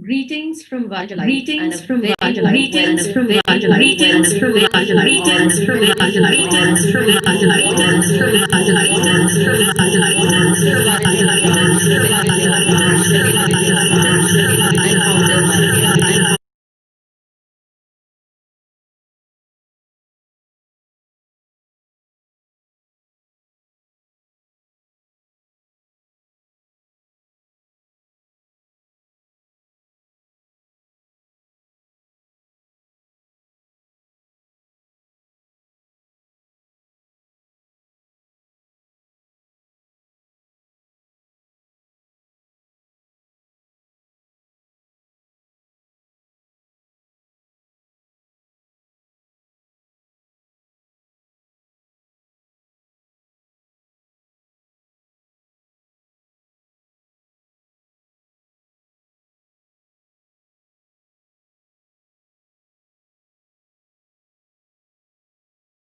Greetings from Vajalife and a Greetings from very Vajalife. Greetings from Vajalife. Greetings from Vajalife. Greetings from Vajalife. Greetings from Vajalife. Greetings from Vajalife. Greetings from Vajalife.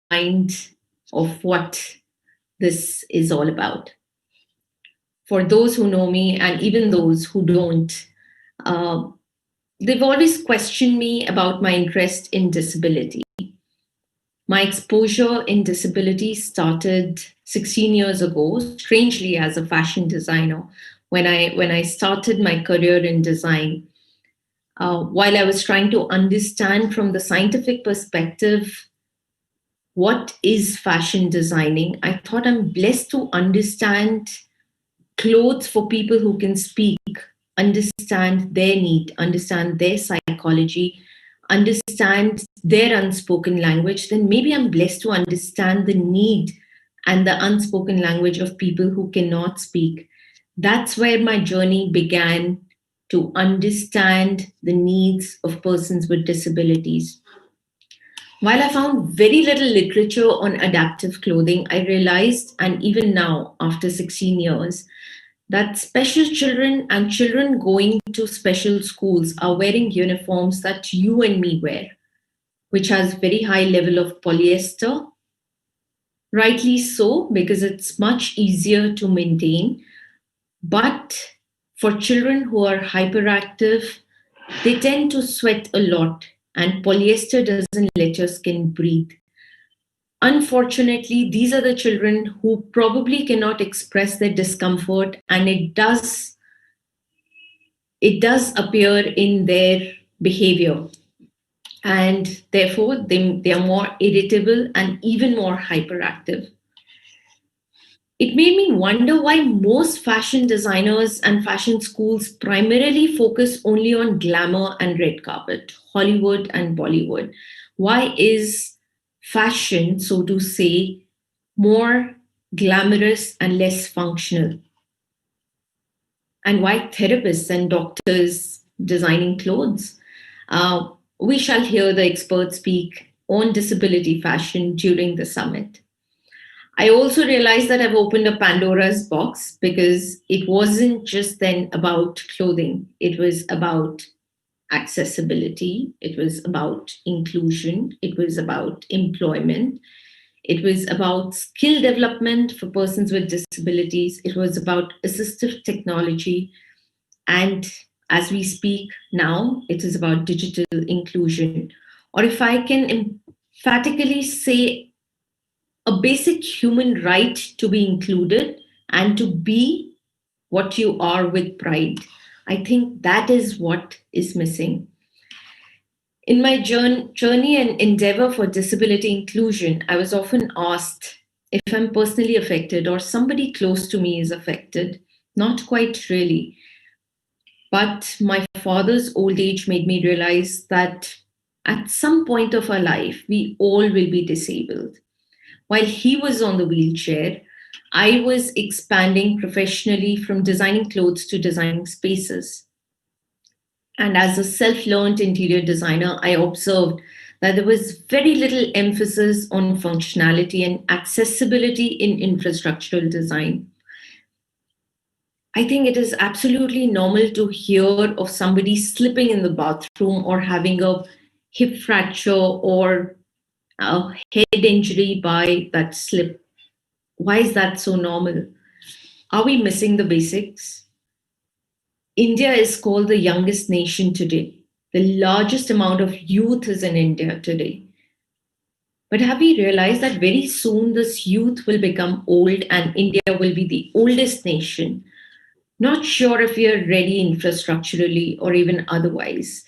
Mind of what this is all about. For those who know me and even those who don't, uh, they've always questioned me about my interest in disability. My exposure in disability started 16 years ago, strangely as a fashion designer. When I started my career in design, while I was trying to understand from the scientific perspective what is fashion designing, I thought I'm blessed to understand clothes for people who can speak, understand their need, understand their psychology, understand their unspoken language. Then maybe I'm blessed to understand the need and the unspoken language of people who cannot speak. That's where my journey began, to understand the needs of persons with disabilities. While I found very little literature on adaptive clothing, I realized, and even now, after 16 years, that special children and children going to special schools are wearing uniforms that you and me wear, which has very high level of polyester. Rightly so, because it's much easier to maintain. But for children who are hyperactive, they tend to sweat a lot, and polyester doesn't let your skin breathe. Unfortunately, these are the children who probably cannot express their discomfort, and it does appear in their behavior, and therefore they are more irritable and even more hyperactive. It made me wonder why most fashion designers and fashion schools primarily focus only on glamour and red carpet, Hollywood and Bollywood. Why is fashion, so to say, more glamorous and less functional? And why therapists and doctors designing clothes? Uh, we shall hear the experts speak on disability fashion during the summit. I also realized that I've opened a Pandora's box, because it wasn't just then about clothing, it was about accessibility, it was about inclusion, it was about employment, it was about skill development for persons with disabilities, it was about assistive technology, and as we speak now, it is about digital inclusion. Or if I can emphatically say, a basic human right to be included and to be what you are with pride. I think that is what is missing. In my journey and endeavor for disability inclusion, I was often asked if I'm personally affected or somebody close to me is affected. Not quite really. But my father's old age made me realize that at some point of our life, we all will be disabled. While he was on the wheelchair, I was expanding professionally from designing clothes to designing spaces. And as a self learned interior designer, I observed that there was very little emphasis on functionality and accessibility in infrastructural design. I think it is absolutely normal to hear of somebody slipping in the bathroom or having a hip fracture or a head injury by that slip. Why is that so normal? Are we missing the basics? India is called the youngest nation today. The largest amount of youth is in India today. But have we realized that very soon this youth will become old and India will be the oldest nation? Not sure if we are ready infrastructurally or even otherwise.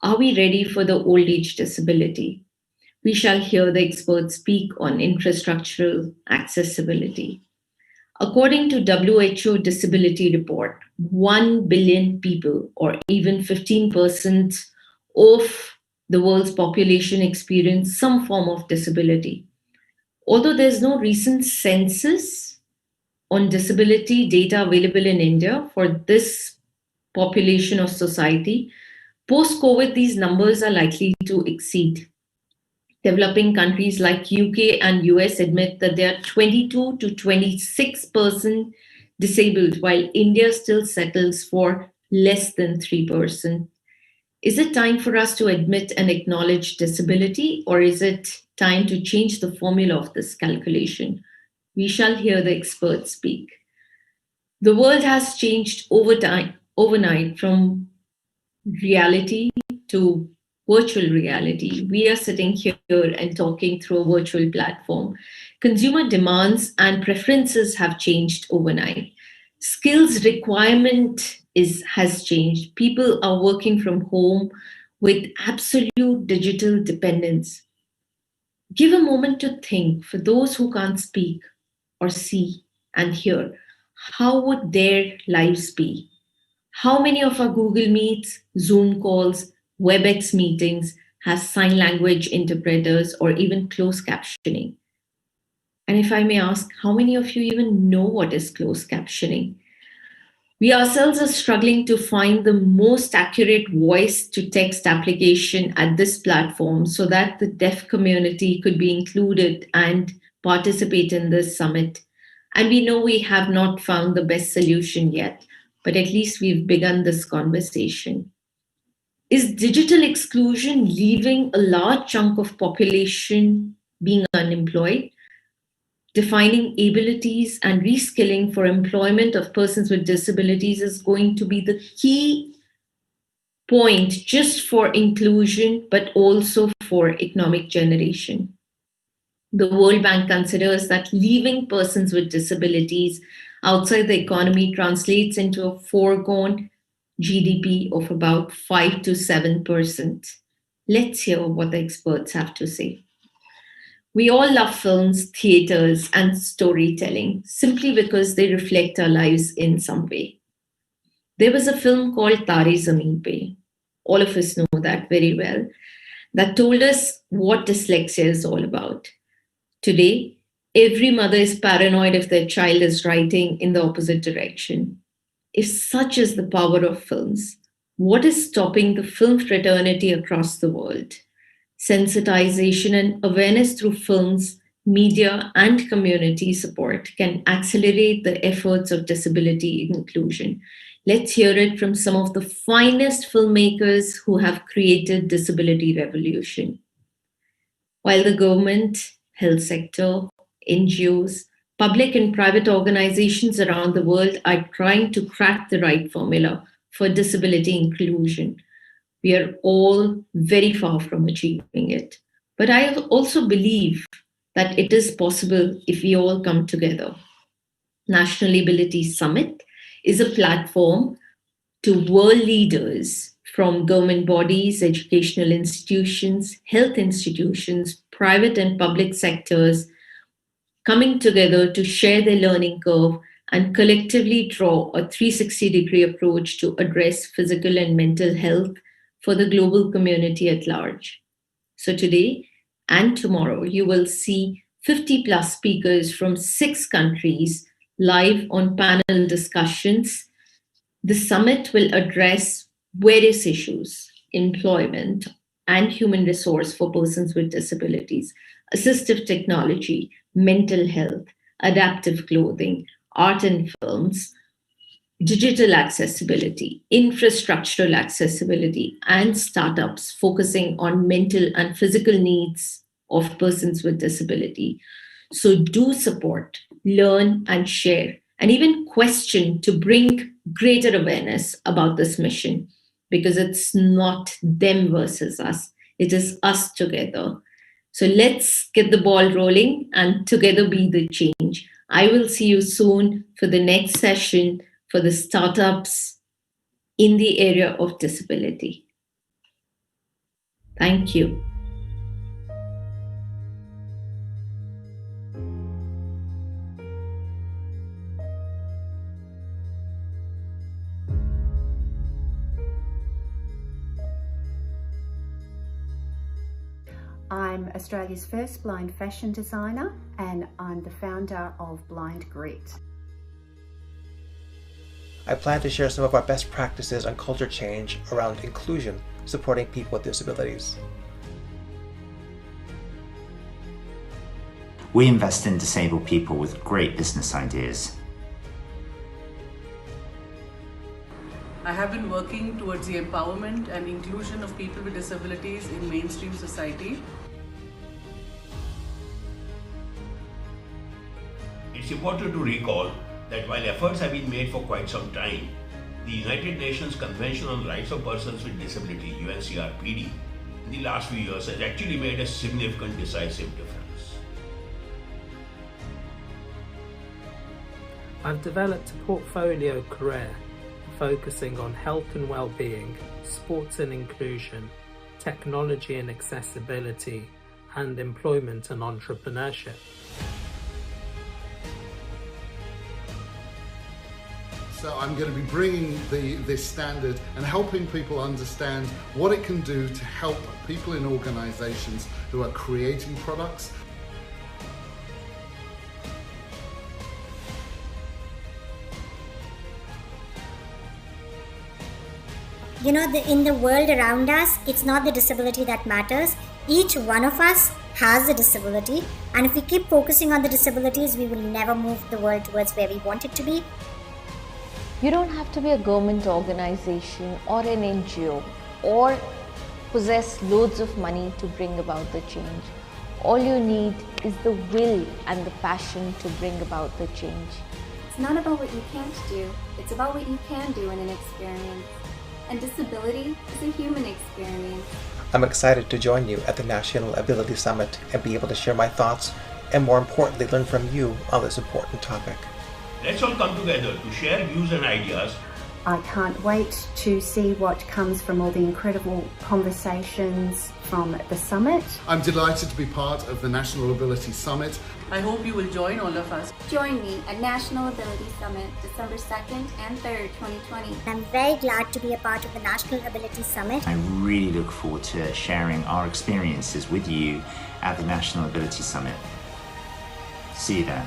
Are we ready for the old age disability? We shall hear the experts speak on infrastructural accessibility. According to WHO Disability Report, 1 billion people, or even 15% of the world's population, experience some form of disability. Although there's no recent census on disability data available in India for this population of society, post COVID, these numbers are likely to exceed. Developing countries like UK and US admit that they are 22 to 26% disabled, while India still settles for less than 3%. Is it time for us to admit and acknowledge disability, or is it time to change the formula of this calculation? We shall hear the experts speak. The world has changed over time, overnight, from reality to virtual reality. We are sitting here and talking through a virtual platform. Consumer demands and preferences have changed overnight. Skills requirement has changed. People are working from home with absolute digital dependence. Give a moment to think for those who can't speak or see and hear. How would their lives be? How many of our Google Meets, Zoom calls, WebEx meetings has sign language interpreters or even closed captioning? And if I may ask, how many of you even know what is closed captioning? We ourselves are struggling to find the most accurate voice to text application at this platform so that the deaf community could be included and participate in this summit. And we know we have not found the best solution yet, but at least we've begun this conversation. Is digital exclusion leaving a large chunk of population being unemployed? Defining abilities and reskilling for employment of persons with disabilities is going to be the key point just for inclusion, but also for economic generation. The World Bank considers that leaving persons with disabilities outside the economy translates into a foregone GDP of about 5 to 7%. Let's hear what the experts have to say. We all love films, theaters, and storytelling simply because they reflect our lives in some way. There was a film called Tare Zameen Pe. All of us know that very well. That told us what dyslexia is all about. Today, every mother is paranoid if their child is writing in the opposite direction. If such is the power of films, what is stopping the film fraternity across the world? Sensitization and awareness through films, media, and community support can accelerate the efforts of disability inclusion. Let's hear it from some of the finest filmmakers who have created disability revolution. While the government, health sector, NGOs, public and private organizations around the world are trying to crack the right formula for disability inclusion, we are all very far from achieving it. But I also believe that it is possible if we all come together. National Ability Summit is a platform to world leaders from government bodies, educational institutions, health institutions, private and public sectors coming together to share their learning curve and collectively draw a 360-degree approach to address physical and mental health for the global community at large. So today and tomorrow, you will see 50 plus speakers from 6 countries live on panel discussions. The summit will address various issues: employment and human resource for persons with disabilities, assistive technology, mental health, adaptive clothing, art and films, digital accessibility, infrastructural accessibility, and startups focusing on mental and physical needs of persons with disability. So do support, learn, and share. and even question to bring greater awareness about this mission, because it's not them versus us, it is us together. So let's get the ball rolling and together be the change. I will see you soon for the next session for the startups in the area of disability. Thank you. I'm Australia's first blind fashion designer, and I'm the founder of Blind Grit. I plan to share some of our best practices on culture change around inclusion, supporting people with disabilities. We invest in disabled people with great business ideas. I have been working towards the empowerment and inclusion of people with disabilities in mainstream society. It's important to recall that while efforts have been made for quite some time, the United Nations Convention on Rights of Persons with Disability, UNCRPD, in the last few years has actually made a significant, decisive difference. I've developed a portfolio career focusing on health and well-being, sports and inclusion, technology and accessibility, and employment and entrepreneurship. So I'm going to be bringing this standard and helping people understand what it can do to help people in organisations who are creating products. You know, in the world around us, it's not the disability that matters. Each one of us has a disability, and if we keep focusing on the disabilities, we will never move the world towards where we want it to be. You don't have to be a government organization or an NGO or possess loads of money to bring about the change. All you need is the will and the passion to bring about the change. It's not about what you can't do, it's about what you can do in an experience. And disability is a human experience. I'm excited to join you at the National Ability Summit and be able to share my thoughts and, more importantly, learn from you on this important topic. Let's all come together to share views and ideas. I can't wait to see what comes from all the incredible conversations from the summit. I'm delighted to be part of the National Ability Summit. I hope you will join all of us. Join me at National Ability Summit, December 2nd and 3rd, 2020. I'm very glad to be a part of the National Ability Summit. I really look forward to sharing our experiences with you at the National Ability Summit. See you there.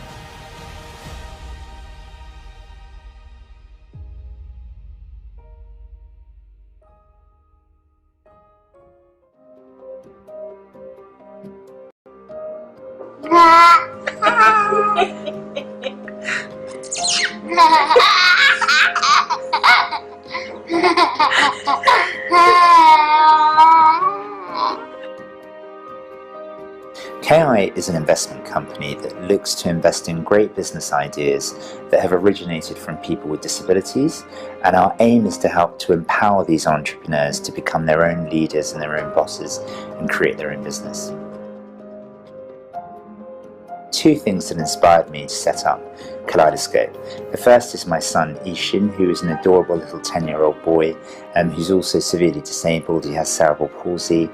KI is an investment company that looks to invest in great business ideas that have originated from people with disabilities, and our aim is to help to empower these entrepreneurs to become their own leaders and their own bosses and create their own business. Two things that inspired me to set up Kaleidoscope. The first is my son Ishin, who is an adorable little 10-year-old boy who's also severely disabled. He has cerebral palsy.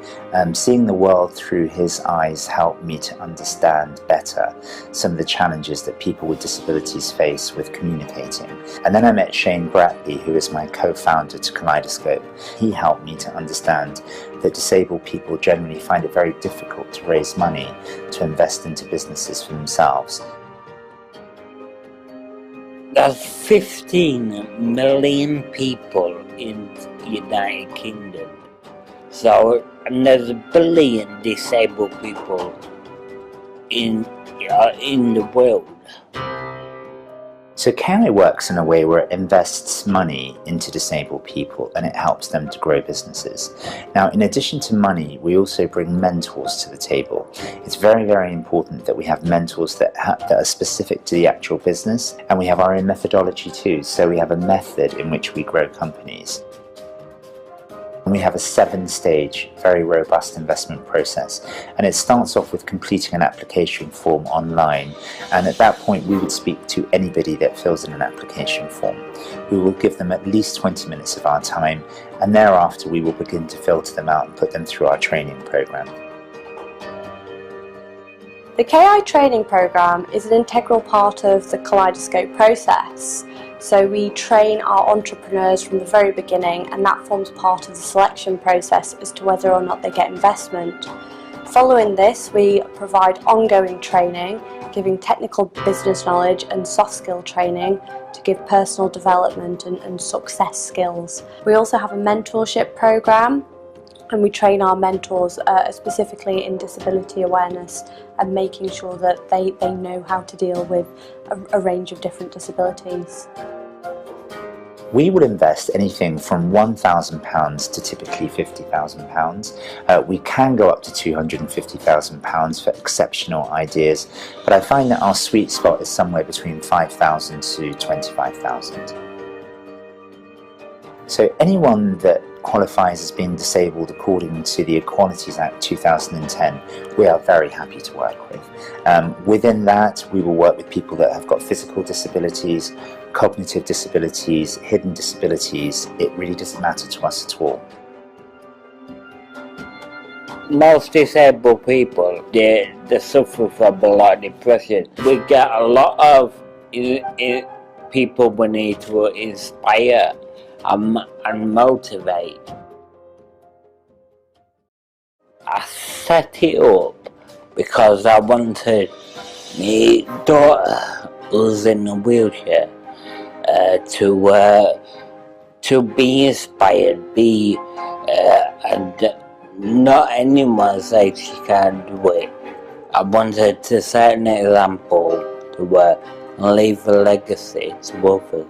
Seeing the world through his eyes helped me to understand better some of the challenges that people with disabilities face with communicating. And then I met Shane Bradley, who is my co-founder to Kaleidoscope. He helped me to understand that disabled people generally find it very difficult to raise money to invest into businesses for themselves. There's 15 million people in the United Kingdom. So, and there's 1 billion disabled people in the world. So KI works in a way where it invests money into disabled people and it helps them to grow businesses. Now, in addition to money, we also bring mentors to the table. It's very, very important that we have mentors that are specific to the actual business, and we have our own methodology too. So we have a method in which we grow companies. And we have a 7-stage, very robust investment process. And it starts off with completing an application form online. And at that point, we would speak to anybody that fills in an application form. We will give them at least 20 minutes of our time. And thereafter, we will begin to filter them out and put them through our training program. The KI training program is an integral part of the Kaleidoscope process. So we train our entrepreneurs from the very beginning, and that forms part of the selection process as to whether or not they get investment. Following this, we provide ongoing training, giving technical business knowledge and soft skill training to give personal development and success skills. We also have a mentorship program, and we train our mentors specifically in disability awareness and making sure that they know how to deal with a range of different disabilities. We would invest anything from £1,000 to typically £50,000. We can go up to £250,000 for exceptional ideas, but I find that our sweet spot is somewhere between £5,000 to £25,000. So anyone that qualifies as being disabled according to the Equalities Act 2010, we are very happy to work with. Within that, we will work with people that have got physical disabilities, cognitive disabilities, hidden disabilities. It really doesn't matter to us at all. Most disabled people, they suffer from a lot of depression. We get a lot of people we need to inspire and motivate. I set it up because I wanted my daughter, who's in a wheelchair, to be inspired, and not anyone says she can't do it. I wanted to set an example to leave a legacy to others.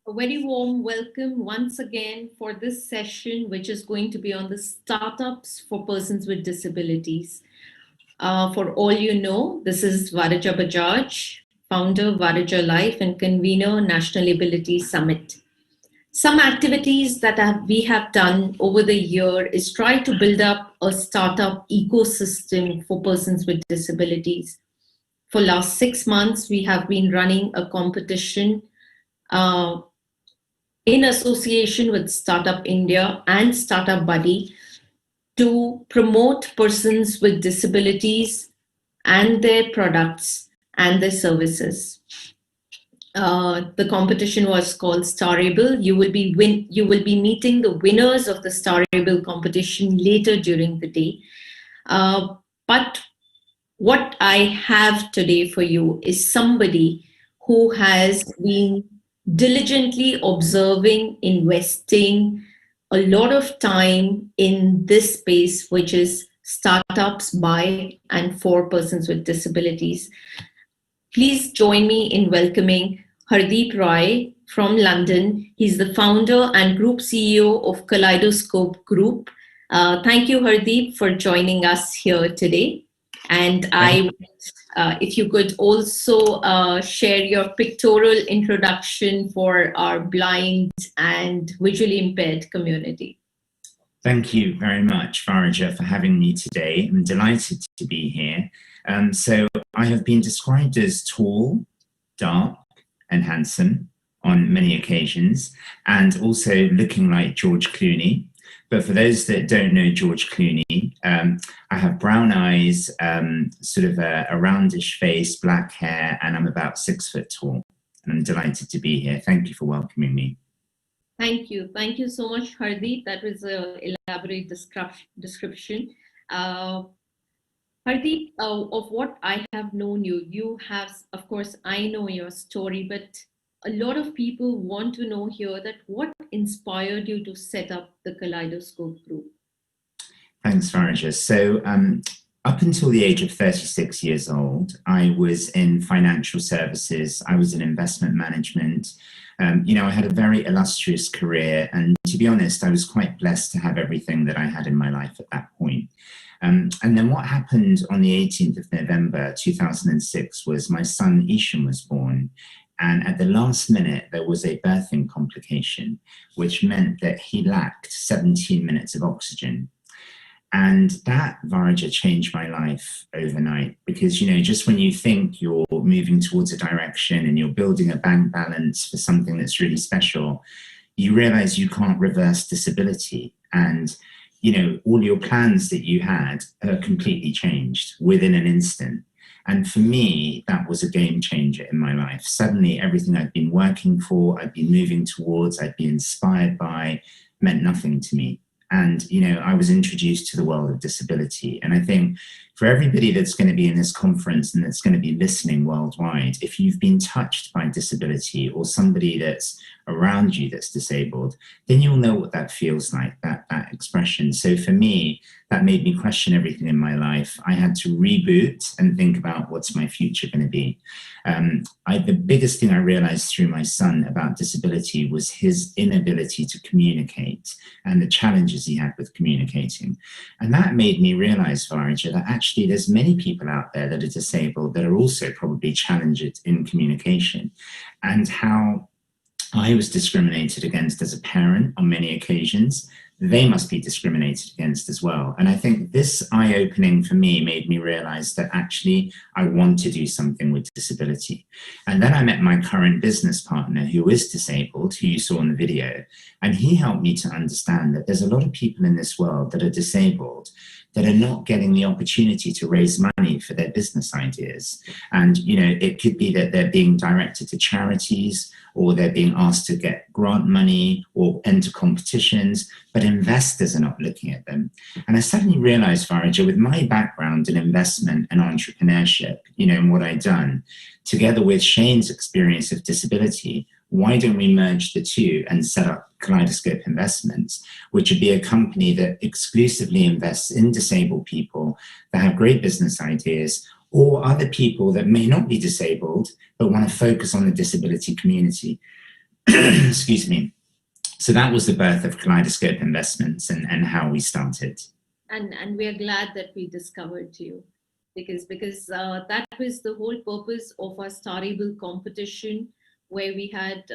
A very warm welcome once again for this session, which is going to be on the startups for persons with disabilities. For all you know, this is Varaja Bajaj, founder Varaja Life and convener National Ability Summit. Some activities that we have done over the year is try to build up a startup ecosystem for persons with disabilities. For last 6 months, we have been running a competition in association with Startup India and Startup Buddy to promote persons with disabilities and their products and their services. The competition was called Starable. You will be meeting the winners of the Starable competition later during the day. But what I have today for you is somebody who has been diligently observing, investing a lot of time in this space, which is startups by and for persons with disabilities. Please join me in welcoming Hardeep Roy from London. He's the founder and group CEO of Kaleidoscope Group. Thank you, Hardeep, for joining us here today. And if you could also share your pictorial introduction for our blind and visually impaired community. Thank you very much, Varaja, for having me today. I'm delighted to be here. So I have been described as tall, dark, and handsome on many occasions, and also looking like George Clooney. But for those that don't know George Clooney, I have brown eyes, sort of a roundish face, black hair, and I'm about 6 foot tall. and I'm delighted to be here. Thank you for welcoming me. Thank you. Thank you so much, Hardeep. That was an elaborate description. Hardeep, of what I have known you, you have, of course, I know your story, but a lot of people want to know here that what inspired you to set up the Kaleidoscope Group? Thanks, Farija. So up until the age of 36 years old, I was in financial services. I was in investment management. I had a very illustrious career. And to be honest, I was quite blessed to have everything that I had in my life at that point. And then what happened on the 18th of November 2006 was my son Ishan was born. And at the last minute, there was a birthing complication, which meant that he lacked 17 minutes of oxygen. And that, Varija, changed my life overnight because, just when you think you're moving towards a direction and you're building a bank balance for something that's really special, you realize you can't reverse disability. And, all your plans that you had are completely changed within an instant. And for me, that was a game changer in my life. Suddenly, everything I'd been working for, I'd been moving towards, I'd been inspired by, meant nothing to me. And, I was introduced to the world of disability. And I think for everybody that's going to be in this conference and that's going to be listening worldwide, if you've been touched by disability or somebody that's around you that's disabled, then you'll know what that feels like, that expression. So for me, that made me question everything in my life. I had to reboot and think about what's my future going to be. The biggest thing I realized through my son about disability was his inability to communicate and the challenges he had with communicating. And that made me realize, Varija, that actually there's many people out there that are disabled that are also probably challenged in communication, and how I was discriminated against as a parent on many occasions. They must be discriminated against as well. And I think this eye-opening for me made me realize that actually I want to do something with disability. And then I met my current business partner who is disabled, who you saw in the video, and he helped me to understand that there's a lot of people in this world that are disabled that are not getting the opportunity to raise money for their business ideas. And, it could be that they're being directed to charities, or they're being asked to get grant money or enter competitions, but investors are not looking at them. And I suddenly realized, Varija, with my background in investment and entrepreneurship, and what I'd done, together with Shane's experience of disability, why don't we merge the two and set up Kaleidoscope Investments, which would be a company that exclusively invests in disabled people that have great business ideas, or other people that may not be disabled but want to focus on the disability community. Excuse me. So that was the birth of Kaleidoscope Investments and how we started. And we are glad that we discovered you because that was the whole purpose of our Starable competition, where we had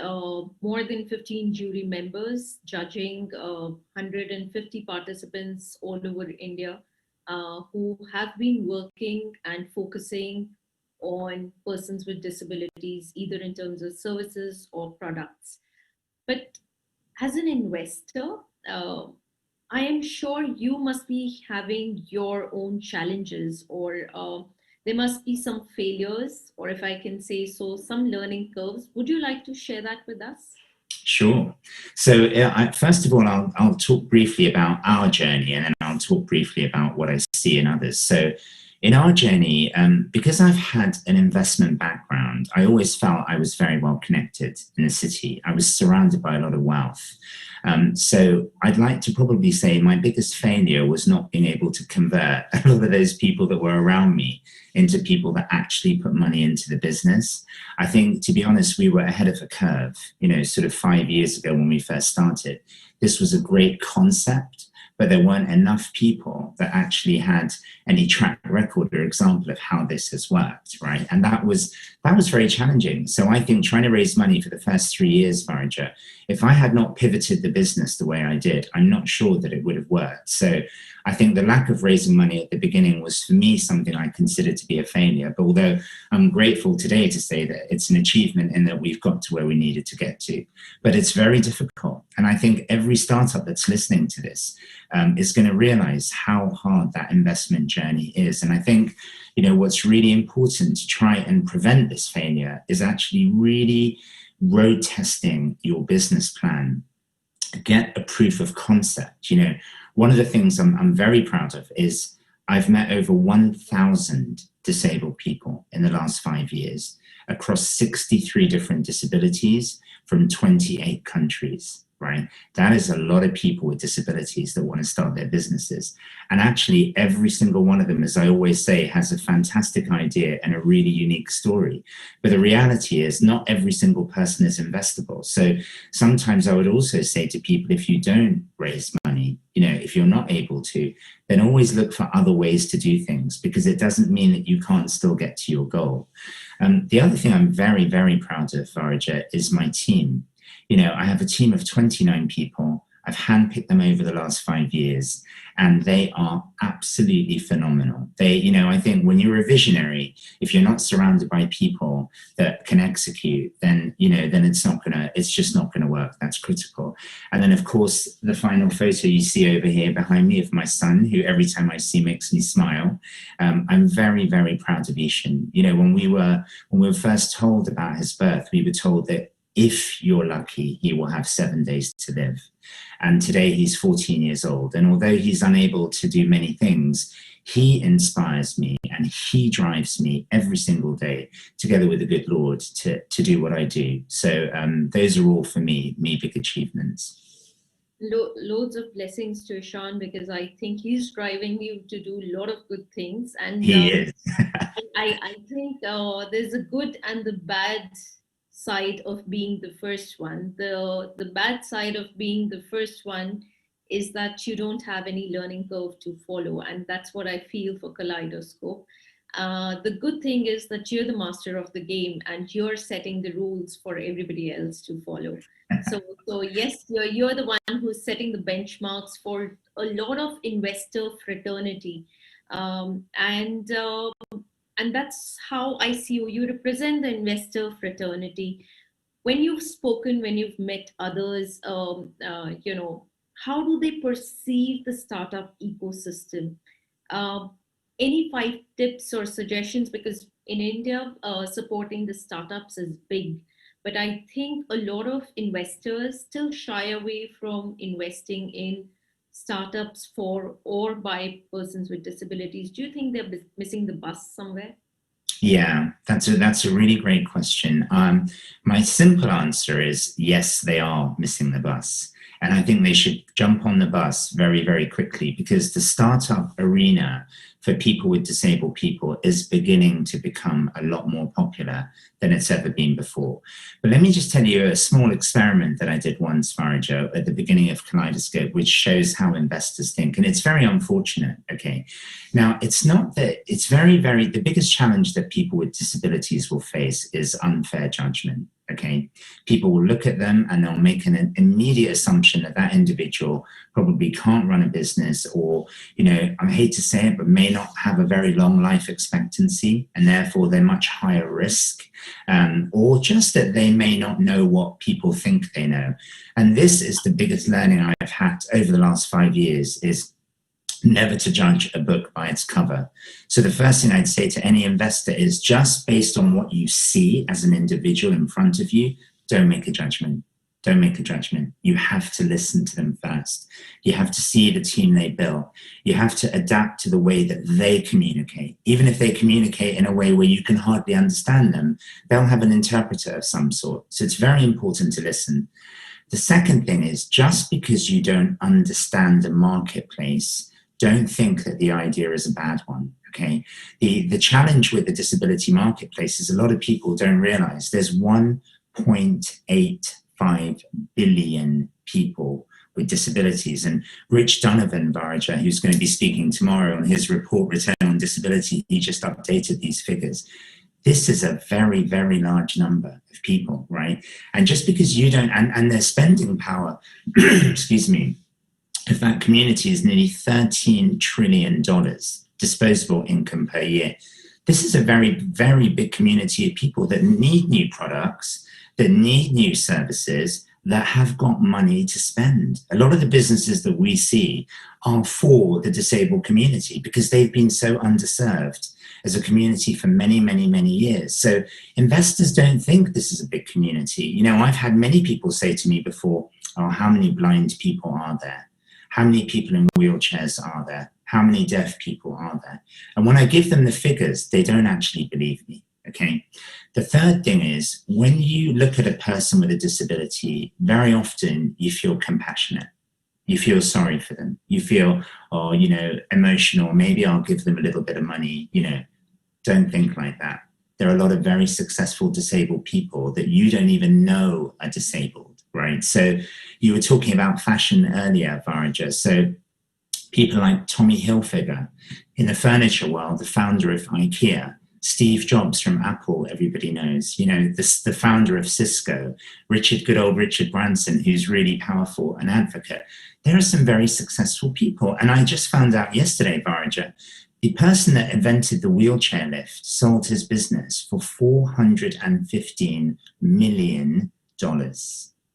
more than 15 jury members judging 150 participants all over India who have been working and focusing on persons with disabilities, either in terms of services or products. But as an investor, I am sure you must be having your own challenges, or there must be some failures, or if I can say so, some learning curves. Would you like to share that with us? Sure. So first of all, I'll talk briefly about our journey, and then I'll talk briefly about what I see in others. So in our journey, because I've had an investment background, I always felt I was very well connected in the city. I was surrounded by a lot of wealth. So I'd like to probably say my biggest failure was not being able to convert a lot of those people that were around me into people that actually put money into the business. I think, to be honest, we were ahead of a curve, sort of 5 years ago when we first started. This was a great concept, but there weren't enough people that actually had any track record or example of how this has worked, right? And that was very challenging. So I think trying to raise money for the first 3 years, Varija, if I had not pivoted the business the way I did, I'm not sure that it would have worked. So I think the lack of raising money at the beginning was, for me, something I considered to be a failure. But although I'm grateful today to say that it's an achievement in that we've got to where we needed to get to. But it's very difficult. And I think every startup that's listening to this is going to realize how hard that investment journey is. And I think, what's really important to try and prevent this failure is actually really road testing your business plan. Get a proof of concept. One of the things I'm very proud of is I've met over 1,000 disabled people in the last 5 years across 63 different disabilities from 28 countries, right? That is a lot of people with disabilities that want to start their businesses. And actually, every single one of them, as I always say, has a fantastic idea and a really unique story. But the reality is not every single person is investable. So sometimes I would also say to people, if you don't raise money, if you're not able to, then always look for other ways to do things, because it doesn't mean that you can't still get to your goal. The other thing I'm very, very proud of, Farija, is my team. I have a team of 29 people. I've handpicked them over the last 5 years, and they are absolutely phenomenal. I think when you're a visionary, if you're not surrounded by people that can execute, then it's just not gonna work. That's critical. And then, of course, the final photo you see over here behind me of my son, who every time I see makes me smile. I'm very, very proud of Ishan. When we were first told about his birth, we were told that if you're lucky, he will have 7 days to live. And today he's 14 years old. And although he's unable to do many things, he inspires me and he drives me every single day, together with the good Lord, to do what I do. So those are all for me big achievements. Loads of blessings to Ishan, because I think he's driving you to do a lot of good things. And he is. I think there's a good and the bad side of being the first one. The bad side of being the first one is that you don't have any learning curve to follow, and that's what I feel for Kaleidoscope. The good thing is that you're the master of the game and you're setting the rules for everybody else to follow. So yes, you're the one who's setting the benchmarks for a lot of investor fraternity, and that's how I see you. You represent the investor fraternity. When you've spoken, when you've met others, how do they perceive the startup ecosystem? Any 5 tips or suggestions? Because in India, supporting the startups is big, but I think a lot of investors still shy away from investing in startups for or by persons with disabilities. Do you think they're missing the bus somewhere? Yeah, that's a really great question. My simple answer is yes, they are missing the bus. And I think they should jump on the bus very, very quickly, because the startup arena for people with disabled people is beginning to become a lot more popular than it's ever been before. But let me just tell you a small experiment that I did once, Farija, at the beginning of Kaleidoscope, which shows how investors think. And it's very unfortunate, okay? Now, it's not that, it's very, very, the biggest challenge that people with disabilities will face is unfair judgment. Okay, people will look at them and they'll make an immediate assumption that that individual probably can't run a business, or, I hate to say it, but may not have a very long life expectancy, and therefore they're much higher risk, or just that they may not know what people think they know. And this is the biggest learning I've had over the last 5 years, is never to judge a book by its cover. So the first thing I'd say to any investor is, just based on what you see as an individual in front of you, don't make a judgment. Don't make a judgment. You have to listen to them first. You have to see the team they build. You have to adapt to the way that they communicate. Even if they communicate in a way where you can hardly understand them, they'll have an interpreter of some sort. So it's very important to listen. The second thing is, just because you don't understand the marketplace, don't think that the idea is a bad one, okay? The challenge with the disability marketplace is a lot of people don't realize there's 1.85 billion people with disabilities. And Rich Donovan, Farija, who's going to be speaking tomorrow on his report, Return on Disability, he just updated these figures. This is a very, very large number of people, right? And just because you don't, and their spending power, excuse me, if that community is nearly $13 trillion disposable income per year. This is a very, very big community of people that need new products, that need new services, that have got money to spend. A lot of the businesses that we see are for the disabled community because they've been so underserved as a community for many, many, many years. So investors don't think this is a big community. You know, I've had many people say to me before, oh, how many blind people are there? How many people in wheelchairs are there? How many deaf people are there? And when I give them the figures, they don't actually believe me, okay? The third thing is, when you look at a person with a disability, very often you feel compassionate. You feel sorry for them. You feel, oh, you know, emotional. Maybe I'll give them a little bit of money. You know, don't think like that. There are a lot of very successful disabled people that you don't even know are disabled, right? So you were talking about fashion earlier, Varaja. So people like Tommy Hilfiger in the furniture world, the founder of IKEA, Steve Jobs from Apple, everybody knows, you know, the founder of Cisco, good old Richard Branson, who's really powerful, an advocate. There are some very successful people. And I just found out yesterday, Varaja, the person that invented the wheelchair lift sold his business for $415 million.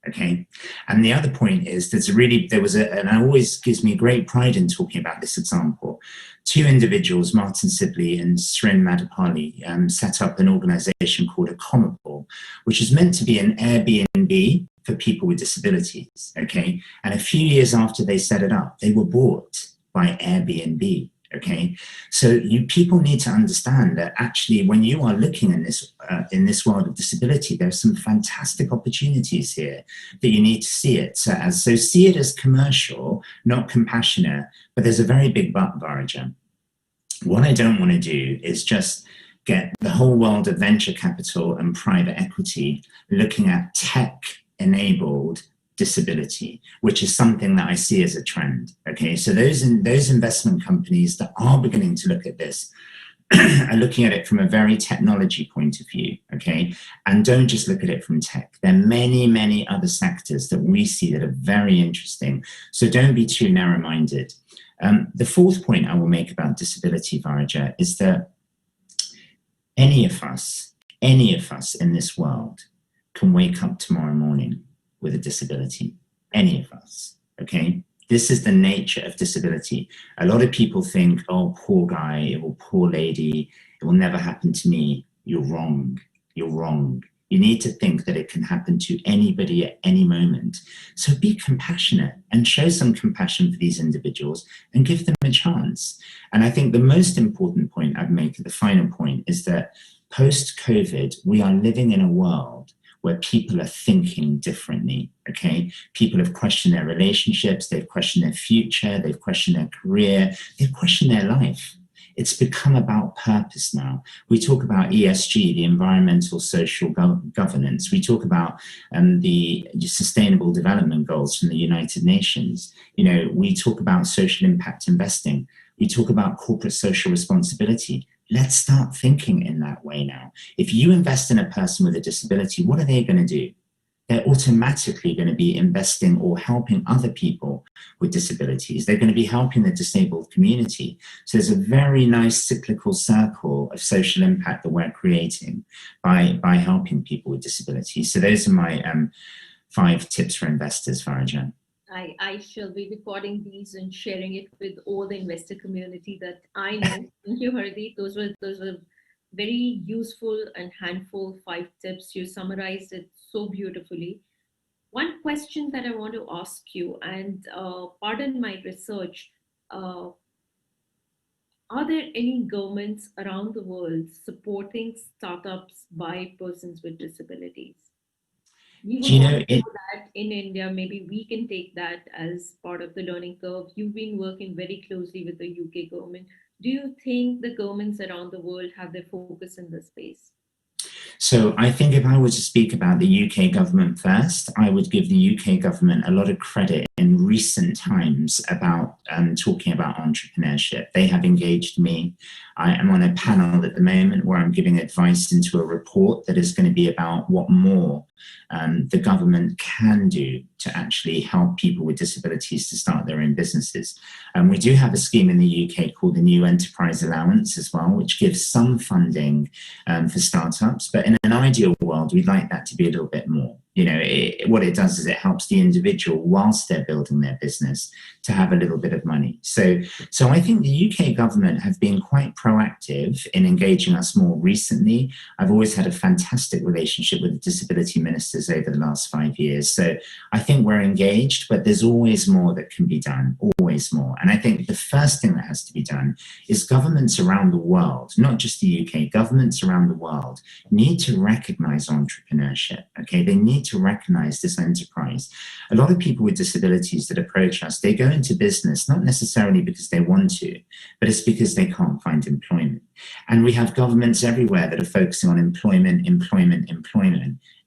Okay. And the other point is and it always gives me great pride in talking about this example. Two individuals, Martin Sibley and Srin Madapali, set up an organization called Accomable, which is meant to be an Airbnb for people with disabilities. Okay. And a few years after they set it up, they were bought by Airbnb. Okay, so people need to understand that actually, when you are looking in this world of disability, there's some fantastic opportunities here that you need to see it. So see it as commercial, not compassionate. But there's a very big but, Varaja. What I don't want to do is just get the whole world of venture capital and private equity looking at tech-enabled disability, which is something that I see as a trend. Okay, so those investment companies that are beginning to look at this are looking at it from a very technology point of view. Okay, and don't just look at it from tech. There are many, many other sectors that we see that are very interesting. So don't be too narrow-minded. The fourth point I will make about disability, Varaja, is that any of us in this world can wake up tomorrow morning with a disability, any of us, okay? This is the nature of disability. A lot of people think, oh, poor guy, or poor lady, it will never happen to me. You're wrong, you're wrong. You need to think that it can happen to anybody at any moment. So be compassionate and show some compassion for these individuals and give them a chance. And I think the most important point I'd make, the final point, is that post-COVID, we are living in a world where people are thinking differently, okay? People have questioned their relationships, they've questioned their future, they've questioned their career, they've questioned their life. It's become about purpose now. We talk about ESG, the environmental social governance. We talk about the sustainable development goals from the United Nations. You know, we talk about social impact investing. We talk about corporate social responsibility. Let's start thinking in that way now. If you invest in a person with a disability, what are they going to do? They're automatically going to be investing or helping other people with disabilities. They're going to be helping the disabled community. So there's a very nice cyclical circle of social impact that we're creating by helping people with disabilities. So those are my 5 tips for investors, Varaja. I shall be recording these and sharing it with all the investor community that I know. Thank you, Hardeep. Those were very useful and handful 5 tips. You summarized it so beautifully. One question that I want to ask you, and pardon my research, are there any governments around the world supporting startups by persons with disabilities? We would want to know that in India. Maybe we can take that as part of the learning curve. You've been working very closely with the UK government. Do you think the governments around the world have their focus in this space? So I think if I were to speak about the UK government first, I would give the UK government a lot of credit in recent times about talking about entrepreneurship. They have engaged me. I am on a panel at the moment where I'm giving advice into a report that is going to be about what more the government can do to actually help people with disabilities to start their own businesses. We do have a scheme in the UK called the New Enterprise Allowance as well, which gives some funding for startups. But in an ideal world, we'd like that to be a little bit more. What it does is it helps the individual whilst they're building their business to have a little bit of money. So I think the UK government have been quite proactive in engaging us more recently. I've always had a fantastic relationship with the disability ministers over the last 5 years. So I think we're engaged, but there's always more that can be done, always more. And I think the first thing that has to be done is governments around the world, not just the UK, governments around the world need to recognize entrepreneurship. Okay, they need to recognize this enterprise. A lot of people with disabilities that approach us, they go into business not necessarily because they want to, but it's because they can't find employment. And we have governments everywhere that are focusing on employment.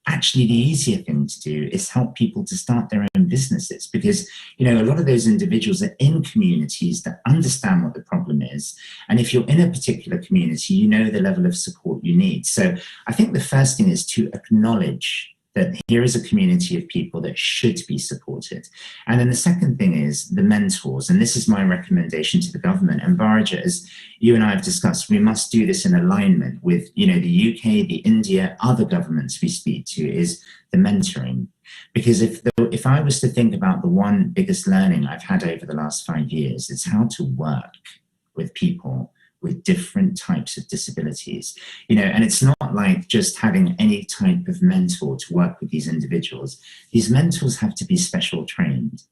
Actually, the easier thing to do is help people to start their own businesses, because a lot of those individuals are in communities that understand what the problem is, and if you're in a particular community, you know the level of support you need. So I think the first thing is to acknowledge that here is a community of people that should be supported. And then the second thing is the mentors. And this is my recommendation to the government. And Bharja, as you and I have discussed, we must do this in alignment with, the UK, the India, other governments we speak to, is the mentoring. Because if I was to think about the one biggest learning I've had over the last 5 years, it's how to work with people with different types of disabilities, and it's not like just having any type of mentor to work with these individuals. These mentors have to be specially trained,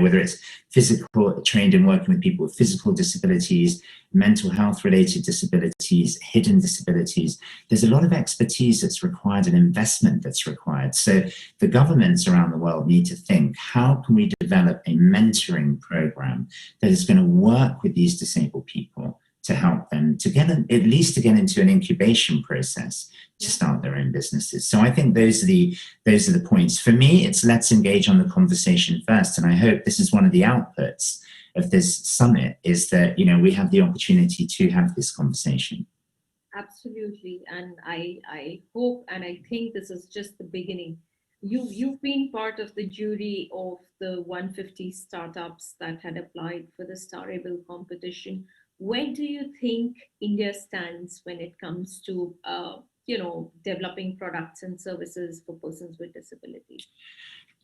whether it's physical, trained in working with people with physical disabilities, mental health related disabilities, hidden disabilities. There's a lot of expertise that's required and investment that's required. So the governments around the world need to think, how can we develop a mentoring program that is going to work with these disabled people to help them to get into an incubation process to start their own businesses. So I think those are the points. For me, it's let's engage on the conversation first. And I hope this is one of the outputs of this summit, is that, we have the opportunity to have this conversation. Absolutely. And I hope, and I think this is just the beginning. You've been part of the jury of the 150 startups that had applied for the Starable competition. Where do you think India stands when it comes to, developing products and services for persons with disabilities?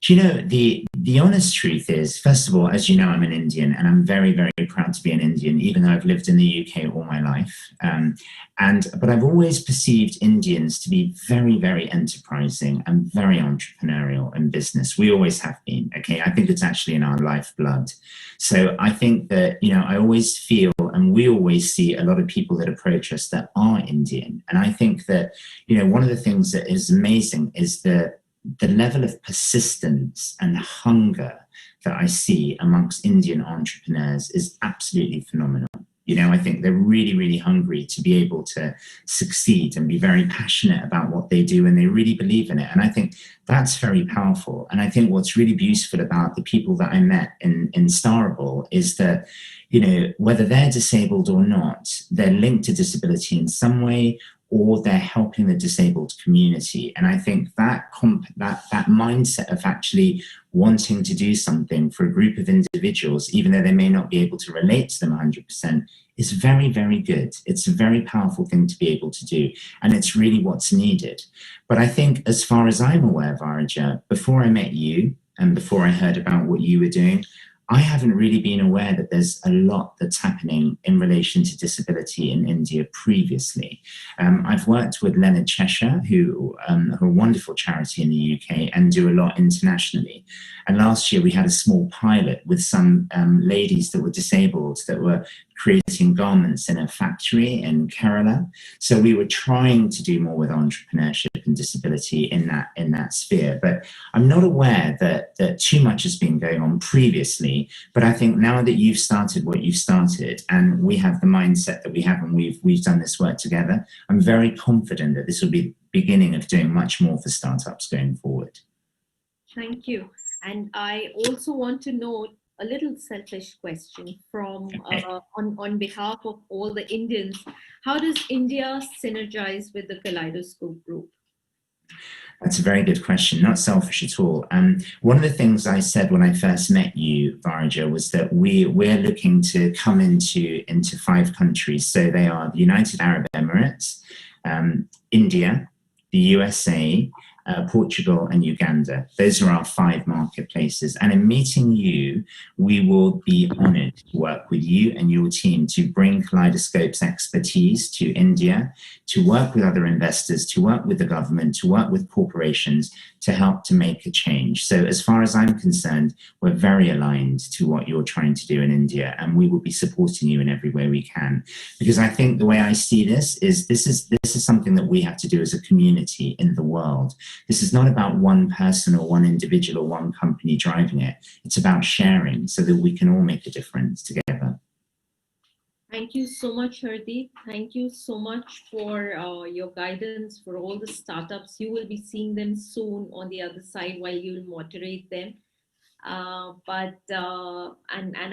The honest truth is, first of all, as you know, I'm an Indian, and I'm very, very proud to be an Indian, even though I've lived in the UK all my life. But I've always perceived Indians to be very, very enterprising and very entrepreneurial in business. We always have been, okay? I think it's actually in our lifeblood. So I think that, I always feel, and we always see a lot of people that approach us that are Indian. And I think that, one of the things that is amazing is the level of persistence and hunger that I see amongst Indian entrepreneurs is absolutely phenomenal. I think they're really, really hungry to be able to succeed and be very passionate about what they do, and they really believe in it. And I think that's very powerful. And I think what's really beautiful about the people that I met in Starable is that, whether they're disabled or not, they're linked to disability in some way, or they're helping the disabled community. And I think that mindset of actually wanting to do something for a group of individuals, even though they may not be able to relate to them 100%, is very, very good. It's a very powerful thing to be able to do. And it's really what's needed. But I think, as far as I'm aware, Bharja, before I met you and before I heard about what you were doing, I haven't really been aware that there's a lot that's happening in relation to disability in India previously. I've worked with Leonard Cheshire, who are a wonderful charity in the UK and do a lot internationally. And last year we had a small pilot with some ladies that were disabled that were creating garments in a factory in Kerala. So we were trying to do more with entrepreneurship and disability in that sphere. But I'm not aware that too much has been going on previously. But I think now that you've started what you've started, and we have the mindset that we have, and we've done this work together, I'm very confident that this will be the beginning of doing much more for startups going forward. Thank you. And I also want to know a little selfish question from on behalf of all the Indians. How does India synergize with the Kaleidoscope group? That's a very good question, not selfish at all. One of the things I said when I first met you, Bharja, was that we're looking to come into 5 countries. So they are the United Arab Emirates, India, the USA, Portugal, and Uganda. Those are our 5 marketplaces. And in meeting you, we will be honored to work with you and your team to bring Kaleidoscope's expertise to India, to work with other investors, to work with the government, to work with corporations, to help to make a change. So as far as I'm concerned, we're very aligned to what you're trying to do in India, and we will be supporting you in every way we can. Because I think the way I see this is something that we have to do as a community in the world. This is not about one person or one individual or one company driving it. It's about sharing so that we can all make a difference together. Thank you so much, Hardeep. Thank you so much for your guidance for all the startups. You will be seeing them soon on the other side while you will moderate them. And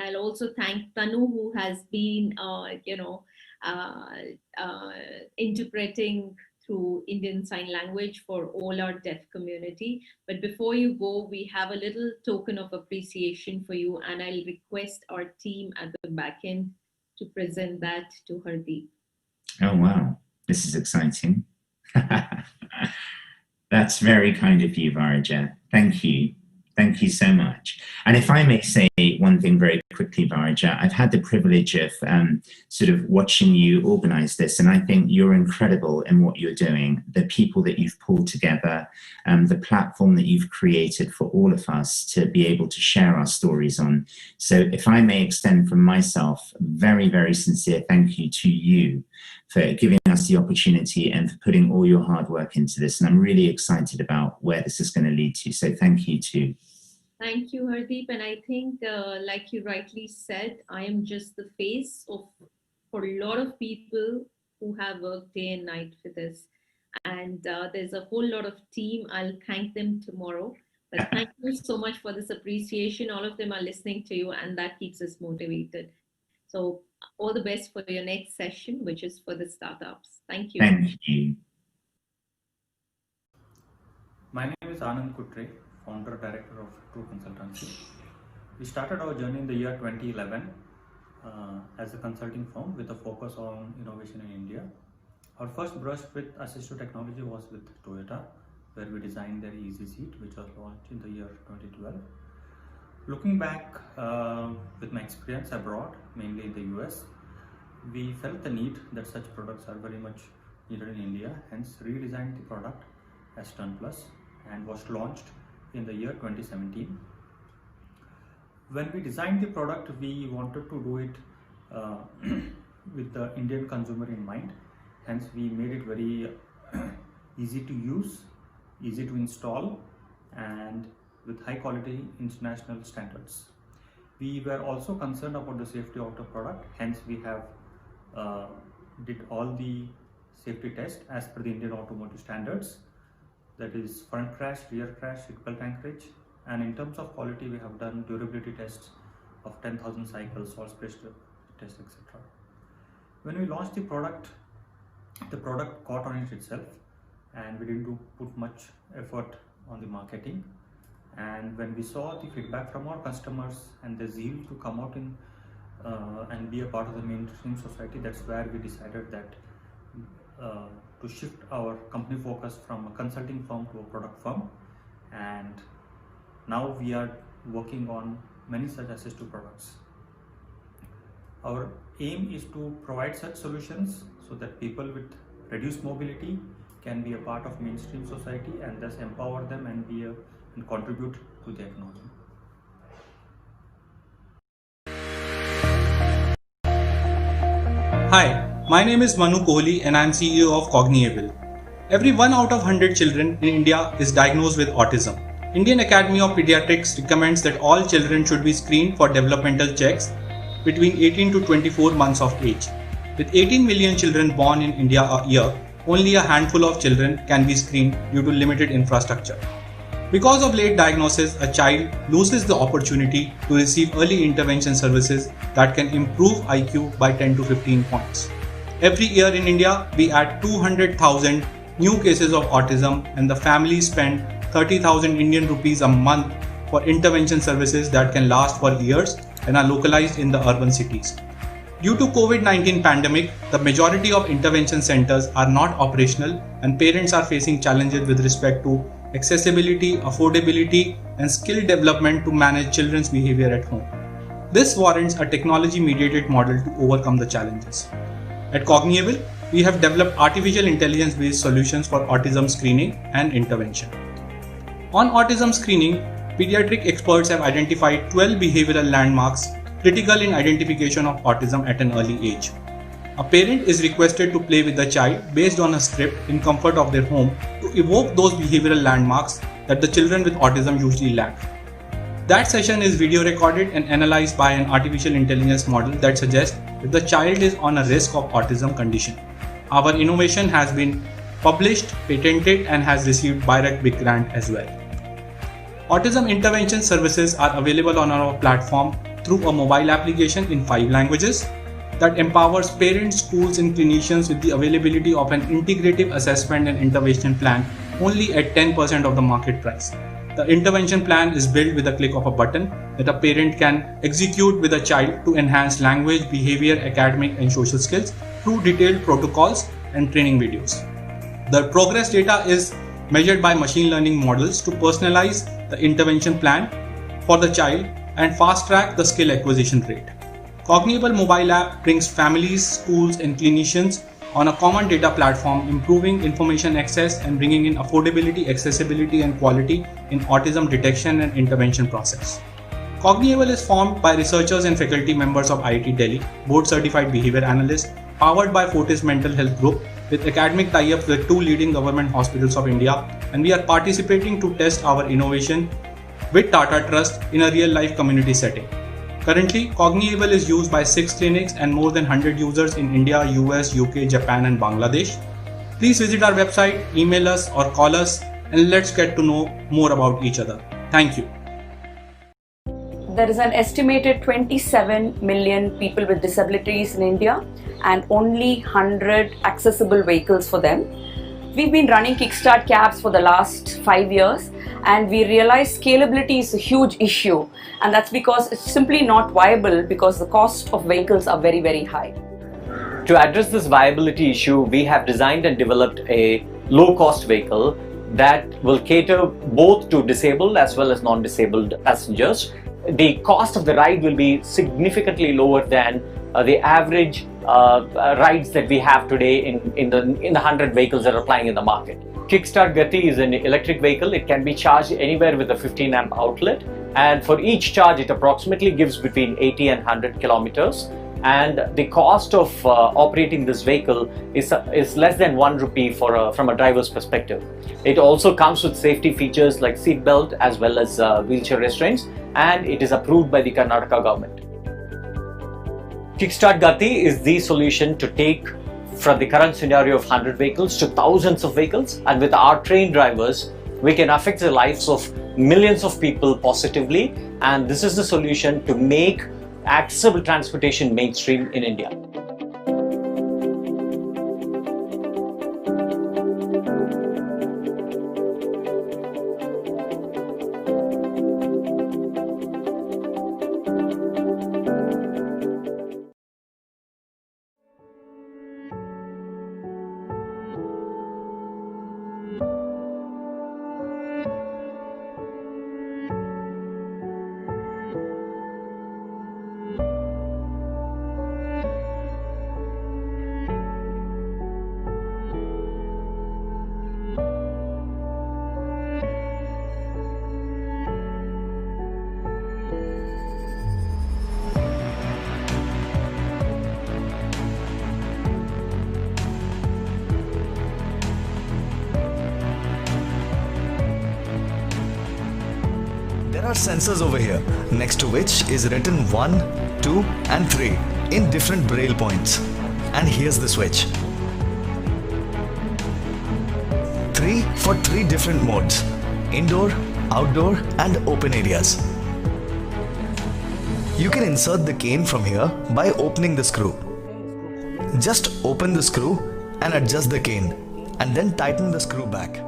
I'll also thank Tanu, who has been, interpreting through Indian Sign Language for all our deaf community. But before you go, we have a little token of appreciation for you, and I'll request our team at the back end to present that to Hardeep. Oh, wow. This is exciting. That's very kind of you, Varaja. Thank you. Thank you so much. And if I may say one thing very quickly, Varaja, I've had the privilege of sort of watching you organize this, and I think you're incredible in what you're doing. The people that you've pulled together, the platform that you've created for all of us to be able to share our stories on. So if I may extend from myself, very, very sincere thank you to you for giving us the opportunity and for putting all your hard work into this. And I'm really excited about where this is going to lead to. So thank you too. Thank you, Hardeep. And I think, like you rightly said, I am just the face for a lot of people who have worked day and night for this. And there's a whole lot of team. I'll thank them tomorrow. But thank you so much for this appreciation. All of them are listening to you, and that keeps us motivated. So all the best for your next session, which is for the startups. Thank you. Thank you. My name is Anand Kutre, founder director of True Consultancy. We started our journey in the year 2011 as a consulting firm with a focus on innovation in India. Our first brush with assistive technology was with Toyota, where we designed their Easy Seat, which was launched in the year 2012. Looking back with my experience abroad, mainly in the US, we felt the need that such products are very much needed in India, hence redesigned the product as Turn Plus and was launched in the year 2017. When we designed the product, we wanted to do it with the Indian consumer in mind, hence we made it very easy to use, easy to install, and with high quality international standards. We were also concerned about the safety of the product, hence we have did all the safety tests as per the Indian automotive standards, that is front crash, rear crash, seatbelt anchorage, and in terms of quality we have done durability tests of 10,000 cycles, all pressure tests, etc. When we launched the product caught on it itself, and we didn't put much effort on the marketing. And when we saw the feedback from our customers and the zeal to come out in and be a part of the mainstream society, that's where we decided that to shift our company focus from a consulting firm to a product firm. And now we are working on many such assistive products. Our aim is to provide such solutions so that people with reduced mobility can be a part of mainstream society and thus empower them and and contribute to the economy. Hi, my name is Manu Kohli and I am CEO of Cogniable. Every 1 out of 100 children in India is diagnosed with autism. Indian Academy of Pediatrics recommends that all children should be screened for developmental checks between 18 to 24 months of age. With 18 million children born in India a year, only a handful of children can be screened due to limited infrastructure. Because of late diagnosis, a child loses the opportunity to receive early intervention services that can improve IQ by 10 to 15 points. Every year in India, we add 200,000 new cases of autism, and the families spend 30,000 Indian rupees a month for intervention services that can last for years and are localized in the urban cities. Due to COVID-19 pandemic, the majority of intervention centers are not operational and parents are facing challenges with respect to accessibility, affordability, and skill development to manage children's behavior at home. This warrants a technology-mediated model to overcome the challenges. At Cogniable, we have developed artificial intelligence-based solutions for autism screening and intervention. On autism screening, pediatric experts have identified 12 behavioral landmarks critical in identification of autism at an early age. A parent is requested to play with the child based on a script in comfort of their home to evoke those behavioral landmarks that the children with autism usually lack. That session is video recorded and analyzed by an artificial intelligence model that suggests if the child is on a risk of autism condition. Our innovation has been published, patented, and has received BIRAC Big Grant as well. Autism intervention services are available on our platform through a mobile application in 5 languages that empowers parents, schools, and clinicians with the availability of an integrative assessment and intervention plan only at 10% of the market price. The intervention plan is built with a click of a button that a parent can execute with a child to enhance language, behavior, academic, and social skills through detailed protocols and training videos. The progress data is measured by machine learning models to personalize the intervention plan for the child and fast-track the skill acquisition rate. Cogniable mobile app brings families, schools, and clinicians on a common data platform, improving information access and bringing in affordability, accessibility, and quality in autism detection and intervention process. Cogniable is formed by researchers and faculty members of IIT Delhi, board-certified behavior analysts, powered by Fortis Mental Health Group, with academic tie-ups with 2 leading government hospitals of India, and we are participating to test our innovation with Tata Trust in a real-life community setting. Currently, Cogniable is used by 6 clinics and more than 100 users in India, US, UK, Japan, and Bangladesh. Please visit our website, email us, or call us, and let's get to know more about each other. Thank you. There is an estimated 27 million people with disabilities in India and only 100 accessible vehicles for them. We've been running Kickstart cabs for the last 5 years, and we realize scalability is a huge issue, and that's because it's simply not viable because the cost of vehicles are very, very high. To address this viability issue, we have designed and developed a low-cost vehicle that will cater both to disabled as well as non-disabled passengers. The cost of the ride will be significantly lower than the average rides that we have today in the 100 vehicles that are plying in the market. Kickstart Gati is an electric vehicle. It can be charged anywhere with a 15 amp outlet, and for each charge it approximately gives between 80 and 100 kilometers, and the cost of operating this vehicle is less than 1 rupee from a driver's perspective. It also comes with safety features like seat belt as well as wheelchair restraints, and it is approved by the Karnataka government. Kickstart Gati is the solution to take from the current scenario of 100 vehicles to thousands of vehicles, and with our trained drivers we can affect the lives of millions of people positively, and this is the solution to make accessible transportation mainstream in India. There are sensors over here, next to which is written 1, 2 and 3 in different braille points. And here's the switch. 3 for 3 different modes: indoor, outdoor and open areas. You can insert the cane from here by opening the screw. Just open the screw and adjust the cane, and then tighten the screw back.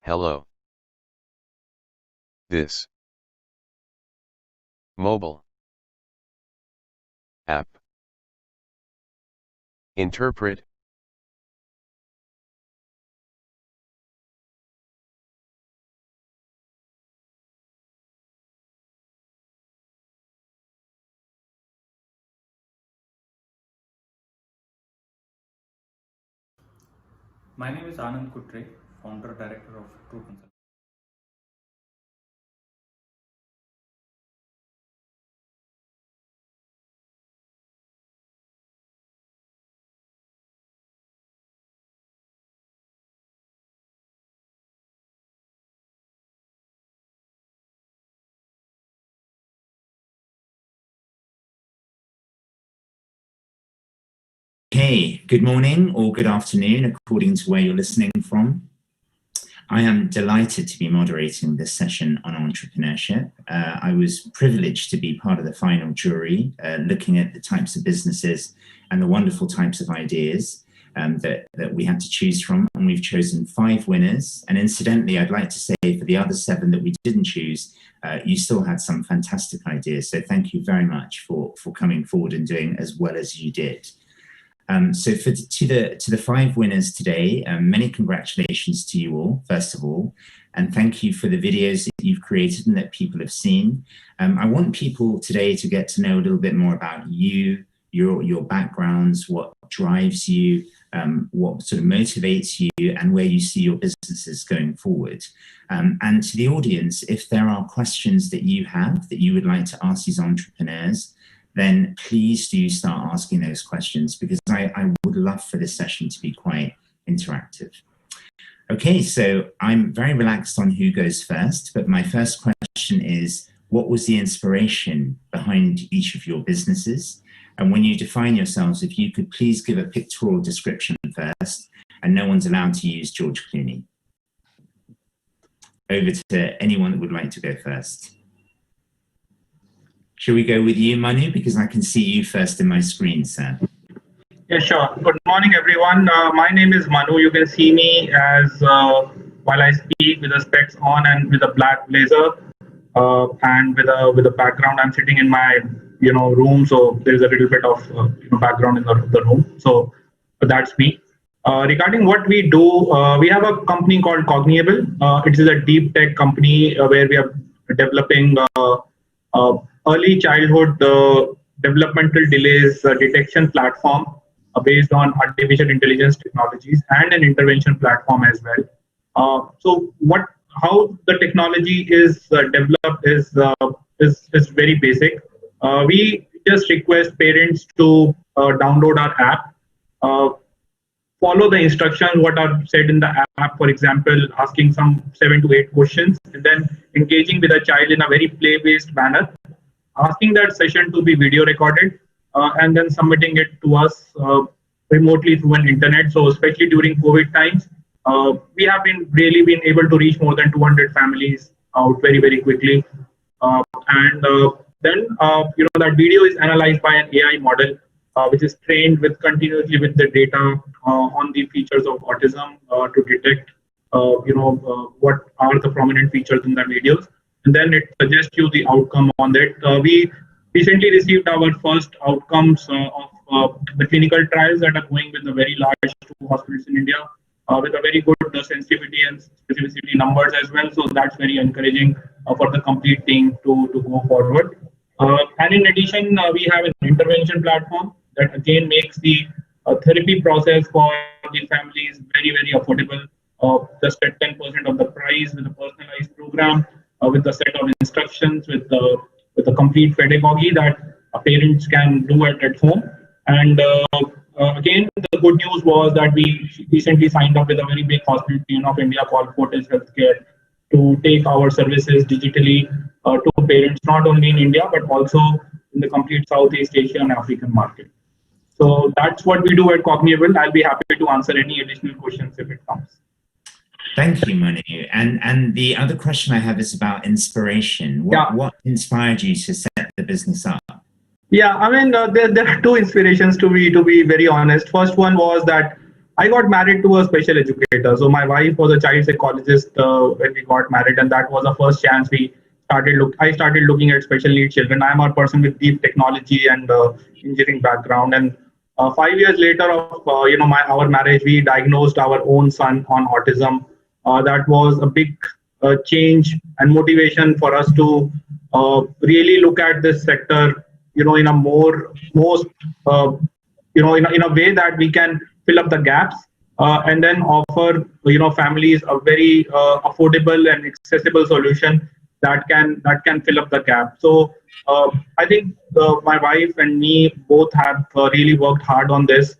Hello. This. Mobile. App. Interpret. My name is Anand Kutre, founder director of True Consult. Okay, good morning or good afternoon, according to where you're listening from. I am delighted to be moderating this session on entrepreneurship. I was privileged to be part of the final jury, looking at the types of businesses and the wonderful types of ideas that we had to choose from, and we've chosen 5 winners. And incidentally, I'd like to say for the other 7 that we didn't choose, you still had some fantastic ideas. So thank you very much for coming forward and doing as well as you did. So to the 5 winners today, many congratulations to you all, first of all, and thank you for the videos that you've created and that people have seen. I want people today to get to know a little bit more about you, your backgrounds, what drives you, what sort of motivates you, and where you see your businesses going forward. And to the audience, if there are questions that you have that you would like to ask these entrepreneurs, then please do start asking those questions, because I would love for this session to be quite interactive. Okay, so I'm very relaxed on who goes first, but my first question is, what was the inspiration behind each of your businesses? And when you define yourselves, if you could please give a pictorial description first, and no one's allowed to use George Clooney. Over to anyone that would like to go first. Shall we go with you, Manu? Because I can see you first in my screen, sir. Yeah, sure. Good morning, everyone. My name is Manu. You can see me as while I speak with the specs on and with a black blazer and with a background. I'm sitting in my room, so there's a little bit of background in the room. So that's me. Regarding what we do, we have a company called Cogniable. It is a deep tech company where we are developing early childhood developmental delays detection platform based on artificial intelligence technologies, and an intervention platform as well. So how the technology is developed is very basic. We just request parents to download our app, follow the instructions what are said in the app, for example, asking some 7 to 8 questions, and then engaging with a child in a very play-based manner, asking that session to be video recorded, and then submitting it to us remotely through an internet. So especially during COVID times, we have really been able to reach more than 200 families out very, very quickly. Then that video is analyzed by an AI model, which is trained continuously with the data on the features of autism to detect what are the prominent features in the videos, and then it suggests you the outcome on that. We recently received our first outcomes of the clinical trials that are going with the very large 2 hospitals in India, with a very good sensitivity and specificity numbers as well. So that's very encouraging for the complete team to go forward. And in addition, we have an intervention platform that again makes the therapy process for the families very, very affordable, just at 10% of the price, with a personalized program, with a set of instructions, with a complete pedagogy that parents can do at home. And again, the good news was that we recently signed up with a very big hospital chain of India called Fortis Healthcare to take our services digitally to parents, not only in India, but also in the complete Southeast Asia and African market. So that's what we do at Cogniable. I'll be happy to answer any additional questions if it comes. Thank you, Manu. And the other question I have is about inspiration. What inspired you to set the business up? Yeah, I mean, there are 2 inspirations to be very honest. First one was that I got married to a special educator. So my wife was a child psychologist when we got married, and that was the first chance we started look. I started looking at special needs children. I am a person with deep technology and engineering background, and 5 years later of my our marriage, we diagnosed our own son on autism. That was a big change and motivation for us to really look at this sector, in a most in a way that we can fill up the gaps and then offer families a very affordable and accessible solution that can fill up the gap. So I think my wife and me both have really worked hard on this.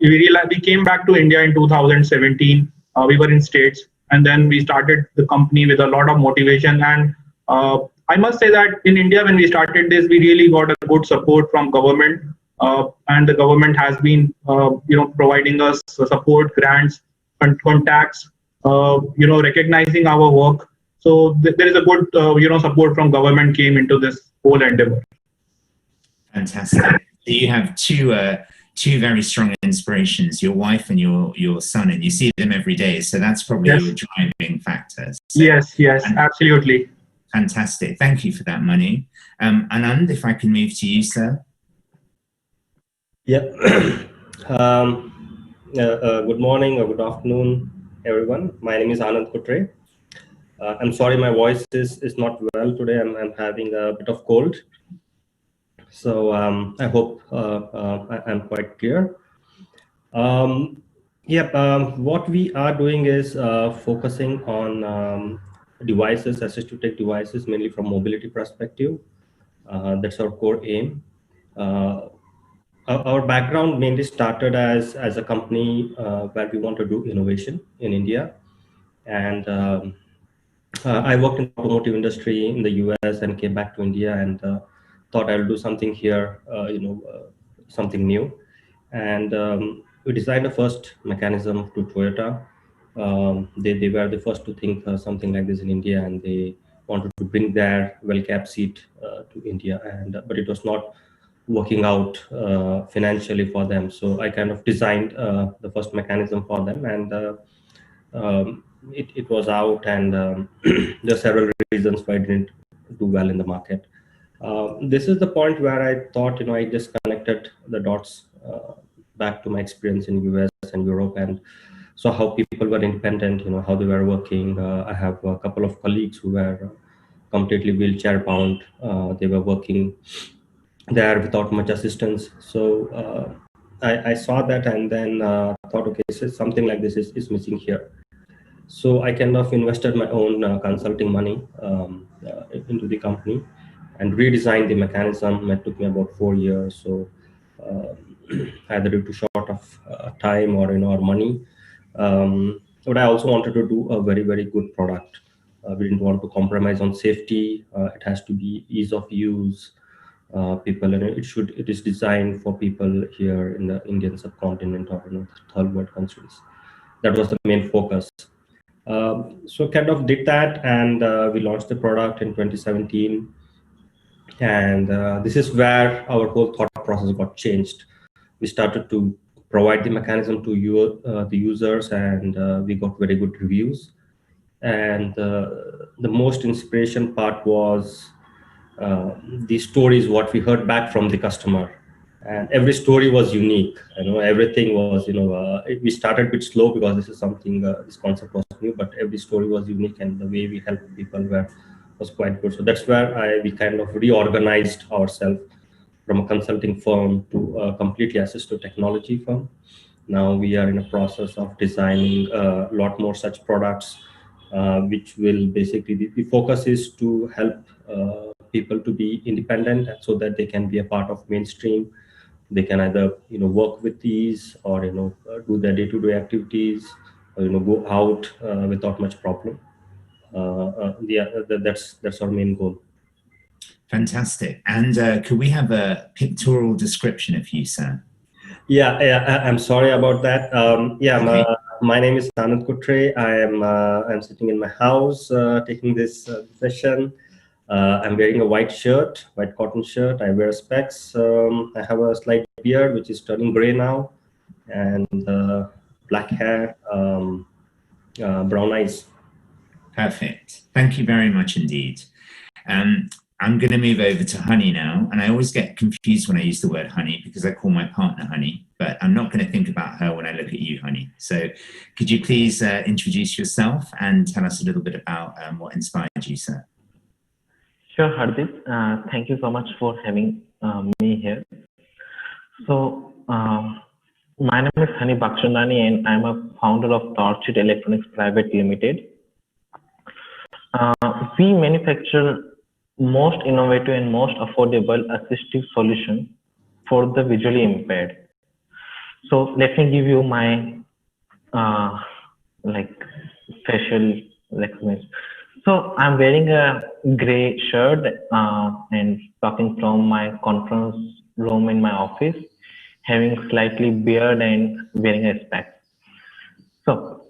We came back to India in 2017. We were in States, and then we started the company with a lot of motivation. And I must say that in India, when we started this, we really got a good support from government, and the government has been, providing us support, grants, contacts, recognizing our work. So there is a good, support from government came into this whole endeavor. Fantastic. So you have two very strong inspirations, your wife and your son, and you see them every day. So that's probably your driving factor. So, yes, absolutely. Fantastic. Thank you for that, Manu. Anand, if I can move to you, sir. Yeah. Good morning or good afternoon, everyone. My name is Anand Kutre. I'm sorry my voice is not well today. I'm having a bit of cold. So I hope I'm quite clear. What we are doing is focusing on devices, assistive tech devices, mainly from mobility perspective. That's our core aim. Our background mainly started as a company where we want to do innovation in India. And I worked in the automotive industry in the US and came back to India and thought I'll do something here, something new. And we designed the first mechanism to Toyota. They were the first to think something like this in India, and they wanted to bring their well-capped seat to India. And but it was not working out financially for them. So I kind of designed the first mechanism for them, and it was out, and there are several reasons why it didn't do well in the market. This is the point where I thought, I just connected the dots back to my experience in US and Europe, and saw how people were independent, how they were working. I have a couple of colleagues who were completely wheelchair bound. They were working there without much assistance. So I saw that, and then thought, okay, so something like this is missing here. So I kind of invested my own consulting money into the company and redesigned the mechanism. It took me about 4 years. So either due to short of time or or money. But I also wanted to do a very, very good product. We didn't want to compromise on safety. It has to be ease of use. People, and it is designed for people here in the Indian subcontinent or third world countries. That was the main focus. So kind of did that, and we launched the product in 2017. And this is where our whole thought process got changed. We started to provide the mechanism to the users, and we got very good reviews. And the most inspiration part was the stories what we heard back from the customer, and every story was unique. Everything was we started a bit slow because this is something this concept was new, but every story was unique, and the way we helped people was quite good. So that's where we kind of reorganized ourselves from a consulting firm to a completely assistive technology firm. Now we are in a process of designing a lot more such products, which will basically, the focus is to help people to be independent so that they can be a part of mainstream. They can either work with these or do their day-to-day activities, or go out without much problem. That's our main goal. Fantastic. And could we have a pictorial description of you, sir? Yeah, I'm sorry about that. My name is Anand Kutre. I'm sitting in my house taking this session. I'm wearing a white shirt, white cotton shirt. I wear specs. I have a slight beard, which is turning gray now. and black hair, brown eyes. Perfect. Thank you very much indeed. I'm going to move over to Honey now, and I always get confused when I use the word Honey because I call my partner Honey, but I'm not going to think about her when I look at you, Honey. So could you please introduce yourself and tell us a little bit about what inspired you, sir? Sure, Hardeep. Thank you so much for having me here. So, my name is Hani Bakshundani, and I'm a founder of Torchit Electronics Private Limited. We manufacture most innovative and most affordable assistive solution for the visually impaired. So let me give you my facial recognition. So I'm wearing a gray shirt and talking from my conference room in my office, having slightly beard and wearing a specs. So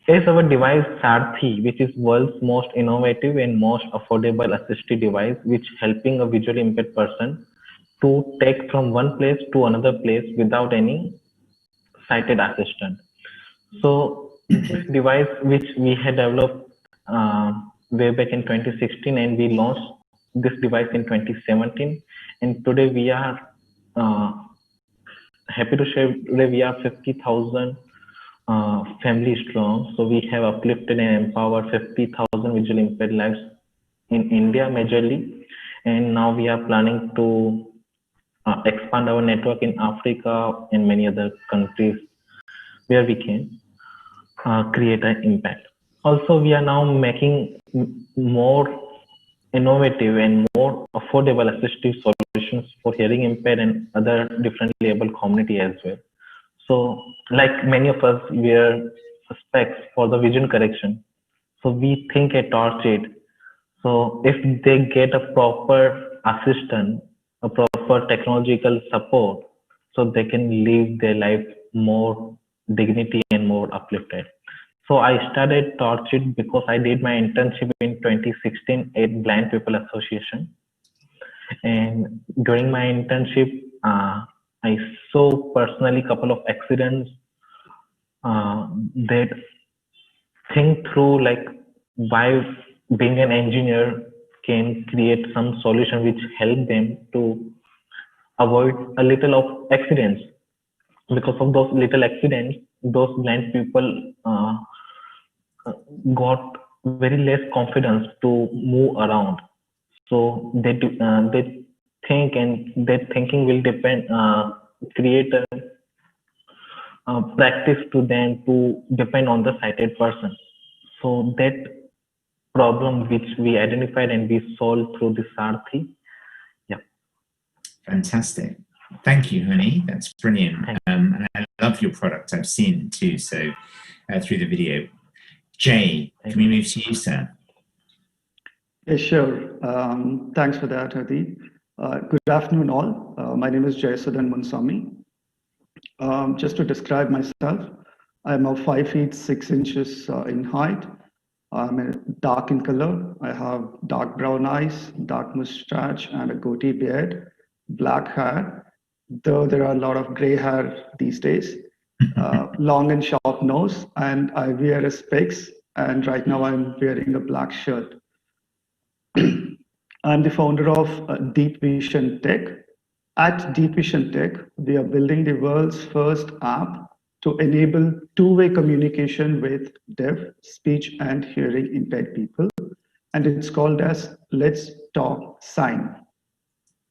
is our device Sarthi, which is world's most innovative and most affordable assistive device, which helping a visually impaired person to take from one place to another place without any sighted assistant. So this device, which we had developed way back in 2016, and we launched this device in 2017, and today we are happy to share today we are 50,000 family strong. So we have uplifted and empowered 50,000 visually impaired lives in India majorly, and now we are planning to expand our network in Africa and many other countries where we can create an impact. Also, we are now making more innovative and more affordable assistive solutions for hearing impaired and other differently able community as well. So like many of us wear specs for the vision correction. So we think a Torchit. So if they get a proper assistant, a proper technological support, so they can live their life more dignity and more uplifted. So I started Torchit because I did my internship in 2016 at Blind People Association. And during my internship, I saw personally a couple of accidents that think through like why being an engineer can create some solution which help them to avoid a little of accidents. Because of those little accidents, those blind people got very less confidence to move around. So they think, and their thinking will depend create a practice to them to depend on the sighted person. So that problem which we identified and we solved through the Sarthi. Yeah. Fantastic. Thank you, Honey. That's brilliant. And I love your product. I've seen it too. So through the video. Jay, can we move to you, sir? Yeah, sure. Thanks for that, Hadi. Good afternoon, all. My name is Jayasudan Munsami. Just to describe myself, I'm of 5 feet 6 inches in height. I'm dark in color. I have dark brown eyes, dark mustache, and a goatee beard, black hair, though there are a lot of gray hair these days, long and sharp nose, and I wear a specs, and right now I'm wearing a black shirt. I'm the founder of Deep Vision Tech. At Deep Vision Tech, we are building the world's first app to enable two-way communication with deaf, speech, and hearing impaired people. And it's called as Let's Talk Sign.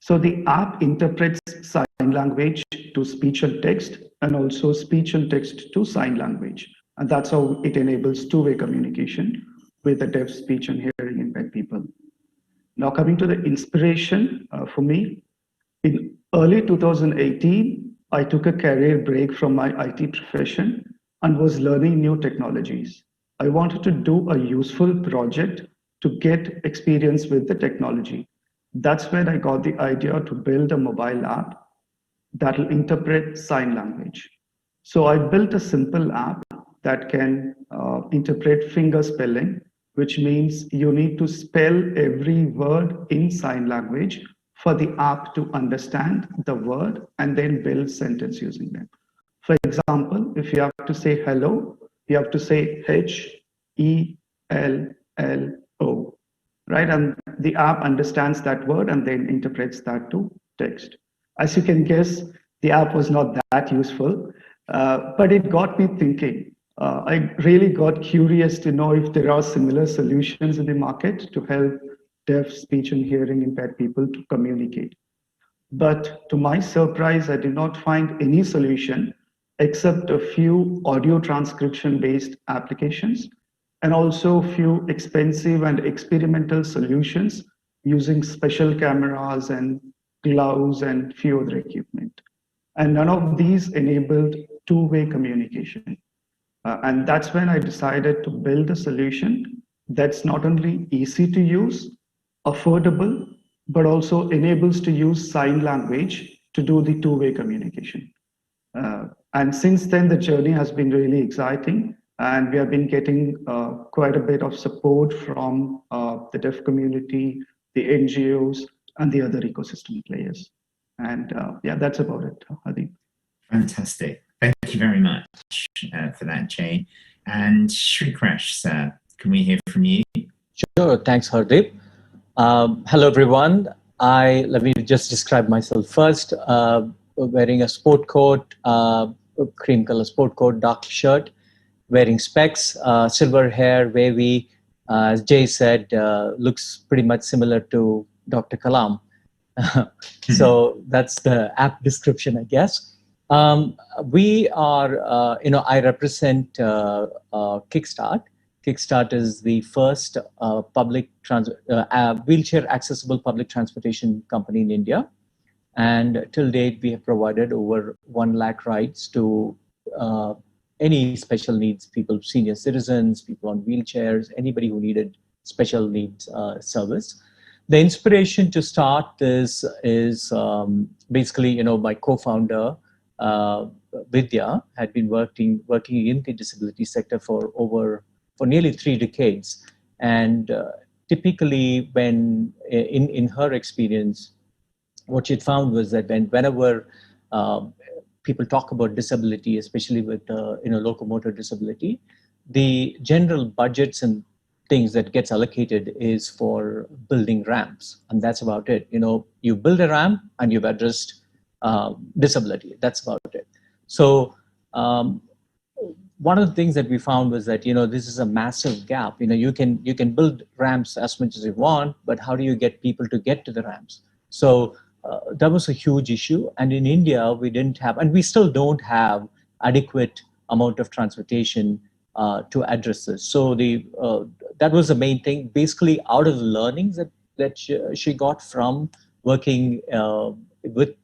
So the app interprets sign language to speech and text, and also speech and text to sign language. And that's how it enables two-way communication with the deaf, speech, and hearing impaired people. Now coming to the inspiration for me, in early 2018, I took a career break from my IT profession and was learning new technologies. I wanted to do a useful project to get experience with the technology. That's when I got the idea to build a mobile app that will interpret sign language. So I built a simple app that can interpret finger spelling, which means you need to spell every word in sign language for the app to understand the word and then build sentence using them. For example, if you have to say hello, you have to say HELLO, right? And the app understands that word and then interprets that to text. As you can guess, the app was not that useful, but it got me thinking. I really got curious to know if there are similar solutions in the market to help deaf, speech, and hearing impaired people to communicate. But to my surprise, I did not find any solution except a few audio transcription based applications and also a few expensive and experimental solutions using special cameras and gloves and few other equipment. And none of these enabled two-way communication. And that's when I decided to build a solution that's not only easy to use, affordable, but also enables to use sign language to do the two-way communication. And since then, the journey has been really exciting, and we have been getting quite a bit of support from the deaf community, the NGOs, and the other ecosystem players. And yeah, that's about it, Adi. Fantastic. Thank you very much for that, Jay. And Shrikresh, sir, can we hear from you? Sure. Thanks, Hardeep. Hello, everyone. Let me just describe myself first. Wearing a sport coat, cream color sport coat, dark shirt, wearing specs, silver hair, wavy. As Jay said, looks pretty much similar to Dr. Kalam. So that's the app description, I guess. We are, I represent Kickstart. Kickstart is the first wheelchair accessible public transportation company in India. And till date, we have provided over 1 lakh rides to any special needs people, senior citizens, people on wheelchairs, anybody who needed special needs service. The inspiration to start this is basically, my co-founder, Vidya, had been working in the disability sector for nearly 3 decades. And typically when in her experience, what she'd found was that whenever people talk about disability, especially with locomotor disability, the general budgets and things that gets allocated is for building ramps, and that's about it. You build a ramp and you've addressed disability. That's about it. So one of the things that we found was that this is a massive gap. You can build ramps as much as you want, but how do you get people to get to the ramps? So that was a huge issue. And in India, we didn't have, and we still don't have, adequate amount of transportation to address this. So that was the main thing. Basically, out of the learnings that she got from working with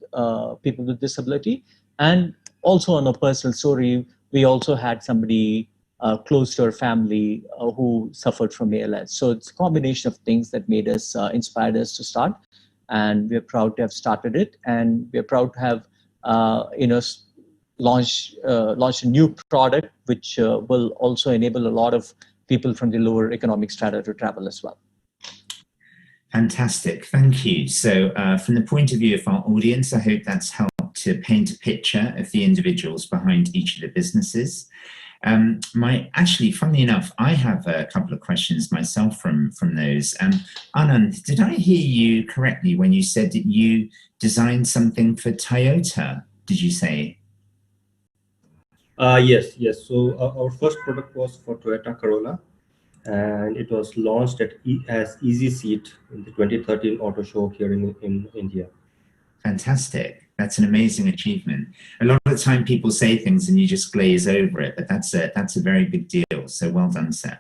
people with disability, and also on a personal story, we also had somebody close to our family who suffered from ALS. So it's a combination of things that made us, inspired us to start. And we're proud to have started it, and we're proud to have launched a new product which will also enable a lot of people from the lower economic strata to travel as well. Fantastic, thank you. So from the point of view of our audience, I hope that's helped to paint a picture of the individuals behind each of the businesses. Actually, funnily enough, I have a couple of questions myself from those. Anand, did I hear you correctly when you said that you designed something for Toyota? Did you say? Yes. So our first product was for Toyota Corolla, and it was launched as Easy Seat in the 2013 auto show here in India. Fantastic. That's an amazing achievement. A lot of the time people say things and you just glaze over it, but that's a very big deal. So well done, sir.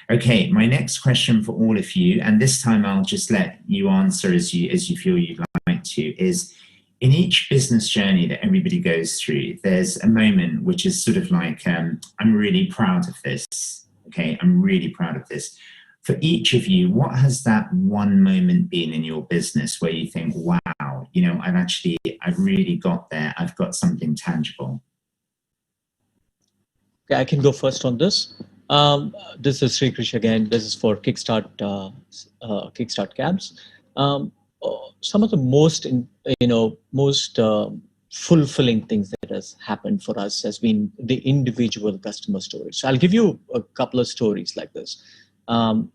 Okay, my next question for all of you, and this time I'll just let you answer as you feel you'd like to, is in each business journey that everybody goes through, there's a moment which is sort of like, I'm really proud of this. Okay, I'm really proud of this. For each of you, what has that one moment been in your business where you think, wow, I've really got there. I've got something tangible. Okay, I can go first on this. This is Sri Krish again. This is for Kickstart Cabs. some of the most, most fulfilling things that has happened for us has been the individual customer stories. So I'll give you a couple of stories like this.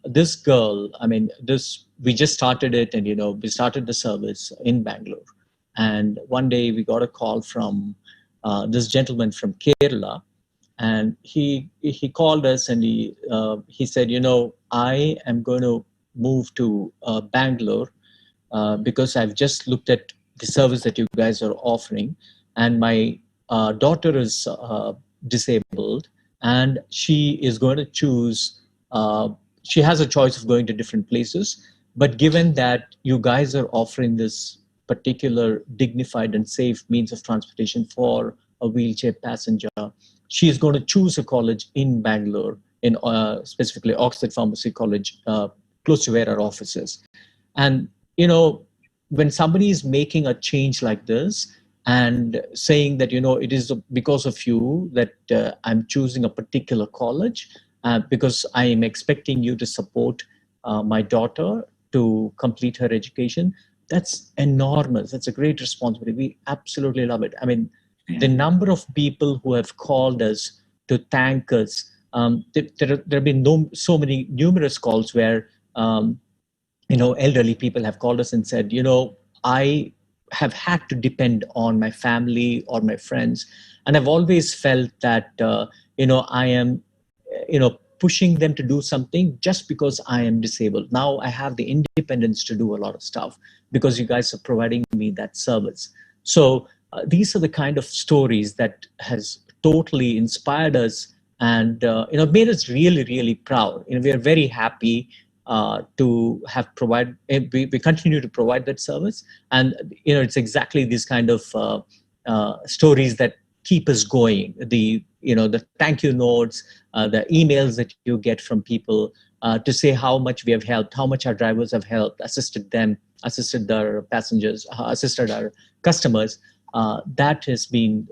This girl, we just started it, and we started the service in Bangalore. And one day we got a call from this gentleman from Kerala, and he called us, and he said, I am going to move to Bangalore because I've just looked at the service that you guys are offering, and my daughter is disabled, and she is going to choose. She has a choice of going to different places, but given that you guys are offering this particular dignified and safe means of transportation for a wheelchair passenger, she is going to choose a college in Bangalore, in specifically Oxford Pharmacy College, close to where our office is. And when somebody is making a change like this and saying that it is because of you that I'm choosing a particular college, because I am expecting you to support my daughter to complete her education, that's enormous. That's a great responsibility. We absolutely love it. The number of people who have called us to thank us, there have been so many numerous calls where elderly people have called us and said, I have had to depend on my family or my friends, and I've always felt that I am pushing them to do something just because I am disabled. Now I have the independence to do a lot of stuff because you guys are providing me that service. So these are the kind of stories that has totally inspired us and made us really, really proud. We are very happy to have provided. We continue to provide that service, and it's exactly these kind of stories that keep us going. The thank you notes, the emails that you get from people to say how much we have helped, how much our drivers have helped, assisted them, assisted our passengers, assisted our customers. That has been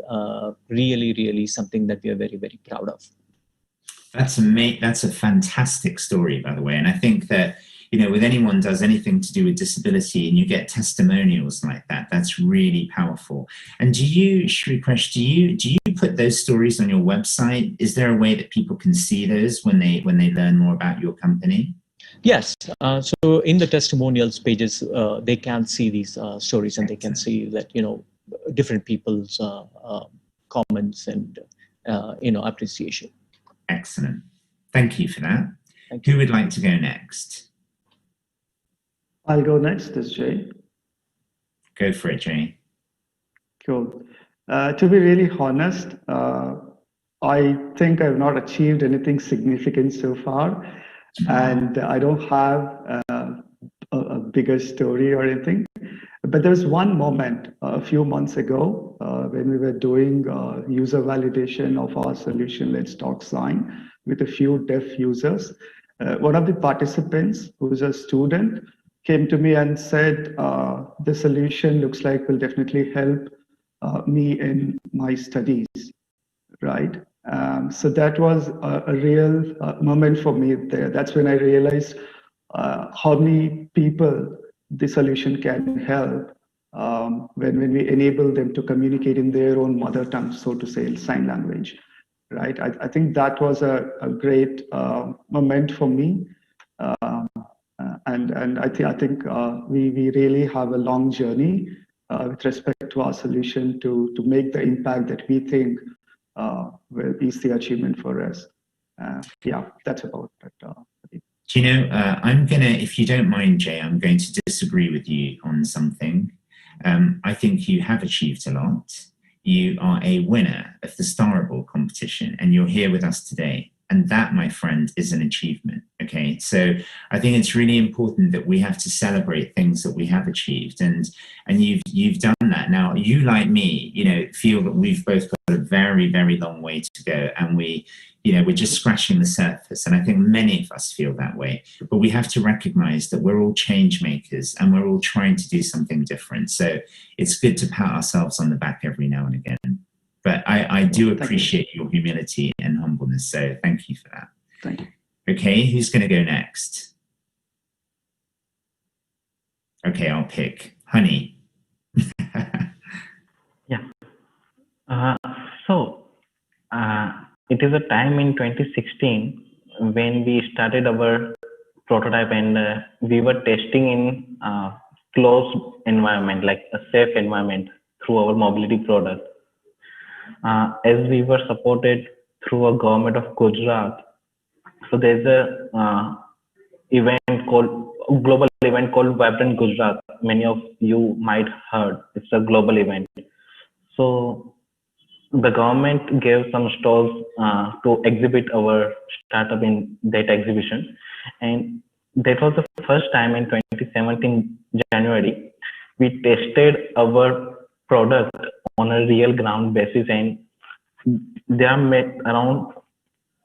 really, really something that we are very, very proud of. That's a fantastic story, by the way. And I think that, with anyone does anything to do with disability and you get testimonials like that, that's really powerful. And Shripresh, do you put those stories on your website? Is there a way that people can see those when they learn more about your company? Yes. So in the testimonials pages, they can see these stories, and they can see that, different people's comments and, appreciation. Excellent. Thank you for that. Who would like to go next? I'll go next, this is Jay. Go for it, Jay. Cool. To be really honest, I think I've not achieved anything significant so far, and I don't have a bigger story or anything. But there was one moment a few months ago when we were doing user validation of our solution, Let's Talk Sign, with a few deaf users. One of the participants, who is a student, came to me and said, the solution looks like will definitely help me in my studies, right? So that was a real moment for me there. That's when I realized how many people the solution can help when we enable them to communicate in their own mother tongue, so to say, sign language, right? I think that was a great moment for me. And I think we really have a long journey with respect to our solution to make the impact that we think is the achievement for us. Yeah, that's about it. Do you know, if you don't mind, Jay, I'm going to disagree with you on something. I think you have achieved a lot. You are a winner of the Starable competition, and you're here with us today. And that, my friend, is an achievement. Okay, so I think it's really important that we have to celebrate things that we have achieved, and you've done that. Now, you, like me, feel that we've both got a very, very long way to go, and we're just scratching the surface. And I think many of us feel that way. But we have to recognize that we're all change makers, and we're all trying to do something different. So it's good to pat ourselves on the back every now and again. But I do appreciate your humility and humbleness. So thank you for that. Thank you. Okay, who's going to go next? Okay, I'll pick Honey. Yeah. So it is a time in 2016 when we started our prototype, and we were testing in closed environment, like a safe environment, through our mobility product. As we were supported through a government of Gujarat, so there's a event called global event called Vibrant Gujarat. Many of you might heard. It's a global event. So the government gave some stalls to exhibit our startup in that exhibition, and that was the first time in 2017 January we tested our product on a real ground basis, and there are around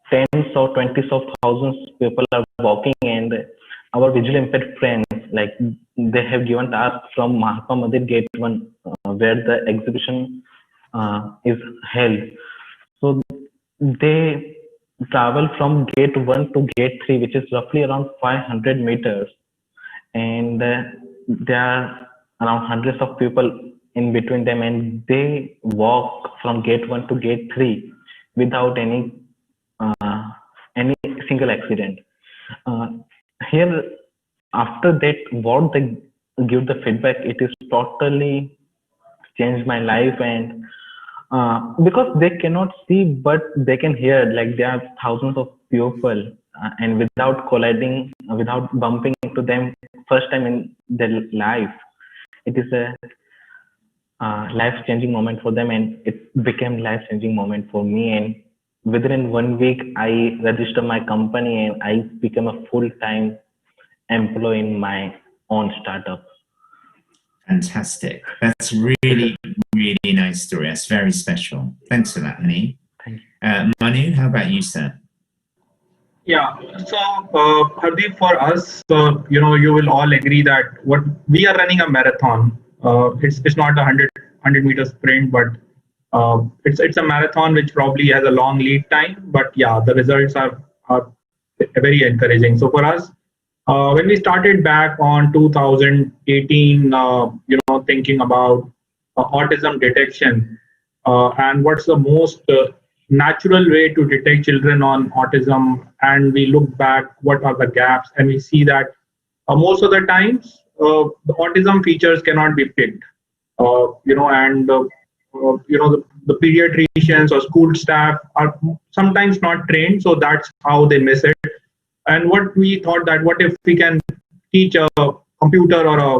tens or twenties of thousands people are walking, and our visually impaired friends, like, they have given tasks from Mahatma Mandir Gate 1, where the exhibition is held. So they travel from gate 1 to gate 3, which is roughly around 500 meters, and there are around hundreds of people in between them, and they walk from gate 1 to gate 3 without any single accident. Here, after that, what they give the feedback, it is totally changed my life. And because they cannot see but they can hear, like, there are thousands of people, and without colliding, without bumping into them first time in their life, it is a life-changing moment for them, and it became life-changing moment for me. And within 1 week I registered my company and I became a full-time employee in my own startup. Fantastic. That's really, really nice story. That's very special. Thanks for that, Honey. Thank you. Manu, how about you, sir? Yeah, so Hardeep, for us, you will all agree that what we are running a marathon. It's not a 100 meter sprint, but it's a marathon which probably has a long lead time. But yeah, the results are very encouraging. So for us, when we started back on 2018, thinking about autism detection and what's the most natural way to detect children on autism, and we look back what are the gaps, and we see that most of the times the autism features cannot be picked, the pediatricians or school staff are sometimes not trained, so that's how they miss it. And what we thought, that what if we can teach a computer or a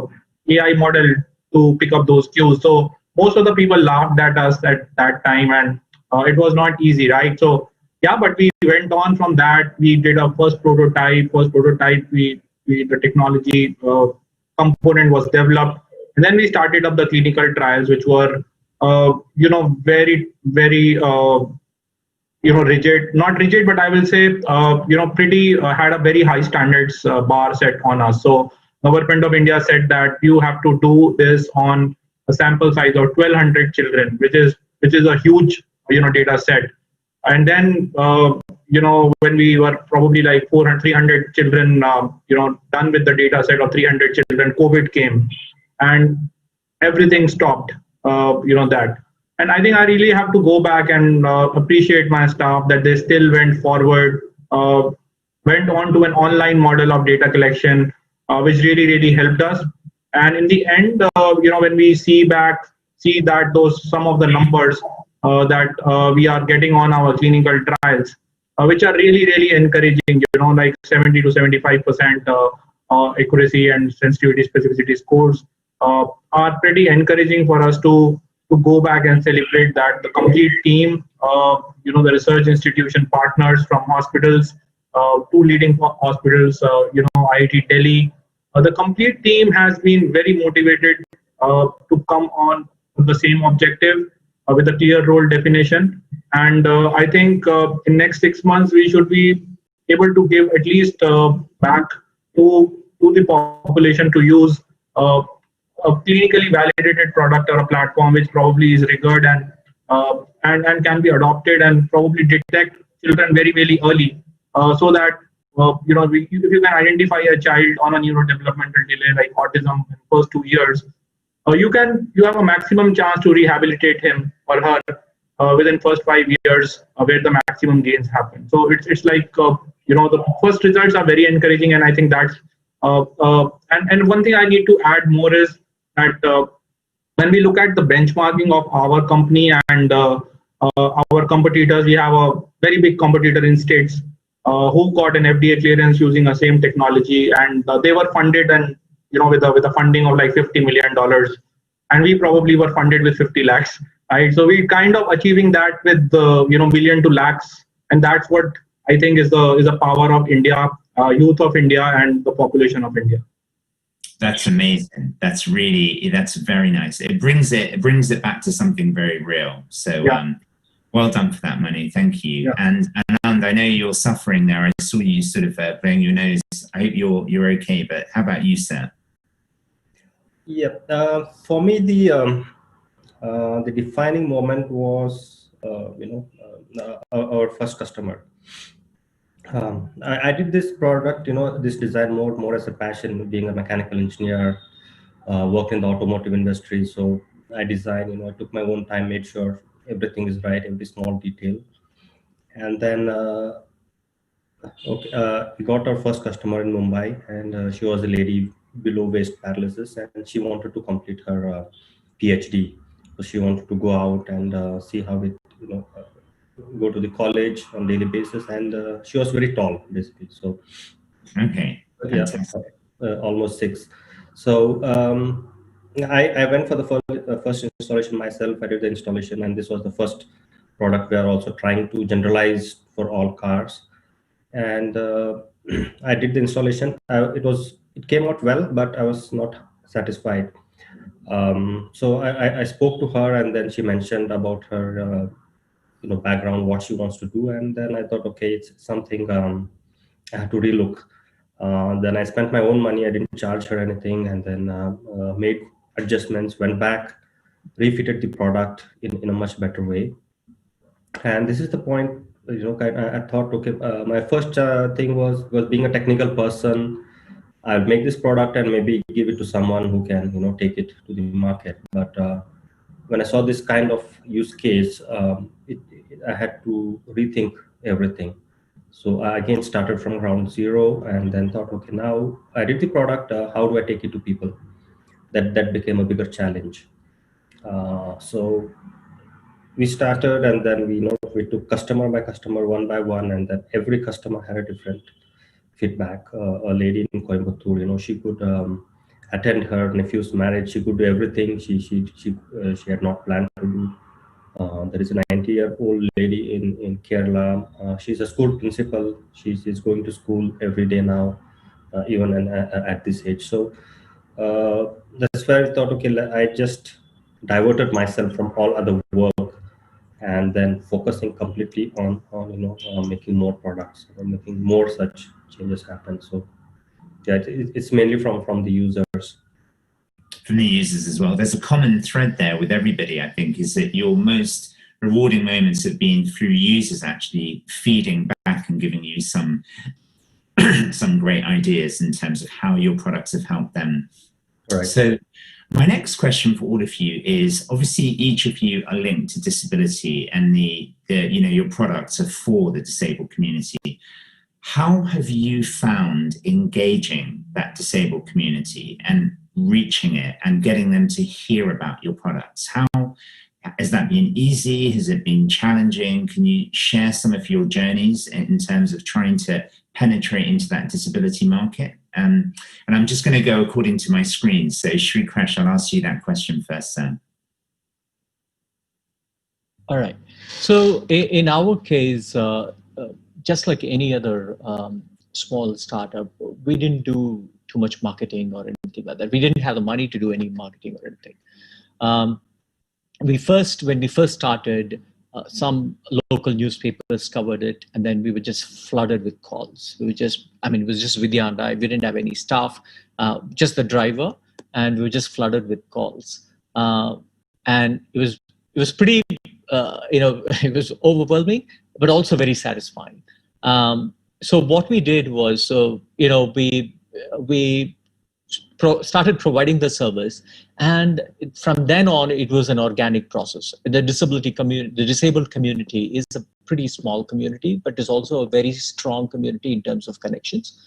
AI model to pick up those cues. So most of the people laughed at us at that time, and it was not easy, right? So yeah, but we went on from that. We did our first prototype. The technology component was developed, and then we started up the clinical trials, which were very, very rigid, not rigid, but I will say pretty had a very high standards bar set on us. So Government of India said that you have to do this on a sample size of 1,200 children, which is a huge data set. And then when we were probably like 300 children done with the data set of 300 children, COVID came and everything stopped. That. And I think I really have to go back and appreciate my staff that they still went forward, went on to an online model of data collection, which really, really helped us. And in the end, when we see that some of the numbers that we are getting on our clinical trials, which are really, really encouraging, like 70 to 75% accuracy and sensitivity specificity scores are pretty encouraging for us to go back and celebrate that the complete team, the research institution partners from hospitals, two leading hospitals, IIT Delhi, the complete team has been very motivated to come on the same objective with a clear role definition. And I think in next 6 months, we should be able to give at least back to the population to use a clinically validated product or a platform which probably is rigid and can be adopted and probably detect children very, very early, so that if you can identify a child on a neurodevelopmental delay like autism in the first 2 years, you have a maximum chance to rehabilitate him or her within first 5 years, where the maximum gains happen. So it's like the first results are very encouraging, and I think that's and one thing I need to add more is that when we look at the benchmarking of our company and our competitors, we have a very big competitor in States who got an FDA clearance using the same technology, and they were funded and with a funding of like $50 million, and we probably were funded with 50 lakhs, right? So we kind of achieving that with million to lakhs, and that's what I think is the power of India, youth of India, and the population of India. That's amazing. That's very nice. It brings it back to something very real. So well done for that, Manu. Thank you. Yeah. And Anand, I know you're suffering there. I saw you sort of blowing your nose. I hope you're okay. But how about you, sir? Yeah. For me, the defining moment was our first customer. I did this product, this design more as a passion, being a mechanical engineer, worked in the automotive industry. So I designed, I took my own time, made sure everything is right, every small detail. And then we got our first customer in Mumbai, and she was a lady below waist paralysis, and she wanted to complete her PhD. So she wanted to go out and see how it, go to the college on daily basis, and she was very tall, basically. So okay, almost 6. So I went for the first installation myself. I did the installation, and this was the first product we are also trying to generalize for all cars. And I did the installation. It came out well, but I was not satisfied. So I spoke to her, and then she mentioned about her background, what she wants to do, and then I thought, okay, it's something I have to relook. Then I spent my own money. I didn't charge her anything, and then made adjustments, went back, refitted the product in a much better way. And this is the point, I thought, okay, my first thing was being a technical person. I'll make this product and maybe give it to someone who can take it to the market. But when I saw this kind of use case, I had to rethink everything. So I again started from ground zero, and then thought, okay, now I did the product. How do I take it to people? That became a bigger challenge. So we started, and then we took customer by customer, one by one, and then every customer had a different feedback. A lady in Coimbatore, she could attend her nephew's marriage. She could do everything she had not planned to do. There is a 90-year-old lady in Kerala. She's a school principal. She's going to school every day now, even at this age. So that's where I thought, okay, I just diverted myself from all other work, and then focusing completely on making more products, making more such changes happen. So yeah, it's mainly from the users. From the users as well. There's a common thread there with everybody, I think, is that your most rewarding moments have been through users actually feeding back and giving you some great ideas in terms of how your products have helped them. Right. So my next question for all of you is, obviously each of you are linked to disability, and your products are for the disabled community. How have you found engaging that disabled community and reaching it and getting them to hear about your products? How has that been easy? Has it been challenging? Can you share some of your journeys in terms of trying to penetrate into that disability market? And I'm just going to go according to my screen. So Shrikresh, I'll ask you that question first, Sam. All right. So in our case, just like any other small startup, we didn't do too much marketing or anything like that. We didn't have the money to do any marketing or anything. When we first started, some local newspapers covered it, and then we were just flooded with calls. It was just Vidya and I. We didn't have any staff, just the driver, and we were just flooded with calls. And it was pretty, it was overwhelming, but also very satisfying. So what we did was, we started providing the service, and from then on, it was an organic process. The disabled community is a pretty small community, but is also a very strong community in terms of connections.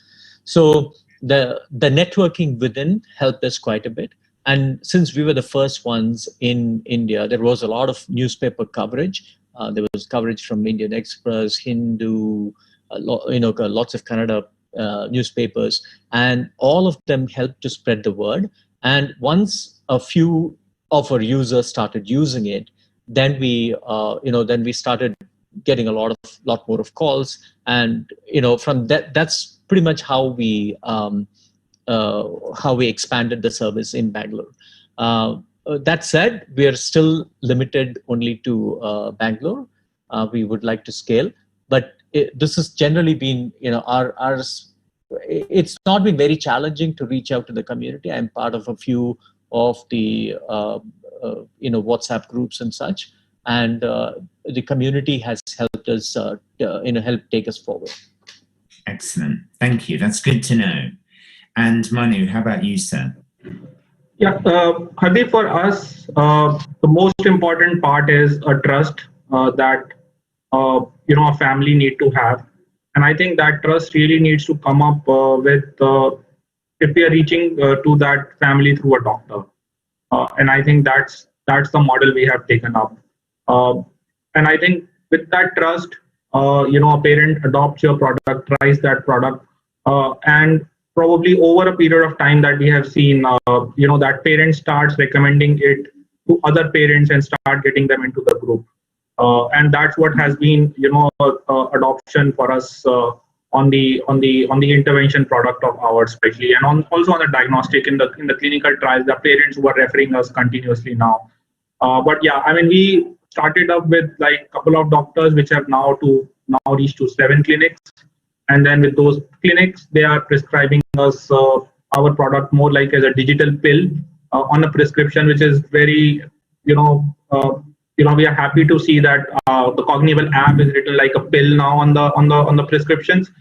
So the networking within helped us quite a bit. And since we were the first ones in India, there was a lot of newspaper coverage. There was coverage from Indian Express, Hindu, lots of Kannada newspapers, and all of them helped to spread the word. And once a few of our users started using it, then we started getting a lot more of calls, and from that's pretty much how we expanded the service in Bangalore. That said, we are still limited only to Bangalore. We would like to scale, but this has generally been, it's not been very challenging to reach out to the community. I'm part of a few of the, WhatsApp groups and such, and the community has helped us, help take us forward. Excellent. Thank you. That's good to know. And Manu, how about you, sir? Yeah, Hardeep, for us, the most important part is a trust that a family need to have, and I think that trust really needs to come up with if we are reaching to that family through a doctor, and I think that's the model we have taken up, and I think with that trust, a parent adopts your product, tries that product, and probably over a period of time that we have seen, that parent starts recommending it to other parents and start getting them into the group. And that's what has been, adoption for us on the intervention product of ours, especially, and also on the diagnostic in the clinical trials, the parents who are referring us continuously now. But yeah, I mean, we started up with like a couple of doctors, which have now reached to 7 clinics. And then with those clinics, they are prescribing us our product more like as a digital pill on a prescription, which is very, we are happy to see that the Cognable app is written like a pill now on the prescriptions.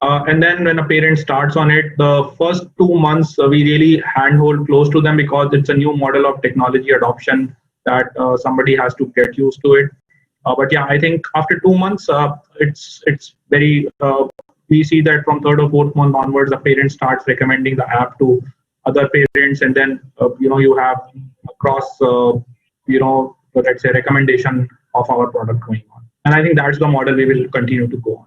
And then when a parent starts on it, the first 2 months we really handhold close to them because it's a new model of technology adoption that somebody has to get used to it. But yeah, I think after 2 months, it's very. We see that from 3rd or 4th month onwards, the parent starts recommending the app to other parents, and then you have across let's say recommendation of our product going on. And I think that's the model we will continue to go on.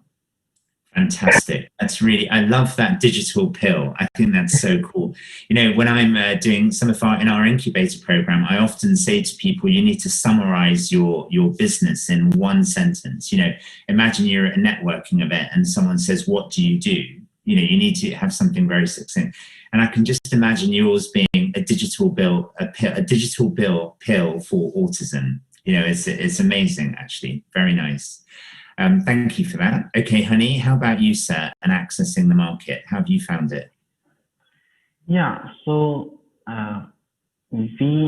Fantastic. I love that digital pill. I think that's so cool. When I'm doing some of in our incubator program, I often say to people, you need to summarize your business in one sentence. Imagine you're at a networking event and someone says, what do? You need to have something very succinct. And I can just imagine yours being a digital pill for autism. It's amazing, actually. Very nice. Thank you for that. Okay, Honey, how about you, sir, and accessing the market? How have you found it? Yeah, so we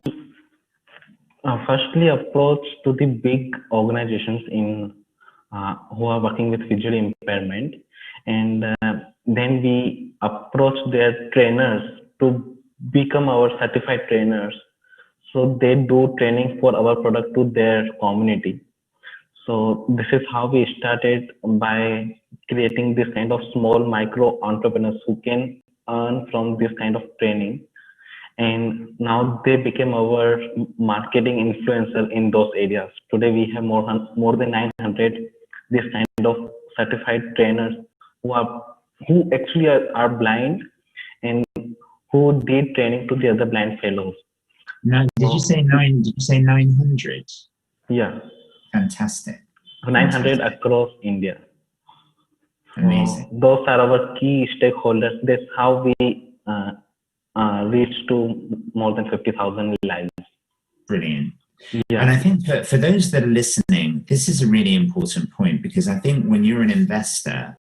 firstly approach to the big organizations who are working with visual impairment, and then we approach their trainers to become our certified trainers. So they do training for our product to their community. So this is how we started, by creating this kind of small micro entrepreneurs who can earn from this kind of training. And now they became our marketing influencer in those areas. Today we have more than 900 this kind of certified trainers who actually are blind and who did training to the other blind fellows. Now, did you say 900? Yeah. Fantastic. 900 across India. Amazing. Those are our key stakeholders. That's how we reach to more than 50,000 lives. Brilliant. Yeah. And I think for those that are listening, this is a really important point, because I think when you're an investor,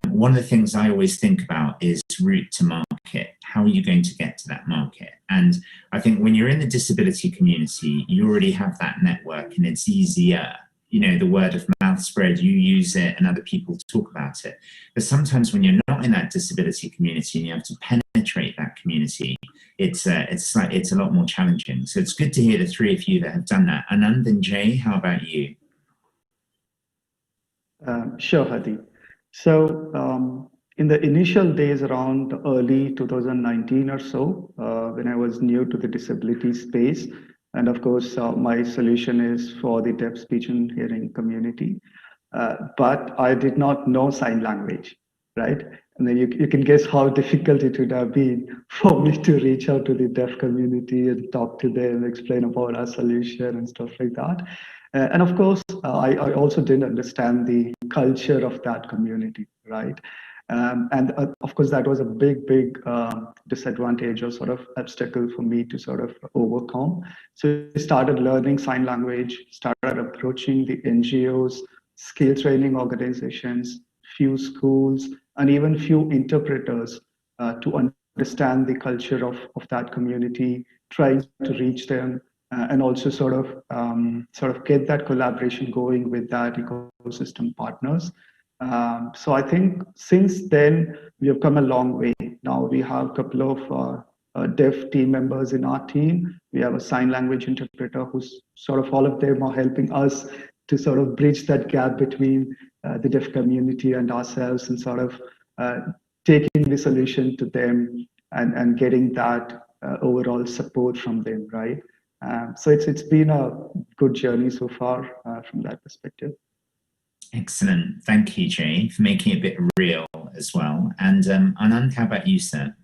one of the things I always think about is route to market. How are you going to get to that market? And I think when you're in the disability community, you already have that network and it's easier. The word of mouth spread, you use it and other people talk about it. But sometimes when you're not in that disability community and you have to penetrate that community, it's a lot more challenging. So it's good to hear the three of you that have done that. Anand and Jay, how about you? Sure, Hadi. So in the initial days around early 2019 or so, when I was new to the disability space, and of course, my solution is for the deaf speech and hearing community, but I did not know sign language, right? And then you can guess how difficult it would have been for me to reach out to the deaf community and talk to them, explain about our solution and stuff like that. And of course, I also didn't understand the culture of that community, right? And of course, that was a big disadvantage or sort of obstacle for me to sort of overcome. So I started learning sign language, started approaching the NGOs, skill training organizations, few schools, and even few interpreters to understand the culture of that community, trying to reach them, and also sort of get that collaboration going with that ecosystem partners. So I think since then we have come a long way. Now we have a couple of deaf team members in our team. We have a sign language interpreter who's sort of all of them are helping us to sort of bridge that gap between the deaf community and ourselves, and sort of taking the solution to them and getting that overall support from them, right? So it's been a good journey so far from that perspective. Excellent. Thank you, Jay, for making it a bit real as well. And Anand, how about you, sir?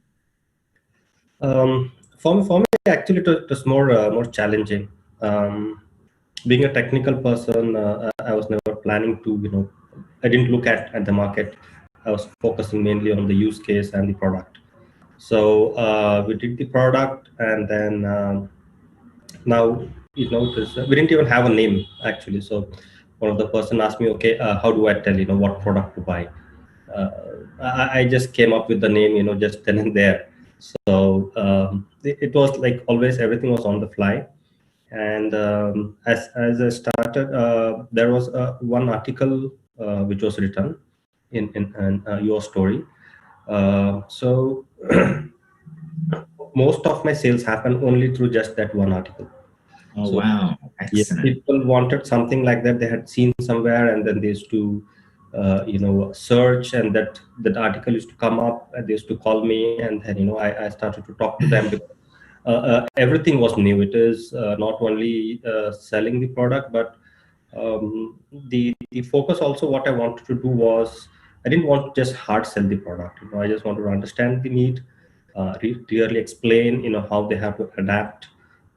For me, actually, it was more challenging. Being a technical person, I was never planning to, I didn't look at the market. I was focusing mainly on the use case and the product. So we did the product, and then now, we didn't even have a name, actually. So one of the person asked me, okay, how do I tell, what product to buy? I just came up with the name, just then and there. So it was like always, everything was on the fly. And as I started, there was one article which was written in your story. So most of my sales happened only through just that one article. Oh, so, wow. Excellent. People wanted something like that. They had seen somewhere, and then they used to search, and that article used to come up, and they used to call me, and then I started to talk to them. Because everything was new. It is not only selling the product, but the focus also, what I wanted to do was, I didn't want to just hard sell the product. I just wanted to understand the need, clearly explain how they have to adapt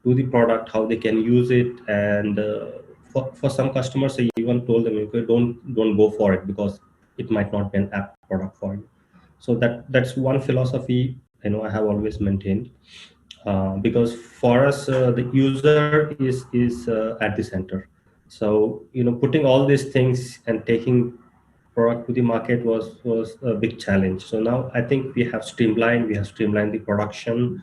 to the product, how they can use it. And for some customers, I even told them, okay, don't go for it, because it might not be an apt product for you. So that's one philosophy I have always maintained. Because for us, the user is at the center. So putting all these things and taking product to the market was a big challenge. So now I think we have streamlined the production,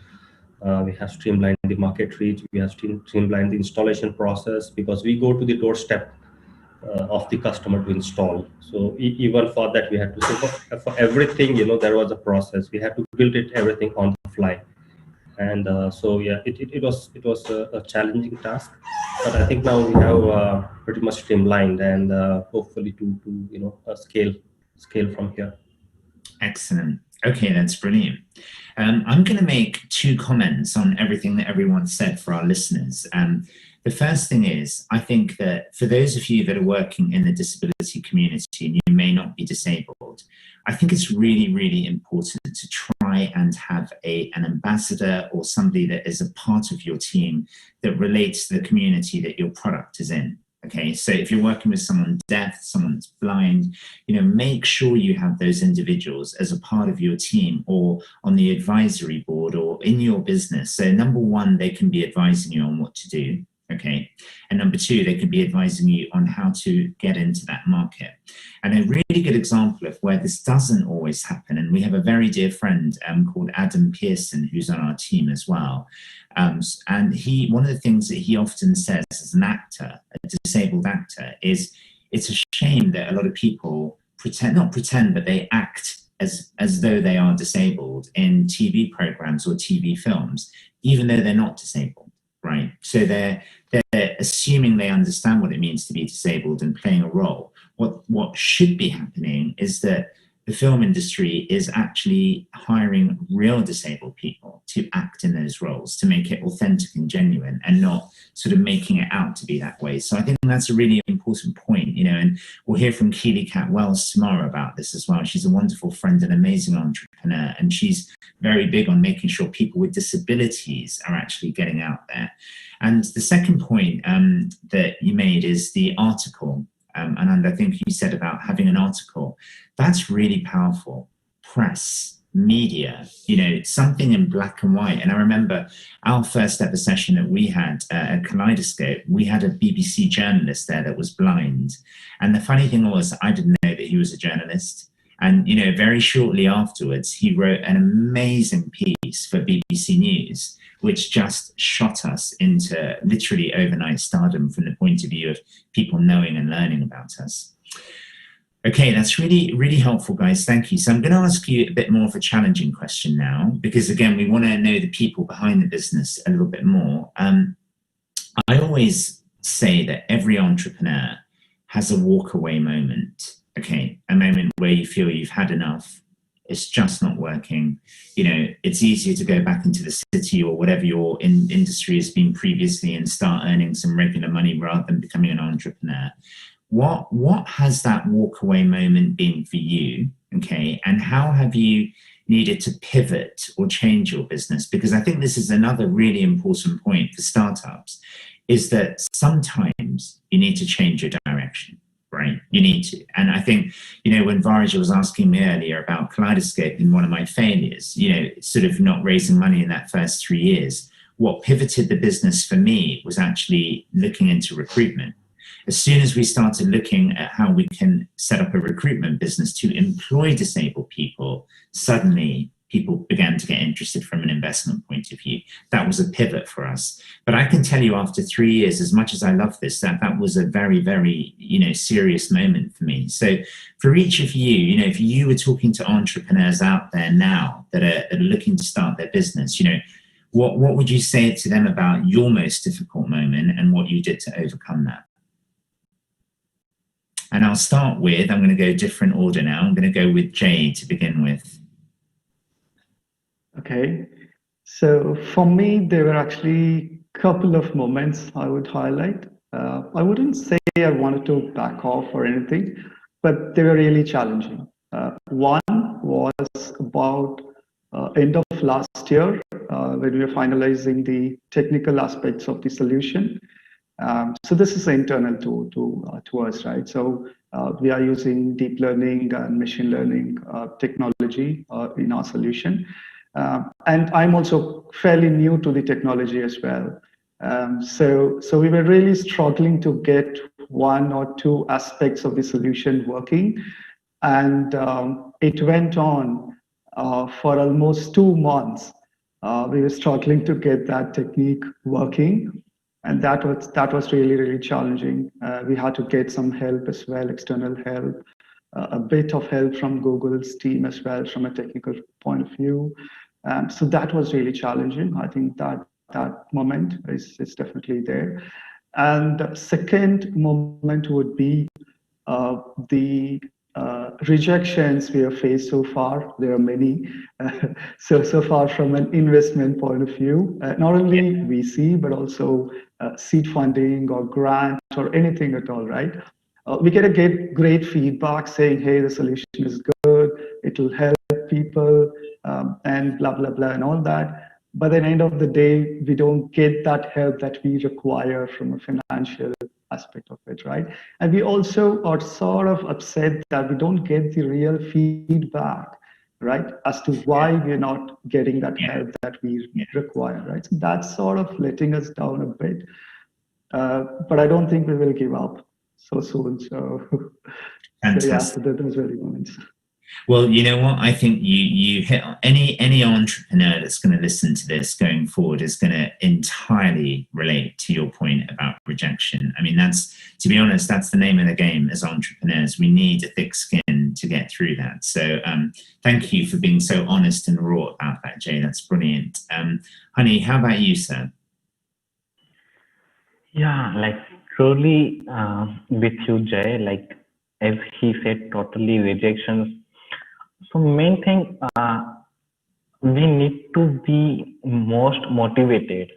we have streamlined the market reach, we have streamlined the installation process, because we go to the doorstep of the customer to install. So even for that, we had to, for everything, there was a process. We had to build everything on the fly. And so yeah, it was a challenging task, but I think now we have pretty much streamlined, and hopefully to scale from here. Excellent. Okay, that's brilliant. I'm going to make two comments on everything that everyone said for our listeners. The first thing is, I think that for those of you that are working in the disability community and you may not be disabled, I think it's really, really important to try and have an ambassador or somebody that is a part of your team that relates to the community that your product is in. Okay, so if you're working with someone deaf, someone that's blind, make sure you have those individuals as a part of your team or on the advisory board or in your business. So number one, they can be advising you on what to do. Okay. And number two, they can be advising you on how to get into that market. And a really good example of where this doesn't always happen, and we have a very dear friend called Adam Pearson, who's on our team as well. And one of the things that he often says as an actor, a disabled actor, is it's a shame that a lot of people not pretend, but they act as though they are disabled in TV programs or TV films, even though they're not disabled, right? So they're assuming they understand what it means to be disabled and playing a role. What should be happening is that the film industry is actually hiring real disabled people to act in those roles, to make it authentic and genuine, and not sort of making it out to be that way. So I think that's a really important point, you know, and we'll hear from Keely Cat Wells tomorrow about this as well. She's a wonderful friend and amazing entrepreneur, and she's very big on making sure people with disabilities are actually getting out there. And the second point that you made is the article. And I think you said about having an article. That's really powerful. Press, media, you know, something in black and white. And I remember our first ever session that we had at Kaleidoscope, we had a BBC journalist there that was blind. And the funny thing was, I didn't know that he was a journalist. And, you know, very shortly afterwards, he wrote an amazing piece for BBC News, which just shot us into literally overnight stardom from the point of view of people knowing and learning about us. Okay, that's really, really helpful, guys. Thank you. So I'm going to ask you a bit more of a challenging question now, because again, we want to know the people behind the business a little bit more. I always say that every entrepreneur has a walkaway moment. Okay, a moment where you feel you've had enough. It's just not working. You know, it's easier to go back into the city or whatever your industry has been previously and start earning some regular money rather than becoming an entrepreneur. What has that walkaway moment been for you? Okay, and how have you needed to pivot or change your business? Because I think this is another really important point for startups, is that sometimes you need to change your direction. Right, you need to. And I think, you know, when Varaja was asking me earlier about Kaleidoscope and one of my failures, you know, sort of not raising money in that first 3 years, what pivoted the business for me was actually looking into recruitment. As soon as we started looking at how we can set up a recruitment business to employ disabled people, suddenly people began to get interested from an investment point of view. That was a pivot for us. But I can tell you after 3 years, as much as I love this, that was a very, very, you know, serious moment for me. So for each of you, you know, if you were talking to entrepreneurs out there now that are looking to start their business, you know, what would you say to them about your most difficult moment and what you did to overcome that? And I'll start with, I'm going to go different order now. I'm going to go with Jay to begin with. Okay, so for me, there were actually a couple of moments I would highlight. I wouldn't say I wanted to back off or anything, but they were really challenging. One was about end of last year when we were finalizing the technical aspects of the solution. So this is internal to us, right? So we are using deep learning and machine learning technology in our solution. And I'm also fairly new to the technology as well. So we were really struggling to get one or two aspects of the solution working. And it went on for almost 2 months. We were struggling to get that technique working. And that was really, really challenging. We had to get some help as well, external help, a bit of help from Google's team as well from a technical point of view. So that was really challenging. I think that moment is definitely there. And the second moment would be the rejections we have faced so far. There are many. So far from an investment point of view, not only VC, but also seed funding or grant or anything at all, right? We get great feedback saying, hey, the solution is good, it will help people, and blah, blah, blah, and all that. But at the end of the day, we don't get that help that we require from a financial aspect of it, right? And we also are sort of upset that we don't get the real feedback, right, as to why we're not getting that help that we require, right? So that's sort of letting us down a bit. But I don't think we will give up so soon. So, Fantastic. So those really moments. Well, you know what? I think you hit any entrepreneur that's going to listen to this going forward is going to entirely relate to your point about rejection. I mean, to be honest, that's the name of the game as entrepreneurs. We need a thick skin to get through that. So thank you for being so honest and raw about that, Jay. That's brilliant. Honey, how about you, sir? Yeah, like truly with you, Jay, like as he said, totally rejections. So main thing, we need to be most motivated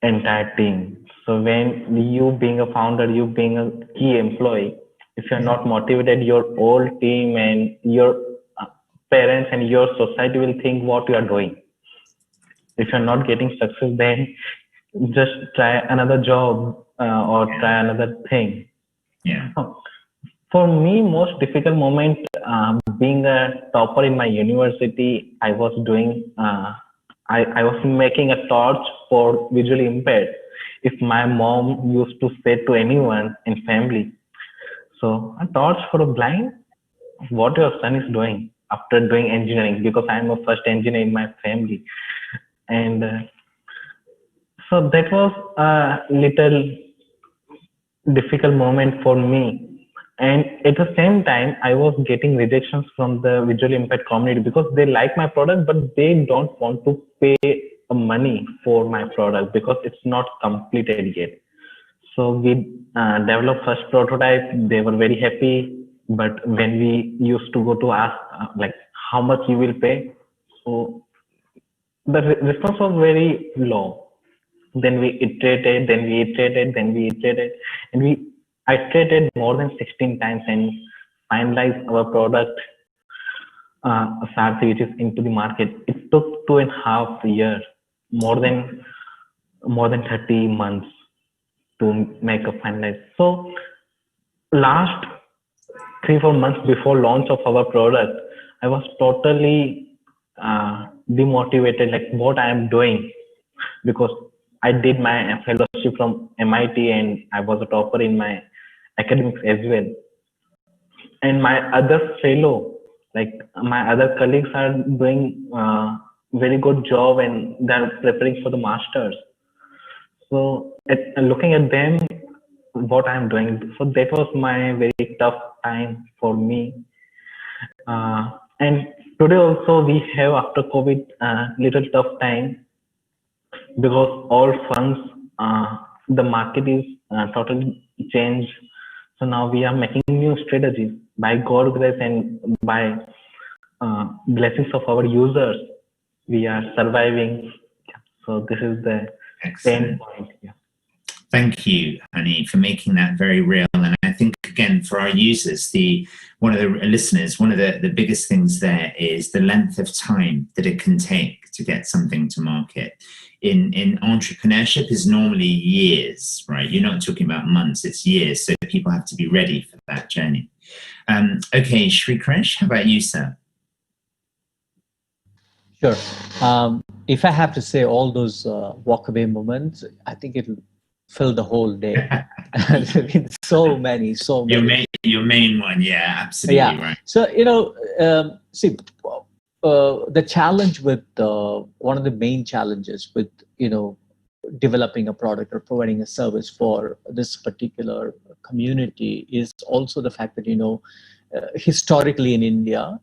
entire team. So when you being a founder, you being a key employee, if you're not motivated, your whole team and your parents and your society will think what you are doing. If you're not getting success, then just try another job or try another thing. Yeah. For me, most difficult moment being a topper in my university, I was doing, I was making a torch for visually impaired. If my mom used to say to anyone in family, so a torch for a blind, what your son is doing after doing engineering, because I'm a first engineer in my family. And so that was a little difficult moment for me. And at the same time, I was getting rejections from the visually impaired community because they like my product, but they don't want to pay money for my product because it's not completed yet. So we developed first prototype. They were very happy. But when we used to go to ask like how much you will pay, so the response was very low. Then we iterated, then we iterated, then we iterated, and we iterated more than 16 times and finalized our product, Sarthi, which is into the market. It took 2.5 years, more than 30 months to make a finalize. So last 3-4 months before launch of our product, I was totally demotivated, like what I am doing, because I did my fellowship from MIT and I was a topper in my academics as well. And my other fellow, like my other colleagues are doing very good job and they're preparing for the masters. So looking at them, what I'm doing, so that was my very tough time for me. And today also we have after COVID little tough time because all funds, the market is totally changed. So now we are making new strategies by God grace and by blessings of our users. We are surviving. So this is the pain point. Yeah. Thank you, Honey, for making that very real. And I think, again, for our users, one of the listeners, one of the biggest things there is the length of time that it can take to get something to market. In entrepreneurship is normally years, right? You're not talking about months, it's years. So people have to be ready for that journey. Okay, Shri Krish, how about you, sir? Sure. If I have to say all those walkaway moments, I think it'll fill the whole day. so many. Your main one, yeah, absolutely, yeah. Right. So, see, the challenge with one of the main challenges with, developing a product or providing a service for this particular community is also the fact that, historically in India,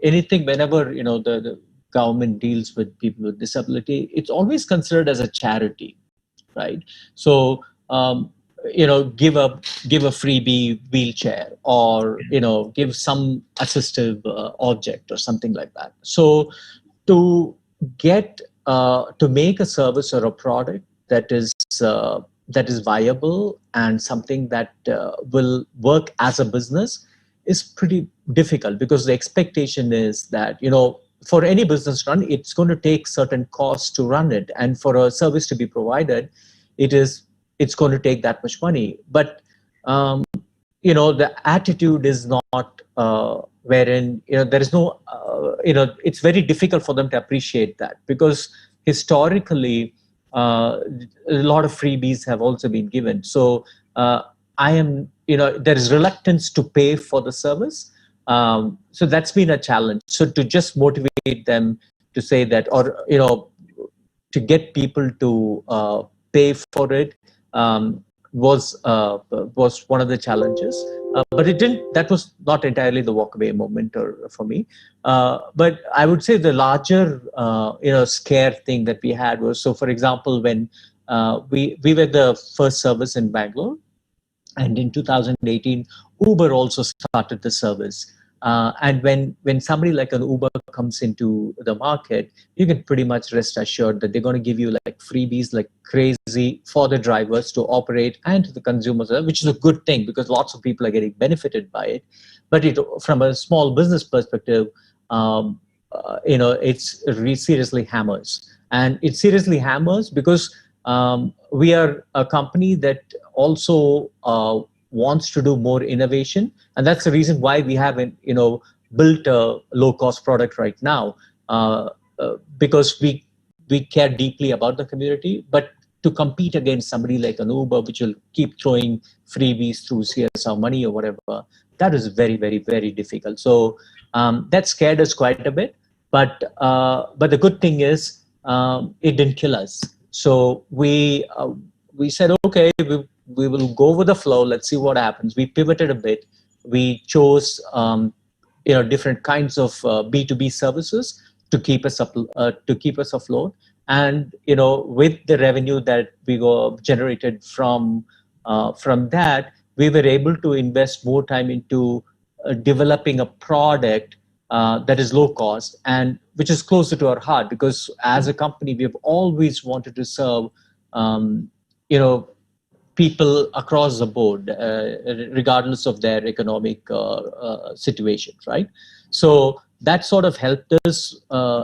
anything whenever, the government deals with people with disability, it's always considered as a charity, right? So, give a freebie wheelchair or, give some assistive object or something like that. So to make a service or a product that is viable and something that will work as a business is pretty difficult, because the expectation is that, for any business run, it's going to take certain costs to run it. And for a service to be provided, it's going to take that much money. But, the attitude is not wherein, there is no, it's very difficult for them to appreciate that, because historically, a lot of freebies have also been given. So there is reluctance to pay for the service. So that's been a challenge. So to just motivate them to say that, or, to get people to pay for it, was one of the challenges. But it didn't. That was not entirely the walkaway moment for me. But I would say the larger scare thing that we had was, so for example, when we were the first service in Bangalore, and in 2018, Uber also started the service. And when somebody like an Uber comes into the market, you can pretty much rest assured that they're going to give you like freebies like crazy for the drivers to operate and to the consumers, which is a good thing because lots of people are getting benefited by it. But from a small business perspective, it seriously hammers. And it seriously hammers because we are a company that also wants to do more innovation, and that's the reason why we haven't built a low-cost product right now, because we care deeply about the community. But to compete against somebody like an Uber, which will keep throwing freebies through CSR money or whatever, that is very, very, very difficult. So that scared us quite a bit. But the good thing is it didn't kill us. So we said, okay, we will go with the flow. Let's see what happens. We pivoted a bit. We chose different kinds of B2B services to keep us afloat. And with the revenue that we generated from that, we were able to invest more time into developing a product that is low cost and which is closer to our heart, because as a company we have always wanted to serve people across the board, regardless of their economic situations, right? So that sort of helped us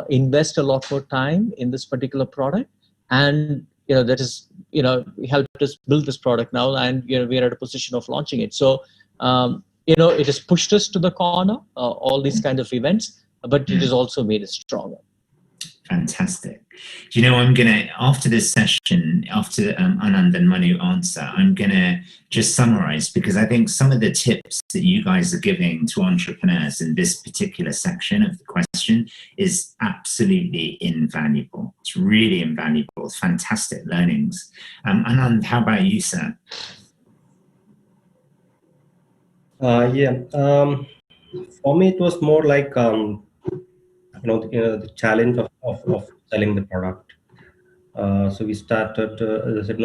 invest a lot more time in this particular product, and that is helped us build this product now, and we are at a position of launching it. So it has pushed us to the corner, all these kind of events, but it has also made us stronger. Fantastic. I'm going to, after this session, after Anand and Manu answer, I'm going to just summarize, because I think some of the tips that you guys are giving to entrepreneurs in this particular section of the question is absolutely invaluable. It's really invaluable. It's fantastic learnings. Anand, how about you, sir? For me, it was more like the challenge of selling the product. So we started. As I said,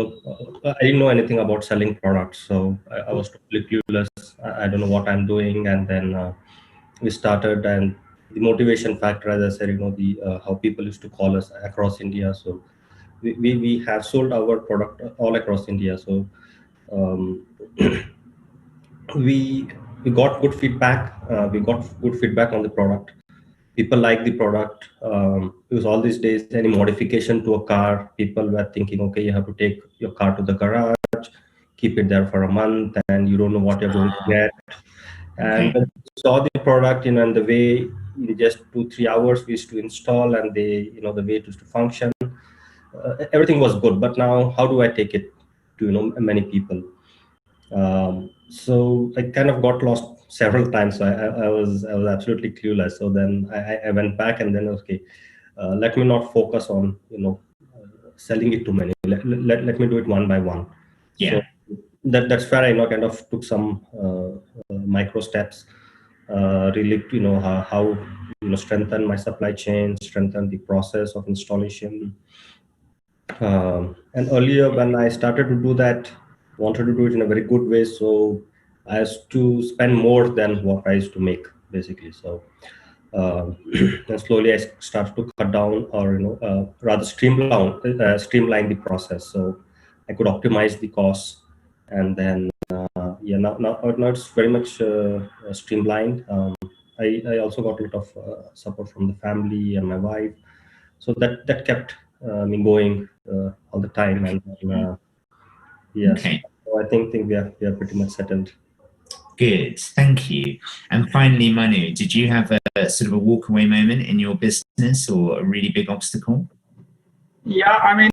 I didn't know anything about selling products, so I was totally clueless. I don't know what I'm doing, and then we started. And the motivation factor, as I said, the how people used to call us across India. So we have sold our product all across India. So we got good feedback. We got good feedback on the product. People like the product. Because all these days, any modification to a car, people were thinking, okay, you have to take your car to the garage, keep it there for a month, and you don't know what you're going to get. And when we saw the product, and the way in just 2-3 hours we used to install, and the way it used to function, everything was good. But now, how do I take it to many people? So I kind of got lost several times. So I was absolutely clueless. So then I went back, and then let me not focus on selling it to many. Let me do it one by one. Yeah. So that's where I kind of took some micro steps, really how strengthen my supply chain, strengthen the process of installation. And earlier when I started to do that, wanted to do it in a very good way, so I used to spend more than what I used to make, basically. So and slowly I started to cut down, or rather streamline the process, so I could optimize the costs. And then now it's very much streamlined. I also got a lot of support from the family and my wife, so that kept me going all the time. And Okay. so I think we are pretty much settled. Good, thank you. And finally, Manu, did you have a sort of a walkaway moment in your business, or a really big obstacle? Yeah,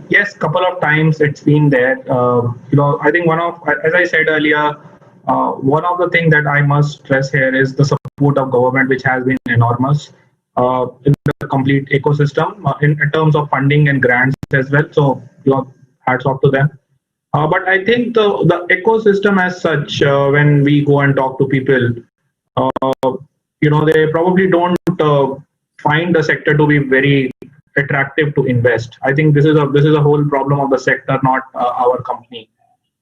yes, couple of times it's been there. I think as I said earlier, one of the things that I must stress here is the support of government, which has been enormous in the complete ecosystem in terms of funding and grants as well. So, hats off to them. But I think the ecosystem as such, when we go and talk to people, they probably don't find the sector to be very attractive to invest. I think this is a whole problem of the sector, not our company.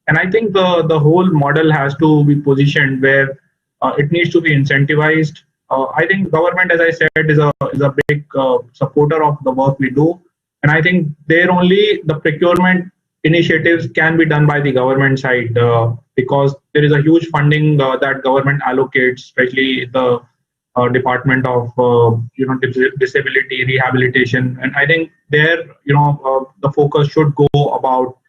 And I think the whole model has to be positioned where it needs to be incentivized. I think government, as I said, is a big supporter of the work we do, and I think there only the procurement initiatives can be done by the government side, because there is a huge funding that government allocates, especially the Department of Disability Rehabilitation, and I think there the focus should go about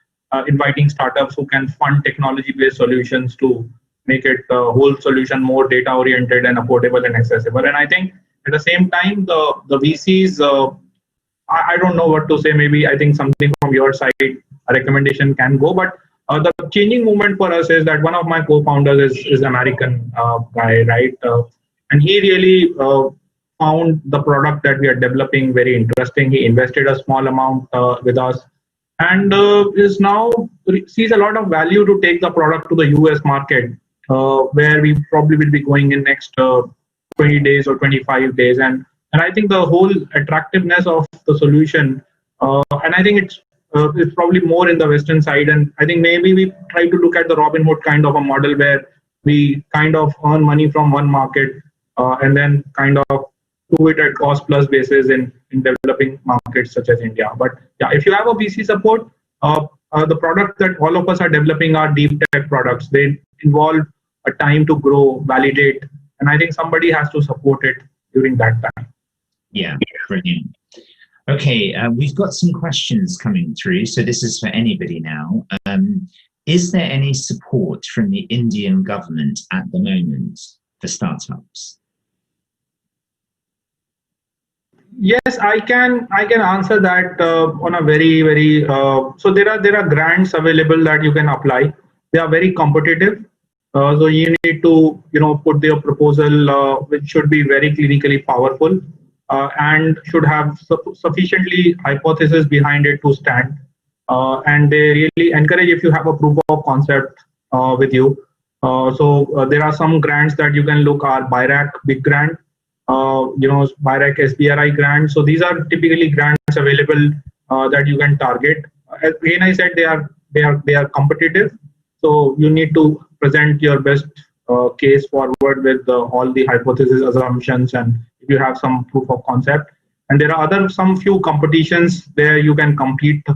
inviting startups who can fund technology-based solutions to make it the whole solution more data-oriented and affordable and accessible. And I think at the same time, the VCs, I don't know what to say. Maybe I think something from your side, a recommendation can go. But the changing movement for us is that one of my co-founders is American guy, right? And he really found the product that we are developing very interesting. He invested a small amount with us, and is now sees a lot of value to take the product to the US market, where we probably will be going in next 20 days or 25 days. And I think the whole attractiveness of the solution, and I think it's probably more in the Western side. And I think maybe we try to look at the Robin Hood kind of a model where we kind of earn money from one market and then kind of do it at cost plus basis in developing markets such as India. But yeah, if you have a VC support, the product that all of us are developing are deep tech products. They involve a time to grow, validate, and I think somebody has to support it during that time. Yeah, brilliant. Okay, we've got some questions coming through, so this is for anybody now. Is there any support from the Indian government at the moment for startups? Yes, I can answer that on a very so there are grants available that you can apply. They are very competitive. So you need to put their proposal, which should be very clinically powerful and should have sufficiently hypothesis behind it to stand. And they really encourage if you have a proof of concept with you. So there are some grants that you can look are BIRAC big grant, BIRAC SBRI grant. So these are typically grants available that you can target. Again, I said they are competitive. So you need to present your best case forward with all the hypothesis assumptions, and if you have some proof of concept. And there are some few competitions where you can compete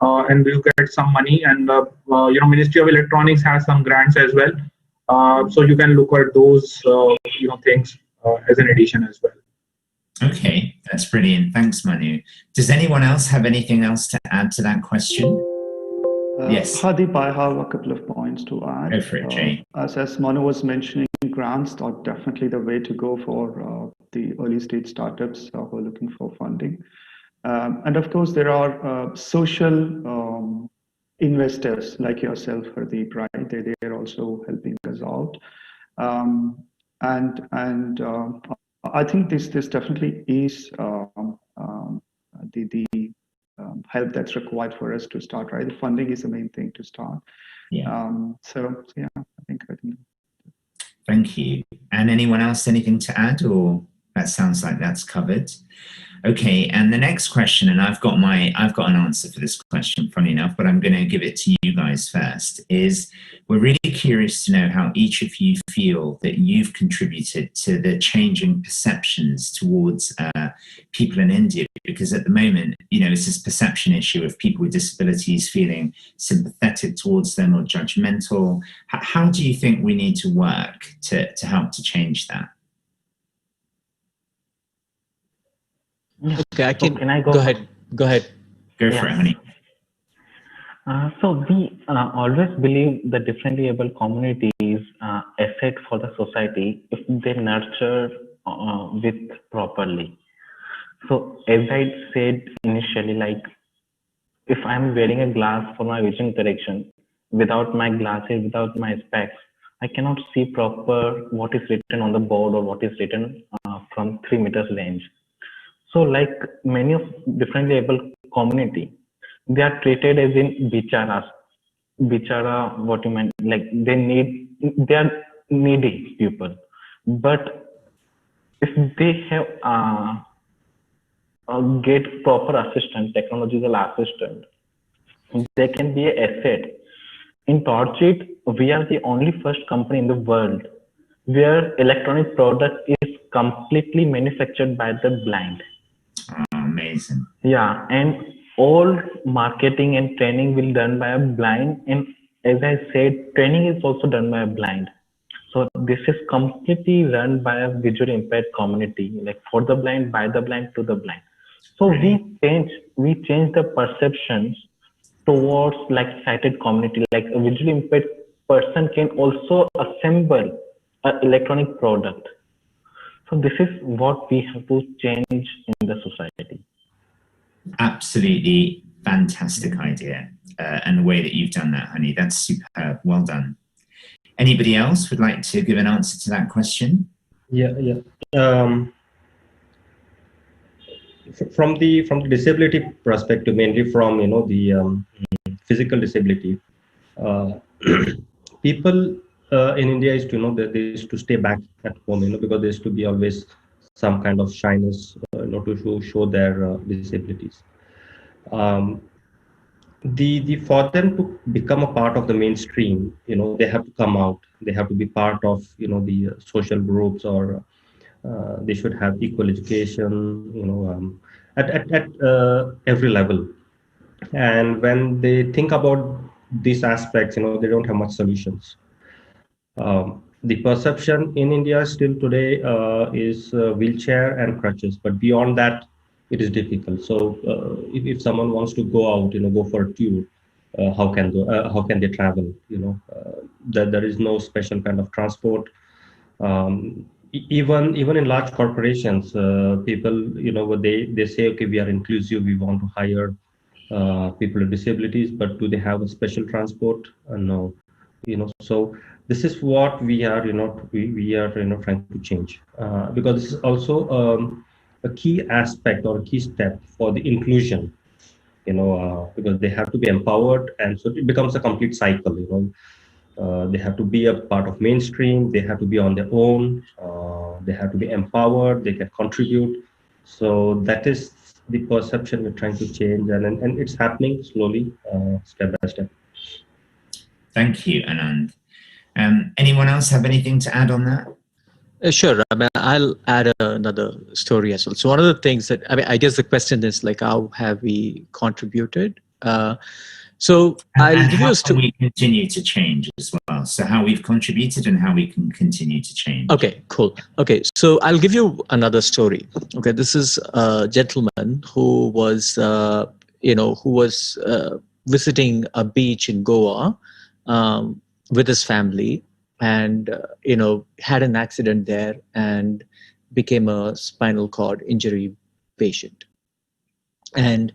and you get some money. And Ministry of Electronics has some grants as well. So you can look at those things as an addition as well. Okay, that's brilliant. Thanks, Manu. Does anyone else have anything else to add to that question? Yes. Hardeep, I have a couple of points to add. Go for it, Jay. As Manu was mentioning, grants are definitely the way to go for the early stage startups who are looking for funding. And of course, there are social investors like yourself, Hardeep, right? They're also helping us out. And I think this definitely is the help that's required for us to start, right? The funding is the main thing to start. Yeah. So yeah, I think. Thank you. And anyone else, anything to add, or that sounds like that's covered? Okay, and the next question, and I've got an answer for this question, funny enough, but I'm going to give it to you guys first, is we're really curious to know how each of you feel that you've contributed to the changing perceptions towards people in India, because at the moment, it's this perception issue of people with disabilities feeling sympathetic towards them or judgmental. How do you think we need to work to help to change that? Okay, can I go? Go ahead. Go for it, honey. So we always believe the differently able communities asset for the society if they nurture with properly. So as I said initially, like if I'm wearing a glass for my vision correction, without my glasses, without my specs, I cannot see proper what is written on the board or what is written from 3 meters range. So like many of differently able community, they are treated as in bicharas, bichara, what you meant, like they are needy people, but if they have get proper assistant, technological assistant, they can be an asset. In Torchit, we are the only first company in the world where electronic product is completely manufactured by the blind. Oh, amazing. Yeah, and all marketing and training will done by a blind, and as I said, training is also done by a blind. So this is completely run by a visually impaired community, like for the blind, by the blind, to the blind. So we change the perceptions towards like sighted community, like a visually impaired person can also assemble an electronic product. So this is what we have to change in the society. Absolutely fantastic idea, and the way that you've done that, Honey, that's superb. Well done. Anybody else would like to give an answer to that question? Yeah. From the disability perspective, mainly from the physical disability, people in India is to know that they used to stay back at home, because there used to be always some kind of shyness, to show their disabilities. The for them to become a part of the mainstream, they have to come out. They have to be part of the social groups, or they should have equal education, at every level. And when they think about these aspects, they don't have much solutions. The perception in India still today is wheelchair and crutches, but beyond that, it is difficult. So if someone wants to go out, go for a tour, how can they travel? There is no special kind of transport. Even in large corporations, people, they say, okay, we are inclusive, we want to hire people with disabilities, but do they have a special transport? No. So this is what we are trying to change, because this is also a key aspect or a key step for the inclusion, because they have to be empowered, and so it becomes a complete cycle. They have to be a part of mainstream, they have to be on their own, they have to be empowered, they can contribute. So that is the perception we're trying to change, and it's happening slowly, step by step. Thank you, Anand. Anyone else have anything to add on that? Sure. I'll add another story as well. So one of the things that, I guess the question is like, how have we contributed? So I'll give you a story. How we continue to change as well. So how we've contributed and how we can continue to change. Okay, cool. Okay, so I'll give you another story. Okay, this is a gentleman who was, visiting a beach in Goa with his family, and had an accident there and became a spinal cord injury patient. And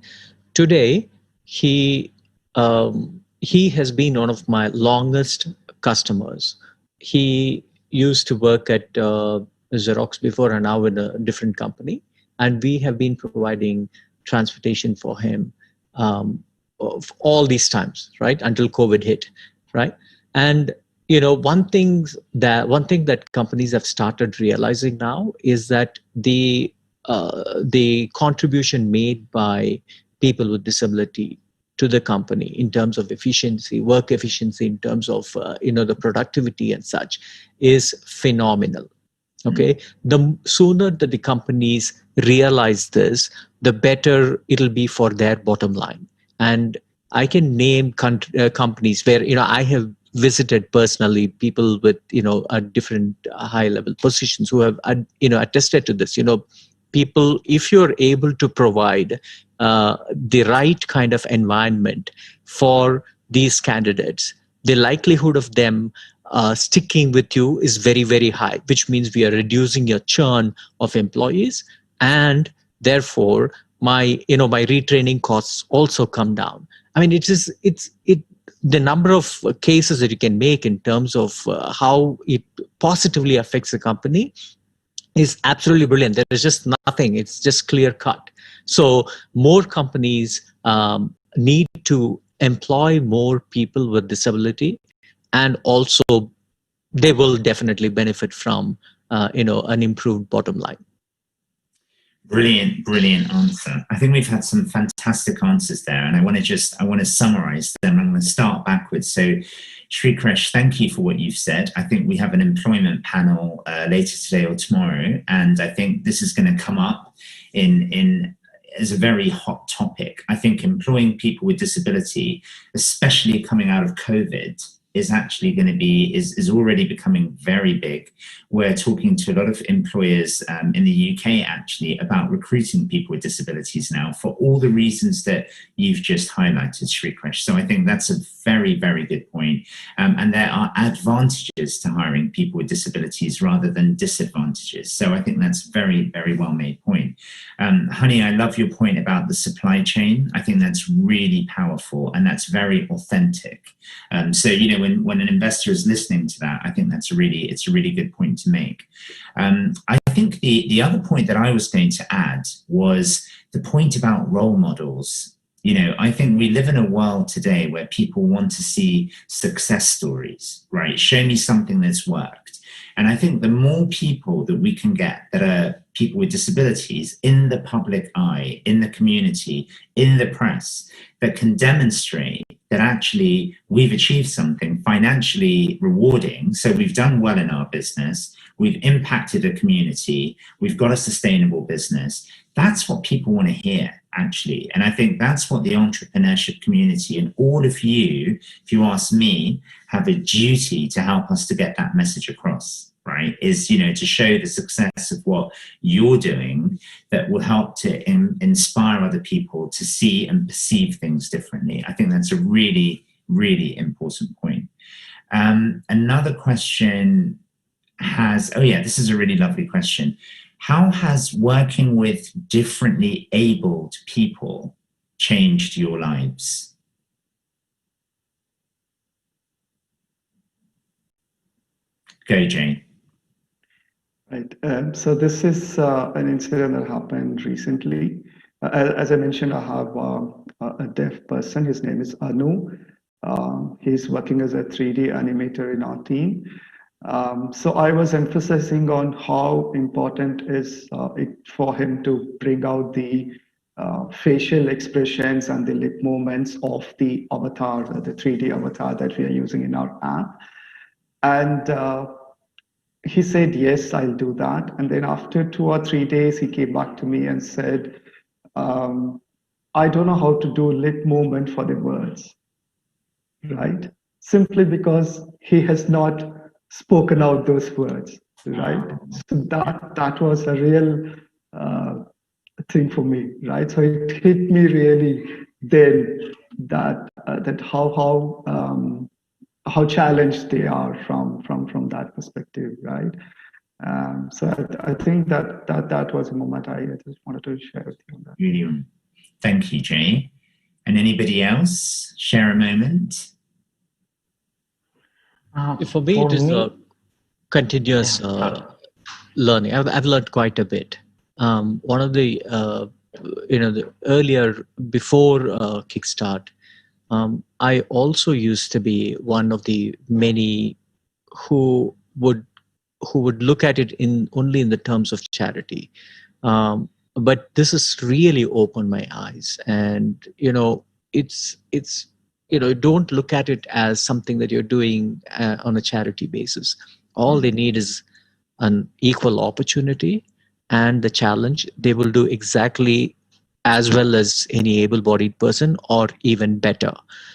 today he has been one of my longest customers. He used to work at Xerox before, and now in a different company, and we have been providing transportation for him of all these times, right, until COVID hit, right? And one thing that companies have started realizing now is that the contribution made by people with disability to the company in terms of efficiency, work efficiency, in terms of the productivity and such, is phenomenal. Okay, the sooner that the companies realize this, the better it'll be for their bottom line. And I can name companies where I have visited personally people with at different high level positions who have attested to this. People, if you're able to provide the right kind of environment for these candidates, the likelihood of them sticking with you is very, very high, which means we are reducing your churn of employees, and therefore my retraining costs also come down. I mean, the number of cases that you can make in terms of how it positively affects the company is absolutely brilliant. There is just nothing. It's just clear cut. So more companies need to employ more people with disability, and also they will definitely benefit from an improved bottom line. Brilliant answer. I think we've had some fantastic answers there, and I want to summarize them. I'm going to start backwards. So, Shrikresh, thank you for what you've said. I think we have an employment panel later today or tomorrow, and I think this is going to come up in as a very hot topic. I think employing people with disability, especially coming out of COVID, is actually going to be, is already becoming very big. We're talking to a lot of employers in the UK actually about recruiting people with disabilities now for all the reasons that you've just highlighted, Shrikresh. So I think that's a very, very good point. And there are advantages to hiring people with disabilities rather than disadvantages. So I think that's very, very well made point. Honey, I love your point about the supply chain. I think that's really powerful and that's very authentic. So, when an investor is listening to that, I think it's a really good point to make. I think the other point that I was going to add was the point about role models. I think we live in a world today where people want to see success stories, right? Show me something that's worked. And I think the more people that we can get that are people with disabilities in the public eye, in the community, in the press, that can demonstrate that actually we've achieved something financially rewarding. So we've done well in our business, we've impacted a community, we've got a sustainable business. That's what people want to hear, actually. And I think that's what the entrepreneurship community and all of you, if you ask me, have a duty to help us to get that message across, right? Is, to show the success of what you're doing that will help to inspire other people to see and perceive things differently. I think that's a really, really important point. Another question this is a really lovely question. How has working with differently abled people changed your lives? Go, Jane. Right. So this is an incident that happened recently. As I mentioned, I have a deaf person. His name is Anu. He's working as a 3D animator in our team. So I was emphasizing on how important is it for him to bring out the facial expressions and the lip movements of the avatar, the 3D avatar that we are using in our app. And he said, yes, I'll do that. And then after 2 or 3 days, he came back to me and said, I don't know how to do lip movement for the words, right? Simply because he has not spoken out those words, right? So that was a real thing for me, right? So it hit me really then that how challenged they are from that perspective, right? So I think that was a moment I just wanted to share with you on that. Really, thank you, Jay. And anybody else share a moment? For me, it is a continuous learning. I've learned quite a bit. One of the the earlier before Kickstart, I also used to be one of the many who would look at it only in the terms of charity. But this has really opened my eyes, and it's don't look at it as something that you're doing on a charity basis. All they need is an equal opportunity and the challenge. They will do exactly as well as any able-bodied person or even better.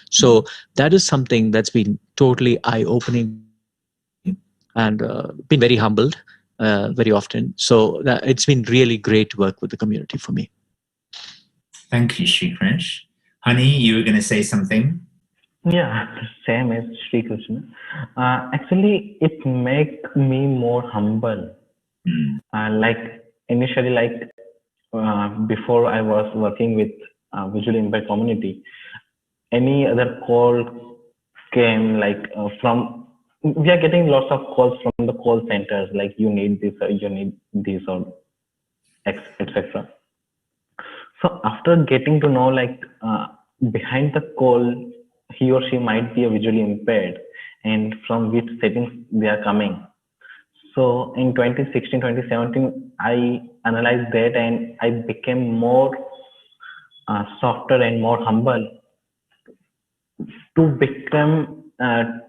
So that is something that's been totally eye-opening and been very humbled very often. So it's been really great work with the community for me. Thank you, Shrikresh. Honey, you were going to say something? Yeah, same as Sri Krishna. Actually, it make me more humble. Like initially, before I was working with visually impaired community, any other call came from. We are getting lots of calls from the call centers, like you need this or you need this or etc. So after getting to know behind the call, he or she might be a visually impaired, and from which settings they are coming. So in 2016, 2017, I analyzed that and I became more softer and more humble to become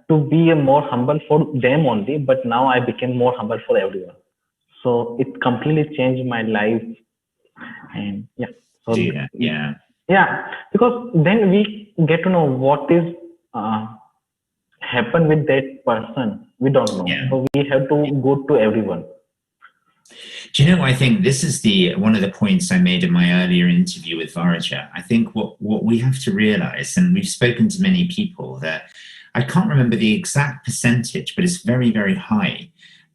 to be a more humble for them only. But now I became more humble for everyone. So it completely changed my life. And yeah, so yeah, because then we get to know what is happen with that person. We don't know, so we have to go to everyone. Do you know, I think this is one of the points I made in my earlier interview with Varaja. I think what we have to realize, and we've spoken to many people, that I can't remember the exact percentage, but it's very, very high.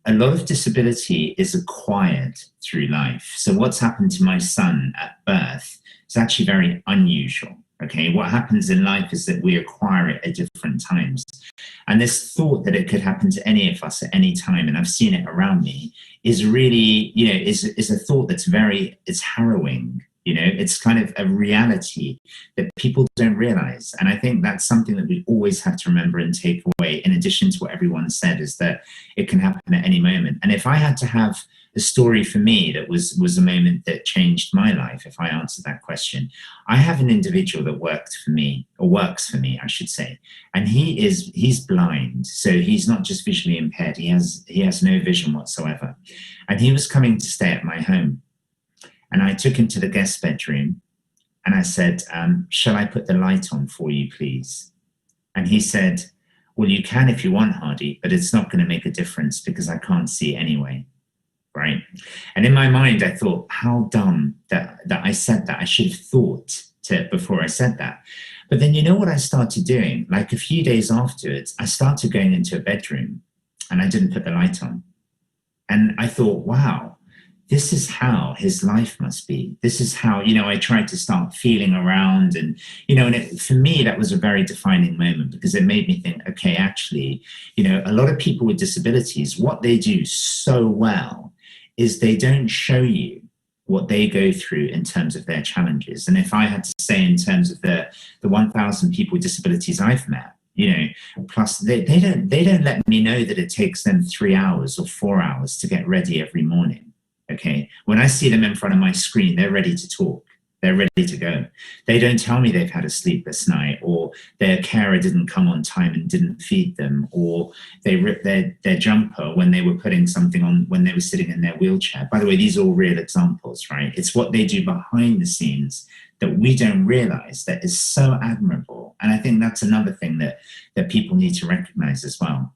A lot of disability is acquired through life. So what's happened to my son at birth is actually very unusual. Okay, what happens in life is that we acquire it at different times. And this thought that it could happen to any of us at any time, and I've seen it around me, is really, is a thought that's it's harrowing. It's kind of a reality that people don't realize. And I think that's something that we always have to remember and take away, in addition to what everyone said, is that it can happen at any moment. And if I had to have a story for me that was a moment that changed my life, if I answered that question, I have an individual that works for me, I should say, and he's blind. So he's not just visually impaired, he has no vision whatsoever. And he was coming to stay at my home. And I took him to the guest bedroom and I said, shall I put the light on for you, please? And he said, well, you can if you want, Hardy, but it's not going to make a difference because I can't see anyway. Right? And in my mind, I thought, how dumb that I said that. I should have thought before I said that. But then you know what I started doing? Like a few days afterwards, I started going into a bedroom and I didn't put the light on. And I thought, wow, this is how his life must be. This is how, I tried to start feeling around and, for me, that was a very defining moment because it made me think, okay, actually, a lot of people with disabilities, what they do so well is they don't show you what they go through in terms of their challenges. And if I had to say in terms of the 1,000 people with disabilities I've met, plus they don't let me know that it takes them 3 hours or 4 hours to get ready every morning. Okay, when I see them in front of my screen, they're ready to talk. They're ready to go. They don't tell me they've had a sleepless night, or their carer didn't come on time and didn't feed them, or they ripped their jumper when they were putting something on when they were sitting in their wheelchair. By the way, these are all real examples, right? It's what they do behind the scenes that we don't realize that is so admirable. And I think that's another thing that people need to recognize as well.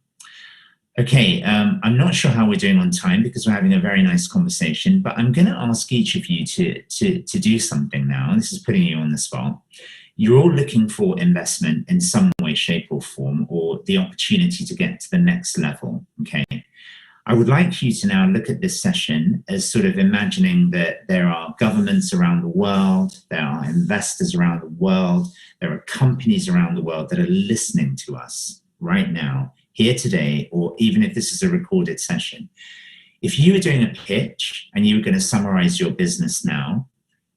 Okay, I'm not sure how we're doing on time because we're having a very nice conversation, but I'm going to ask each of you to do something now. This is putting you on the spot. You're all looking for investment in some way, shape or form, or the opportunity to get to the next level, okay? I would like you to now look at this session as sort of imagining that there are governments around the world, there are investors around the world, there are companies around the world that are listening to us right now, here today, or even if this is a recorded session. If you were doing a pitch and you were going to summarize your business now,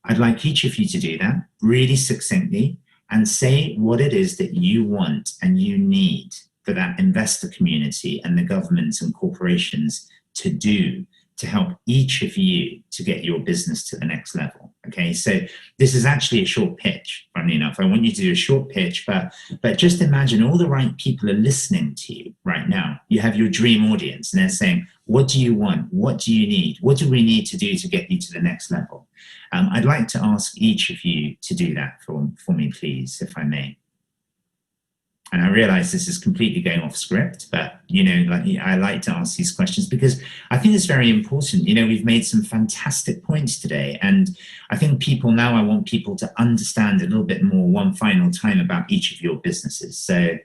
I'd like each of you to do that really succinctly and say what it is that you want and you need for that investor community and the governments and corporations to do to help each of you to get your business to the next level. Okay, so this is actually a short pitch, funny enough. I want you to do a short pitch, but just imagine all the right people are listening to you right now. You have your dream audience and they're saying, what do you want? What do you need? What do we need to do to get you to the next level? I'd like to ask each of you to do that for me, please, if I may. And I realize this is completely going off script, but, I like to ask these questions because I think it's very important. We've made some fantastic points today. And I think I want people to understand a little bit more one final time about each of your businesses. So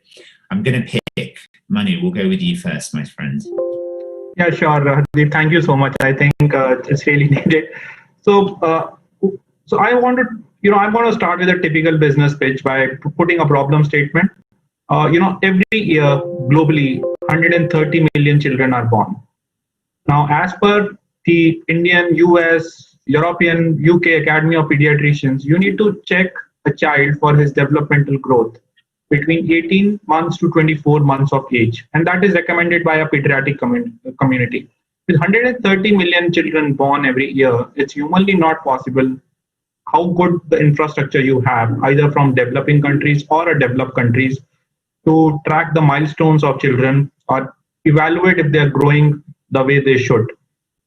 I'm going to pick Manu. We'll go with you first, my friend. Yeah, sure. Hardeep, thank you so much. I think it's really needed. So I want to start with a typical business pitch by putting a problem statement. Every year globally, 130 million children are born. Now, as per the Indian, US, European, UK Academy of Pediatricians, you need to check a child for his developmental growth between 18 months to 24 months of age. And that is recommended by a pediatric community. With 130 million children born every year, it's humanly not possible how good the infrastructure you have, either from developing countries or a developed countries, to track the milestones of children or evaluate if they're growing the way they should.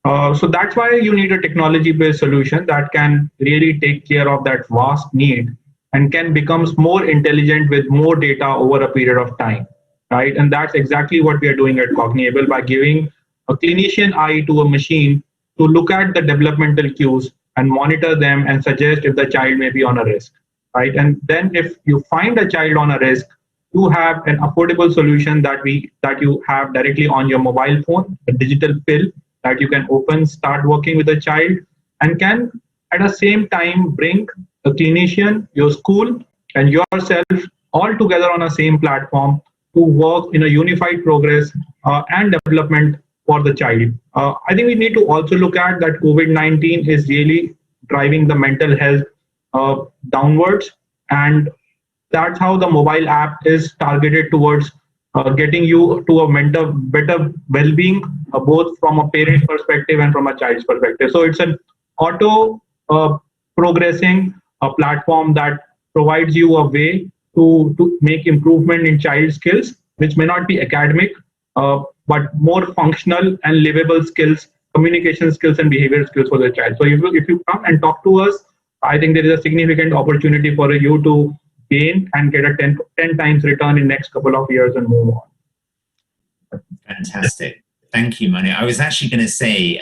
So that's why you need a technology-based solution that can really take care of that vast need and can become more intelligent with more data over a period of time, right? And that's exactly what we are doing at Cogniable by giving a clinician eye to a machine to look at the developmental cues and monitor them and suggest if the child may be on a risk, right? And then if you find a child on a risk, you have an affordable solution that you have directly on your mobile phone, a digital pill that you can open, start working with the child, and can at the same time bring a clinician, your school, and yourself all together on a same platform to work in a unified progress and development for the child. I think we need to also look at that COVID-19 is really driving the mental health downwards, and that's how the mobile app is targeted towards getting you to a better well-being, both from a parent perspective and from a child's perspective. So it's an auto progressing platform that provides you a way to make improvement in child skills, which may not be academic, but more functional and livable skills, communication skills and behavior skills for the child. So if you come and talk to us, I think there is a significant opportunity for you to gain and get a 10 times return in next couple of years and move on. Fantastic. Thank you, Manu. I was actually going to say,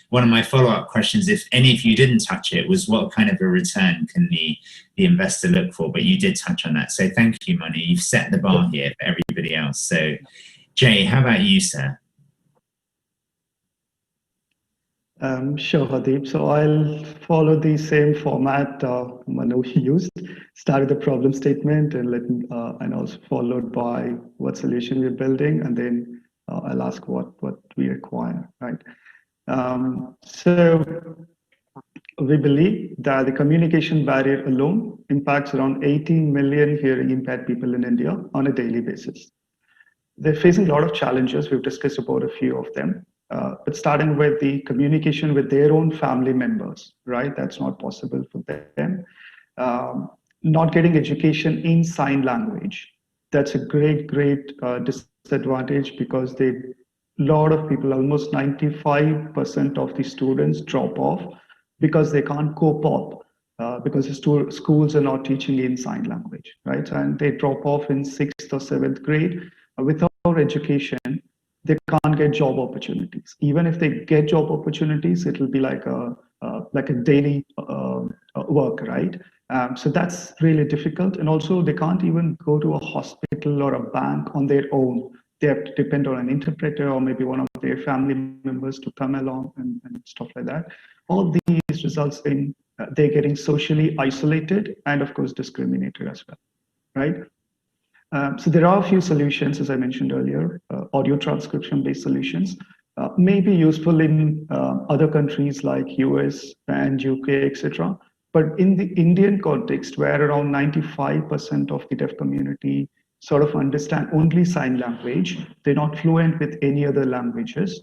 one of my follow-up questions, if any of you didn't touch it, was what kind of a return can the investor look for? But you did touch on that. So thank you, Manu. You've set the bar here for everybody else. So Jay, how about you, sir? Sure, Hardeep. So I'll follow the same format Manu used. Start with the problem statement and also followed by what solution we're building, and then I'll ask what we require, right? So we believe that the communication barrier alone impacts around 18 million hearing impaired people in India on a daily basis. They're facing a lot of challenges. We've discussed about a few of them. But starting with the communication with their own family members, right? That's not possible for them. Not getting education in sign language. That's a great disadvantage because a lot of people, almost 95% of the students drop off because they can't cope up because the schools are not teaching in sign language, right? And they drop off in 6th or 7th grade. Without education, they can't get job opportunities. Even if they get job opportunities, it will be like a daily work, right? So that's really difficult. And also they can't even go to a hospital or a bank on their own. They have to depend on an interpreter or maybe one of their family members to come along and stuff like that. All these results in they're getting socially isolated and of course discriminated as well, right? So there are a few solutions, as I mentioned earlier, audio transcription-based solutions, may be useful in other countries like US and UK, etc. But in the Indian context, where around 95% of the deaf community sort of understand only sign language, they're not fluent with any other languages,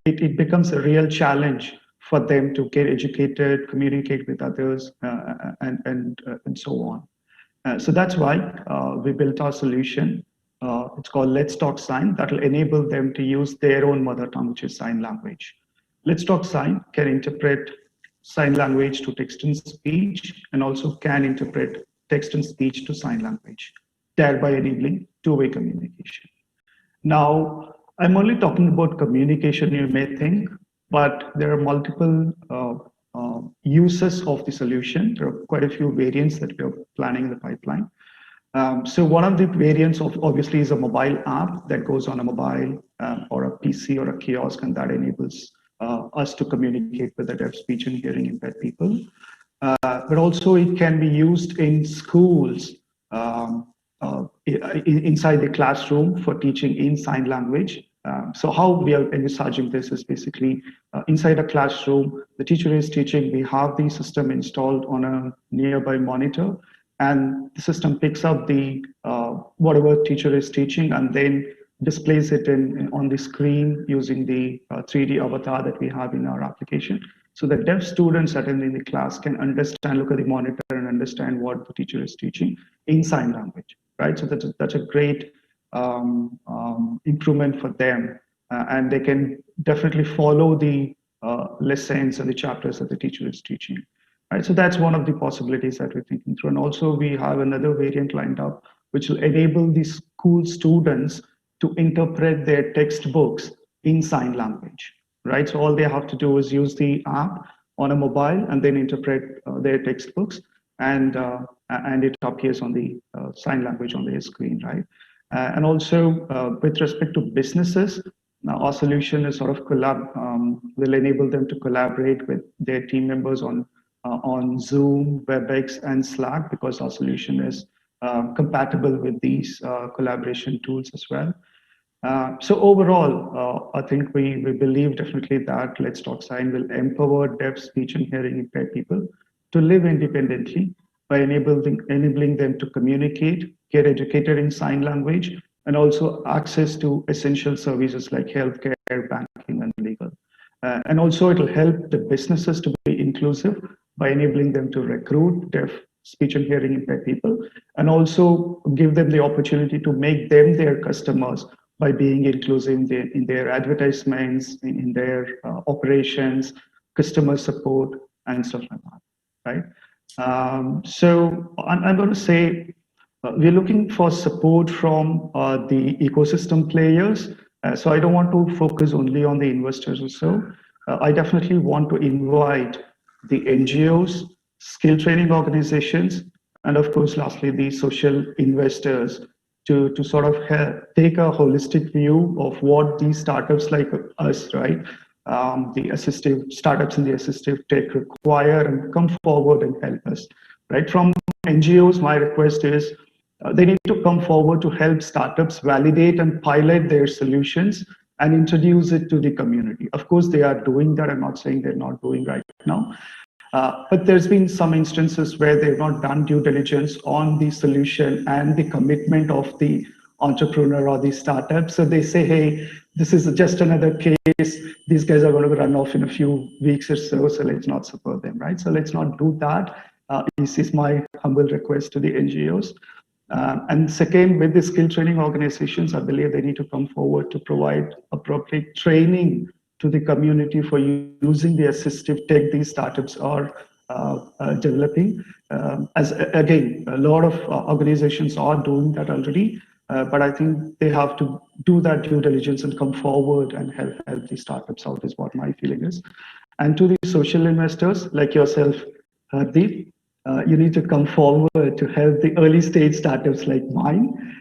it becomes a real challenge for them to get educated, communicate with others, and so on. So that's why we built our solution. It's called Let's Talk Sign that will enable them to use their own mother tongue, which is sign language. Let's Talk Sign can interpret sign language to text and speech and also can interpret text and speech to sign language, thereby enabling two-way communication. Now, I'm only talking about communication, you may think, but there are multiple uses of the solution. There are quite a few variants that we are planning in the pipeline. So one of the variants of obviously is a mobile app that goes on a mobile or a PC or a kiosk, and that enables us to communicate with the deaf, speech, and hearing impaired people. But also it can be used in schools inside the classroom for teaching in sign language. So how we are envisaging this is basically inside a classroom, the teacher is teaching, we have the system installed on a nearby monitor, and the system picks up the whatever teacher is teaching and then displays it on the screen using the 3D avatar that we have in our application. So the deaf students attending the class can understand, look at the monitor and understand what the teacher is teaching in sign language, right? So that's a great improvement for them, and they can definitely follow the lessons and the chapters that the teacher is teaching. Right, so that's one of the possibilities that we're thinking through. And also we have another variant lined up, which will enable the school students to interpret their textbooks in sign language, right? So all they have to do is use the app on a mobile and then interpret their textbooks, and it appears on the sign language on their screen, right? And also with respect to businesses, our solution is sort of will enable them to collaborate with their team members on Zoom, WebEx, and Slack, because our solution is compatible with these collaboration tools as well. So overall, I think we believe definitely that Let's Talk Sign will empower deaf, speech, and hearing impaired people to live independently by enabling them to communicate, get educated in sign language, and also access to essential services like healthcare, banking, and legal. And also it'll help the businesses to be inclusive by enabling them to recruit deaf, speech, and hearing impaired people, and also give them the opportunity to make them their customers by being inclusive in their advertisements, in their operations, customer support, and stuff like that, right? So I'm going to say we're looking for support from the ecosystem players. So I don't want to focus only on the investors or so. I definitely want to invite the NGOs, skill training organizations, and of course, lastly, the social investors to sort of take a holistic view of what these startups like us, right? The assistive startups in the assistive tech require, and come forward and help us, right? From NGOs, my request is they need to come forward to help startups validate and pilot their solutions and introduce it to the community. Of course, they are doing that. I'm not saying they're not doing right now. But there's been some instances where they've not done due diligence on the solution and the commitment of the entrepreneur or the startup. So they say, hey, this is just another case. These guys are going to run off in a few weeks or so, so let's not support them, right? So let's not do that. This is my humble request to the NGOs. And second, with the skill training organizations, I believe they need to come forward to provide appropriate training to the community for using the assistive tech these startups are developing. As again, a lot of organizations are doing that already, but I think they have to do that due diligence and come forward and help the startups out is what my feeling is. And to the social investors like yourself, Hardeep, you need to come forward to help the early stage startups like mine.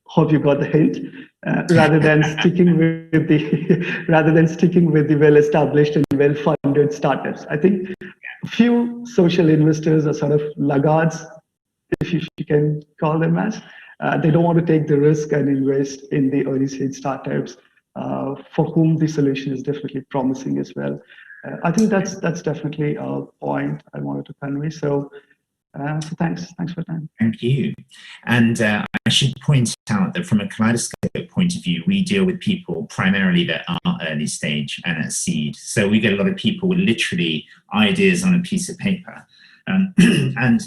Hope you got the hint. Rather than sticking with the well-established and well-funded startups. I think few social investors are sort of laggards, if you can call them as. They don't want to take the risk and invest in the early stage startups for whom the solution is definitely promising as well. I think that's definitely a point I wanted to convey. So thanks for your time. Thank you. And I should point out that from a Kaleidoscope point of view, we deal with people primarily that are early stage and at seed. So we get a lot of people with literally ideas on a piece of paper. And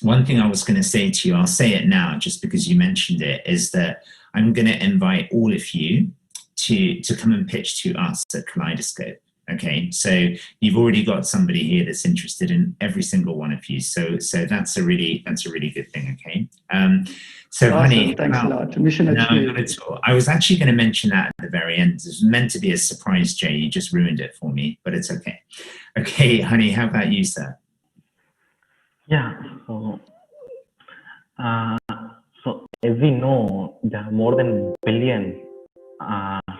one thing I was going to say to you, I'll say it now just because you mentioned it, is that I'm going to invite all of you to come and pitch to us at Kaleidoscope. Okay, so you've already got somebody here that's interested in every single one of you. So that's a really good thing. Okay. So awesome. Honey, Thanks a lot. Mission no, achieved. not at all. I was actually going to mention that at the very end. It was meant to be a surprise, Jay. You just ruined it for me, but it's okay. Okay, Honey, how about you, sir? Yeah. So as we know, there are more than a billion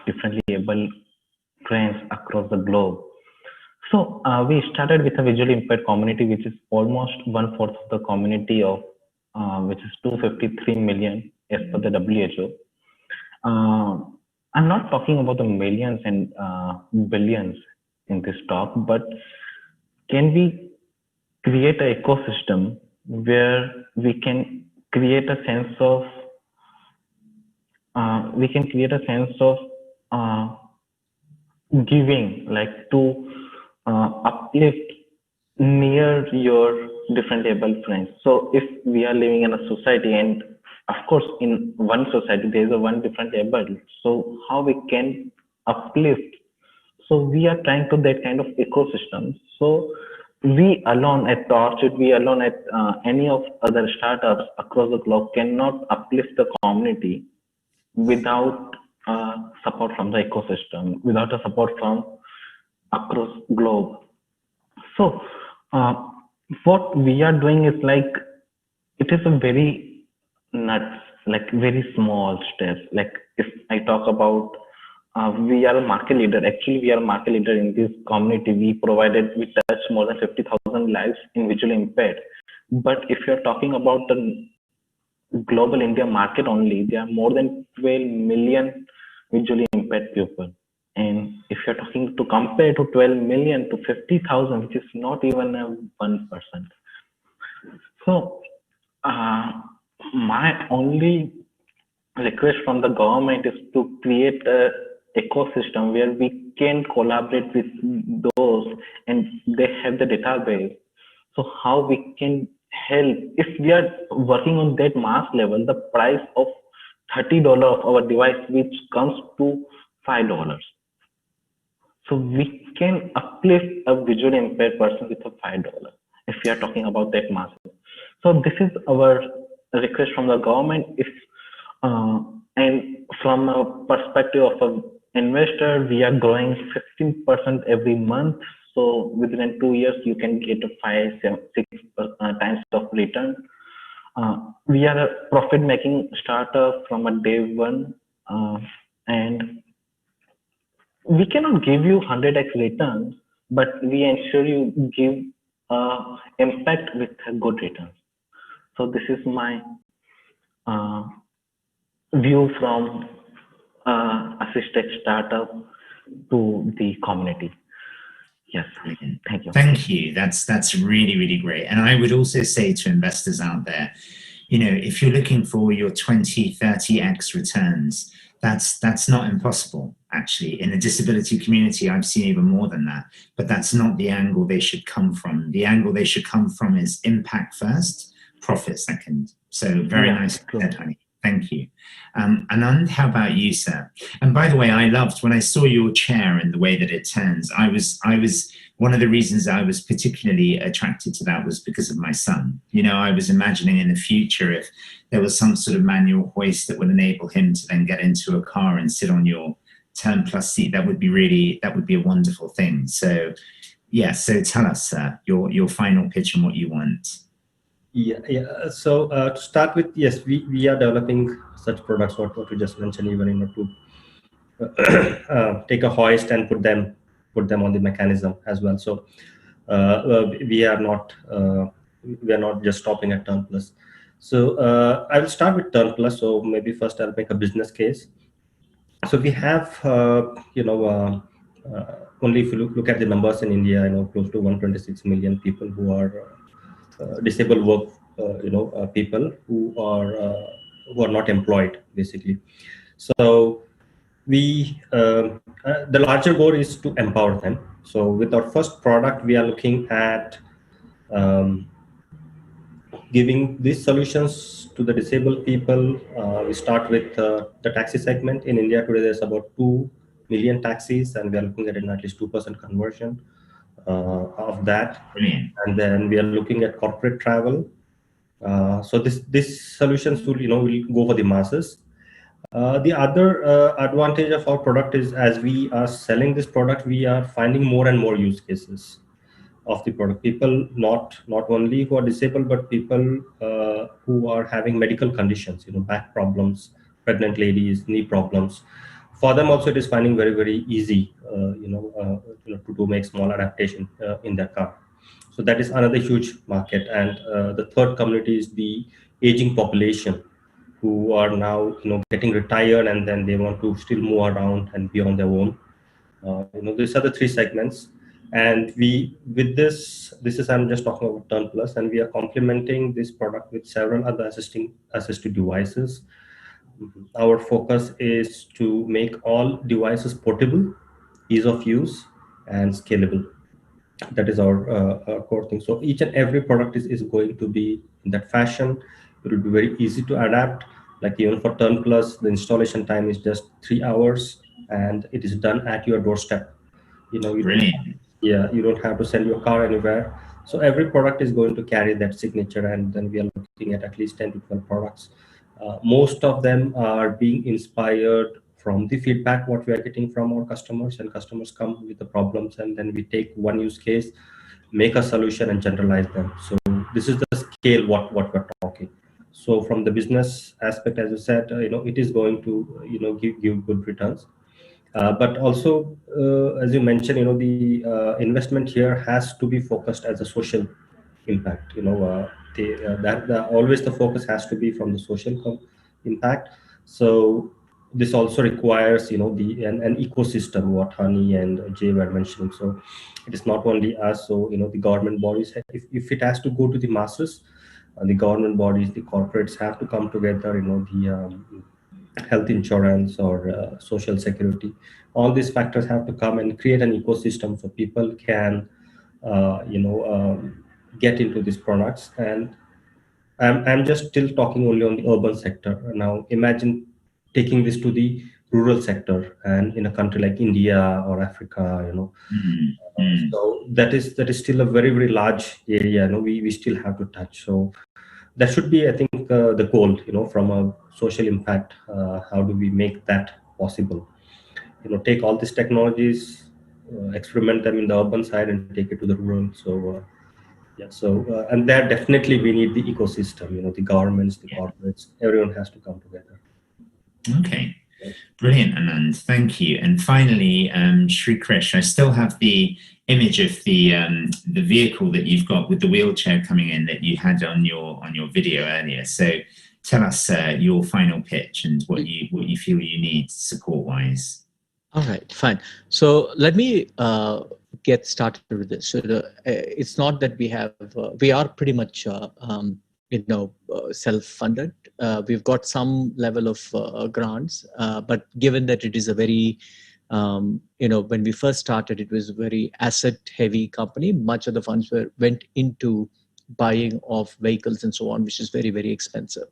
differently able friends across the globe. So we started with a visually impaired community, which is almost 1/4 of the community of which is 253 million as per the WHO. I'm not talking about the millions and billions in this talk, but can we create an ecosystem where we can create a sense of giving, like to uplift near your different able friends. So if we are living in a society, and of course in one society there is a one different able, so how we can uplift? So we are trying to that kind of ecosystem. So we alone at Torchwood, we alone at any of other startups across the globe cannot uplift the community without support from the ecosystem, without a support from across globe. So what we are doing is like, it is a very nuts, like very small steps. Like if I talk about, we are a market leader. Actually, we are a market leader in this community. We touched more than 50,000 lives in visually impaired. But if you're talking about the global India market only, there are more than 12 million visually impaired people. And if you're talking to compare to 12 million to 50,000, which is not even a 1%. So my only request from the government is to create a ecosystem where we can collaborate with those and they have the database. So how we can help, if we are working on that mass level, the price of $30 of our device, which comes to $5. So we can uplift a visually impaired person with a $5 if we are talking about that mass. So this is our request from the government. If and from a perspective of an investor, we are growing 15% every month. So within 2 years, you can get a 5, 7, 6 times of return. We are a profit-making startup from a day one, and we cannot give you 100x return, but we ensure you give impact with a good return. So this is my view from assisted startup to the community. Yes, thank you. Thank you. That's really, really great. And I would also say to investors out there, you know, if you're looking for your 20, 30x returns, that's not impossible. Actually, in the disability community, I've seen even more than that. But that's not the angle they should come from. The angle they should come from is impact first, profit second. So very nice said, honey. Thank you. Anand, how about you, sir? And by the way, I loved when I saw your chair and the way that it turns. I was one of the reasons I was particularly attracted to that was because of my son. You know, I was imagining in the future if there was some sort of manual hoist that would enable him to then get into a car and sit on your Turn Plus seat. That would be a wonderful thing. So, yeah. So tell us, sir, your final pitch and what you want. Yeah. So to start with, yes, we are developing such products. What we just mentioned, even to take a hoist and put them on the mechanism as well. So we are not just stopping at Turn Plus. So I will start with Turn Plus. So maybe first I'll make a business case. So we have only if you look at the numbers in India, close to 126 million people who are disabled people who are not employed, basically. So we the larger goal is to empower them. So with our first product, we are looking at giving these solutions to the disabled people. We start with the taxi segment. In India today, there's about 2 million taxis, and we are looking at least 2% conversion of that. Brilliant. And then we are looking at corporate travel. So this solutions will go for the masses. The other advantage of our product is, as we are selling this product, we are finding more and more use cases of the product. People not only who are disabled, but people who are having medical conditions, back problems, pregnant ladies, knee problems. For them also, it is finding very, very easy, to make small adaptation in their car. So that is another huge market. And the third community is the aging population, who are now getting retired and then they want to still move around and be on their own. These are the three segments, and with this is, I'm just talking about Turn Plus, and we are complementing this product with several other assistive devices. Our focus is to make all devices portable, ease of use, and scalable. That is our core thing. So each and every product is going to be in that fashion. It will be very easy to adapt. Like even for Turn Plus, the installation time is just 3 hours, and it is done at your doorstep. Brilliant. You don't have to send your car anywhere. So every product is going to carry that signature, and then we are looking at least 10 to 12 products. Most of them are being inspired from the feedback what we are getting from our customers, and customers come with the problems, and then we take one use case, make a solution, and generalize them. So this is the scale what we're talking. So from the business aspect, as you said, it is going to give good returns. But also, as you mentioned, the investment here has to be focused as a social impact. Always the focus has to be from the social impact. So this also requires, an ecosystem, what Hani and Jay were mentioning. So it is not only us. So the government bodies, if it has to go to the masses, the government bodies, the corporates have to come together. The health insurance or social security, all these factors have to come and create an ecosystem so people can get into these products. And I'm just still talking only on the urban sector. Now imagine taking this to the rural sector, and in a country like India or Africa, so that is still a very, very large area. We still have to touch. So that should be, I think, the goal, from a social impact. How do we make that possible? Take all these technologies, experiment them in the urban side, and take it to the rural. So and there definitely we need the ecosystem, the governments, the corporates, everyone has to come together. Okay. Brilliant, Anand. Thank you. And finally, Shri Krish, I still have the image of the vehicle that you've got with the wheelchair coming in that you had on your video earlier. So tell us your final pitch and what you feel you need support-wise. All right, fine. So let me get started with this. So it's not that we are pretty much self-funded. We've got some level of grants, but given that it is a very, when we first started, it was a very asset-heavy company. Much of the funds went into buying of vehicles and so on, which is very, very expensive.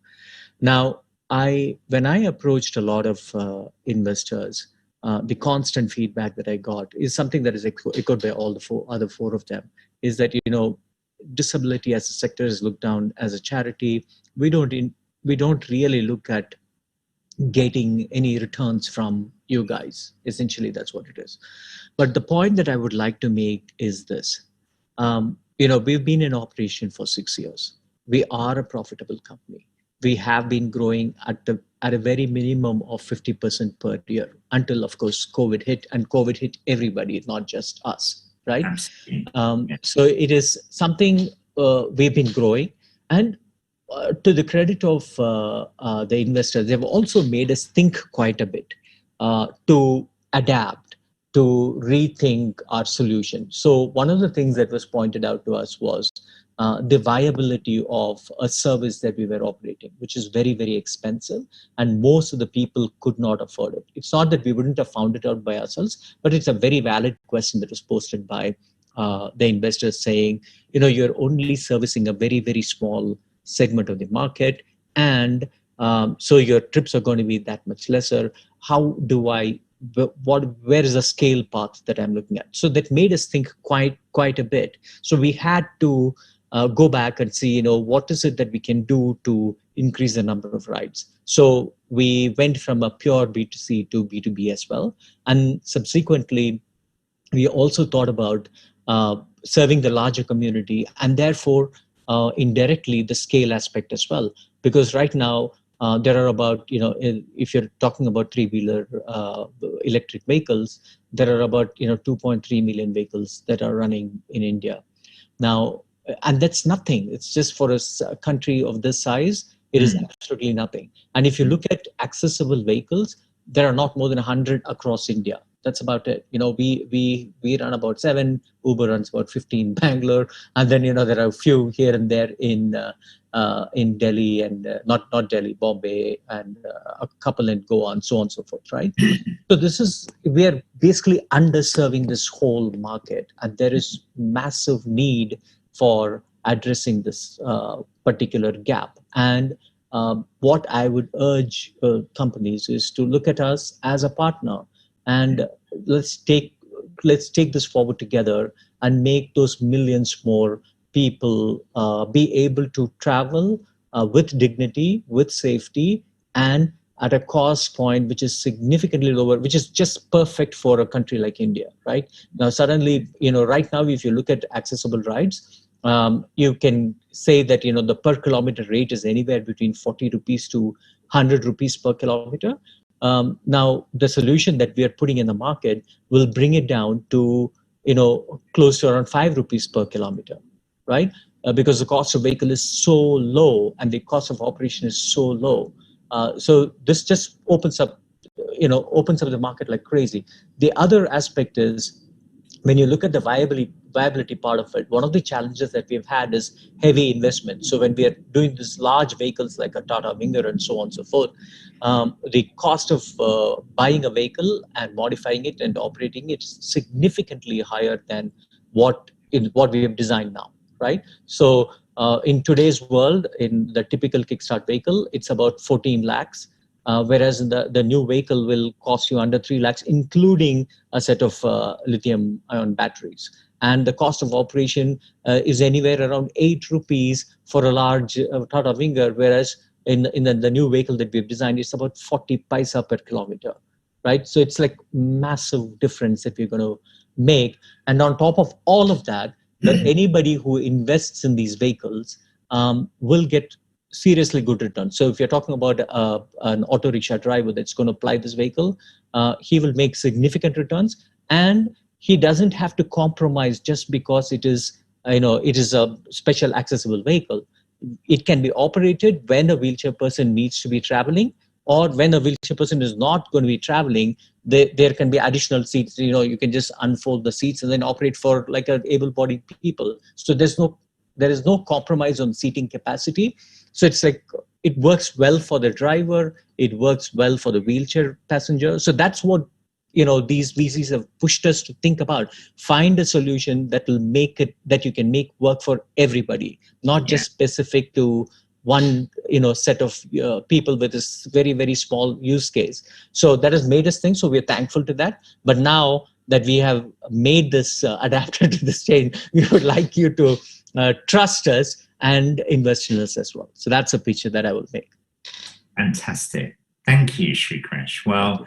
Now, when I approached a lot of investors, the constant feedback that I got is something that is echoed by all the other four of them, is that, disability as a sector is looked down as a charity. We don't really look at getting any returns from you guys. Essentially, that's what it is. But the point that I would like to make is this. We've been in operation for 6 years. We are a profitable company. We have been growing at a very minimum of 50% per year until, of course, COVID hit, and COVID hit everybody, not just us. Right? So it is something we've been growing, and to the credit of the investors, they've also made us think quite a bit to adapt, to rethink our solution. So one of the things that was pointed out to us was the viability of a service that we were operating, which is very, very expensive, and most of the people could not afford it. It's not that we wouldn't have found it out by ourselves, but it's a very valid question that was posted by the investors saying, you're only servicing a very, very small segment of the market, and so your trips are going to be that much lesser. How do where is the scale path that I'm looking at? So that made us think quite a bit. So we had to go back and see, what is it that we can do to increase the number of rides. So we went from a pure B2C to B2B as well. And subsequently, we also thought about serving the larger community, and therefore, indirectly, the scale aspect as well. Because right now, there are about, if you're talking about three-wheeler electric vehicles, there are about 2.3 million vehicles that are running in India. Now, and that's nothing. It's just for a country of this size, It is absolutely nothing. And if you look at accessible vehicles, there are not more than 100 across India. That's about it. We run about 7, Uber runs about 15 in Bangalore, and then there are a few here and there in Delhi and not Delhi, Bombay, and a couple in Goa, and so on and so forth, right? So we are basically underserving this whole market, and there is massive need for addressing this particular gap. And what I would urge companies is to look at us as a partner, and let's take this forward together and make those millions more people be able to travel with dignity, with safety, and at a cost point which is significantly lower, which is just perfect for a country like India, right? Now, suddenly, right now, if you look at accessible rides, you can say that, the per kilometer rate is anywhere between 40 rupees to 100 rupees per kilometer. Now, the solution that we are putting in the market will bring it down to, close to around 5 rupees per kilometer, right? Because the cost of vehicle is so low and the cost of operation is so low. So this just opens up the market like crazy. The other aspect is, when you look at the viability part of it, one of the challenges that we've had is heavy investment. So when we are doing these large vehicles like a Tata Winger and so on and so forth, the cost of buying a vehicle and modifying it and operating it is significantly higher than what we have designed now, right? So in today's world, in the typical kickstart vehicle, it's about 14 lakhs. Whereas the new vehicle will cost you under 3 lakhs, including a set of lithium-ion batteries. And the cost of operation is anywhere around 8 rupees for a large Tata Winger, whereas in the new vehicle that we've designed, it's about 40 paisa per kilometer, right? So it's like massive difference that we're going to make. And on top of all of that, anybody who invests in these vehicles will get seriously good return. So if you're talking about an auto rickshaw driver that's going to apply this vehicle, he will make significant returns, and he doesn't have to compromise just because it is a special accessible vehicle. It can be operated when a wheelchair person needs to be traveling, or when a wheelchair person is not going to be traveling, there can be additional seats. You can just unfold the seats and then operate for like an able-bodied people. So there is no compromise on seating capacity. So it's like, it works well for the driver, it works well for the wheelchair passenger. So that's what, these VCs have pushed us to think about. Find a solution that will make it, that you can make work for everybody, not just specific to one, set of people with this very, very small use case. So that has made us think, so we're thankful to that. But now that we have made this adapted to this change, we would like you to trust us and invest in us as well. So that's a picture that I will make. Fantastic. Thank you, Shrikresh. Well,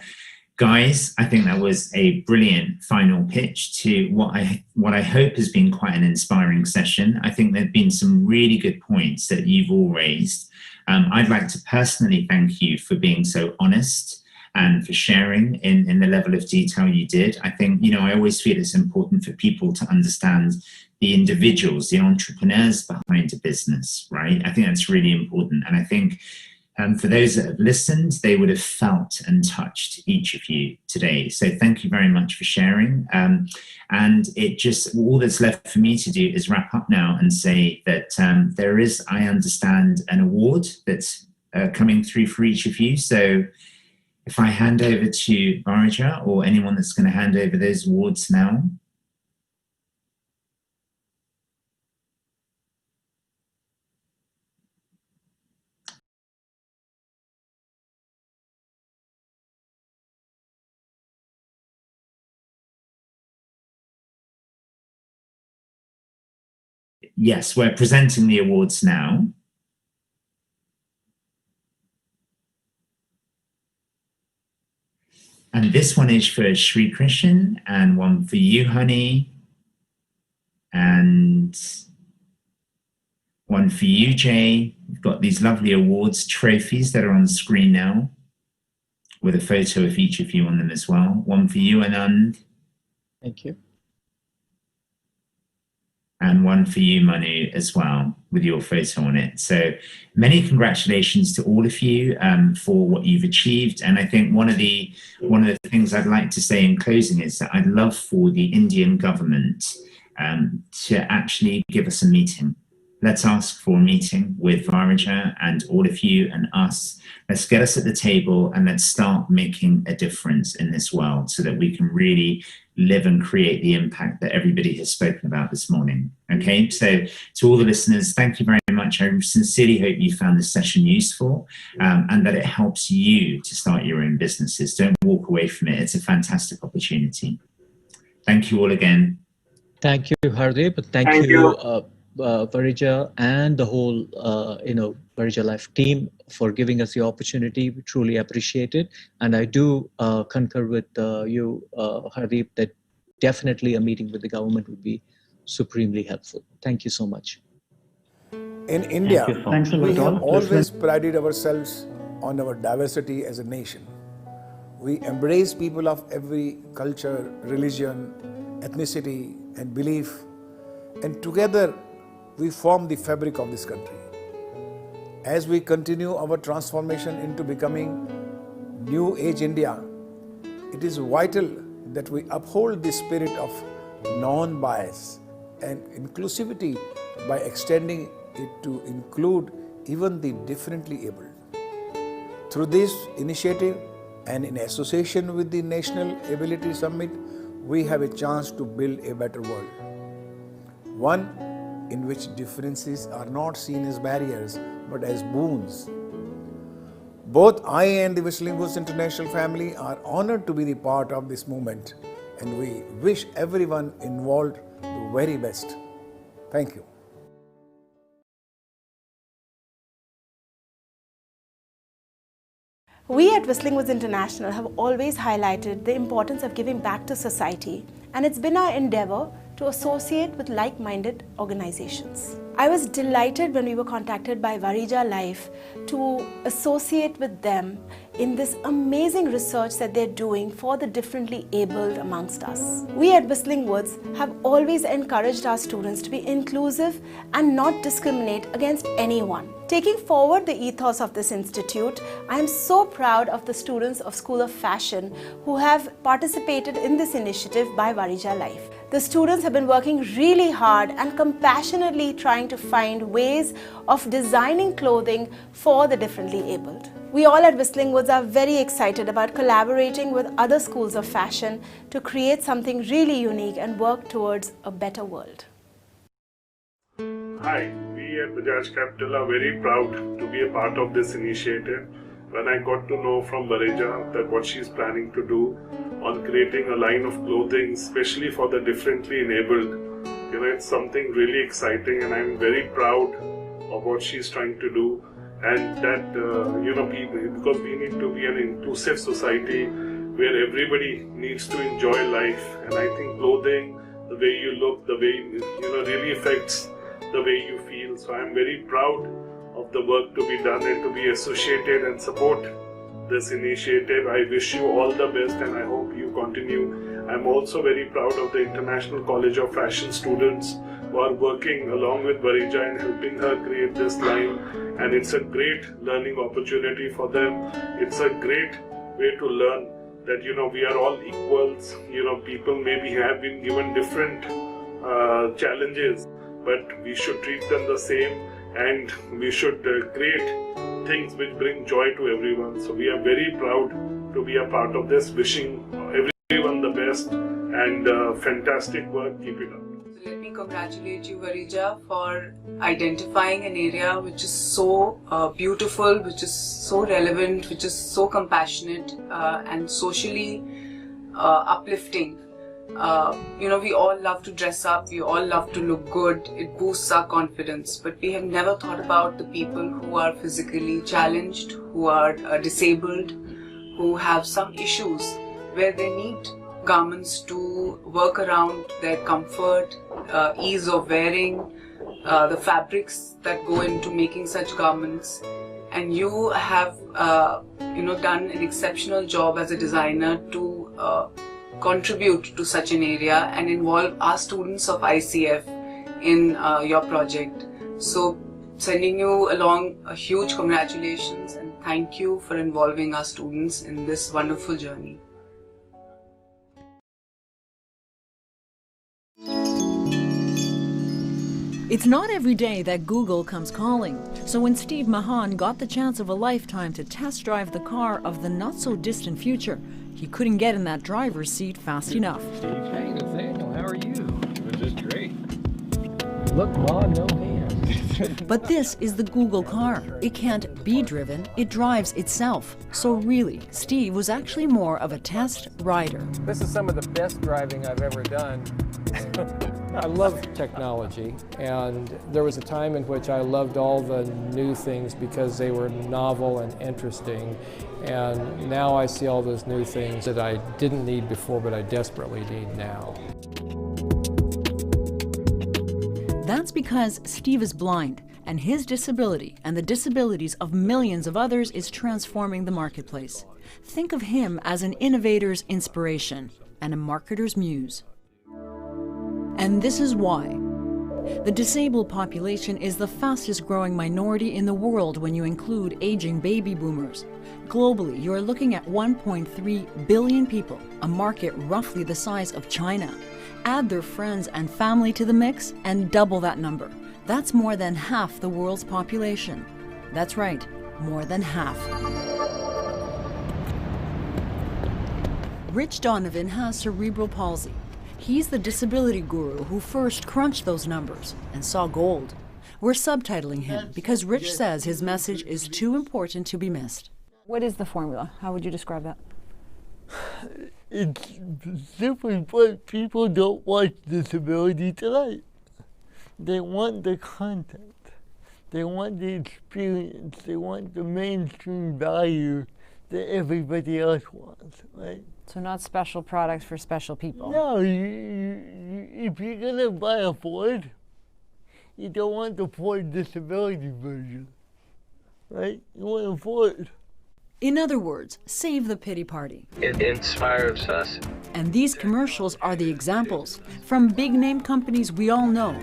guys, I think that was a brilliant final pitch to what I hope has been quite an inspiring session. I think there have been some really good points that you've all raised. I'd like to personally thank you for being so honest and for sharing in the level of detail you did. I think, I always feel it's important for people to understand the individuals, the entrepreneurs behind a business, right? I think that's really important. And I think for those that have listened, they would have felt and touched each of you today. So thank you very much for sharing. And it just, all that's left for me to do is wrap up now and say that there is, I understand, an award that's coming through for each of you. So if I hand over to Bharija or anyone that's going to hand over those awards now. Yes, we're presenting the awards now. And this one is for Sri Krishan, and one for you, honey, and one for you, Jay. We've got these lovely awards trophies that are on the screen now, with a photo of each of you on them as well. One for you, Anand. Thank you. And one for you, Manu, as well. with your photo on it. So many congratulations to all of you for what you've achieved. And I think one of the things I'd like to say in closing is that I'd love for the Indian government to actually give us a meeting. Let's ask for a meeting with Varija and all of you and us. Let's get us at the table and let's start making a difference in this world so that we can really live and create the impact that everybody has spoken about this morning. Okay, so to all the listeners, thank you very much. I sincerely hope you found this session useful and that it helps you to start your own businesses. Don't walk away from it. It's a fantastic opportunity. Thank you all again. Thank you, Hardeep. Thank you. Varija and the whole, Varija Life team for giving us the opportunity. We truly appreciate it. And I do concur with you, Hardeep, that definitely a meeting with the government would be supremely helpful. Thank you so much. In India, we have always prided ourselves on our diversity as a nation. We embrace people of every culture, religion, ethnicity, and belief, and together we form the fabric of this country. As we continue our transformation into becoming New Age India, it is vital that we uphold the spirit of non-bias and inclusivity by extending it to include even the differently abled. Through this initiative and in association with the National Ability Summit, we have a chance to build a better world. One in which differences are not seen as barriers but as boons. Both I and the Whistling Woods International family are honored to be the part of this movement, and we wish everyone involved the very best. Thank you. We at Whistling Woods International have always highlighted the importance of giving back to society, and it's been our endeavor to associate with like-minded organizations. I was delighted when we were contacted by Varija Life to associate with them in this amazing research that they're doing for the differently abled amongst us. We at Whistling Woods have always encouraged our students to be inclusive and not discriminate against anyone. Taking forward the ethos of this institute, I am so proud of the students of School of Fashion who have participated in this initiative by Varija Life. The students have been working really hard and compassionately trying to find ways of designing clothing for the differently abled. We all at Whistling Woods are very excited about collaborating with other schools of fashion to create something really unique and work towards a better world. Hi, we at Bajaj Capital are very proud to be a part of this initiative. When I got to know from Varija that what she's planning to do on creating a line of clothing, especially for the differently enabled, it's something really exciting, and I'm very proud of what she's trying to do. And that, people, because we need to be an inclusive society where everybody needs to enjoy life. And I think clothing, the way you look, the way, really affects the way you feel. So I'm very proud of the work to be done and to be associated and support this initiative. I wish you all the best and I hope you continue. I'm also very proud of the International College of Fashion students who are working along with Varija and helping her create this line, and it's a great learning opportunity for them. It's a great way to learn that we are all equals. People maybe have been given different challenges, but we should treat them the same, and we should create things which bring joy to everyone. So we are very proud to be a part of this, wishing everyone the best and fantastic work. Keep it up. So let me congratulate you, Varija, for identifying an area which is so beautiful, which is so relevant, which is so compassionate and socially uplifting. We all love to dress up, we all love to look good, it boosts our confidence, but we have never thought about the people who are physically challenged, who are disabled, who have some issues where they need garments to work around their comfort, ease of wearing, the fabrics that go into making such garments. And you have done an exceptional job as a designer to contribute to such an area and involve our students of ICF in your project. So sending you along a huge congratulations and thank you for involving our students in this wonderful journey. It's not every day that Google comes calling. So when Steve Mahan got the chance of a lifetime to test drive the car of the not-so-distant future, he couldn't get in that driver's seat fast enough. Steve, hey, Nathaniel, how are you? This is great. Look, Ma, no hands. But this is the Google car. It can't be driven, it drives itself. So really, Steve was actually more of a test rider. This is some of the best driving I've ever done. I love technology, and there was a time in which I loved all the new things because they were novel and interesting, and now I see all those new things that I didn't need before but I desperately need now. That's because Steve is blind, and his disability and the disabilities of millions of others is transforming the marketplace. Think of him as an innovator's inspiration and a marketer's muse. And this is why. The disabled population is the fastest growing minority in the world when you include aging baby boomers. Globally, you are looking at 1.3 billion people, a market roughly the size of China. Add their friends and family to the mix and double that number. That's more than half the world's population. That's right, more than half. Rich Donovan has cerebral palsy. He's the disability guru who first crunched those numbers and saw gold. We're subtitling him because Rich says his message is too important to be missed. What is the formula? How would you describe that? It's simply put, people don't watch Disability Tonight. They want the content. They want the experience. They want the mainstream value that everybody else wants, right? So not special products for special people. No, if you're gonna buy a Ford, you don't want the Ford disability version, right? You want a Ford. In other words, save the pity party. It inspires us. And these commercials are the examples from big name companies we all know,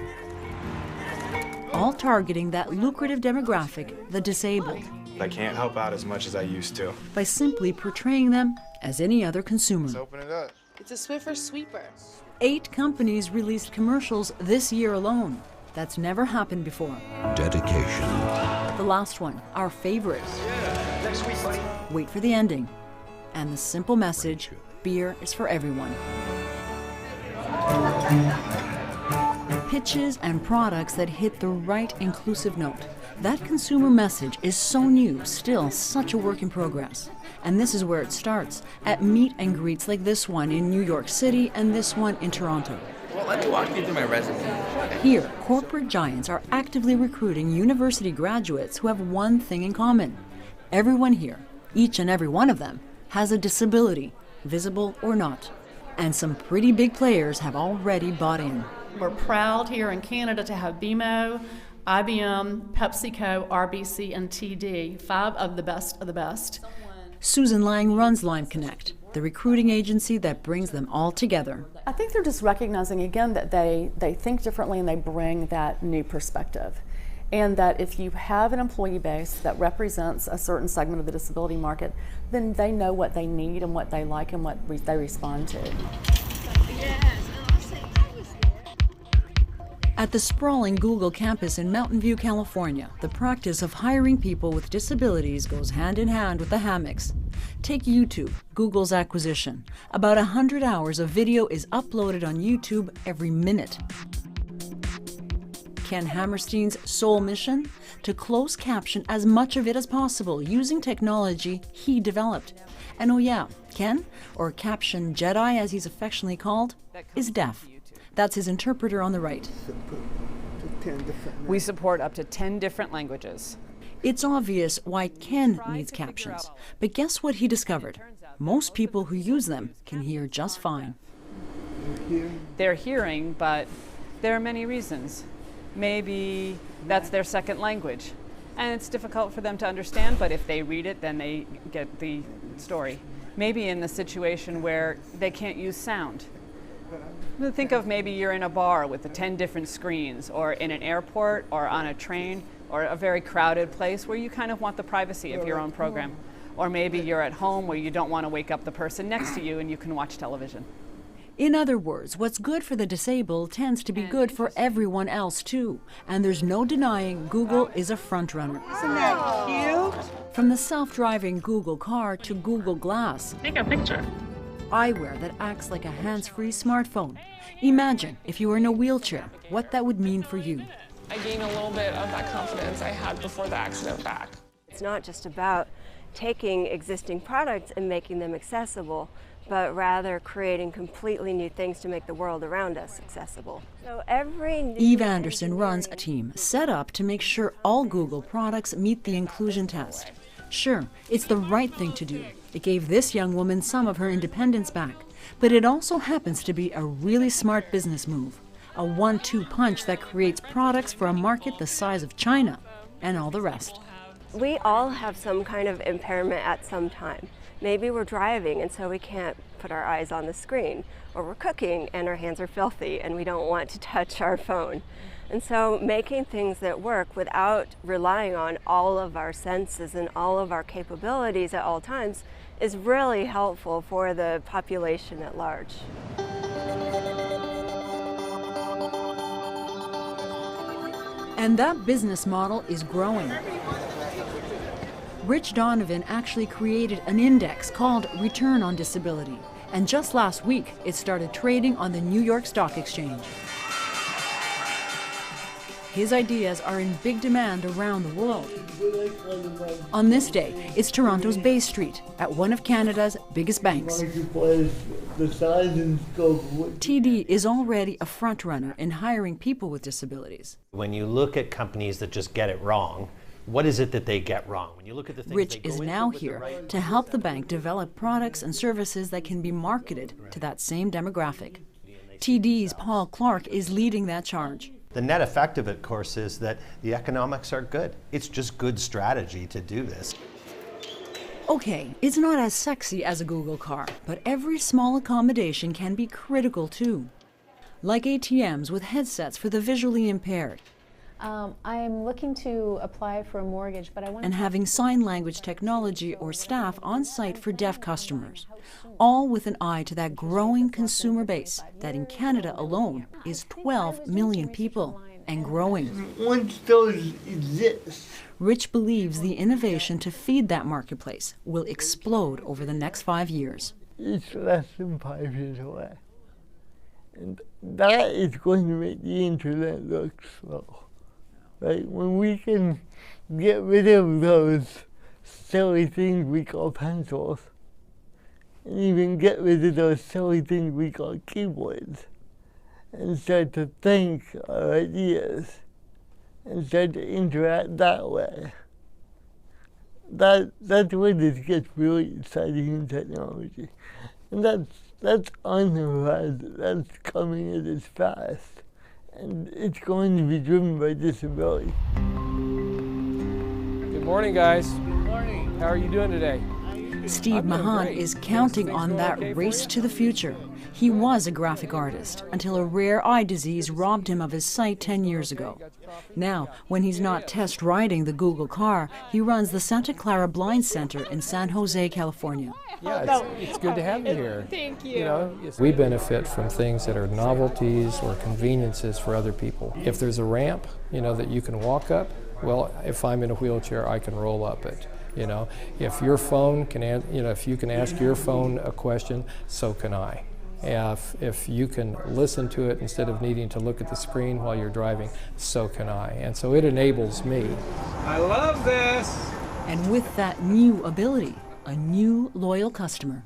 all targeting that lucrative demographic, the disabled. I can't help out as much as I used to. By simply portraying them as any other consumer. Let's open it up. It's a Swiffer sweeper. 8 companies released commercials this year alone. That's never happened before. Dedication. The last one, our favorite. Yeah, next week, buddy. Wait for the ending. And the simple message, beer is for everyone. Pitches and products that hit the right inclusive note. That consumer message is so new, still such a work in progress. And this is where it starts, at meet and greets like this one in New York City and this one in Toronto. Well, let me walk you through my resume. Here, corporate giants are actively recruiting university graduates who have one thing in common. Everyone here, each and every one of them, has a disability, visible or not. And some pretty big players have already bought in. We're proud here in Canada to have BMO, IBM, PepsiCo, RBC, and TD, 5 of the best of the best. Susan Lang runs Lime Connect, the recruiting agency that brings them all together. I think they're just recognizing again that they think differently and they bring that new perspective. And that if you have an employee base that represents a certain segment of the disability market, then they know what they need and what they like and what they respond to. At the sprawling Google campus in Mountain View, California, the practice of hiring people with disabilities goes hand in hand with the hammocks. Take YouTube, Google's acquisition. About 100 hours of video is uploaded on YouTube every minute. Ken Hammerstein's sole mission? To close caption as much of it as possible using technology he developed. And oh yeah, Ken, or Caption Jedi as he's affectionately called, is deaf. That's his interpreter on the right. We support up to 10 different languages. It's obvious why Ken needs captions. But guess what he discovered? Most people who use them can hear just fine. They're hearing, but there are many reasons. Maybe that's their second language. And it's difficult for them to understand, but if they read it, then they get the story. Maybe in the situation where they can't use sound. Think of maybe you're in a bar with the 10 different screens, or in an airport, or on a train, or a very crowded place where you kind of want the privacy of your own program. Or maybe you're at home where you don't want to wake up the person next to you and you can watch television. In other words, what's good for the disabled tends to be good for everyone else too. And there's no denying Google is a frontrunner. Isn't that cute? From the self-driving Google car to Google Glass. Take a picture. Eyewear that acts like a hands-free smartphone. Imagine if you were in a wheelchair, what that would mean for you. I gained a little bit of that confidence I had before the accident back. It's not just about taking existing products and making them accessible, but rather creating completely new things to make the world around us accessible. So Eve Anderson runs a team set up to make sure all Google products meet the inclusion test. Sure, it's the right thing to do. It gave this young woman some of her independence back, but it also happens to be a really smart business move. A 1-2 punch that creates products for a market the size of China and all the rest. We all have some kind of impairment at some time. Maybe we're driving and so we can't put our eyes on the screen, or we're cooking and our hands are filthy and we don't want to touch our phone. And so making things that work without relying on all of our senses and all of our capabilities at all times is really helpful for the population at large. And that business model is growing. Rich Donovan actually created an index called Return on Disability, and just last week it started trading on the New York Stock Exchange. His ideas are in big demand around the world. On this day, it's Toronto's Bay Street at one of Canada's biggest banks. TD is already a frontrunner in hiring people with disabilities. When you look at companies that just get it wrong, what is it that they get wrong? When you look at the things Rich is now here to help the bank develop products and services that can be marketed to that same demographic. TD's Paul Clark is leading that charge. The net effect of it, of course, is that the economics are good. It's just good strategy to do this. Okay, it's not as sexy as a Google car, but every small accommodation can be critical too. Like ATMs with headsets for the visually impaired. I'm looking to apply for a mortgage, but I want and having sign language technology or staff on site for deaf customers, all with an eye to that growing consumer base that in Canada alone is 12 million people and growing. Once those exist, Rich believes the innovation to feed that marketplace will explode over the next 5 years. It's less than 5 years away. And that is going to make the internet look slow. Right? When we can get rid of those silly things we call pencils, and even get rid of those silly things we call keyboards, and start to think our ideas, and start to interact that way, that's when it gets really exciting in technology. And that's on the horizon, that's coming at us fast. And it's going to be driven by disability. Good morning, guys. Good morning. How are you doing today? Steve Mahan is counting on that race to the future. He was a graphic artist until a rare eye disease robbed him of his sight 10 years ago. Now, when he's not test riding the Google car, he runs the Santa Clara Blind Center in San Jose, California. Yeah, it's good to have you here. Thank you. You know, we benefit from things that are novelties or conveniences for other people. If there's a ramp, you know, that you can walk up, well, if I'm in a wheelchair, I can roll up it. You know, if your phone can, if you can ask your phone a question, so can I. If you can listen to it instead of needing to look at the screen while you're driving, so can I. And so it enables me. I love this. And with that new ability, a new loyal customer.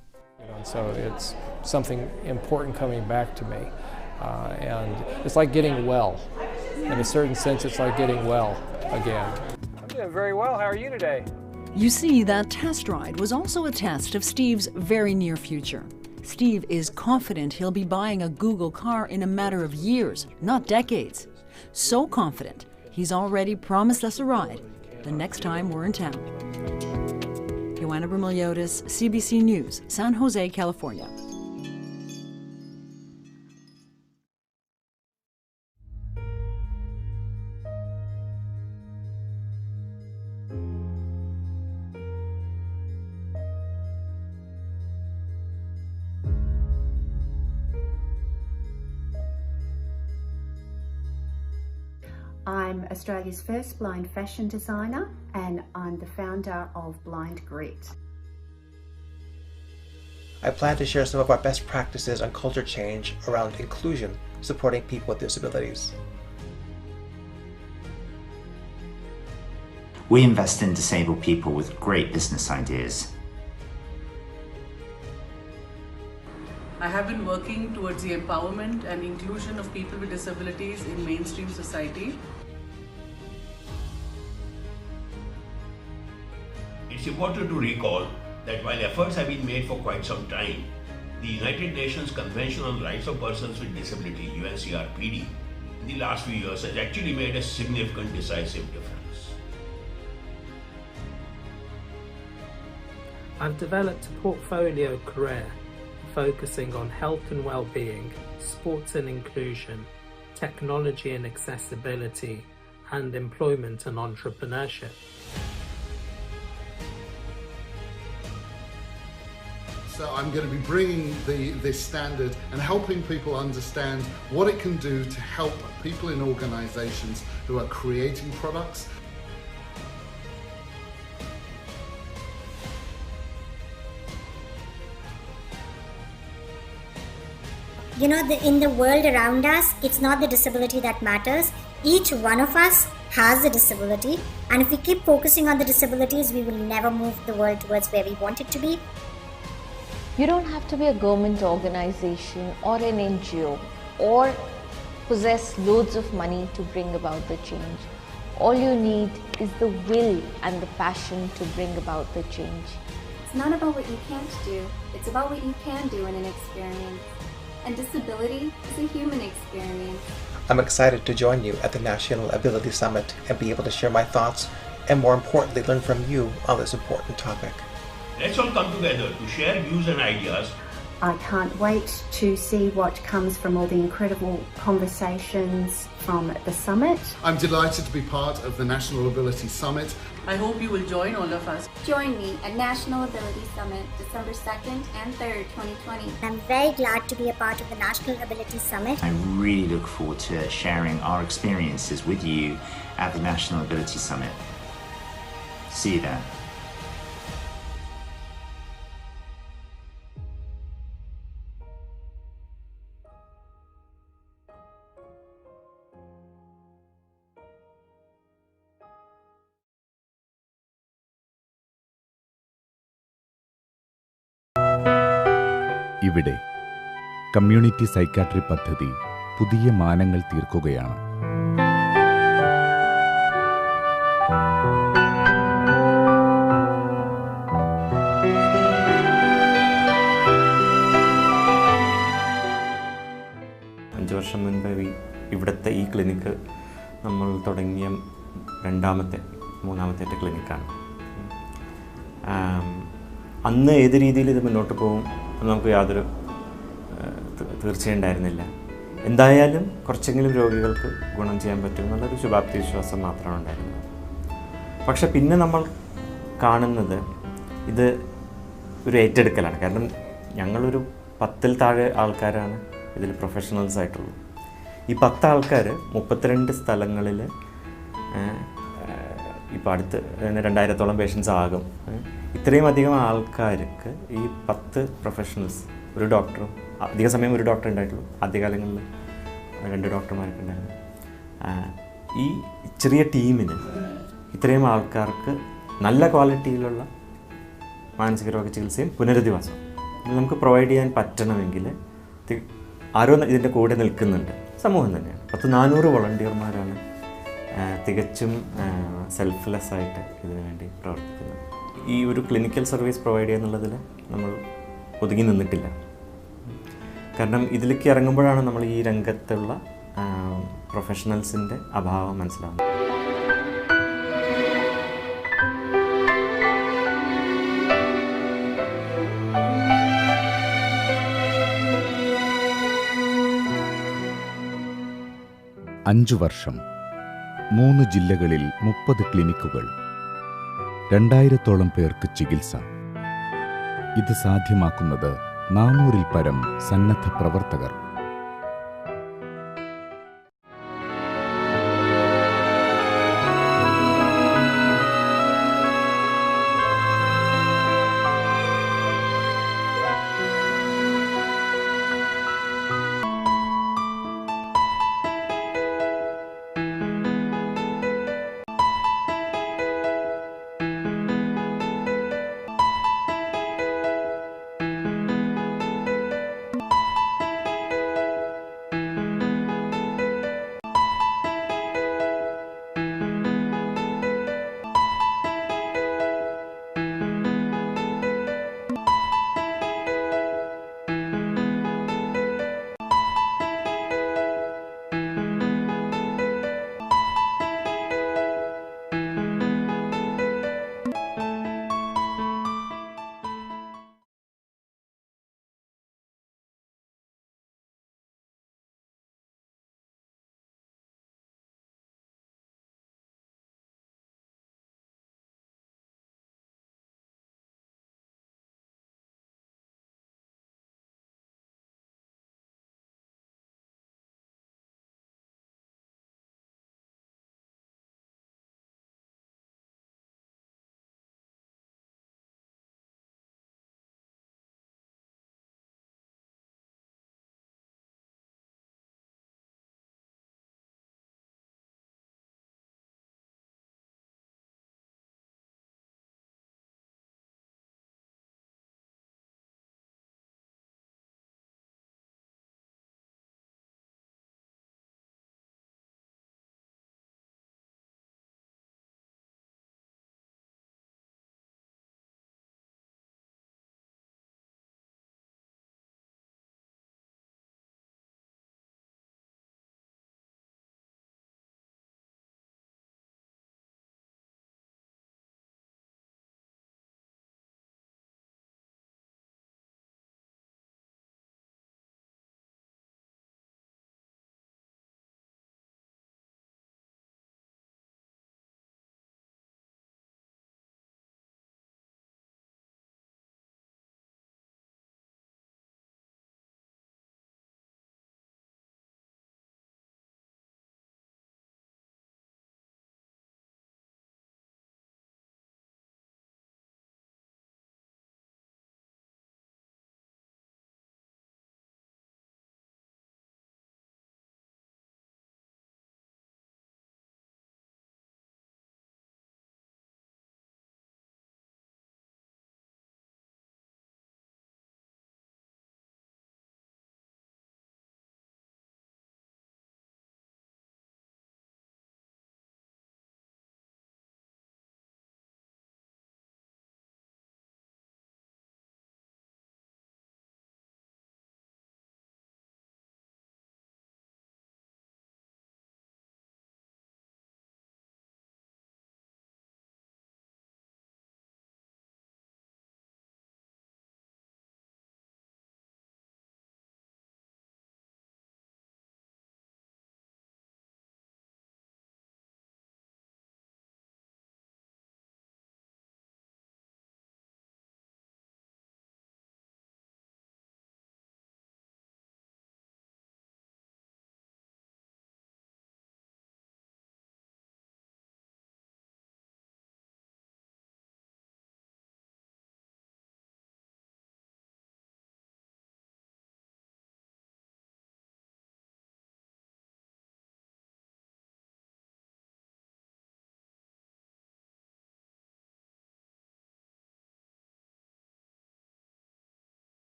And so it's something important coming back to me. And it's like getting well. In a certain sense, it's like getting well again. I'm doing very well. How are you today? You see, that test ride was also a test of Steve's very near future. Steve is confident he'll be buying a Google car in a matter of years, not decades. So confident, he's already promised us a ride the next time we're in town. Joanna Brumiliotis, CBC News, San Jose, California. I'm Australia's first blind fashion designer and I'm the founder of Blind Grit. I plan to share some of our best practices on culture change around inclusion, supporting people with disabilities. We invest in disabled people with great business ideas. I have been working towards the empowerment and inclusion of people with disabilities in mainstream society. It's important to recall that while efforts have been made for quite some time, the United Nations Convention on Rights of Persons with Disability, UNCRPD, in the last few years has actually made a significant decisive difference. I've developed a portfolio career focusing on health and well-being, sports and inclusion, technology and accessibility, and employment and entrepreneurship. So I'm going to be bringing this standard and helping people understand what it can do to help people in organizations who are creating products. You know, in the world around us, it's not the disability that matters. Each one of us has a disability, and if we keep focusing on the disabilities, we will never move the world towards where we want it to be. You don't have to be a government organization or an NGO or possess loads of money to bring about the change. All you need is the will and the passion to bring about the change. It's not about what you can't do, it's about what you can do in an experience. And disability is a human experience. I'm excited to join you at the National Ability Summit and be able to share my thoughts and, more importantly, learn from you on this important topic. Let's all come together to share views and ideas. I can't wait to see what comes from all the incredible conversations from the summit. I'm delighted to be part of the National Ability Summit. I hope you will join all of us. Join me at National Ability Summit, December 2nd and 3rd, 2020. I'm very glad to be a part of the National Ability Summit. I really look forward to sharing our experiences with you at the National Ability Summit. See you there. ഇവിടെ community psychiatry പദ്ധതി പുതിയ മാനങ്ങൾ തീർക്കുകയാണ്. അഞ്ച് വർഷം മുൻപ് ഇവിടുത്തെ ഈ ക്ലിനിക്ക് നമ്മൾ തുടങ്ങിയ മൂന്നാമത്തെ ക്ലിനിക്കാണ്. അന്ന് ഏത് രീതിയിൽ ഇത് മുന്നോട്ട് പോകും നമുക്ക് യാതൊരു തീർച്ചയുണ്ടായിരുന്നില്ല. എന്തായാലും കുറച്ചെങ്കിലും രോഗികൾക്ക് ഗുണം ചെയ്യാൻ പറ്റും എന്നുള്ളൊരു ശുഭാപ്തി വിശ്വാസം മാത്രമാണ് ഉണ്ടായിരുന്നത്. പക്ഷെ പിന്നെ നമ്മൾ കാണുന്നത് ഇത് ഒരു ഏറ്റെടുക്കലാണ്. കാരണം ഞങ്ങളൊരു 10-ൽ താഴെ ആൾക്കാരാണ് ഇതിൽ പ്രൊഫഷണൽസ് ആയിട്ടുള്ളൂ. ഈ 10 ആൾക്കാർ 32 സ്ഥലങ്ങളിൽ ഇപ്പോൾ അടുത്ത് 2000-ഓളം പേഷ്യൻസ് ആകും. ഇത്രയും അധികം ആൾക്കാർക്ക് ഈ 10 പ്രൊഫഷണൽസ്, ഒരു ഡോക്ടറും അധിക സമയം ഒരു ഡോക്ടർ ഉണ്ടായിട്ടുള്ളൂ, ആദ്യകാലങ്ങളിൽ 2 ഡോക്ടർമാരൊക്കെ ഉണ്ടായിരുന്നു. ഈ ചെറിയ ടീമിന് ഇത്രയും ആൾക്കാർക്ക് നല്ല ക്വാളിറ്റിയിലുള്ള മാനസിക രോഗ ചികിത്സയും പുനരധിവാസവും നമുക്ക് പ്രൊവൈഡ് ചെയ്യാൻ പറ്റണമെങ്കിൽ ആരോ ഇതിൻ്റെ കൂടെ നിൽക്കുന്നുണ്ട്. സമൂഹം തന്നെയാണ്. 400 വോളണ്ടിയർമാരാണ് തികച്ചും സെൽഫ്ലെസ് ആയിട്ട് ഇതിനു വേണ്ടി പ്രവർത്തിക്കുന്നത്. ഈ ഒരു ക്ലിനിക്കൽ സർവീസ് പ്രൊവൈഡ് ചെയ്യുക എന്നുള്ളതിൽ നമ്മൾ ഒതുങ്ങി നിന്നിട്ടില്ല. കാരണം ഇതിലേക്ക് ഇറങ്ങുമ്പോഴാണ് നമ്മൾ ഈ രംഗത്തുള്ള പ്രൊഫഷണൽസിൻ്റെ അഭാവം മനസ്സിലാവുന്നത്. അഞ്ചു വർഷം, 3 ജില്ലകളിൽ 30 ക്ലിനിക്കുകൾ, 2000-ഓളം പേർക്ക് ചികിത്സ. ഇത് സാധ്യമാക്കുന്നത് 400-ൽ പരം സന്നദ്ധ പ്രവർത്തകർ.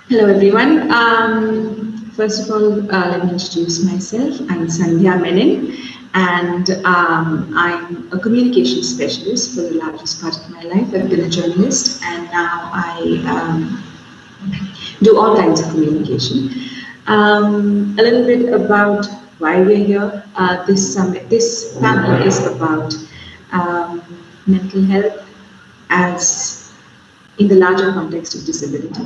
Hello everyone. First of all, let me introduce myself. I'm Sandhya Menon, and I'm a communication specialist for the largest part of my life. I've been a journalist, and now I do all kinds of communication. A little bit about why we're here. This panel is about mental health as in the larger context of disability.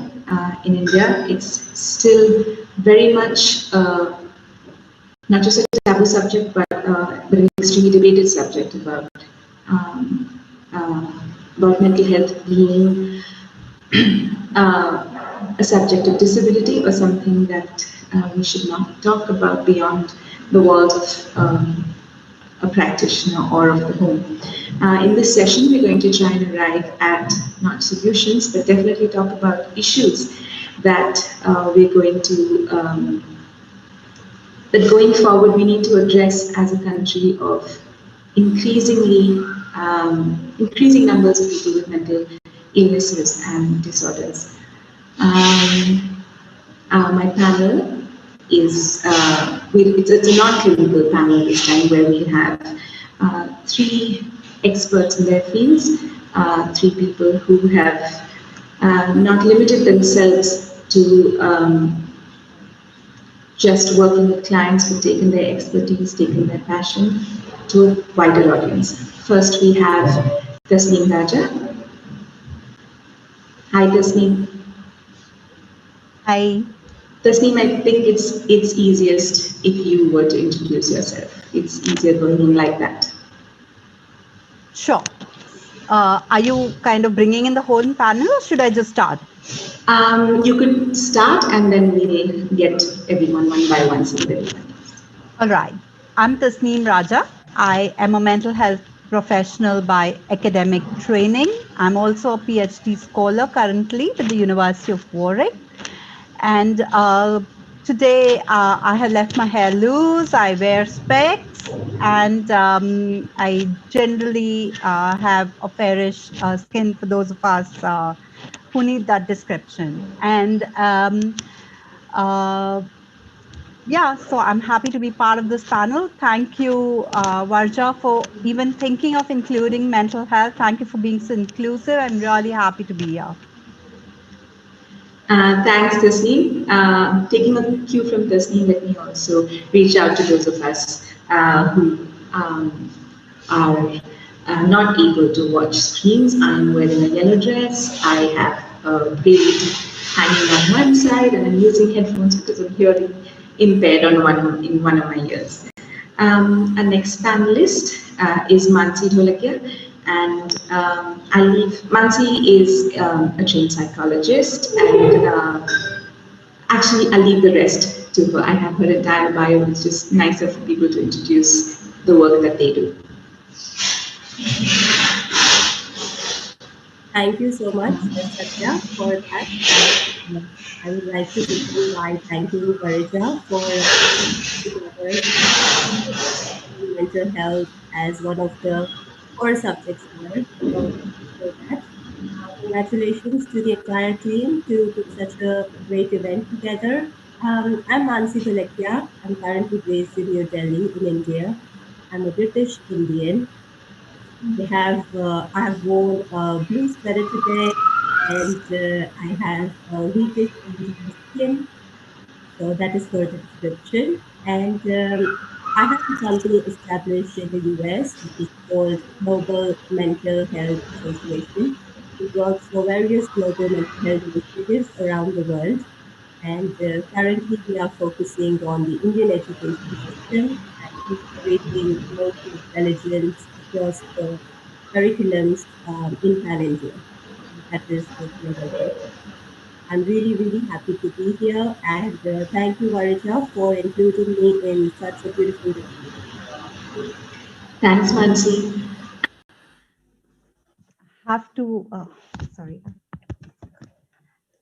In India, it's still very much not just a taboo subject, but an extremely debated subject about mental health being a subject of disability or something that we should not talk about beyond the walls of a practitioner or of the home. In this session, we're going to try and arrive at not solutions, but definitely talk about issues that we're going to, that going forward we need to address as a country of increasing numbers of people with mental illnesses and disorders. My panel is, it's a non-clinical panel this time, where we have 3 experts in their fields, 3 people who have not limited themselves to just working with clients, but taken their expertise, taken their passion to a wider audience. First, we have Tasneem Raja. Hi, Tasneem. Hi. Tasneem, I think it's easiest if you were to introduce yourself. It's easier going in like that. Sure. Are you kind of bringing in the whole panel, or should I just start? You could start, and then we'll get everyone one by one. All right. I'm Tasneem Raja. I am a mental health professional by academic training. I'm also a PhD scholar currently with the University of Warwick. And today I have left my hair loose, I wear specs, and I generally have a fairish skin for those of us who need that description. And yeah, so I'm happy to be part of this panel. Thank you, Varja, for even thinking of including mental health. Thank you for being so inclusive. I'm really happy to be here. Thanks, Tasneem. Taking a cue from Tasneem, let me also reach out to those of us who are not able to watch screens. I'm wearing a yellow dress. I have a braid hanging on one side, and I'm using headphones because I'm hearing impaired in one of my ears. Our next panelist is Mansi Dholakia. And Mansi is a trained psychologist, and actually I'll leave the rest to her. I have her entire bio. It's just nicer for people to introduce the work that they do. Thank you so much, Satya, for that. I would like to begin by thanking Varja for mental health as one of the core subjects here. So, congratulations to the entire team to put such a great event together. I'm Mansi Dholakia. I'm currently based in New Delhi in India. I'm a British Indian. I have worn a blue sweater today, and I have a wheatish skin. So that is for the description. And I have a company established in the US, which is called Global Mental Health Association. It works for various global mental health initiatives around the world. And currently we are focusing on the Indian education system and integrating emotional intelligence across the curriculums in Pan-India. That is what we are working on. I'm really, really happy to be here, and thank you, Varja, for including me in such a beautiful discussion. Thanks, Mansi. Sorry.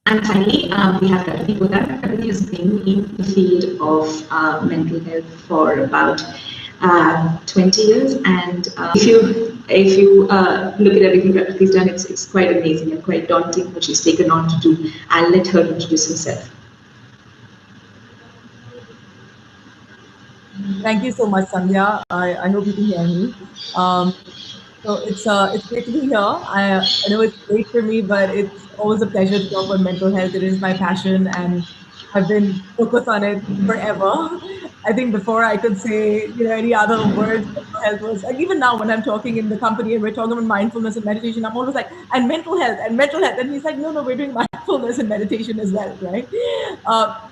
And finally, we have Kadhi Budar. Kadhi has been in the field of mental health for about 20 years. And if you look at everything that she's done, it's quite amazing and quite daunting what she's taken on to do. I'll let her introduce herself. Thank you so much, Sandhya. I hope you can hear me. So it's great to be here. I know it's late for me, but it's always a pleasure to talk about mental health. It is my passion, and I've been focused on it forever. I think before I could say any other words, mental health was like, even now when I'm talking in the company and we're talking about mindfulness and meditation, I'm always like, and mental health, and he's like, no, we're doing mindfulness and meditation as well, right?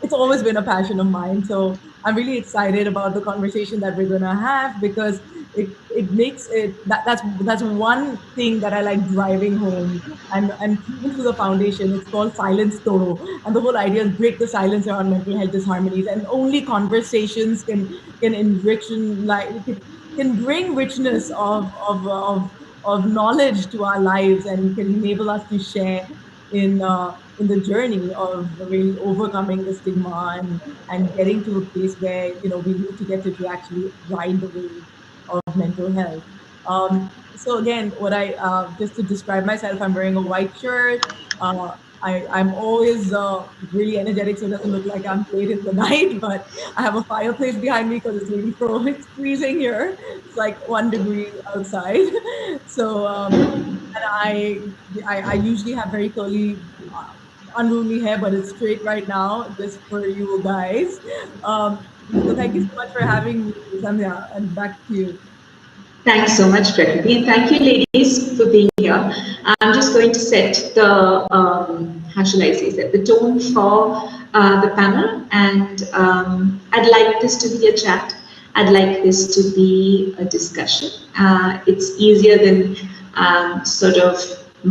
It's always been a passion of mine. So I'm really excited about the conversation that we're gonna have, because it makes it that's one thing that I like driving home, and even through the foundation. It's called Silence Toro, and the whole idea is break the silence around mental health disharmonies, and only conversations can enrich and can bring richness of knowledge to our lives, and can enable us to share in the journey of really overcoming the stigma, and getting to a place where we need to get to actually ride the wave of mental health. So again, what I just to describe myself, I'm wearing a white shirt. I'm always really energetic, so it doesn't look like I'm late in the night. But I have a fireplace behind me because it's really it's freezing here. It's like 1 degree outside. So and I usually have very curly, unruly hair, but it's straight right now, just for you guys. So thank you so much for having me, Sandhya, and back to you. Thanks so much, Prakriti, and thank you, ladies, for being here. I'm just going to set the, how shall I say that, the tone for the panel, and I'd like this to be a chat. I'd like this to be a discussion. It's easier than sort of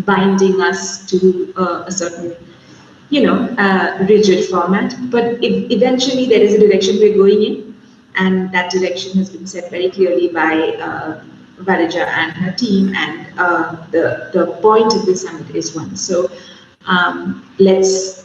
binding us to a certain, rigid format. But eventually, there is a direction we're going in. And that direction has been set very clearly by Varija and her team, and the point of this summit is one. So let's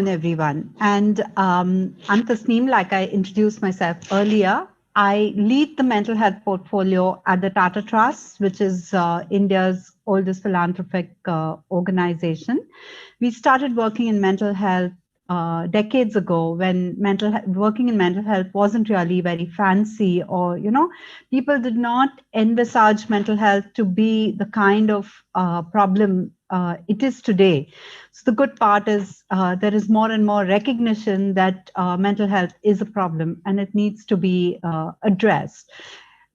everyone. And I'm Tasneem, like I introduced myself earlier. I lead the mental health portfolio at the Tata Trust, which is India's oldest philanthropic organization. We started working in mental health decades ago, when working in mental health wasn't really very fancy, or people did not envisage mental health to be the kind of problem it is today. So the good part is there is more and more recognition that mental health is a problem and it needs to be addressed.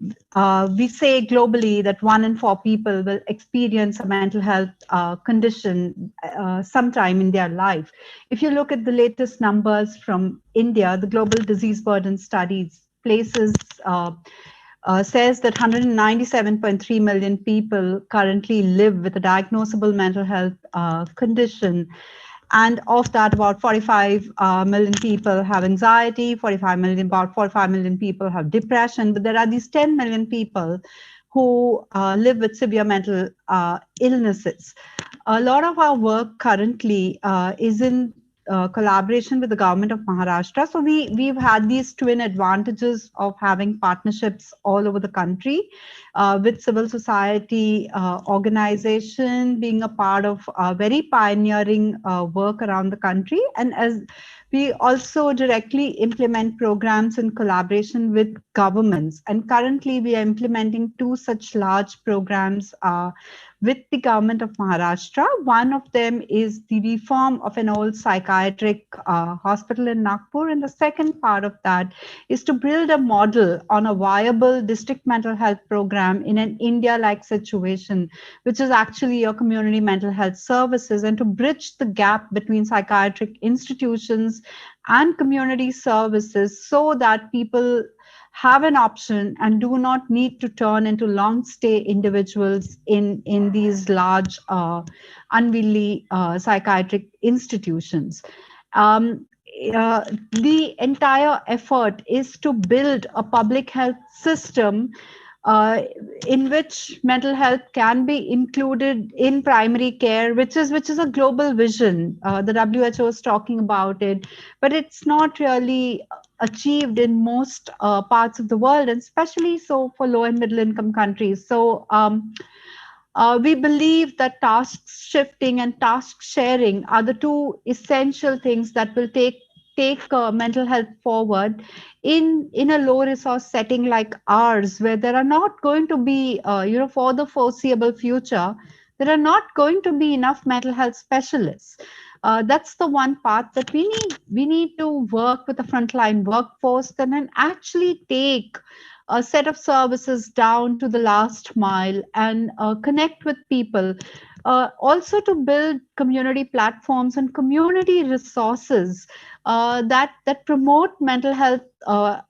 We say globally that 1 in 4 people will experience a mental health condition sometime in their life. If you look at the latest numbers from India, the Global Disease Burden Studies places says that 197.3 million people currently live with a diagnosable mental health condition. And of that, about 45 million people have anxiety, about 45 million people have depression, but there are these 10 million people who live with severe mental illnesses. A lot of our work currently is in collaboration with the government of Maharashtra. So we've had these twin advantages of having partnerships all over the country with civil society organization, being a part of very pioneering work around the country. And as we also directly implement programs in collaboration with governments. And currently we are implementing 2 such large programs with the government of Maharashtra. One of them is the reform of an old psychiatric hospital in Nagpur. And the second part of that is to build a model on a viable district mental health program in an India-like situation, which is actually your community mental health services, and to bridge the gap between psychiatric institutions and community services so that people have an option and do not need to turn into long stay individuals in these large unwieldy psychiatric institutions. The entire effort is to build a public health system in which mental health can be included in primary care, which is a global vision. The WHO is talking about it, but it's not really achieved in most parts of the world, and especially so for low and middle income countries. So we believe that task shifting and task sharing are the 2 essential things that will take mental health forward in a low resource setting like ours, where there are not going to be, for the foreseeable future, there are not going to be enough mental health specialists. That's the one part that we need. We need to work with the frontline workforce and then actually take a set of services down to the last mile and connect with people. Also to build community platforms and community resources that promote mental health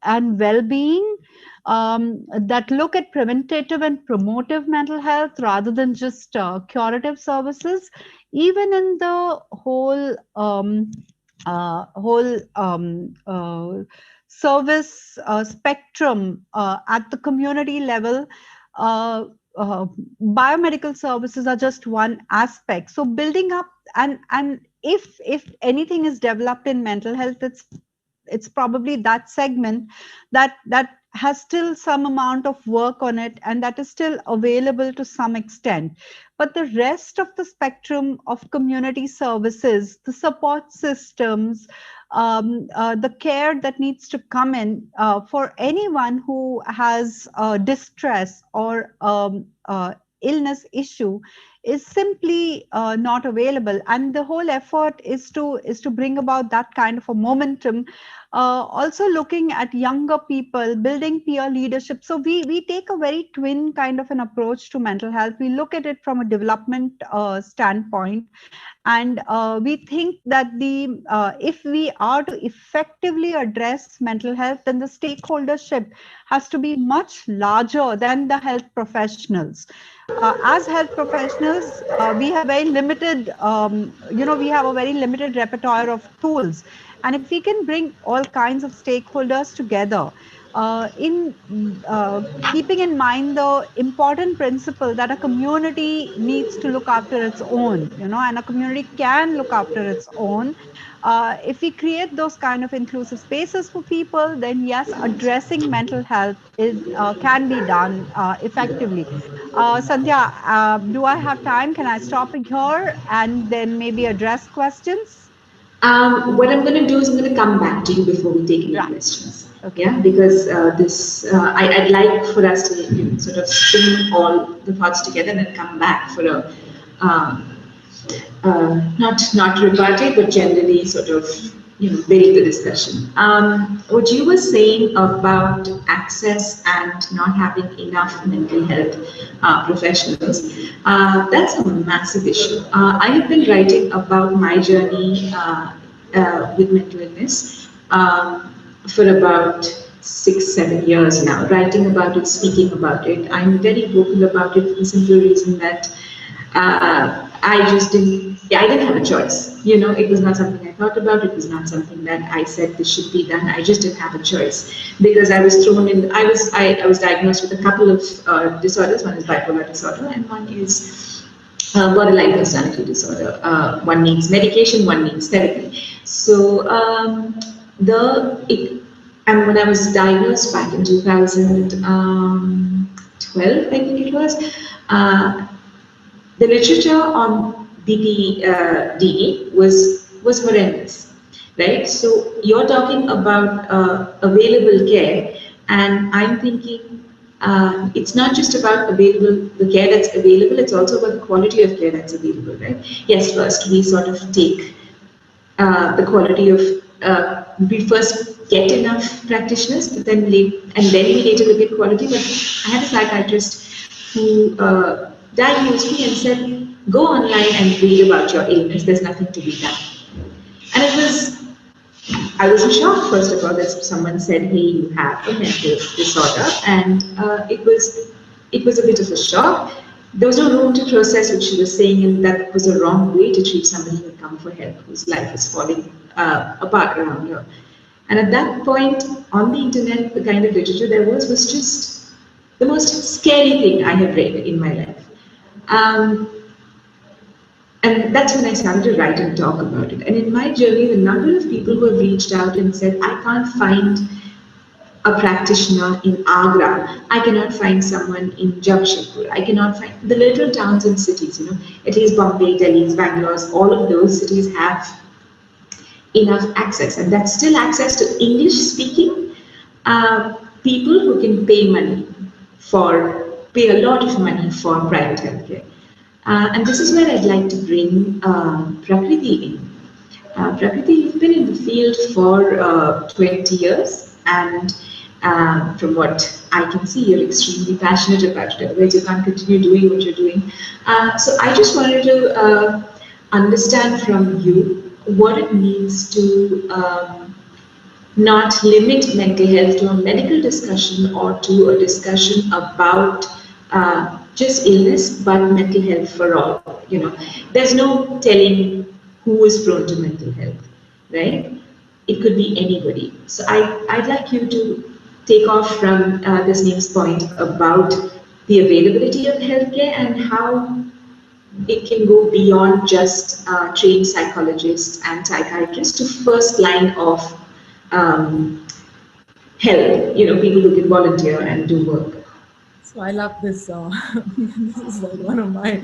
and well-being, that look at preventative and promotive mental health rather than just curative services, even in the whole service spectrum at the community level. Biomedical services are just one aspect. So building up, and if anything is developed in mental health, it's probably that segment that has still some amount of work on it, and that is still available to some extent. But the rest of the spectrum of community services, the support systems, the care that needs to come in for anyone who has distress or illness issue is simply not available. And the whole effort is to bring about that kind of a momentum. Also looking at younger people, building peer leadership. So we take a very twin kind of an approach to mental health. We look at it from a development standpoint. And we think that if we are to effectively address mental health, then the stakeholdership has to be much larger than the health professionals. As health professionals, we have very limited, we have a very limited repertoire of tools. And if we can bring all kinds of stakeholders together, in keeping in mind the important principle that a community needs to look after its own, and a community can look after its own. If we create those kind of inclusive spaces for people, then yes, addressing mental health can be done effectively. Sandhya, do I have time? Can I stop here and then maybe address questions? What I'm going to do is I'm going to come back to you before we take any questions. Okay. Yeah, because I'd like for us to sort of string all the thoughts together and then come back for a not rebuttal, but generally sort of build the discussion. What you were saying about access and not having enough mental health professionals, that's a massive issue. I have been writing about my journey with mental illness for about 6, 7 years now, writing about it, speaking about it. I'm very vocal about it for the simple reason that I didn't have a choice. It was not something I thought about. It was not something that I said this should be done. I just didn't have a choice because I was thrown in. I was diagnosed with a couple of disorders. One is bipolar disorder, and one is borderline personality disorder. One needs medication, one needs therapy. So and when I was diagnosed back in 2012, I think it was, the literature on BPD was horrendous, right? So you're talking about available care, and I'm thinking it's not just about the care that's available, it's also about the quality of care that's available, right? Yes, first we sort of take the quality of, we first get enough practitioners, but then we later look at quality. But I had a psychiatrist who diagnosed me and said, go online and read about your illness, there's nothing to be done. And I was in shock, first of all, that someone said, hey, you have a mental disorder, and it was a bit of a shock. There was no room to process what she was saying, and that was a wrong way to treat somebody who had come for help, whose life was falling apart around her. And at that point, on the internet, the kind of literature there was just the most scary thing I have read in my life. And that's when I started to write and talk about it. And in my journey, the number of people who have reached out and said, I can't find a practitioner in Agra, I cannot find someone in Jamshedpur, I cannot find the little towns and cities, at least Bombay, Delhi, Bangalore, all of those cities have enough access. And that's still access to English speaking people who can pay a lot of money for private healthcare. And this is where I'd like to bring Prakriti in. Prakriti, you've been in the field for 20 years, and from what I can see, you're extremely passionate about it. Otherwise, you can't continue doing what you're doing. So I just wanted to understand from you what it means to not limit mental health to a medical discussion or to a discussion about just illness, but mental health for all. There's no telling who is prone to mental health, right? It could be anybody. So I'd like you to take off from this name's point about the availability of healthcare and how it can go beyond just trained psychologists and psychiatrists to first line of help, people who can volunteer and do work. So I love this. This is like one of my,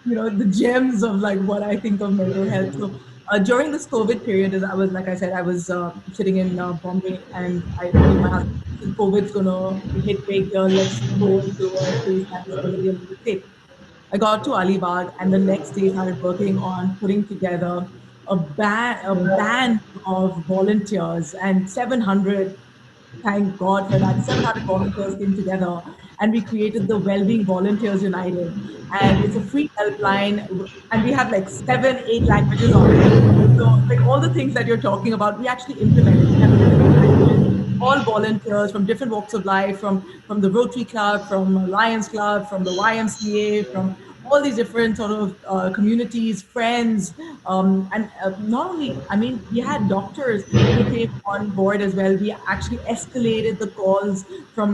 the gems of like what I think of mental health. So during this COVID period, as I was, like I said, I was sitting in Bombay, and I told my husband, COVID's gonna hit big here. Let's go into a place that is gonna be a little safe. I got to Alibag, and the next day started working on putting together a band of volunteers, and 700, thank God for that, 700 volunteers came together, and we created the Wellbeing Volunteers United. And it's a free helpline, and we have like 7, 8 languages on it. So like all the things that you're talking about, we actually implemented. We have a different languages, all volunteers from different walks of life, from the Rotary Club, from Lions Club, from the YMCA, from all these different sort of communities, friends, and not only, I mean, we had doctors who came on board as well. We actually escalated the calls from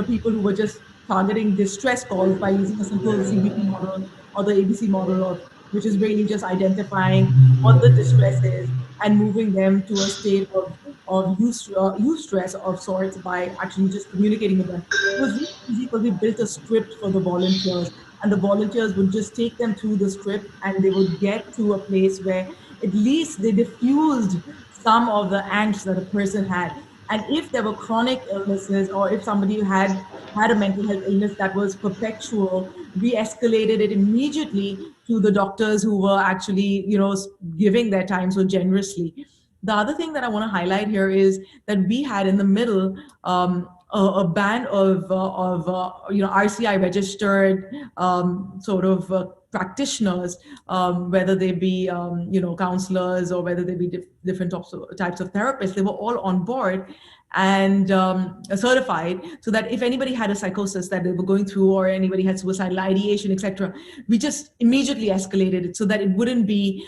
people who were just targeting distress calls by using a simple CBT model or the ABC model, which is really just identifying what the distress is and moving them to a state of eustress of sorts by actually just communicating with them. It was really easy because we built a script for the volunteers, and the volunteers would just take them through the script, and they would get to a place where at least they diffused some of the angst that a person had. And if there were chronic illnesses, or if somebody had a mental health illness that was perpetual, we escalated it immediately to the doctors who were actually, giving their time so generously. The other thing that I want to highlight here is that we had in the middle a band of RCI registered sort of practitioners, whether they be counselors or whether they be different types of therapists. They were all on board and certified, so that if anybody had a psychosis that they were going through, or anybody had suicidal ideation, etc., we just immediately escalated it so that it wouldn't be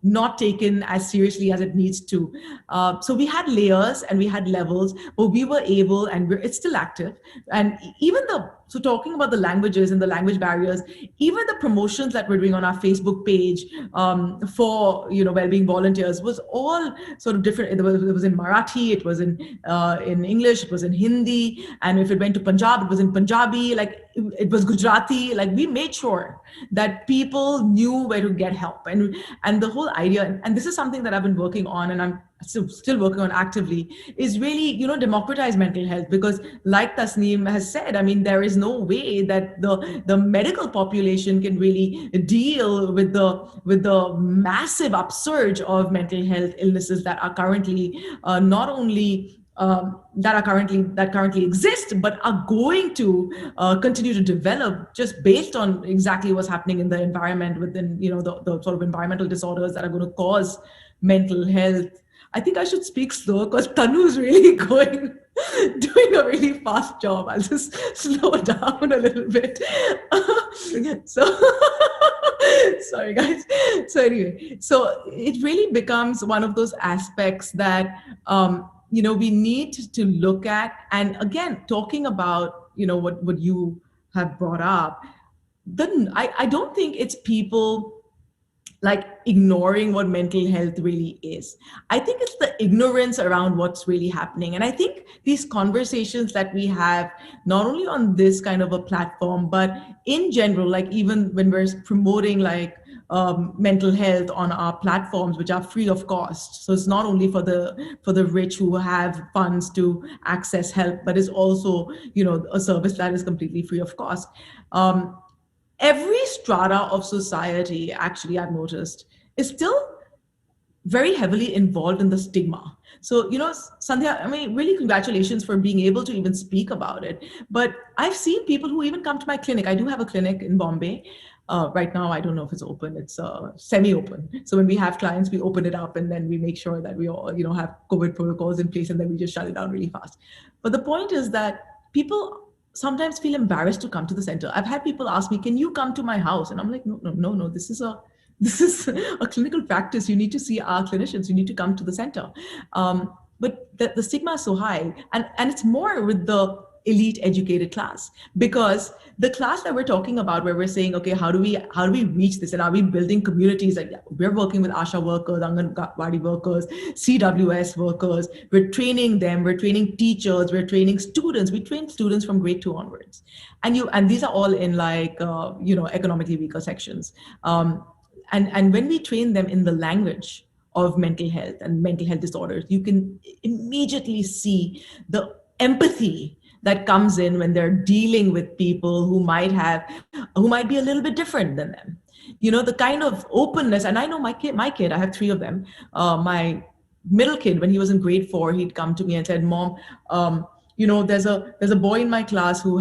not taken as seriously as it needs to. So we had layers and we had levels, but we were able, and it's still active. And even so talking about the languages and the language barriers, even the promotions that we're doing on our Facebook page for well-being volunteers was all sort of different. It was in Marathi, it was in English, it was in Hindi, and if it went to Punjab, it was in Punjabi, like it was Gujarati. Like we made sure that people knew where to get help, and the whole idea, and this is something that I've been working on, and I'm still working on actively, is really democratize mental health. Because like Tasneem has said, I mean, there is no way that the medical population can really deal with the massive upsurge of mental health illnesses that are currently not only that currently exist, but are going to continue to develop, just based on exactly what's happening in the environment within the sort of environmental disorders that are going to cause mental health. I think I should speak slow because Tanu's really doing a really fast job. I'll just slow down a little bit. So sorry guys. So anyway, so it really becomes one of those aspects that we need to look at. And again, talking about what you have brought up, then I don't think it's people like ignoring what mental health really is. I think it's the ignorance around what's really happening. And I think these conversations that we have, not only on this kind of a platform, but in general, like even when we're promoting like mental health on our platforms, which are free of cost. So it's not only for the rich who have funds to access help, but it's also a service that is completely free of cost. Every strata of society, actually, I've noticed, is still very heavily involved in the stigma. So, Sandhya, I mean, really congratulations for being able to even speak about it. But I've seen people who even come to my clinic. I do have a clinic in Bombay. Right now, I don't know if it's open. It's semi-open. So when we have clients, we open it up and then we make sure that we all, have COVID protocols in place, and then we just shut it down really fast. But the point is that people sometimes feel embarrassed to come to the center. I've had people ask me, "Can you come to my house?" And I'm like, no. This is a clinical practice. You need to see our clinicians. You need to come to the center. But the stigma is so high, and it's more with the elite educated class, because the class that we're talking about, where we're saying, okay, how do we reach this, and are we building communities? Like we're working with ASHA workers, Anganwadi workers, CWS workers. We're training them. We're training teachers. We're training students. We train students from grade 2 onwards, and these are all in like economically weaker sections. And when we train them in the language of mental health and mental health disorders, you can immediately see the empathy that comes in when they're dealing with people who might be a little bit different than them. The kind of openness. And I know my kid, I have 3 of them. My middle kid, when he was in grade 4, he'd come to me and said, "Mom, there's a boy in my class who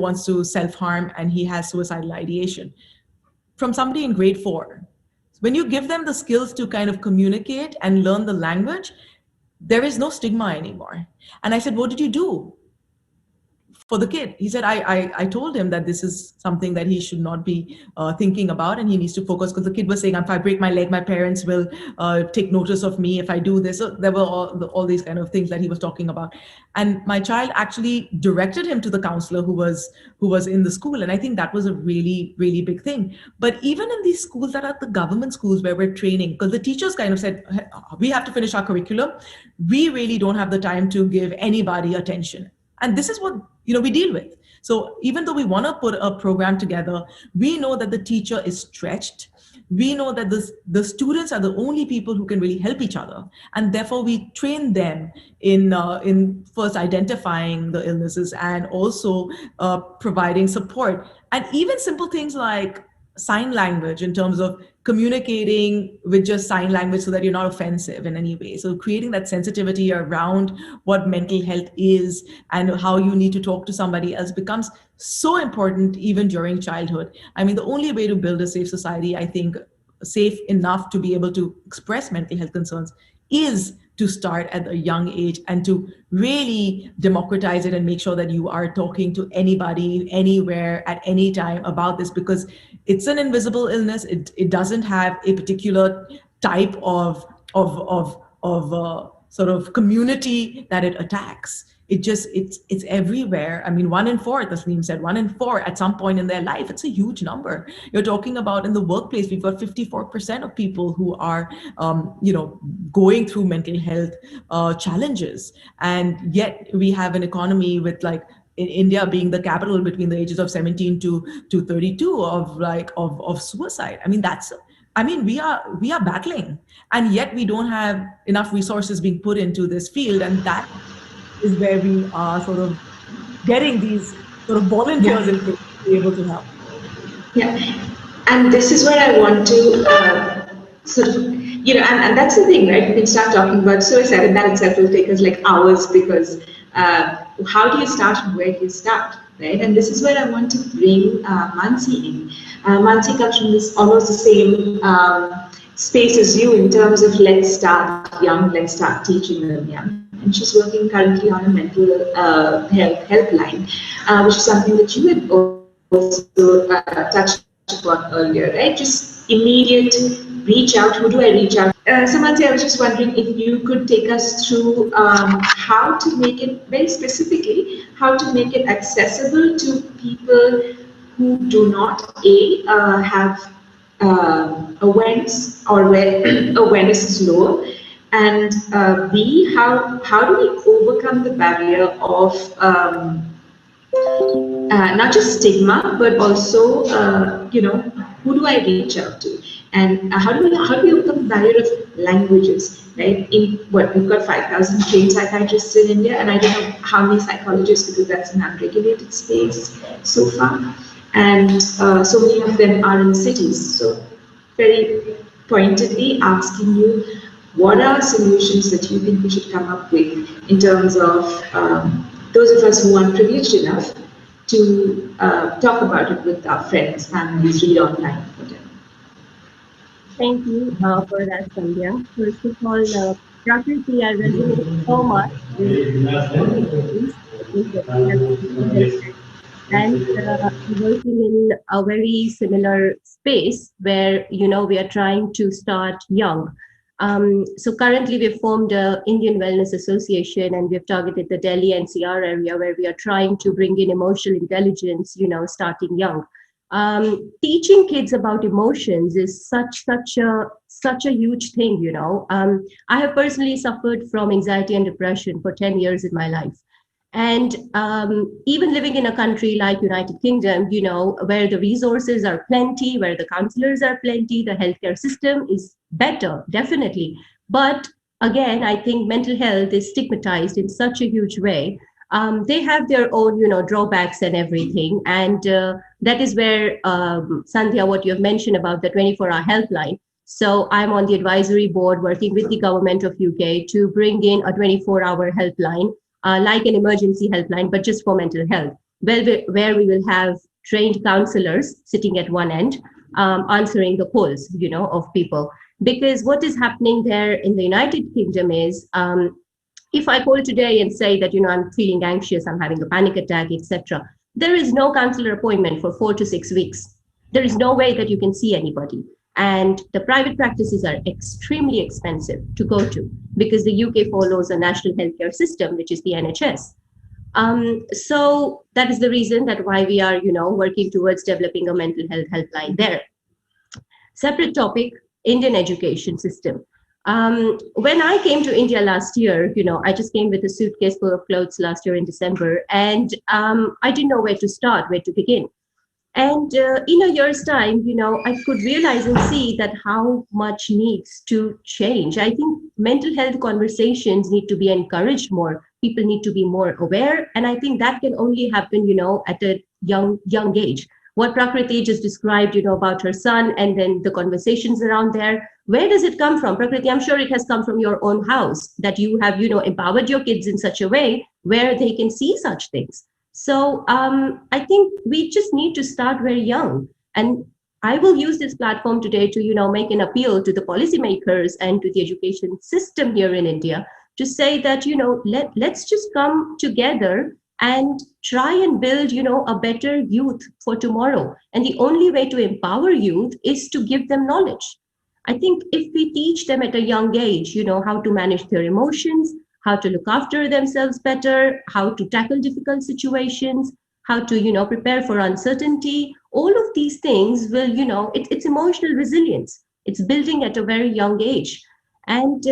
wants to self-harm, and he has suicidal ideation." From somebody in grade 4. When you give them the skills to kind of communicate and learn the language, there is no stigma anymore. And I said, "What did you do for the kid?" He said, I told him that this is something that he should not be thinking about, and he needs to focus, because the kid was saying, "If I break my leg, my parents will take notice of me if I do this." So there were all these kind of things that he was talking about. And my child actually directed him to the counselor who was in the school. And I think that was a really, really big thing. But even in these schools that are the government schools where we're training, because the teachers kind of said, "We have to finish our curriculum. We really don't have the time to give anybody attention." And this is what we deal with. So even though we want to put a program together, we know that the teacher is stretched. We know that the students are the only people who can really help each other. And therefore we train them in first identifying the illnesses, and also providing support. And even simple things like sign language in terms of communicating with just sign language so that you're not offensive in any way. So creating that sensitivity around what mental health is and how you need to talk to somebody else becomes so important even during childhood. I mean, the only way to build a safe society, I think, safe enough to be able to express mental health concerns, is to start at a young age and to really democratize it and make sure that you are talking to anybody, anywhere, at any time about this, because it's an invisible illness. It doesn't have a particular type of sort of community that it attacks. It's everywhere. I mean, 1 in 4, Tasneem said, 1 in 4 at some point in their life. It's a huge number. You're talking about in the workplace, we've got 54% of people who are, going through mental health challenges. And yet we have an economy with, like, in India being the capital between the ages of 17 to 32 of suicide. I mean, we are battling, and yet we don't have enough resources being put into this field, and that is where we are sort of getting these sort of volunteers in place to be able to help. Yeah, and this is where I want to sort of, and that's the thing, right? We can start talking about suicide, and that itself will take us like hours, because how do you start and where do you start, right? And this is where I want to bring Mansi in. Mansi comes from this almost the same space as you in terms of let's start young, let's start teaching them young. And she's working currently on a mental health helpline, which is something that you had also touched upon earlier, right? Just immediate reach out. Who do I reach out? So Mansi, I was just wondering if you could take us through how to make it, very specifically, how to make it accessible to people who do not have awareness, or where awareness is low, and B, how do we overcome the barrier of not just stigma, but also who do I reach out to, and how do we overcome the barrier of languages, right? We've got 5,000 trained psychiatrists in India, and I don't know how many psychologists, because that's an unregulated space so far, and so many of them are in cities. So very pointedly asking you, what are solutions that you think we should come up with in terms of those of us who aren't privileged enough to talk about it with our friends, families, read online, whatever. Thank you for that, Sandhya. First of all, Prakriti, I resonate so much with and working in a very similar space where we are trying to start young. So currently we've formed an Indian Wellness Association, and we've targeted the Delhi NCR area, where we are trying to bring in emotional intelligence, starting young. Teaching kids about emotions is such a huge thing. I have personally suffered from anxiety and depression for 10 years in my life. And even living in a country like United Kingdom, where the resources are plenty, where the counselors are plenty, the healthcare system is better, definitely. But again, I think mental health is stigmatized in such a huge way. They have their own, drawbacks and everything. And that is where, Sandhya, what you have mentioned about the 24-hour helpline. So I'm on the advisory board working with the government of UK to bring in a 24-hour helpline, like an emergency helpline, but just for mental health, where we will have trained counselors sitting at one end, answering the calls, of people. Because what is happening there in the United Kingdom is, if I call today and say that, I'm feeling anxious, I'm having a panic attack, etc., there is no counselor appointment for 4 to 6 weeks. There is no way that you can see anybody. And the private practices are extremely expensive to go to, because the UK follows a national healthcare system, which is the NHS. So that is the reason that why we are, working towards developing a mental health helpline there. Separate topic, Indian education system. When I came to India last year, I just came with a suitcase full of clothes last year in December, and I didn't know where to start, where to begin. And in a year's time, I could realize and see that how much needs to change. I think mental health conversations need to be encouraged more. People need to be more aware. And I think that can only happen, at a young age. what Prakriti just described, about her son, and then the conversations around there. Where does it come from? Prakriti, I'm sure it has come from your own house, that you have, empowered your kids in such a way where they can see such things. So I think we just need to start very young. And I will use this platform today to, make an appeal to the policymakers and to the education system here in India to say that, let's just come together and try and build, a better youth for tomorrow. And the only way to empower youth is to give them knowledge. I think if we teach them at a young age, how to manage their emotions, how to look after themselves better, how to tackle difficult situations, how to, prepare for uncertainty, all of these things will, it's emotional resilience. It's building at a very young age. And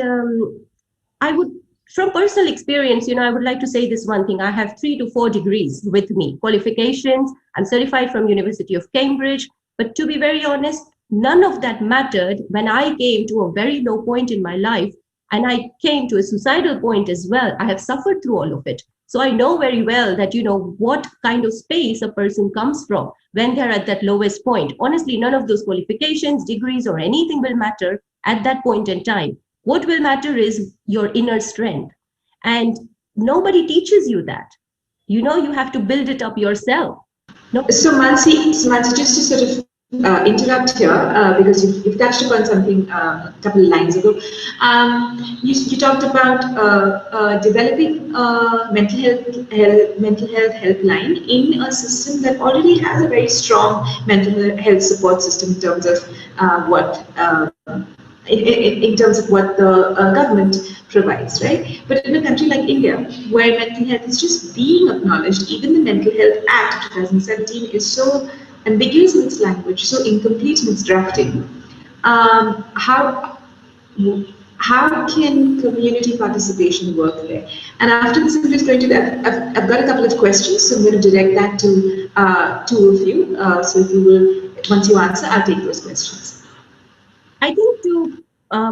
I would, from personal experience, I would like to say this one thing. I have 3 to 4 degrees with me, qualifications. I'm certified from University of Cambridge. But to be very honest, none of that mattered when I came to a very low point in my life, and I came to a suicidal point as well. I have suffered through all of it. So I know very well that, what kind of space a person comes from when they're at that lowest point. Honestly, none of those qualifications, degrees, or anything will matter at that point in time. What will matter is your inner strength. And nobody teaches you that. You have to build it up yourself. So Mansi, just to sort of interrupt here, because you've touched upon something a couple of lines ago. You talked about developing a mental health helpline in a system that already has a very strong mental health support system in terms of in terms of what the government provides, right? But in a country like India, where mental health is just being acknowledged, even the Mental Health Act of 2017 is so ambiguous in its language, so incomplete in its drafting. How can community participation work there? And after this, I'm just going to, I've got a couple of questions, so I'm going to direct that to two of you. So if you will, once you answer, I'll take those questions. I think to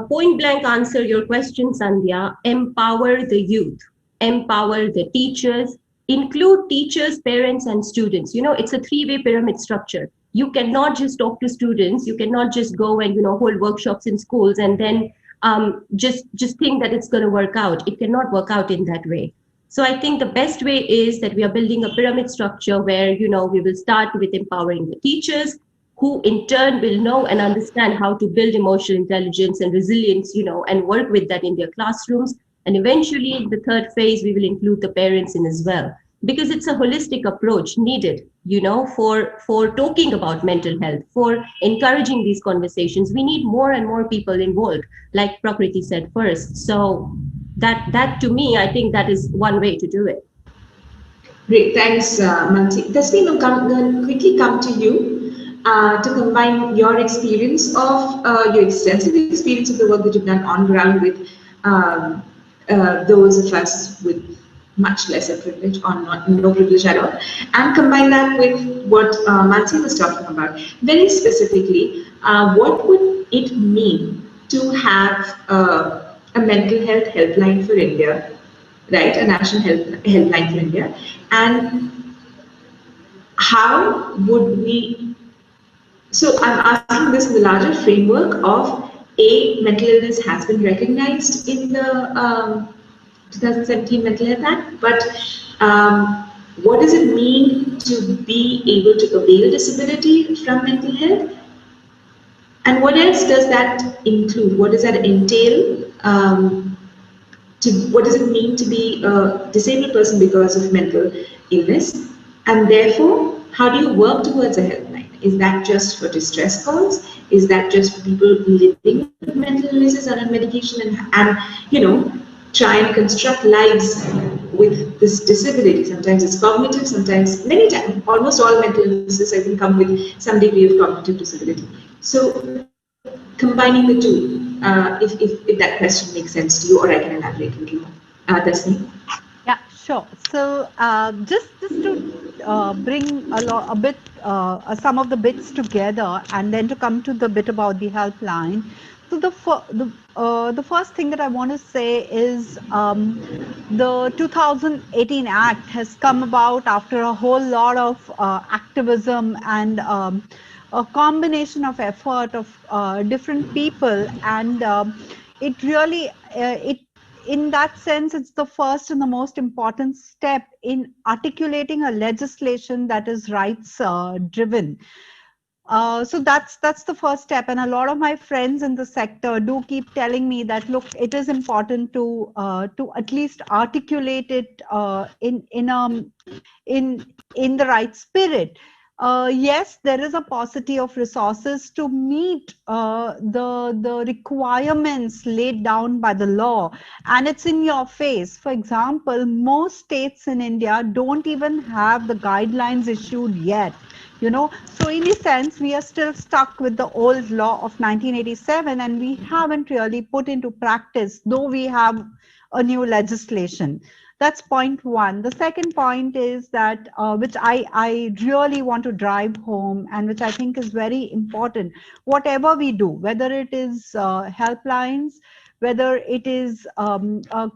point blank answer your question, Sandhya, empower the youth, empower the teachers, include teachers, parents, and students. It's a 3-way pyramid structure. You cannot just talk to students. You cannot just go and, hold workshops in schools and then just think that it's going to work out. It cannot work out in that way. So I think the best way is that we are building a pyramid structure where, we will start with empowering the teachers, who in turn will know and understand how to build emotional intelligence and resilience, and work with that in their classrooms. And eventually, in the third phase, we will include the parents in as well, because it's a holistic approach needed, for talking about mental health, for encouraging these conversations. We need more and more people involved, like Prakriti said first. So that to me, I think that is one way to do it. Great, thanks, Mansi. Tasneem, will quickly come to you. To combine your experience of your extensive experience of the work that you've done on ground with those of us with much lesser privilege or no privilege at all, and combine that with what Mansi was talking about. Very specifically, what would it mean to have a mental health helpline for India, right? A national helpline for India, and how would we? So I'm asking this in the larger framework of mental illness has been recognized in the 2017 Mental Health Act, but what does it mean to be able to avail disability from mental health? And what else does that include? What does that entail? What does it mean to be a disabled person because of mental illness? And therefore, how do you work towards a helpline? Is that just for distress calls? Is that just for people living with mental illnesses and on medication and try and construct lives with this disability? Sometimes it's cognitive, sometimes, many times, almost all mental illnesses I think come with some degree of cognitive disability. So combining the two, if that question makes sense to you, or I can elaborate a little more. Tasneem? Yeah, sure. So just to bring some of the bits together, and then to come to the bit about the helpline. So the first thing that I want to say is the 2018 Act has come about after a whole lot of activism and a combination of effort of different people, and it really it in that sense it's the first and the most important step in articulating a legislation that is rights driven. So that's the first step, and a lot of my friends in the sector do keep telling me that look, it is important to at least articulate it in the right spirit. Yes, there is a paucity of resources to meet the requirements laid down by the law, and it's in your face. For example, most states in India don't even have the guidelines issued yet. So in a sense, we are still stuck with the old law of 1987, and we haven't really put into practice, though we have a new legislation. That's point one. The second point is that, which I really want to drive home and which I think is very important. Whatever we do, whether it is helplines, whether it is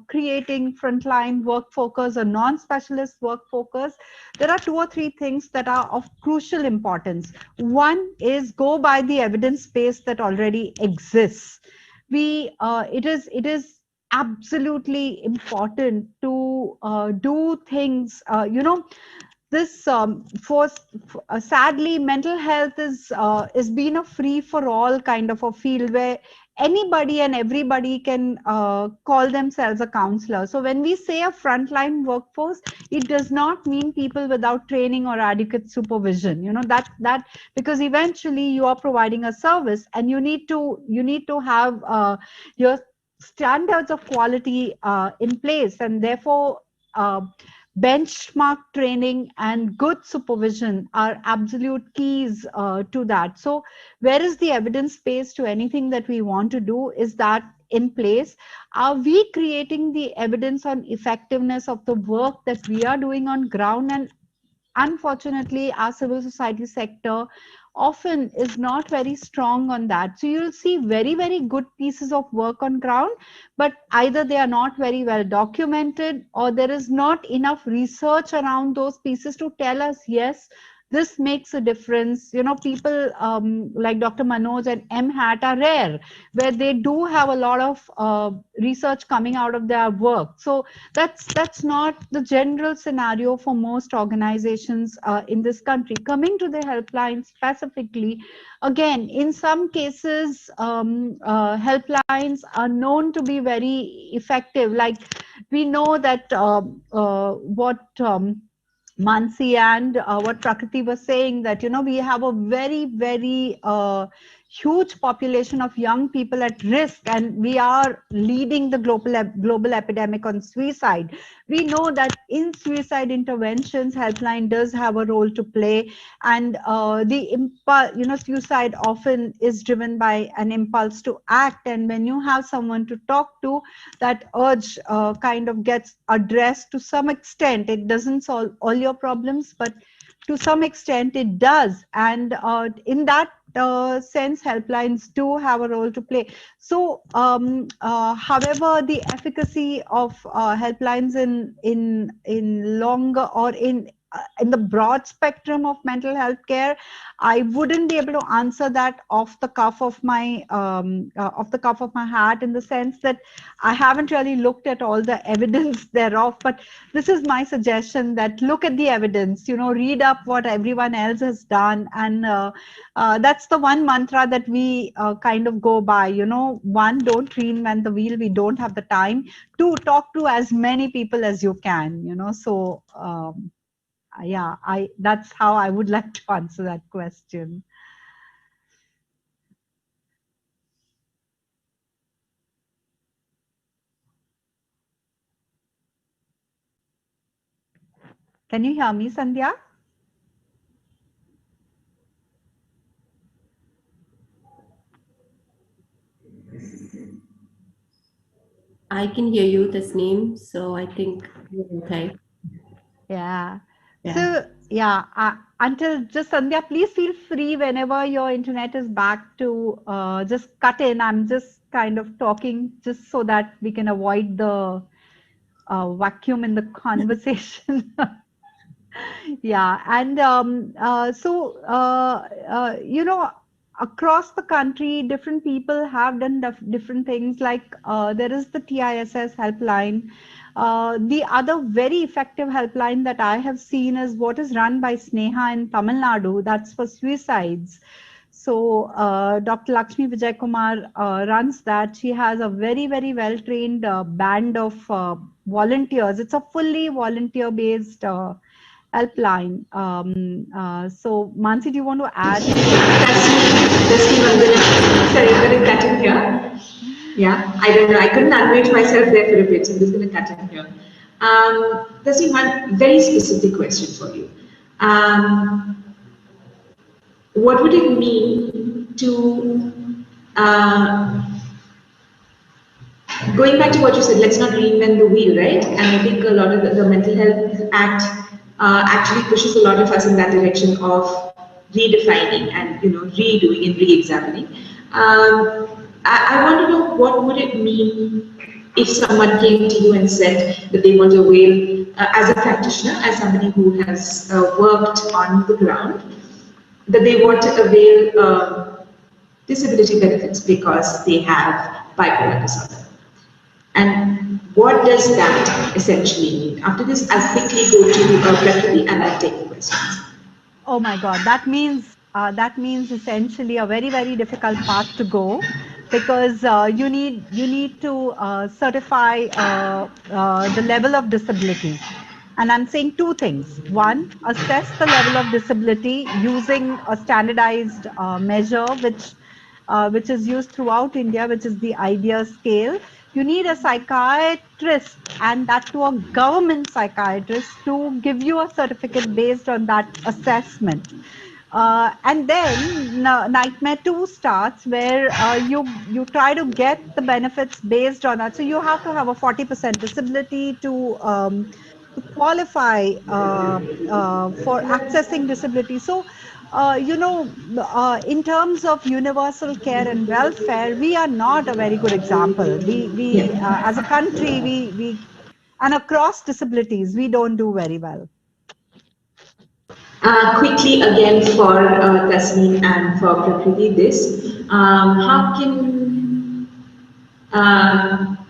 creating frontline work focus or non-specialist work focus, there are 2 or 3 things that are of crucial importance. One is go by the evidence base that already exists. It is absolutely important to do things, this sadly mental health is been a free for all kind of a field where anybody and everybody can call themselves a counselor. So when we say a frontline workforce, it does not mean people without training or adequate supervision. That because eventually you are providing a service, and you need to have your standards of quality in place, and therefore benchmark training and good supervision are absolute keys to that. So where is the evidence base to anything that we want to do? Is that in place? Are we creating the evidence on effectiveness of the work that we are doing on ground? And unfortunately, our civil society sector often is not very strong on that. So you'll see very, very good pieces of work on ground, but either they are not very well documented, or there is not enough research around those pieces to tell us, yes, this makes a difference. People like Dr. Manoj and MHAT are rare, where they do have a lot of research coming out of their work. So that's not the general scenario for most organizations in this country. Coming to the helpline specifically, again, in some cases, helplines are known to be very effective. Like we know that what Mansi and what Prakriti was saying, that we have a very, very huge population of young people at risk, and we are leading the global epidemic on suicide. We know that in suicide interventions, helpline does have a role to play, and the impulse, suicide often is driven by an impulse to act, and when you have someone to talk to, that urge kind of gets addressed to some extent. It doesn't solve all your problems, but to some extent it does, and in that sense, helplines do have a role to play. So however, the efficacy of helplines in longer or in the broad spectrum of mental health care, I wouldn't be able to answer that off the cuff of my hat, in the sense that I haven't really looked at all the evidence thereof. But this is my suggestion, that look at the evidence, read up what everyone else has done, and that's the one mantra that we kind of go by. One, don't reinvent the wheel. We don't have the time. Two, talk to as many people as you can. So yeah, that's how I would like to answer that question. Can you hear me, Sandhya? I can hear you, Tasneem, so I think you're okay. Yeah. Yeah. So Yeah, until just Sandhya, please feel free whenever your internet is back to just cut in. I'm just kind of talking just so that we can avoid the vacuum in the conversation. Yeah, and across the country, different people have done different things. Like there is the TISS helpline. The other very effective helpline that I have seen is what is run by Sneha in Tamil Nadu. That's for suicides. So Dr. Lakshmi Vijay Kumar runs that. She has a very, very well-trained band of volunteers. It's a fully volunteer-based helpline. So Mansi, do you want to add? Sorry, I'm going to cut in here. Yeah, I don't know. I couldn't unmute myself there for a bit, so I'm just going to cut in here. There's one very specific question for you. What would it mean to, going back to what you said, let's not reinvent the wheel, right? And I think a lot of the Mental Health Act actually pushes a lot of us in that direction of redefining and redoing and re-examining. I want to know, what would it mean if someone came to you and said that they want to avail, as a practitioner, as somebody who has worked on the ground, that they want to avail disability benefits because they have bipolar disorder. And what does that essentially mean? After this, I'll quickly go to Prakriti and I'll take the questions. Oh my God, that means essentially a very, very difficult path to go, because you need to certify the level of disability. And I'm saying two things. One, assess the level of disability using a standardized measure, which is used throughout India, which is the IDEA scale. You need a psychiatrist, and that to a government psychiatrist, to give you a certificate based on that assessment. And then nightmare 2 starts, where you try to get the benefits based on that. So you have to have a 40% disability to qualify for accessing disability. So in terms of universal care and welfare, we are not a very good example. We as a country, we and across disabilities, we don't do very well. Quickly again for Tasneem and for Prakriti, this, how can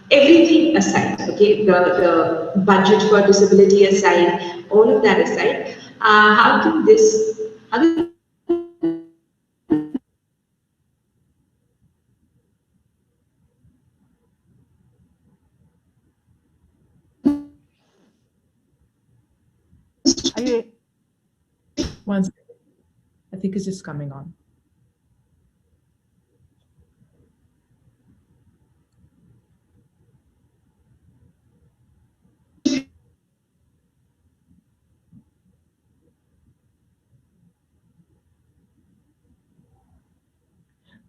everything aside, okay, the budget for disability aside, all of that aside, how can this, One second. I think it's just coming on.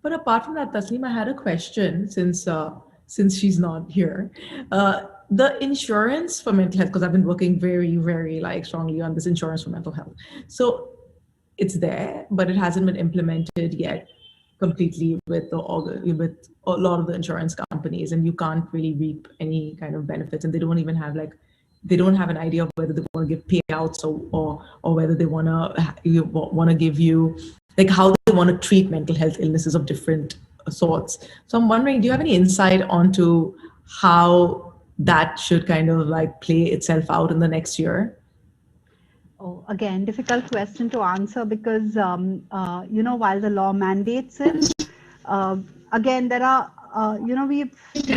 But apart from that, Tasneem, I had a question since she's not here. The insurance for mental health, because I've been working very, very strongly on this insurance for mental health. So it's there, but it hasn't been implemented yet completely with a lot of the insurance companies, and you can't really reap any kind of benefits, and they don't even have they don't have an idea of whether they want to give payouts or whether they want to give you how they want to treat mental health illnesses of different sorts. So I'm wondering, do you have any insight onto how that should kind of play itself out in the next year? Oh, again, difficult question to answer, because while the law mandates it, again, there are we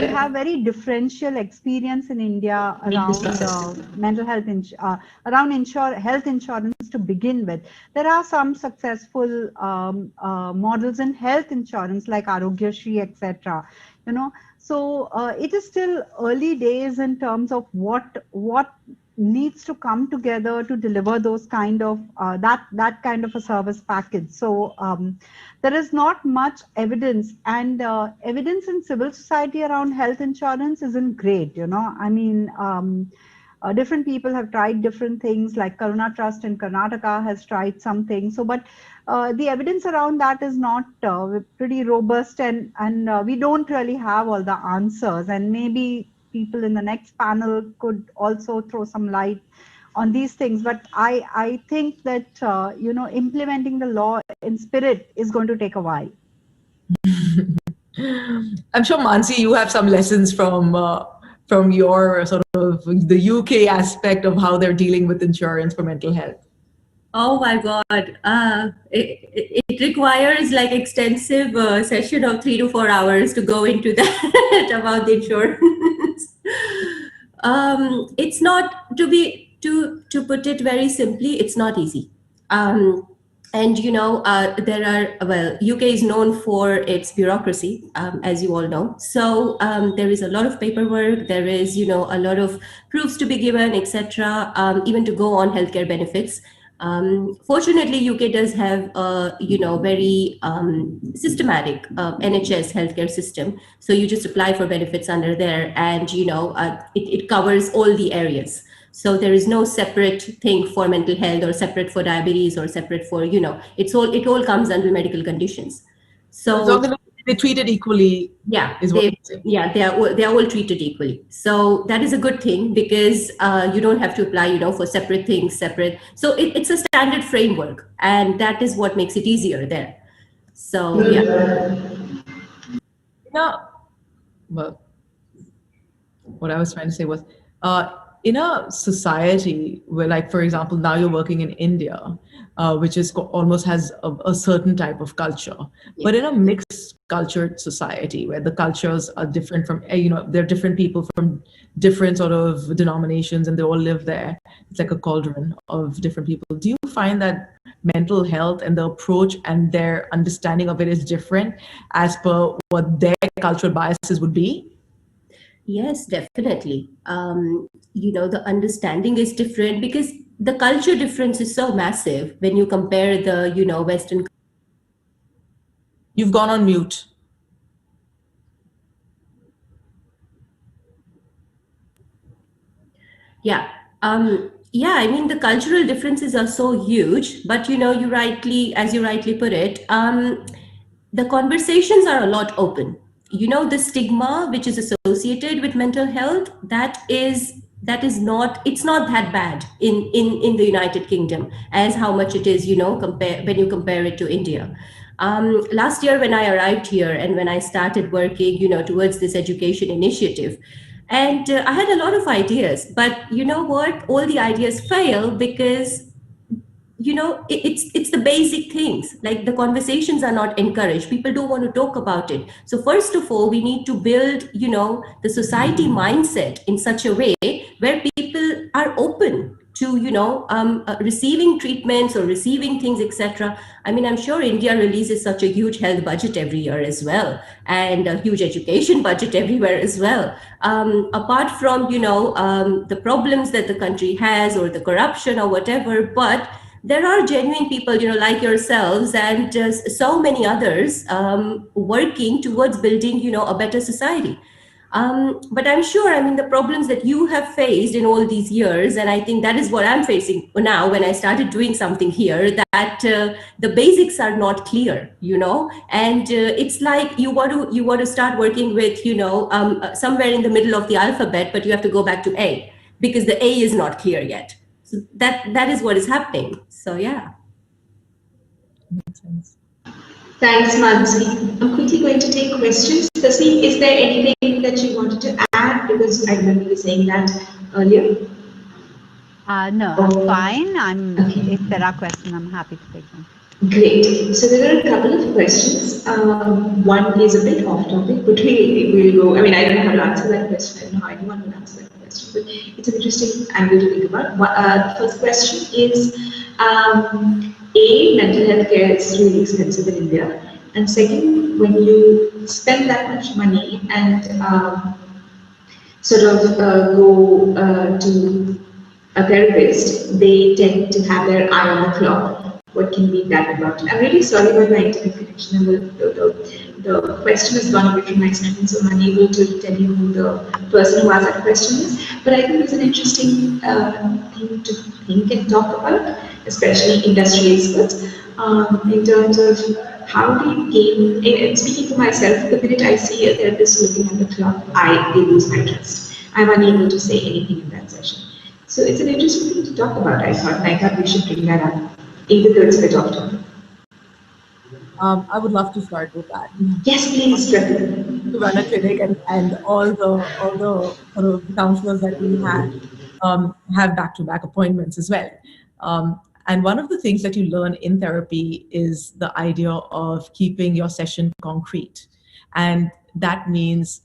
have very differential experience in India around mental health health insurance to begin with. There are some successful models in health insurance like Arogyashri, etc. So it is still early days in terms of what needs to come together to deliver those kind of that kind of a service package. So there is not much evidence, and evidence in civil society around health insurance isn't great. I mean, different people have tried different things, like Karuna Trust in Karnataka has tried something. So, but the evidence around that is not pretty robust, and we don't really have all the answers. And maybe people in the next panel could also throw some light on these things. But I think that implementing the law in spirit is going to take a while. I'm sure, Mansi, you have some lessons from your sort of the UK aspect of how they're dealing with insurance for mental health. Oh my God. It requires like extensive session of 3 to 4 hours to go into that about the insurance. It's not, to put it very simply, it's not easy. And UK is known for its bureaucracy, as you all know. So there is a lot of paperwork. There is, a lot of proofs to be given, etc. Even to go on healthcare benefits. Fortunately, UK does have a very systematic NHS healthcare system. So you just apply for benefits under there, and it covers all the areas. So there is no separate thing for mental health, or separate for diabetes, or separate for it all comes under medical conditions. So they treat it equally. Yeah, they are all treated equally. So that is a good thing, because you don't have to apply, for separate things, separate. So it's a standard framework, and that is what makes it easier there. So yeah. Well, what I was trying to say was, in a society where, like, for example, now you're working in India, which is almost has a certain type of culture, but in a mixed cultured society where the cultures are different from, there are different people from different sort of denominations, and they all live there. It's like a cauldron of different people. Do you find that mental health and the approach and their understanding of it is different as per what their cultural biases would be? Yes, definitely. The understanding is different, because the culture difference is so massive when you compare the, Western. You've gone on mute. Yeah. I mean, the cultural differences are so huge, but as you rightly put it, the conversations are a lot open. The stigma which is associated with mental health, it's not that bad in the United Kingdom as how much it is, when you compare it to India. Last year when I arrived here, and when I started working, towards this education initiative, and I had a lot of ideas, but you know what? All the ideas fail because it's the basic things, like the conversations are not encouraged. People don't want to talk about it. So first of all, we need to build the society mindset in such a way where people are open to receiving treatments or receiving things, etc. I mean, I'm sure India releases such a huge health budget every year as well, and a huge education budget everywhere as well. Apart from the problems that the country has, or the corruption or whatever, but there are genuine people, like yourselves and so many others working towards building, a better society. But I'm sure, I mean, the problems that you have faced in all these years, and I think that is what I'm facing now when I started doing something here, that the basics are not clear, and it's like you want to start working with, somewhere in the middle of the alphabet, but you have to go back to A, because the A is not clear yet. So that is what is happening. So yeah. Makes sense. Thanks, Mansi. I'm quickly going to take questions. Tasneem, is there anything that you wanted to add? Because I remember you saying that earlier. No, I'm fine. If there are questions, I'm happy to take them. Great. So there are a couple of questions. One is a bit off topic, but we'll go. I mean, I don't know how to answer that question. I don't know how anyone will answer that question, but it's an interesting angle to think about. The first question is, mental health care is really expensive in India. And second, when you spend that much money and go to a therapist, they tend to have their eye on the clock. what can be done about it. I'm really sorry about my internet connection. The question has gone away from my screen, so I'm unable to tell you who the person who asked that question is. But I think it's an interesting thing to think and talk about, especially industry experts, in terms of how do you gain, and speaking for myself, the minute I see a therapist looking at the clock, I lose my trust. I'm unable to say anything in that session. So it's an interesting thing to talk about, I thought, and I thought we should bring that up in the third split of time. I would love to start with that. Yes, please, to run a clinic, and all the sort of counselors that we have back-to-back appointments as well. And one of the things that you learn in therapy is the idea of keeping your session concrete. And that means,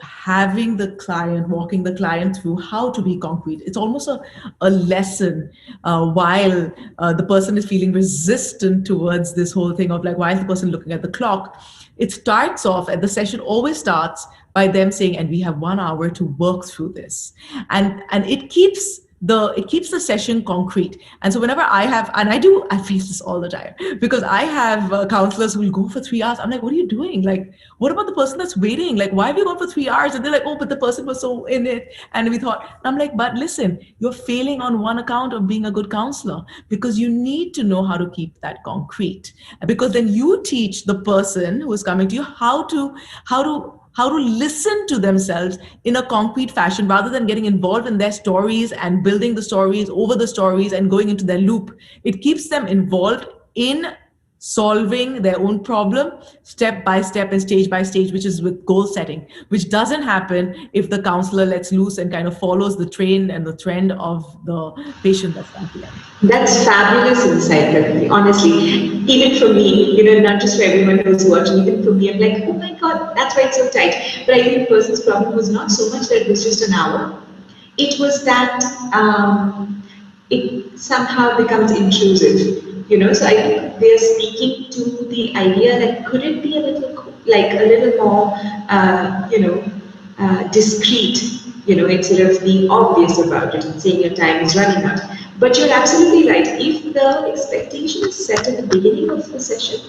having the client, walking the client through how to be concrete. It's almost a lesson while the person is feeling resistant towards this whole thing of like, why is the person looking at the clock? It starts off, and the session always starts by them saying, and we have 1 hour to work through this. And it keeps the session concrete. And so whenever I face this all the time, because I have counselors who will go for 3 hours. I'm like, what are you doing? Like, what about the person that's waiting? Like, why have you gone for 3 hours? And they're like, oh, but the person was so in it. And we thought, I'm like, but listen, you're failing on one account of being a good counselor, because you need to know how to keep that concrete. Because then you teach the person who is coming to you how to listen to themselves in a concrete fashion, rather than getting involved in their stories and building the stories over the stories and going into their loop. It keeps them involved in solving their own problem step by step and stage by stage, which is with goal setting, which doesn't happen if the counselor lets loose and kind of follows the train and the trend of the patient that's coming to them. That's fabulous insight, Ragini. Honestly, even for me, not just for everyone who's watching, even for me, I'm like, oh my God, that's why it's so tight. But I think the person's problem was not so much that it was just an hour. It was that it somehow becomes intrusive. So I think they're speaking to the idea that could it be a little more, discreet, instead of being obvious about it and saying your time is running out. But you're absolutely right. If the expectation is set at the beginning of the session,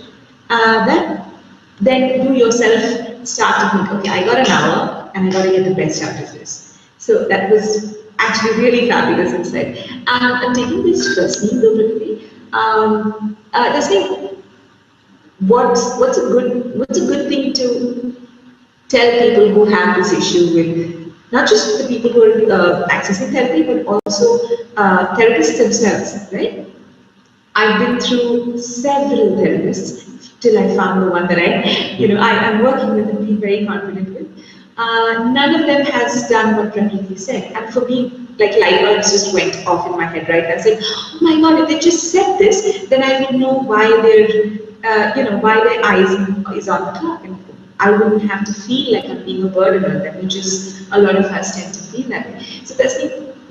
then you yourself start to think, okay, I got an hour and I got to get the best out of this. So that was actually really fabulous insight. I'm taking this personally, though, really. Jasmine, what's a good thing to tell people who have this issue with not just the people who are accessing therapy, but also therapists themselves, right? I've been through several therapists till I found the one that I'm working with and being very confident with. None of them has done what Prakriti said. And for me, light bulbs just went off in my head, right? I said, oh my God, if they just said this, then I would know why why their eyes is on the clock. And I wouldn't have to feel like I'm being a burden on them, which is a lot of us tend to feel that way. So that's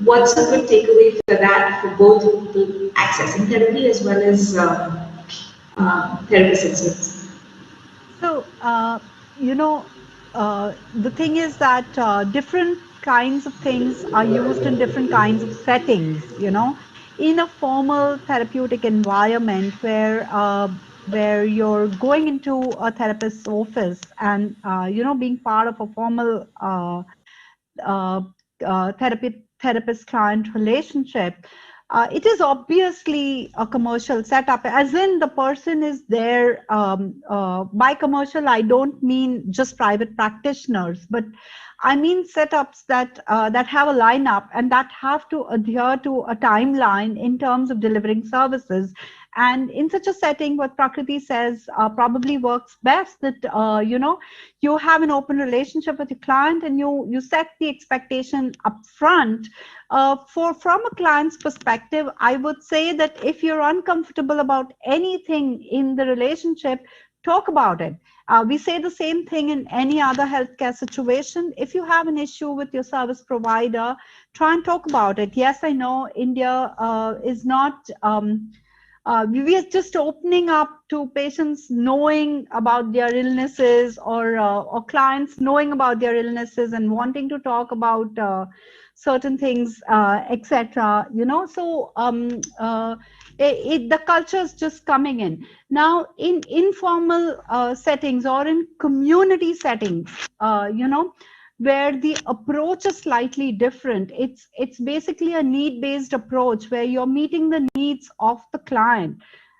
what's a good takeaway for that, for both people accessing therapy as well as therapists themselves? So, the thing is that different kinds of things are used in different kinds of settings, in a formal therapeutic environment where you're going into a therapist's office and, being part of a formal therapist-client relationship. It is obviously a commercial setup, as in the person is there. By commercial, I don't mean just private practitioners, but I mean setups that have a lineup and that have to adhere to a timeline in terms of delivering services. And in such a setting, what Prakriti says probably works best, that you have an open relationship with your client and you set the expectation up front. From a client's perspective, I would say that if you're uncomfortable about anything in the relationship, talk about it. We say the same thing in any other healthcare situation. If you have an issue with your service provider, try and talk about it. Yes, I know India is not... we are just opening up to patients knowing about their illnesses, or clients knowing about their illnesses and wanting to talk about certain things, etc. So The culture is just coming in. Now, in informal settings or in community settings, where the approach is slightly different. It's basically a need-based approach where you're meeting the needs of the client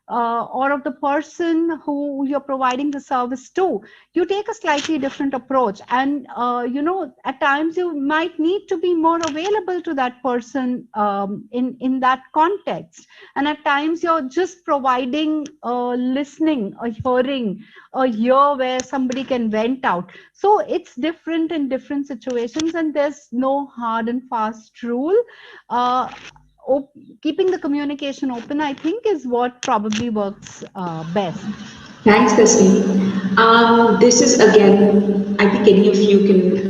or of the person who you're providing the service to. You take a slightly different approach, and at times you might need to be more available to that person in that context. And at times you're just providing listening, a hearing, a ear where somebody can vent out. So it's different in different situations, and there's no hard and fast rule. Keeping the communication open, I think, is what probably works best. Thanks, Tasneem. This is again, I think any of you can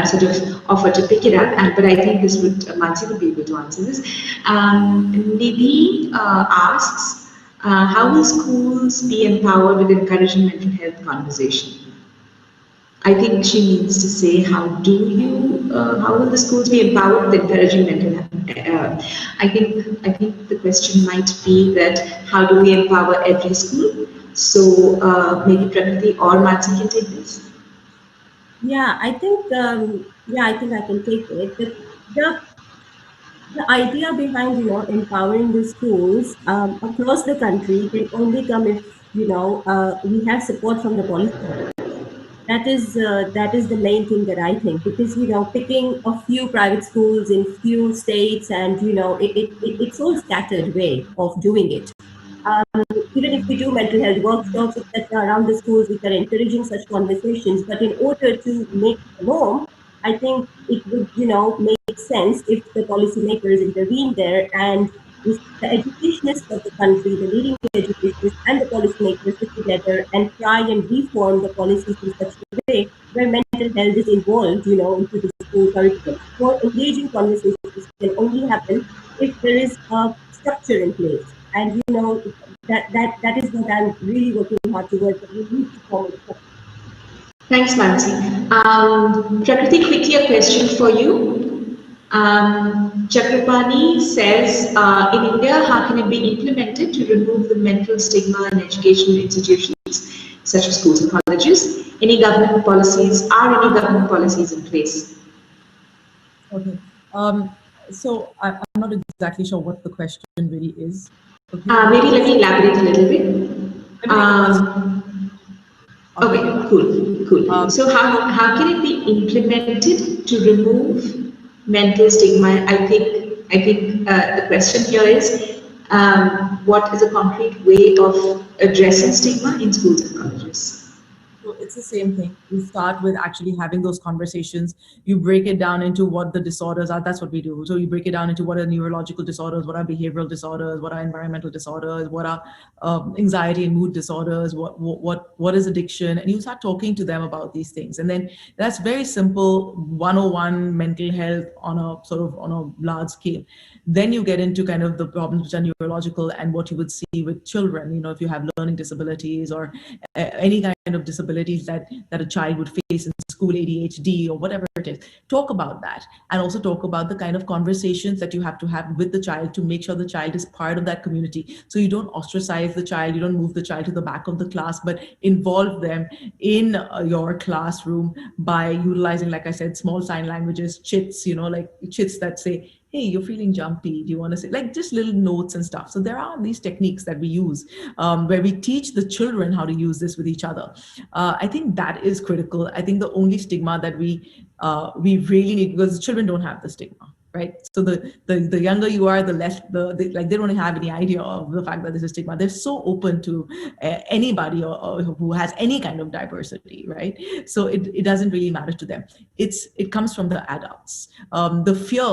sort of offer to pick it up, but I think this would, Mansi would be able to answer this. Nidhi asks, how will schools be empowered with encouraging mental health conversation? I think she needs to say, how will the schools be empowered with encouraging mental health? I think the question might be that how do we empower every school? So maybe Prakriti or Mansi can take this. Yeah, I think I can take it. The idea behind empowering the schools across the country can only come if we have support from the policymakers. That is the main thing that I think, because picking a few private schools in few states, and it's so scattered way of doing it. Even if we do mental health workshops, etc., around the schools, which are encouraging such conversations, but in order to make the norm, I think it would, make sense if the policymakers intervene there, and if the educationists of the country, the leading educationists and the policymakers sit together and try and reform the policies in such a way where mental health is involved, into the school curriculum. More engaging conversations can only happen if there is a structure in place. And that is what I'm really working hard towards. That we need to follow. Thanks, Mansi. Prakriti, quickly a question for you. Chakrapani says, in India, how can it be implemented to remove the mental stigma in educational institutions such as schools and colleges? Are any government policies in place? Okay. So I'm not exactly sure what the question really is. Okay. Maybe let me elaborate a little bit. Okay, cool. So how can it be implemented to remove mental stigma? I think the question here is, what is a concrete way of addressing stigma in schools and colleges? So it's the same thing. You start with actually having those conversations. You break it down into what the disorders are. That's what we do. So you break it down into what are neurological disorders, what are behavioral disorders, what are environmental disorders, what are anxiety and mood disorders, what is addiction, and you start talking to them about these things. And then that's very simple 101 mental health on a large scale. Then you get into kind of the problems which are neurological and what you would see with children. If you have learning disabilities or any kind of disabilities that a child would face in school, ADHD or whatever it is, talk about that, and also talk about the kind of conversations that you have to have with the child to make sure the child is part of that community. So you don't ostracize the child, you don't move the child to the back of the class, but involve them in your classroom by utilizing, like I said, small sign languages, chits, like chits that say, hey, you're feeling jumpy. Do you want to say, like, just little notes and stuff. So there are these techniques that we use where we teach the children how to use this with each other. I think that is critical. I think the only stigma that we really need, because children don't have the stigma, right? So the younger you are, the less they don't have any idea of the fact that there's a stigma. They're so open to anybody or who has any kind of diversity, right? So it doesn't really matter to them. It comes from the adults. The fear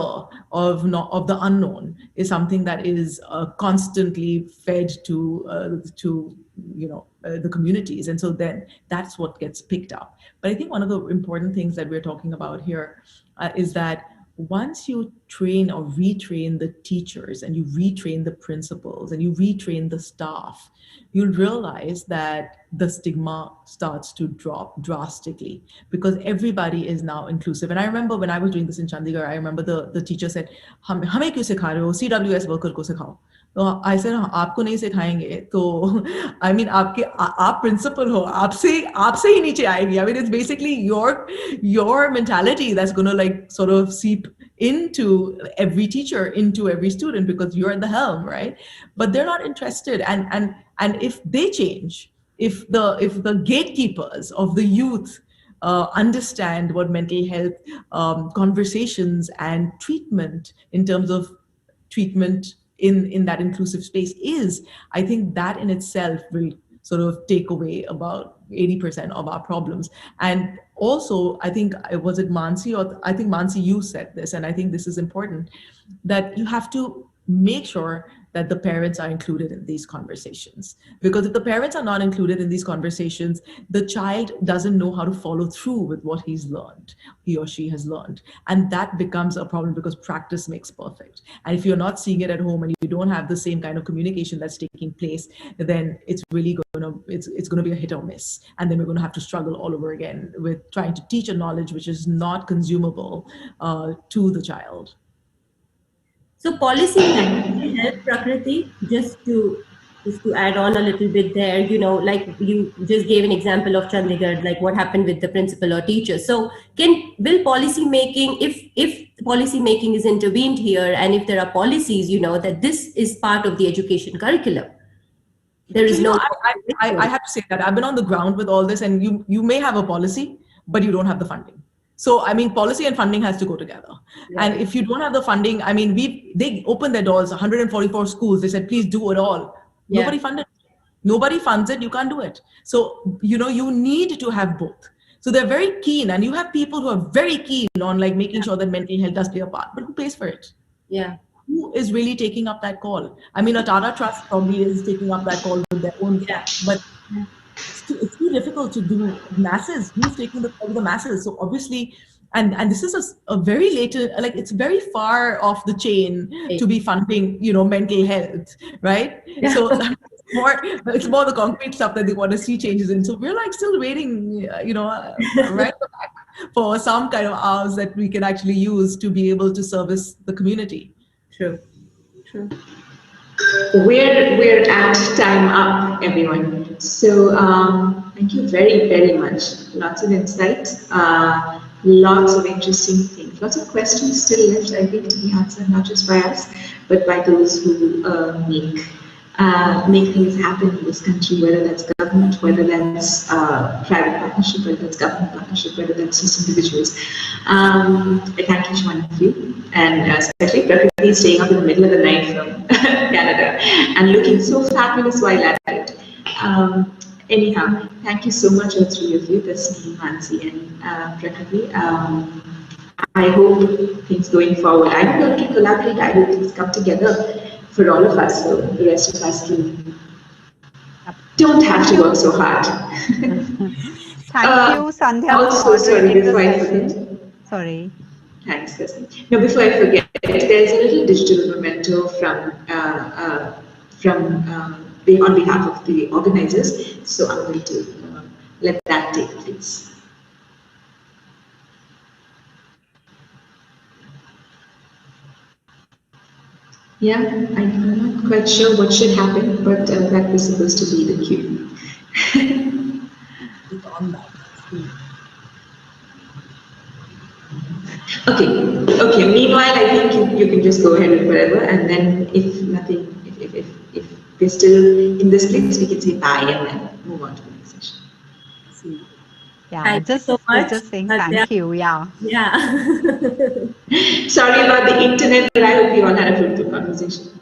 of the unknown is something that is constantly fed to the communities, and so then that's what gets picked up. But I think one of the important things that we're talking about here is that once you train or retrain the teachers and you retrain the principals and you retrain the staff, you'll realize that the stigma starts to drop drastically because everybody is now inclusive. And I remember when I was doing this in Chandigarh, I remember the teacher said, "Hame kyun sikha rahe ho? CWS worker ko sikhao." तो I said आपको नहीं सिखाएंगे तो I mean आप principal हो आपसे ही नीचे आएगी. I mean it's basically your mentality that's going to like sort of seep into every teacher, into every student, because you're at the helm, right? But they're not interested, and if they change, if the gatekeepers of the youth understand what mental health conversations and treatment in terms of treatment in that inclusive space is, I think that in itself will sort of take away about 80% of our problems. And also, I think, was it Mansi, or I think Mansi, you said this, and I think this is important, that you have to make sure that the parents are included in these conversations. Because if the parents are not included in these conversations, the child doesn't know how to follow through with what he or she has learned. And that becomes a problem, because practice makes perfect. And if you're not seeing it at home and you don't have the same kind of communication that's taking place, then it's really it's going to be a hit or miss. And then we're going to have to struggle all over again with trying to teach a knowledge which is not consumable to the child. So policy making help, Prakriti, just to add on a little bit there, like you just gave an example of Chandigarh, like what happened with the principal or teacher. So will policy making, if policy making is intervened here, and if there are policies, that this is part of the education curriculum, there is no. I have to say that I've been on the ground with all this, and you may have a policy, but you don't have the funding. So, I mean, policy and funding has to go together. Right. And if you don't have the funding, I mean, they opened their doors, 144 schools. They said, please do it all. Yeah. Nobody funded it. Nobody funds it. You can't do it. So, you need to have both. So they're very keen, and you have people who are very keen on like making sure that mental health does play a part. But who pays for it? Yeah. Who is really taking up that call? I mean, a Tata Trust probably is taking up that call with their own funds, but it's too difficult to do masses. Who's taking the call with the masses? So obviously, and this is a very later, like it's very far off the chain to be funding, mental health, right? Yeah. So it's more the concrete stuff that they want to see changes in. So we're like still waiting, right for some kind of hours that we can actually use to be able to service the community. True. We're at time up, everyone. So thank you very, very much. Lots of insights, lots of interesting things, lots of questions still left, I think, to be answered, not just by us, but by those who make things happen in this country, whether that's government, whether that's private partnership, whether that's government partnership, whether that's just individuals. I thank each one of you, and especially Prakriti staying up in the middle of the night from Canada and looking so fabulous while at it. Anyhow, thank you so much, all three of you, Tasneem, Mansi, and Prakriti. I hope things going forward, I hope we can collaborate, I hope things come together for all of us, so the rest of us don't have to work so hard. Thank you, Sandhya. Also, sorry, before I forget. Sorry. Thanks, Tasneem. No, before I forget, there's a little digital memento on behalf of the organizers, so I'm going to let that take place. Yeah, I'm not quite sure what should happen, but that was supposed to be the cue. It's on that. Okay. Meanwhile, I think you can just go ahead with whatever, and then if they're still in this place, we can say bye and then move on to the next session. Yeah, thank you so much. Just saying thank you. Yeah. Sorry about the internet, but I hope you all had a fruitful conversation.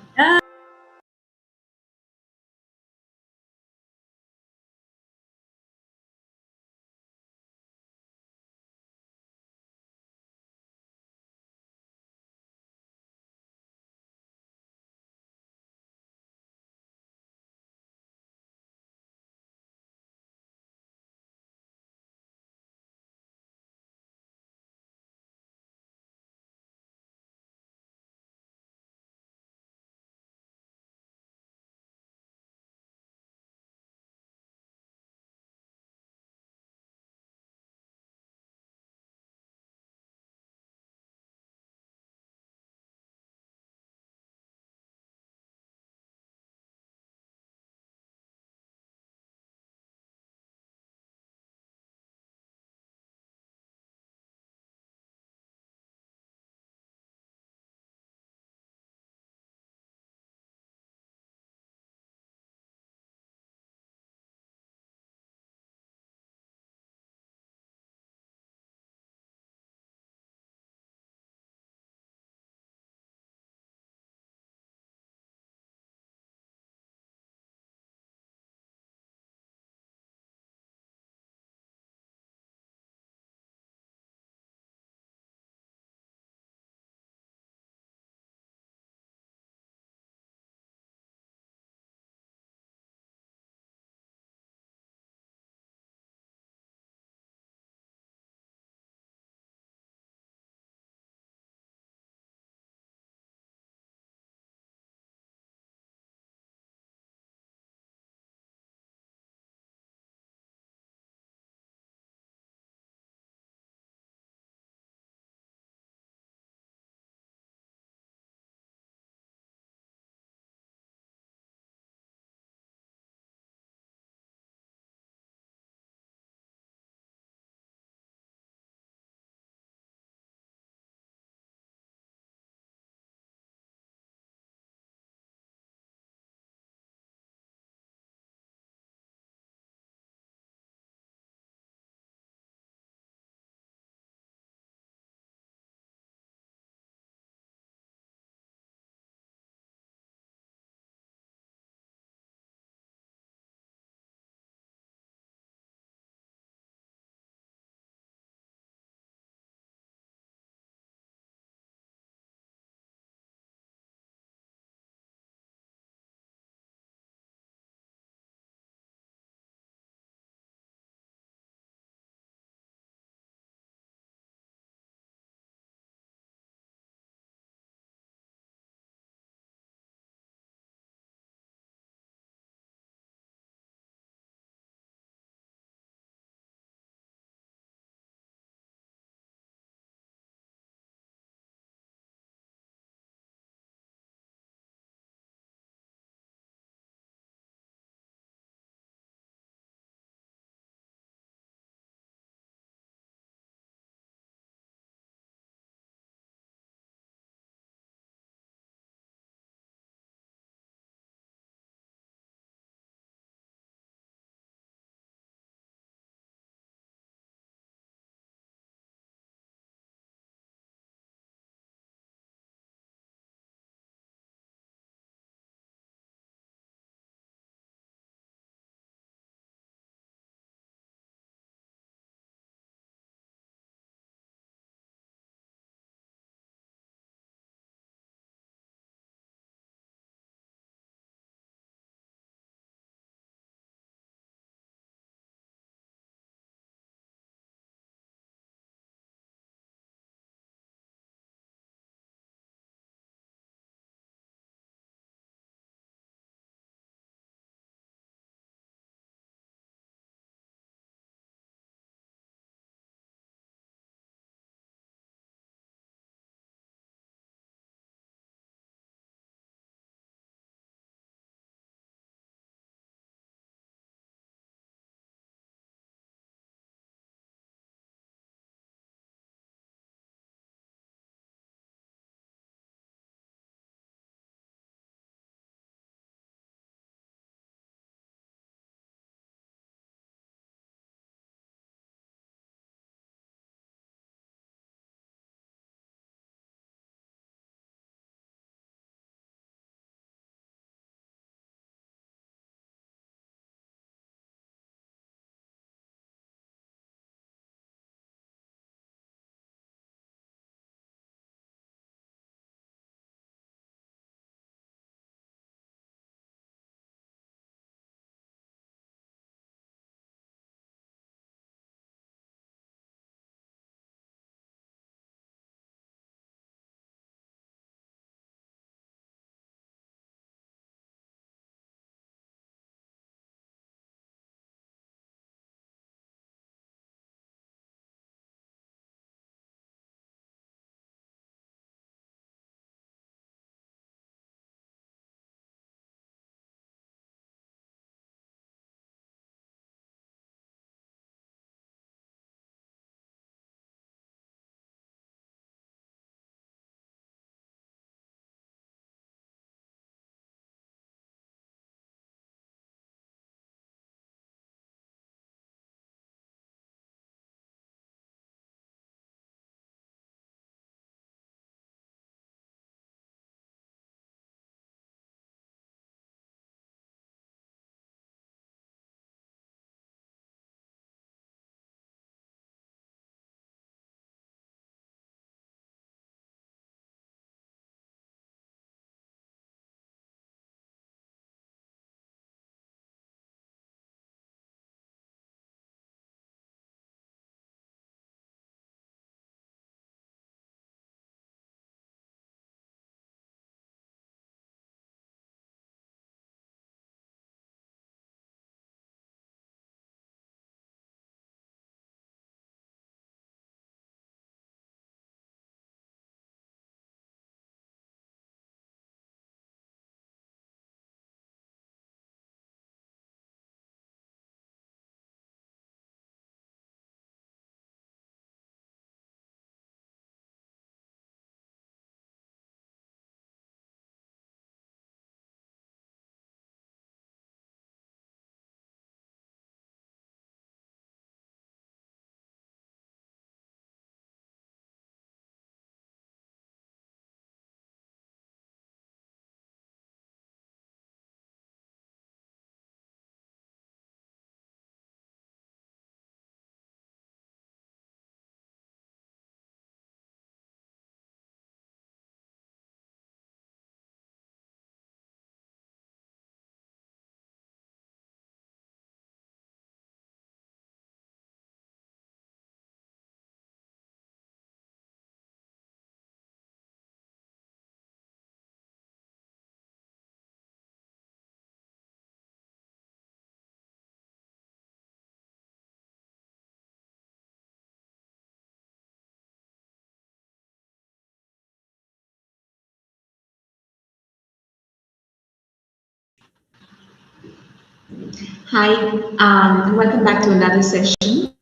Hi, and welcome back to another session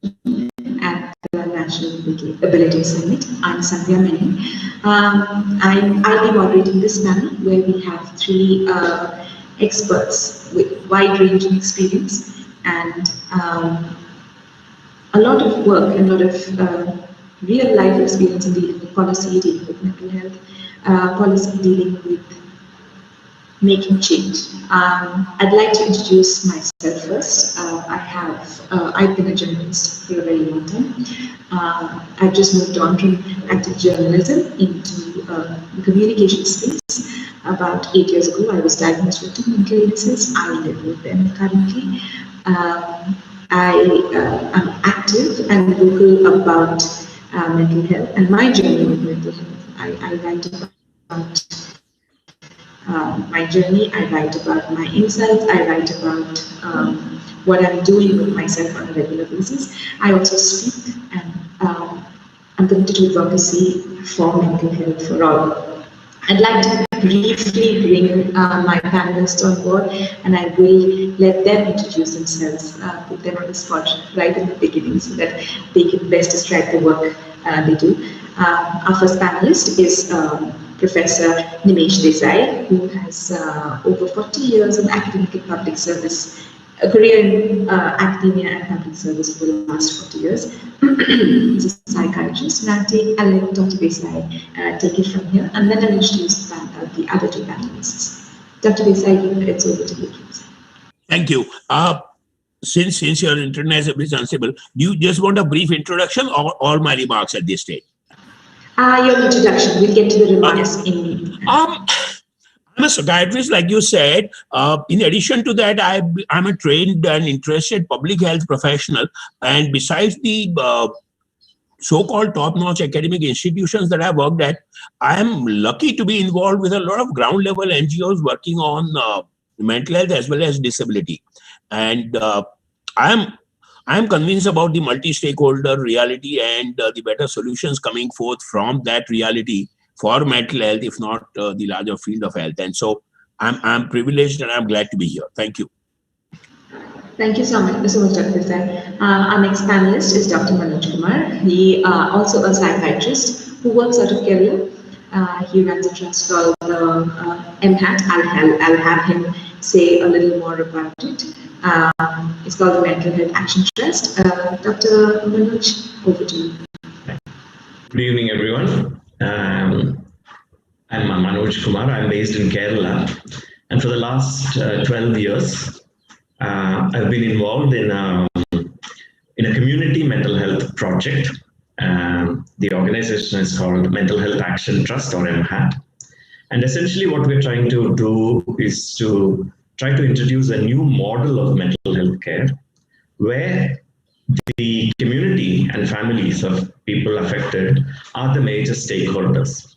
at the National Ability Summit. I'm Sandhya Menon. I'll be moderating this panel where we have three experts with wide-ranging experience and a lot of work and a lot of real-life experience in dealing with policy, dealing with mental health, policy dealing with making change. I'd like to introduce myself first. I've been a journalist for a very long time. I've just moved on from active journalism into the communication space. About 8 years ago, I was diagnosed with 2 mental illnesses. I live with them currently. I am active and vocal about mental health and my journey with mental health. I write about my journey, I write about my insights, I write about what I'm doing with myself on a regular basis. I also speak and I'm committed to advocacy for mental health for all. I'd like to briefly bring my panelists on board and I will let them introduce themselves, put them on the spot right in the beginning so that they can best describe the work they do. Our first panelist is Professor Nimesh Desai, who has over 40 years in academic and public service, a career in academia and public service for the last 40 years. He's a psychiatrist, and I'll let Dr. Desai take it from here, and then I'll introduce the other two panelists. Dr. Desai, it's over to you, please. Thank you. Since your internet is a bit unstable, do you just want a brief introduction or all my remarks at this stage? Your introduction. We'll get to the remarks in. I'm a psychiatrist, like you said. In addition to that, I'm a trained and interested public health professional. And besides the so-called top-notch academic institutions that I've worked at, I am lucky to be involved with a lot of ground-level NGOs working on mental health as well as disability. And I'm convinced about the multi-stakeholder reality and the better solutions coming forth from that reality for mental health, if not the larger field of health. And so I'm privileged and I'm glad to be here. Thank you. Thank you so much, Dr. Desai. Our next panelist is Dr. Manoj Kumar. He also a psychiatrist who works out of Kerala. He runs a trust called MHAT. I'll have him say a little more about it. It's called the Mental Health Action Trust. Dr. Manoj, over to you. Good evening, everyone. I'm Manoj Kumar. I'm based in Kerala. And for the last 12 years, I've been involved in a community mental health project. The organization is called Mental Health Action Trust, or MHAT. And essentially what we're trying to do is to try to introduce a new model of mental health care where the community and families of people affected are the major stakeholders.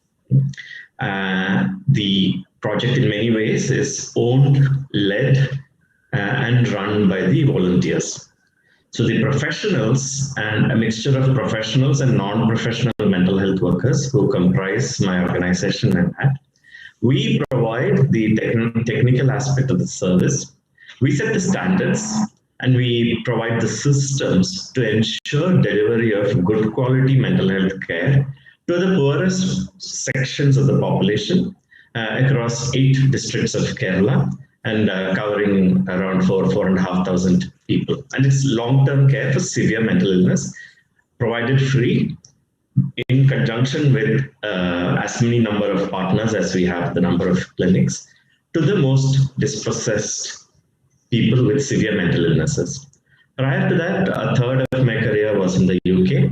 The project in many ways is owned, led, and run by the volunteers. So the professionals and a mixture of professionals and non-professional mental health workers who comprise my organization and that, we provide the technical aspect of the service. We set the standards and we provide the systems to ensure delivery of good quality mental health care to the poorest sections of the population across 8 districts of Kerala and covering around 4,500 people. And it's long-term care for severe mental illness, provided free in conjunction with as many number of partners as we have the number of clinics to the most dispossessed people with severe mental illnesses. Prior to that, a third of my career was in the UK,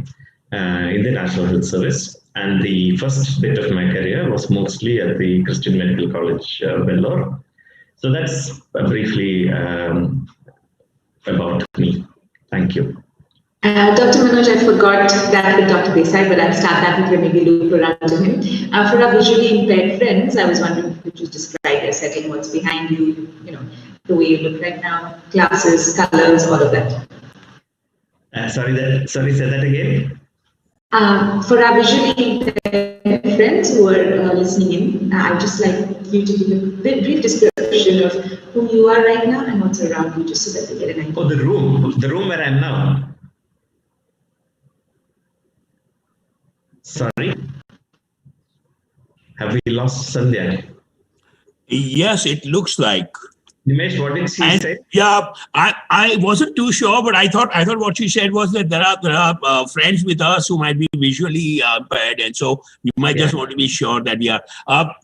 in the National Health Service. And the first bit of my career was mostly at the Christian Medical College, Vellore. So that's briefly about me. Thank you. Dr. Manoj, I forgot that with Dr. Desai, but I'll start that with maybe loop around to him. For our visually impaired friends, I was wondering if you could just describe your setting, what's behind you, the way you look right now, glasses, colors, all of that. Sorry, say that again. For our visually impaired friends who are listening in, I'd just like you to give a brief description version of who you are right now and what's around you, just so that they get an idea. Oh, the room where I am now. Sorry, have we lost Sandhya? Yes, it looks like. Nimesh, what did she say? Yeah, I wasn't too sure, but I thought what she said was that there are friends with us who might be visually impaired, and so we might just want to be sure that we are.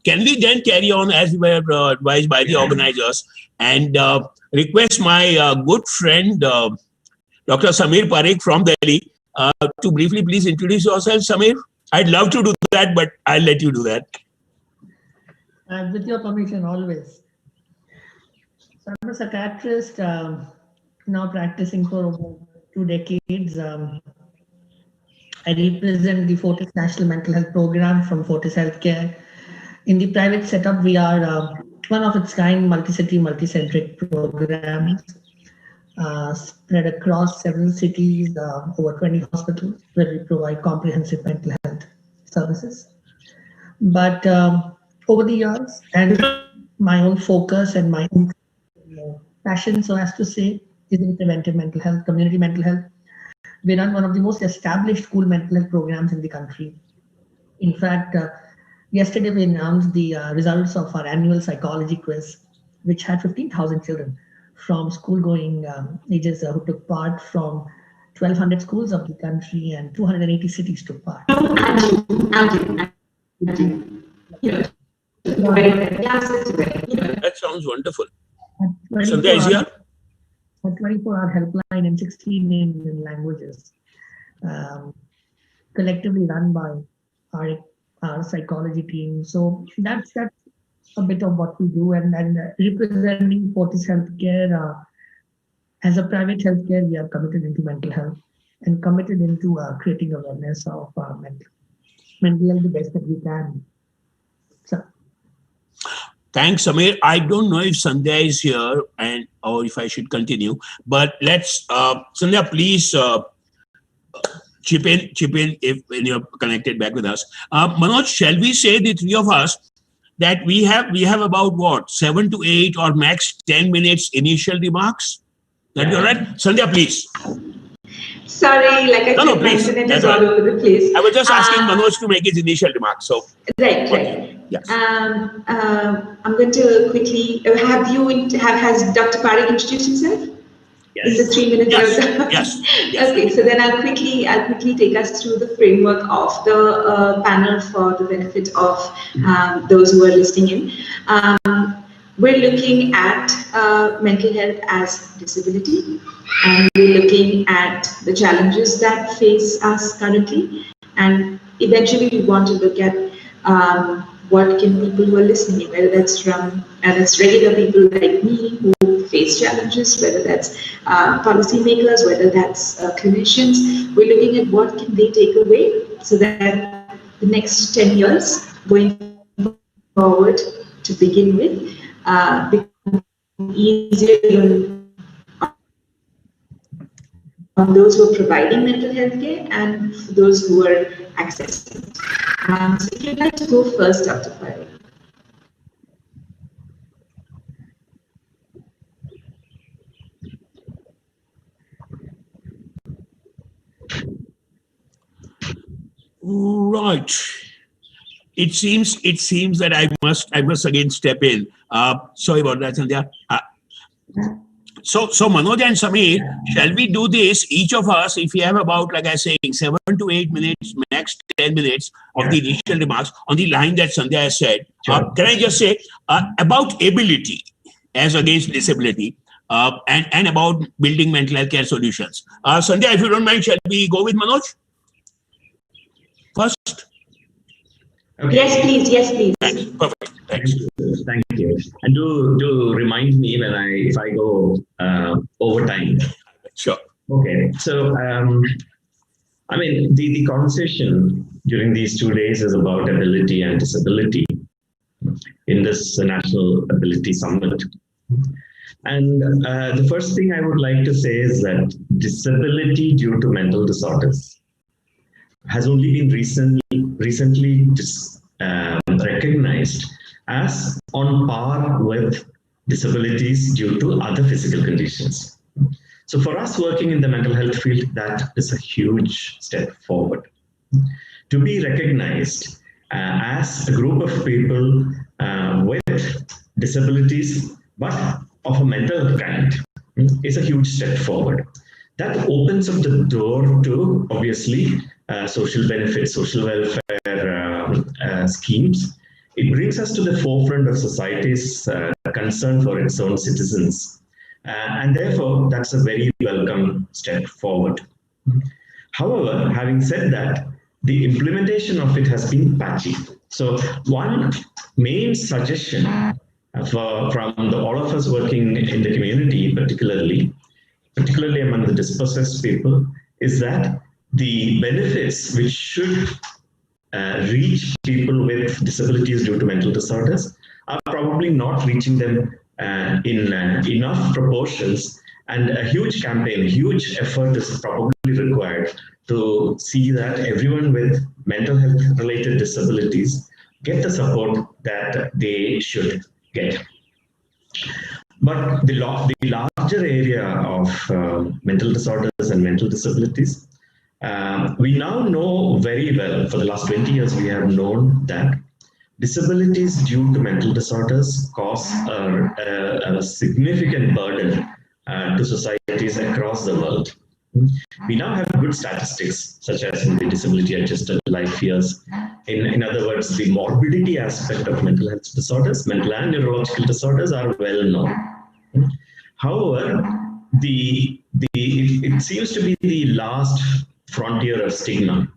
Can we then carry on as we were advised by the organizers and request my good friend Dr. Samir Parekh from Delhi to briefly please introduce yourself, Samir? I'd love to do that, but I'll let you do that. With your permission, always. So I'm a psychiatrist, now practicing for over 2 decades. I represent the Fortis National Mental Health Program from Fortis Healthcare. In the private setup, we are one of its kind, multi-city, multi-centric programs spread across several cities, over 20 hospitals, where we provide comprehensive mental health services. But over the years, and my own focus and my own passion, so as to say, is in preventive mental health, community mental health. We run one of the most established school mental health programs in the country. In fact, yesterday we announced the results of our annual psychology quiz, which had 15,000 children from school-going ages who took part from 1,200 schools of the country, and 280 cities took part. That sounds wonderful. Sandhya is here. A 24-hour helpline in 16 Indian languages, collectively run by our psychology team. So that's a bit of what we do, and representing Fortis Healthcare as a private healthcare, we are committed into mental health and committed into creating awareness of mental health the best that we can. So. Thanks, Samir. I don't know if Sandhya is here or if I should continue, but let's, Sandhya, please chip in when you're connected back with us. Manoj, shall we say, the three of us, that we have about what, 7 to 8 or max 10 minutes initial remarks? That you're right? Sandhya, please. Sorry, like I said, my internet is all over the place. I was just asking Manoj to make his initial remarks. So right. Yes. I'm going to quickly has Dr. Parekh introduced himself? Yes. In the 3 minutes. Yes. Okay, so then I'll quickly take us through the framework of the panel for the benefit of those who are listening in. We're looking at mental health as disability, and we're looking at the challenges that face us currently, and eventually we want to look at what can people who are listening, whether that's regular people like me who face challenges, whether that's policymakers, whether that's clinicians. We're looking at what can they take away so that the next 10 years going forward to begin with become easier on those who are providing mental health care and for those who are accessing it. So if you'd like to go first, Dr. Parekh. Right. It seems that I must again step in. Sorry about that, Sandhya. So Manoj and Samir, shall we do this? Each of us, if we have about, like I say, 7 to 8 minutes, max 10 minutes of the initial remarks on the line that Sandhya has said. Can I just say about ability as against disability, and about building mental health care solutions? Sandhya, if you don't mind, shall we go with Manoj first? Okay. Yes, please. Thanks. Perfect. Thanks. Thank you. And do remind me if I go over time. Sure. Okay. So I mean, the conversation during these 2 days is about ability and disability in this National Ability Summit. And the first thing I would like to say is that disability due to mental disorders has only been recently recognized as on par with disabilities due to other physical conditions. So for us working in the mental health field, that is a huge step forward. To be recognized as a group of people with disabilities, but of a mental kind, is a huge step forward. That opens up the door to, obviously, social benefits, social welfare schemes. It brings us to the forefront of society's concern for its own citizens. And therefore, that's a very welcome step forward. However, having said that, the implementation of it has been patchy. So one main suggestion from all of us working in the community, particularly among the dispossessed people, is that the benefits which should reach people with disabilities due to mental disorders are probably not reaching them in enough proportions, and a huge campaign, huge effort is probably required to see that everyone with mental health related disabilities get the support that they should get. But the larger area of mental disorders and mental disabilities, we now know very well, for the last 20 years we have known that disabilities due to mental disorders cause a significant burden to societies across the world. We now have good statistics, such as in the disability-adjusted life years. In other words, the morbidity aspect of mental health disorders, mental and neurological disorders, are well known. However, it seems to be the last frontier of stigma.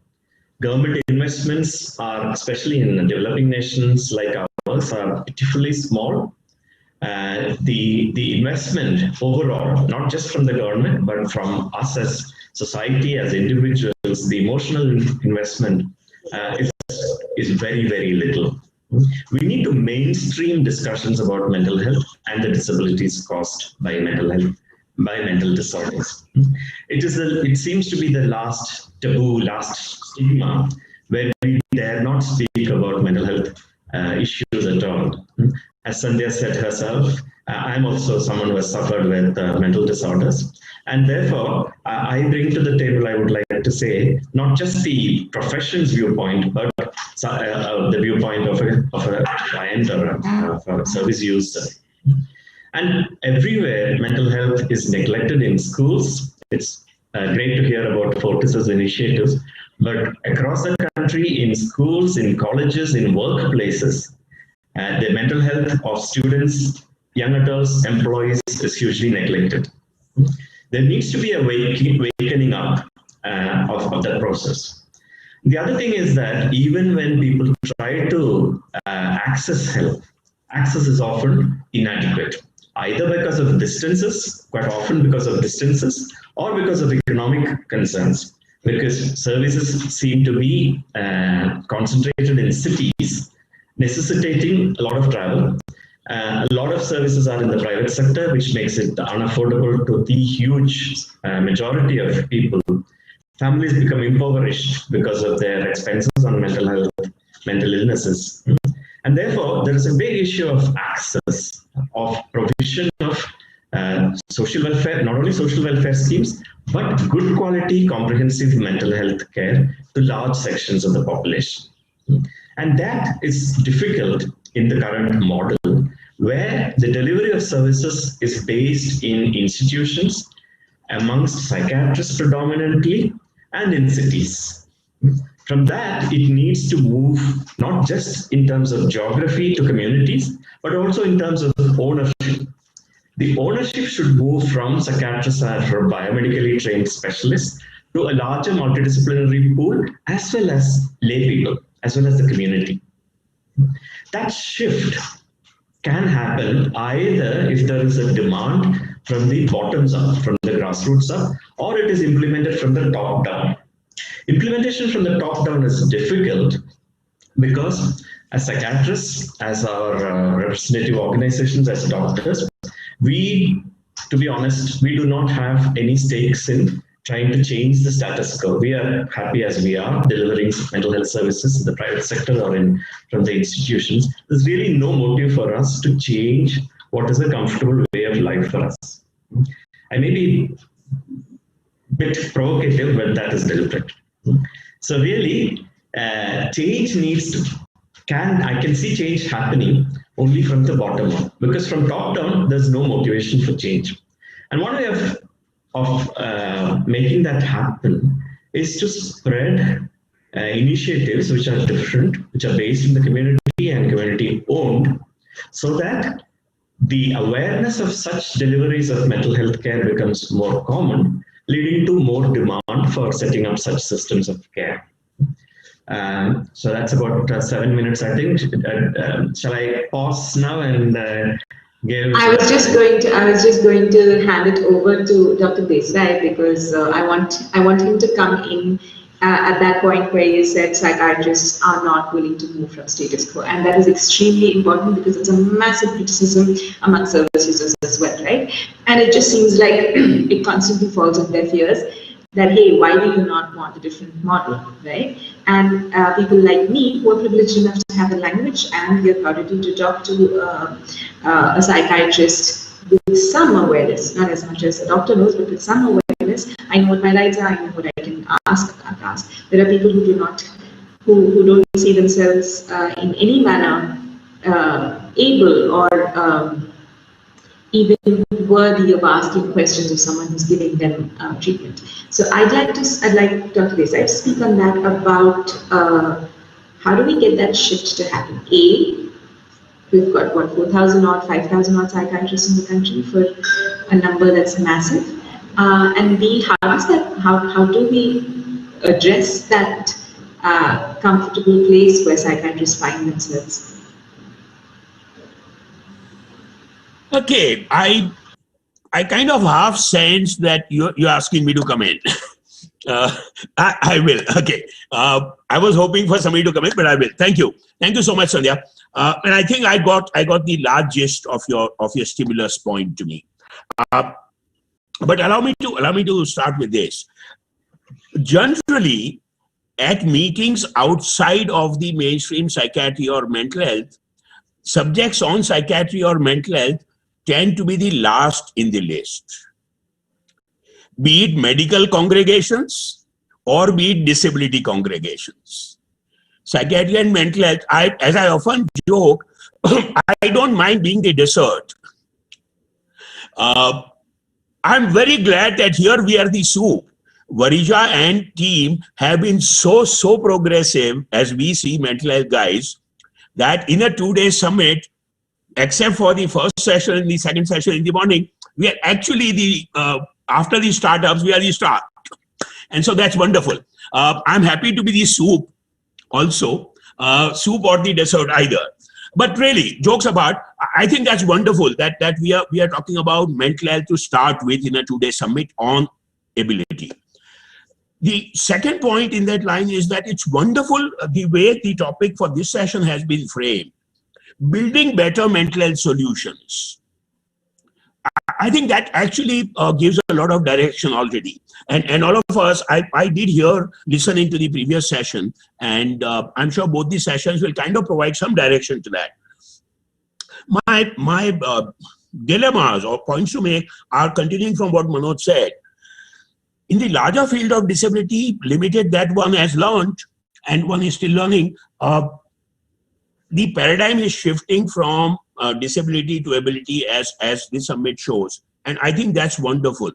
Government investments are, especially in developing nations like ours, are pitifully small. The investment overall, not just from the government, but from us as society, as individuals, the emotional investment is very, very little. We need to mainstream discussions about mental health and the disabilities caused by mental disorders. It seems to be the last taboo, last stigma, where we dare not speak about mental health issues at all. As Sandhya said herself, I'm also someone who has suffered with mental disorders. And therefore, I bring to the table, I would like to say, not just the profession's viewpoint, but the viewpoint of a client or of a service user. And everywhere, mental health is neglected in schools. It's great to hear about Fortis's initiatives, but across the country, in schools, in colleges, in workplaces, the mental health of students, young adults, employees is hugely neglected. There needs to be a wakening up of that process. The other thing is that even when people try to access help, access is often inadequate, either because of distances, quite often because of distances, or because of economic concerns, because services seem to be concentrated in cities, necessitating a lot of travel. A lot of services are in the private sector, which makes it unaffordable to the huge majority of people. Families become impoverished because of their expenses on mental health, mental illnesses. And therefore, there is a big issue of access, of provision of social welfare, not only social welfare schemes, but good quality, comprehensive mental health care to large sections of the population. And that is difficult in the current model, where the delivery of services is based in institutions, amongst psychiatrists predominantly, and in cities. From that, it needs to move not just in terms of geography to communities, but also in terms of ownership. The ownership should move from psychiatrists and from biomedically trained specialists to a larger multidisciplinary pool, as well as lay people, as well as the community. That shift can happen either if there is a demand from the bottoms up, from the grassroots up, or it is implemented from the top down. Implementation from the top down is difficult because as psychiatrists, as our representative organizations, as doctors, to be honest, we do not have any stakes in trying to change the status quo. We are happy as we are, delivering mental health services in the private sector or from the institutions. There's really no motive for us to change what is a comfortable way of life for us. I may be a bit provocative, but that is deliberate. So really, change needs to, I can see change happening only from the bottom up, because from top down, there's no motivation for change. And one way of making that happen is to spread initiatives which are different, which are based in the community and community owned, so that the awareness of such deliveries of mental health care becomes more common, leading to more demand for setting up such systems of care. So that's about 7 minutes, I think. Shall I pause now and give? I was just going to hand it over to Dr. Desai, because I want him to come in at that point where you said psychiatrists are not willing to move from status quo, and that is extremely important because it's a massive criticism among service users as well, right? And it just seems like it constantly falls on their ears that, hey, why do you not want a different model, right? And people like me who are privileged enough to have the language and the authority to talk to a psychiatrist with some awareness, not as much as a doctor knows, but with some awareness. I know what my rights are, I know what I can ask, can't ask. There are people who do not, who don't see themselves in any manner able or even worthy of asking questions of someone who's giving them treatment. So I'd like Dr. Desai to speak on that, about how do we get that shift to happen. We've got what, 4,000 odd, 5,000 odd psychiatrists in the country for a number that's massive. And B, how do we address that comfortable place where psychiatrists find themselves? Okay, I kind of half sense that you're asking me to come in. I will. Okay. I was hoping for somebody to come in, but I will. Thank you. Thank you so much, Sandhya. And I think I got the large gist of your stimulus point to me. But allow me to start with this. Generally, at meetings outside of the mainstream psychiatry or mental health, subjects on psychiatry or mental health tend to be the last in the list, be it medical congregations or be it disability congregations. Psychiatry and mental health, as I often joke, I don't mind being the dessert. I'm very glad that here we are the soup. Varija and team have been so progressive, as we see mental health guys, that in a 2-day summit, except for the first session and the second session in the morning, we are actually after the startups, we are the start. And so that's wonderful. I'm happy to be the soup also, soup or the dessert either. But really, jokes apart, I think that's wonderful that we are talking about mental health to start with in a 2-day summit on ability. The second point in that line is that it's wonderful the way the topic for this session has been framed. Building better mental health solutions. I think that actually gives a lot of direction already. And all of us, I did hear listening to the previous session, and I'm sure both the sessions will kind of provide some direction to that. My dilemmas or points to make are continuing from what Manoj said. In the larger field of disability, limited that one has learned and one is still learning, the paradigm is shifting from disability to ability as the summit shows. And I think that's wonderful.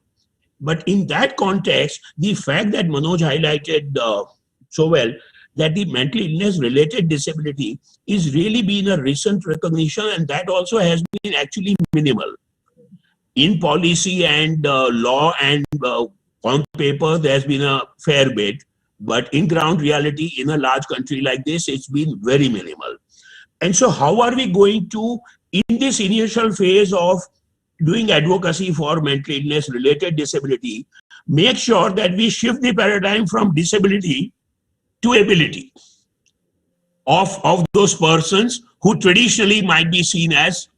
But in that context, the fact that Manoj highlighted so well, that the mental illness related disability is really been a recent recognition, and that also has been actually minimal. In policy and law and on paper, there's been a fair bit, but in ground reality, in a large country like this, it's been very minimal. And so how are we going to, in this initial phase of doing advocacy for mental illness related disability, make sure that we shift the paradigm from disability to ability of those persons who traditionally might be seen as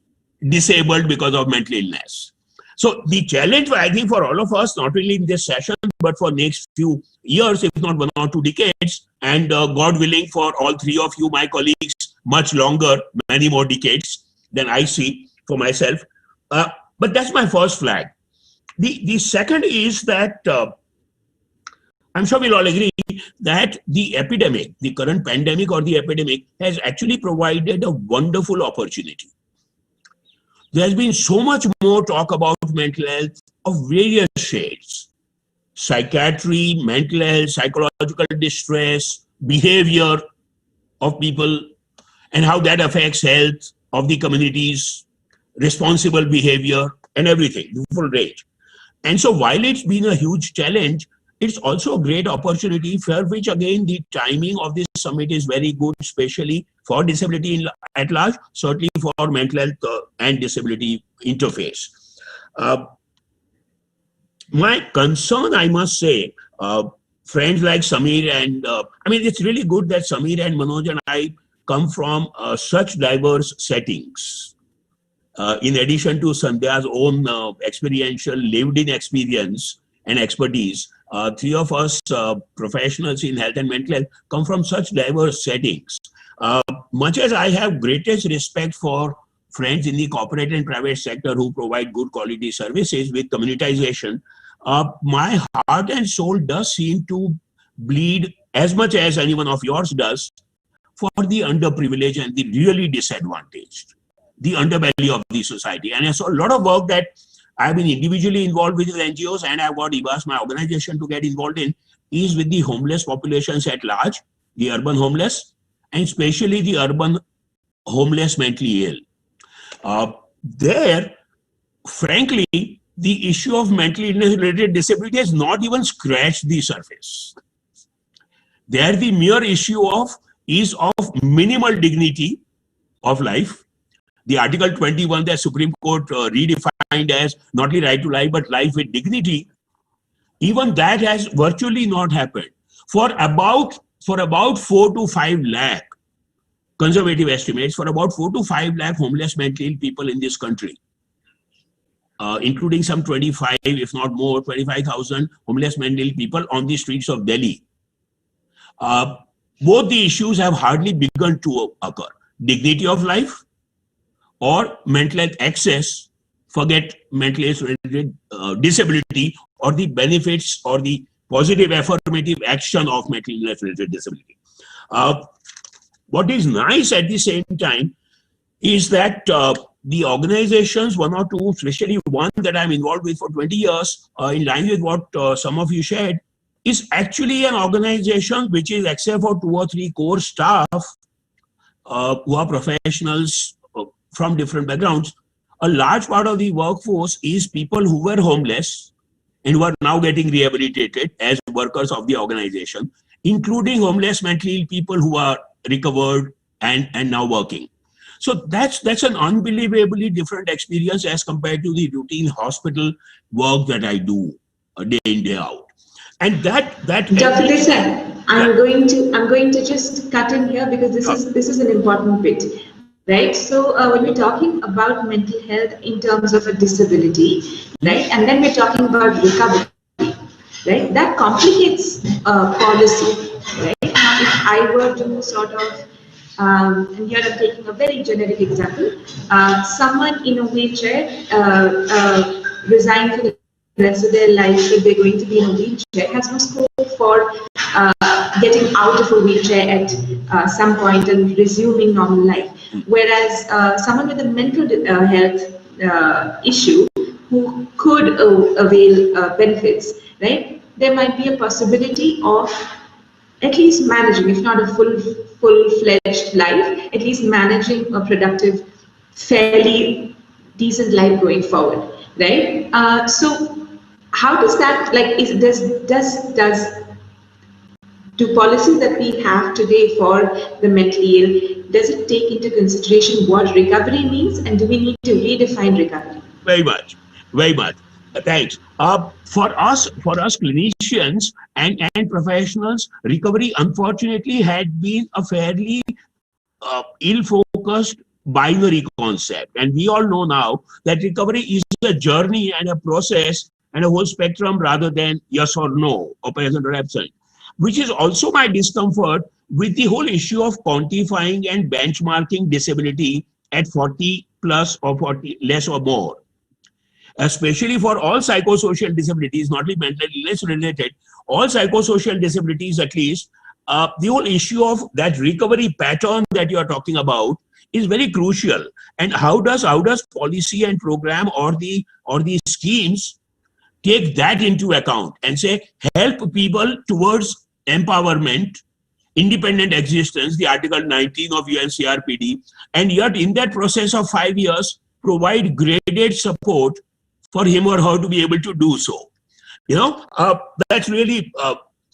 disabled because of mental illness. So the challenge, I think, for all of us, not only in this session, but for next few years, if not 1 or 2 decades, and God willing for all 3 of you, my colleagues, much longer, many more decades than I see, for myself. But that's my first flag. The second is that I'm sure we'll all agree that the epidemic, the current pandemic or the epidemic, has actually provided a wonderful opportunity. There has been so much more talk about mental health of various shades: psychiatry, mental health, psychological distress, behavior of people, and how that affects health of the communities, responsible behavior, and everything, the full range. And so while it's been a huge challenge, it's also a great opportunity for which, again, the timing of this summit is very good, especially for disability at large, certainly for mental health and disability interface. My concern, I must say, friends like Samir and, I mean, it's really good that Samir and Manoj and I come from such diverse settings. In addition to Sandhya's own experiential lived-in experience and expertise, three of us professionals in health and mental health come from such diverse settings. Much as I have greatest respect for friends in the corporate and private sector who provide good quality services with communitization, my heart and soul does seem to bleed as much as any one of yours does for the underprivileged and the really disadvantaged, the underbelly of the society. And so a lot of work that I've been individually involved with NGOs, and I've got IBAS, my organization, to get involved in, is with the homeless populations at large, the urban homeless, and especially the urban homeless mentally ill. There, frankly, the issue of mental illness-related disability has not even scratched the surface. There, the mere issue is of minimal dignity of life. The Article 21 that Supreme Court redefined as not only right to life, but life with dignity, even that has virtually not happened. For about 4 to 5 lakh, conservative estimates, for about 4 to 5 lakh homeless mentally ill people in this country, including some 25, if not more, 25,000 homeless mentally ill people on the streets of Delhi. Both the issues have hardly begun to occur. Dignity of life or mental health access, forget mental health related disability or the benefits or the positive affirmative action of mental illness related disability. What is nice at the same time is that the organizations, one or two, especially one that I'm involved with for 20 years, in line with what some of you shared, is actually an organization which is, except for 2 or 3 core staff who are professionals from different backgrounds, a large part of the workforce is people who were homeless and who are now getting rehabilitated as workers of the organization, including homeless mentally ill people who are recovered and now working. So that's an unbelievably different experience as compared to the routine hospital work that I do day in, day out. And that Dr. Desai, I'm going to just cut in here because this is an important bit, right? So when we're talking about mental health in terms of a disability, right, and then we're talking about recovery, right, that complicates policy, right? Now, if I were to sort of, and here I'm taking a very generic example, someone in a wheelchair resigned for the rest of their life, if they're going to be in a wheelchair, has no scope for getting out of a wheelchair at some point and resuming normal life. Whereas someone with a mental health issue who could avail benefits, right, there might be a possibility of at least managing, if not a full-fledged life, at least managing a productive, fairly decent life going forward, right? So how does that, like, do policies that we have today for the mentally ill, does it take into consideration what recovery means, and do we need to redefine recovery? Very much. Thanks. For us clinicians and professionals, recovery unfortunately had been a fairly ill-focused binary concept. And we all know now that recovery is a journey and a process and a whole spectrum rather than yes or no, or present or absent, which is also my discomfort with the whole issue of quantifying and benchmarking disability at 40 plus or 40, less or more. Especially for all psychosocial disabilities, not only mental illness related, all psychosocial disabilities at least, the whole issue of that recovery pattern that you are talking about is very crucial. And how does policy and program or the schemes take that into account and say help people towards empowerment, independent existence, the Article 19 of UNCRPD, and yet in that process of 5 years provide graded support for him or her to be able to do so. That's really,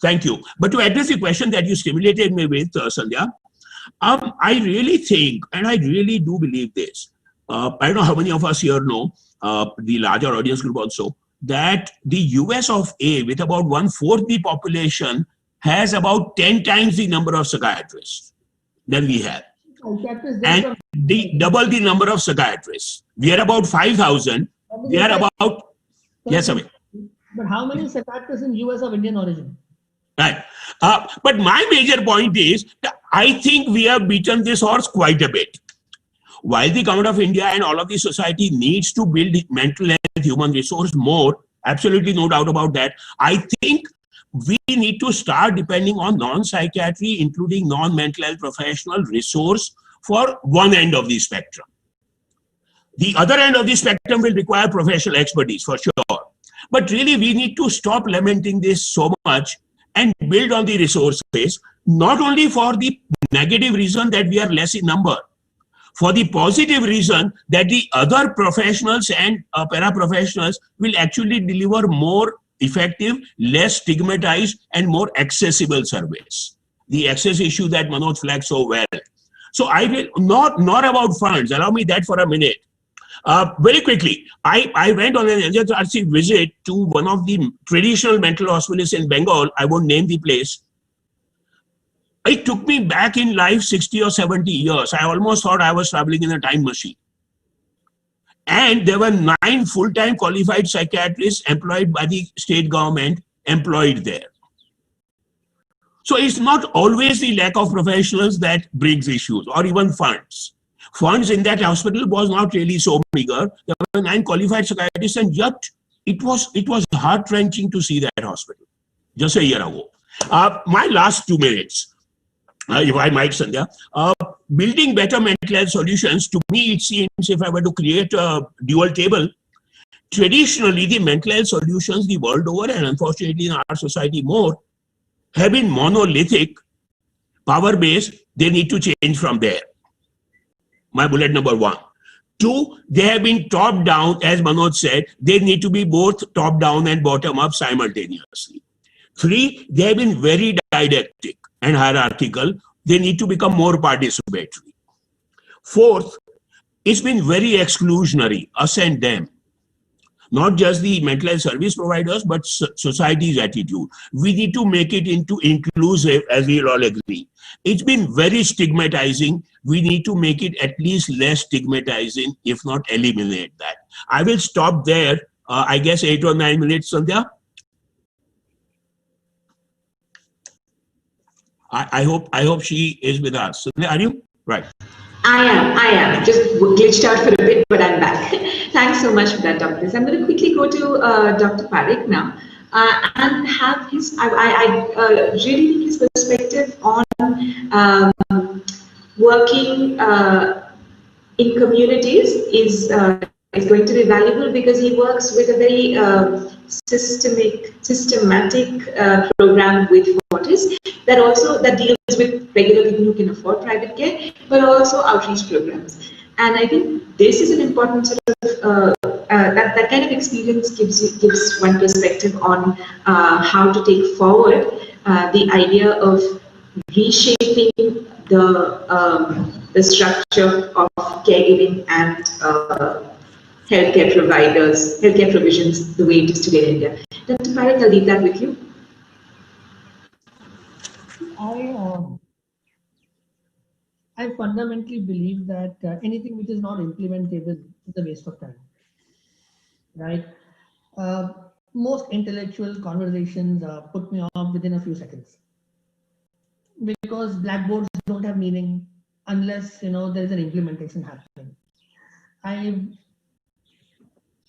thank you. But to address the question that you stimulated me with, Sandhya, I really think, and I really do believe this, I don't know how many of us here know, the larger audience group also, that the US of A, with about 1/4 the population, has about 10 times the number of psychiatrists than we have. And double the number of psychiatrists. We are about 5,000. We are about, yes, Amit. But how many psychiatrists in US of Indian origin? Right. But my major point is, I think we have beaten this horse quite a bit. While the government of India and all of the society needs to build mental health human resource more, absolutely no doubt about that, I think we need to start depending on non-psychiatry, including non-mental health professional resource for one end of the spectrum. The other end of the spectrum will require professional expertise for sure. But really, we need to stop lamenting this so much and build on the resources, not only for the negative reason that we are less in number, for the positive reason that the other professionals and paraprofessionals will actually deliver more effective, less stigmatized, and more accessible service. The access issue that Manoj flagged so well. So I will not about funds. Allow me that for a minute. Very quickly, I went on an NHRC visit to one of the traditional mental hospitals in Bengal. I won't name the place. It took me back in life 60 or 70 years. I almost thought I was traveling in a time machine. And there were 9 full-time qualified psychiatrists employed by the state government employed there. So it's not always the lack of professionals that brings issues or even funds. Funds in that hospital was not really so meager. There were 9 qualified psychiatrists, and yet it was heart-wrenching to see that hospital just a year ago. My last 2 minutes, if I might, Sandhya, building better mental health solutions. To me, it seems if I were to create a dual table, traditionally the mental health solutions the world over, and unfortunately in our society more, have been monolithic, power-based. They need to change from there. My bullet number 1. 2, they have been top-down, as Manoj said. They need to be both top-down and bottom-up simultaneously. 3, they have been very didactic and hierarchical. They need to become more participatory. 4th, it's been very exclusionary, us and them. Not just the mental health service providers, but society's attitude. We need to make it into inclusive, as we'll all agree. It's been very stigmatizing. We need to make it at least less stigmatizing, if not eliminate that. I will stop there. I guess 8 or 9 minutes, Sandhya. I hope she is with us. Sandhya, are you? Right. I am. Just glitched out for a bit, but I'm back. Thanks so much for that, Dr. I'm going to quickly go to Dr. Parekh now and have his, I really think his perspective on working in communities is going to be valuable, because he works with a very systematic program with Fortis that deals with regular people who can afford private care, but also outreach programs. And I think this is an important sort of that kind of experience gives one perspective on how to take forward the idea of reshaping the structure of caregiving and healthcare provisions the way it is today in India. Dr. Parekh, I'll leave that with you. I fundamentally believe that anything which is not implementable is a waste of time, right? Most intellectual conversations put me off within a few seconds, because blackboards don't have meaning unless there is an implementation happening. I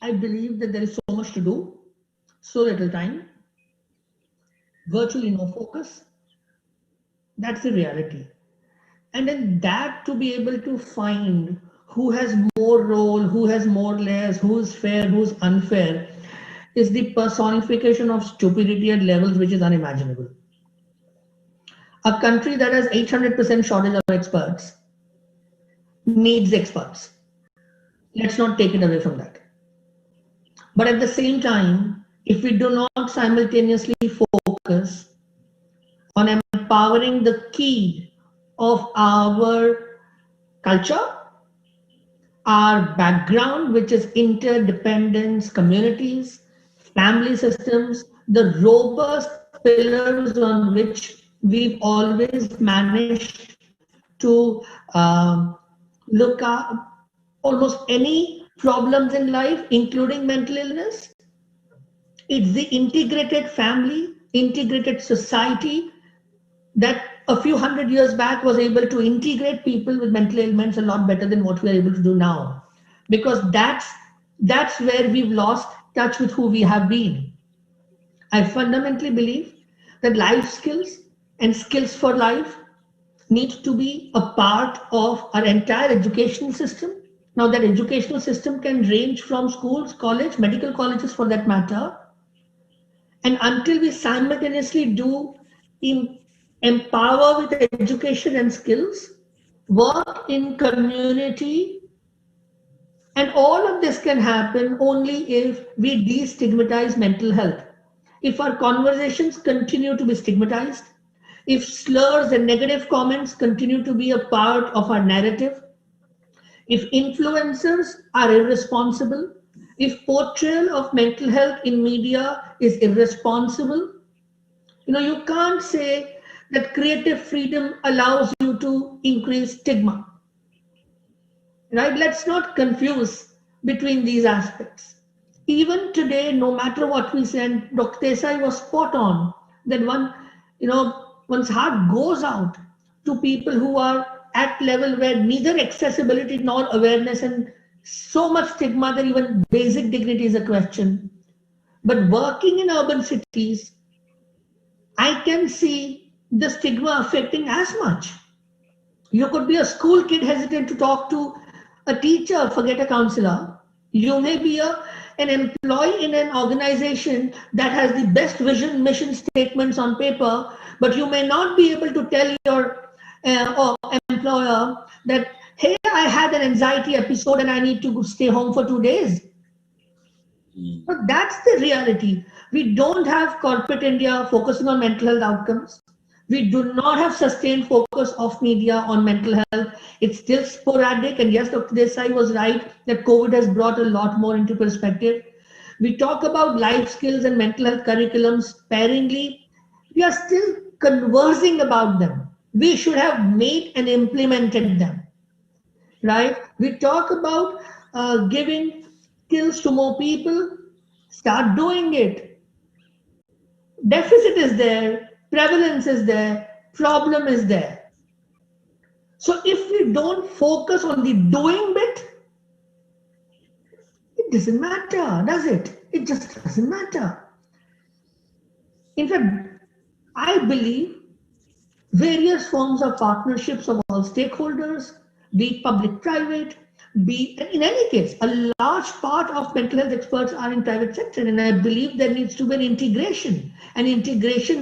believe that there is so much to do, so little time, virtually no focus. That's the reality. And then that to be able to find who has more role, who has more layers, who's fair, who's unfair, is the personification of stupidity at levels which is unimaginable. A country that has 800% shortage of experts needs experts. Let's not take it away from that. But at the same time, if we do not simultaneously focus on empowering the key of our culture, our background, which is interdependence, communities, family systems, the robust pillars on which we've always managed to look at almost any problems in life, including mental illness. It's the integrated family, integrated society that a few hundred years back was able to integrate people with mental ailments a lot better than what we are able to do now. Because that's where we've lost touch with who we have been. I fundamentally believe that life skills and skills for life need to be a part of our entire educational system. Now that educational system can range from schools, college, medical colleges for that matter. And until we simultaneously do empower with education and skills, work in community, and all of this can happen only if we destigmatize mental health. If our conversations continue to be stigmatized, if slurs and negative comments continue to be a part of our narrative, if influencers are irresponsible, if portrayal of mental health in media is irresponsible, you can't say that creative freedom allows you to increase stigma. Right? Let's not confuse between these aspects. Even today, no matter what we said, Dr. Desai was spot on that one's heart goes out to people who are at level where neither accessibility nor awareness and so much stigma that even basic dignity is a question. But working in urban cities, I can see the stigma affecting as much. You could be a school kid hesitant to talk to a teacher, forget a counselor. You may be an employee in an organization that has the best vision, mission statements on paper, but you may not be able to tell your employer that, hey, I had an anxiety episode and I need to stay home for 2 days. So that's the reality. We don't have corporate India focusing on mental health outcomes. We do not have sustained focus of media on mental health. It's still sporadic. And yes, Dr. Desai was right that COVID has brought a lot more into perspective. We talk about life skills and mental health curriculums sparingly. We are still conversing about them. We should have made and implemented them. Right? We talk about giving skills to more people. Start doing it. Deficit is there, prevalence is there, problem is there. So if we don't focus on the doing bit, it doesn't matter, does it? It just doesn't matter. In fact, I believe various forms of partnerships of all stakeholders, be it public-private, in any case, a large part of mental health experts are in private sector, and I believe there needs to be an integration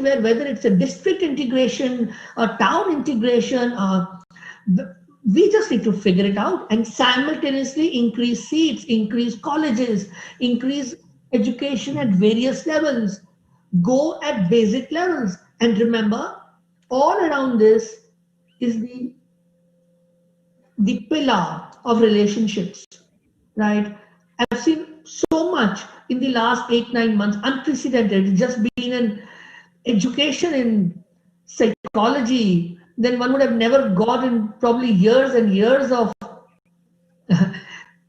where whether it's a district integration, a town integration, we just need to figure it out and simultaneously increase seats, increase colleges, increase education at various levels, go at basic levels. And remember, all around this is the pillar of relationships, right? I've seen so much in the last 8-9 months, unprecedented. It's just been an education in psychology, then one would have never gotten probably years and years of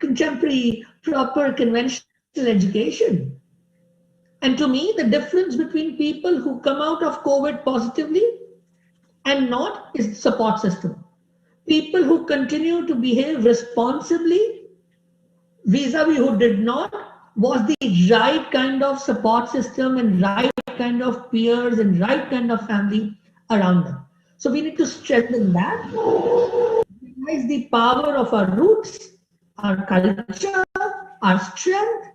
contemporary, proper, conventional education. And to me, the difference between people who come out of COVID positively and not is support system. People who continue to behave responsibly vis-a-vis who did not, was the right kind of support system and right kind of peers and right kind of family around them. So we need to strengthen that, recognize the power of our roots, our culture, our strength,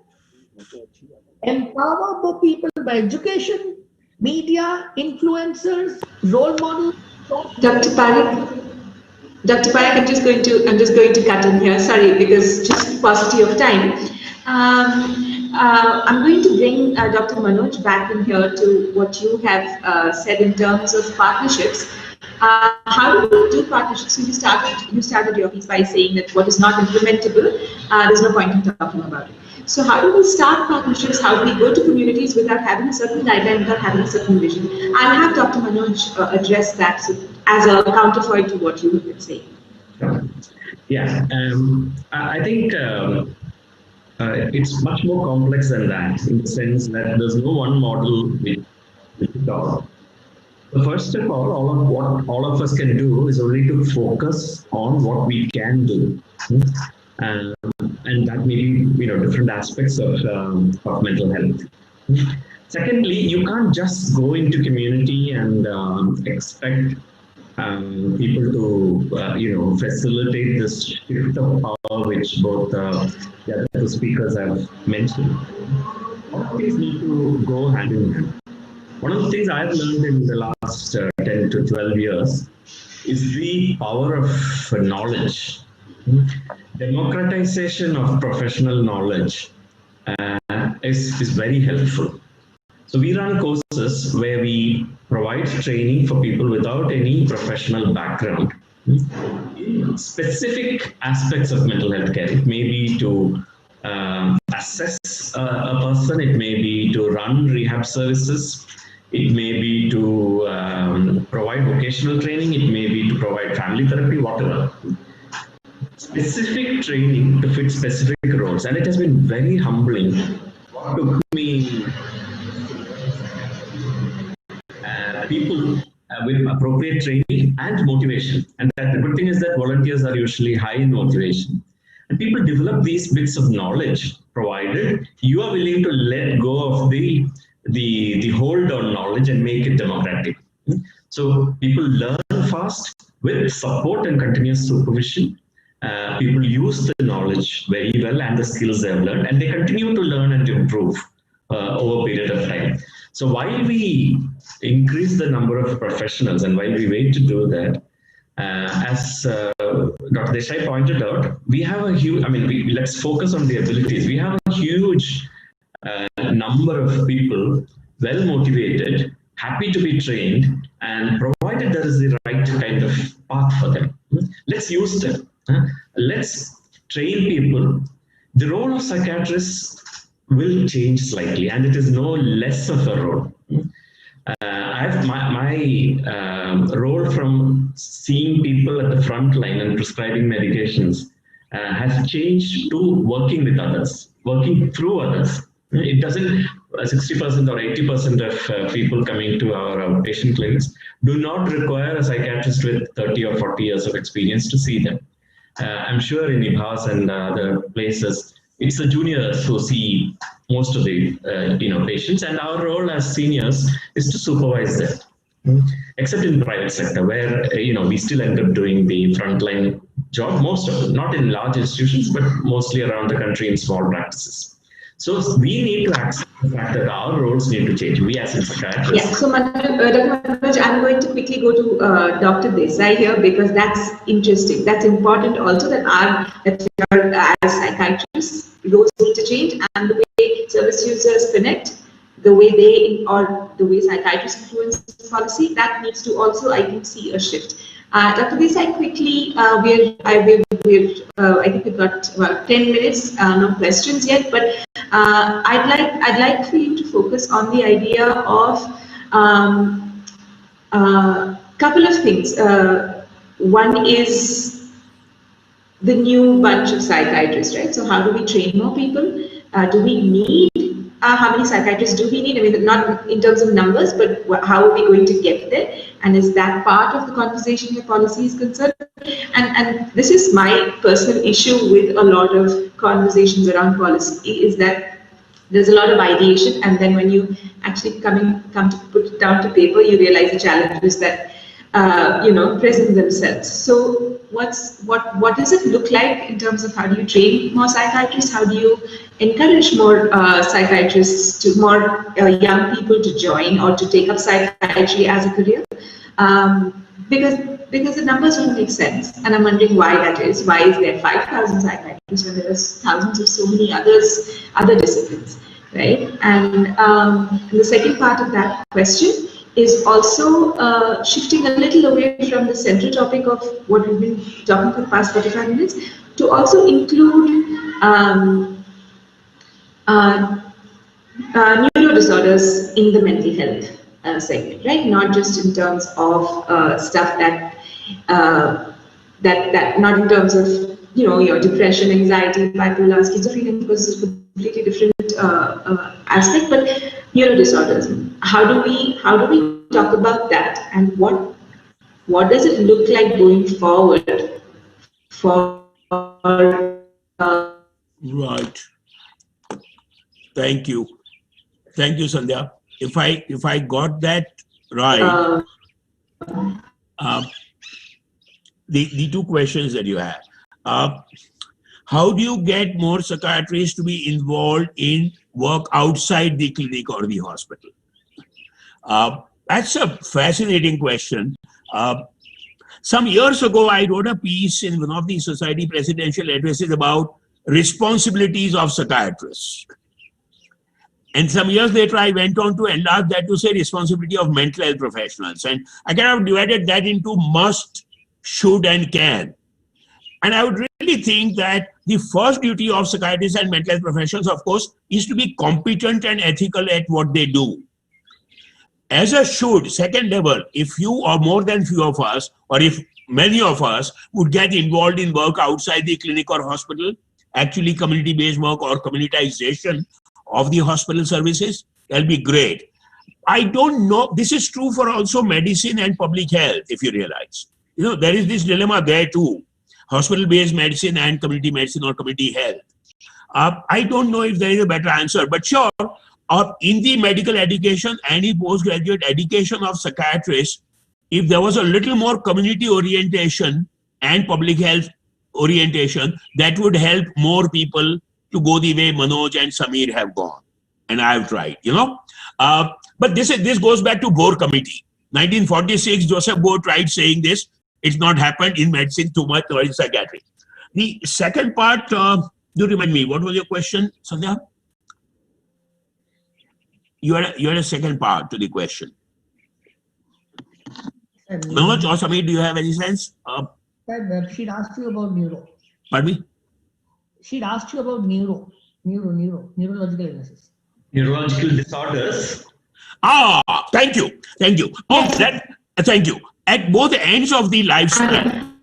empower more people by education, media, influencers, role models. Dr. Parekh, I'm just going to cut in here. Sorry, because just paucity of time. I'm going to bring Dr. Manoj back in here to what you have said in terms of partnerships. How do we do partnerships? So you started your piece by saying that what is not implementable, there's no point in talking about it. So how do we start partnerships? How do we go to communities without having a certain guideline, without having a certain vision? I'll have Dr. Manoj address that as a counterpoint to what you have been saying. Yeah, I think it's much more complex than that, in the sense that there's no one model with it all. So first of all what all of us can do is only to focus on what we can do. And that may be, different aspects of mental health. Secondly, you can't just go into community and expect people to, facilitate this shift of power, which both the other two speakers have mentioned. All of these need to go hand in hand. One of the things I've learned in the last 10 to 12 years is the power of knowledge. Democratization of professional knowledge is very helpful. So we run courses where we provide training for people without any professional background in specific aspects of mental health care. It may be to assess a person, it may be to run rehab services, it may be to provide vocational training, it may be to provide family therapy, whatever. Specific training to fit specific roles, and it has been very humbling. It took me people with appropriate training and motivation, and the good thing is that volunteers are usually high in motivation, and people develop these bits of knowledge provided you are willing to let go of the hold on knowledge and make it democratic. So people learn fast with support and continuous supervision. People use the knowledge very well and the skills they have learned, and they continue to learn and improve over a period of time. So while we increase the number of professionals and while we wait to do that, as Dr. Desai pointed out, we have a huge, let's focus on the abilities. We have a huge number of people, well motivated, happy to be trained, and provided there is the right kind of path for them, let's use them. Let's train people. The role of psychiatrists will change slightly, and it is no less of a role. My role from seeing people at the front line and prescribing medications has changed to working with others, working through others. It doesn't, 60% or 80% of people coming to our patient clinics do not require a psychiatrist with 30 or 40 years of experience to see them. I'm sure in IBHAS and other places, it's the juniors who see most of the patients, and our role as seniors is to supervise that. Except in the private sector, where we still end up doing the frontline job, most of it, not in large institutions, but mostly around the country in small practices. So we need to accept the fact that our roles need to change. We as psychiatrists. Yeah, so Dr. Manoj, I'm going to quickly go to Dr. Desai here, because that's interesting. That's important also, that as psychiatrists, roles need to change, and the way service users connect, the way psychiatrists influence policy, that needs to also, I think, see a shift. Dr. Desai, quickly, I think we've got about 10 minutes, no questions yet, but I'd like for you to focus on the idea of couple of things. One is the new bunch of psychiatrists, right? So how do we train more people? Do we need how many psychiatrists do we need? I mean, not in terms of numbers, but how are we going to get there? And is that part of the conversation where policy is concerned? And this is my personal issue with a lot of conversations around policy, is that there's a lot of ideation, and then when you actually come to put it down to paper, you realize the challenges that present themselves. So what does it look like in terms of how do you train more psychiatrists? How do you encourage more psychiatrists, to more young people to join or to take up psychiatry as a career? Because the numbers don't make sense, and I'm wondering why that is. Why is there 5,000 psychiatrists when there's thousands of so many other disciplines, right? And the second part of that question is also shifting a little away from the central topic of what we've been talking for the past 45 minutes to also include neuro disorders in the mental health segment, right? Not just in terms of stuff that not in terms of your depression, anxiety, bipolar, schizophrenia, because it's a completely different aspect, but neuro disorders. How do we talk about that, and what does it look like going forward for Right. Thank you, Sandhya. If I got that right, the two questions that you have. How do you get more psychiatrists to be involved in work outside the clinic or the hospital? That's a fascinating question. Some years ago, I wrote a piece in one of the society presidential addresses about responsibilities of psychiatrists. And some years later, I went on to enlarge that to say responsibility of mental health professionals. And I kind of divided that into must, should, and can. And I would really think that the first duty of psychiatrists and mental health professionals, of course, is to be competent and ethical at what they do. As a should, second level, if you or more than few of us, or if many of us would get involved in work outside the clinic or hospital, actually community-based work or communitization of the hospital services, that'll be great. I don't know, this is true for also medicine and public health, if you realize. There is this dilemma there too. Hospital-based medicine and community medicine or community health. I don't know if there is a better answer, but sure, in the medical education and in postgraduate education of psychiatrists, if there was a little more community orientation and public health orientation, that would help more people to go the way Manoj and Samir have gone. And I have tried, But this goes back to Bohr Committee. 1946, Joseph Bohr tried saying this. It's not happened in medicine too much or in psychiatry. The second part, do remind me, what was your question, Sandhya? You had a second part to the question. Manoj or Samir, do you have any sense? She'd asked you about neuro. Pardon me? She'd asked you about neurological illnesses. Neurological disorders. Thank you. Thank you. At both ends of the lifespan,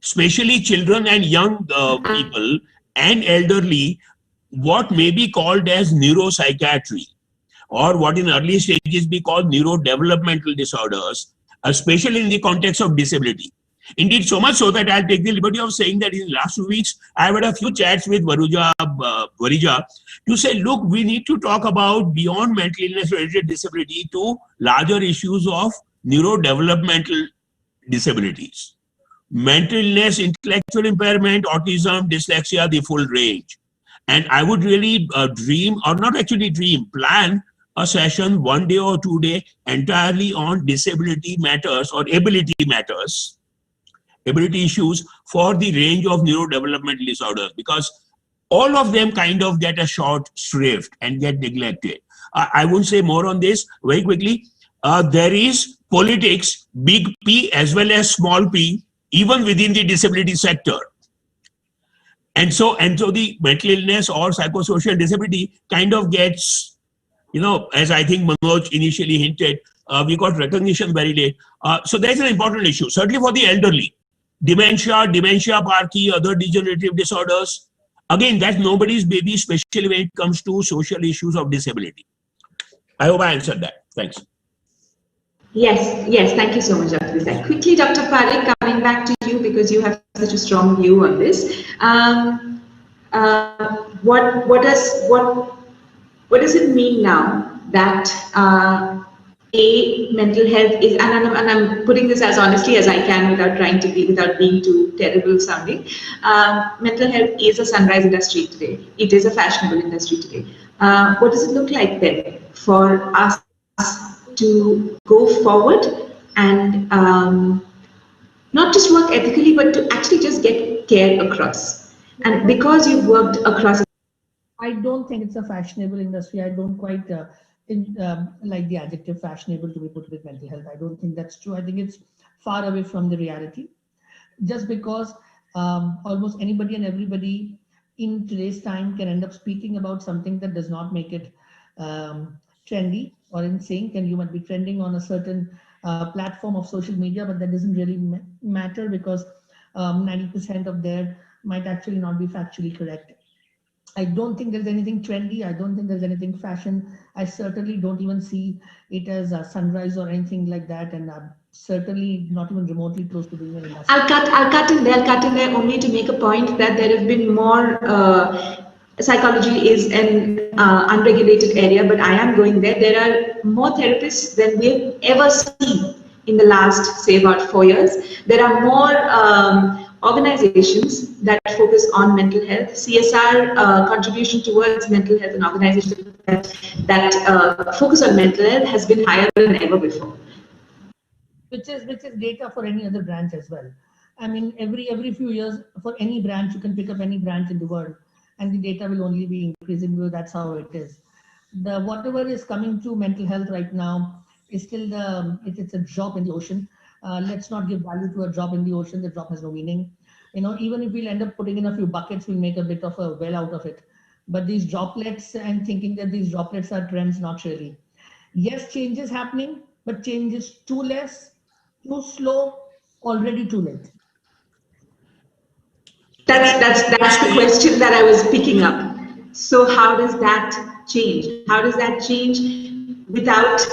especially children and young people and elderly, what may be called as neuropsychiatry, or what in early stages be called neurodevelopmental disorders, especially in the context of disability. Indeed, so much so that I'll take the liberty of saying that in the last 2 weeks, I've had a few chats with Varija to say, look, we need to talk about beyond mental illness related disability to larger issues of neurodevelopmental disabilities. Mental illness, intellectual impairment, autism, dyslexia, the full range. And I would really plan a session 1 day or 2 day entirely on disability matters or ability matters, ability issues for the range of neurodevelopmental disorders, because all of them kind of get a short shrift and get neglected. I won't say more on this very quickly. There is politics, big P as well as small p, even within the disability sector. And so the mental illness or psychosocial disability kind of gets, as I think Manoj initially hinted, we got recognition very late. So there's an important issue, certainly for the elderly. Dementia, parky, other degenerative disorders, Again, that's nobody's baby, especially when it comes to social issues of disability. I hope I answered that. Thanks. Yes, thank you so much, Dr. Desai. Quickly, Dr. Parekh, coming back to you because you have such a strong view on this. What does it mean now that mental health is, and I'm putting this as honestly as I can without being too terrible sounding. Mental health is a sunrise industry today. It is a fashionable industry today. What does it look like then for us to go forward and not just work ethically, but to actually just get care across? And because you've worked across, I don't think it's a fashionable industry. I don't quite like the adjective fashionable to be put with mental health. I don't think that's true. I think it's far away from the reality. Just because almost anybody and everybody in today's time can end up speaking about something that does not make it trendy or in sync, and you might be trending on a certain platform of social media, but that doesn't really matter because 90% of there might actually not be factually correct. I don't think there's anything trendy. I don't think there's anything fashion. I certainly don't even see it as a sunrise or anything like that, and certainly not even remotely close to being an industry. I'll cut in there only to make a point that there have been more. Psychology is an unregulated area, but I am going there. There are more therapists than we've ever seen in the last, say, about 4 years. There are more organizations that focus on mental health. CSR contribution towards mental health and organizations that focus on mental health has been higher than ever before. Which is data for any other branch as well. I mean, every few years for any branch, you can pick up any branch in the world, and the data will only be increasing because that's how it is. Whatever is coming to mental health right now is still it's a drop in the ocean. Let's not give value to a drop in the ocean. The drop has no meaning. Even if we'll end up putting in a few buckets, we'll make a bit of a well out of it. But these droplets, and thinking that these droplets are trends, not really. Yes, change is happening, but change is too less, too slow, already too late. That's the question that I was picking up. So how does that change? How does that change without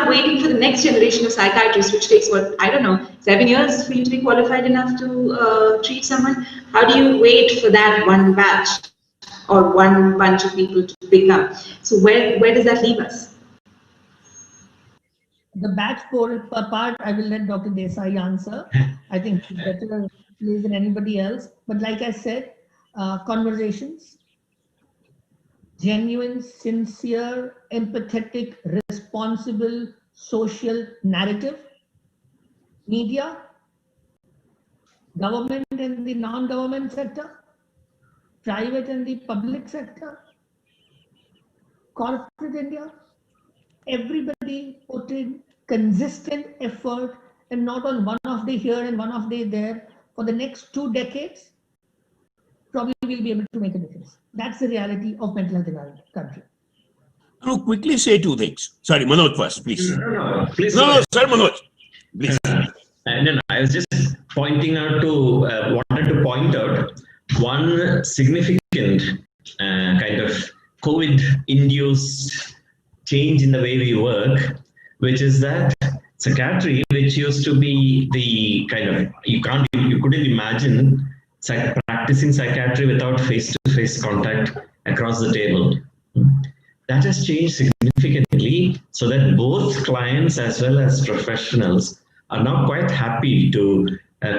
waiting for the next generation of psychiatrists, which takes 7 years for you to be qualified enough to treat someone? How do you wait for that one batch or one bunch of people to pick up? So where does that leave us? The batch part, I will let Dr. Desai answer. I think he's better placed than anybody else. But like I said, conversations, genuine, sincere, empathetic, responsible social narrative, media, government and the non-government sector, private and the public sector, corporate India, everybody put in consistent effort, and not on one off day here and one off day there. For the next 2 decades, probably we'll be able to make a difference. That's the reality of mental health in our country. I'll quickly say 2 things. Sorry, Manoj first, please. No, please. No, sir, Manoj. Please. No, I was just wanted to point out one significant kind of COVID-induced change in the way we work, which is that psychiatry, which used to be the kind of, you couldn't imagine practicing psychiatry without face-to-face contact across the table. That has changed significantly, so that both clients as well as professionals are now quite happy to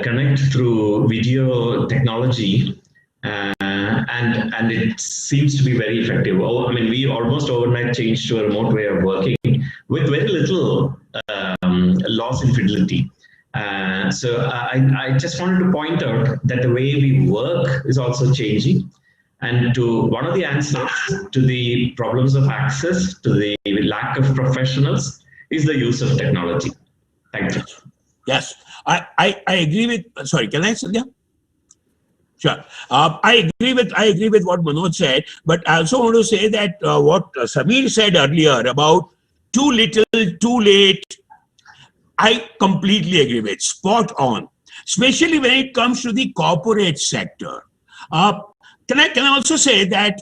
connect through video technology, and it seems to be very effective. We almost overnight changed to a remote way of working with very little loss in fidelity. So I just wanted to point out that the way we work is also changing. And to one of the answers to the problems of access, to the lack of professionals, is the use of technology. Thank you. Yes, I agree with. Sorry, can I, Sandhya? Sure. I agree with what Manoj said, but I also want to say that what Samir said earlier about too little, too late, I completely agree with. Spot on. Especially when it comes to the corporate sector. Uh, can I also say that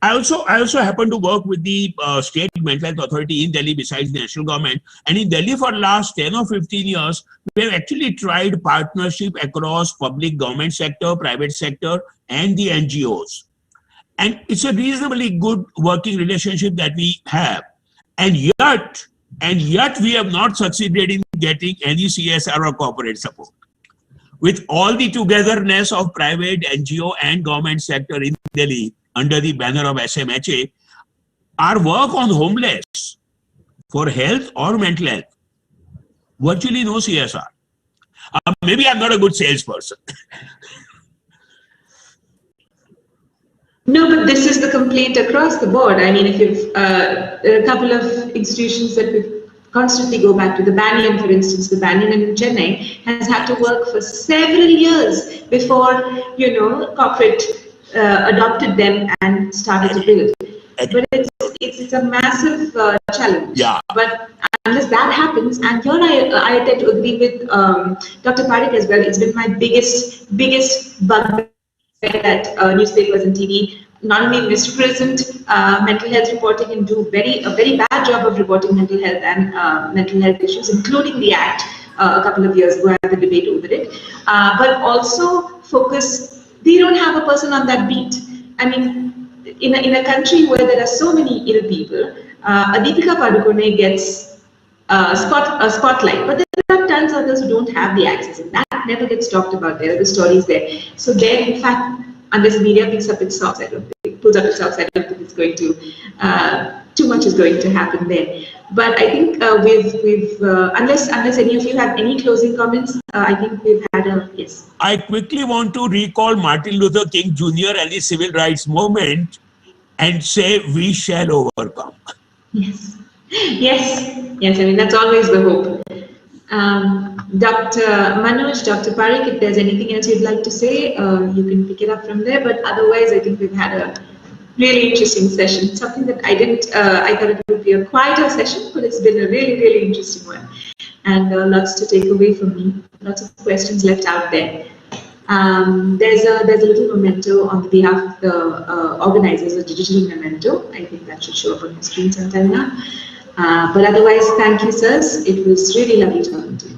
I also happen to work with the state mental health authority in Delhi besides the national government. And in Delhi for the last 10 or 15 years, we have actually tried partnership across public government sector, private sector, and the NGOs. And it's a reasonably good working relationship that we have. And yet we have not succeeded in getting any CSR or corporate support. With all the togetherness of private, NGO, and government sector in Delhi under the banner of SMHA, our work on homeless for health or mental health, virtually no CSR. Maybe I'm not a good salesperson. No, but this is the complaint across the board. I mean, if you've, there are a couple of institutions that we constantly go back to. The Banyan, for instance, the Banyan in Chennai has had to work for several years before, corporate adopted them and started to build. But it's a massive challenge. Yeah. But unless that happens, and here I tend to agree with Dr. Parekh as well. It's been my biggest bugbear that newspapers and TV not only misrepresent mental health reporting and do a very bad job of reporting mental health and mental health issues, including the Act a couple of years ago, I had the debate over it, but also focus. They don't have a person on that beat. I mean, in a country where there are so many ill people, Deepika Padukone gets a spotlight, but there are tons of others who don't have the access, and that never gets talked about. There are the stories there. So there, in fact, unless the media picks up its socks, pulls up its socks, I don't think it's going to, too much is going to happen there. But I think unless any of you have any closing comments, I think we've had a, yes. I quickly want to recall Martin Luther King Jr. and the civil rights movement and say we shall overcome. Yes. I mean, that's always the hope. Dr. Manoj, Dr. Parekh, if there's anything else you'd like to say, you can pick it up from there. But otherwise, I think we've had a really interesting session. Something that I didn't, I thought it would be a quieter session, but it's been a really interesting one. And lots to take away from me. Lots of questions left out there. There's a little memento on the behalf of the organizers, a digital memento. I think that should show up on the screen sometime now. But otherwise, thank you, sirs. It was really lovely talking to you.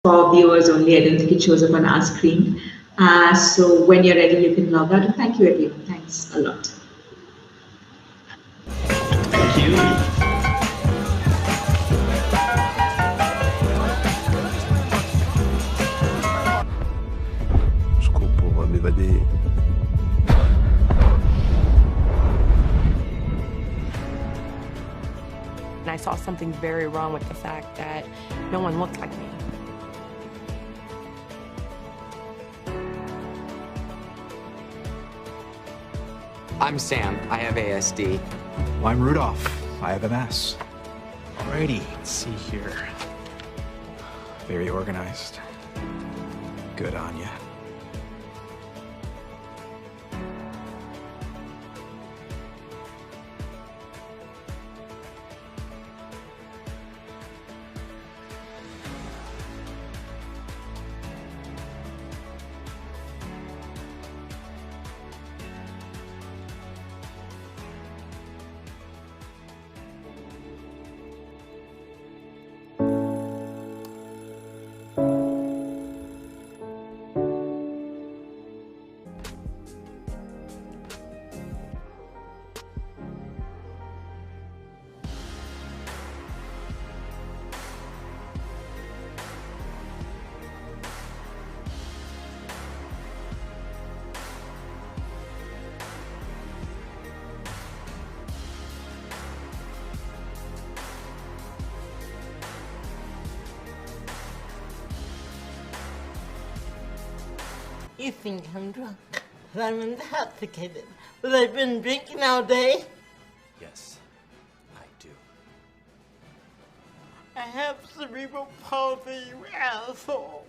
For viewers only, I don't think it shows up on our screen. So when you're ready, you can log out. And thank you, everyone. Thanks a lot. Thank you. Je cours pour m'évader. And I saw something very wrong with the fact that no one looked like me. I'm Sam. I have ASD. I'm Rudolph. I have MS. Alrighty, let's see here. Very organized. Good on ya. You think I'm drunk? I'm intoxicated. But I've been drinking all day. Yes, I do. I have cerebral palsy, you asshole.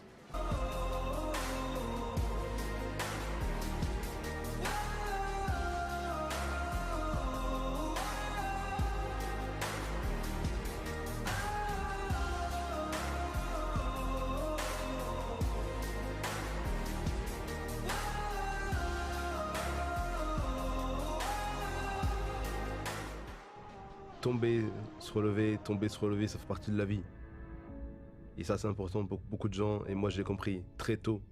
Tomber, se relever, ça fait partie de la vie. Et ça, c'est important pour beaucoup de gens, et moi, je l'ai compris très tôt.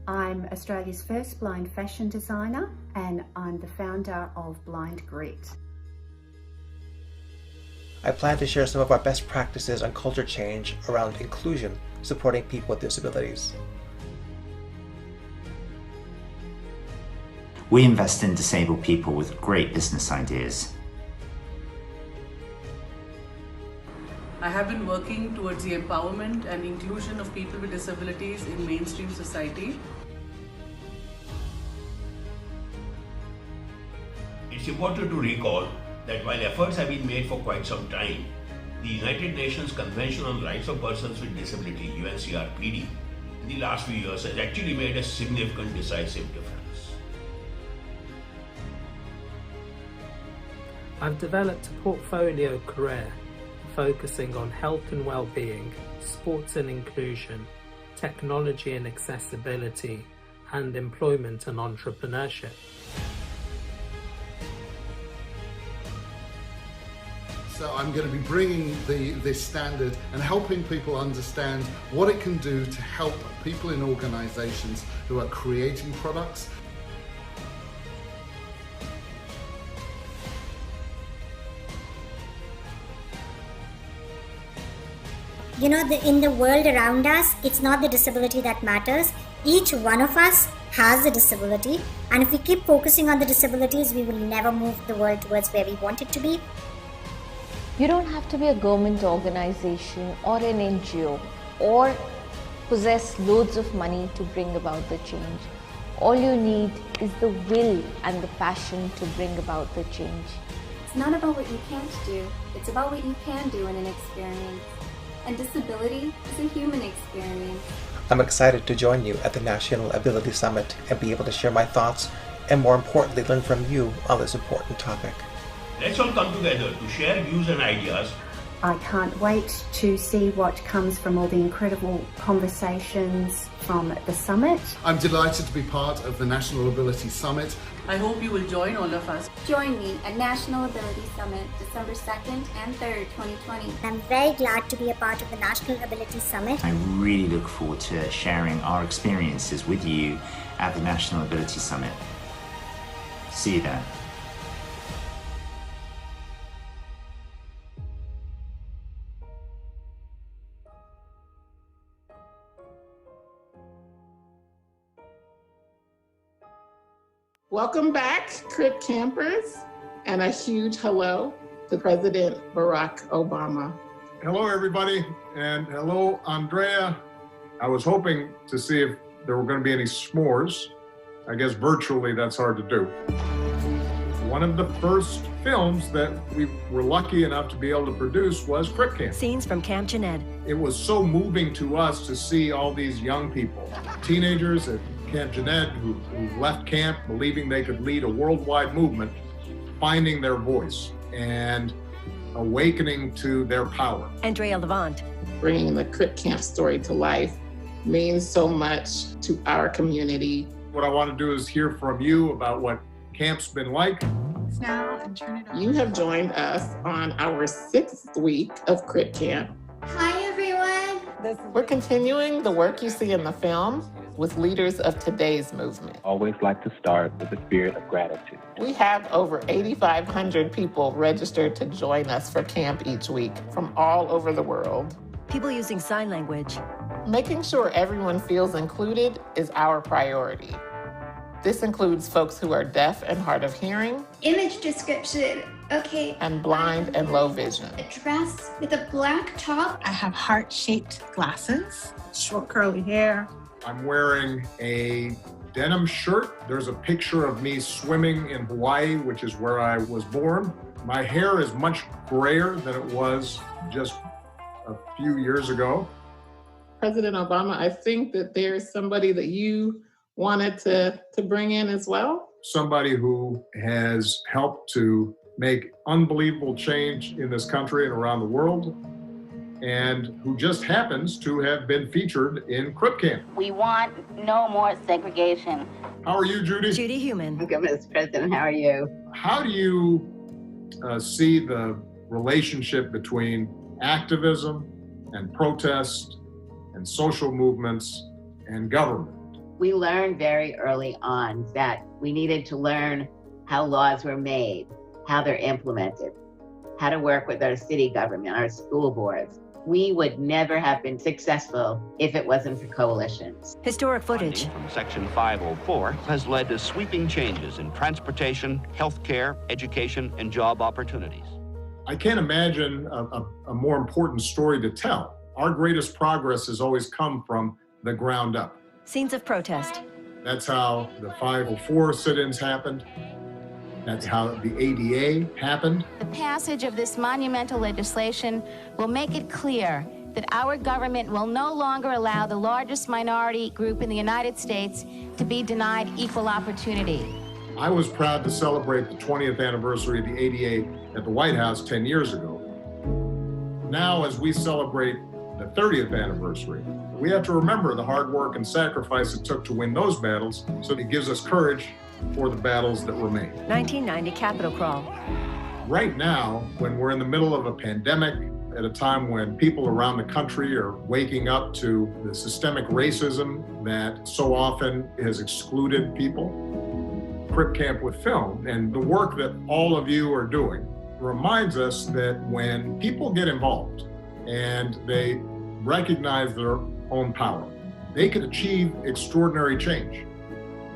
I'm Australia's first blind fashion designer and I'm the founder of Blind Grit. I plan to share some of our best practices on culture change around inclusion, supporting people with disabilities. We invest in disabled people with great business ideas. I have been working towards the empowerment and inclusion of people with disabilities in mainstream society. It's important to recall that while efforts have been made for quite some time, the United Nations Convention on Rights of Persons with Disability, UNCRPD, in the last few years has actually made a significant decisive difference. I've developed a portfolio career focusing on health and well-being, sports and inclusion, technology and accessibility, and employment and entrepreneurship. So I'm going to be bringing this standard and helping people understand what it can do to help people in organizations who are creating products. You know, in the world around us, it's not the disability that matters. Each one of us has a disability, and if we keep focusing on the disabilities, we will never move the world towards where we want it to be. You don't have to be a government organization or an NGO or possess loads of money to bring about the change. All you need is the will and the passion to bring about the change. It's not about what you can't do, it's about what you can do in an experience. And disability is a human experience. I'm excited to join you at the National Ability Summit and be able to share my thoughts and, more importantly, learn from you on this important topic. Let's all come together to share views and ideas. I can't wait to see what comes from all the incredible conversations from the summit. I'm delighted to be part of the National Ability Summit. I hope you will join all of us. Join me at National Ability Summit, December 2nd and 3rd, 2020. I'm very glad to be a part of the National Ability Summit. I really look forward to sharing our experiences with you at the National Ability Summit. See you there. Welcome back, Crip Campers, and a huge hello to President Barack Obama. Hello, everybody, and hello, Andrea. I was hoping to see if there were going to be any s'mores. I guess virtually that's hard to do. One of the first films that we were lucky enough to be able to produce was Crip Camp. Scenes from Camp Jened. It was so moving to us to see all these young people, teenagers at Camp Jened who left camp believing they could lead a worldwide movement, finding their voice and awakening to their power. Andrea Levant. Bringing the Crip Camp story to life means so much to our community. What I want to do is hear from you about what camp's been like. Now and turn it on. You have joined us on our 6th week of Crip Camp. Hi, everyone. We're continuing the work you see in the film with leaders of today's movement. Always like to start with a spirit of gratitude. We have over 8,500 people registered to join us for camp each week from all over the world. People using sign language. Making sure everyone feels included is our priority. This includes folks who are deaf and hard of hearing, Image description. Okay. and blind and low vision. A dress with a black top. I have heart-shaped glasses, short curly hair. I'm wearing a denim shirt. There's a picture of me swimming in Hawaii, which is where I was born. My hair is much grayer than it was just a few years ago. President Obama, I think that there's somebody that you wanted to bring in as well. Somebody who has helped to make unbelievable change in this country and around the world, and who just happens to have been featured in Crip Camp. We want no more segregation. How are you, Judy? Judy Human. I'm good, Mr. President. How are you? How do you see the relationship between activism and protest and social movements and government? We learned very early on that we needed to learn how laws were made, how they're implemented, how to work with our city government, our school boards. We would never have been successful if it wasn't for coalitions. Historic footage. Funding from Section 504 has led to sweeping changes in transportation, healthcare, education, and job opportunities. I can't imagine a more important story to tell. Our greatest progress has always come from the ground up. Scenes of protest. That's how the 504 sit-ins happened. That's how the ADA happened. The passage of this monumental legislation will make it clear that our government will no longer allow the largest minority group in the United States to be denied equal opportunity. I was proud to celebrate the 20th anniversary of the ADA at the White House 10 years ago. Now, as we celebrate the 30th anniversary, we have to remember the hard work and sacrifice it took to win those battles, so it gives us courage for the battles that remain. 1990 Capitol Crawl. Right now, when we're in the middle of a pandemic, at a time when people around the country are waking up to the systemic racism that so often has excluded people, Crip Camp with Film and the work that all of you are doing reminds us that when people get involved and they recognize their own power, they can achieve extraordinary change.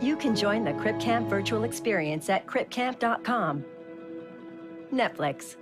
You can join the Crip Camp virtual experience at cripcamp.com. Netflix.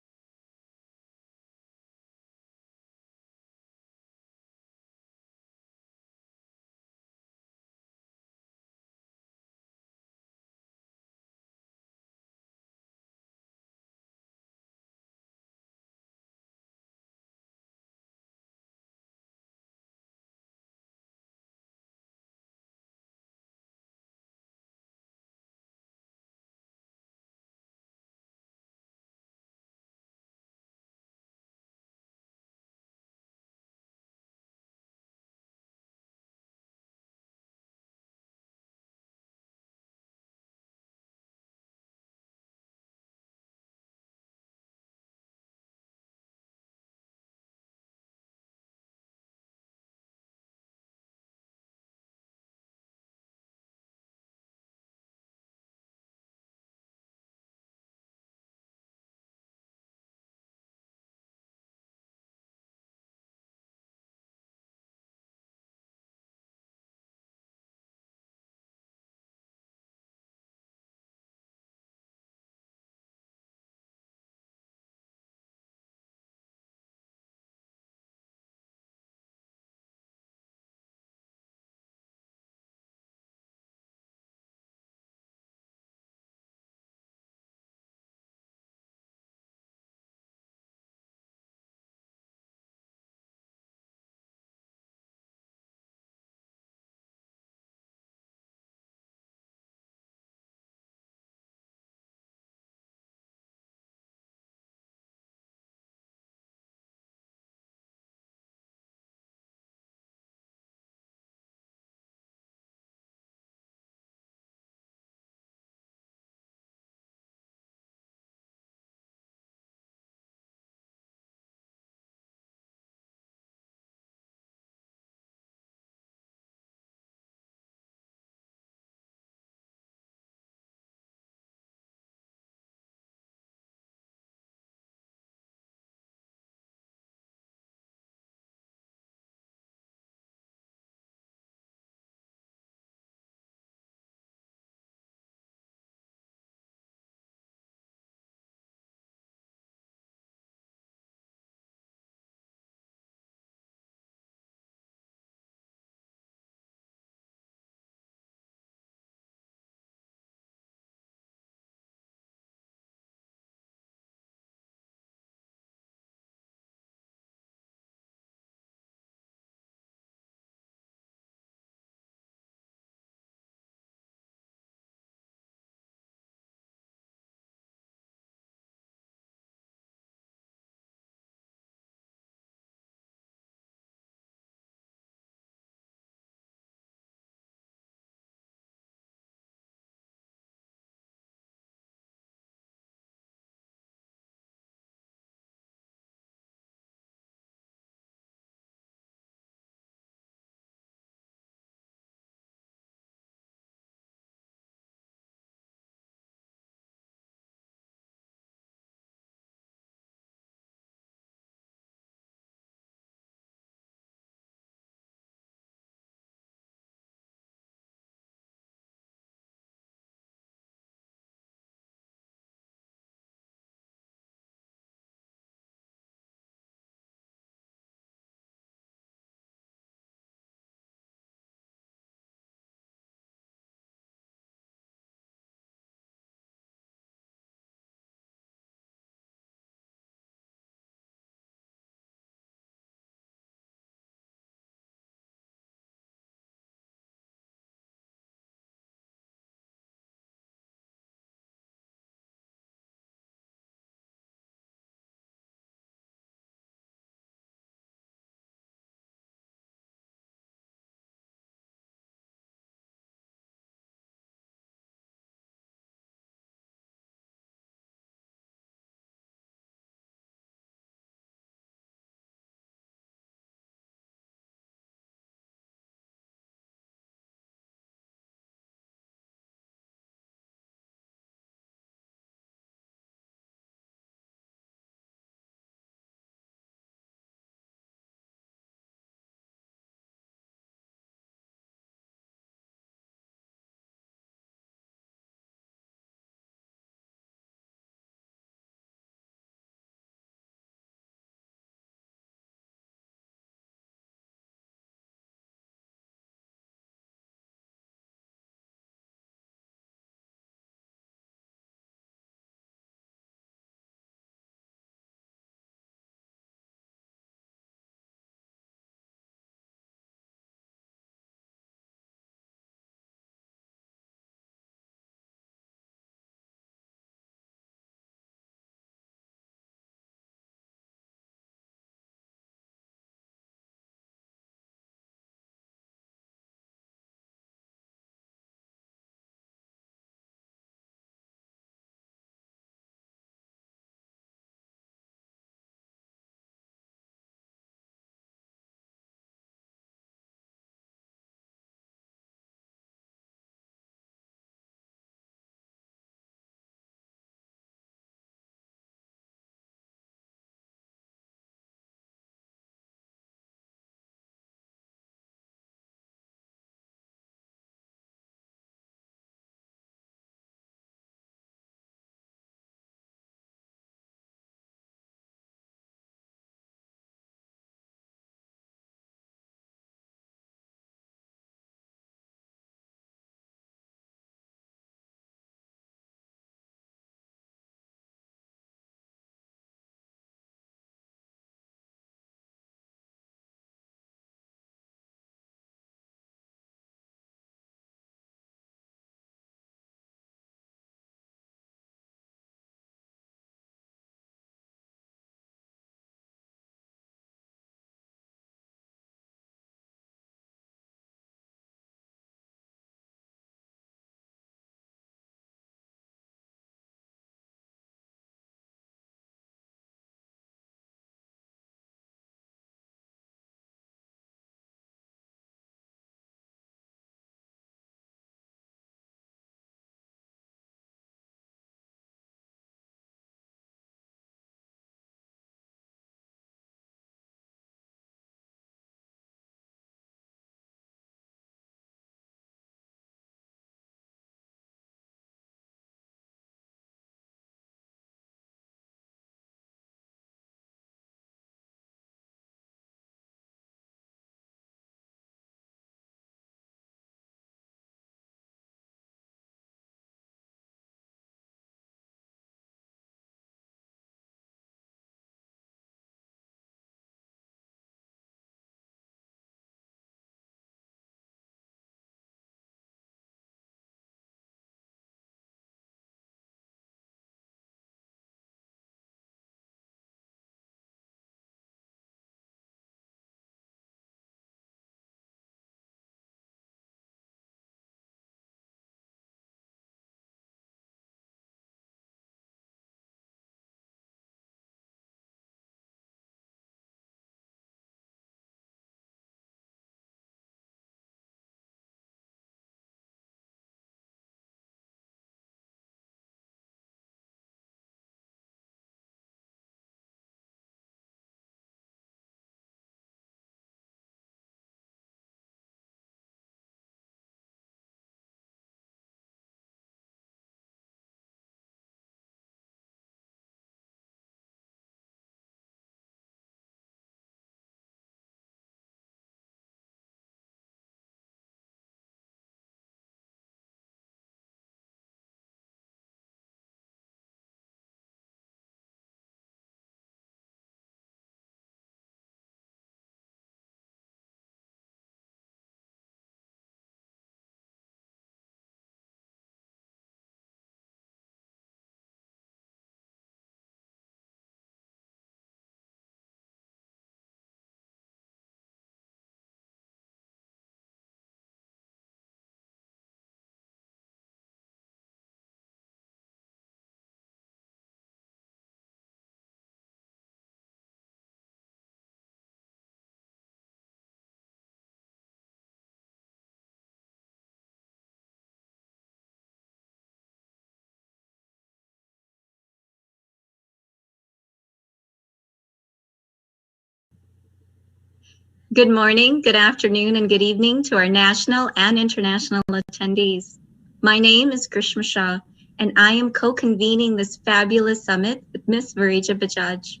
Good morning, good afternoon, and good evening to our national and international attendees. My name is Grishma Shah, and I am co-convening this fabulous summit with Ms. Varija Bajaj.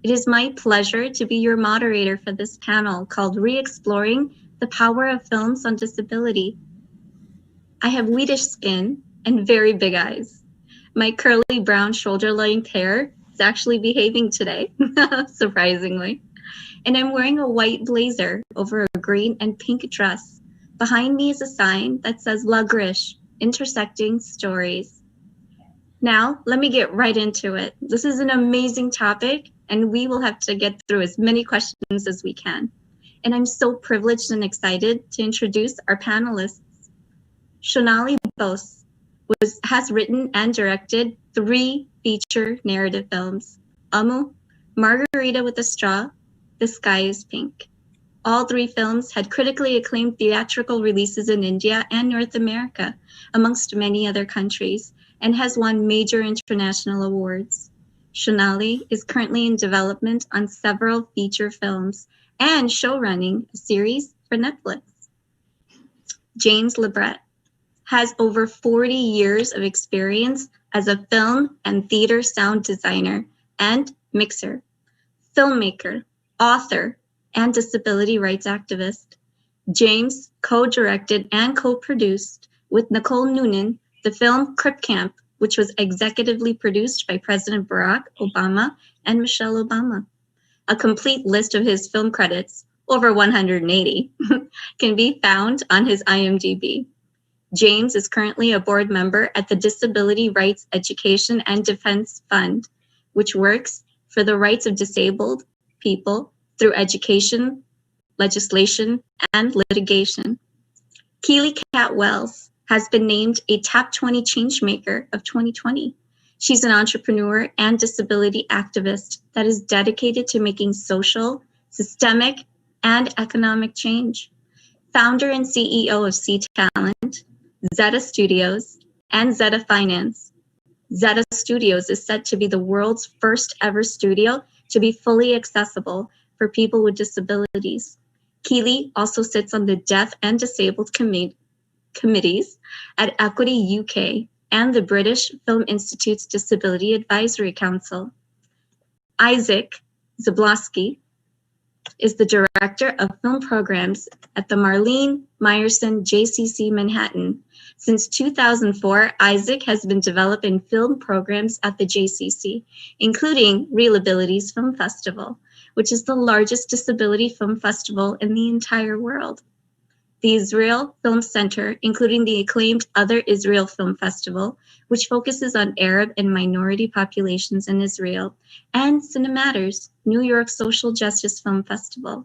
It is my pleasure to be your moderator for this panel called Re-Exploring the Power of Films on Disability. I have wheatish skin and very big eyes. My curly brown shoulder-length hair is actually behaving today, surprisingly. And I'm wearing a white blazer over a green and pink dress. Behind me is a sign that says La Grish, Intersecting Stories. Now, let me get right into it. This is an amazing topic, and we will have to get through as many questions as we can. And I'm so privileged and excited to introduce our panelists. Shonali Bose has written and directed 3 feature narrative films, Amu, Margarita with a Straw, The Sky is Pink. All 3 films had critically acclaimed theatrical releases in India and North America, amongst many other countries, and has won major international awards. Shonali is currently in development on several feature films and showrunning a series for Netflix. James Lebret has over 40 years of experience as a film and theater sound designer and mixer, filmmaker, author, and disability rights activist. James co-directed and co-produced with Nicole Noonan the film Crip Camp, which was executively produced by President Barack Obama and Michelle Obama. A complete list of his film credits, over 180, can be found on his IMDb. James is currently a board member at the Disability Rights Education and Defense Fund, which works for the rights of disabled people through education, legislation, and litigation. Keely Cat Wells has been named a Top 20 Changemaker of 2020. She's an entrepreneur and disability activist that is dedicated to making social, systemic, and economic change. Founder and CEO of C Talent, Zeta Studios, and Zeta Finance. Zeta Studios is said to be the world's first ever studio to be fully accessible for people with disabilities. Keely also sits on the Deaf and Disabled committees at Equity UK and the British Film Institute's Disability Advisory Council. Isaac Zablosky is the Director of Film Programs at the Marlene Meyerson JCC Manhattan. Since 2004, Isaac has been developing film programs at the JCC, including Real Abilities Film Festival, which is the largest disability film festival in the entire world. The Israel Film Center, including the acclaimed Other Israel Film Festival, which focuses on Arab and minority populations in Israel, and Cinematters, New York Social Justice Film Festival.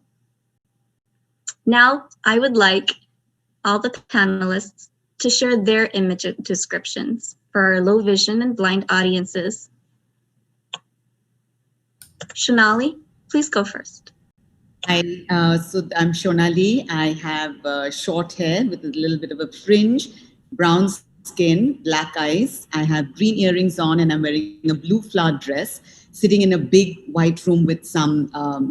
Now, I would like all the panelists to share their image descriptions for our low vision and blind audiences. Shonali, please go first. Hi, so I'm Shonali. I have short hair with a little bit of a fringe, brown skin, black eyes. I have green earrings on and I'm wearing a blue flowered dress, sitting in a big white room with some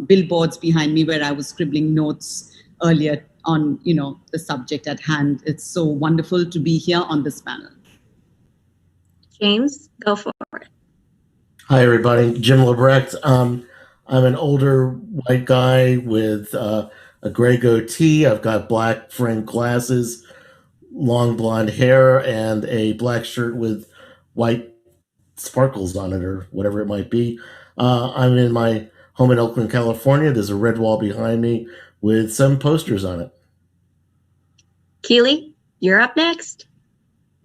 billboards behind me where I was scribbling notes earlier on, the subject at hand. It's so wonderful to be here on this panel. James, go for it. Hi, everybody. Jim Lebrecht. I'm an older white guy with a gray goatee. I've got black framed glasses, long blonde hair, and a black shirt with white sparkles on it or whatever it might be. I'm in my home in Oakland, California. There's a red wall behind me with some posters on it. Keely, you're up next.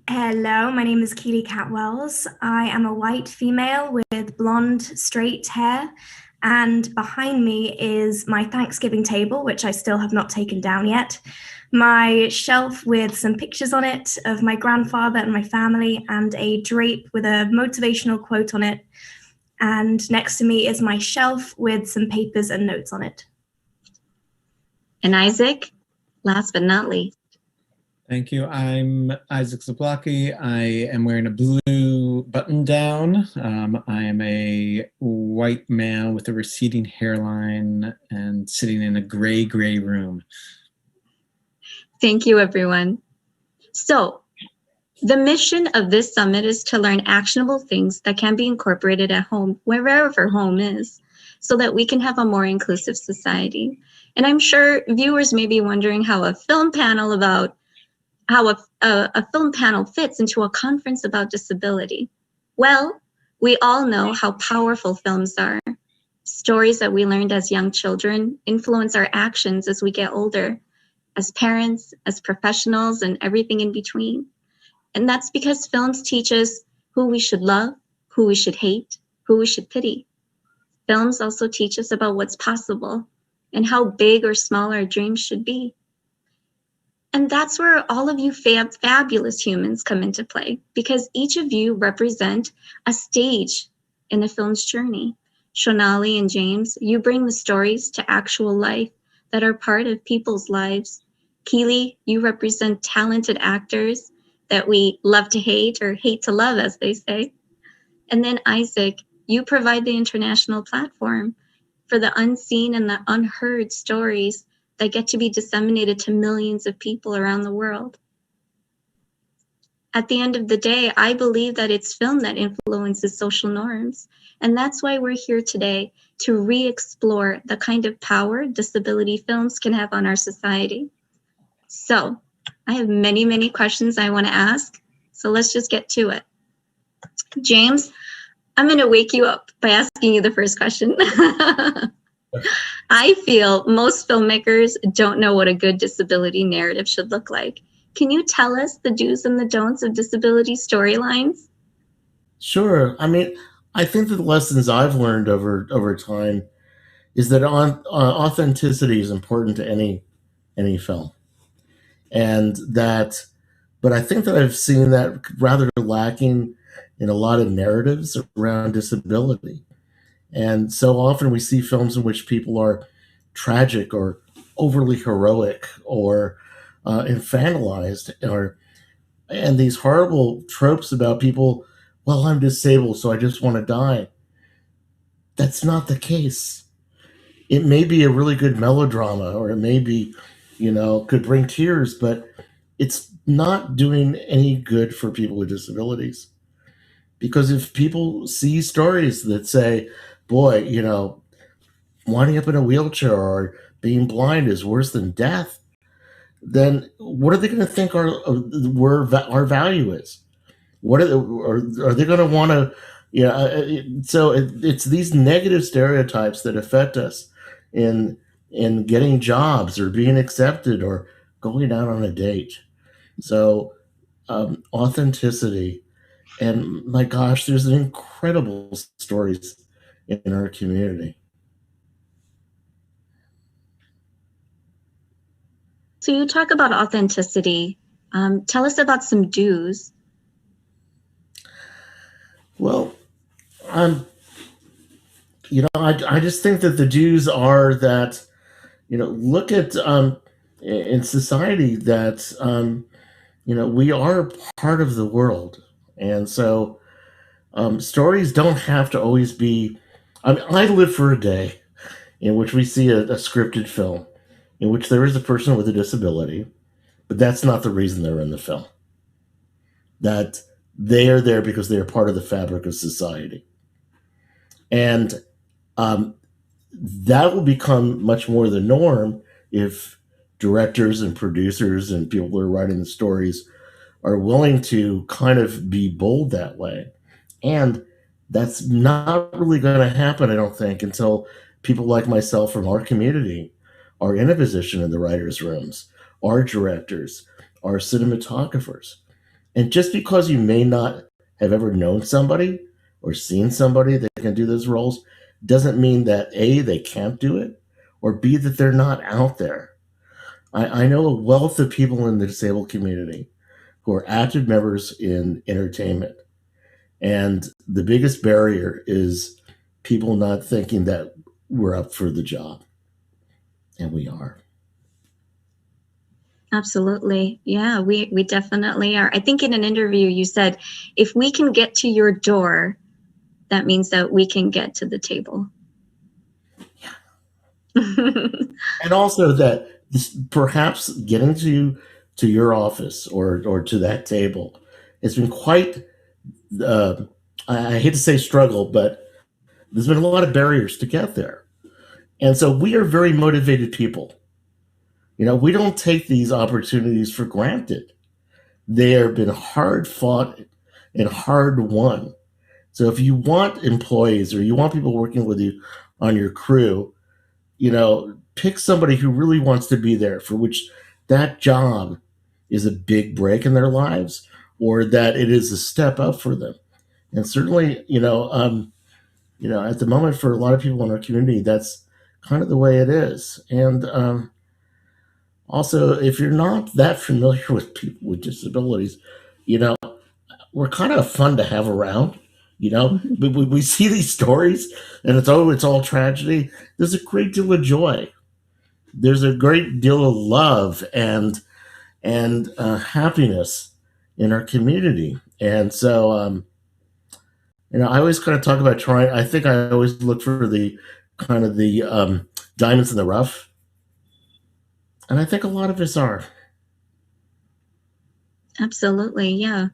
Hello, my name is Keely Catwells. I am a white female with blonde, straight hair. And behind me is my Thanksgiving table, which I still have not taken down yet. My shelf with some pictures on it of my grandfather and my family, and a drape with a motivational quote on it. And next to me is my shelf with some papers and notes on it. And Isaac, last but not least. Thank you. I'm Isaac Zablocki. I am wearing a blue button down. I am a white male with a receding hairline and sitting in a gray room. Thank you, everyone. So, the mission of this summit is to learn actionable things that can be incorporated at home, wherever home is, so that we can have a more inclusive society. And I'm sure viewers may be wondering how a film panel fits into a conference about disability. Well, we all know how powerful films are. Stories that we learned as young children influence our actions as we get older, as parents, as professionals, and everything in between. And that's because films teach us who we should love, who we should hate, who we should pity. Films also teach us about what's possible and how big or small our dreams should be. And that's where all of you fabulous humans come into play, because each of you represent a stage in a film's journey. Shonali and James, you bring the stories to actual life that are part of people's lives. Keely, you represent talented actors that we love to hate or hate to love, as they say. And then Isaac, you provide the international platform for the unseen and the unheard stories that get to be disseminated to millions of people around the world. At the end of the day, I believe that it's film that influences social norms. And that's why we're here today, to re-explore the kind of power disability films can have on our society. So I have many, many questions I want to ask. So let's just get to it. James, I'm going to wake you up by asking you the first question. I feel most filmmakers don't know what a good disability narrative should look like. Can you tell us the do's and the don'ts of disability storylines? Sure. I mean, I think that the lessons I've learned over time is that authenticity is important to any film, and that. But I think that I've seen that rather lacking in a lot of narratives around disability. And so often we see films in which people are tragic or overly heroic or infantilized, and these horrible tropes about people, well, I'm disabled, so I just want to die. That's not the case. It may be a really good melodrama, or it may be, could bring tears, but it's not doing any good for people with disabilities. Because if people see stories that say, boy, winding up in a wheelchair or being blind is worse than death, then what are they going to think where our value is? What are they going to want to? So it's these negative stereotypes that affect us in getting jobs or being accepted or going out on a date. So authenticity, and my gosh, there's incredible stories in our community. So you talk about authenticity. Tell us about some do's. Well, I just think that the do's are that, look at in society that, we are part of the world. And so stories don't have to always be, I live for a day in which we see a scripted film in which there is a person with a disability, but that's not the reason they're in the film. That they are there because they are part of the fabric of society. And that will become much more the norm if directors and producers and people who are writing the stories are willing to kind of be bold that way. And that's not really going to happen, I don't think, until people like myself from our community are in a position in the writers' rooms, our directors, our cinematographers. And just because you may not have ever known somebody or seen somebody that can do those roles doesn't mean that A, they can't do it, or B, that they're not out there. I know a wealth of people in the disabled community who are active members in entertainment. And the biggest barrier is people not thinking that we're up for the job. And we are. Absolutely. Yeah, we definitely are. I think in an interview you said, if we can get to your door, that means that we can get to the table. And also that perhaps getting to your office or to that table has been quite, I hate to say struggle, but there's been a lot of barriers to get there. And so we are very motivated people. We don't take these opportunities for granted. They have been hard fought and hard won. So if you want employees or you want people working with you on your crew, pick somebody who really wants to be there, for which that job is a big break in their lives, or that it is a step up for them. And certainly, at the moment for a lot of people in our community, that's kind of the way it is. And also, if you're not that familiar with people with disabilities, we're kind of fun to have around. We see these stories, and it's all tragedy. There's a great deal of joy. There's a great deal of love and happiness in our community. And so, I always kind of talk about trying. I think I always look for the kind of the diamonds in the rough, and I think a lot of us are. Absolutely, yeah.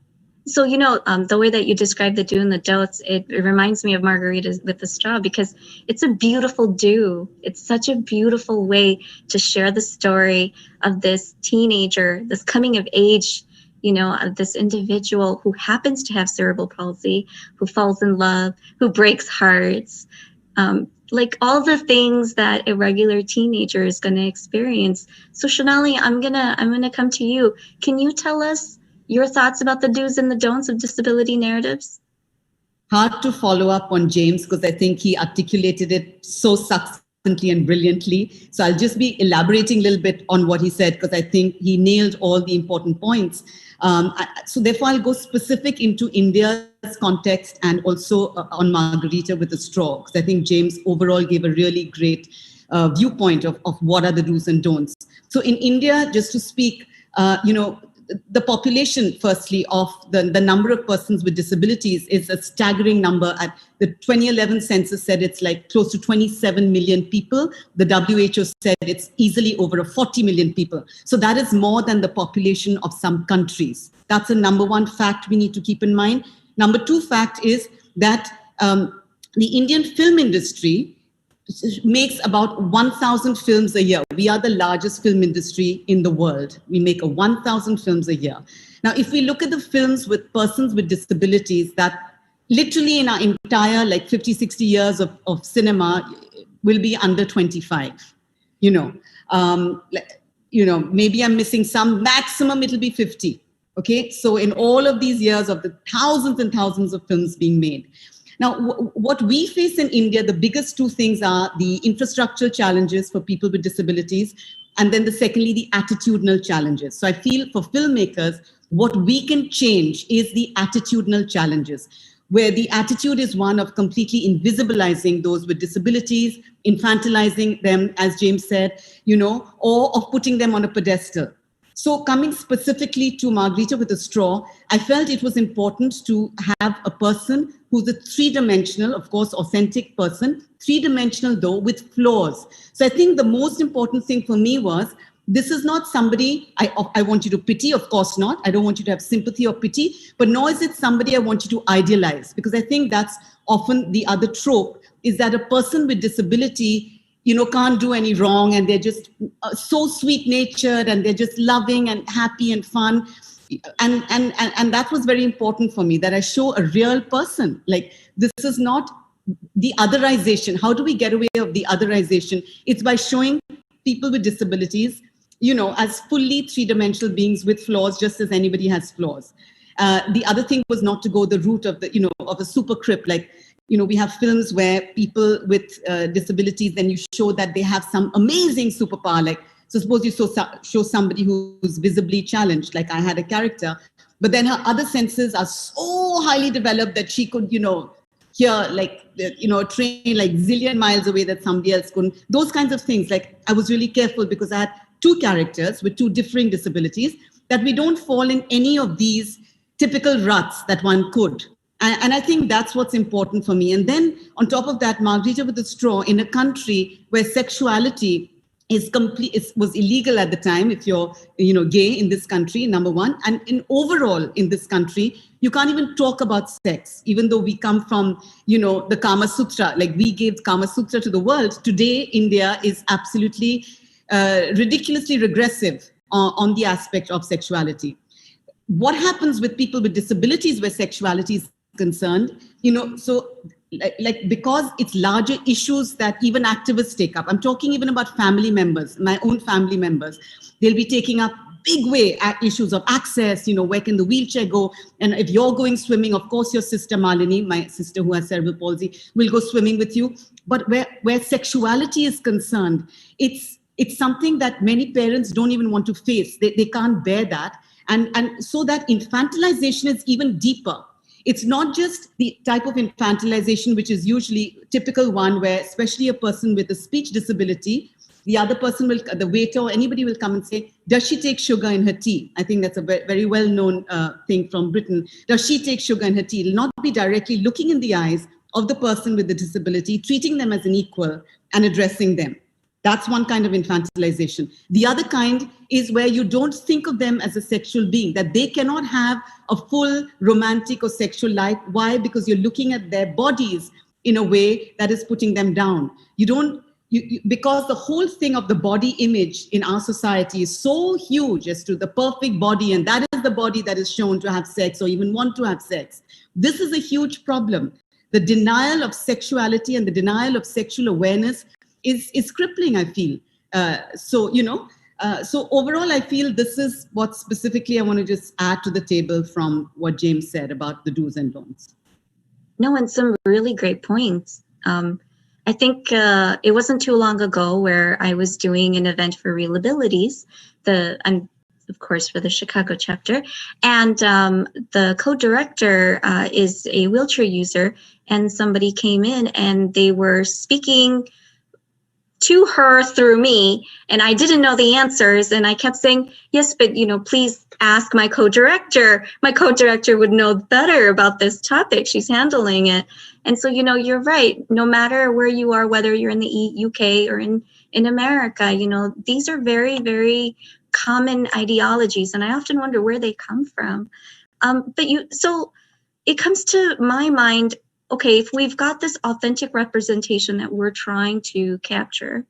So, the way that you describe the do and the don'ts, it reminds me of Margaritas with the Straw, because it's a beautiful do. It's such a beautiful way to share the story of this teenager, this coming of age, of this individual who happens to have cerebral palsy, who falls in love, who breaks hearts, like all the things that a regular teenager is going to experience. So Shonali, I'm gonna come to you. Can you tell us your thoughts about the do's and the don'ts of disability narratives? Hard to follow up on James, because I think he articulated it so succinctly and brilliantly. So I'll just be elaborating a little bit on what he said, because I think he nailed all the important points. So therefore, I'll go specific into India's context and also on Margarita with a Straw, because I think James overall gave a really great viewpoint of what are the do's and don'ts. So in India, just to speak, the population, firstly, of the number of persons with disabilities is a staggering number. At the 2011 census said it's like close to 27 million people. The WHO said it's easily over 40 million people. So that is more than the population of some countries. That's a number one fact we need to keep in mind. Number two fact is that the Indian film industry makes about 1,000 films a year. We are the largest film industry in the world. We make 1,000 films a year. Now, if we look at the films with persons with disabilities, that literally in our entire 50, 60 years of cinema will be under 25. Maybe I'm missing some, maximum it'll be 50. Okay, so in all of these years of the thousands and thousands of films being made. Now, what we face in India, the biggest two things are the infrastructural challenges for people with disabilities, and then secondly, the attitudinal challenges. So I feel for filmmakers, what we can change is the attitudinal challenges, where the attitude is one of completely invisibilizing those with disabilities, infantilizing them, as James said, or of putting them on a pedestal. So coming specifically to Margarita with a Straw, I felt it was important to have a person who's a three-dimensional, of course, authentic person, three-dimensional though, with flaws. So I think the most important thing for me was, this is not somebody I want you to pity, of course not. I don't want you to have sympathy or pity, but nor is it somebody I want you to idealize, because I think that's often the other trope, is that a person with disability can't do any wrong, and they're just so sweet-natured, and they're just loving and happy and fun. And that was very important for me, that I show a real person. Like, this is not the otherization. How do we get away of the otherization? It's by showing people with disabilities, as fully three-dimensional beings with flaws, just as anybody has flaws. The other thing was not to go the route of of a super crip, we have films where people with disabilities, then you show that they have some amazing superpower. So suppose you show somebody who's visibly challenged, like I had a character, but then her other senses are so highly developed that she could, hear a train zillion miles away that somebody else couldn't. Those kinds of things. I was really careful, because I had two characters with two differing disabilities, that we don't fall in any of these typical ruts that one could. And I think that's what's important for me. And then on top of that, Margarita with a straw, in a country where sexuality was illegal at the time, if you're gay in this country, number one, and overall in this country, you can't even talk about sex, even though we come from the Kama Sutra. Like, we gave Kama Sutra to the world. Today India is absolutely ridiculously regressive on the aspect of sexuality. What happens with people with disabilities where sexuality is concerned, so because it's larger issues that even activists take up. I'm talking even about family members, my own family members. They'll be taking up big way at issues of access, where can the wheelchair go? And if you're going swimming, of course, your sister Malini, my sister who has cerebral palsy, will go swimming with you. But where sexuality is concerned, it's something that many parents don't even want to face. They can't bear that. And so that infantilization is even deeper. It's not just the type of infantilization, which is usually typical one where, especially a person with a speech disability, the other person will, the waiter or anybody will come and say, does she take sugar in her tea? I think that's a very well-known thing from Britain. Does she take sugar in her tea? It will not be directly looking in the eyes of the person with the disability, treating them as an equal and addressing them. That's one kind of infantilization. The other kind is where you don't think of them as a sexual being, that they cannot have a full romantic or sexual life. Why? Because you're looking at their bodies in a way that is putting them down. Because the whole thing of the body image in our society is so huge as to the perfect body, and that is the body that is shown to have sex or even want to have sex. This is a huge problem. The denial of sexuality and the denial of sexual awareness is crippling, I feel. So overall, I feel this is what specifically I want to just add to the table from what James said about the do's and don'ts. No, and some really great points. I think it wasn't too long ago where I was doing an event for Real Abilities, of course, for the Chicago chapter. And the co-director is a wheelchair user, and somebody came in and they were speaking to her through me, and I didn't know the answers, and I kept saying, yes, but please ask my co-director. My co-director would know better about this topic. She's handling it. And so, you're right. No matter where you are, whether you're in the UK or in America, these are very, common ideologies, and I often wonder where they come from. So it comes to my mind, okay, if we've got this authentic representation that we're trying to capture,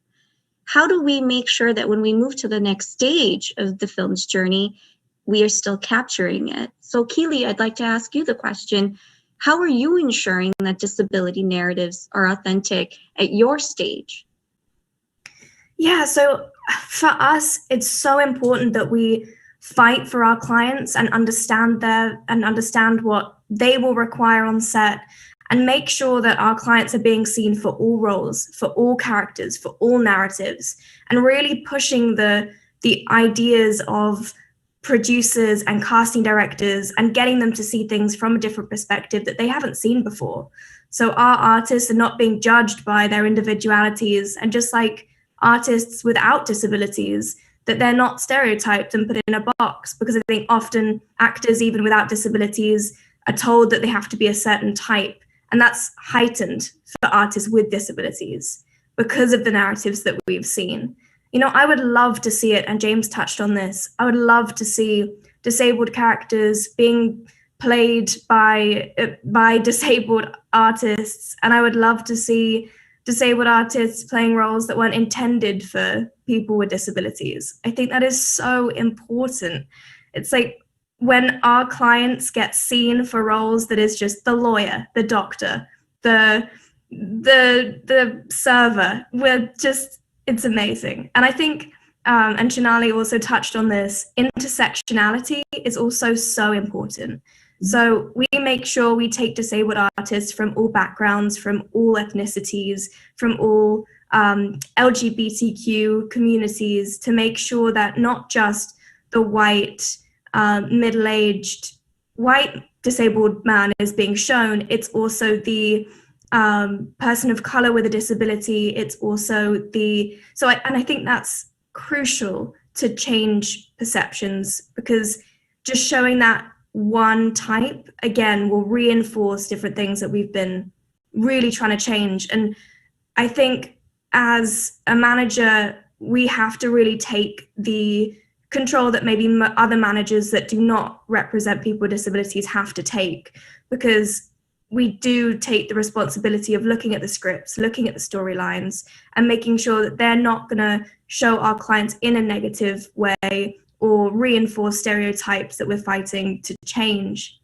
how do we make sure that when we move to the next stage of the film's journey, we are still capturing it? So Keely, I'd like to ask you the question, how are you ensuring that disability narratives are authentic at your stage? Yeah, so for us, it's so important that we fight for our clients and understand what they will require on set, and make sure that our clients are being seen for all roles, for all characters, for all narratives, and really pushing the ideas of producers and casting directors and getting them to see things from a different perspective that they haven't seen before. So our artists are not being judged by their individualities, and just like artists without disabilities, that they're not stereotyped and put in a box, because I think often actors, even without disabilities, are told that they have to be a certain type. And that's heightened for artists with disabilities because of the narratives that we've seen. I would love to see it, and James touched on this, I would love to see disabled characters being played by disabled artists, and I would love to see disabled artists playing roles that weren't intended for people with disabilities. I think that is so important. It's like, when our clients get seen for roles that is just the lawyer, the doctor, the server, it's amazing. And I think, and Shonali also touched on this, intersectionality is also so important. So we make sure we take disabled artists from all backgrounds, from all ethnicities, from all LGBTQ communities, to make sure that not just the white, middle-aged white disabled man is being shown, it's also the person of color with a disability, it's also I think that's crucial to change perceptions, because just showing that one type, again, will reinforce different things that we've been really trying to change. And I think as a manager, we have to really take the control that maybe other managers that do not represent people with disabilities have to take, because we do take the responsibility of looking at the scripts, looking at the storylines, and making sure that they're not going to show our clients in a negative way or reinforce stereotypes that we're fighting to change.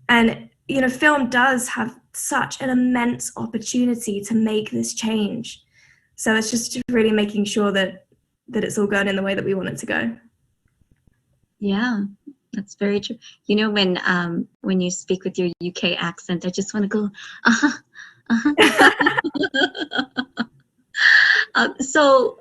And, you know, film does have such an immense opportunity to make this change. So it's just really making sure that it's all going in the way that we want it to go. Yeah, that's very true. You know, when you speak with your UK accent, I just want to go, so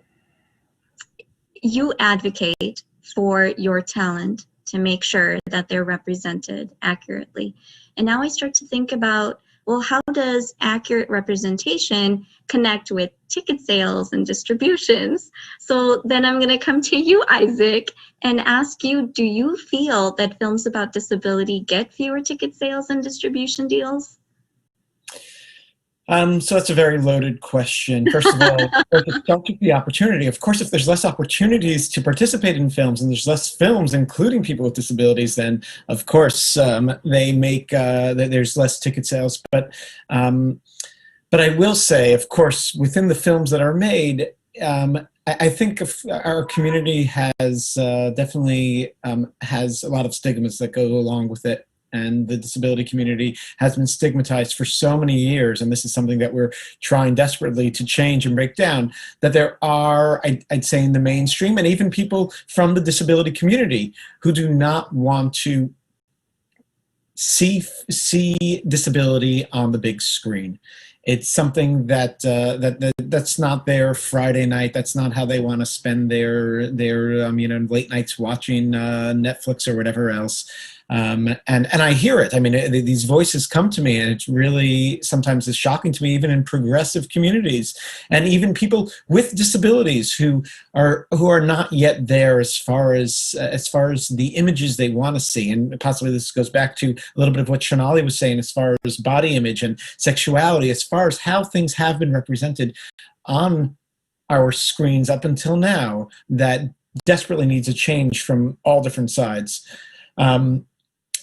you advocate for your talent to make sure that they're represented accurately. And now I start to think about, well, how does accurate representation connect with ticket sales and distributions? So then I'm going to come to you, Isaac, and ask you, do you feel that films about disability get fewer ticket sales and distribution deals? So that's a very loaded question. First of all, don't take the opportunity. Of course, if there's less opportunities to participate in films and there's less films including people with disabilities, then of course they make there's less ticket sales. But I will say, of course, within the films that are made, I think our community has definitely has a lot of stigmas that go along with it. And the disability community has been stigmatized for so many years, and this is something that we're trying desperately to change and break down, that there are, I'd say in the mainstream, and even people from the disability community who do not want to see disability on the big screen. It's something that's not their Friday night. That's not how they want to spend their late nights watching Netflix or whatever else. And I hear it. I mean, these voices come to me, and it's really sometimes it's shocking to me, even in progressive communities, and even people with disabilities who are not yet there as far as the images they want to see. And possibly this goes back to a little bit of what Shonali was saying as far as body image and sexuality, as far as how things have been represented on our screens up until now, that desperately needs a change from all different sides.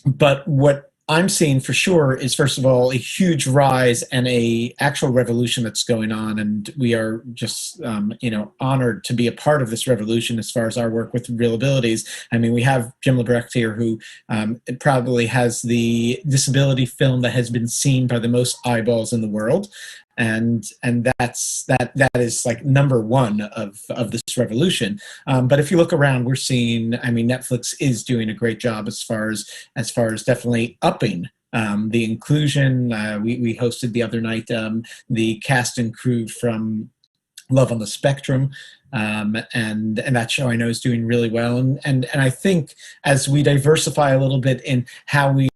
But what I'm seeing for sure is, first of all, a huge rise and a actual revolution that's going on, and we are just honored to be a part of this revolution as far as our work with real abilities. I mean, we have Jim Lebrecht here, who probably has the disability film that has been seen by the most eyeballs in the world. And that is like number one of this revolution. But if you look around, we're seeing, I mean, Netflix is doing a great job as far as definitely upping the inclusion. We hosted the other night the cast and crew from Love on the Spectrum, and that show I know is doing really well. And I think as we diversify a little bit in how we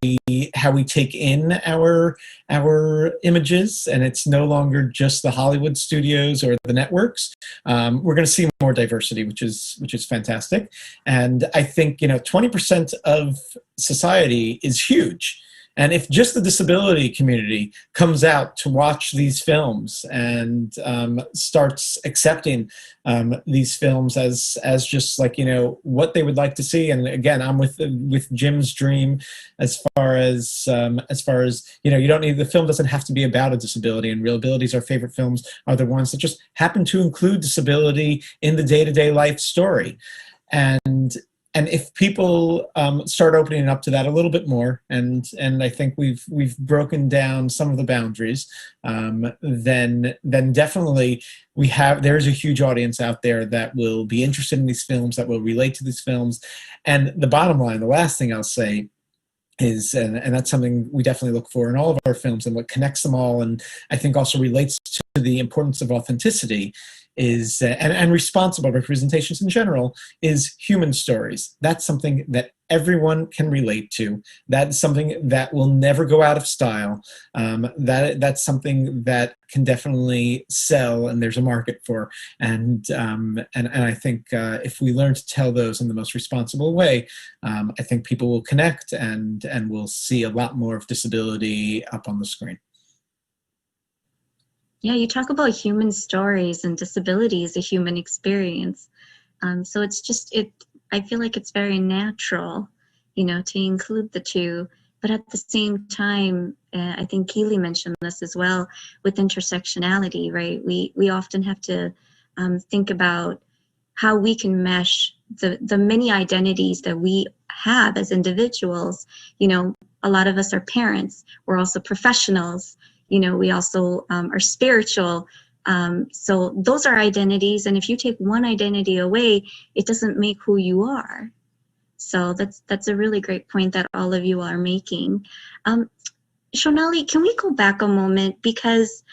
take in our images, and it's no longer just the Hollywood studios or the networks, we're going to see more diversity, which is fantastic. And I think 20% of society is huge. And if just the disability community comes out to watch these films and starts accepting these films as just like, what they would like to see. And again, I'm with Jim's dream as far as you don't need, the film doesn't have to be about a disability, and Real Abilities, our favorite films, are the ones that just happen to include disability in the day-to-day life story. And if people start opening up to that a little bit more, and I think we've broken down some of the boundaries, then definitely there's a huge audience out there that will be interested in these films, that will relate to these films. And the bottom line, the last thing I'll say is, and that's something we definitely look for in all of our films, and what connects them all, and I think also relates to the importance of authenticity, is and responsible representations in general is human stories. That's something that everyone can relate to. That's something that will never go out of style. That's something that can definitely sell, and there's a market for. And I think if we learn to tell those in the most responsible way, I think people will connect, and we'll see a lot more of disability up on the screen. Yeah, you talk about human stories, and disability is a human experience. So it's just, I feel like it's very natural, to include the two. But at the same time, I think Keely mentioned this as well with intersectionality, right? We often have to think about how we can mesh the many identities that we have as individuals. A lot of us are parents. We're also professionals. We also are spiritual. So those are identities. And if you take one identity away, it doesn't make who you are. So that's a really great point that all of you are making. Shonali, can we go back a moment? Because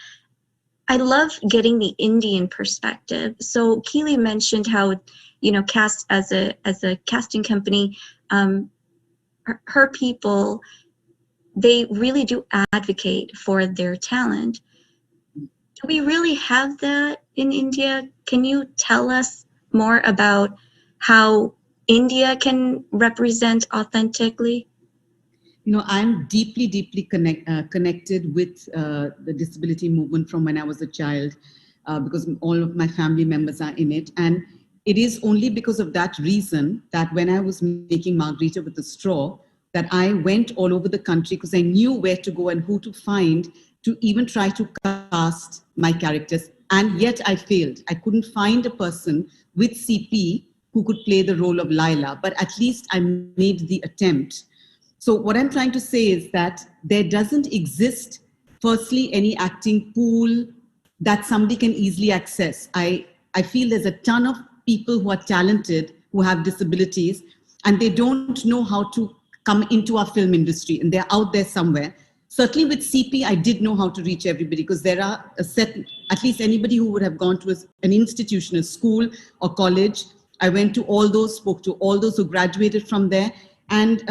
I love getting the Indian perspective. So Keely mentioned how, Cast as a casting company, her people, they really do advocate for their talent. Do we really have that in India? Can you tell us more about how India can represent authentically? I'm deeply connected with the disability movement from when I was a child, because all of my family members are in it. And it is only because of that reason that when I was making Margarita with a straw, that I went all over the country, because I knew where to go and who to find to even try to cast my characters. And yet I failed. I couldn't find a person with CP who could play the role of Laila, but at least I made the attempt. So what I'm trying to say is that there doesn't exist, firstly, any acting pool that somebody can easily access. I feel there's a ton of people who are talented, who have disabilities, and they don't know how to come into our film industry, and they're out there somewhere. Certainly with CP, I did know how to reach everybody, because there are a set, at least anybody who would have gone to an institution, a school or college. I went to all those, spoke to all those who graduated from there. And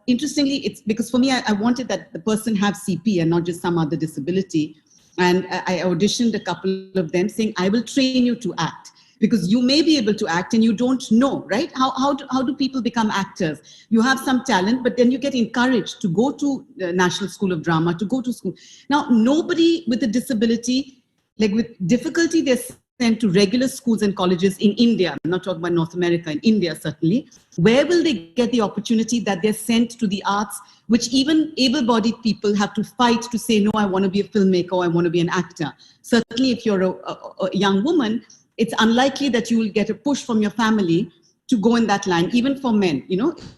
interestingly, it's because for me, I wanted that the person have CP and not just some other disability. And I auditioned a couple of them saying, I will train you to act, because you may be able to act and you don't know, right? How do people become actors? You have some talent, but then you get encouraged to go to the National School of Drama, to go to school. Now, nobody with a disability, like with difficulty, they're sent to regular schools and colleges in India. I'm not talking about North America, in India certainly. Where will they get the opportunity that they're sent to the arts, which even able-bodied people have to fight to say, no, I want to be a filmmaker, or I want to be an actor. Certainly if you're a young woman, it's unlikely that you will get a push from your family to go in that line. Even for men,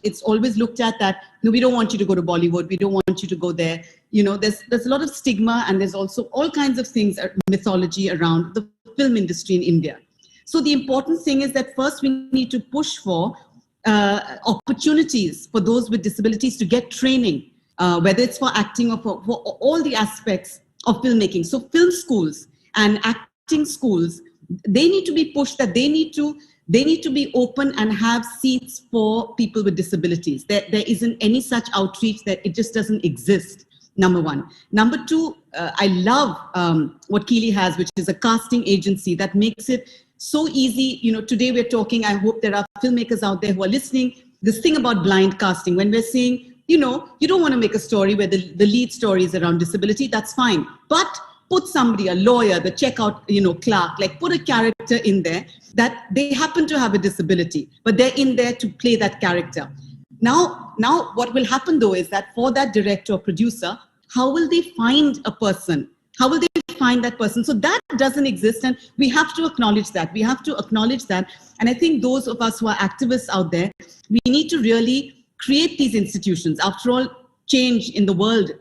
it's always looked at that, no, we don't want you to go to Bollywood, we don't want you to go there. There's a lot of stigma, and there's also all kinds of things, mythology around the film industry in India. So the important thing is that first we need to push for opportunities for those with disabilities to get training, whether it's for acting or for all the aspects of filmmaking. So film schools and acting schools, they need to be pushed, that they need to be open and have seats for people with disabilities. There isn't any such outreach, that it just doesn't exist, number one. Number two, I love what Keely has, which is a casting agency that makes it so easy. Today we're talking, I hope there are filmmakers out there who are listening, this thing about blind casting, when we're saying, you don't want to make a story where the lead story is around disability, that's fine. But put somebody, a lawyer, the checkout, clerk, like put a character in there that they happen to have a disability, but they're in there to play that character. Now what will happen though is that for that director or producer, how will they find a person? How will they find that person? So that doesn't exist, and we have to acknowledge that. We have to acknowledge that. And I think those of us who are activists out there, we need to really create these institutions. After all, change in the world,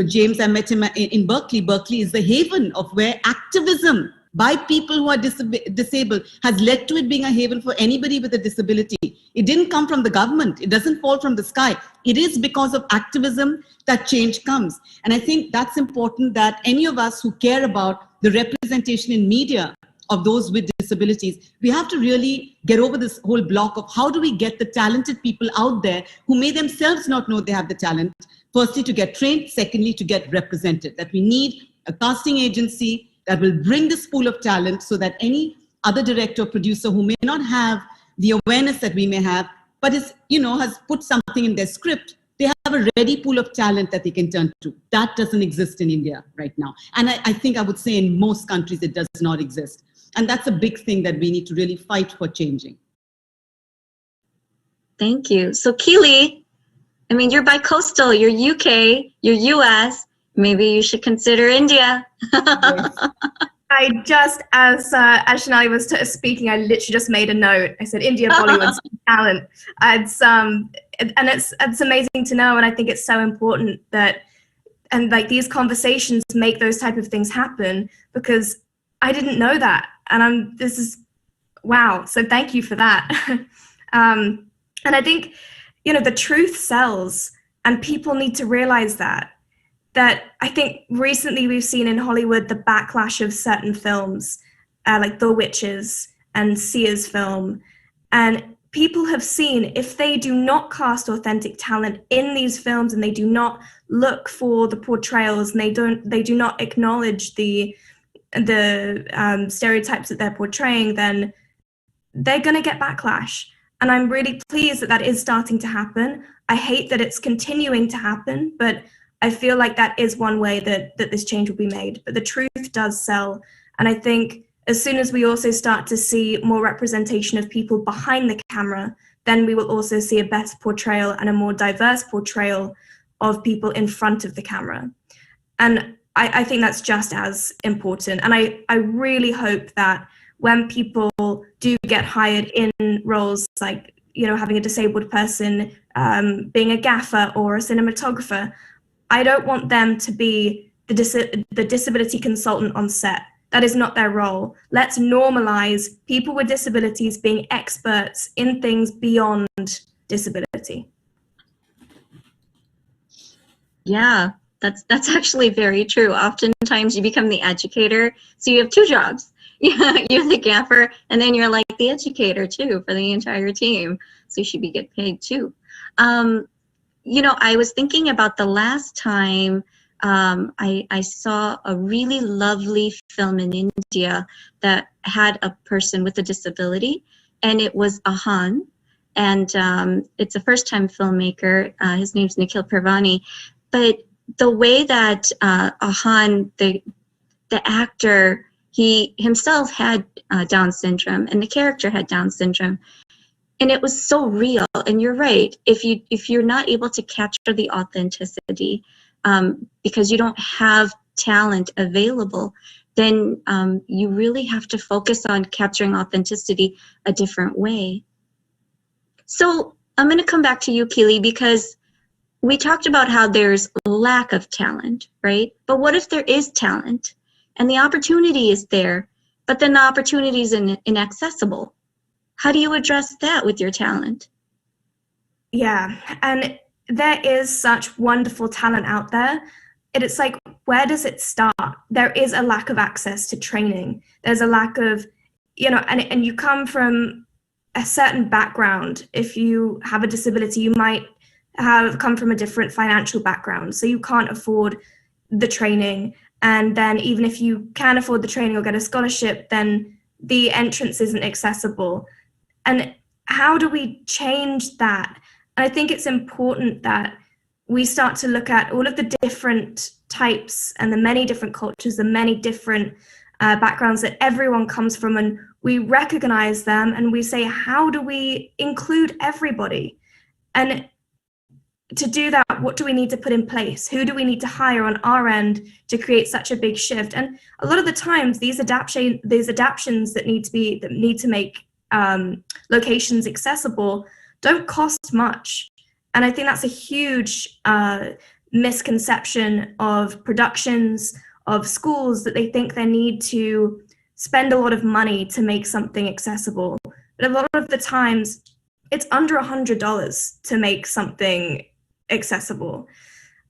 James, I met him in Berkeley. Berkeley is the haven of where activism by people who are disabled has led to it being a haven for anybody with a disability. It didn't come from the government. It doesn't fall from the sky. It is because of activism that change comes. And I think that's important, that any of us who care about the representation in media of those with disabilities, we have to really get over this whole block of how do we get the talented people out there who may themselves not know they have the talent, firstly to get trained, secondly to get represented. That we need a casting agency that will bring this pool of talent so that any other director or producer who may not have the awareness that we may have, but is, has put something in their script, they have a ready pool of talent that they can turn to. That doesn't exist in India right now. And I think I would say in most countries it does not exist. And that's a big thing that we need to really fight for changing. Thank you. So Keely, you're bi-coastal, you're UK, you're US, maybe you should consider India. I just, as Shonali was speaking, I literally just made a note. I said, India, Bollywood, talent. It's amazing to know, and I think it's so important that, and like these conversations make those type of things happen, because I didn't know that. And this is, wow. So thank you for that. And I think, the truth sells, and people need to realize that I think recently we've seen in Hollywood the backlash of certain films, like The Witches and Sia's film. And people have seen, if they do not cast authentic talent in these films, and they do not look for the portrayals, and they do not acknowledge the stereotypes that they're portraying, then they're going to get backlash. And I'm really pleased that is starting to happen. I hate that it's continuing to happen, but I feel like that is one way that this change will be made. But the truth does sell. And I think as soon as we also start to see more representation of people behind the camera, then we will also see a better portrayal and a more diverse portrayal of people in front of the camera. And I think that's just as important. And I really hope that when people do get hired in roles like, having a disabled person, being a gaffer or a cinematographer, I don't want them to be the disability consultant on set. That is not their role. Let's normalize people with disabilities being experts in things beyond disability. Yeah, that's actually very true. Oftentimes you become the educator, so you have two jobs. You're the gaffer, and then you're like the educator too for the entire team. So you should be get paid too. I was thinking about the last time I saw a really lovely film in India that had a person with a disability, and it was Ahan. And it's a first-time filmmaker. His name's Nikhil Parvani. But the way that Ahan, the actor, he himself had Down syndrome, and the character had Down syndrome. And it was so real. And you're right. If you're not able to capture the authenticity because you don't have talent available, then you really have to focus on capturing authenticity a different way. So I'm going to come back to you, Keely, because we talked about how there's lack of talent, right? But what if there is talent and the opportunity is there, but then the opportunity is inaccessible? How do you address that with your talent? Yeah, and there is such wonderful talent out there. It's like, where does it start? There is a lack of access to training. There's a lack of, and you come from a certain background. If you have a disability, you might have come from a different financial background, so you can't afford the training. And then even if you can afford the training or get a scholarship, then the entrance isn't accessible. And how do we change that? And I think it's important that we start to look at all of the different types and the many different cultures, the many different backgrounds that everyone comes from, and we recognize them and we say, how do we include everybody? And to do that, what do we need to put in place? Who do we need to hire on our end to create such a big shift? And a lot of the times, these adaptations that need to make locations accessible don't cost much. And I think that's a huge misconception of productions, of schools, that they think they need to spend a lot of money to make something accessible, but a lot of the times it's under $100 to make something accessible.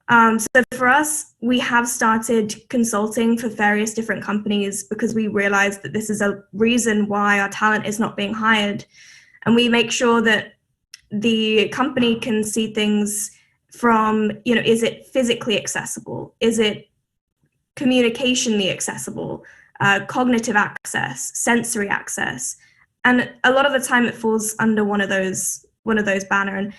So for us, we have started consulting for various different companies because we realize that this is a reason why our talent is not being hired. And we make sure that the company can see things from, is it physically accessible? Is it communicationally accessible? Cognitive access, sensory access. And a lot of the time it falls under one of those banner. And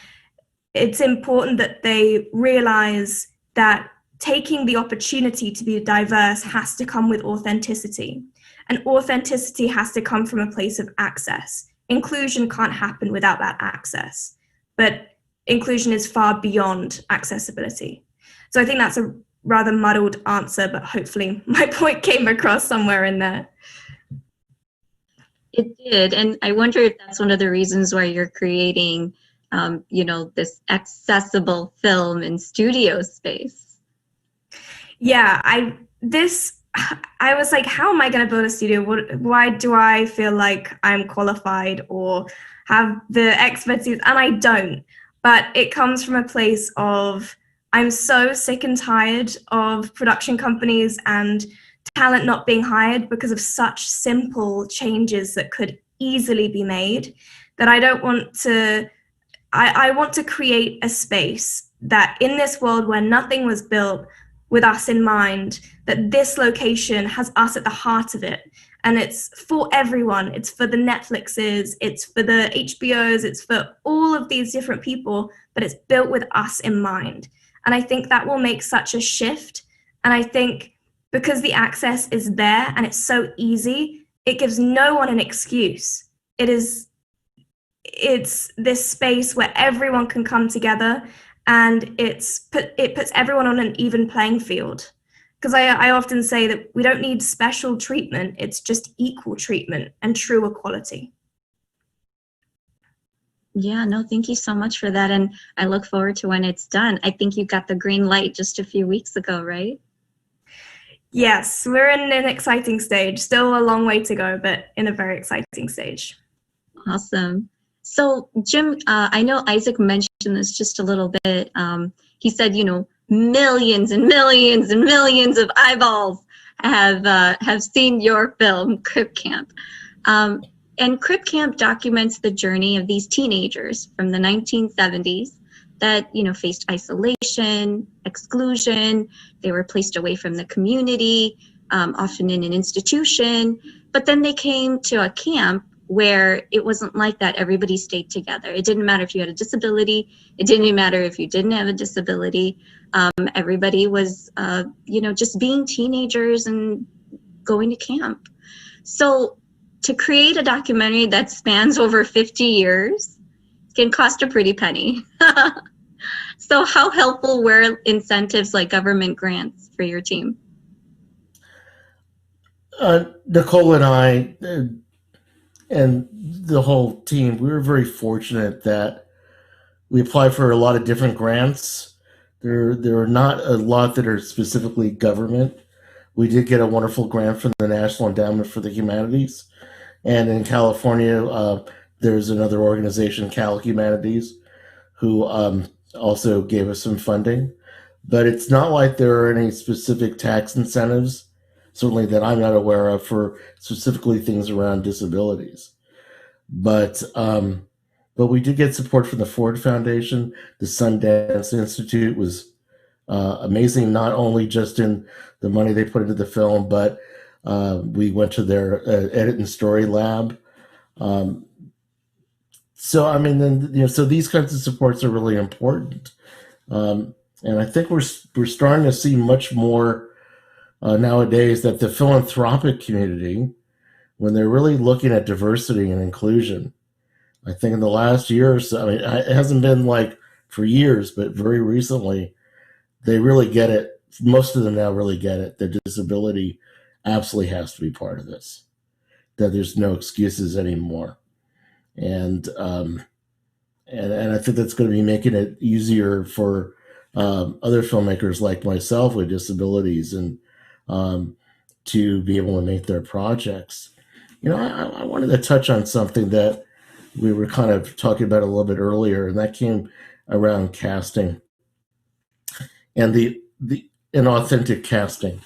it's important that they realize that taking the opportunity to be diverse has to come with authenticity. And authenticity has to come from a place of access. Inclusion can't happen without that access. But inclusion is far beyond accessibility. So I think that's a rather muddled answer, but hopefully my point came across somewhere in there. It did. And I wonder if that's one of the reasons why you're creating, this accessible film and studio space. Yeah, I was like, how am I going to build a studio? Why do I feel like I'm qualified or have the expertise? And I don't. But it comes from a place of, I'm so sick and tired of production companies and talent not being hired because of such simple changes that could easily be made, that I don't want to, I want to create a space that in this world where nothing was built with us in mind, that this location has us at the heart of it. And it's for everyone. It's for the Netflixes, it's for the HBOs, it's for all of these different people, but it's built with us in mind. And I think that will make such a shift. And I think because the access is there and it's so easy, it gives no one an excuse. It's this space where everyone can come together, and it puts everyone on an even playing field. Because I often say that we don't need special treatment, it's just equal treatment and true equality. Yeah, no, thank you so much for that. And I look forward to when it's done. I think you got the green light just a few weeks ago, right? Yes, we're in an exciting stage. Still a long way to go, but in a very exciting stage. Awesome. So Jim, I know Isaac mentioned this just a little bit. He said, millions and millions and millions of eyeballs have seen your film, Crip Camp. And Crip Camp documents the journey of these teenagers from the 1970s that, faced isolation, exclusion. They were placed away from the community, often in an institution. But then they came to a camp where it wasn't like that. Everybody stayed together. It didn't matter if you had a disability. It didn't matter if you didn't have a disability. Everybody was, just being teenagers and going to camp. So to create a documentary that spans over 50 years can cost a pretty penny. So how helpful were incentives like government grants for your team? Nicole and I and the whole team, we were very fortunate that we applied for a lot of different grants. There are not a lot that are specifically government. We did get a wonderful grant from the National Endowment for the Humanities. And in California, there's another organization, Cal Humanities, who also gave us some funding. But it's not like there are any specific tax incentives, certainly that I'm not aware of, for specifically things around disabilities. But we did get support from the Ford Foundation. The Sundance Institute was amazing, not only just in the money they put into the film, but we went to their edit and story lab. So these kinds of supports are really important. And I think we're starting to see much more nowadays that the philanthropic community, when they're really looking at diversity and inclusion, I think in the last year or so, it hasn't been like for years, but very recently, they really get it. Most of them now really get it. That disability absolutely has to be part of this, that there's no excuses anymore. And I think that's going to be making it easier for other filmmakers like myself with disabilities and to be able to make their projects. You know, I wanted to touch on something that we were kind of talking about a little bit earlier, and that came around casting and the inauthentic casting.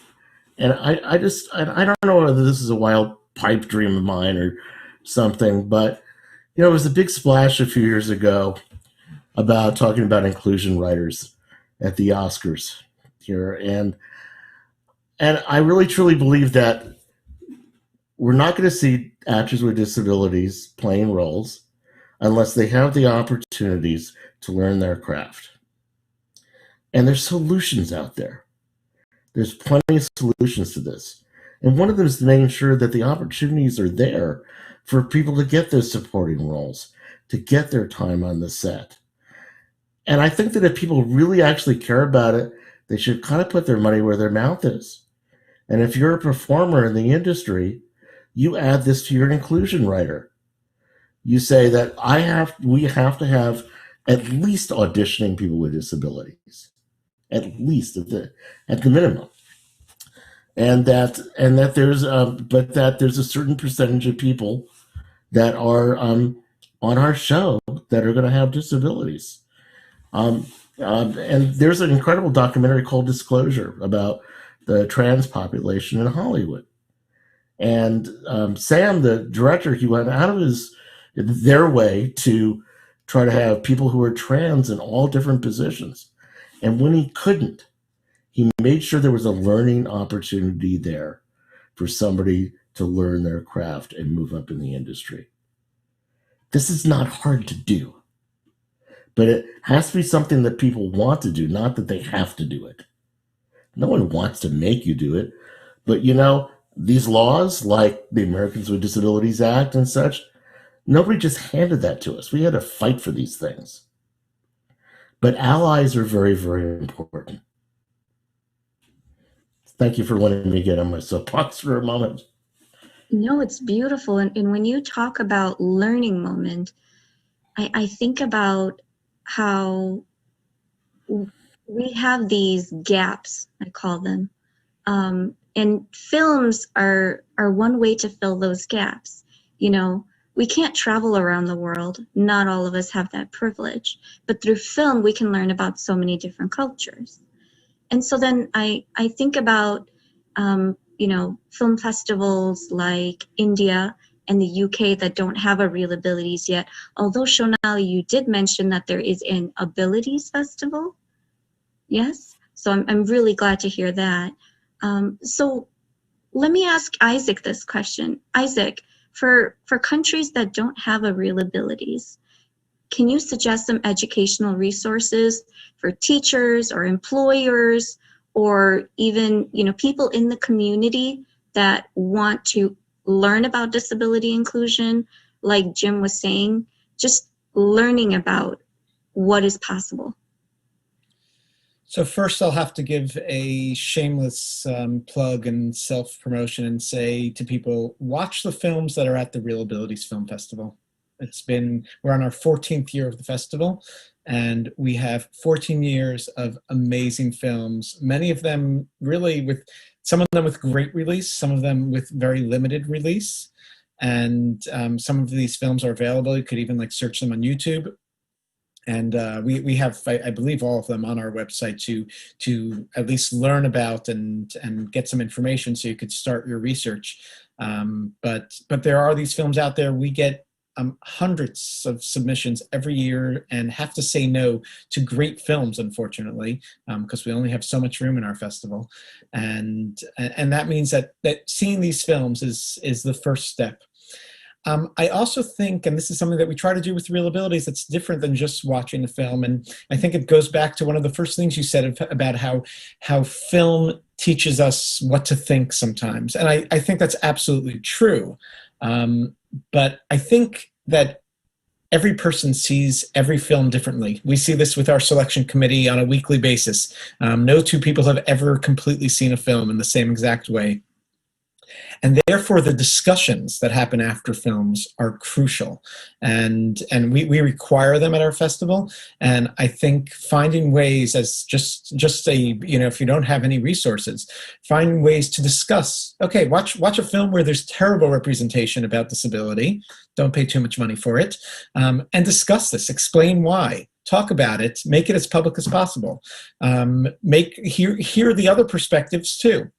And I don't know whether this is a wild pipe dream of mine or something, but you know, it was a big splash a few years ago about talking about inclusion writers at the Oscars here, and I really truly believe that we're not going to see actors with disabilities playing roles unless they have the opportunities to learn their craft. And there's solutions out there. There's plenty of solutions to this. And one of them is making sure that the opportunities are there for people to get those supporting roles, to get their time on the set. And I think that if people really actually care about it, they should kind of put their money where their mouth is. And if you're a performer in the industry, you add this to your inclusion writer. You say that we have to have at least auditioning people with disabilities, at least at the minimum, and that there's a certain percentage of people that are on our show that are going to have disabilities. And there's an incredible documentary called Disclosure about the trans population in Hollywood. And Sam, the director, he went out of their way to try to have people who are trans in all different positions. And when he couldn't, he made sure there was a learning opportunity there for somebody to learn their craft and move up in the industry. This is not hard to do, but it has to be something that people want to do, not that they have to do it. No one wants to make you do it, but you know, these laws like the Americans with Disabilities Act and such, nobody just handed that to us. We had to fight for these things. But allies are very, very important. Thank you for letting me get on my soapbox for a moment. No, it's beautiful. And when you talk about learning moment, I think about how we have these gaps, I call them. And films are one way to fill those gaps. You know, we can't travel around the world. Not all of us have that privilege. But through film, we can learn about so many different cultures. And so then I think about, you know, film festivals like India and the UK that don't have a Real Abilities yet. Although, Shonali, you did mention that there is an Abilities Festival. Yes? So I'm really glad to hear that. So let me ask Isaac this question. Isaac, for countries that don't have a Real Abilities, can you suggest some educational resources for teachers or employers or even, you know, people in the community that want to learn about disability inclusion, like Jim was saying, just learning about what is possible? So first I'll have to give a shameless plug and self-promotion and say to people, watch the films that are at the Real Abilities Film Festival. We're on our 14th year of the festival, and we have 14 years of amazing films, many of them really some of them with great release, some of them with very limited release. And some of these films are available. You could even search them on YouTube. And we have, I believe, all of them on our website to at least learn about and get some information so you could start your research. But there are these films out there. We get hundreds of submissions every year and have to say no to great films, unfortunately, because we only have so much room in our festival. And that means that seeing these films is the first step. I also think, and this is something that we try to do with Real Abilities, that's different than just watching the film. And I think it goes back to one of the first things you said about how film teaches us what to think sometimes. And I think that's absolutely true. But I think that every person sees every film differently. We see this with our selection committee on a weekly basis. No two people have ever completely seen a film in the same exact way. And therefore, the discussions that happen after films are crucial, and we require them at our festival. And I think finding ways, as just a, you know, if you don't have any resources, find ways to discuss. Okay, watch a film where there's terrible representation about disability. Don't pay too much money for it, and discuss this. Explain why. Talk about it. Make it as public as possible. Hear the other perspectives too.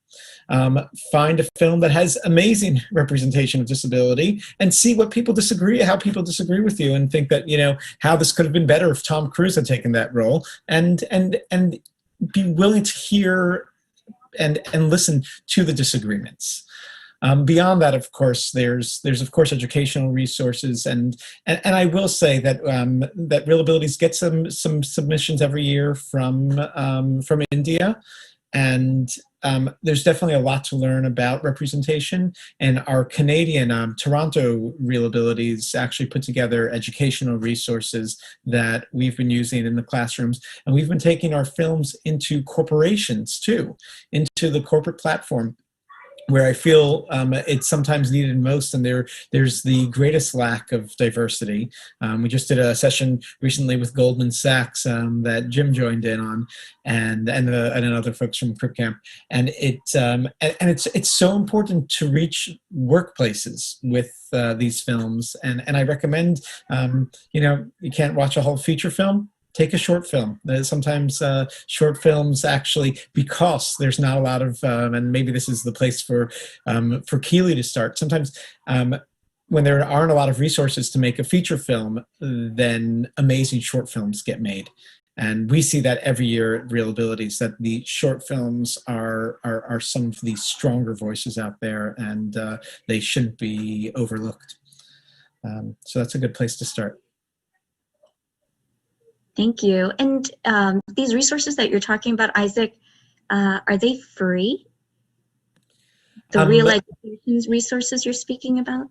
Find a film that has amazing representation of disability and see what people disagree, how people disagree with you, and think that, you know, how this could have been better if Tom Cruise had taken that role, and be willing to hear and listen to the disagreements. Beyond that, of course, there's of course educational resources, and I will say that that Real Abilities gets some submissions every year from India, and there's definitely a lot to learn about representation. And our Canadian Toronto Real Abilities actually put together educational resources that we've been using in the classrooms, and we've been taking our films into corporations too, into the corporate platform, where I feel it's sometimes needed most, and there's the greatest lack of diversity. We just did a session recently with Goldman Sachs that Jim joined in on, and other folks from Crip Camp, and it's so important to reach workplaces with these films, and I recommend, you know, you can't watch a whole feature film. Take a short film. Sometimes short films actually, because there's not a lot of, and maybe this is the place for Keeley to start. Sometimes when there aren't a lot of resources to make a feature film, then amazing short films get made. And we see that every year at Real Abilities, that the short films are some of the stronger voices out there, and they shouldn't be overlooked. So that's a good place to start. Thank you. And these resources that you're talking about, Isaac, are they free? The Real Education resources you're speaking about?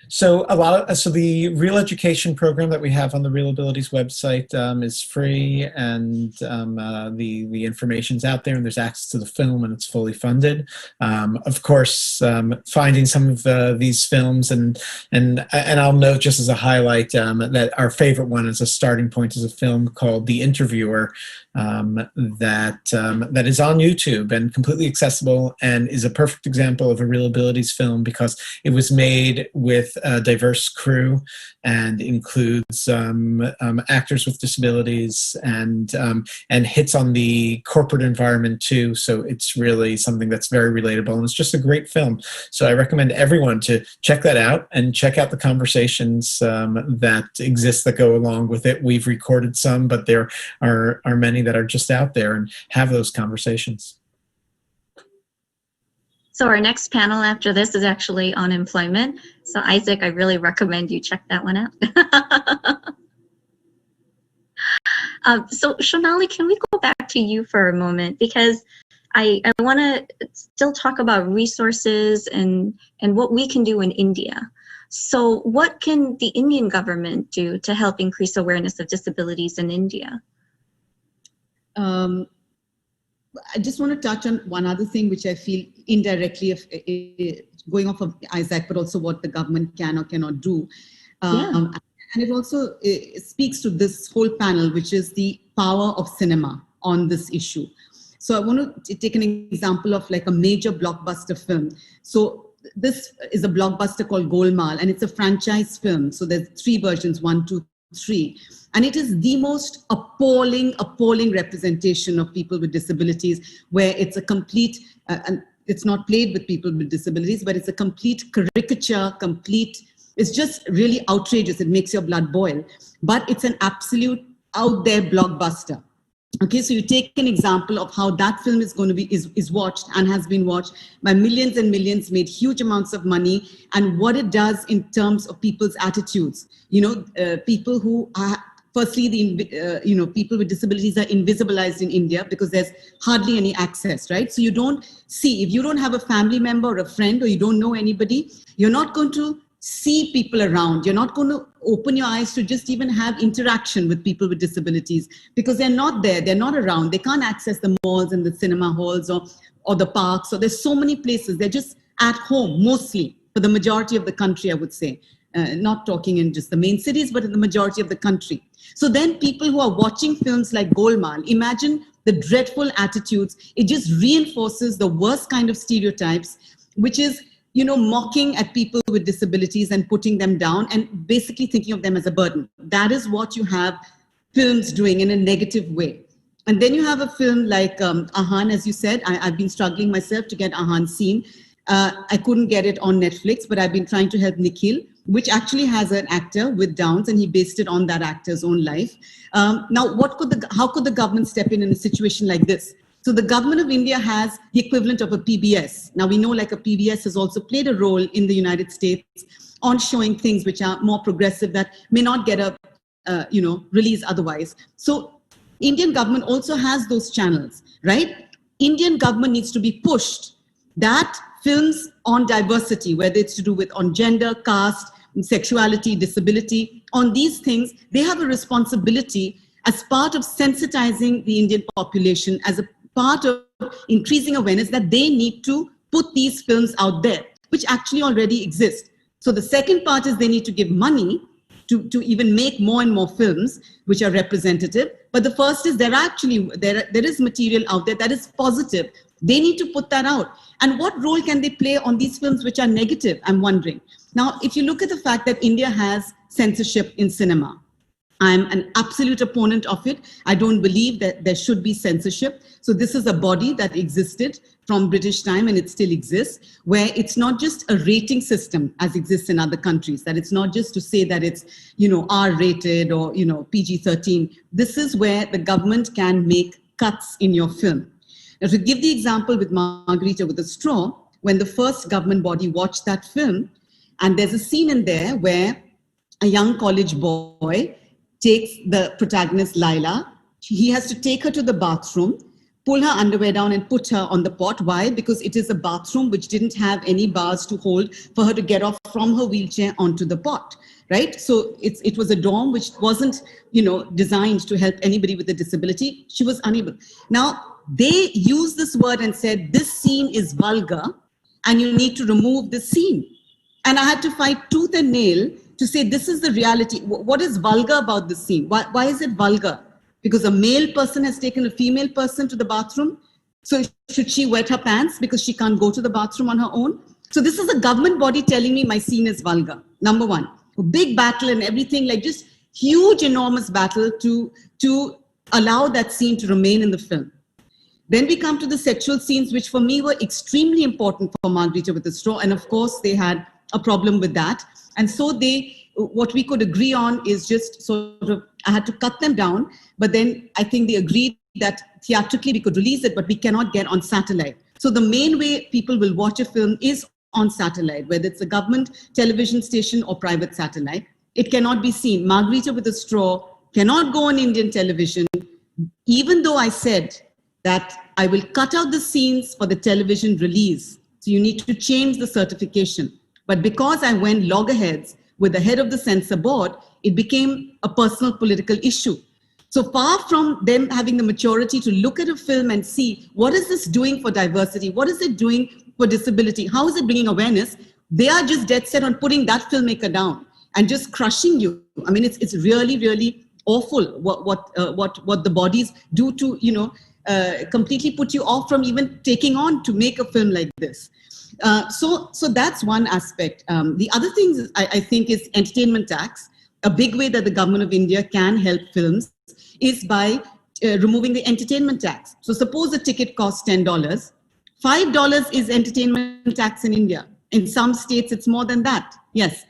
So the Real Education program that we have on the Real Abilities website is free, and the information's out there, and there's access to the film, and it's fully funded. Of course, finding some of these films, and I'll note just as a highlight that our favorite one as a starting point is a film called The Interviewer, that is on YouTube and completely accessible, and is a perfect example of a Real Abilities film because it was made with a diverse crew and includes actors with disabilities, and hits on the corporate environment too. So it's really something that's very relatable, and it's just a great film. So I recommend everyone to check that out and check out the conversations that exist that go along with it. We've recorded some, but there are many that are just out there, and have those conversations. So our next panel after this is actually on employment. So Isaac, I really recommend you check that one out. So Shonali, can we go back to you for a moment? Because I want to still talk about resources and what we can do in India. So what can the Indian government do to help increase awareness of disabilities in India? I just want to touch on one other thing, which I feel indirectly going off of Isaac, but also what the government can or cannot do. And it also speaks to this whole panel, which is the power of cinema on this issue. So I want to take an example of like a major blockbuster film. So this is a blockbuster called Golmaal, and it's a franchise film. So there's 3 versions, 1, 2, 3. And it is the most appalling representation of people with disabilities, where it's a complete, and it's not played with people with disabilities, but it's a complete caricature, it's just really outrageous. It makes your blood boil. But it's an absolute out there blockbuster. Okay, so you take an example of how that film is going to be, is watched and has been watched by millions and millions, made huge amounts of money, and what it does in terms of people's attitudes. You know, people who are, firstly, people with disabilities are invisibilized in India because there's hardly any access, right? So you don't see, if you don't have a family member or a friend, or you don't know anybody, you're not going to see people around. You're not going to open your eyes to just even have interaction with people with disabilities because they're not there, they're not around. They can't access the malls and the cinema halls or the parks. So there's so many places. They're just at home, mostly, for the majority of the country, I would say. Not talking in just the main cities, but in the majority of the country. So then people who are watching films like Golmaal, imagine the dreadful attitudes. It just reinforces the worst kind of stereotypes, which is, mocking at people with disabilities and putting them down and basically thinking of them as a burden. That is what you have films doing in a negative way. And then you have a film like Ahan, as you said. I've been struggling myself to get Ahan seen. I couldn't get it on Netflix, but I've been trying to help Nikhil, which actually has an actor with Downs, and he based it on that actor's own life. Now, how could the government step in a situation like this? So the government of India has the equivalent of a PBS. Now, we know like a PBS has also played a role in the United States on showing things which are more progressive that may not get a release otherwise. So Indian government also has those channels, right? Indian government needs to be pushed that films on diversity, whether it's to do with on gender, caste, sexuality, disability, on these things, they have a responsibility as part of sensitizing the Indian population, as a part of increasing awareness that they need to put these films out there, which actually already exist. So the second part is they need to give money to even make more and more films which are representative. But the first is there is material out there that is positive. They need to put that out. And what role can they play on these films which are negative? I'm wondering. Now, if you look at the fact that India has censorship in cinema, I'm an absolute opponent of it. I don't believe that there should be censorship. So this is a body that existed from British time, and it still exists, where it's not just a rating system as exists in other countries, that it's not just to say that it's, R-rated or, PG-13. This is where the government can make cuts in your film. Now, to give the example with Margarita with a Straw, when the first government body watched that film, and there's a scene in there where a young college boy takes the protagonist, Laila. He has to take her to the bathroom, pull her underwear down and put her on the pot. Why? Because it is a bathroom which didn't have any bars to hold for her to get off from her wheelchair onto the pot, right? So it was a dorm which wasn't, designed to help anybody with a disability. She was unable. Now, they used this word and said, this scene is vulgar and you need to remove this scene. And I had to fight tooth and nail to say, this is the reality. What is vulgar about this scene? Why is it vulgar? Because a male person has taken a female person to the bathroom. So should she wet her pants because she can't go to the bathroom on her own? So this is a government body telling me my scene is vulgar. Number one, a big battle and everything, like just huge, enormous battle to allow that scene to remain in the film. Then we come to the sexual scenes, which for me were extremely important for Margarita with a Straw. And of course, they had a problem with that. And so what we could agree on is just sort of, I had to cut them down, but then I think they agreed that theatrically we could release it, but we cannot get on satellite. So the main way people will watch a film is on satellite, whether it's a government television station or private satellite. It cannot be seen. Margarita with a Straw cannot go on Indian television, even though I said that I will cut out the scenes for the television release. So you need to change the certification. But because I went loggerheads with the head of the censor board, it became a personal political issue. So far from them having the maturity to look at a film and see, what is this doing for diversity? What is it doing for disability? How is it bringing awareness? They are just dead set on putting that filmmaker down and just crushing you. I mean, it's really, really awful what the bodies do to, completely put you off from even taking on to make a film like this. So that's one aspect. The other thing I think is entertainment tax. A big way that the government of India can help films is by removing the entertainment tax. So suppose a ticket costs $10. $5 is entertainment tax in India. In some states, it's more than that. Yes.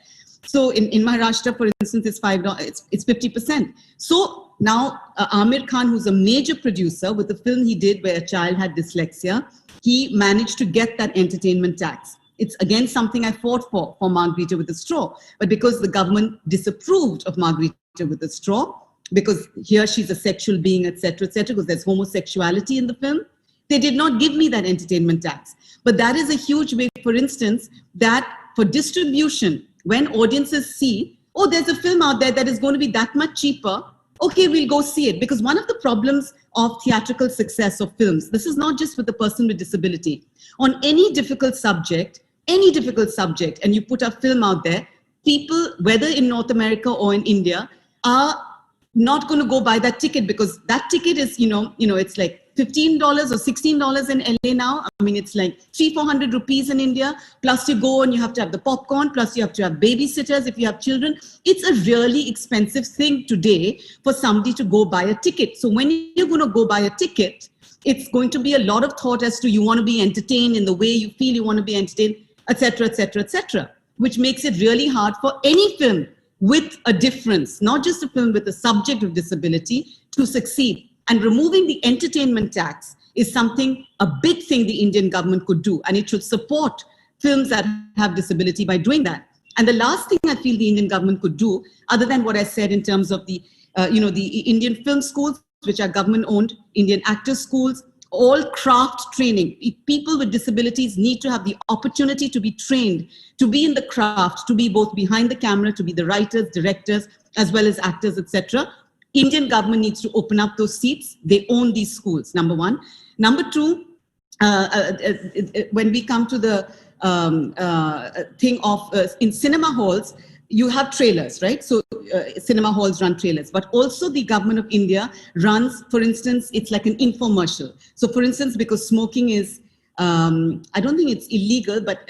So in Maharashtra, for instance, it's $5. It's 50%. So now Amir Khan, who's a major producer with a film he did where a child had dyslexia, he managed to get that entertainment tax. It's again something I fought for Margarita with a Straw. But because the government disapproved of Margarita with a Straw, because here she's a sexual being, etc., because there's homosexuality in the film, they did not give me that entertainment tax. But that is a huge way, for instance, that for distribution, when audiences see, oh, there's a film out there that is going to be that much cheaper, okay, we'll go see it. Because one of the problems of theatrical success of films, this is not just for the person with disability. On any difficult subject, any difficult subject, and you put a film out there, people, whether in North America or in India, are not going to go buy that ticket, because that ticket is, it's like $15 or $16 in LA now. I mean, it's like 300-400 rupees in India. Plus you go and you have to have the popcorn. Plus you have to have babysitters if you have children. It's a really expensive thing today for somebody to go buy a ticket. So when you're going to go buy a ticket, it's going to be a lot of thought as to you want to be entertained in the way you feel you want to be entertained, etc., etc., etc., which makes it really hard for any film with a difference, not just a film with a subject of disability, to succeed. And removing the entertainment tax is something, a big thing the Indian government could do, and it should support films that have disability by doing that. And the last thing I feel the Indian government could do, other than what I said in terms of the Indian film schools, which are government-owned, Indian actor schools, all craft training. People with disabilities need to have the opportunity to be trained, to be in the craft, to be both behind the camera, to be the writers, directors, as well as actors, etc. Indian government needs to open up those seats. They own these schools, number one. Number two, when we come to the thing of in cinema halls, you have trailers, right? So cinema halls run trailers, but also the government of India runs, for instance, it's like an infomercial. So for instance, because smoking is, I don't think it's illegal, but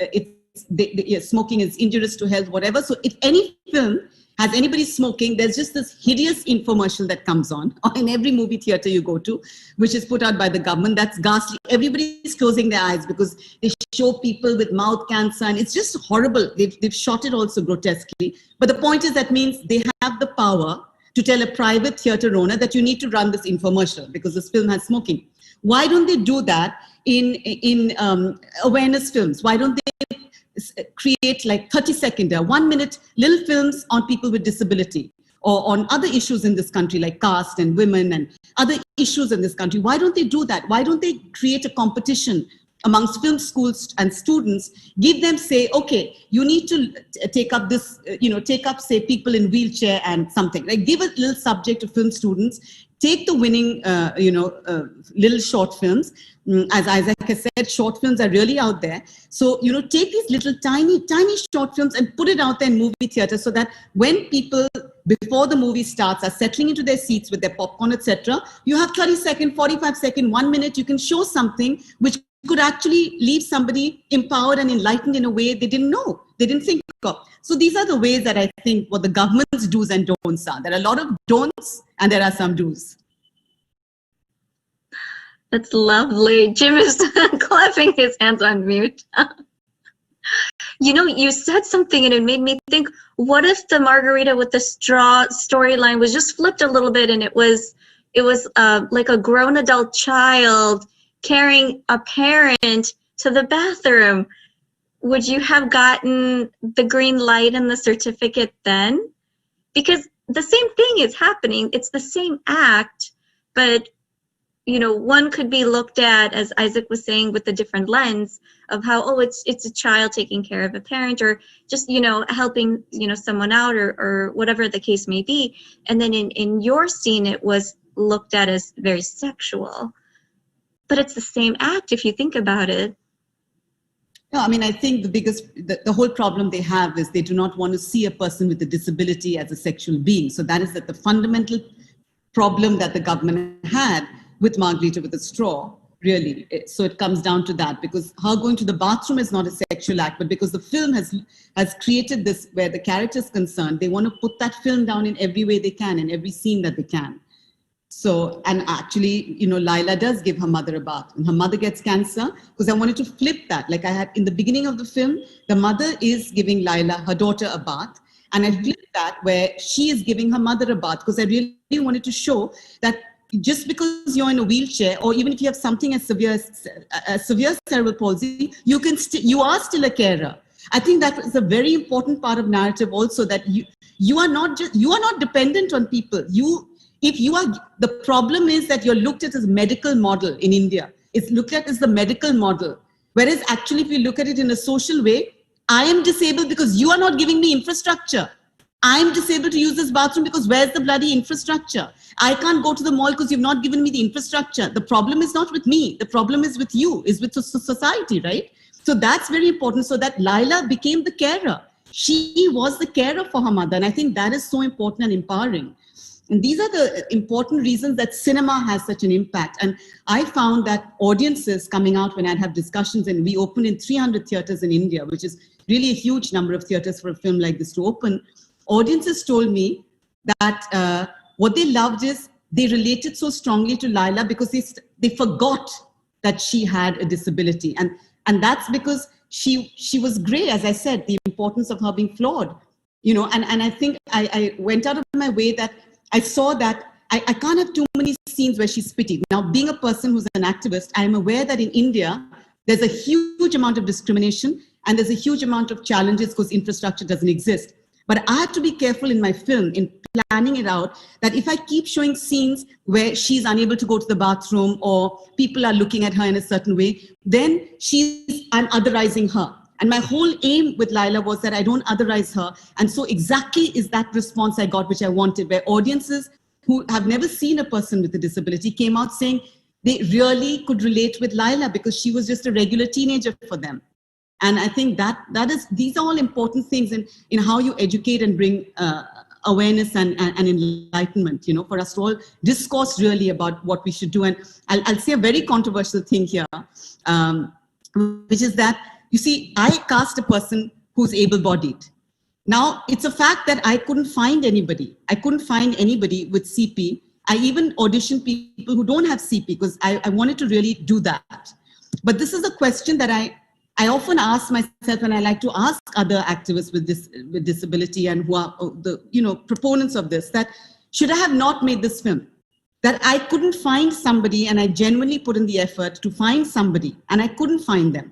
smoking is injurious to health, whatever. So if any film has anybody smoking, there's just this hideous infomercial that comes on in every movie theater you go to, which is put out by the government. That's ghastly. Everybody's closing their eyes because they show people with mouth cancer, and it's just horrible. They've shot it also grotesquely. But the point is that means they have the power to tell a private theater owner that you need to run this infomercial because this film has smoking. Why don't they do that in awareness films? Why don't they create like 30-second, 1 minute little films on people with disability or on other issues in this country like caste and women and other issues in this country? Why don't they do that? Why don't they create a competition amongst film schools and students, give them, say, okay, you need to take up this, take up, say, people in wheelchair and something, like give a little subject to film students, take the winning, little short films. As Isaac has said, short films are really out there. So, take these little tiny short films and put it out there in movie theater so that when people, before the movie starts, are settling into their seats with their popcorn, etc., you have 30-second, 45-second, 1 minute, you can show something which could actually leave somebody empowered and enlightened in a way they didn't know, they didn't think of. So these are the ways that I think what the government's do's and don'ts are. There are a lot of don'ts and there are some do's. That's lovely. Jim is clapping his hands on mute. You said something and it made me think, what if the margarita with the straw storyline was just flipped a little bit and it was like a grown adult child carrying a parent to the bathroom? Would you have gotten the green light and the certificate then? Because the same thing is happening. It's the same act, but one could be looked at, as Isaac was saying, with a different lens of how, it's a child taking care of a parent, or just, helping, someone out, or whatever the case may be. And then in your scene, it was looked at as very sexual. But it's the same act if you think about it. No, I mean, I think the whole problem they have is they do not want to see a person with a disability as a sexual being. So that is the fundamental problem that the government had with Margarita with a Straw, really. So it comes down to that, because her going to the bathroom is not a sexual act, but because the film has created this where the character is concerned, they want to put that film down in every way they can, in every scene that they can. So, and actually, Laila does give her mother a bath and her mother gets cancer, because I wanted to flip that. Like I had in the beginning of the film, the mother is giving Laila, her daughter, a bath. And I flipped that where she is giving her mother a bath, because I really wanted to show that just because you're in a wheelchair, or even if you have something as severe cerebral palsy, you are still a carer. I think that is a very important part of narrative also, that you are not dependent on people. The problem is that you're looked at as a medical model in India. It's looked at as the medical model. Whereas actually, if you look at it in a social way, I am disabled because you are not giving me infrastructure. I am disabled to use this bathroom because where's the bloody infrastructure? I can't go to the mall because you've not given me the infrastructure. The problem is not with me. The problem is with you, is with society, right? So that's very important. So that Laila became the carer. She was the carer for her mother. And I think that is so important and empowering. And these are the important reasons that cinema has such an impact. And I found that audiences coming out when I'd have discussions, and we opened in 300 theaters in India, which is really a huge number of theaters for a film like this to open. Audiences told me that what they loved is they related so strongly to Laila because they forgot that she had a disability. And that's because she was grey, as I said, the importance of her being flawed. You know, and I think I went out of my way that I saw that I can't have too many scenes where she's pitied. Now, being a person who's an activist, I'm aware that in India, there's a huge amount of discrimination and there's a huge amount of challenges because infrastructure doesn't exist. But I had to be careful in my film, in planning it out, that if I keep showing scenes where she's unable to go to the bathroom or people are looking at her in a certain way, then I'm otherizing her. And my whole aim with Laila was that I don't otherize her. And so exactly is that response I got, which I wanted, where audiences who have never seen a person with a disability came out saying they really could relate with Laila because she was just a regular teenager for them. And I think these are all important things in how you educate and bring awareness and enlightenment, you know, for us to all discourse really about what we should do. And I'll say a very controversial thing here, which is that, you see, I cast a person who's able-bodied. Now, it's a fact that I couldn't find anybody. I couldn't find anybody with CP. I even auditioned people who don't have CP because I wanted to really do that. But this is a question that I often ask myself, and I like to ask other activists with disability and who are the proponents of this, that should I have not made this film? That I couldn't find somebody, and I genuinely put in the effort to find somebody, and I couldn't find them.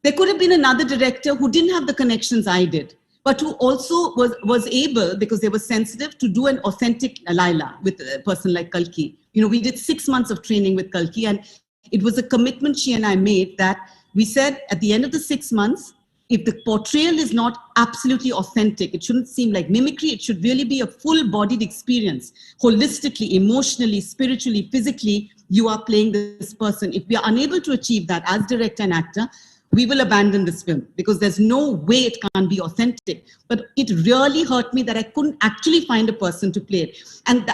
There could have been another director who didn't have the connections I did, but who also was able, because they were sensitive, to do an authentic Laila with a person like Kalki. You know, we did 6 months of training with Kalki, and it was a commitment she and I made that we said at the end of the 6 months, if the portrayal is not absolutely authentic, it shouldn't seem like mimicry, it should really be a full-bodied experience, holistically, emotionally, spiritually, physically, you are playing this person. If we are unable to achieve that as director and actor, we will abandon this film because there's no way it can't be authentic. But it really hurt me that I couldn't actually find a person to play it. And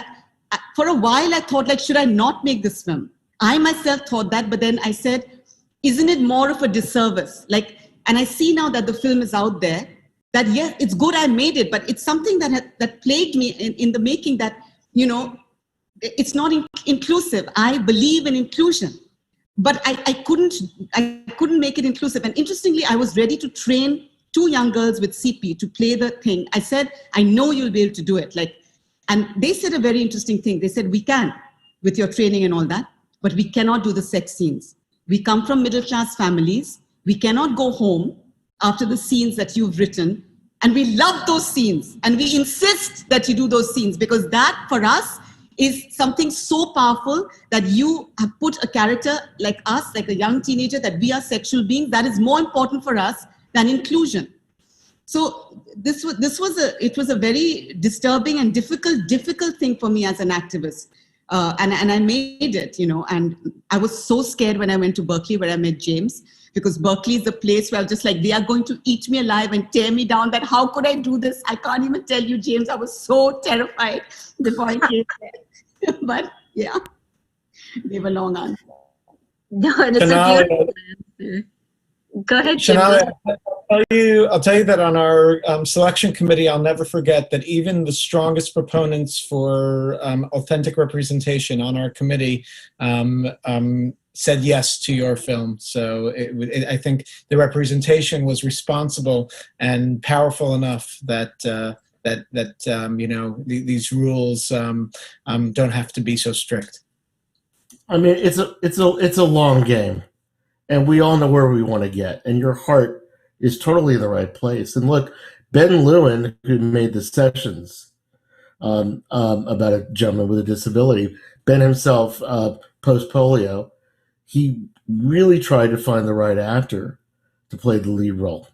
for a while I thought, like, should I not make this film? I myself thought that, but then I said, isn't it more of a disservice? And I see now that the film is out there, that yes, it's good I made it, but it's something that plagued me in the making, that, you know, it's not inclusive. I believe in inclusion. But I couldn't make it inclusive. And interestingly, I was ready to train 2 young girls with CP to play the thing. I said, I know you'll be able to do it. And they said a very interesting thing. They said, we can, with your training and all that, but we cannot do the sex scenes. We come from middle-class families. We cannot go home after the scenes that you've written. And we love those scenes. And we insist that you do those scenes because that, for us, is something so powerful that you have put a character like us, like a young teenager, that we are sexual beings. That is more important for us than inclusion. So it was a very disturbing and difficult thing for me as an activist. And I made it, you know, and I was so scared when I went to Berkeley, where I met James, because Berkeley is the place where I was just like, they are going to eat me alive and tear me down, that how could I do this? I can't even tell you, James, I was so terrified before I came there. But yeah, they were long answers. No, and it's a beautiful answer. Go ahead, Shonali, I'll tell you that on our selection committee, I'll never forget that even the strongest proponents for authentic representation on our committee said yes to your film. So I think the representation was responsible and powerful enough that you know, these rules don't have to be so strict. I mean, it's a long game, and we all know where we want to get, and your heart is totally in the right place. And look, Ben Lewin, who made the Sessions about a gentleman with a disability, Ben himself, post-polio, he really tried to find the right actor to play the lead role.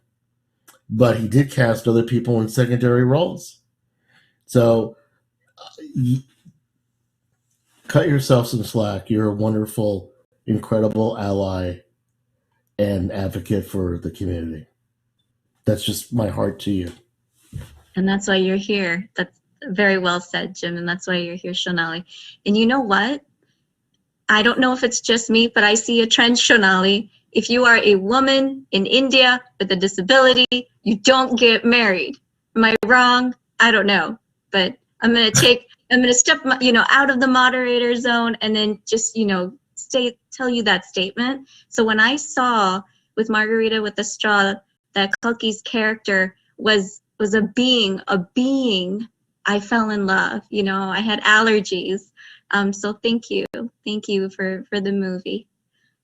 But he did cast other people in secondary roles. So cut yourself some slack. You're a wonderful, incredible ally. and advocate for the community. That's just my heart to you. And that's why you're here. That's very well said, Jim. And that's why you're here, Shonali. And you know what? I don't know if it's just me, but I see a trend, Shonali. If you are a woman in India with a disability, you don't get married. Am I wrong? I don't know. But I'm going to step, out of the moderator zone and then just, tell you that statement. So when I saw with Margarita with the Straw that Kalki's character was a being, I fell in love. I had allergies. So thank you for the movie.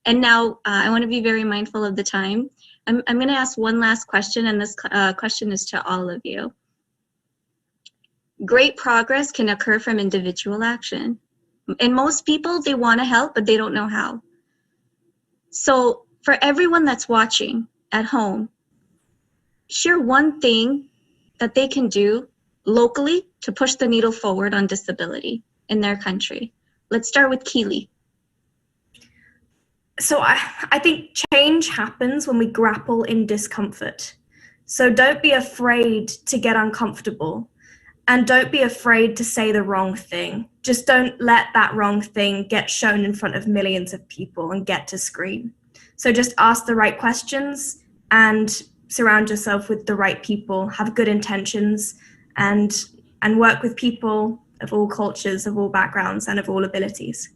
And now I want to be very mindful of the time. I'm going to ask one last question, and this question is to all of you. Great progress can occur from individual action. And most people, they want to help, but they don't know how. So for everyone that's watching at home, share one thing that they can do locally to push the needle forward on disability in their country. Let's start with Keely. So I think change happens when we grapple in discomfort. So don't be afraid to get uncomfortable, and don't be afraid to say the wrong thing. Just don't let that wrong thing get shown in front of millions of people and get to scream. So just ask the right questions and surround yourself with the right people, have good intentions, and work with people of all cultures, of all backgrounds, and of all abilities.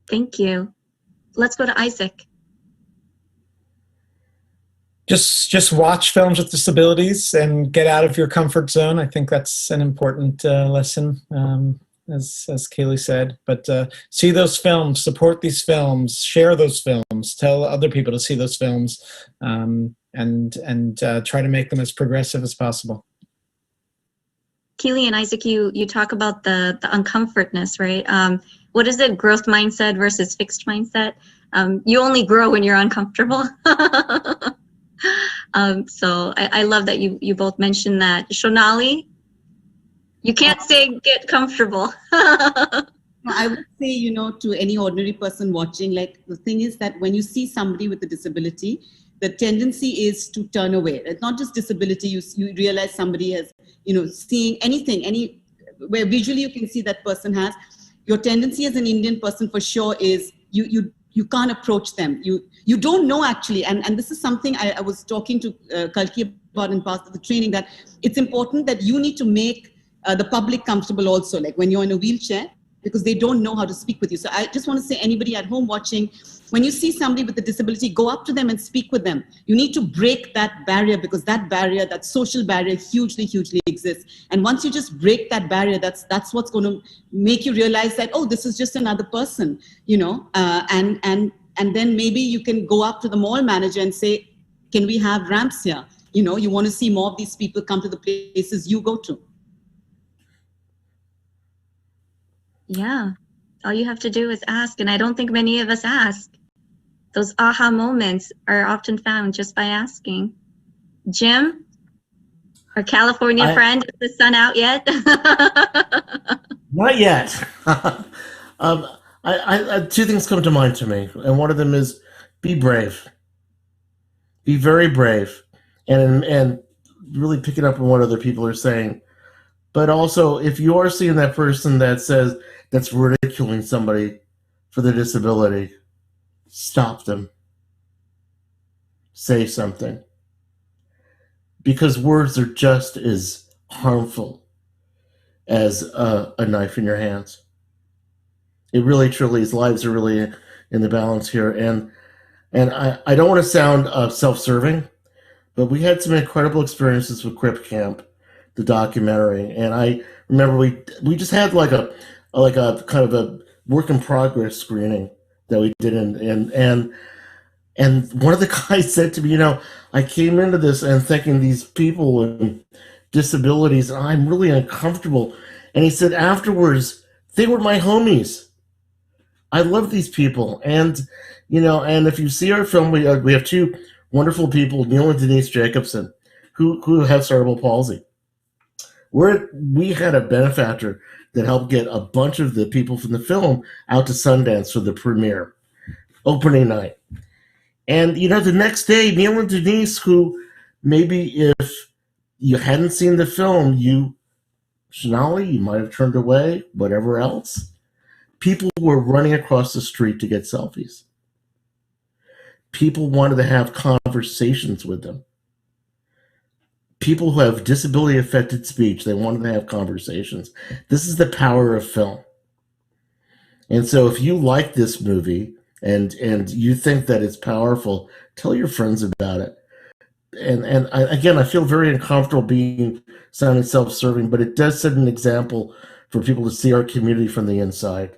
Thank you. Let's go to Isaac. Just watch films with disabilities and get out of your comfort zone. I think that's an important lesson, as Kaylee said. But see those films, support these films, share those films, tell other people to see those films, and try to make them as progressive as possible. Keely and Isaac, you talk about the uncomfortness, right? What is it? Growth mindset versus fixed mindset. You only grow when you're uncomfortable. So I love that you both mentioned that. Shonali, you can't say get comfortable. I would say, to any ordinary person watching, like the thing is that when you see somebody with a disability, the tendency is to turn away. It's not just disability. You realize somebody has, seeing anything, where visually you can see that person has. Your tendency as an Indian person for sure is you can't approach them. You don't know actually, and this is something I was talking to Kalki about in past of the training, that it's important that you need to make the public comfortable also, like when you're in a wheelchair, because they don't know how to speak with you. So I just want to say, anybody at home watching, when you see somebody with a disability, go up to them and speak with them. You need to break that barrier, because that barrier, that social barrier, hugely exists. And once you just break that barrier, that's what's going to make you realize that, oh, this is just another person, and then maybe you can go up to the mall manager and say, can we have ramps here? You want to see more of these people come to the places you go to. Yeah, all you have to do is ask, and I don't think many of us ask. Those aha moments are often found just by asking. Jim, our California friend, is the sun out yet? Not yet. I two things come to mind to me, and one of them is be brave. Be very brave, and really pick it up on what other people are saying. But also, if you are seeing that person that's ridiculing somebody for their disability, stop them. Say something. Because words are just as harmful as a knife in your hands. It really, truly is. Lives are really in the balance here. And I don't want to sound self-serving, but we had some incredible experiences with Crip Camp, the documentary. And I remember we just had like a kind of a work in progress screening that we did, and one of the guys said to me, I came into this and thinking these people with disabilities, and I'm really uncomfortable. And he said afterwards, they were my homies. I love these people, and if you see our film, we have two wonderful people, Neil and Denise Jacobson, who have cerebral palsy. We had a benefactor that helped get a bunch of the people from the film out to Sundance for the premiere, opening night. And, you know, the next day, Neil and Denise, who maybe if you hadn't seen the film, Shonali, you might have turned away, whatever else. People were running across the street to get selfies. People wanted to have conversations with them. People who have disability-affected speech, they wanted to have conversations. This is the power of film. And so if you like this movie and you think that it's powerful, tell your friends about it. And I feel very uncomfortable sounding self-serving, but it does set an example for people to see our community from the inside.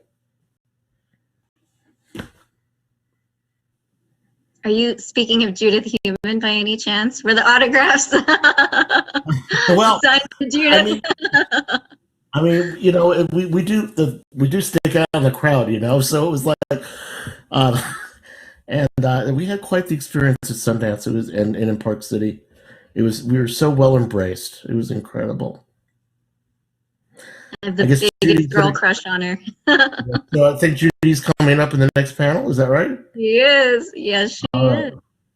Are you speaking of Judith Human by any chance? Were the autographs well, signed to Judith? I mean, you know, we do stick out in the crowd, you know. So it was like, we had quite the experience at Sundance. It was and in Park City, we were so well embraced. It was incredible. I have the biggest girl crush on her. So I think Judy's coming up in the next panel. Is that right? She is. Yes, she is.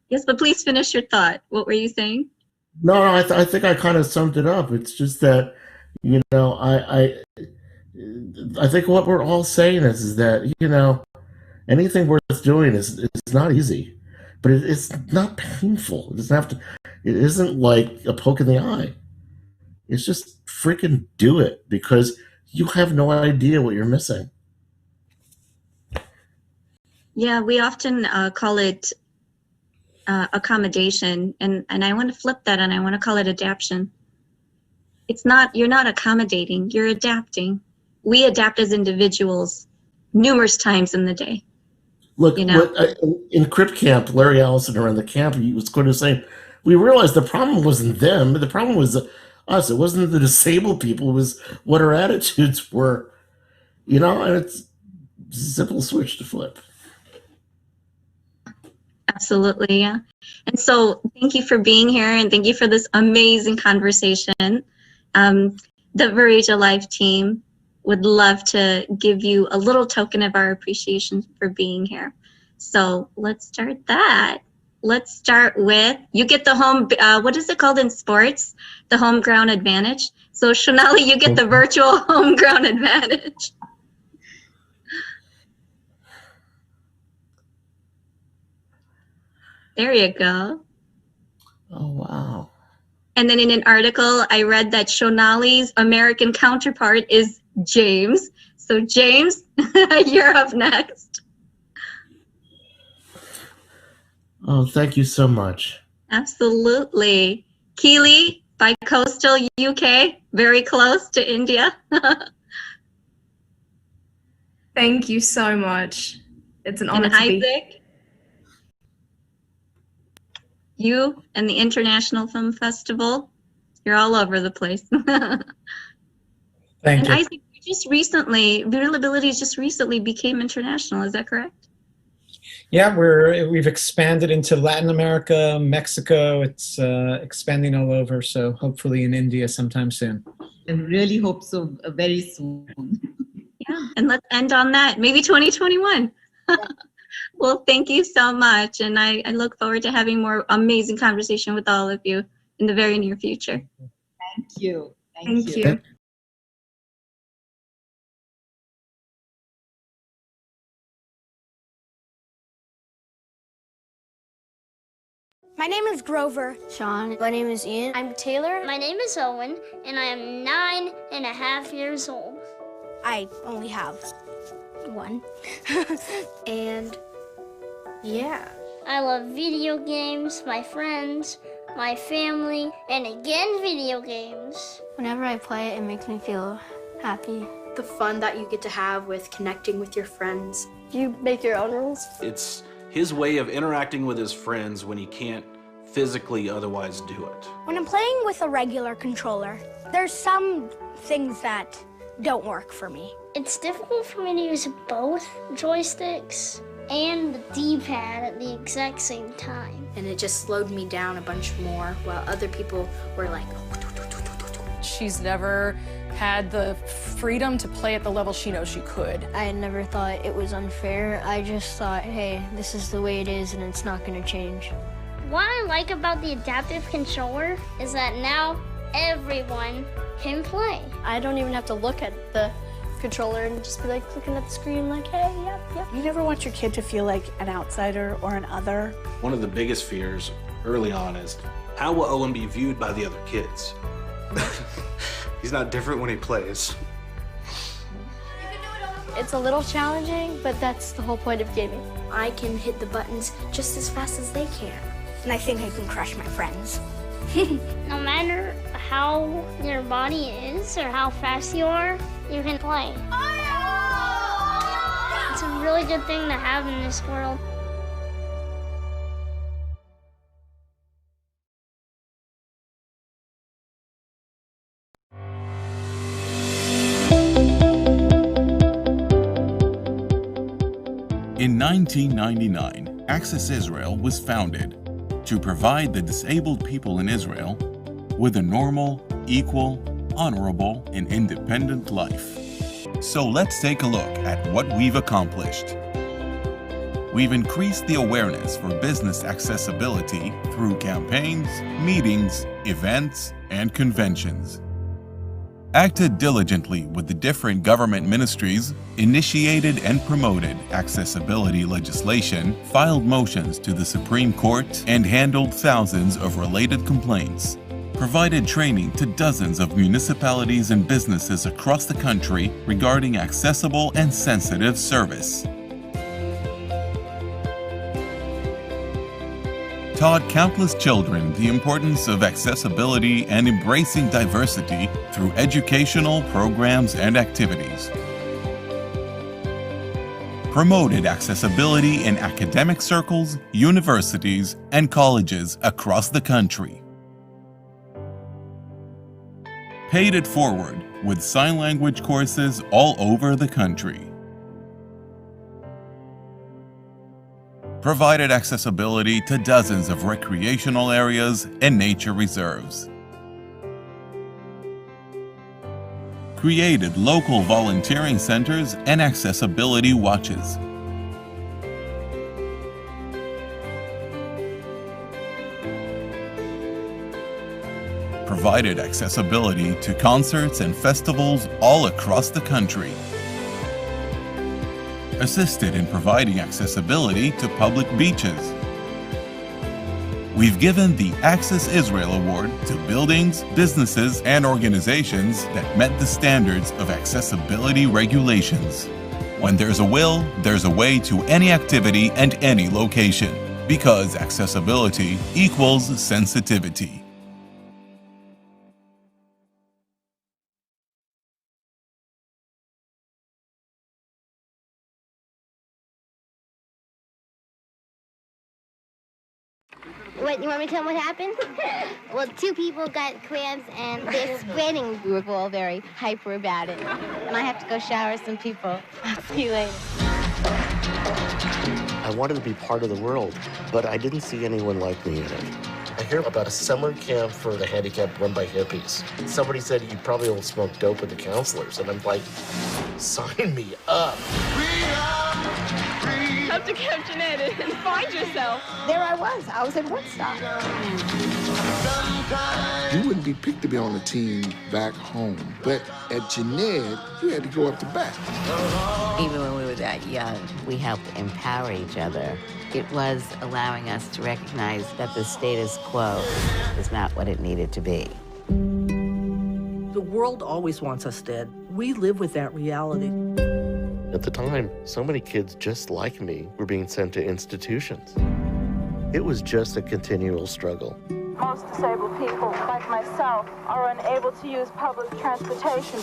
Yes, but please finish your thought. What were you saying? No, I think I kind of summed it up. It's just that, you know, I think what we're all saying is that, you know, anything worth doing is not easy, but it's not painful. It doesn't have to. It isn't like a poke in the eye. It's just freaking do it, because you have no idea what you're missing. Yeah, we often call it accommodation, and I want to flip that, and I want to call it adaptation. You're not accommodating, you're adapting. We adapt as individuals numerous times in the day. Look, you know? In Crip Camp, Larry Allison around the camp, he was going to say, we realized the problem wasn't them, the problem was us. It wasn't the disabled people, it was what our attitudes were. You know, and it's a simple switch to flip. Absolutely, yeah. And so thank you for being here, and thank you for this amazing conversation. The Vareja Live team would love to give you a little token of our appreciation for being here. So let's start that. Let's start with, you get the home, what is it called in sports? The home ground advantage. So Shonali, you get the virtual home ground advantage. There you go. Oh, wow. And then in an article, I read that Shonali's American counterpart is James. So James, you're up next. Oh, thank you so much. Absolutely. Keely, bi-coastal UK, very close to India. Thank you so much. It's an honor and to Isaac, be. you and the International Film Festival, you're all over the place. Thank you. Isaac, just recently, Readability just recently became international, is that correct? Yeah, we've expanded into Latin America, Mexico. It's expanding all over, so hopefully in India sometime soon. I really hope so, very soon. Yeah, and let's end on that. Maybe 2021. Well, thank you so much, and I look forward to having more amazing conversation with all of you in the very near future. Thank you. Thank you. My name is Grover. Sean. My name is Ian. I'm Taylor. My name is Owen, and I am 9.5 years old. I only have one. And yeah. I love video games, my friends, my family, and again video games. Whenever I play it, it makes me feel happy. The fun that you get to have with connecting with your friends. You make your own rules? It's his way of interacting with his friends when he can't physically otherwise do it. When I'm playing with a regular controller, there's some things that don't work for me. It's difficult for me to use both joysticks and the D-pad at the exact same time. And it just slowed me down a bunch more, while other people were like, She's never had the freedom to play at the level she knows she could. I never thought it was unfair. I just thought, hey, this is the way it is and it's not going to change. What I like about the adaptive controller is that now everyone can play. I don't even have to look at the controller and just be like looking at the screen like, hey, yep. You never want your kid to feel like an outsider or an other. One of the biggest fears early on is, how will Owen be viewed by the other kids? He's not different when he plays. It's a little challenging, but that's the whole point of gaming. I can hit the buttons just as fast as they can. And I think I can crush my friends. No matter how your body is or how fast you are, you can play. It's a really good thing to have in this world. In 1999, Access Israel was founded to provide the disabled people in Israel with a normal, equal, honorable, and independent life. So let's take a look at what we've accomplished. We've increased the awareness for business accessibility through campaigns, meetings, events, and conventions. Acted diligently with the different government ministries, initiated and promoted accessibility legislation, filed motions to the Supreme Court, and handled thousands of related complaints. Provided training to dozens of municipalities and businesses across the country regarding accessible and sensitive service. Taught countless children the importance of accessibility and embracing diversity through educational programs and activities. Promoted accessibility in academic circles, universities, and colleges across the country. Paid it forward with sign language courses all over the country. Provided accessibility to dozens of recreational areas and nature reserves. Created local volunteering centers and accessibility watches. Provided accessibility to concerts and festivals all across the country. Assisted in providing accessibility to public beaches. We've given the Access Israel Award to buildings, businesses, and organizations that met the standards of accessibility regulations. When there's a will, there's a way to any activity and any location, because accessibility equals sensitivity. What, you want me to tell them what happened? Well, two people got cramps and they're spreading. We were all very hyper about it. And I have to go shower some people. I'll see you later. I wanted to be part of the world, but I didn't see anyone like me in it. I hear about a summer camp for the handicapped run by hippies. Somebody said you probably will smoke dope with the counselors, and I'm like, sign me up. Have to catch an edit and find yourself. There I was in Woodstock. You wouldn't be picked to be on the team back home, but at Jeanette, you had to go up to bat. Even when we were that young, we helped empower each other. It was allowing us to recognize that the status quo is not what it needed to be. The world always wants us dead. We live with that reality. At the time, so many kids just like me were being sent to institutions. It was just a continual struggle. Most disabled people, like myself, are unable to use public transportation.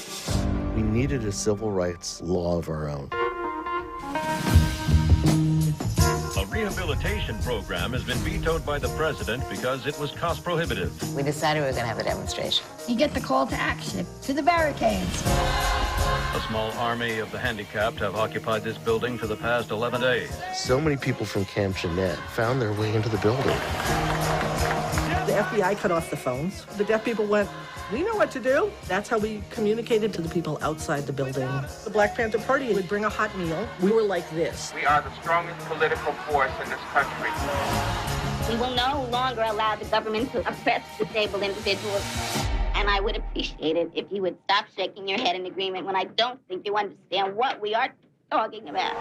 We needed a civil rights law of our own. A rehabilitation program has been vetoed by the president because it was cost prohibitive. We decided we were going to have a demonstration. You get the call to action, to the barricades. A small army of the handicapped have occupied this building for the past 11 days. So many people from Camp Jeanette found their way into the building. FBI cut off the phones. The deaf people went, we know what to do. That's how we communicated to the people outside the building. The Black Panther Party would bring a hot meal. We were like this. We are the strongest political force in this country. We will no longer allow the government to oppress disabled individuals. And I would appreciate it if you would stop shaking your head in agreement when I don't think you understand what we are talking about.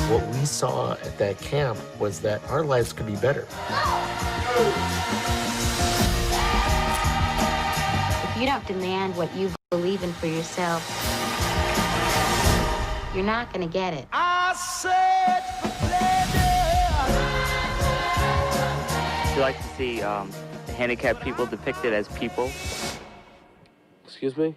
What we saw at that camp was that our lives could be better. If you don't demand what you believe in for yourself, you're not going to get it. We like to see handicapped people depicted as people. Excuse me?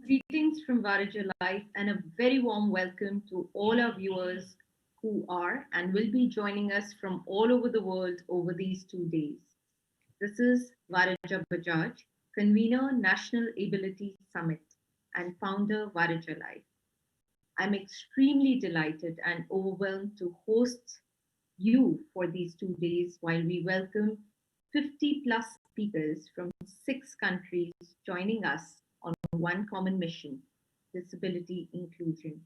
Greetings from Varaja Life and a very warm welcome to all our viewers who are and will be joining us from all over the world over these 2 days. This is Varaja Bajaj, convener National Ability Summit and founder Varaja Life. I'm extremely delighted and overwhelmed to host you for these 2 days while we welcome 50 plus speakers from 6 countries joining us on one common mission: disability inclusion.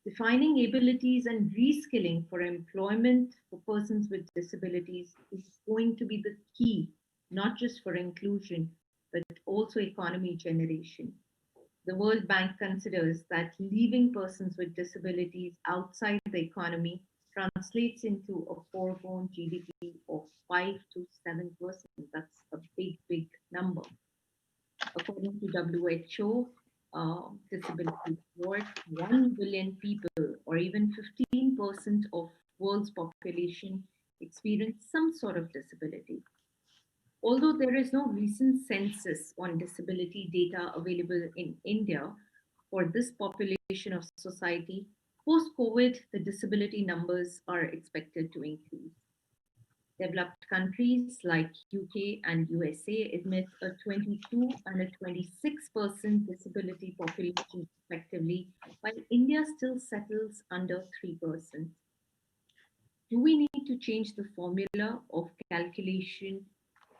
Defining abilities and reskilling for employment for persons with disabilities is going to be the key, not just for inclusion, but also economy generation. The World Bank considers that leaving persons with disabilities outside the economy translates into a foregone GDP of 5 to 7%. That's a big, big number. According to WHO, disability world, 1 billion people, or even 15% of world's population, experience some sort of disability. Although there is no recent census on disability data available in India for this population of society, post-COVID, the disability numbers are expected to increase. Developed countries like UK and USA admit a 22 and a 26% disability population respectively, while India still settles under 3%. Do we need to change the formula of calculation,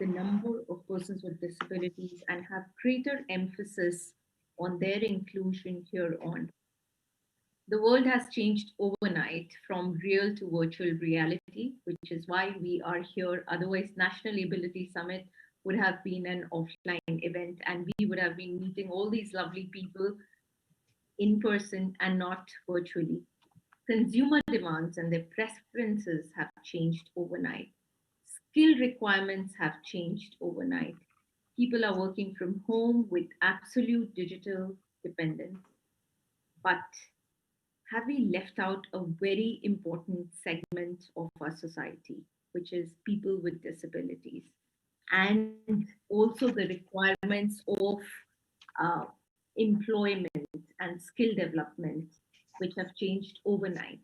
the number of persons with disabilities, and have greater emphasis on their inclusion here on? The world has changed overnight from real to virtual reality, which is why we are here. Otherwise, National Ability Summit would have been an offline event and we would have been meeting all these lovely people in person and not virtually. Consumer demands and their preferences have changed overnight. Skill requirements have changed overnight. People are working from home with absolute digital dependence. But have we left out a very important segment of our society, which is people with disabilities, and also the requirements of uh, employment and skill development, which have changed overnight?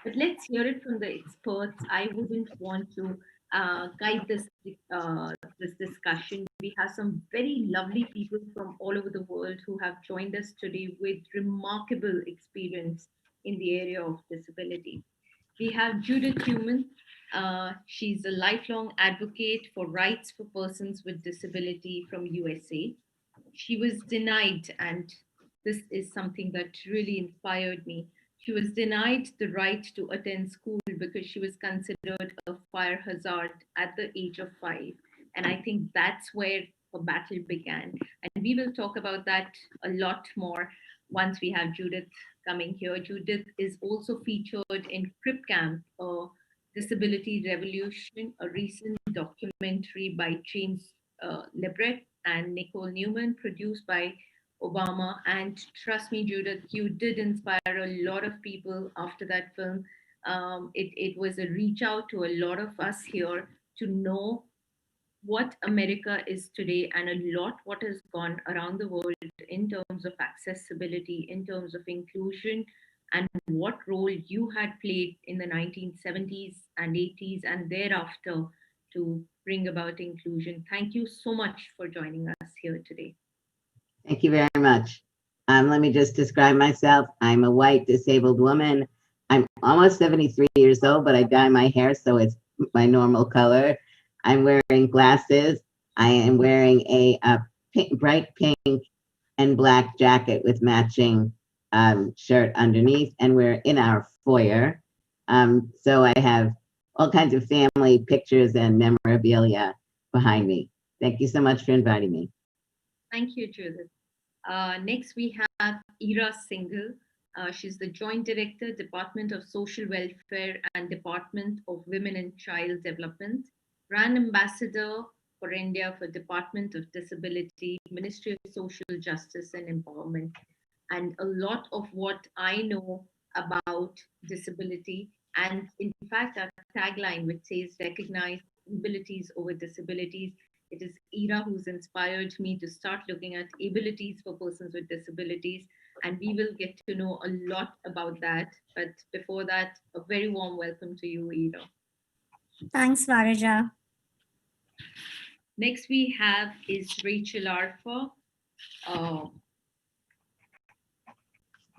But let's hear it from the experts. I wouldn't want to guide this discussion. We have some very lovely people from all over the world who have joined us today with remarkable experience in the area of disability. We have Judith Human. She's a lifelong advocate for rights for persons with disability from USA. She was denied, and this is something that really inspired me. She was denied the right to attend school because she was considered a fire hazard at the age of 5. And I think that's where the battle began. And we will talk about that a lot more once we have Judith coming here. Judith is also featured in Crip Camp, a disability revolution, a recent documentary by James Lebrecht and Nicole Newman, produced by Obama. And trust me, Judith, you did inspire a lot of people after that film. It was a reach out to a lot of us here to know what America is today and a lot what has gone around the world in terms of accessibility, in terms of inclusion, and what role you had played in the 1970s and 80s and thereafter to bring about inclusion. Thank you so much for joining us here today. Thank you very much. Let me just describe myself. I'm a white disabled woman. I'm almost 73 years old, but I dye my hair so it's my normal color. I'm wearing glasses. I am wearing a bright pink and black jacket with matching shirt underneath, and we're in our foyer. So I have all kinds of family pictures and memorabilia behind me. Thank you so much for inviting me. Thank you, Judith. Next, we have Ira Singhal. She's the Joint Director, Department of Social Welfare and Department of Women and Child Development, Brand Ambassador for India for Department of Disability, Ministry of Social Justice and Empowerment. And a lot of what I know about disability, and in fact, our tagline, which says recognize abilities over disabilities, It is Ira who's inspired me to start looking at abilities for persons with disabilities, and we will get to know a lot about that. But before that, a very warm welcome to you, Ira. Thanks, Varija. Next we have is Rachel Arfa.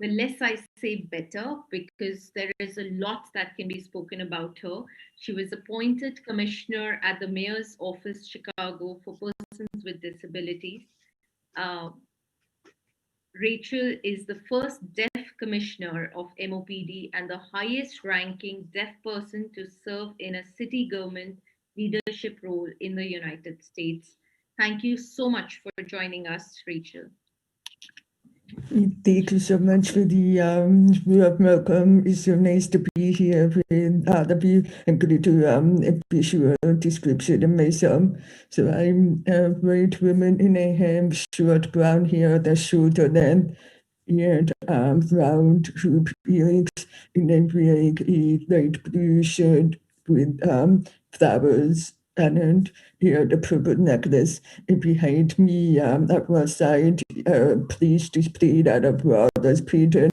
The less I say, better, because there is a lot that can be spoken about her. She was appointed commissioner at the Mayor's Office, Chicago, for persons with disabilities. Rachel is the first deaf commissioner of MOPD and the highest ranking deaf person to serve in a city government leadership role in the United States. Thank you so much for joining us, Rachel. Thank you so much for the welcome. It's so nice to be here with all of you. I'm going to do a visual description of myself. So I'm a white woman and I have short brown hair that's shorter than and round hoop earrings, and I wear a light blue shirt with flowers and here the purple necklace. And behind me at one side, please display that of Wallace Payton,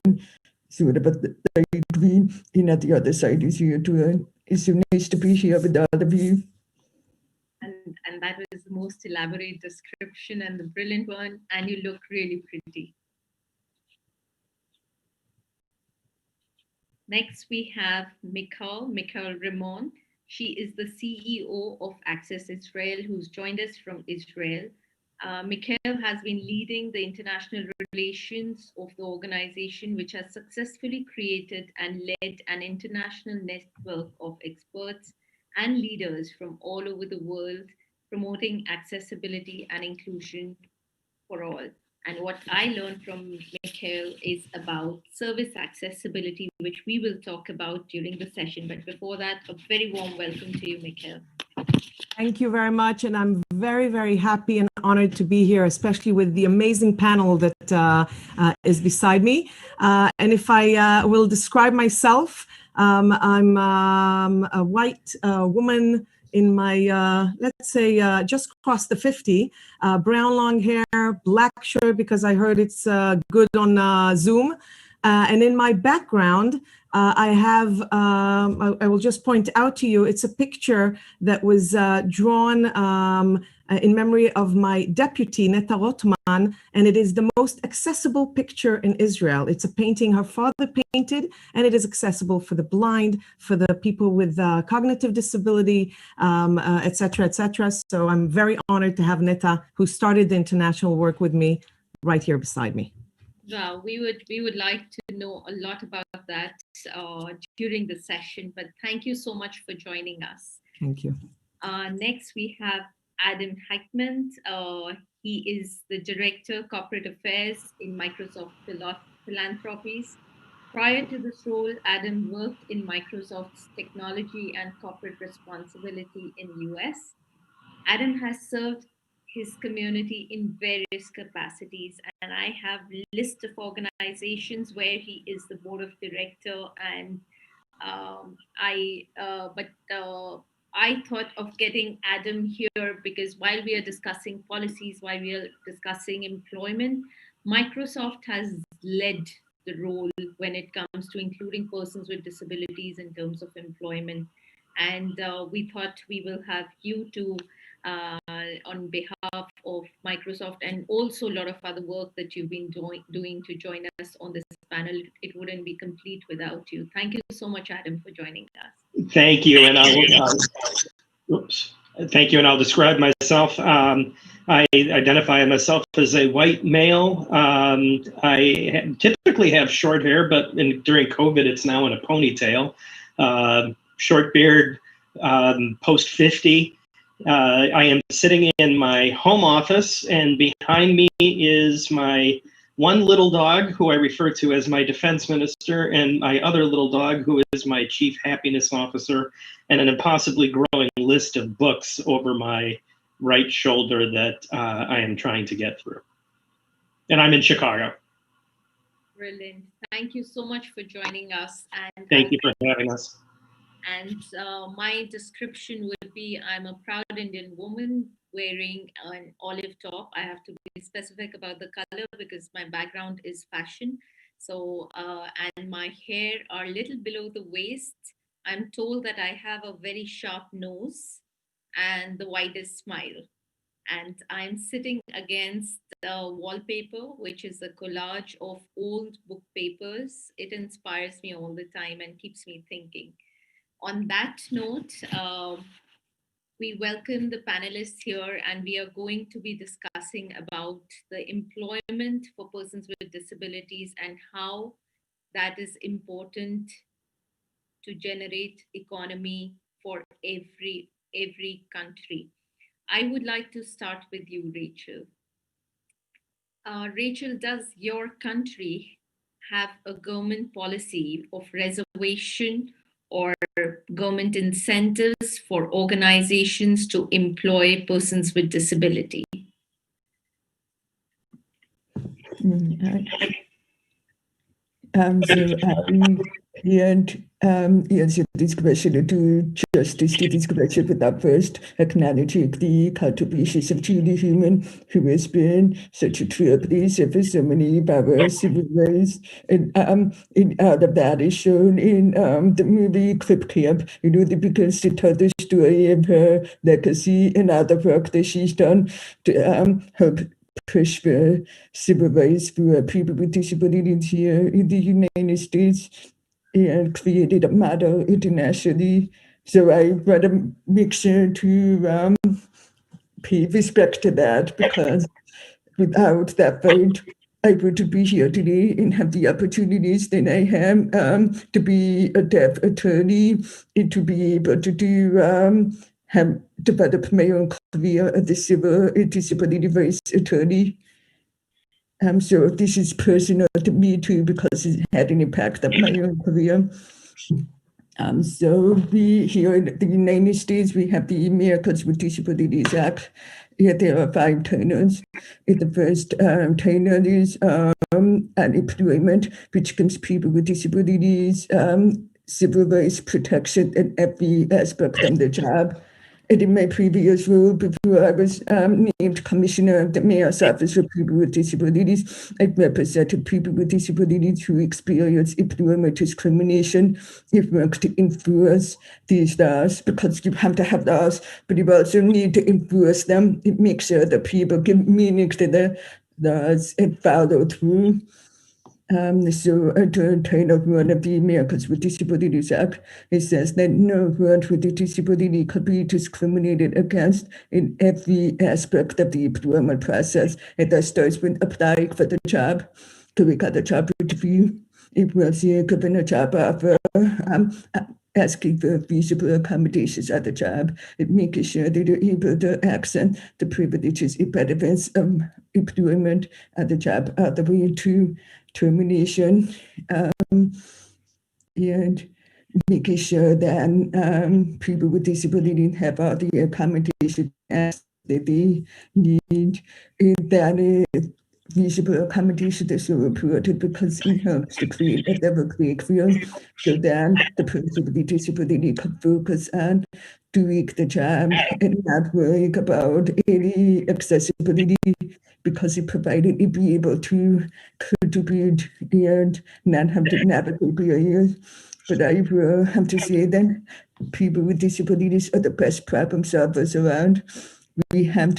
sort of a light green, and at the other side is your doing. It's so nice to be here with all of you. And that was the most elaborate description and the brilliant one, and you look really pretty. Next, we have Michael Ramon. She is the CEO of Access Israel, who's joined us from Israel. Michael has been leading the international relations of the organization, which has successfully created and led an international network of experts and leaders from all over the world, promoting accessibility and inclusion for all. And what I learned from Mikhail is about service accessibility, which we will talk about during the session. But before that, a very warm welcome to you, Mikhail. Thank you very much. And I'm very, very happy and honored to be here, especially with the amazing panel that is beside me. And if I will describe myself, I'm a white woman in my, let's say, just crossed the 50, brown long hair, black shirt, because I heard it's good on Zoom. And in my background, I have, I will just point out to you, it's a picture that was drawn in memory of my deputy, Netta Rotman, and it is the most accessible picture in Israel. It's a painting her father painted, and it is accessible for the blind, for the people with cognitive disability, et cetera, et cetera. So I'm very honored to have Netta, who started the international work with me, right here beside me. Wow, we would like to know a lot about that during the session, but thank you so much for joining us. Thank you. Next, we have Adam Heitman. He is the Director, Corporate Affairs in Microsoft Philanthropies. Prior to this role, Adam worked in Microsoft's technology and corporate responsibility in the US. Adam has served his community in various capacities, and I have a list of organizations where he is the board of director, and I thought of getting Adam here because while we are discussing policies, while we are discussing employment, Microsoft has led the role when it comes to including persons with disabilities in terms of employment. And we thought we will have you to on behalf of Microsoft, and also a lot of other work that you've been doing to join us on this panel. It wouldn't be complete without you. Thank you so much, Adam, for joining us. Thank you, and thank you, and I'll describe myself. I identify myself as a white male. I typically have short hair, but during COVID, it's now in a ponytail. Short beard, post 50. I am sitting in my home office, and behind me is my one little dog, who I refer to as my defense minister, and my other little dog, who is my chief happiness officer, and an impossibly growing list of books over my right shoulder that I am trying to get through. And I'm in Chicago. Brilliant. Thank you so much for joining us. And thank you for having us. And my description would be, I'm a proud Indian woman, wearing an olive top. I have to be specific about the color because my background is fashion. So, and my hair are a little below the waist. I'm told that I have a very sharp nose and the widest smile. And I'm sitting against the wallpaper, which is a collage of old book papers. It inspires me all the time and keeps me thinking. On that note, we welcome the panelists here, and we are going to be discussing about the employment for persons with disabilities and how that is important to generate economy for every country. I would like to start with you, Rachel. Rachel, does your country have a government policy of reservation or government incentives for organizations to employ persons with disability? Answer this question to justice to this question without first acknowledging the contributions of Julie Human, who has been such a trailblazer for so many of our civil rights. And out of that is shown in the movie Clip Camp, that begins to tell the story of her legacy and other work that she's done to help push for civil rights for people with disabilities here in the United States and created a model internationally. So I want to make sure to pay respect to that, because without that vote, I would be here today and have the opportunities that I have to be a deaf attorney and to be able to do have developed my own career as a civil disability rights attorney. So this is personal to me too, because it had an impact on my own career. So we here in the United States, we have the Americans with Disabilities Act. Here there are 5 tenets. The first tenet is unemployment, which gives people with disabilities civil rights protection in every aspect of the job. And in my previous role, before I was named commissioner of the mayor's office for people with disabilities, I represented people with disabilities who experience employment discrimination. It works to enforce these laws, because you have to have laws, but you also need to enforce them. It makes sure that people give meaning to the laws and follow through. So under Title I of the Americans with Disabilities Act, it says that no one with a disability could be discriminated against in every aspect of the employment process. And that starts with applying for the job. So we got a job interview. It was given a job offer, asking for feasible accommodations at the job, and making sure that they're able to access the privileges and benefits of employment at the job, all the way to termination, and making sure that people with disability have all the accommodation that they need, and that feasible accommodation is so important, because it helps to create a level playing field, so then the person with disability can focus on doing the job and not worrying about any accessibility, because it provided it be able to contribute and not have to navigate barriers. But I will have to say that people with disabilities are the best problem solvers around. We have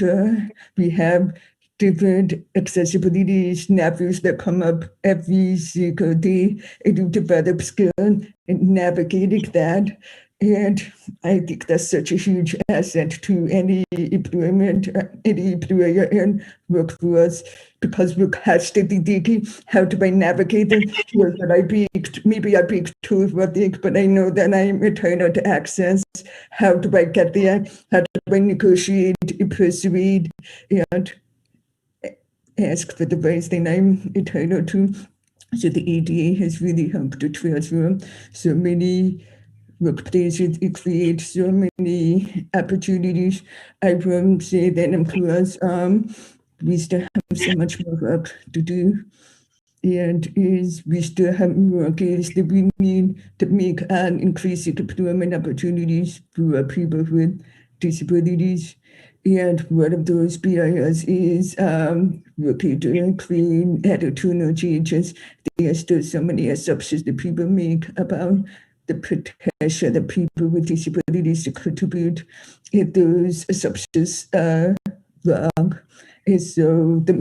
different accessibility snappers that come up every single day, and you develop skill in navigating that. And I think that's such a huge asset to any employment, any employer and workforce, because we has to be thinking, how do I navigate it? Maybe I speak too erratic, but I know that I'm entitled to access. How do I get there? How do I negotiate, persuade, and ask for the rights that I'm entitled to? So the ADA has really helped to transform so many workplaces. It creates so many opportunities. I will say that employers, we still have so much more work to do. And we still have more skills that we need to make and increase employment opportunities for people with disabilities. And one of those barriers is working to clean attitudinal changes. There are still so many assumptions that people make about the potential that people with disabilities to contribute. If those assumptions are wrong, and so the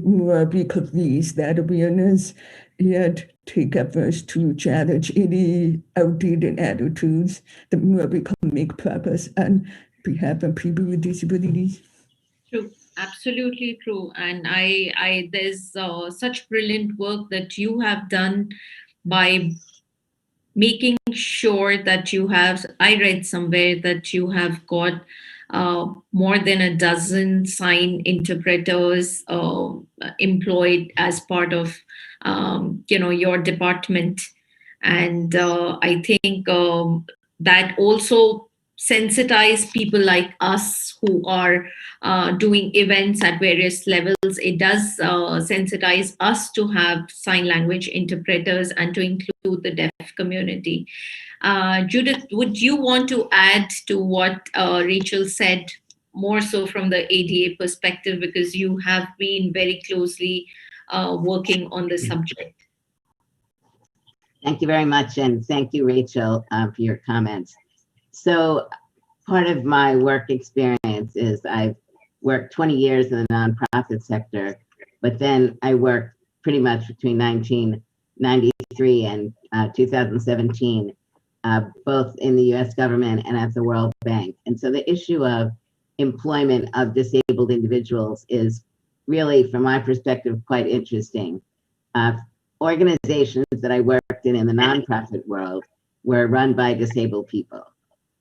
more we could raise that awareness and take efforts to challenge any outdated attitudes, the more we can make progress on behalf of people with disabilities. True, absolutely true. And there's such brilliant work that you have done by making sure that you have, I read somewhere that you have got more than a dozen sign interpreters employed as part of your department. And I think that also sensitize people like us who are doing events at various levels. It does sensitize us to have sign language interpreters and to include the deaf community. Judith, would you want to add to what Rachel said, more so from the ADA perspective, because you have been very closely working on the subject? Thank you very much, and thank you, Rachel, for your comments. So part of my work experience is I've worked 20 years in the nonprofit sector, but then I worked pretty much between 1993 and 2017, both in the US government and at the World Bank. And so the issue of employment of disabled individuals is really, from my perspective, quite interesting. Organizations that I worked in the nonprofit world were run by disabled people.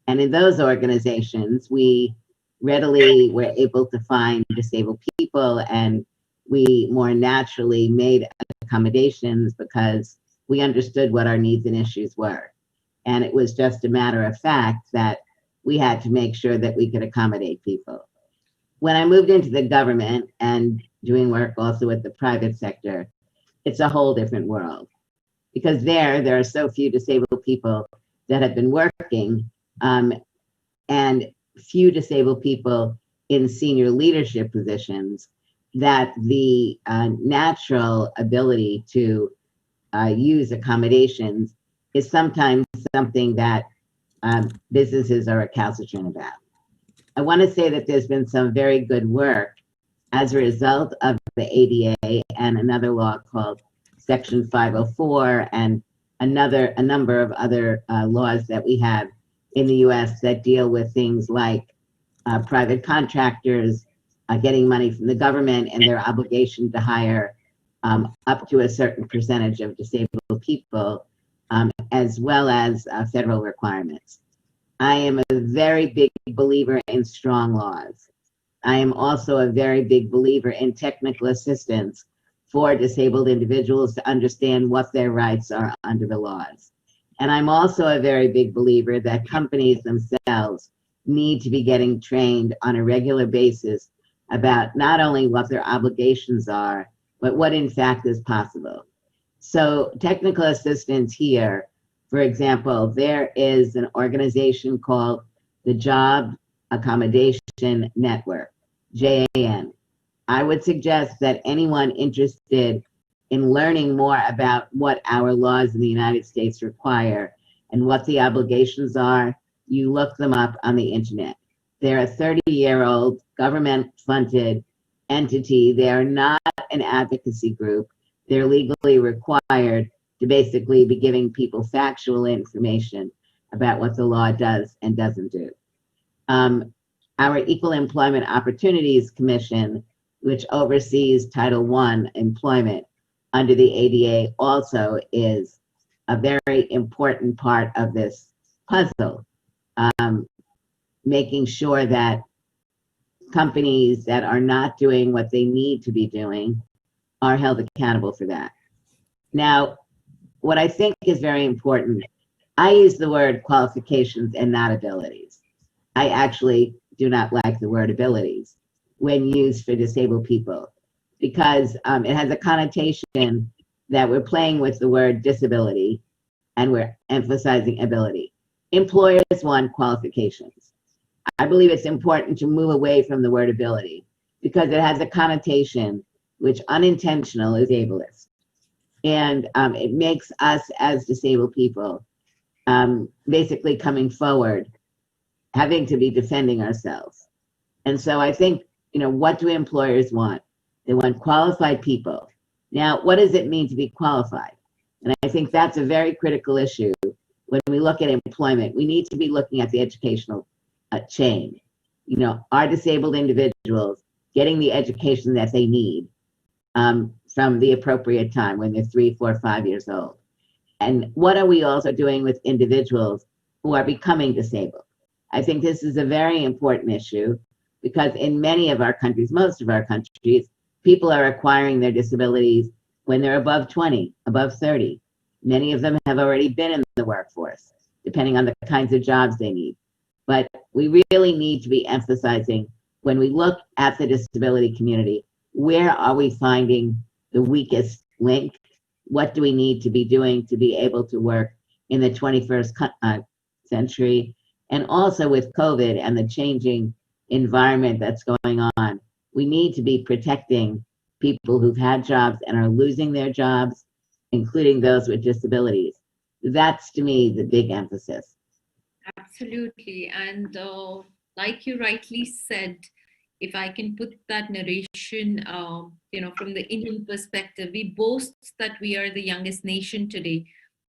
And in those organizations, we readily were able to find disabled people, and we more naturally made accommodations because we understood what our needs and issues were. And it was just a matter of fact that we had to make sure that we could accommodate people. When I moved into the government and doing work also with the private sector, it's a whole different world, because there are so few disabled people that have been working, and few disabled people in senior leadership positions, that the natural ability to use accommodations is sometimes something that businesses are recalcitrant about. I want to say that there's been some very good work as a result of the ADA and another law called Section 504 and a number of other laws that we have in the US that deal with things like private contractors getting money from the government and their obligation to hire up to a certain percentage of disabled people, as well as federal requirements. I am a very big believer in strong laws. I am also a very big believer in technical assistance for disabled individuals to understand what their rights are under the laws. And I'm also a very big believer that companies themselves need to be getting trained on a regular basis about not only what their obligations are, but what in fact is possible. So technical assistance here, for example, there is an organization called the Job Accommodation Network, JAN. I would suggest that anyone interested in learning more about what our laws in the United States require and what the obligations are, you look them up on the internet. They're a 30-year-old government-funded entity. They are not an advocacy group. They're legally required to basically be giving people factual information about what the law does and doesn't do. Our Equal Employment Opportunities Commission, which oversees Title I employment under the ADA, also is a very important part of this puzzle, making sure that companies that are not doing what they need to be doing are held accountable for that. Now, what I think is very important, I use the word qualifications and not abilities. I actually do not like the word abilities when used for disabled people, because it has a connotation that we're playing with the word disability and we're emphasizing ability. Employers want qualifications. I believe it's important to move away from the word ability because it has a connotation which unintentional is ableist. And it makes us as disabled people basically coming forward, having to be defending ourselves. And so I think, what do employers want? They want qualified people. Now, what does it mean to be qualified? And I think that's a very critical issue when we look at employment. We need to be looking at the educational chain. Are disabled individuals getting the education that they need from the appropriate time when they're 3, 4, 5 years old? And what are we also doing with individuals who are becoming disabled? I think this is a very important issue because in many of our countries, most of our countries, people are acquiring their disabilities when they're above 20, above 30. Many of them have already been in the workforce, depending on the kinds of jobs they need. But we really need to be emphasizing, when we look at the disability community, where are we finding the weakest link? What do we need to be doing to be able to work in the 21st century? And also with COVID and the changing environment that's going on, we need to be protecting people who've had jobs and are losing their jobs, including those with disabilities. That's, to me, the big emphasis. Absolutely. And like you rightly said, if I can put that narration, from the Indian perspective, we boast that we are the youngest nation today.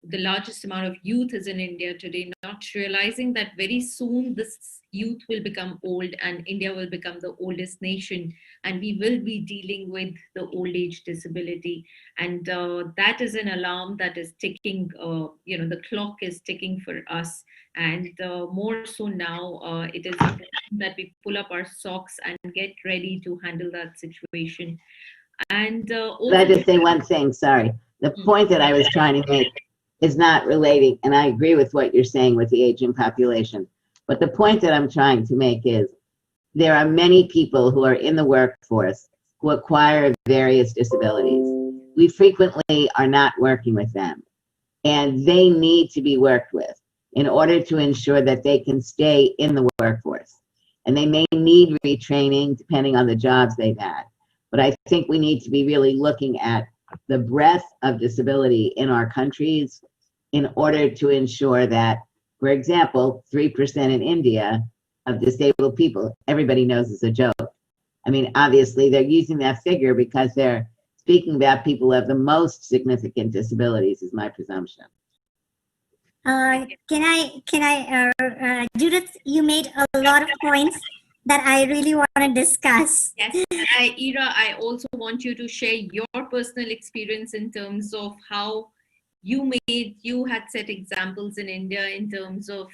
The largest amount of youth is in India today, not realizing that very soon this youth will become old and India will become the oldest nation, and we will be dealing with the old age disability. And that is an alarm that is ticking, the clock is ticking for us. And more so now, it is important that we pull up our socks and get ready to handle that situation. And Can I just say one thing? Sorry. The point that I was trying to make is not relating, and I agree with what you're saying with the aging population, but the point that I'm trying to make is there are many people who are in the workforce who acquire various disabilities. We frequently are not working with them, and they need to be worked with in order to ensure that they can stay in the workforce. And they may need retraining depending on the jobs they've had. But I think we need to be really looking at the breadth of disability in our countries in order to ensure that, for example, 3% in India of disabled people, everybody knows is a joke. I mean, obviously they're using that figure because they're speaking about people who have the most significant disabilities, is my presumption. Judith, you made a lot of points that I really want to discuss. Yes, Ira, I also want you to share your personal experience in terms of how you had set examples in India in terms of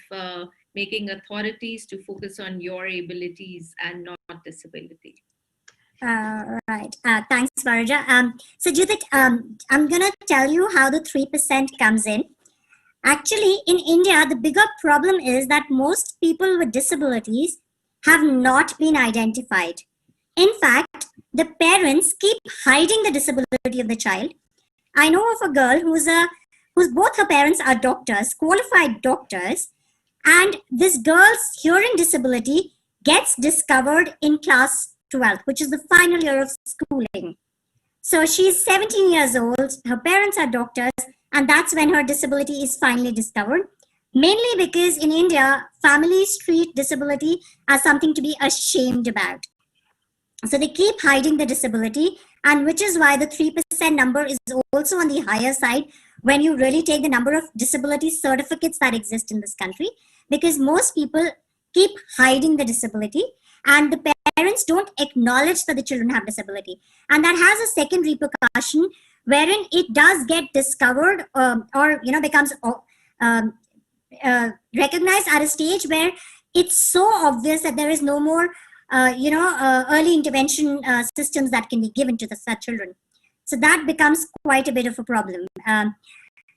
making authorities to focus on your abilities and not disability. Right. Thanks, Varaja. So Judith, I'm going to tell you how the 3% comes in. Actually, in India, the bigger problem is that most people with disabilities have not been identified. In fact, the parents keep hiding the disability of the child. I know of a girl whose both her parents are doctors, qualified doctors, and this girl's hearing disability gets discovered in class 12th, which is the final year of schooling. So she's 17 years old, her parents are doctors, and that's when her disability is finally discovered. Mainly because in India, families treat disability as something to be ashamed about. So they keep hiding the disability, and which is why the 3% number is also on the higher side when you really take the number of disability certificates that exist in this country, because most people keep hiding the disability and the parents don't acknowledge that the children have disability. And that has a second repercussion wherein it does get discovered or becomes recognized at a stage where it's so obvious that there is no more early intervention systems that can be given to such children. So that becomes quite a bit of a problem.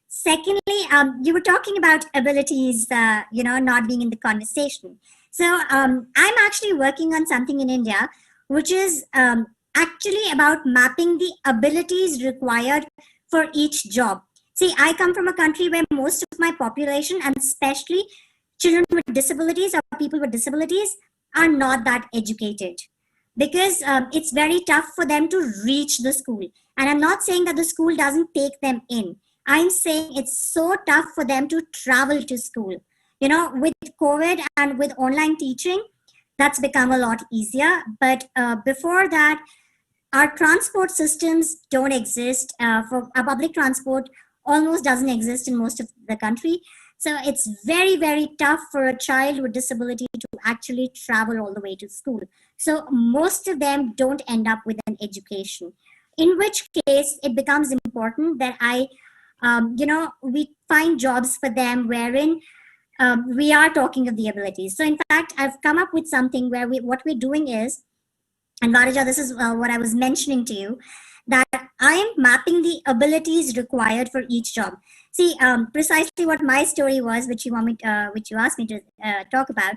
Secondly, you were talking about abilities, not being in the conversation. So I'm actually working on something in India, which is actually about mapping the abilities required for each job. See, I come from a country where most of my population, and especially children with disabilities or people with disabilities, are not that educated, because it's very tough for them to reach the school. And I'm not saying that the school doesn't take them in. I'm saying it's so tough for them to travel to school. You know, with COVID and with online teaching, that's become a lot easier. But before that, our transport systems don't exist. For our public transport almost doesn't exist in most of the country. So it's very, very tough for a child with disability to actually travel all the way to school. So most of them don't end up with an education, in which case it becomes important that we find jobs for them wherein we are talking of the abilities. So in fact, I've come up with something where what we're doing is, and Varija, this is what I was mentioning to you, that I am mapping the abilities required for each job. See, precisely what my story was, which you asked me to talk about,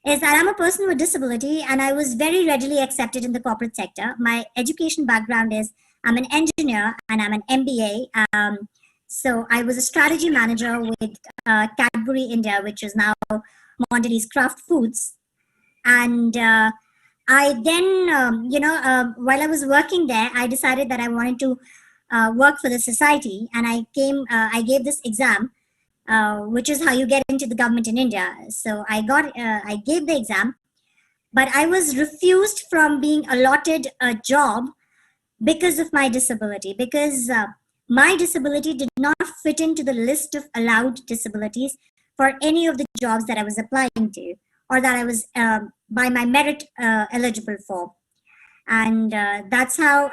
is that I'm a person with disability and I was very readily accepted in the corporate sector. My education background is I'm an engineer and I'm an MBA. So I was a strategy manager with Cadbury India, which is now Mondelez Kraft Foods. And I then, while I was working there, I decided that I wanted to work for the society. And I gave this exam, which is how you get into the government in India. So I gave the exam, but I was refused from being allotted a job because of my disability, because my disability did not fit into the list of allowed disabilities for any of the jobs that I was applying to, or that I was by my merit eligible for. And that's how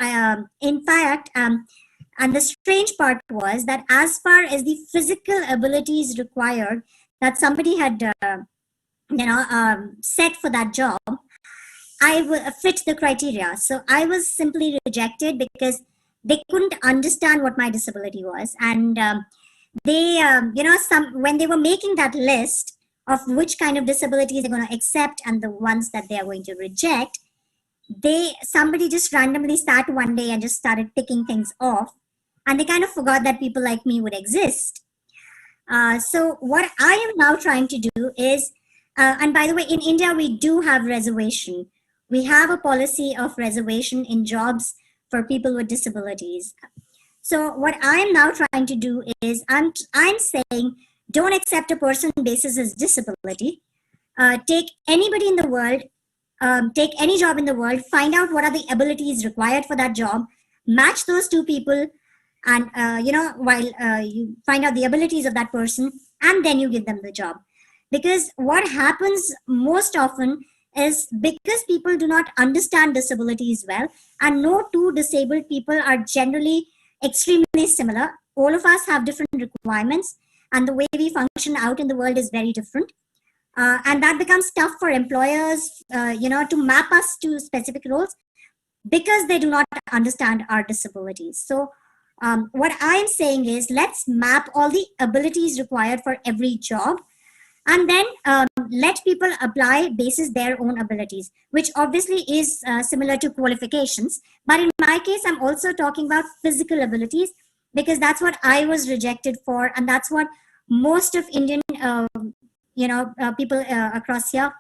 in fact, and the strange part was that as far as the physical abilities required that somebody had set for that job, I fit the criteria. So I was simply rejected because they couldn't understand what my disability was. And when they were making that list of which kind of disabilities they're going to accept and the ones that they are going to reject, somebody just randomly sat one day and just started picking things off, and they kind of forgot that people like me would exist. So what I am now trying to do is, and by the way, in India we do have reservation. We have a policy of reservation in jobs for people with disabilities. So what I am now trying to do is, I'm saying, don't accept a person basis his disability. Take anybody in the world, take any job in the world, find out what are the abilities required for that job, match those two people, and while you find out the abilities of that person, and then you give them the job. Because what happens most often is, because people do not understand disabilities well, and no two disabled people are generally extremely similar. All of us have different requirements, and the way we function out in the world is very different. And that becomes tough for employers, to map us to specific roles, because they do not understand our disabilities. So what I'm saying is, let's map all the abilities required for every job, and then let people apply basis their own abilities, which obviously is similar to qualifications. But in my case, I'm also talking about physical abilities, because that's what I was rejected for, and that's what most of Indian people across here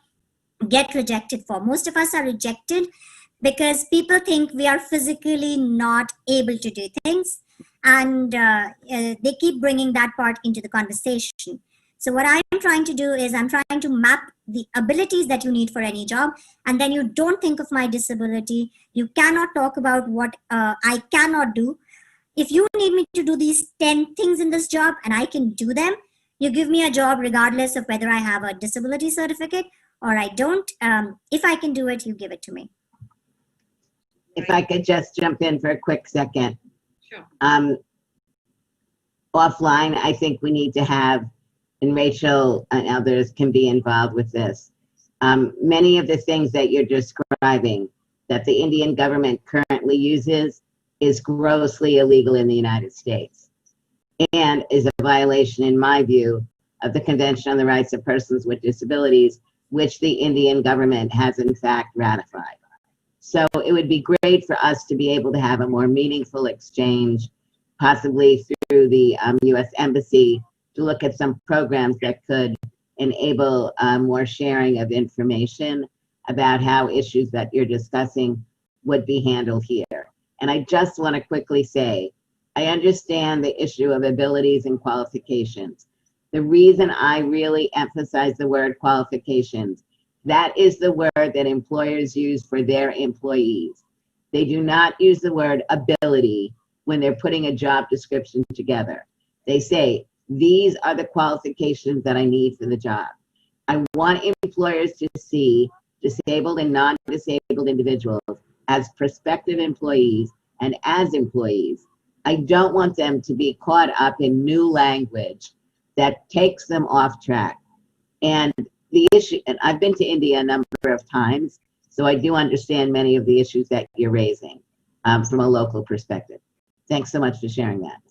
get rejected for. Most of us are rejected because people think we are physically not able to do things, and they keep bringing that part into the conversation. So what I'm trying to do is, I'm trying to map the abilities that you need for any job, and then you don't think of my disability. You cannot talk about what I cannot do. If you need me to do these 10 things in this job and I can do them, you give me a job regardless of whether I have a disability certificate or I don't. If I can do it, you give it to me. If I could just jump in for a quick second. Sure. Offline, I think we need to have, and Rachel and others can be involved with this. Many of the things that you're describing that the Indian government currently uses is grossly illegal in the United States, and is a violation, in my view, of the Convention on the Rights of Persons with Disabilities, which the Indian government has in fact ratified. So it would be great for us to be able to have a more meaningful exchange, possibly through the U.S. Embassy, to look at some programs that could enable more sharing of information about how issues that you're discussing would be handled here. And I just want to quickly say, I understand the issue of abilities and qualifications. The reason I really emphasize the word qualifications, that is the word that employers use for their employees. They do not use the word ability when they're putting a job description together. They say, these are the qualifications that I need for the job. I want employers to see disabled and non-disabled individuals as prospective employees and as employees. I don't want them to be caught up in new language that takes them off track. And the issue, and I've been to India a number of times, so I do understand many of the issues that you're raising from a local perspective. Thanks so much for sharing that.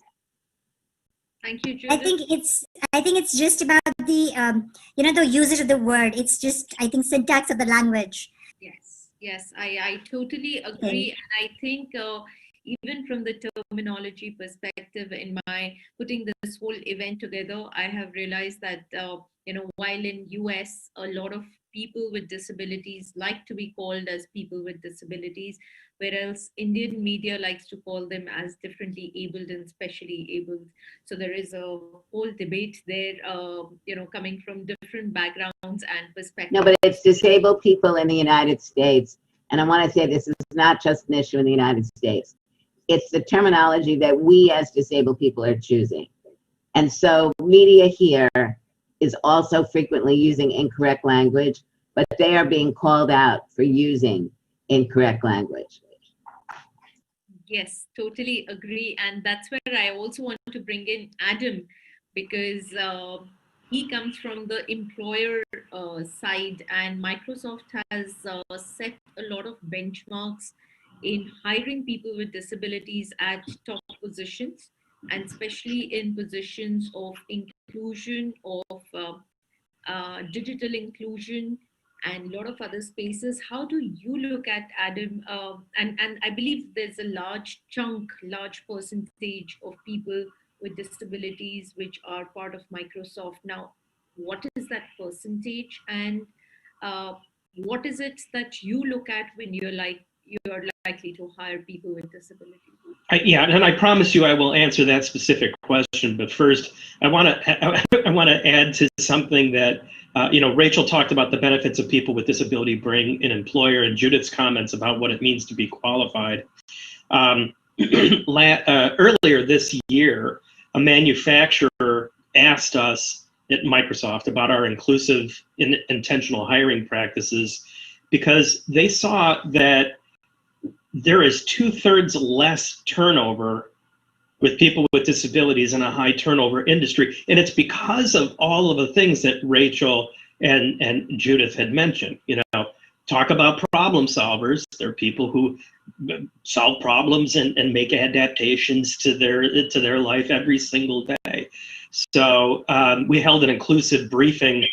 Thank you, Judith. I think it's just about the the usage of the word. It's just, I think, syntax of the language. Yes, I totally agree. And I think even from the terminology perspective, in my putting this whole event together, I have realized that while in US a lot of people with disabilities like to be called as people with disabilities, whereas Indian media likes to call them as differently abled and specially abled. So there is a whole debate there, coming from different backgrounds and perspectives. No, but it's disabled people in the United States. And I want to say this is not just an issue in the United States. It's the terminology that we as disabled people are choosing. And so media here is also frequently using incorrect language, but they are being called out for using incorrect language. Yes, totally agree. And that's where I also want to bring in Adam, because he comes from the employer side, and Microsoft has set a lot of benchmarks in hiring people with disabilities at top positions, and especially in positions of inclusion, of digital inclusion, and a lot of other spaces. How do you look at, Adam? And I believe there's a large percentage of people with disabilities which are part of Microsoft. Now, what is that percentage, and what is it that you look at when you're likely to hire people with disabilities? Yeah, and I promise you I will answer that specific question. But first, I want to add to something that Rachel talked about the benefits of people with disability bring an employer, and Judith's comments about what it means to be qualified. Earlier this year, a manufacturer asked us at Microsoft about our inclusive and intentional hiring practices, because they saw that there is 2/3 less turnover with people with disabilities in a high turnover industry. And it's because of all of the things that Rachel and Judith had mentioned. Talk about problem solvers. There are people who solve problems and make adaptations to their life every single day. So we held an inclusive briefing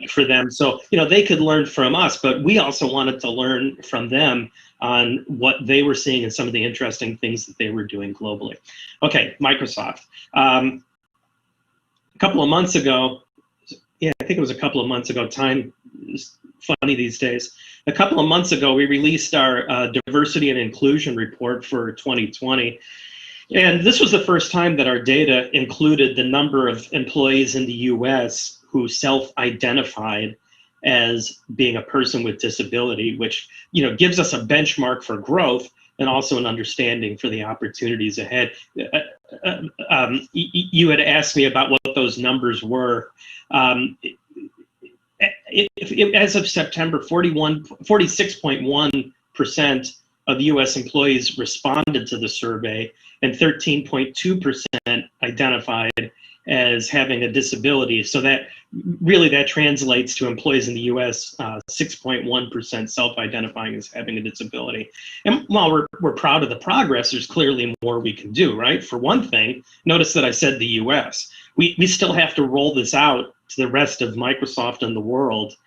for them, so they could learn from us, but we also wanted to learn from them on what they were seeing and some of the interesting things that they were doing globally. Okay, Microsoft. A couple of months ago, I think it was a couple of months ago, time is funny these days. A couple of months ago, we released our diversity and inclusion report for 2020. And this was the first time that our data included the number of employees in the US who self-identified as being a person with disability, which gives us a benchmark for growth and also an understanding for the opportunities ahead. You had asked me about what those numbers were. As of September, 46.1% of US employees responded to the survey, and 13.2% identified as having a disability. So that translates to employees in the US, 6.1% self-identifying as having a disability. And while we're proud of the progress, there's clearly more we can do, right? For one thing, notice that I said the US. We still have to roll this out to the rest of Microsoft and the world,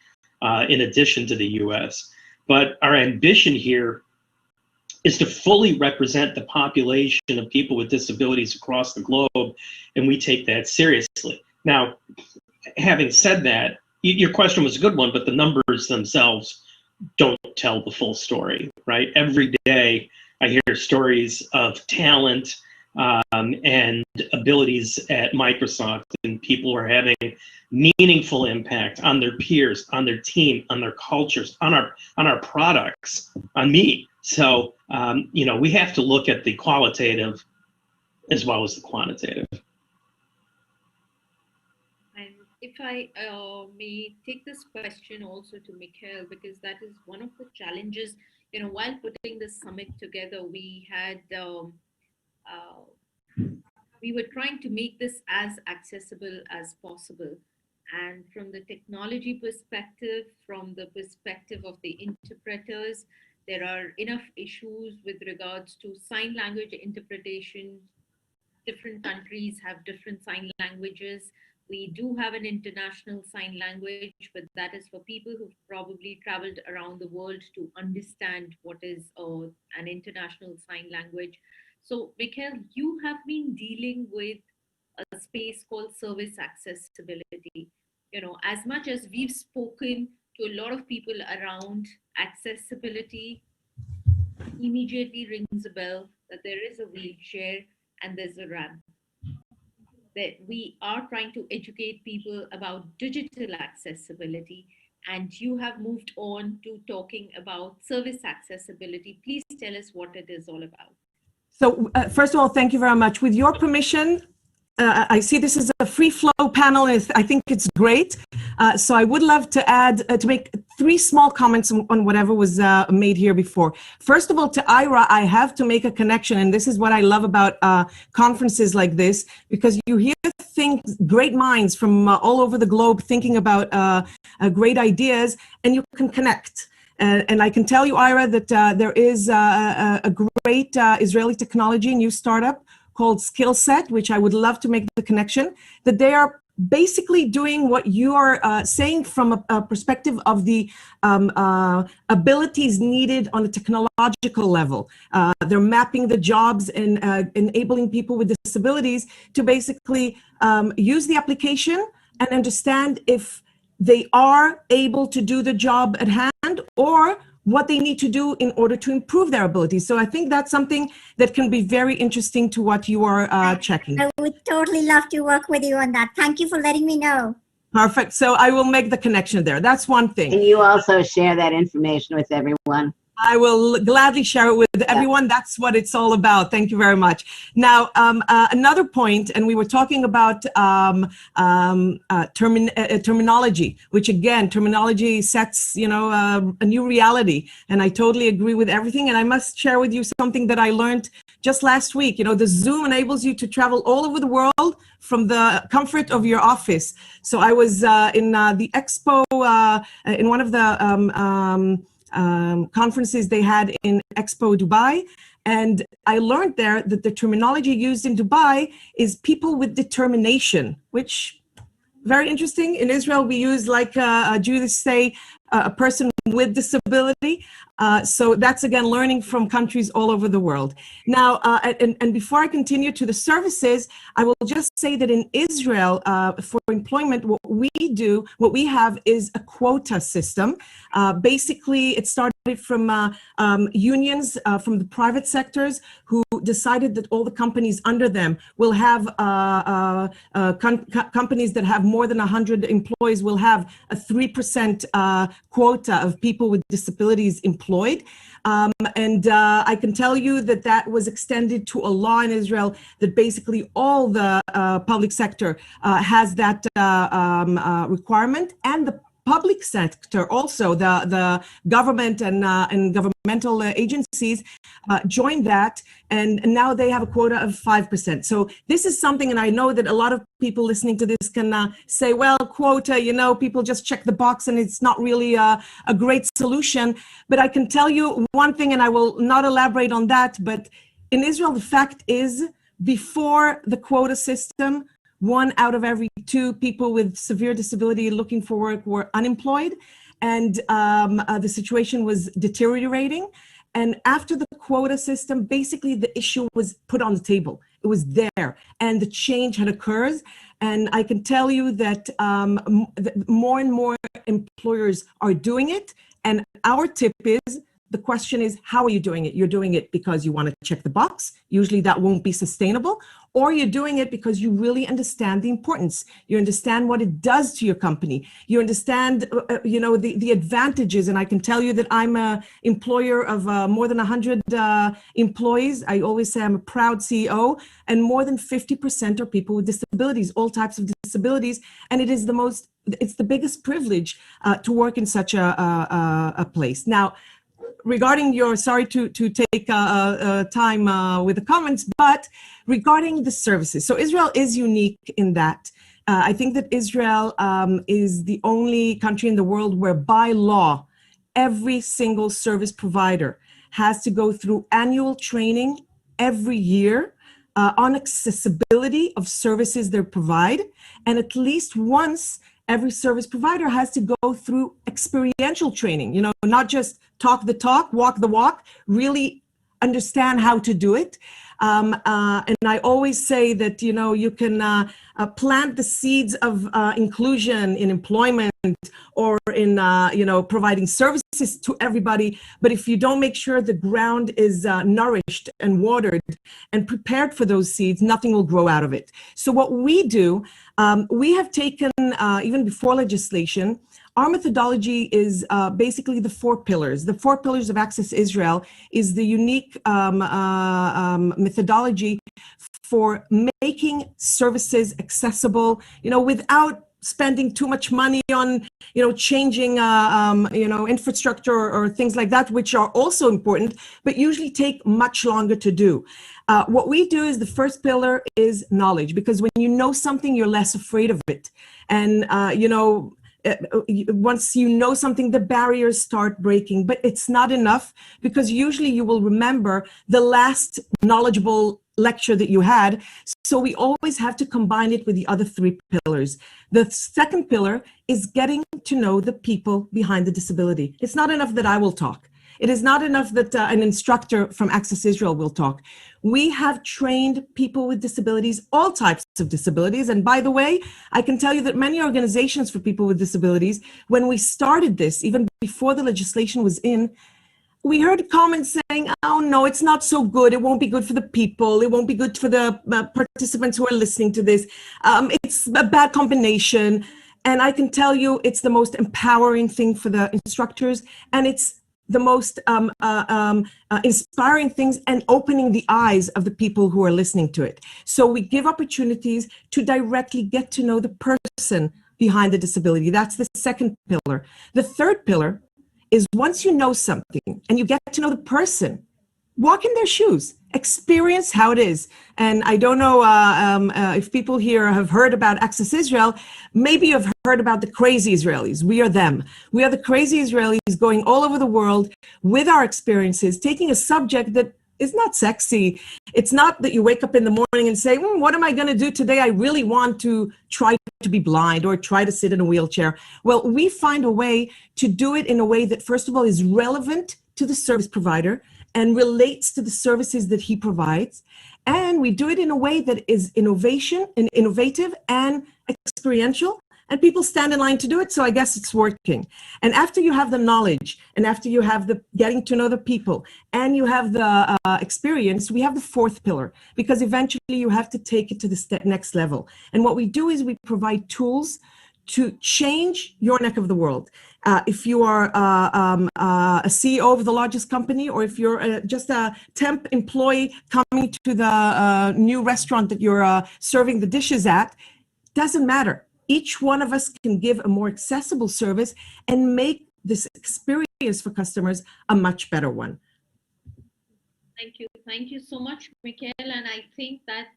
in addition to the US. But our ambition here is to fully represent the population of people with disabilities across the globe, and we take that seriously. Now, having said that, your question was a good one, but the numbers themselves don't tell the full story, right? Every day I hear stories of talent and abilities at Microsoft, and people are having meaningful impact on their peers, on their team, on their cultures, on our products, on me. So, we have to look at the qualitative as well as the quantitative. And if I may take this question also to Mikhail, because that is one of the challenges, while putting this summit together, we had, we were trying to make this as accessible as possible. And from the technology perspective, from the perspective of the interpreters, there are enough issues with regards to sign language interpretation. Different countries have different sign languages. We do have an international sign language, but that is for people who've probably traveled around the world to understand what is an international sign language. So, Mikhail, you have been dealing with a space called service accessibility. As much as we've spoken to a lot of people around accessibility, immediately rings a bell that there is a wheelchair and there's a ramp. That we are trying to educate people about digital accessibility, and you have moved on to talking about service accessibility. Please tell us what it is all about. So first of all, thank you very much. With your permission, I see this is a free flow panel. I think it's great. So I would love to to make 3 small comments on whatever was made here before. First of all, to Ira, I have to make a connection. And this is what I love about conferences like this, because you hear great minds from all over the globe thinking about great ideas, and you can connect. And I can tell you, Ira, that there is a great Israeli technology new startup called Skillset, which I would love to make the connection, that they are basically doing what you are saying from a perspective of the abilities needed on a technological level. They're mapping the jobs and enabling people with disabilities to basically use the application and understand if they are able to do the job at hand or what they need to do in order to improve their abilities. So I think that's something that can be very interesting to what you are checking. I would totally love to work with you on that. Thank you for letting me know. Perfect. So I will make the connection there. That's one thing. Can you also share that information with everyone? I will gladly share it with everyone. That's what it's all about. Thank you very much. Now, another point, and we were talking about terminology, which again, terminology sets, a new reality. And I totally agree with everything. And I must share with you something that I learned just last week. The Zoom enables you to travel all over the world from the comfort of your office. So I was in the expo, in one of the conferences they had in Expo Dubai, and I learned there that the terminology used in Dubai is people with determination, which very interesting. In Israel, we use, like Judith say, a person with disability. So that's, again, learning from countries all over the world. Now, and before I continue to the services, I will just say that in Israel, for employment, what we have is a quota system. Basically, it started from unions from the private sectors who decided that all the companies under them will have companies that have more than 100 employees will have a 3% quota of people with disabilities employed. And I can tell you that that was extended to a law in Israel that basically all the public sector has that requirement, and the public sector also, the government and governmental agencies joined that, and now they have a quota of 5%. So this is something, and I know that a lot of people listening to this can say, well, quota, people just check the box and it's not really a great solution. But I can tell you one thing, and I will not elaborate on that, but in Israel, the fact is, before the quota system, 1 out of every 2 people with severe disability looking for work were unemployed, and the situation was deteriorating. And after the quota system, basically the issue was put on the table. It was there, and the change had occurred. And I can tell you that more and more employers are doing it. And our tip is, the question is, how are you doing it? You're doing it because you want to check the box. Usually that won't be sustainable. Or you're doing it because you really understand the importance. You understand what it does to your company. You understand, the advantages. And I can tell you that I'm an employer of more than 100 employees. I always say I'm a proud CEO, and more than 50% are people with disabilities, all types of disabilities. And it's the biggest privilege to work in such a place. Now, regarding sorry to take time with the comments, but regarding the services. So Israel is unique in that. I think that Israel is the only country in the world where by law, every single service provider has to go through annual training every year on accessibility of services they provide. And at least once every service provider has to go through experiential training, not just talk the talk, walk the walk, really understand how to do it. And I always say that, you can plant the seeds of inclusion in employment or in, providing services to everybody. But if you don't make sure the ground is nourished and watered and prepared for those seeds, nothing will grow out of it. So what we do, we have taken, even before legislation, our methodology is basically the 4 pillars. The 4 pillars of Access Israel is the unique methodology for making services accessible, without spending too much money on, changing, infrastructure or things like that, which are also important, but usually take much longer to do. What we do is the first pillar is knowledge, because when you know something, you're less afraid of it. And, once you know something, the barriers start breaking, but it's not enough, because usually you will remember the last knowledgeable lecture that you had. So we always have to combine it with the other 3 pillars. The second pillar is getting to know the people behind the disability. It's not enough that I will talk. It is not enough that an instructor from Access Israel will talk. We have trained people with disabilities, all types of disabilities. And by the way, I can tell you that many organizations for people with disabilities, when we started this, even before the legislation was in, we heard comments saying, oh no, it's not so good. It won't be good for the people. It won't be good for the participants who are listening to this. It's a bad combination. And I can tell you it's the most empowering thing for the instructors. And it's the most inspiring things and opening the eyes of the people who are listening to it. So we give opportunities to directly get to know the person behind the disability. That's the second pillar. The third pillar is, once you know something and you get to know the person, walk in their shoes, experience how it is. And I don't know if people here have heard about Access Israel. Maybe you've heard about the crazy Israelis. We are them. We are the crazy Israelis going all over the world with our experiences, taking a subject that is not sexy. It's not that you wake up in the morning and say, what am I going to do today? I really want to try to be blind or try to sit in a wheelchair. Well, we find a way to do it in a way that, first of all, is relevant to the service provider and relates to the services that he provides. And we do it in a way that is innovative and experiential, and people stand in line to do it. So I guess it's working. And after you have the knowledge, and after you have the getting to know the people, and you have the experience, we have the 4th pillar, because eventually you have to take it to the next level. And what we do is we provide tools to change your neck of the world. If you are a CEO of the largest company, or if you're just a temp employee coming to the new restaurant that you're serving the dishes at, doesn't matter. Each one of us can give a more accessible service and make this experience for customers a much better one. Thank you. Thank you so much, Mikhail. And I think that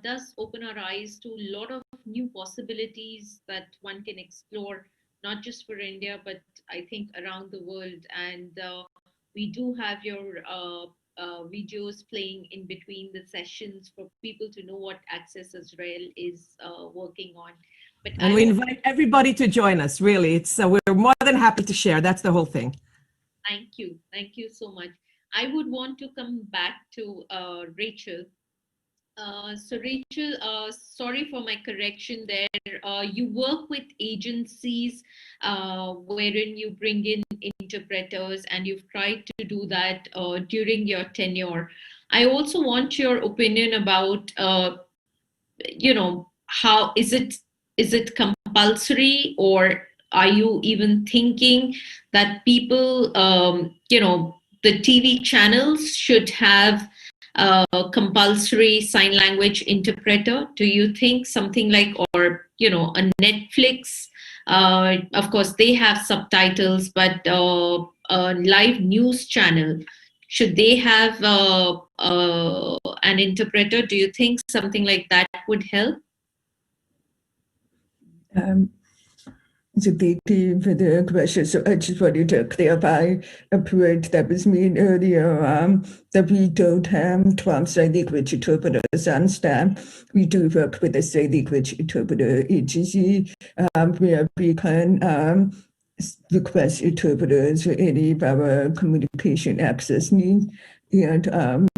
does open our eyes to a lot of new possibilities that one can explore, not just for India, but I think around the world. And we do have your videos playing in between the sessions for people to know what Access Israel is working on. And we invite everybody to join us, really. We're more than happy to share. That's the whole thing. Thank you. Thank you so much. I would want to come back to Rachel. So Rachel, sorry for my correction there. You work with agencies wherein you bring in interpreters, and you've tried to do that during your tenure. I also want your opinion about, how is it compulsory, or are you even thinking that people, the TV channels should have compulsory sign language interpreter? Do you think something like, or a Netflix, of course they have subtitles, but a live news channel, should they have an interpreter? Do you think something like that would help? So thank you for the question. So I just wanted to clarify a point that was made earlier, that we don't have 12 sign language interpreters on staff. We do work with a sign language interpreter agency, where we can request interpreters for any of our communication access needs. And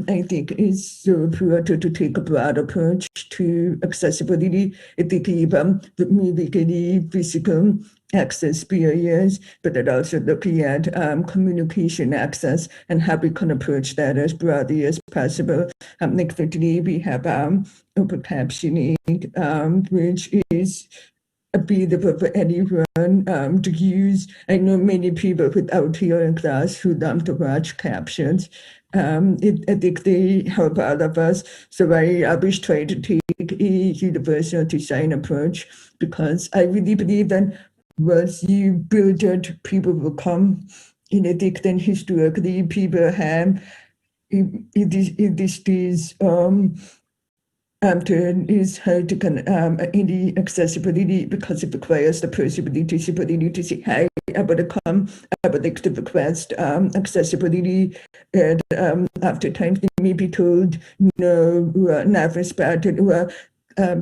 I think it's so important to take a broad approach to accessibility. I think even removing any physical access barriers, but then also looking at communication access and how we can approach that as broadly as possible. Like for today, we have open captioning, which is available for anyone to use. I know many people without hearing class who love to watch captions. I think they help all of us. So I always try to take a universal design approach, because I really believe that once you build it, people will come. And I think then historically people have these is how to any accessibility, because it requires the person with disability to say, hi, I would have come, I would like to request accessibility. And after times they may be told, no, not respected, or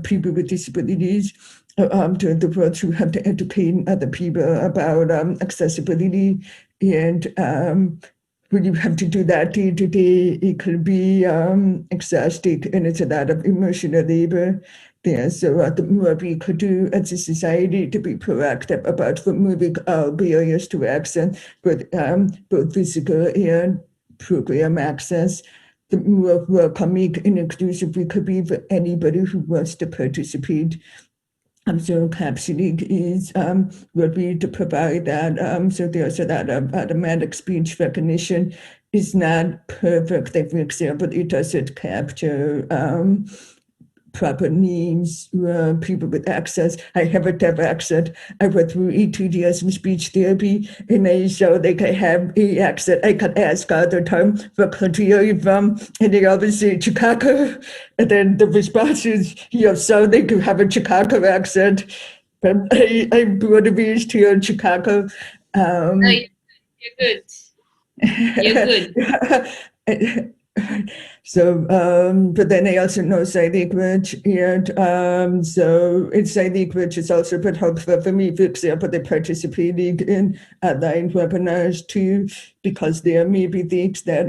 people with disabilities during the world who have to educate other people about accessibility. And when you have to do that day to day, it could be exhausting, and it's a lot of emotional labor there. So the more we could do as a society to be proactive about removing barriers to access, but both physical and program access, the more welcoming and inclusive we could be for anybody who wants to participate. So captioning is what we to provide that. So there's that automatic speech recognition is not perfect, for example, it doesn't capture proper names, people with access. I have a deaf accent. I went through 18 years of speech therapy, and I show they can have a accent. I can ask all the time, what country are you from? And they always say Chicago. And then the response is, you so they could have a Chicago accent. But I'm born and raised here in Chicago. Right. You're good. You're good. So, but then I also know sign language, and so in sign language is also been helpful for me, for example, the participating in online webinars too, because there may be things that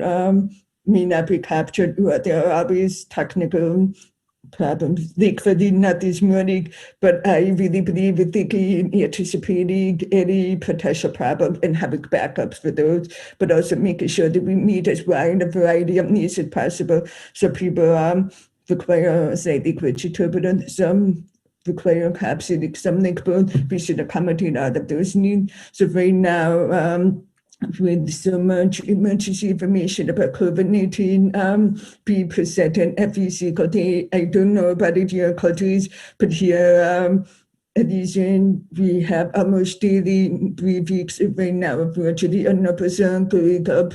may not be captured, or there are always technical problems. Thankfully, not this morning, but I really believe in thinking, anticipating any potential problem and having backups for those, but also making sure that we meet as wide a variety of needs as possible. So people require, say, language interpreter, some require captioning, some like both. We should accommodate all of those needs. So right now, with so much emergency information about COVID-19 being presented every single day. I don't know about in your countries, but here at least we have almost daily 3 weeks right now, virtually a numbers going up.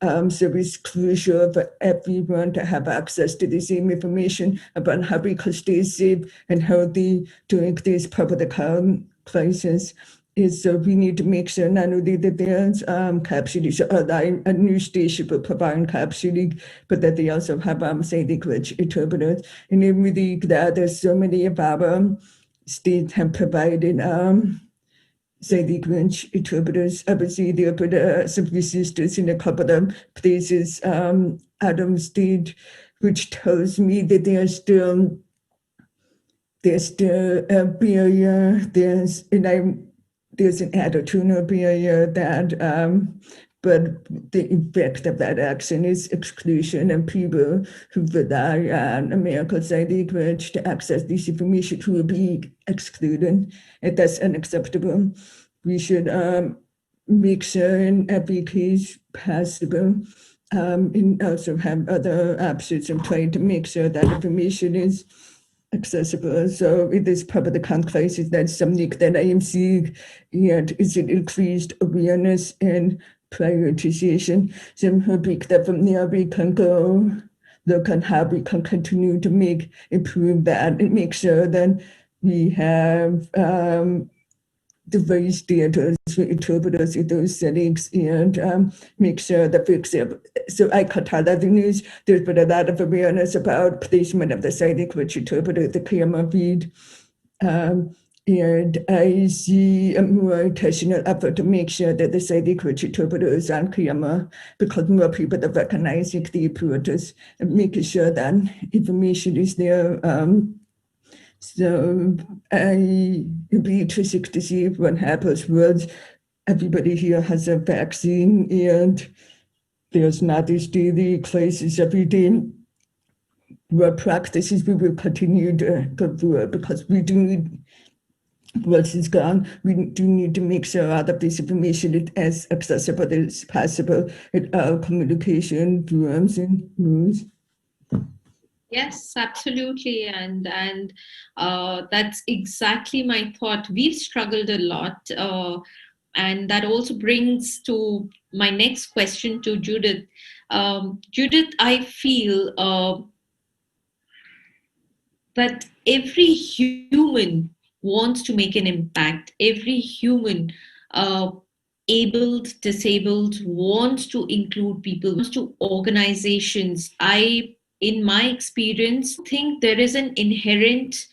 So it's crucial for everyone to have access to the same information about how we can stay safe and healthy during this public health crisis. Is we need to make sure not only that there's captioning, a news station will provide captioning, but that they also have say language interpreters. And I'm really glad there's so many of our states have provided say language interpreters. Obviously, there put some resistance in a couple of places. Adams State which tells me that there's still a barrier, there's an attitudinal barrier that but the effect of that action is exclusion, and people who rely on American Sign Language to access this information will be excluded, and that's unacceptable. We should make sure in every case possible, and also have other options in place to make sure that information is accessible. So it is part of the conclave is that something that I am seeing, and is an increased awareness and prioritization. So I'm hoping that from there we can go look at how we can continue to improve that and make sure that we have the very standards for interpreters in those settings, and make sure that, for example, so I can tell that the news, there's been a lot of awareness about placement of the sign language interpreter, the camera feed. And I see a more intentional effort to make sure that the sign language interpreter is on camera, because more people are recognizing the importance and making sure that information is there. So it'd be interesting to see what happens once everybody here has a vaccine and there's not these daily classes every day. What practices we will continue to go through, because we do need, once it's gone, we do need to make sure all of this information is as accessible as possible in all communication forums and rules. Yes, absolutely, and that's exactly my thought. We've struggled a lot, and that also brings to my next question to Judith. Judith, I feel that every human wants to make an impact. Every human, abled, disabled, wants to include people, wants to organizations. In my experience, think there is an inherent,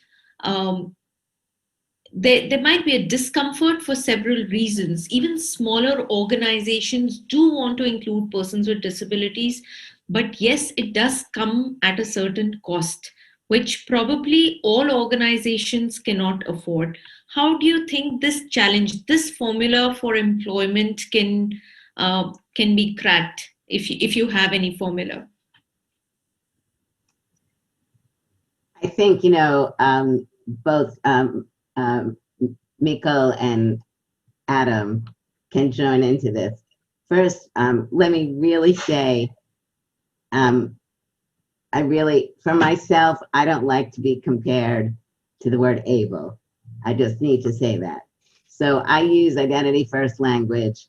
there might be a discomfort for several reasons. Even smaller organizations do want to include persons with disabilities, but yes, it does come at a certain cost, which probably all organizations cannot afford. How do you think this challenge, this formula for employment can be cracked, if you have any formula? I think, both Miko and Adam can join into this. First, let me really say, for myself, I don't like to be compared to the word able. I just need to say that. So I use identity first language.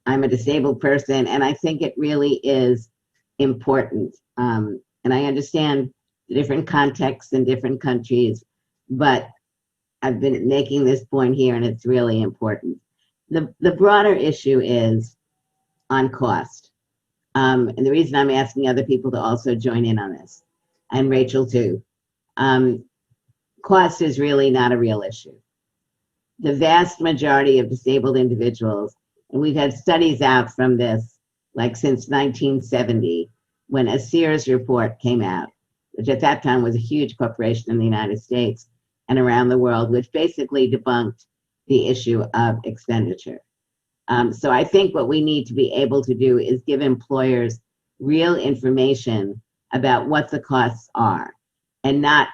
I'm a disabled person, and I think it really is important. And I understand different contexts in different countries, but I've been making this point here, and it's really important. The broader issue is on cost. And the reason I'm asking other people to also join in on this, and Rachel too, cost is really not a real issue. The vast majority of disabled individuals, and we've had studies out from this, like since 1970, when a Sears report came out, which at that time was a huge corporation in the United States and around the world, which basically debunked the issue of expenditure. So I think what we need to be able to do is give employers real information about what the costs are, and not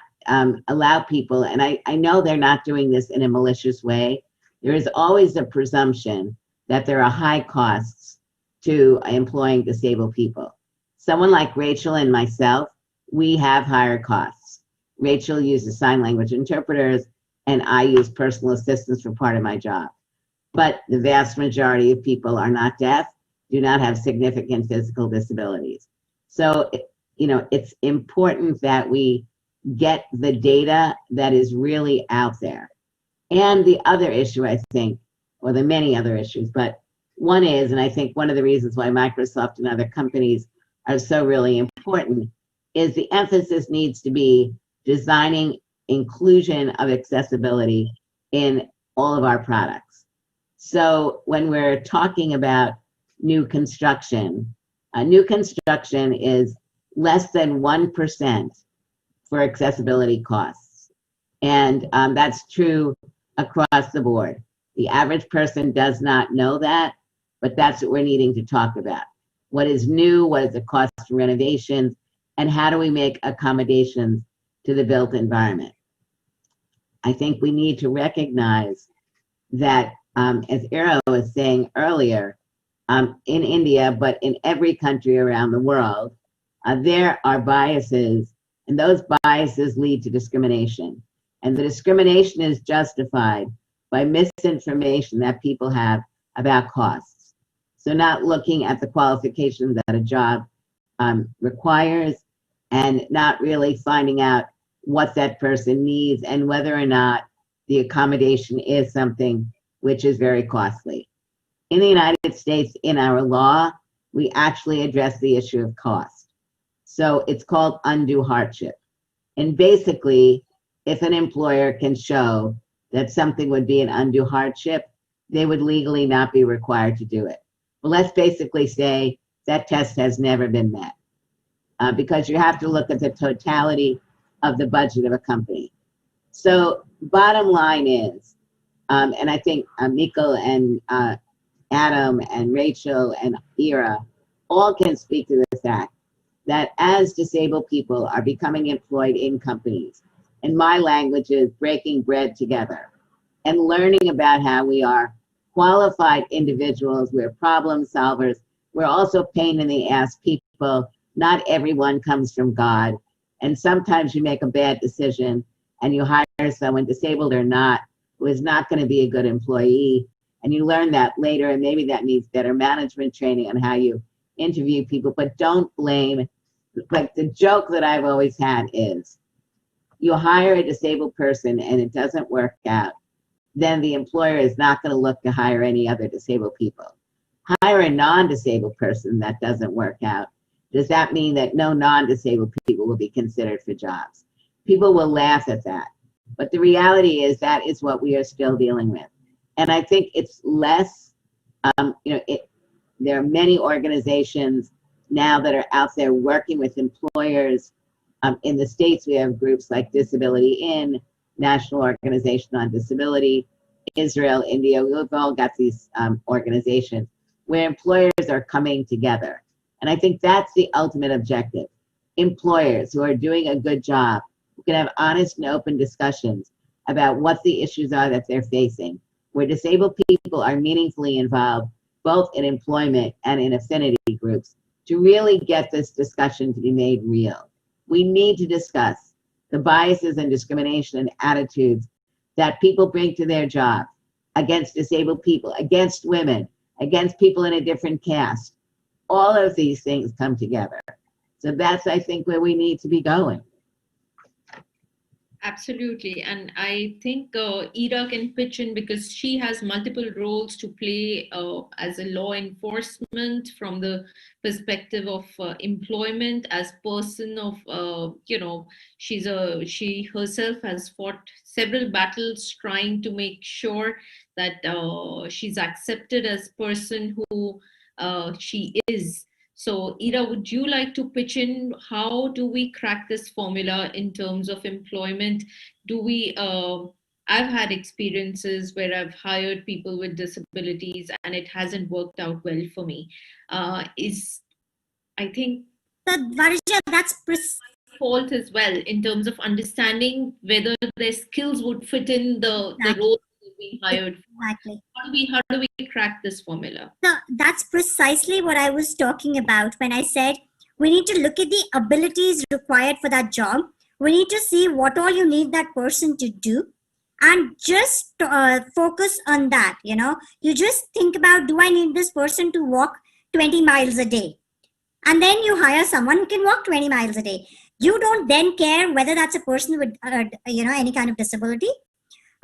allow people, and I know they're not doing this in a malicious way. There is always a presumption that there are high costs to employing disabled people. Someone like Rachel and myself, we have higher costs. Rachel uses sign language interpreters, and I use personal assistants for part of my job. But the vast majority of people are not deaf, do not have significant physical disabilities. So, it's important that we get the data that is really out there. And the other issue, I think, or the many other issues, but one is, and I think one of the reasons why Microsoft and other companies are so really important, is the emphasis needs to be designing inclusion of accessibility in all of our products. So when we're talking about new construction is less than 1% for accessibility costs. And that's true across the board. The average person does not know that, but that's what we're needing to talk about. What is new, what is the cost for renovations, and how do we make accommodations to the built environment? I think we need to recognize that, as Ira was saying earlier, in India, but in every country around the world, there are biases, and those biases lead to discrimination. And the discrimination is justified by misinformation that people have about costs. So not looking at the qualifications that a job requires, and not really finding out what that person needs and whether or not the accommodation is something which is very costly. In the United States, in our law, we actually address the issue of cost. So it's called undue hardship. And basically, if an employer can show that something would be an undue hardship, they would legally not be required to do it. Well, let's basically say that test has never been met, because you have to look at the totality of the budget of a company. So bottom line is, and I think Mikkel and Adam and Rachel and Ira all can speak to the fact that as disabled people are becoming employed in companies, and my language is breaking bread together and learning about how we are qualified individuals, we're problem solvers, we're also pain in the ass people. Not everyone comes from God. And sometimes you make a bad decision and you hire someone, disabled or not, who is not going to be a good employee. And you learn that later, and maybe that needs better management training on how you interview people. But don't blame, like the joke that I've always had is, you hire a disabled person and it doesn't work out, then the employer is not going to look to hire any other disabled people. Hire a non-disabled person that doesn't work out. Does that mean that no non-disabled people will be considered for jobs? People will laugh at that. But the reality is that is what we are still dealing with. And I think it's less, there are many organizations now that are out there working with employers. In the States, we have groups like Disability In, National Organization on Disability, Israel, India. We've all got these organizations where employers are coming together. And I think that's the ultimate objective. Employers who are doing a good job, who can have honest and open discussions about what the issues are that they're facing, where disabled people are meaningfully involved, both in employment and in affinity groups, to really get this discussion to be made real. We need to discuss the biases and discrimination and attitudes that people bring to their job against disabled people, against women, against people in a different caste. All of these things come together. So that's, I think, where we need to be going. Absolutely. And I think Ira can pitch in because she has multiple roles to play as a law enforcement from the perspective of employment, as person of, she herself has fought several battles trying to make sure that she's accepted as person who she is. So, Ira, would you like to pitch in? How do we crack this formula in terms of employment? Do we, I've had experiences where I've hired people with disabilities and it hasn't worked out well for me. I think that's fault as well in terms of understanding whether their skills would fit in the role being hired. Exactly. How do we crack this formula? So that's precisely what I was talking about when I said we need to look at the abilities required for that job. We need to see what all you need that person to do, and just focus on that. You just think about, do I need this person to walk 20 miles a day? And then you hire someone who can walk 20 miles a day. You don't then care whether that's a person with any kind of disability.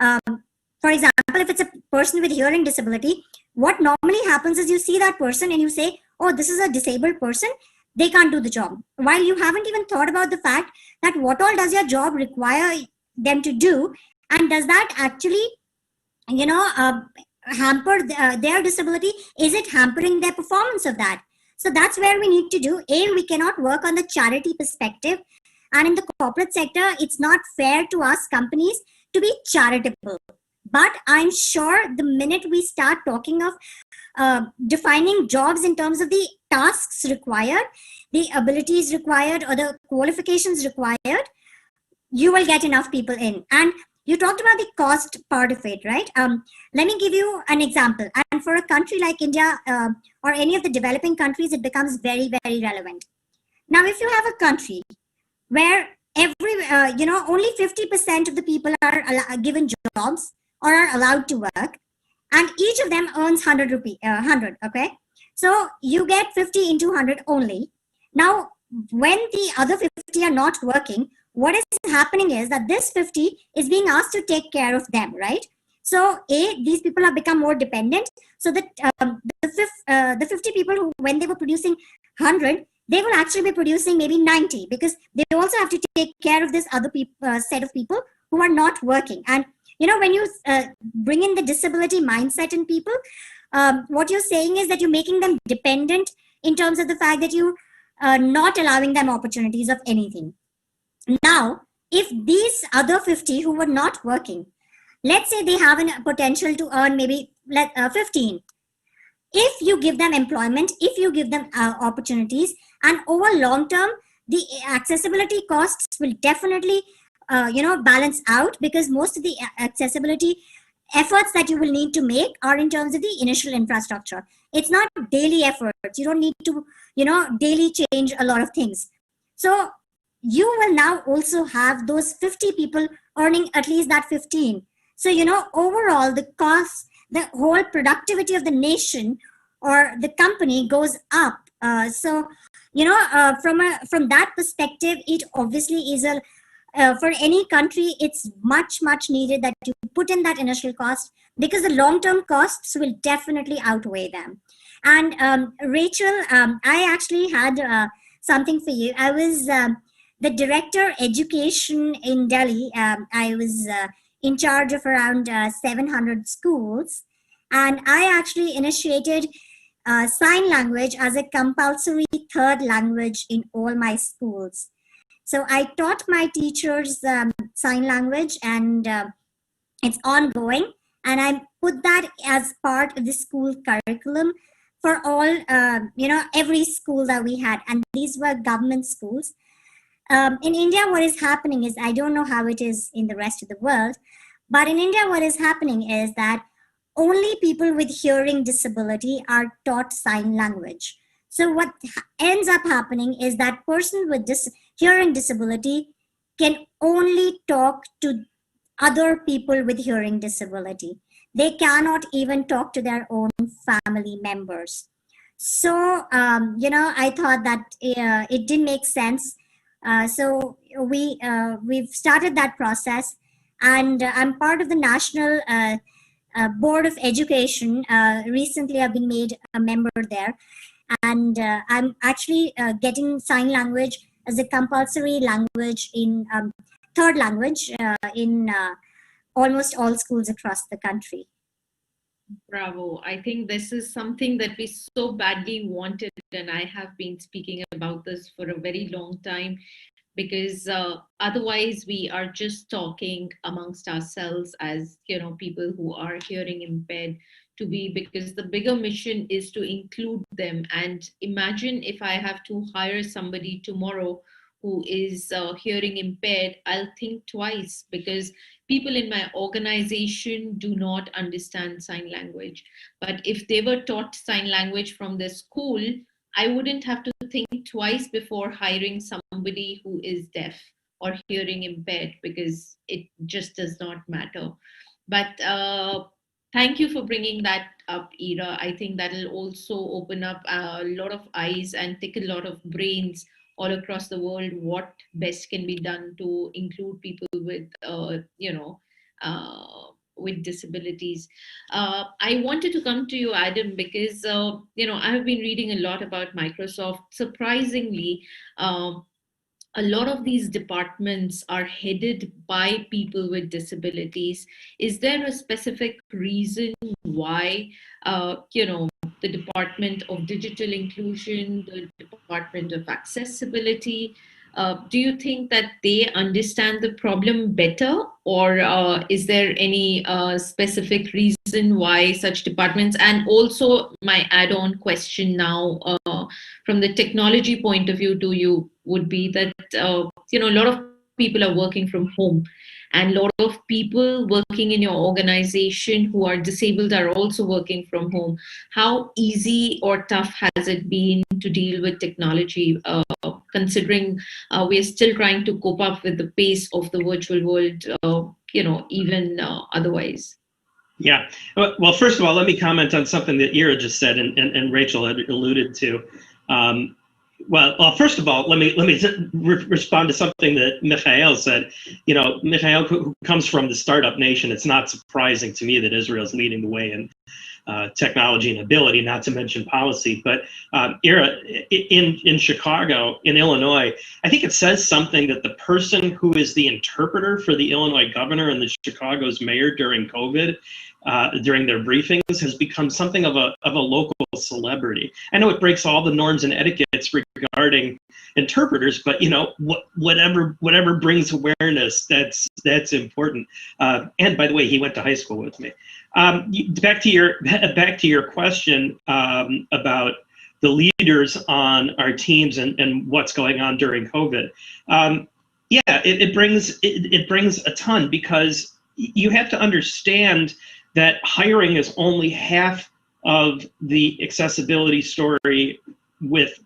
For example, if it's a person with hearing disability, what normally happens is you see that person and you say, oh, this is a disabled person, they can't do the job. While you haven't even thought about the fact that what all does your job require them to do, and does that actually, hamper their disability? Is it hampering their performance of that? So that's where we need to do. We cannot work on the charity perspective. And in the corporate sector, it's not fair to ask companies to be charitable. But I'm sure the minute we start talking of defining jobs in terms of the tasks required, the abilities required, or the qualifications required, you will get enough people in. And you talked about the cost part of it, right? Let me give you an example. And for a country like India or any of the developing countries, it becomes very, very relevant. Now, if you have a country where only 50% of the people are given jobs or are allowed to work, and each of them earns 100, okay? So you get 50 into 100 only. Now, when the other 50 are not working, what is happening is that this 50 is being asked to take care of them, right? So these people have become more dependent. So that the 50 people who, when they were producing 100, they will actually be producing maybe 90, because they also have to take care of this other set of people who are not working. And when you bring in the disability mindset in people, what you're saying is that you're making them dependent in terms of the fact that you are not allowing them opportunities of anything. Now, if these other 50 who were not working, let's say they have a potential to earn maybe 15. If you give them employment, if you give them opportunities, and over long term, the accessibility costs will definitely balance out, because most of the accessibility efforts that you will need to make are in terms of the initial infrastructure. It's not daily efforts. You don't need to, daily change a lot of things. So you will now also have those 50 people earning at least that 15. So, overall the cost, the whole productivity of the nation or the company goes up. From that perspective, it obviously is for any country, it's much, much needed that you put in that initial cost, because the long-term costs will definitely outweigh them. And Rachel, I actually had something for you. I was the director education in Delhi. I was in charge of around 700 schools. And I actually initiated sign language as a compulsory third language in all my schools. So I taught my teachers sign language, and it's ongoing. And I put that as part of the school curriculum for all, every school that we had. And these were government schools. In India, what is happening is, I don't know how it is in the rest of the world, but in India, what is happening is that only people with hearing disability are taught sign language. So what ends up happening is that person with hearing disability can only talk to other people with hearing disability. They cannot even talk to their own family members. So, I thought that it didn't make sense. So we've started that process, and I'm part of the National Board of Education. Recently, I've been made a member there, and I'm actually getting sign language as a compulsory language in third language in almost all schools across the country. Bravo. I think this is something that we so badly wanted, and I have been speaking about this for a very long time, because otherwise we are just talking amongst ourselves as people who are hearing impaired, because the bigger mission is to include them. And imagine if I have to hire somebody tomorrow who is hearing impaired, I'll think twice, because people in my organization do not understand sign language. But if they were taught sign language from the school, I wouldn't have to think twice before hiring somebody who is deaf or hearing impaired, because it just does not matter. But thank you for bringing that up, Ira. I think that'll also open up a lot of eyes and take a lot of brains all across the world, what best can be done to include people with, with disabilities. I wanted to come to you, Adam, because, I have been reading a lot about Microsoft. Surprisingly, a lot of these departments are headed by people with disabilities. Is there a specific reason why, the Department of Digital Inclusion, the Department of Accessibility. Do you think that they understand the problem better, or is there any specific reason why such departments? And also, my add-on question now, from the technology point of view to you, would be that a lot of people are working from home, and a lot of people working in your organization who are disabled are also working from home. How easy or tough has it been to deal with technology, considering we're still trying to cope up with the pace of the virtual world, even otherwise? Yeah. Well, first of all, let me comment on something that Ira just said and Rachel had alluded to. Well, first of all, let me respond to something that Mikhail said. Mikhail, who comes from the startup nation, it's not surprising to me that Israel is leading the way in technology and ability, not to mention policy. But Ira, in Chicago, in Illinois, I think it says something that the person who is the interpreter for the Illinois governor and the Chicago's mayor during COVID, during their briefings, has become something of a local celebrity. I know it breaks all the norms and etiquettes regarding interpreters, but whatever brings awareness, that's important. And by the way, he went to high school with me. Back to your question about the leaders on our teams and what's going on during COVID. It brings a ton, because you have to understand that hiring is only half of the accessibility story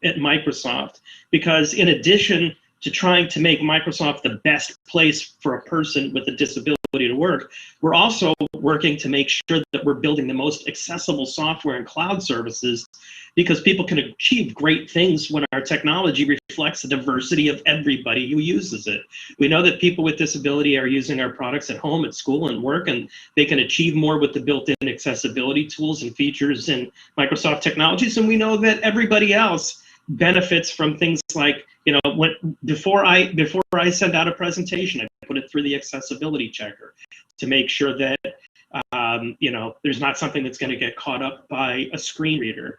at Microsoft, because in addition to trying to make Microsoft the best place for a person with a disability to work, we're also working to make sure that we're building the most accessible software and cloud services, because people can achieve great things when our technology reflects the diversity of everybody who uses it. We know that people with disability are using our products at home, at school, and work, and they can achieve more with the built-in accessibility tools and features in Microsoft technologies. And we know that everybody else benefits from things like, before I send out a presentation, I put it through the accessibility checker to make sure that there's not something that's going to get caught up by a screen reader.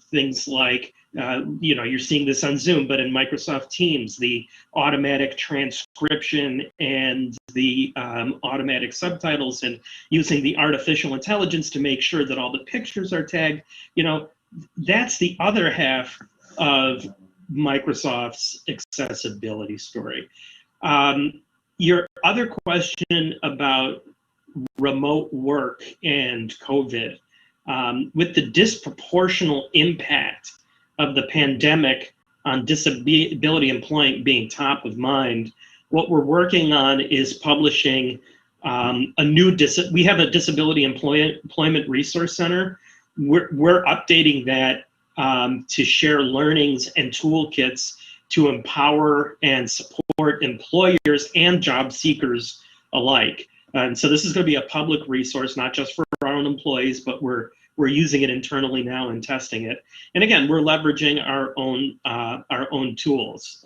Things like, you're seeing this on Zoom, but in Microsoft Teams, the automatic transcription and the automatic subtitles, and using the artificial intelligence to make sure that all the pictures are tagged. That's the other half of Microsoft's accessibility story. Your other question about remote work and COVID, with the disproportional impact of the pandemic on disability employment being top of mind, what we're working on is publishing we have a disability employment resource center. We're updating that to share learnings and toolkits to empower and support employers and job seekers alike. And so this is going to be a public resource, not just for our own employees, but we're using it internally now and testing it. And again, we're leveraging our own tools.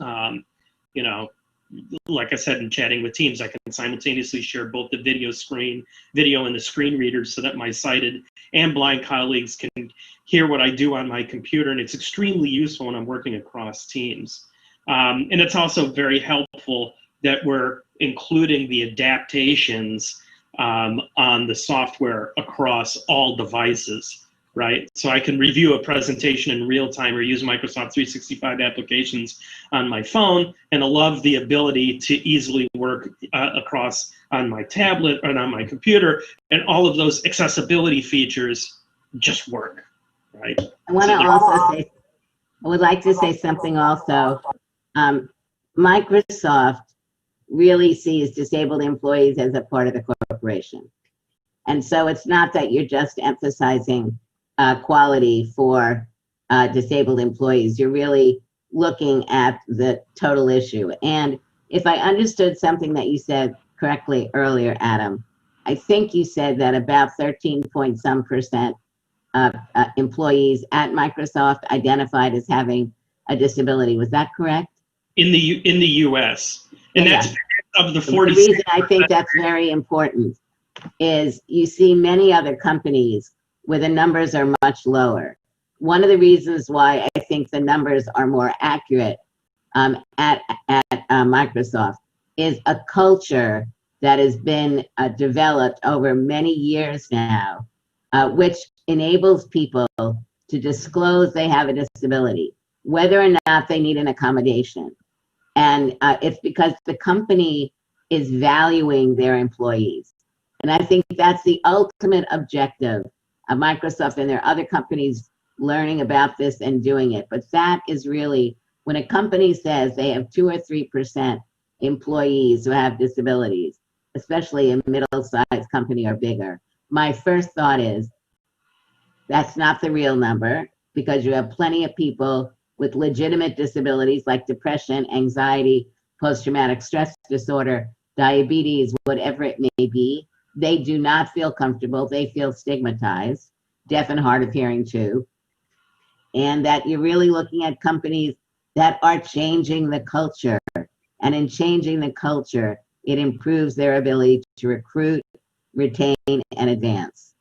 Like I said, in chatting with Teams, I can simultaneously share both the video and the screen readers, so that my sighted and blind colleagues can hear what I do on my computer. And it's extremely useful when I'm working across teams. And it's also very helpful that we're including the adaptations on the software across all devices, right? So I can review a presentation in real time or use Microsoft 365 applications on my phone, and I love the ability to easily work across on my tablet and on my computer, and all of those accessibility features just work, right? I would like to say something also. Microsoft really sees disabled employees as a part of the corporation. And so it's not that you're just emphasizing quality for disabled employees. You're really looking at the total issue. And if I understood something that you said correctly earlier, Adam, I think you said that about 13% of employees at Microsoft identified as having a disability. Was that correct? In the U.S. And that's of the 40. The reason I think that's very important is you see many other companies where the numbers are much lower. One of the reasons why I think the numbers are more accurate at Microsoft is a culture that has been developed over many years now, which enables people to disclose they have a disability, whether or not they need an accommodation. And it's because the company is valuing their employees. And I think that's the ultimate objective of Microsoft, and there are other companies learning about this and doing it. But that is really, when a company says they have 2 or 3% employees who have disabilities, especially a middle-sized company or bigger, my first thought is that's not the real number, because you have plenty of people with legitimate disabilities like depression, anxiety, post-traumatic stress disorder, diabetes, whatever it may be. They do not feel comfortable. They feel stigmatized, deaf and hard of hearing too. And that you're really looking at companies that are changing the culture. And in changing the culture, it improves their ability to recruit, retain, and advance.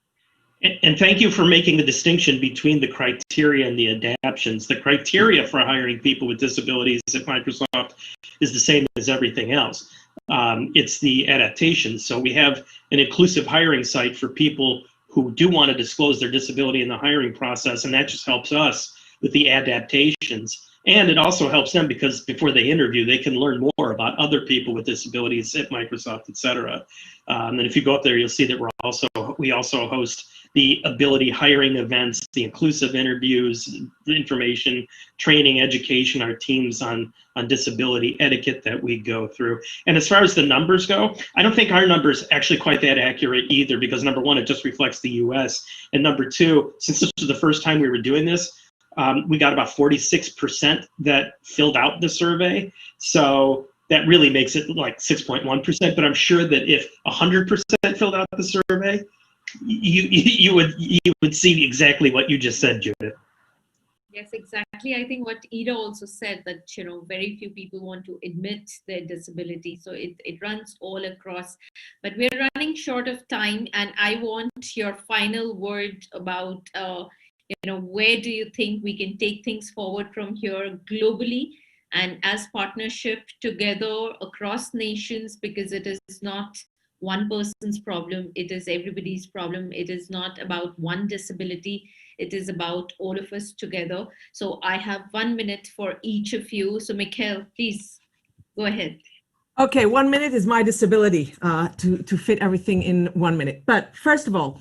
And thank you for making the distinction between the criteria and the adaptions. The criteria for hiring people with disabilities at Microsoft is the same as everything else. It's the adaptations. So we have an inclusive hiring site for people who do want to disclose their disability in the hiring process, and that just helps us with the adaptations. And it also helps them because before they interview, they can learn more about other people with disabilities at Microsoft, et cetera. And if you go up there, you'll see that we also host the ability hiring events, the inclusive interviews, the information, training, education, our teams on disability etiquette that we go through. And as far as the numbers go, I don't think our numbers actually quite that accurate either, because number one, it just reflects the US. And number two, since this was the first time we were doing this, we got about 46% that filled out the survey. So that really makes it like 6.1%, but I'm sure that if 100% filled out the survey, you would see exactly what you just said, Judith. Yes, exactly. I think what Ida also said, that very few people want to admit their disability, so it runs all across. But we're running short of time, and I want your final word about where do you think we can take things forward from here globally and as partnership together across nations, because it is not one person's problem, it is everybody's problem. It is not about one disability, it is about all of us together. So I have 1 minute for each of you. So Mikhail, please go ahead. Okay, 1 minute is my disability to fit everything in 1 minute. But first of all,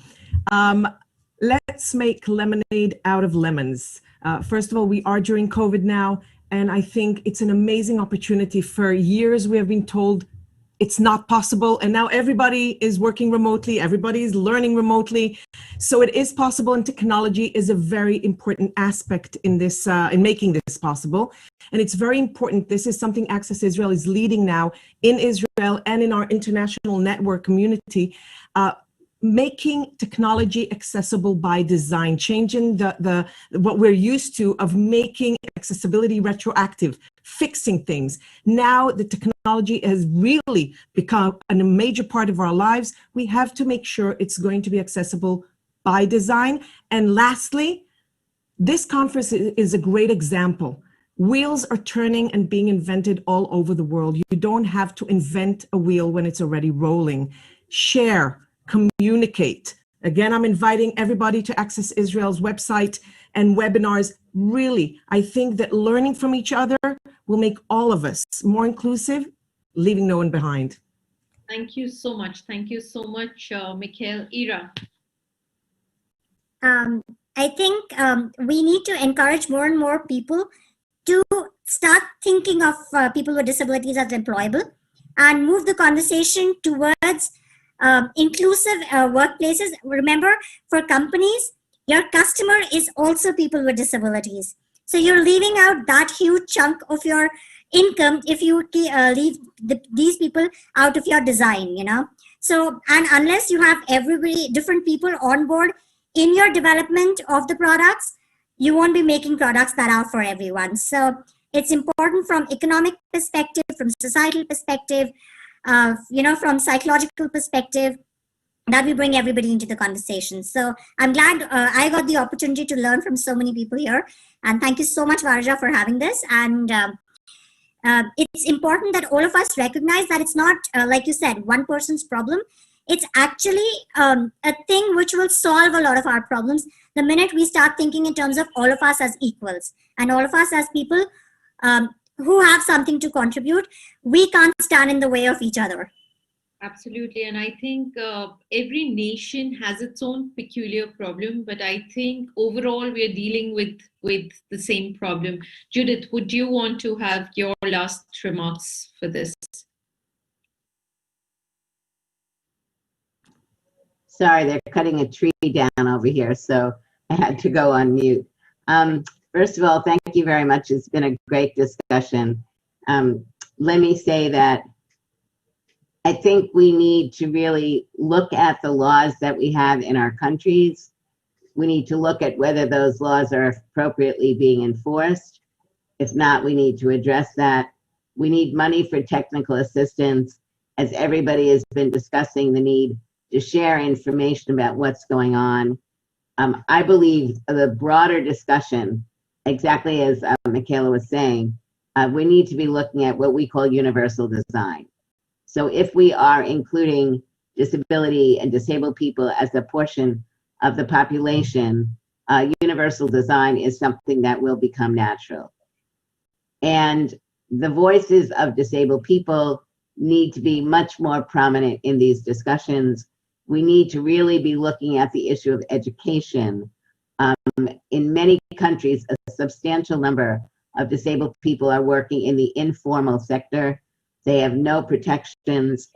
let's make lemonade out of lemons. First of all, we are during COVID now, and I think it's an amazing opportunity. For years, we have been told it's not possible, and now everybody is working remotely, everybody is learning remotely. So it is possible, and technology is a very important aspect in this, in making this possible. And it's very important. This is something Access Israel is leading now in Israel and in our international network community, making technology accessible by design, changing what we're used to of making accessibility retroactive, fixing things. Now the technology has really become a major part of our lives. We have to make sure it's going to be accessible by design. And lastly, this conference is a great example. Wheels are turning and being invented all over the world. You don't have to invent a wheel when it's already rolling. Share, communicate. Again, I'm inviting everybody to Access Israel's website and webinars. Really, I think that learning from each other will make all of us more inclusive, leaving no one behind. Thank you so much. Thank you so much, Mikhail. Ira. I think we need to encourage more and more people to start thinking of people with disabilities as employable and move the conversation towards inclusive workplaces. Remember, for companies, your customer is also people with disabilities. So you're leaving out that huge chunk of your income if you leave these people out of your design, So, and unless you have everybody, different people on board in your development of the products, you won't be making products that are for everyone. So it's important from economic perspective, from societal perspective, from psychological perspective, that we bring everybody into the conversation. So I'm glad I got the opportunity to learn from so many people here. And thank you so much, Varja, for having this. And it's important that all of us recognize that it's not, like you said, one person's problem. It's actually a thing which will solve a lot of our problems the minute we start thinking in terms of all of us as equals and all of us as people who have something to contribute. We can't stand in the way of each other. Absolutely. And I think every nation has its own peculiar problem, but I think overall we are dealing with the same problem. Judith, would you want to have your last remarks for this? Sorry, they're cutting a tree down over here, so I had to go on mute. First of all, thank you very much. It's been a great discussion. Let me say that I think we need to really look at the laws that we have in our countries. We need to look at whether those laws are appropriately being enforced. If not, we need to address that. We need money for technical assistance, as everybody has been discussing the need to share information about what's going on. I believe the broader discussion, exactly as Michaela was saying, we need to be looking at what we call universal design. So if we are including disability and disabled people as a portion of the population, universal design is something that will become natural. And the voices of disabled people need to be much more prominent in these discussions. We need to really be looking at the issue of education. In many countries, a substantial number of disabled people are working in the informal sector. They have no protections.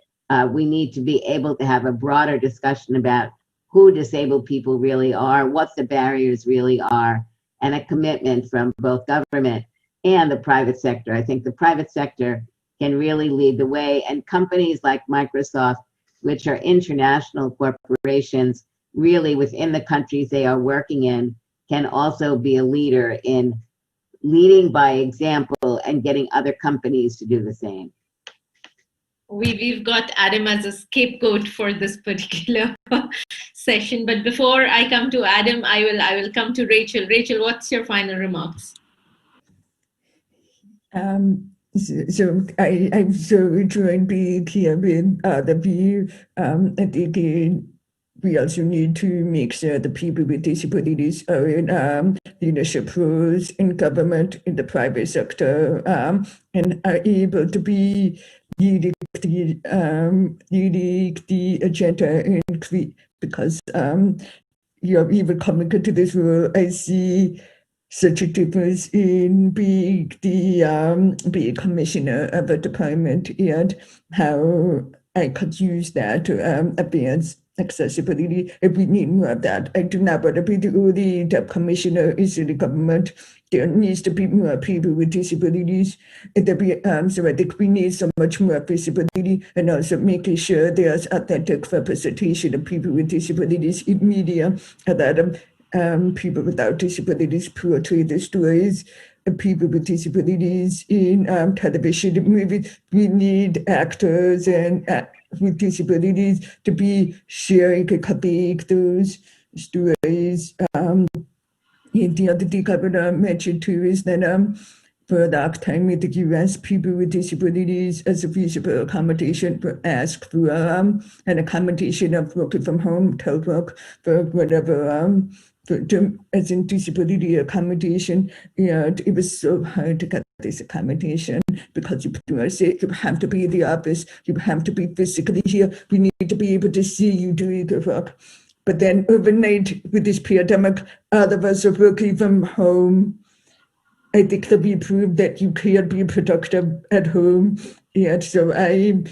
We need to be able to have a broader discussion about who disabled people really are, what the barriers really are, and a commitment from both government and the private sector. I think the private sector can really lead the way, and companies like Microsoft, which are international corporations, really within the countries they are working in, can also be a leader in leading by example and getting other companies to do the same. We've got Adam as a scapegoat for this particular session. But before I come to Adam, I will come to Rachel. Rachel, what's your final remarks? So I'm so joined here with the view. I think we also need to make sure the people with disabilities are in leadership roles in government, in the private sector, and are able to be leading the agenda because you're even coming into this role. I see such a difference in being be a commissioner of a department and how I could use that to advance accessibility. If we need more of that, I do not want to be the only commissioner in the government. There needs to be more people with disabilities. So I think we need so much more visibility and also making sure there's authentic representation of people with disabilities in media, and that people without disabilities portray the stories of people with disabilities in television and movies. We need actors and with disabilities to be sharing and copying those stories. And the other thing I would mention too is that for a long time in the US, people with disabilities as a reasonable accommodation were asked for an accommodation of working from home, telework, for whatever, as in disability accommodation. And it was so hard to get this accommodation because you have to be in the office, you have to be physically here, we need to be able to see you doing the work. But then overnight with this pandemic, all of us are working from home. I think that we proved that you can be productive at home. And so I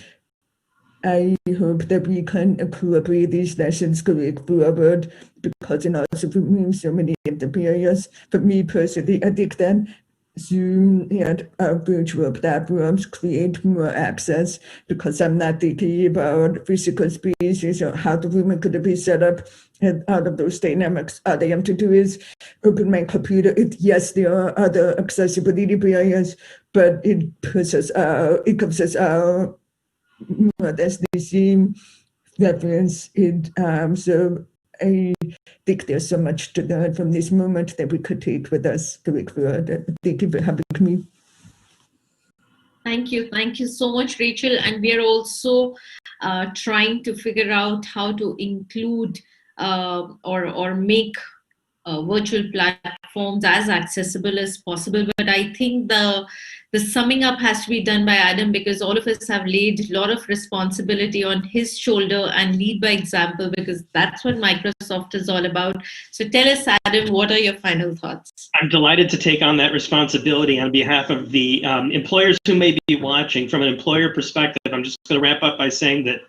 hope that we can incorporate these lessons going forward, because it also removes so many of the barriers. For me personally, I think that Zoom and virtual platforms create more access, because I'm not thinking about physical spaces or how the room could be set up and all of those dynamics. All I have to do is open my computer. Yes, there are other accessibility barriers, but it gives us more or less the same reference it. So I think there's so much to learn from this moment that we could take with us going forward. Thank you for having me. Thank you. Thank you so much, Rachel. And we are also trying to figure out how to include or make virtual platforms as accessible as possible. But I think the summing up has to be done by Adam, because all of us have laid a lot of responsibility on his shoulder and lead by example, because that's what Microsoft is all about. So tell us, Adam, what are your final thoughts? I'm delighted to take on that responsibility on behalf of the employers who may be watching. From an employer perspective, I'm just going to wrap up by saying that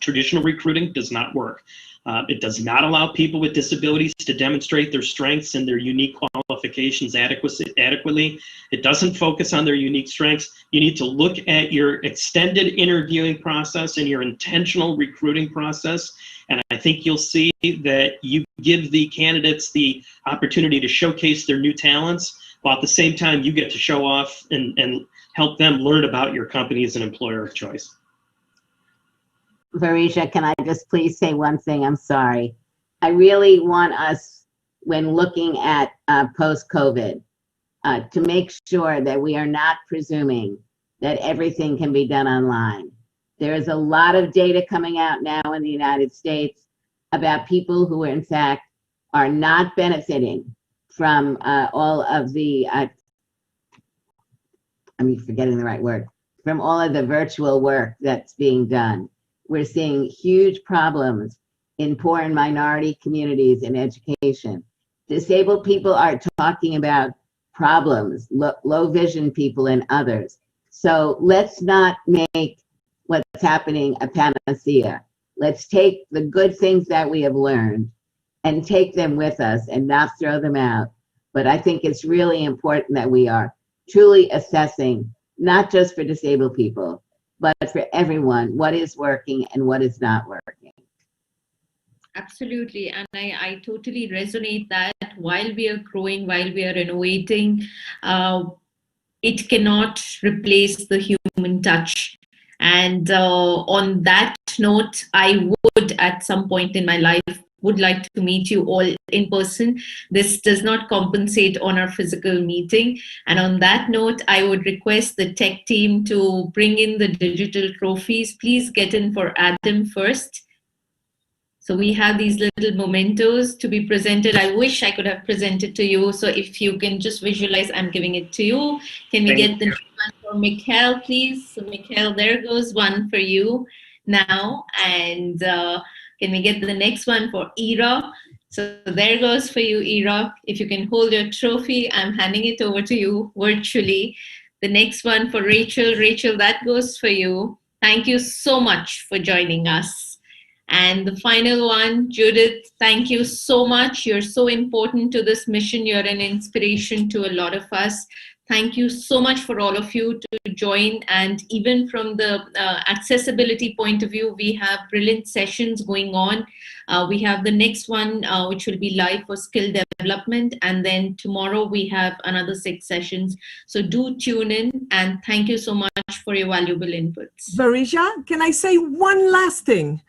traditional recruiting does not work. It does not allow people with disabilities to demonstrate their strengths and their unique qualifications adequately. It doesn't focus on their unique strengths. You need to look at your extended interviewing process and your intentional recruiting process. And I think you'll see that you give the candidates the opportunity to showcase their new talents, while at the same time you get to show off and help them learn about your company as an employer of choice. Varisha, can I just please say one thing? I'm sorry. I really want us, when looking at post-COVID, to make sure that we are not presuming that everything can be done online. There is a lot of data coming out now in the United States about people who, in fact, are not benefiting from all of the, I'm forgetting the right word, from all of the virtual work that's being done. We're seeing huge problems in poor and minority communities in education. Disabled people are talking about problems, low vision people and others. So let's not make what's happening a panacea. Let's take the good things that we have learned and take them with us and not throw them out. But I think it's really important that we are truly assessing, not just for disabled people, but for everyone, what is working and what is not working. Absolutely. And I totally resonate that while we are growing, while we are innovating, it cannot replace the human touch. And on that note, I would at some point in my life would like to meet you all in person. This does not compensate on our physical meeting. And on that note, I would request the tech team to bring in the digital trophies. Please get in for Adam first. So we have these little mementos to be presented. I wish I could have presented to you. So if you can just visualize, I'm giving it to you. Can we get the next one for Mikhail, please? So Mikhail, there goes one for you now. And can we get the next one for Ira? So there goes for you, Ira. If you can hold your trophy, I'm handing it over to you virtually. The next one for Rachel. Rachel, that goes for you. Thank you so much for joining us. And the final one, Judith, thank you so much. You're so important to this mission. You're an inspiration to a lot of us. Thank you so much for all of you to join. And even from the accessibility point of view, we have brilliant sessions going on. We have the next one, which will be live for skill development. And then tomorrow we have another 6 sessions. So do tune in, and thank you so much for your valuable inputs. Varisha, can I say one last thing?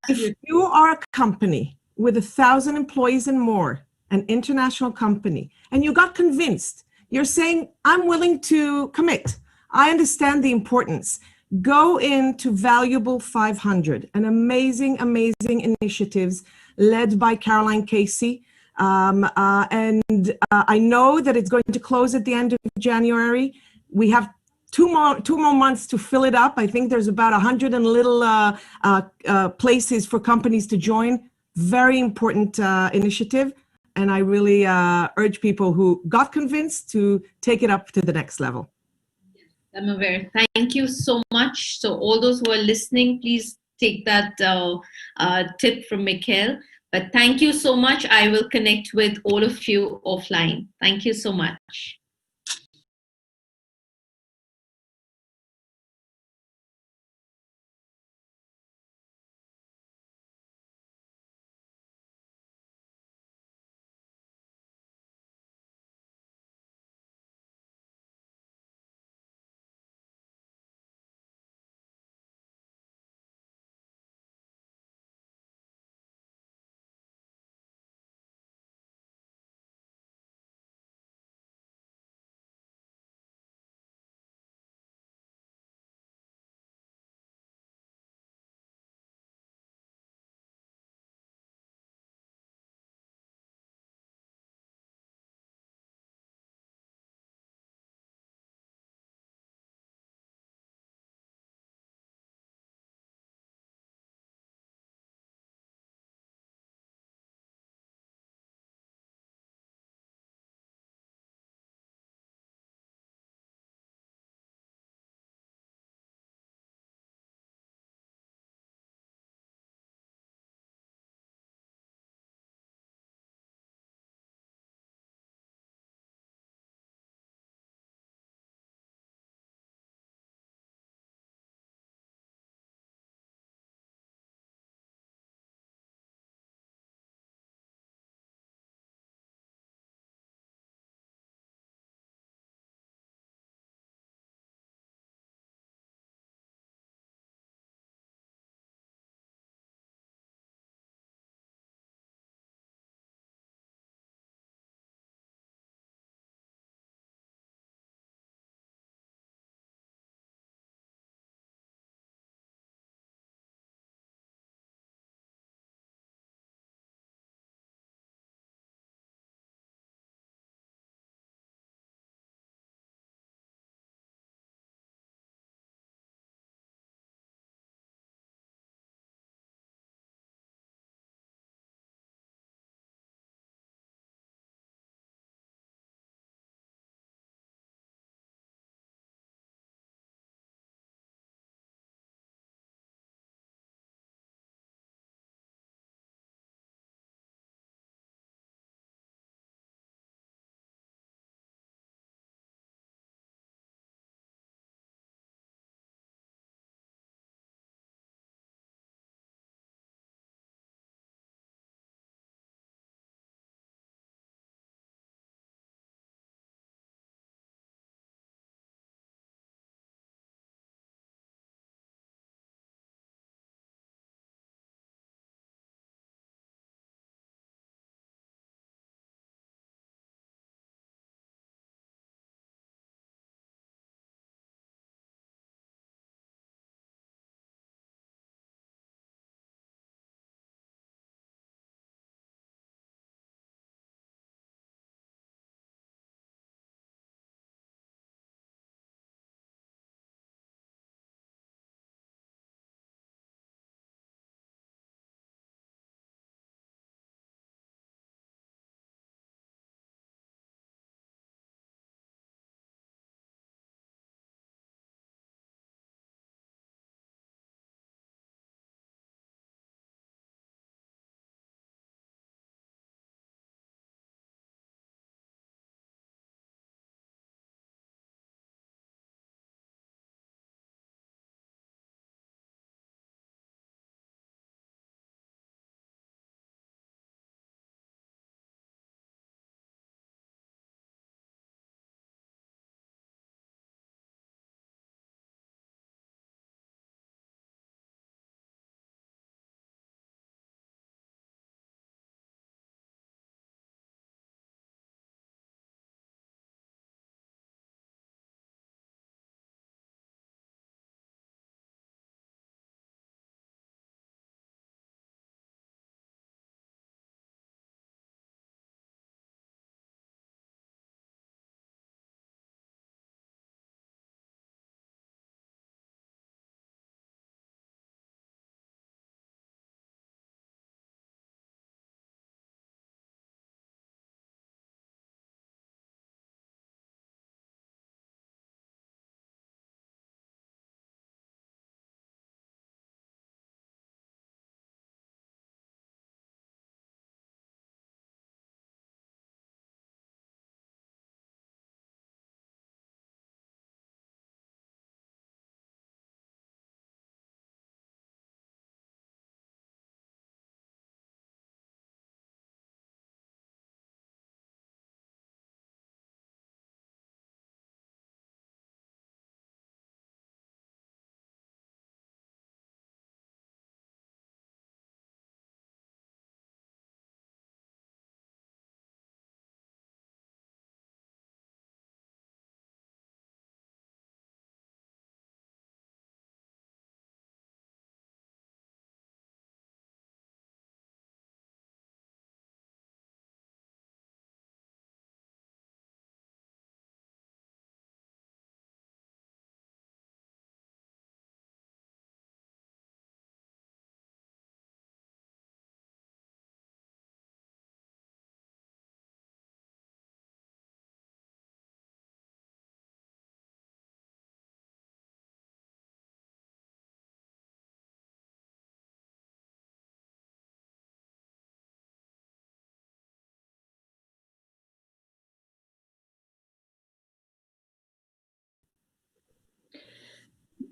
Absolutely. If you are a company with 1,000 employees and more, an international company, and you got convinced, you're saying, I'm willing to commit. I understand the importance. Go into Valuable 500, an amazing, amazing initiatives led by Caroline Casey. I know that it's going to close at the end of January. We have two more months to fill it up. I think there's about 100 and little places for companies to join. Very important initiative. And I really urge people who got convinced to take it up to the next level. I'm aware. Thank you so much. So all those who are listening, please take that tip from Mikhail. But thank you so much. I will connect with all of you offline. Thank you so much.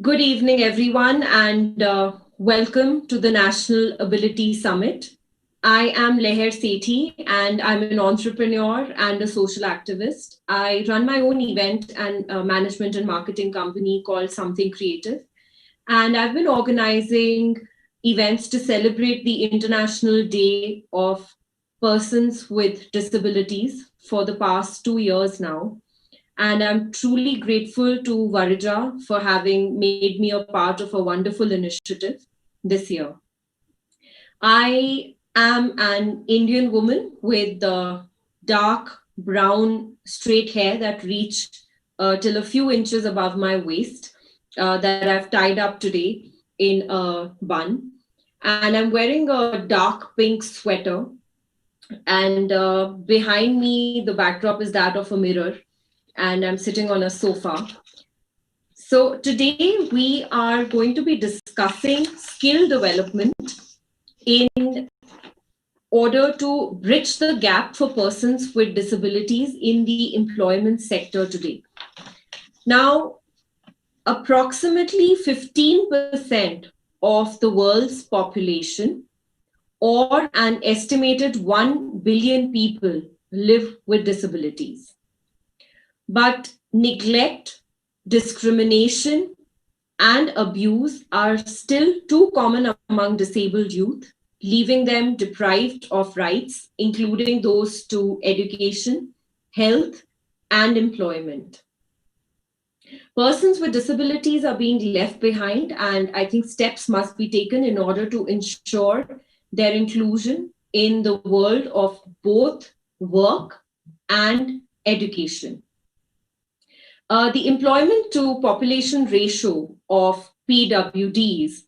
Good evening, everyone, and welcome to the National Ability Summit. I am Leher Sethi, and I'm an entrepreneur and a social activist. I run my own event and management and marketing company called Something Creative. And I've been organizing events to celebrate the International Day of Persons with Disabilities for the past 2 years now. And I'm truly grateful to Varija for having made me a part of a wonderful initiative this year. I am an Indian woman with dark brown straight hair that reached till a few inches above my waist that I've tied up today in a bun. And I'm wearing a dark pink sweater. And behind me, the backdrop is that of a mirror. And I'm sitting on a sofa. So today we are going to be discussing skill development in order to bridge the gap for persons with disabilities in the employment sector today. Now, approximately 15% of the world's population, or an estimated 1 billion people, live with disabilities. But neglect, discrimination, and abuse are still too common among disabled youth, leaving them deprived of rights, including those to education, health, and employment. Persons with disabilities are being left behind, and I think steps must be taken in order to ensure their inclusion in the world of both work and education. The employment to population ratio of PWDs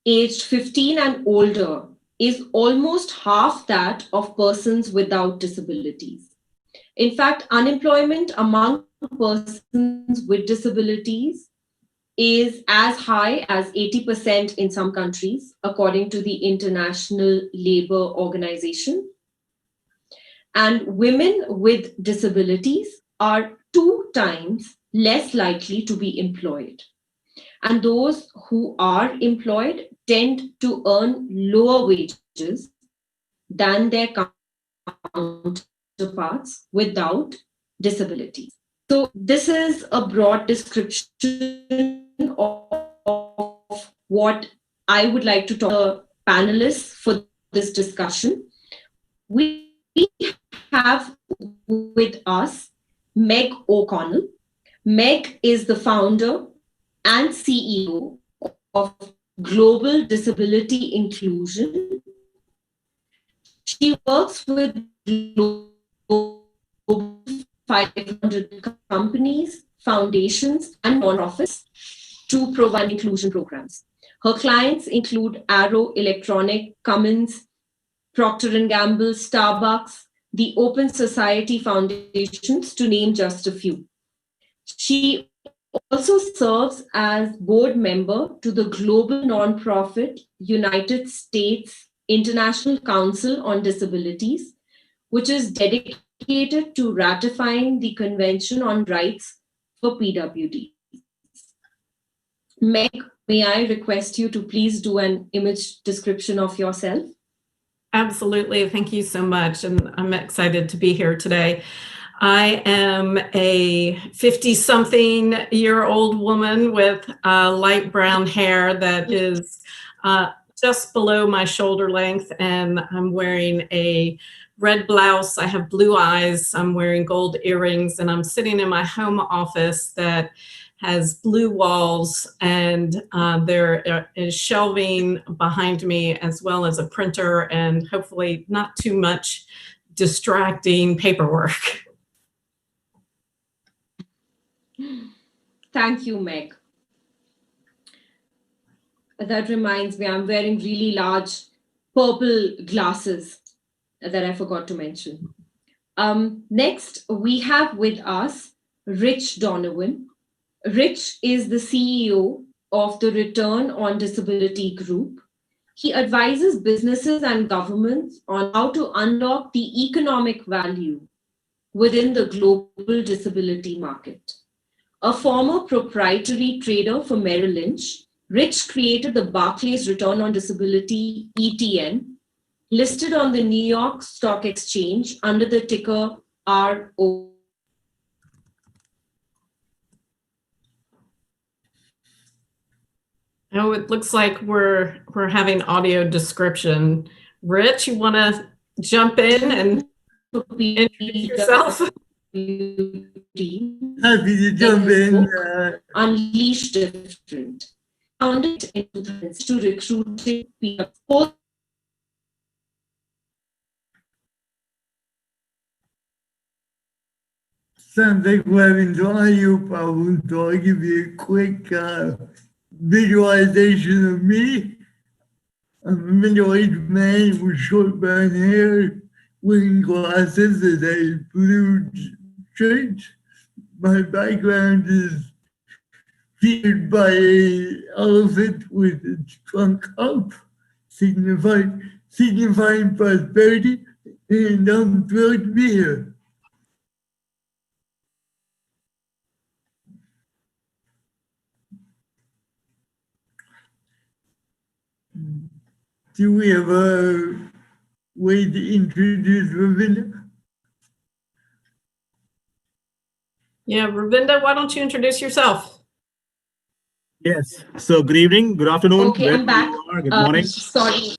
aged 15 and older is almost half that of persons without disabilities. In fact, unemployment among persons with disabilities is as high as 80% in some countries, according to the International Labour Organization. And women with disabilities are 2 times less likely to be employed. And those who are employed tend to earn lower wages than their counterparts without disabilities. So this is a broad description of what I would like to talk to the panelists for this discussion. We have with us Meg O'Connell. Meg is the founder and CEO of Global Disability Inclusion. She works with global 500 companies, foundations, and non-profits to provide inclusion programs. Her clients include Arrow Electronic, Cummins, Procter & Gamble, Starbucks, the Open Society Foundations, to name just a few. She also serves as board member to the global nonprofit United States International Council on Disabilities, which is dedicated to ratifying the Convention on Rights for PWDs. Meg, may I request you to please do an image description of yourself? Absolutely. Thank you so much. And I'm excited to be here today. I am a 50-something-year-old woman with light brown hair that is just below my shoulder length, and I'm wearing a red blouse. I have blue eyes. I'm wearing gold earrings, and I'm sitting in my home office that has blue walls, and there is shelving behind me, as well as a printer and hopefully not too much distracting paperwork. Thank you, Meg. That reminds me, I'm wearing really large purple glasses that I forgot to mention. Next, we have with us Rich Donovan. Rich is the CEO of the Return on Disability Group. He advises businesses and governments on how to unlock the economic value within the global disability market. a former proprietary trader for Merrill Lynch, Rich created the Barclays Return on Disability ETN, listed on the New York Stock Exchange under the ticker RO. Oh, it looks like we're having audio description. Rich, you want to jump in and introduce yourself? Happy to jump in. Unleash Different. Founded in 2000 to recruiting people. Sounds like we're having some audio problems, so I'll give you a quick visualization of me. I'm a middle-aged man with short brown hair, wearing glasses and a blue shirt. My background is featured by an elephant with its trunk up, signifying prosperity, and I'm thrilled to be here. Do we have a way to introduce Ravinda? Yeah, Ravinda, why don't you introduce yourself? Yes. So good evening, good afternoon. Okay, I'm back. Good morning. Sorry.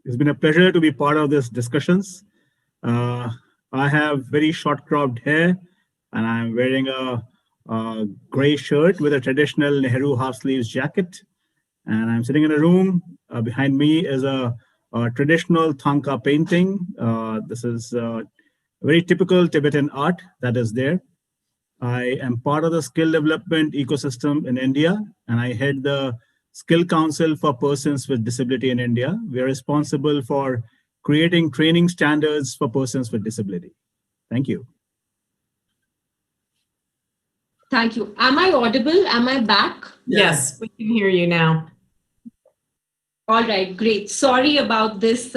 It's been a pleasure to be part of this discussions. I have very short cropped hair and I'm wearing a gray shirt with a traditional Nehru half sleeves jacket. And I'm sitting in a room. Behind me is a traditional Thangka painting. This is very typical Tibetan art that is there. I am part of the skill development ecosystem in India, and I head the Skill Council for Persons with Disability in India. We are responsible for creating training standards for persons with disability. Thank you. Thank you. Am I audible? Am I back? Yes, we can hear you now. All right, great. Sorry about this.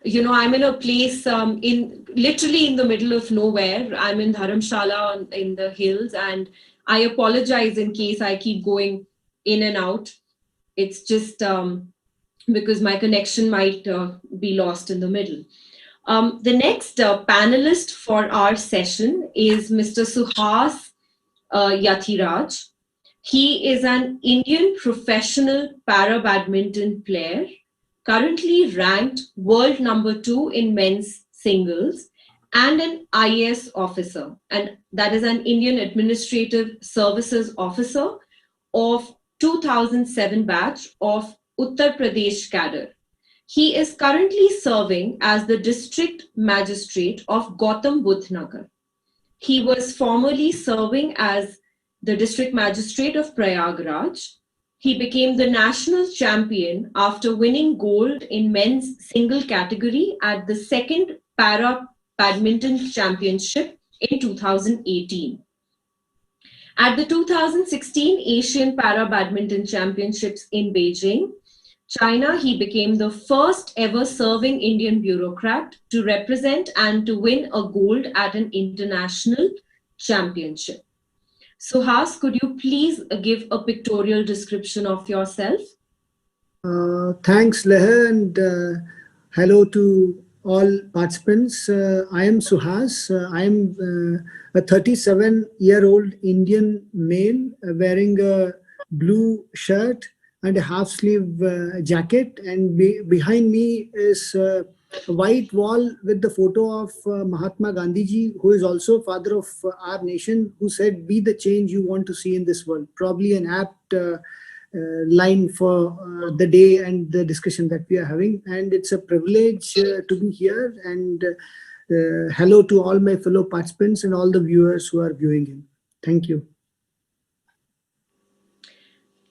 You know, I'm in a place literally in the middle of nowhere. I'm in Dharamshala in the hills, and I apologize in case I keep going in and out. It's just because my connection might be lost in the middle. The next panelist for our session is Mr. Suhas Yathiraj. He is an Indian professional para-badminton player, currently ranked world #2 in men's singles, and an IAS officer, and that is an Indian Administrative Services Officer of 2007 batch of Uttar Pradesh cadre. He is currently serving as the District Magistrate of Gautam Budh Nagar. He was formerly serving as the District Magistrate of Prayagraj. He became the national champion after winning gold in men's single category at the second Para Badminton Championship in 2018. At the 2016 Asian Para Badminton Championships in Beijing, China, he became the first ever serving Indian bureaucrat to represent and to win a gold at an international championship. Suhas, could you please give a pictorial description of yourself? Thanks, Leher, and hello to all participants. I am Suhas. I am a 37-year-old Indian male wearing a blue shirt and a half-sleeve jacket. And behind me is a white wall with the photo of Mahatma Gandhi ji, who is also father of our nation, who said, "Be the change you want to see in this world." Probably an apt line for the day and the discussion that we are having. And it's a privilege to be here. And hello to all my fellow participants and all the viewers who are viewing in. Thank you.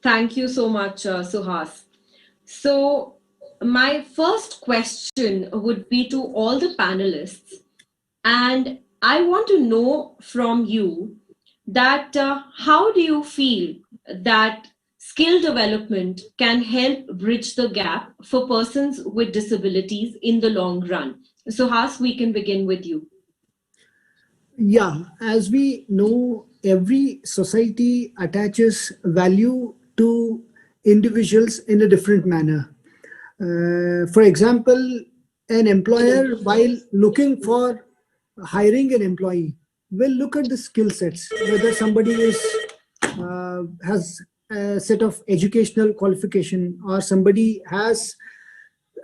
Thank you so much, Suhas. So my first question would be to all the panelists. And I want to know from you that how do you feel that skill development can help bridge the gap for persons with disabilities in the long run? Suhas, we can begin with you. Yeah, as we know, every society attaches value to individuals in a different manner. For example, an employer, while looking for hiring an employee, will look at the skill sets, whether somebody has a set of educational qualification, or somebody has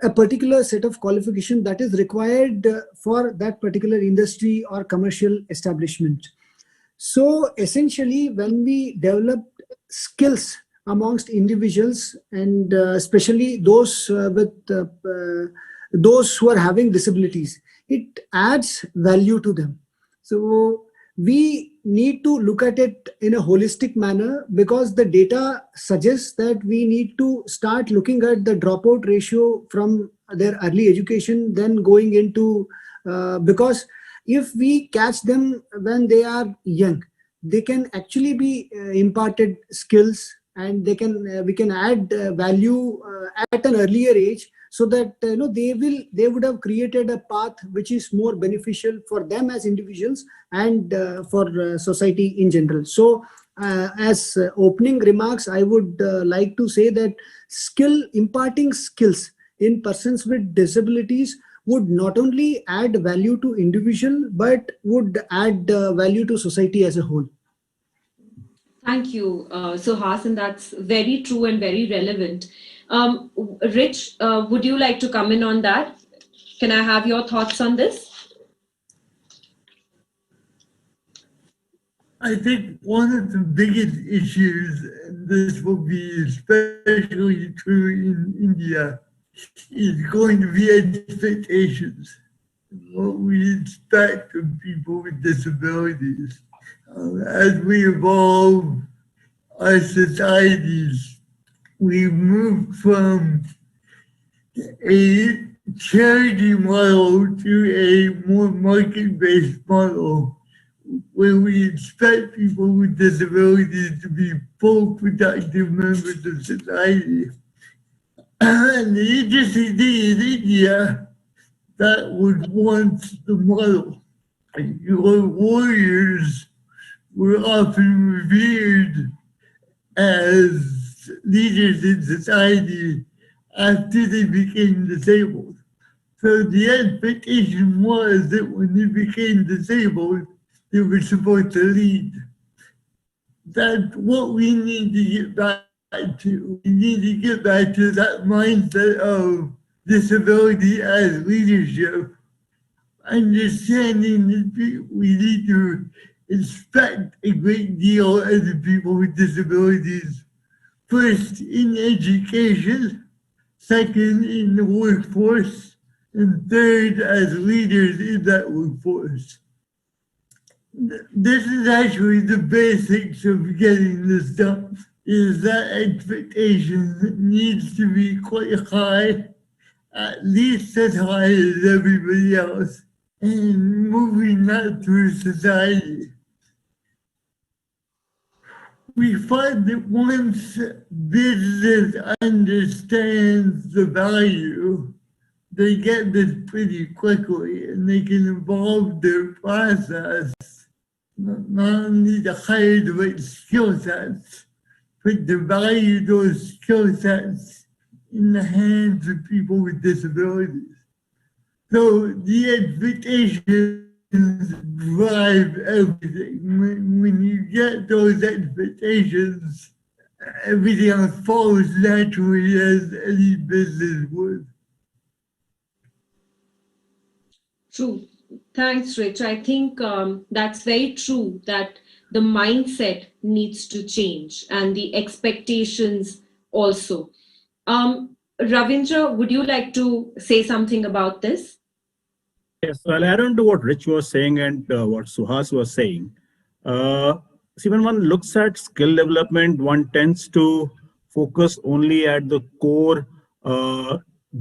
a particular set of qualification that is required for that particular industry or commercial establishment. So essentially, when we develop skills amongst individuals, and especially those those who are having disabilities, it adds value to them. So we need to look at it in a holistic manner, because the data suggests that we need to start looking at the dropout ratio from their early education, then going into because if we catch them when they are young, they can actually be imparted skills, and they can we can add value at an earlier age, so that they would have created a path which is more beneficial for them as individuals, and for society in general. So as opening remarks, I would like to say that imparting skills in persons with disabilities would not only add value to individual, but would add value to society as a whole. Thank you, Suhas, and that's very true and very relevant. Rich, would you like to come in on that? Can I have your thoughts on this? I think one of the biggest issues, and this will be especially true in India, is going to be expectations. What we expect of people with disabilities. As we evolve our societies, we move from a charity model to a more market-based model, where we expect people with disabilities to be full productive members of society. And the interesting thing in India, that was once the model. Your warriors were often revered as leaders in society after they became disabled. So the expectation was that when they became disabled, they were supposed to lead. That's what we need to get back to. We need to get back to that mindset of disability as leadership, understanding that we need to expect a great deal of the people with disabilities, first in education, second in the workforce, and third as leaders in that workforce. This is actually the basics of getting this done, is that expectation needs to be quite high, at least as high as everybody else, and moving that through society. We find that once business understands the value, they get this pretty quickly, and they can evolve their process, not only to hire the right skill sets, but to value those skill sets in the hands of people with disabilities. So the expectations drive everything. When you get those expectations, everything else follows naturally as any business would. True. Thanks, Rich. I think that's very true, that the mindset needs to change and the expectations also. Ravindra, would you like to say something about this? Yes, I'll add on to what Rich was saying and what Suhas was saying. See, when one looks at skill development, one tends to focus only at the core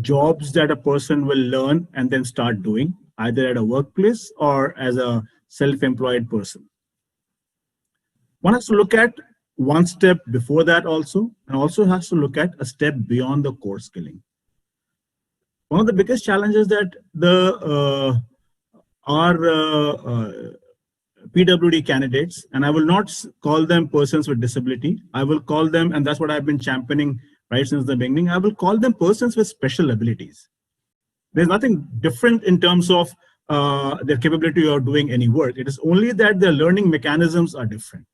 jobs that a person will learn and then start doing, either at a workplace or as a self-employed person. One has to look at one step before that also, and also has to look at a step beyond the core skilling. One of the biggest challenges that our PWD candidates, and I will not call them persons with disability. I will call them, and that's what I've been championing right since the beginning, I will call them persons with special abilities. There's nothing different in terms of their capability of doing any work. It is only that their learning mechanisms are different.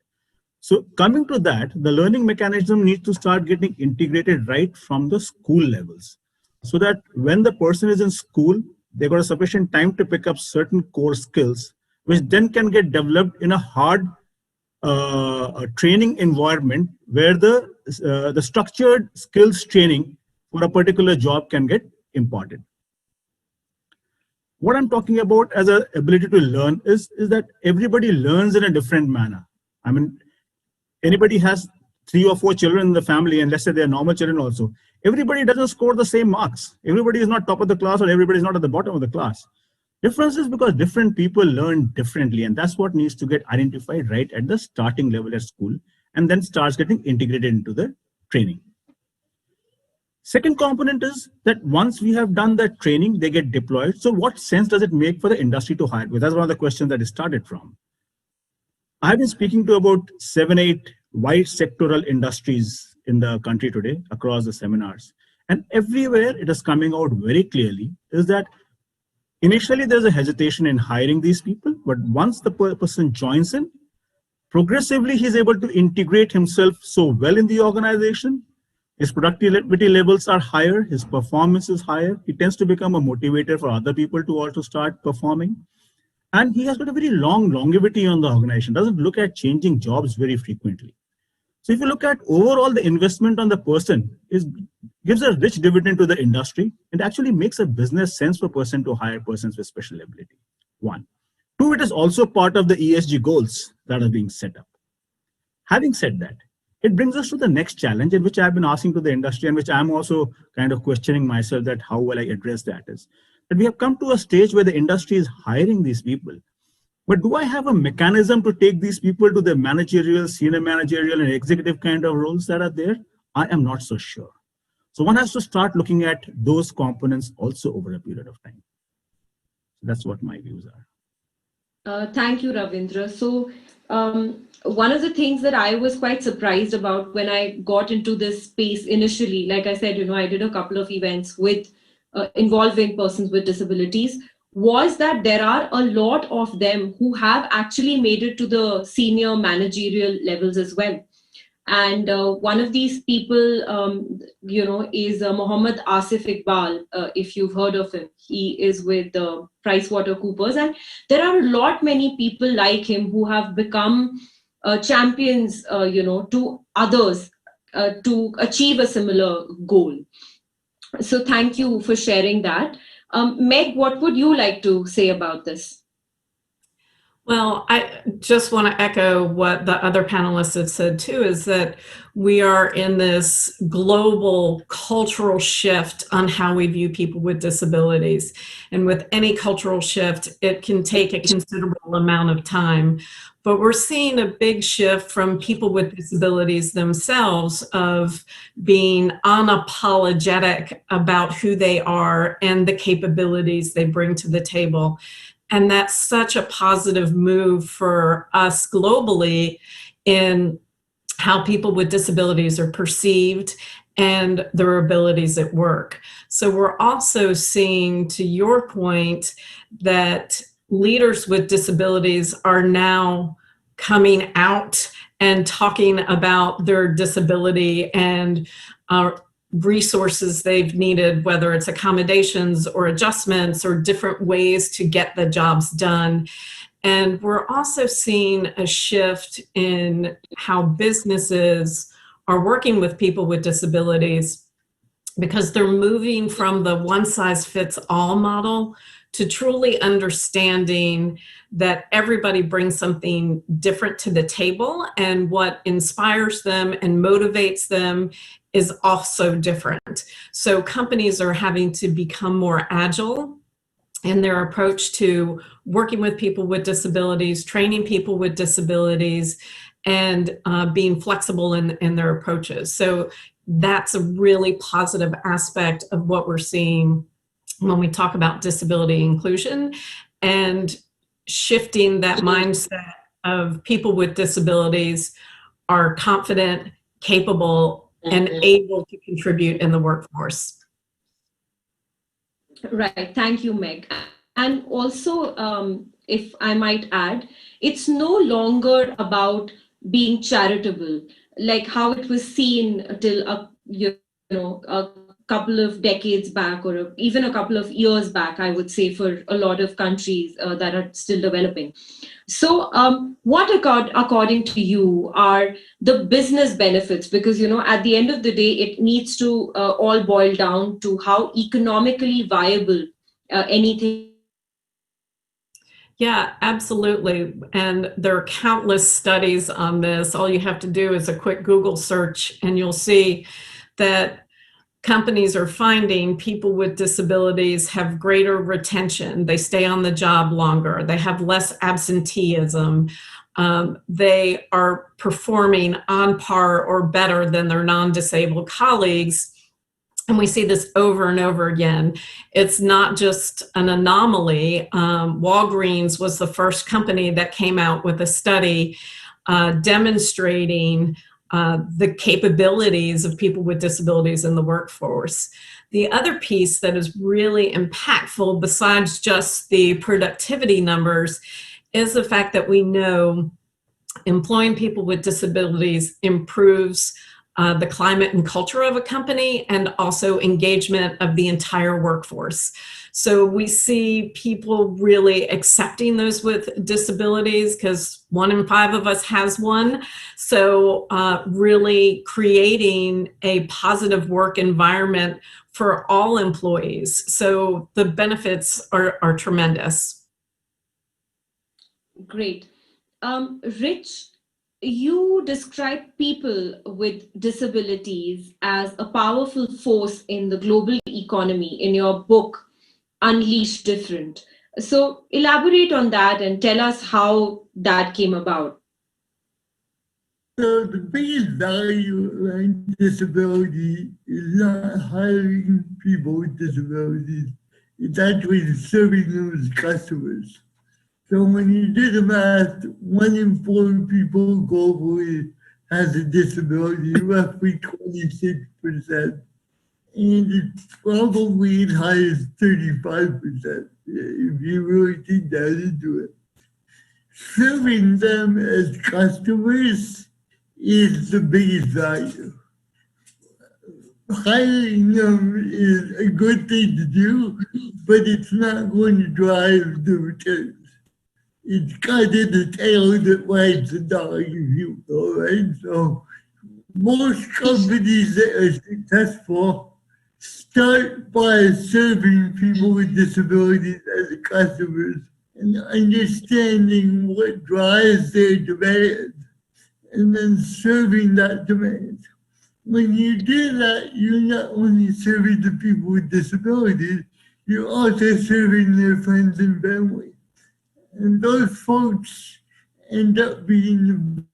So coming to that, the learning mechanism needs to start getting integrated right from the school levels, so that when the person is in school, they got a sufficient time to pick up certain core skills, which then can get developed in a hard training environment where the structured skills training for a particular job can get imparted. What I'm talking about as an ability to learn is that everybody learns in a different manner. I mean, anybody has 3 or 4 children in the family, and let's say they're normal children also, everybody doesn't score the same marks. Everybody is not top of the class, or everybody is not at the bottom of the class. Difference is because different people learn differently, and that's what needs to get identified right at the starting level at school, and then starts getting integrated into the training. Second component is that once we have done that training, they get deployed. So what sense does it make for the industry to hire? Because that's one of the questions that it started from. I've been speaking to about 7, 8 wide sectoral industries in the country today across the seminars. And everywhere it is coming out very clearly is that initially there's a hesitation in hiring these people, but once the person joins in, progressively he's able to integrate himself so well in the organization. His productivity levels are higher, his performance is higher. He tends to become a motivator for other people to also start performing. And he has got a very long longevity on the organization, doesn't look at changing jobs very frequently. So if you look at overall the investment on the person, gives a rich dividend to the industry. It actually makes a business sense for a person to hire persons with special ability. 1. 2, it is also part of the ESG goals that are being set up. Having said that, it brings us to the next challenge, in which I've been asking to the industry, and which I'm also kind of questioning myself, that how will I address that, is that we have come to a stage where the industry is hiring these people. But do I have a mechanism to take these people to the managerial, senior managerial, and executive kind of roles that are there? I am not so sure. So one has to start looking at those components also over a period of time. That's what my views are. Thank you, Ravindra. So one of the things that I was quite surprised about when I got into this space initially, like I said, I did a couple of events with involving persons with disabilities, was that there are a lot of them who have actually made it to the senior managerial levels as well. And one of these people, is Mohammed Asif Iqbal, if you've heard of him. He is with PricewaterhouseCoopers. And there are many people like him who have become champions, to others to achieve a similar goal. So thank you for sharing that. Meg, what would you like to say about this? Well, I just want to echo what the other panelists have said too, is that we are in this global cultural shift on how we view people with disabilities. And with any cultural shift, it can take a considerable amount of time. But we're seeing a big shift from people with disabilities themselves of being unapologetic about who they are and the capabilities they bring to the table. And that's such a positive move for us globally in how people with disabilities are perceived and their abilities at work. So we're also seeing, to your point, that leaders with disabilities are now coming out and talking about their disability and resources they've needed, whether it's accommodations or adjustments or different ways to get the jobs done. And we're also seeing a shift in how businesses are working with people with disabilities, because they're moving from the one-size-fits-all model to truly understanding that everybody brings something different to the table, and what inspires them and motivates them is also different. So companies are having to become more agile in their approach to working with people with disabilities, training people with disabilities, and being flexible in their approaches. So that's a really positive aspect of what we're seeing when we talk about disability inclusion, and shifting that mindset of people with disabilities are confident, capable, and able to contribute in the workforce. Right. Thank you, Meg. And also, if I might add, it's no longer about being charitable, like how it was seen till a couple of decades back, or even a couple of years back, I would say, for a lot of countries that are still developing. So what according to you are the business benefits? Because, at the end of the day, it needs to all boil down to how economically viable anything. Yeah, absolutely. And there are countless studies on this. All you have to do is a quick Google search and you'll see that companies are finding people with disabilities have greater retention. They stay on the job longer. They have less absenteeism. They are performing on par or better than their non-disabled colleagues. And we see this over and over again. It's not just an anomaly. Walgreens was the first company that came out with a study demonstrating the capabilities of people with disabilities in the workforce. The other piece that is really impactful, besides just the productivity numbers, is the fact that we know employing people with disabilities improves the climate and culture of a company, and also engagement of the entire workforce. So we see people really accepting those with disabilities, because 1 in 5 of us has one. So really creating a positive work environment for all employees. So the benefits are tremendous. Great. Rich, you describe people with disabilities as a powerful force in the global economy in your book, Unleash Different. So elaborate on that and tell us how that came about. So the biggest value around disability is not hiring people with disabilities. It's actually serving them as customers. So when you do the math, 1 in 4 people globally has a disability, roughly 26%. And it's probably as high as 35%, if you really dig down into it. Serving them as customers is the biggest value. Hiring them is a good thing to do, but it's not going to drive the returns. It's kind of the tail that wags the dog, if you will, right? So most companies that are successful start by serving people with disabilities as customers and understanding what drives their demand, and then serving that demand. When you do that, you're not only serving the people with disabilities, you're also serving their friends and family. And those folks end up being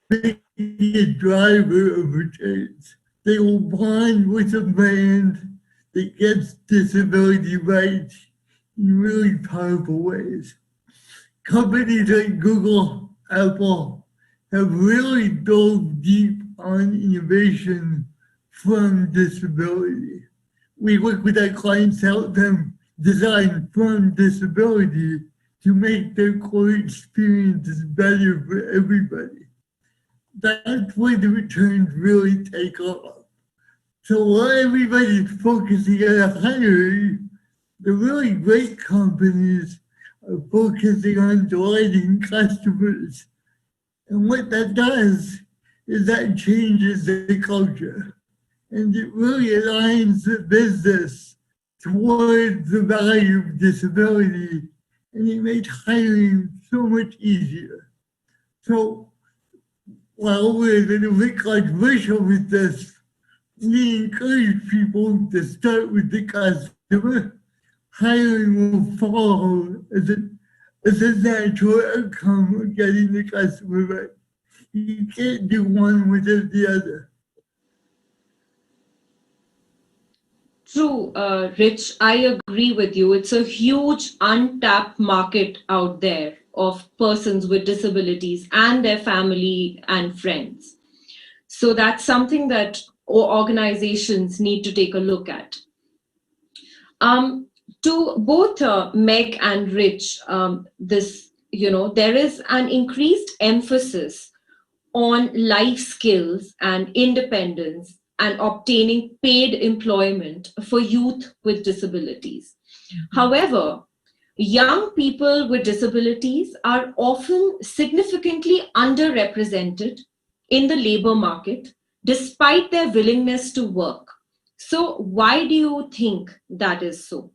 the biggest driver of returns. They will bond with a brand that gets disability rights in really powerful ways. Companies like Google, Apple have really dove deep on innovation from disability. We work with our clients to help them design from disability to make their core experiences better for everybody. That's where the returns really take off. So while everybody's focusing on hiring, the really great companies are focusing on delighting customers. And what that does is that changes the culture. And it really aligns the business towards the value of disability, and it makes hiring so much easier. So while we're going to look controversial with this, we encourage people to start with the customer. Hiring will follow as a natural outcome of getting the customer right. You can't do one without the other. True, Rich, I agree with you. It's a huge untapped market out there of persons with disabilities and their family and friends. So that's something that organizations need to take a look at. To both Meg and Rich, there is an increased emphasis on life skills and independence and obtaining paid employment for youth with disabilities. However, young people with disabilities are often significantly underrepresented in the labor market despite their willingness to work. So why do you think that is so?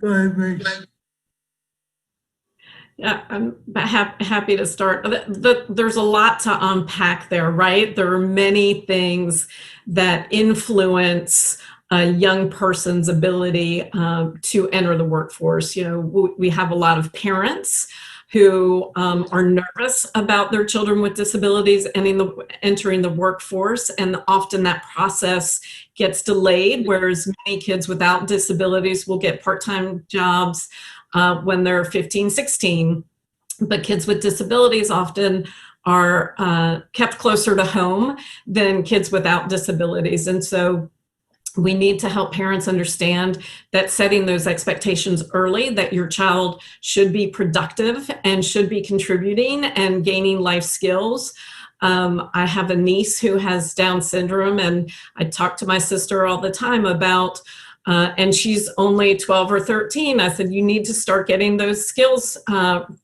Go ahead, Meg. Yeah, I'm happy to start. There's a lot to unpack there, right? There are many things that influence a young person's ability to enter the workforce. You know, we have a lot of parents who are nervous about their children with disabilities entering the workforce, and often that process gets delayed, whereas many kids without disabilities will get part-time jobs when they're 15, 16. But kids with disabilities often are kept closer to home than kids without disabilities. And so we need to help parents understand that setting those expectations early, that your child should be productive and should be contributing and gaining life skills. I have a niece who has Down syndrome, and I talk to my sister all the time about and she's only 12 or 13. I said, you need to start getting those skills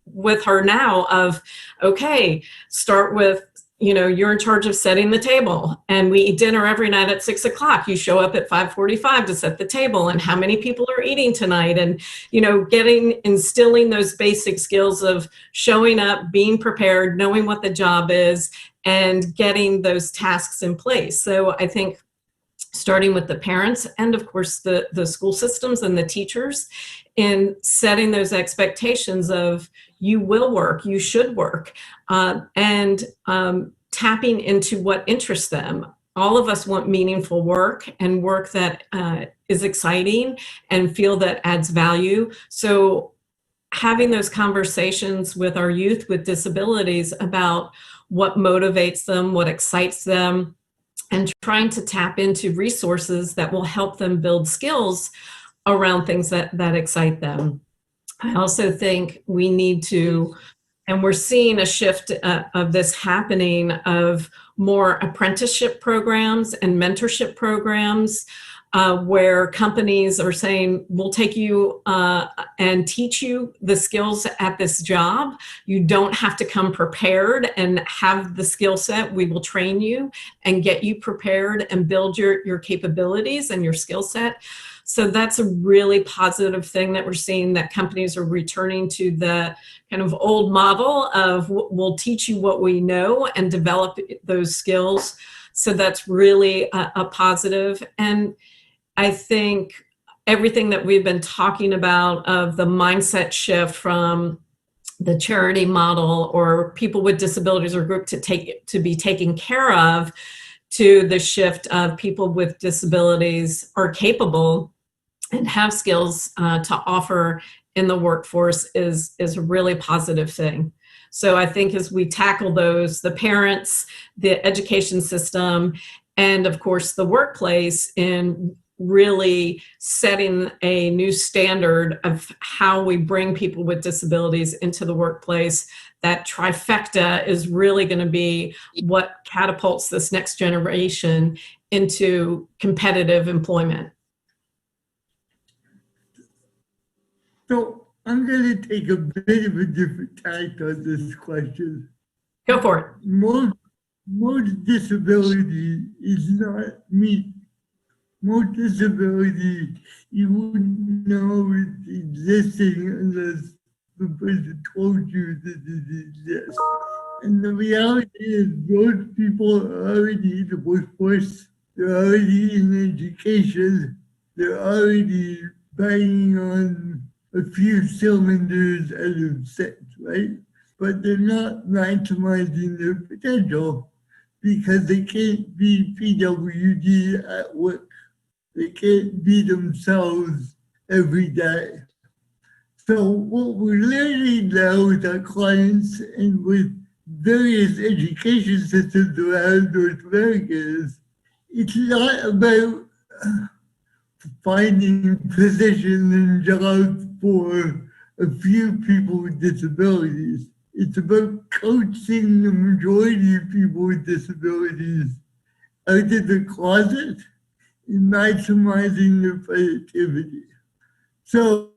with her now of, okay, start with, you know, you're in charge of setting the table, and we eat dinner every night at 6 o'clock. You show up at 5:45 to set the table, and how many people are eating tonight? And, you know, instilling those basic skills of showing up, being prepared, knowing what the job is, and getting those tasks in place. So I think starting with the parents and of course the school systems and the teachers in setting those expectations of you will work, you should work, and tapping into what interests them. All of us want meaningful work and work that is exciting and feel that adds value. So having those conversations with our youth with disabilities about what motivates them, what excites them, and trying to tap into resources that will help them build skills around things that excite them. I also think we need to, and we're seeing a shift of this happening, of more apprenticeship programs and mentorship programs where companies are saying, we'll take you and teach you the skills at this job. You don't have to come prepared and have the skill set. We will train you and get you prepared and build your capabilities and your skill set. So that's a really positive thing that we're seeing, that companies are returning to the kind of old model of we'll teach you what we know and develop those skills. So that's really a positive. And I think everything that we've been talking about of the mindset shift from the charity model or people with disabilities or group to be taken care of, to the shift of people with disabilities are capable and have skills to offer in the workforce is a really positive thing. So I think as we tackle those, the parents, the education system, and of course the workplace, in really setting a new standard of how we bring people with disabilities into the workplace, that trifecta is really going to be what catapults this next generation into competitive employment. So I'm going to take a bit of a different tack on this question. Go for it. Most disability is not me. Most disability, you wouldn't know it's existing unless the person told you that it exists. And the reality is those people are already in the workforce, they're already in education, they're already banging on a few cylinders out of six, right? But they're not maximizing their potential because they can't be PWD at work. They can't be themselves every day. So what we're learning now with our clients and with various education systems around North America is it's not about finding positions and jobs for a few people with disabilities. It's about coaching the majority of people with disabilities out of the closet and maximizing their productivity. So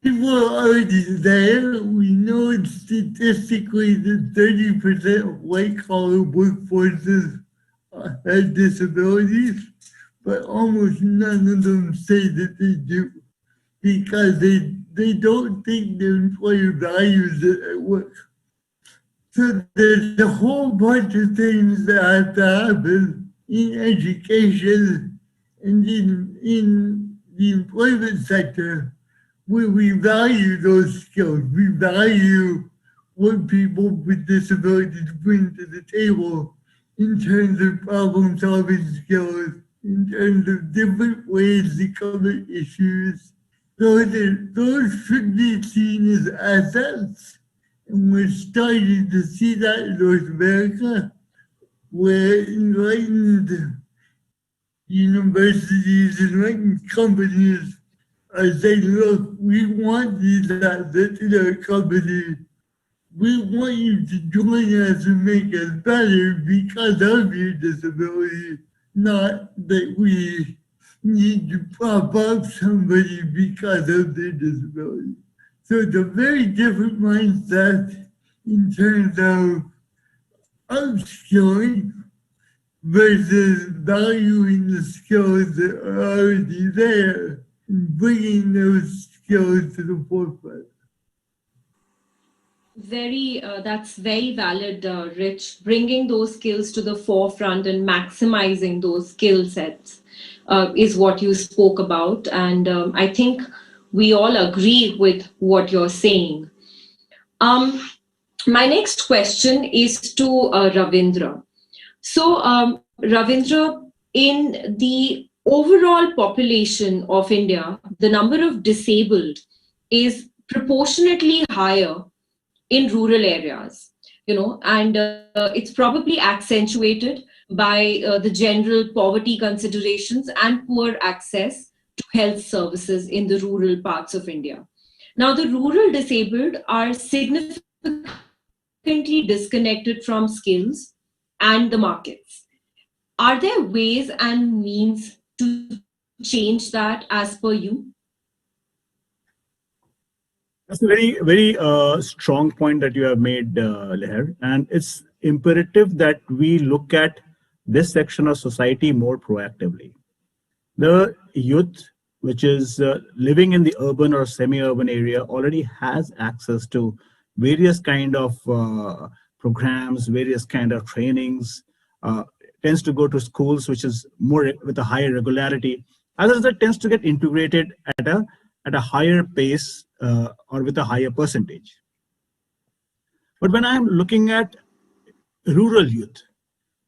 people are already there. We know statistically that 30% of white-collar workforces have disabilities, but almost none of them say that they do because they don't think their employer values it at work. So there's a whole bunch of things that have to happen in education and in the employment sector where we value those skills. We value what people with disabilities bring to the table in terms of problem solving skills, in terms of different ways to cover issues. Those should be seen as assets. And we're starting to see that in North America, where enlightened universities, enlightened companies are saying, look, we want these assets in our company. We want you to join us and make us better because of your disability, not that we need to prop up somebody because of their disability. So it's a very different mindset in terms of upskilling versus valuing the skills that are already there and bringing those skills to the forefront. That's very valid, Rich. Bringing those skills to the forefront and maximizing those skill sets is what you spoke about. And I think we all agree with what you're saying. My next question is to Ravindra. So, Ravindra, in the overall population of India, the number of disabled is proportionately higher in rural areas, and it's probably accentuated by the general poverty considerations and poor access to health services in the rural parts of India. Now, the rural disabled are significantly disconnected from skills and the markets. Are there ways and means to change that as per you? That's a very, very strong point that you have made, Leher. And it's imperative that we look at this section of society more proactively. The youth, which is living in the urban or semi-urban area, already has access to various kind of programs, various kind of trainings, tends to go to schools, which is more with a higher regularity. As a result, tends to get integrated at a higher pace or with a higher percentage. But when I'm looking at rural youth,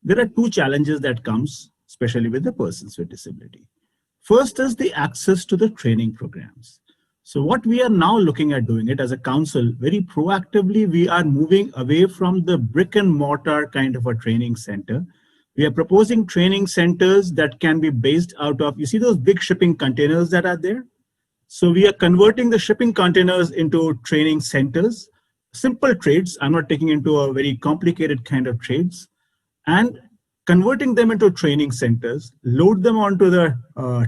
there are two challenges that comes, especially with the persons with disability. First is the access to the training programs. So what we are now looking at doing it as a council, very proactively, we are moving away from the brick and mortar kind of a training center. We are proposing training centers that can be based out of, you see those big shipping containers that are there? So we are converting the shipping containers into training centers, simple trades. I'm not taking into a very complicated kind of trades, and converting them into training centers, load them onto the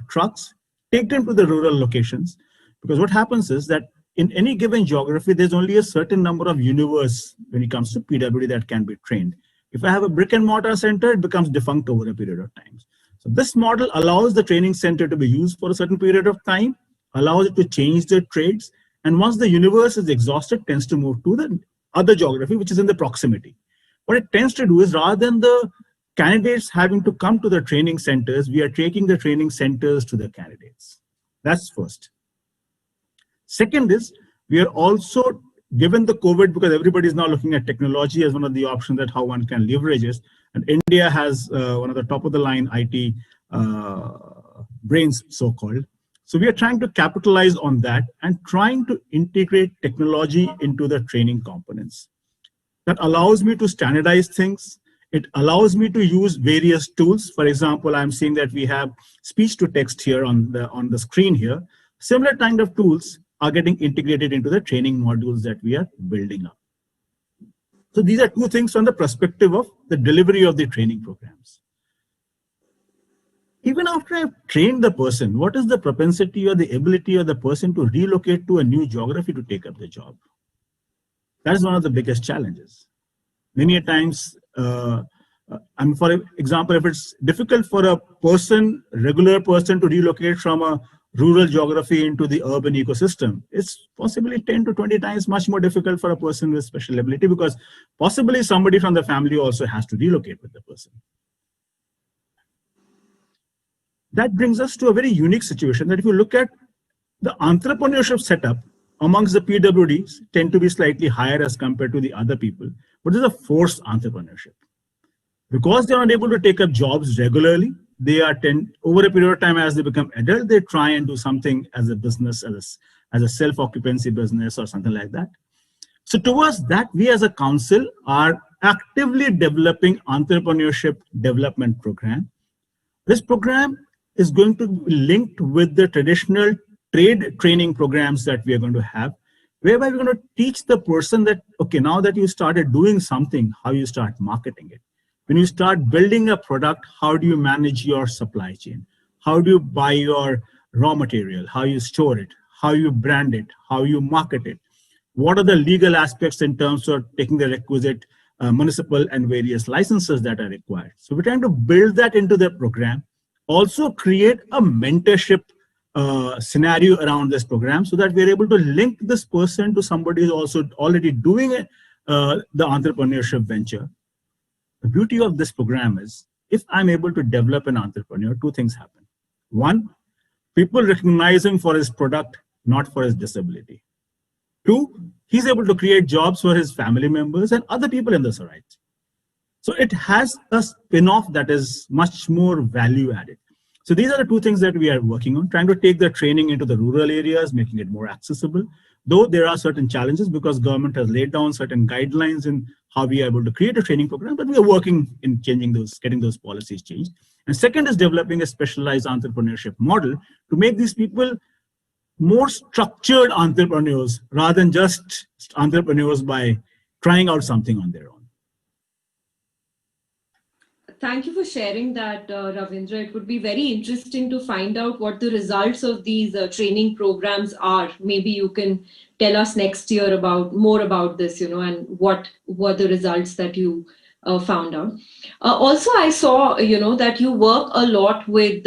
trucks, take them to the rural locations. Because what happens is that in any given geography, there's only a certain number of universe when it comes to PWD that can be trained. If I have a brick and mortar center, it becomes defunct over a period of time. So this model allows the training center to be used for a certain period of time, allows it to change the trades, and once the universe is exhausted, tends to move to the other geography, which is in the proximity. What it tends to do is, rather than the candidates having to come to the training centers, we are taking the training centers to the candidates. That's first. Second is, we are also, given the COVID, because everybody is now looking at technology as one of the options that how one can leverage it, and India has one of the top of the line IT brains, so-called. So we are trying to capitalize on that and trying to integrate technology into the training components. That allows me to standardize things. It allows me to use various tools. For example, I'm seeing that we have speech to text here on the screen here. Similar kind of tools are getting integrated into the training modules that we are building up. So these are two things from the perspective of the delivery of the training programs. Even after I've trained the person, what is the propensity or the ability of the person to relocate to a new geography to take up the job? That is one of the biggest challenges. Many a times, and for example, if it's difficult for a person, regular person to relocate from a rural geography into the urban ecosystem, it's possibly 10 to 20 times much more difficult for a person with special ability, because possibly somebody from the family also has to relocate with the person. That brings us to a very unique situation that if you look at the entrepreneurship setup amongst the PWDs tend to be slightly higher as compared to the other people, but there's a forced entrepreneurship. Because they are not able to take up jobs regularly, they are over a period of time as they become adult, they try and do something as a business, as a self-occupancy business or something like that. So towards that, we as a council are actively developing entrepreneurship development program. This program is going to be linked with the traditional trade training programs that we are going to have, whereby we're going to teach the person that, okay, now that you started doing something, how you start marketing it. When you start building a product, how do you manage your supply chain? How do you buy your raw material? How you store it? How you brand it? How you market it? What are the legal aspects in terms of taking the requisite municipal and various licenses that are required? So we're trying to build that into the program. Also create a mentorship scenario around this program so that we're able to link this person to somebody who's also already doing the entrepreneurship venture. The beauty of this program is, if I'm able to develop an entrepreneur, two things happen. One, people recognize him for his product, not for his disability. Two, he's able to create jobs for his family members and other people in the society. So it has a spin-off that is much more value added. So these are the two things that we are working on, trying to take the training into the rural areas, making it more accessible. Though there are certain challenges because government has laid down certain guidelines in how we are able to create a training program, but we are working in changing those, getting those policies changed. And second is developing a specialized entrepreneurship model to make these people more structured entrepreneurs rather than just entrepreneurs by trying out something on their own. Thank you for sharing that, Ravindra. It would be very interesting to find out what the results of these training programs are. Maybe you can tell us next year more about this, and what were the results that you found out. Also, I saw, that you work a lot with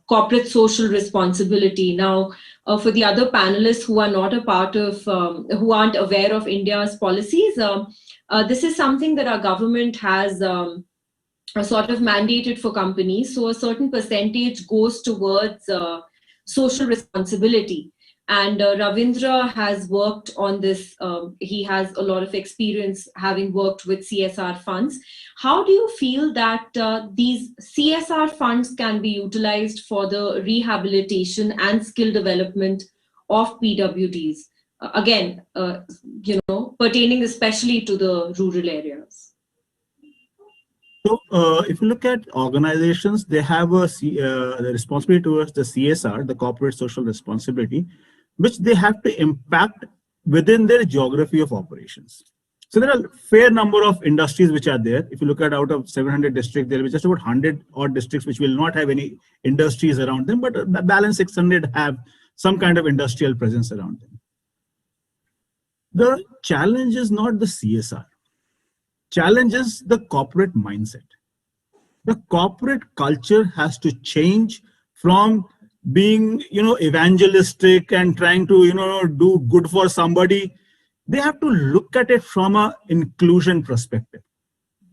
corporate social responsibility. Now, for the other panelists who are not a part of, who aren't aware of India's policies, this is something that our government has sort of mandated for companies. So a certain percentage goes towards social responsibility. And Ravindra has worked on this. He has a lot of experience having worked with CSR funds. How do you feel that these CSR funds can be utilized for the rehabilitation and skill development of PWDs? Again, pertaining especially to the rural areas. So if you look at organizations, they have the responsibility towards the CSR, the corporate social responsibility, which they have to impact within their geography of operations. So there are a fair number of industries which are there. If you look at out of 700 districts, there will be just about 100 odd districts which will not have any industries around them, but the balance 600 have some kind of industrial presence around them. The challenge is not the CSR. Challenge is the corporate mindset. The corporate culture has to change from being, evangelistic and trying to, do good for somebody. They have to look at it from an inclusion perspective.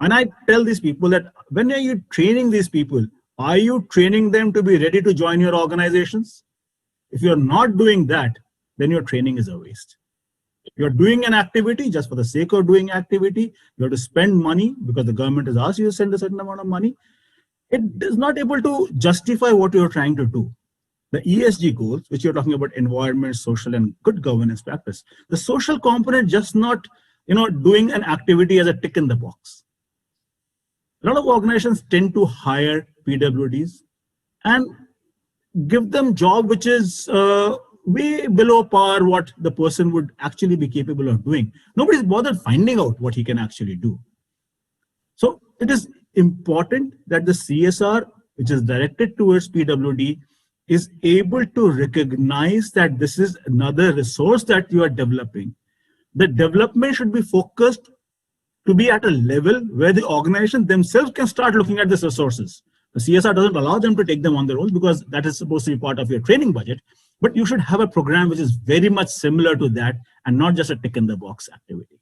And I tell these people that when are you training these people? Are you training them to be ready to join your organizations? If you're not doing that, then your training is a waste. You're doing an activity just for the sake of doing activity. You have to spend money because the government has asked you to spend a certain amount of money. It is not able to justify what you're trying to do. the ESG goals, which you're talking about environment, social, and good governance practice, the social component just not, doing an activity as a tick in the box. A lot of organizations tend to hire PWDs and give them job which is way below par what the person would actually be capable of doing. Nobody's bothered finding out what he can actually do. So it is important that the CSR, which is directed towards PWD, is able to recognize that this is another resource that you are developing. The development should be focused to be at a level where the organization themselves can start looking at these resources. The CSR doesn't allow them to take them on their own because that is supposed to be part of your training budget, but you should have a program which is very much similar to that and not just a tick in the box activity.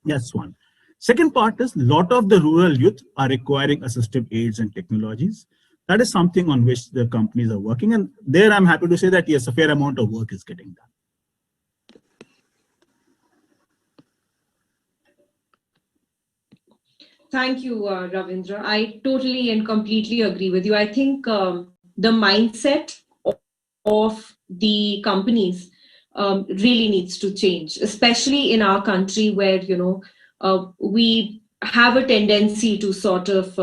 That's one. Second part is a lot of the rural youth are requiring assistive aids and technologies. That is something on which the companies are working. And there I'm happy to say that yes, a fair amount of work is getting done. Thank you, Ravindra. I totally and completely agree with you. I think the mindset of the companies really needs to change, especially in our country where, we have a tendency to sort of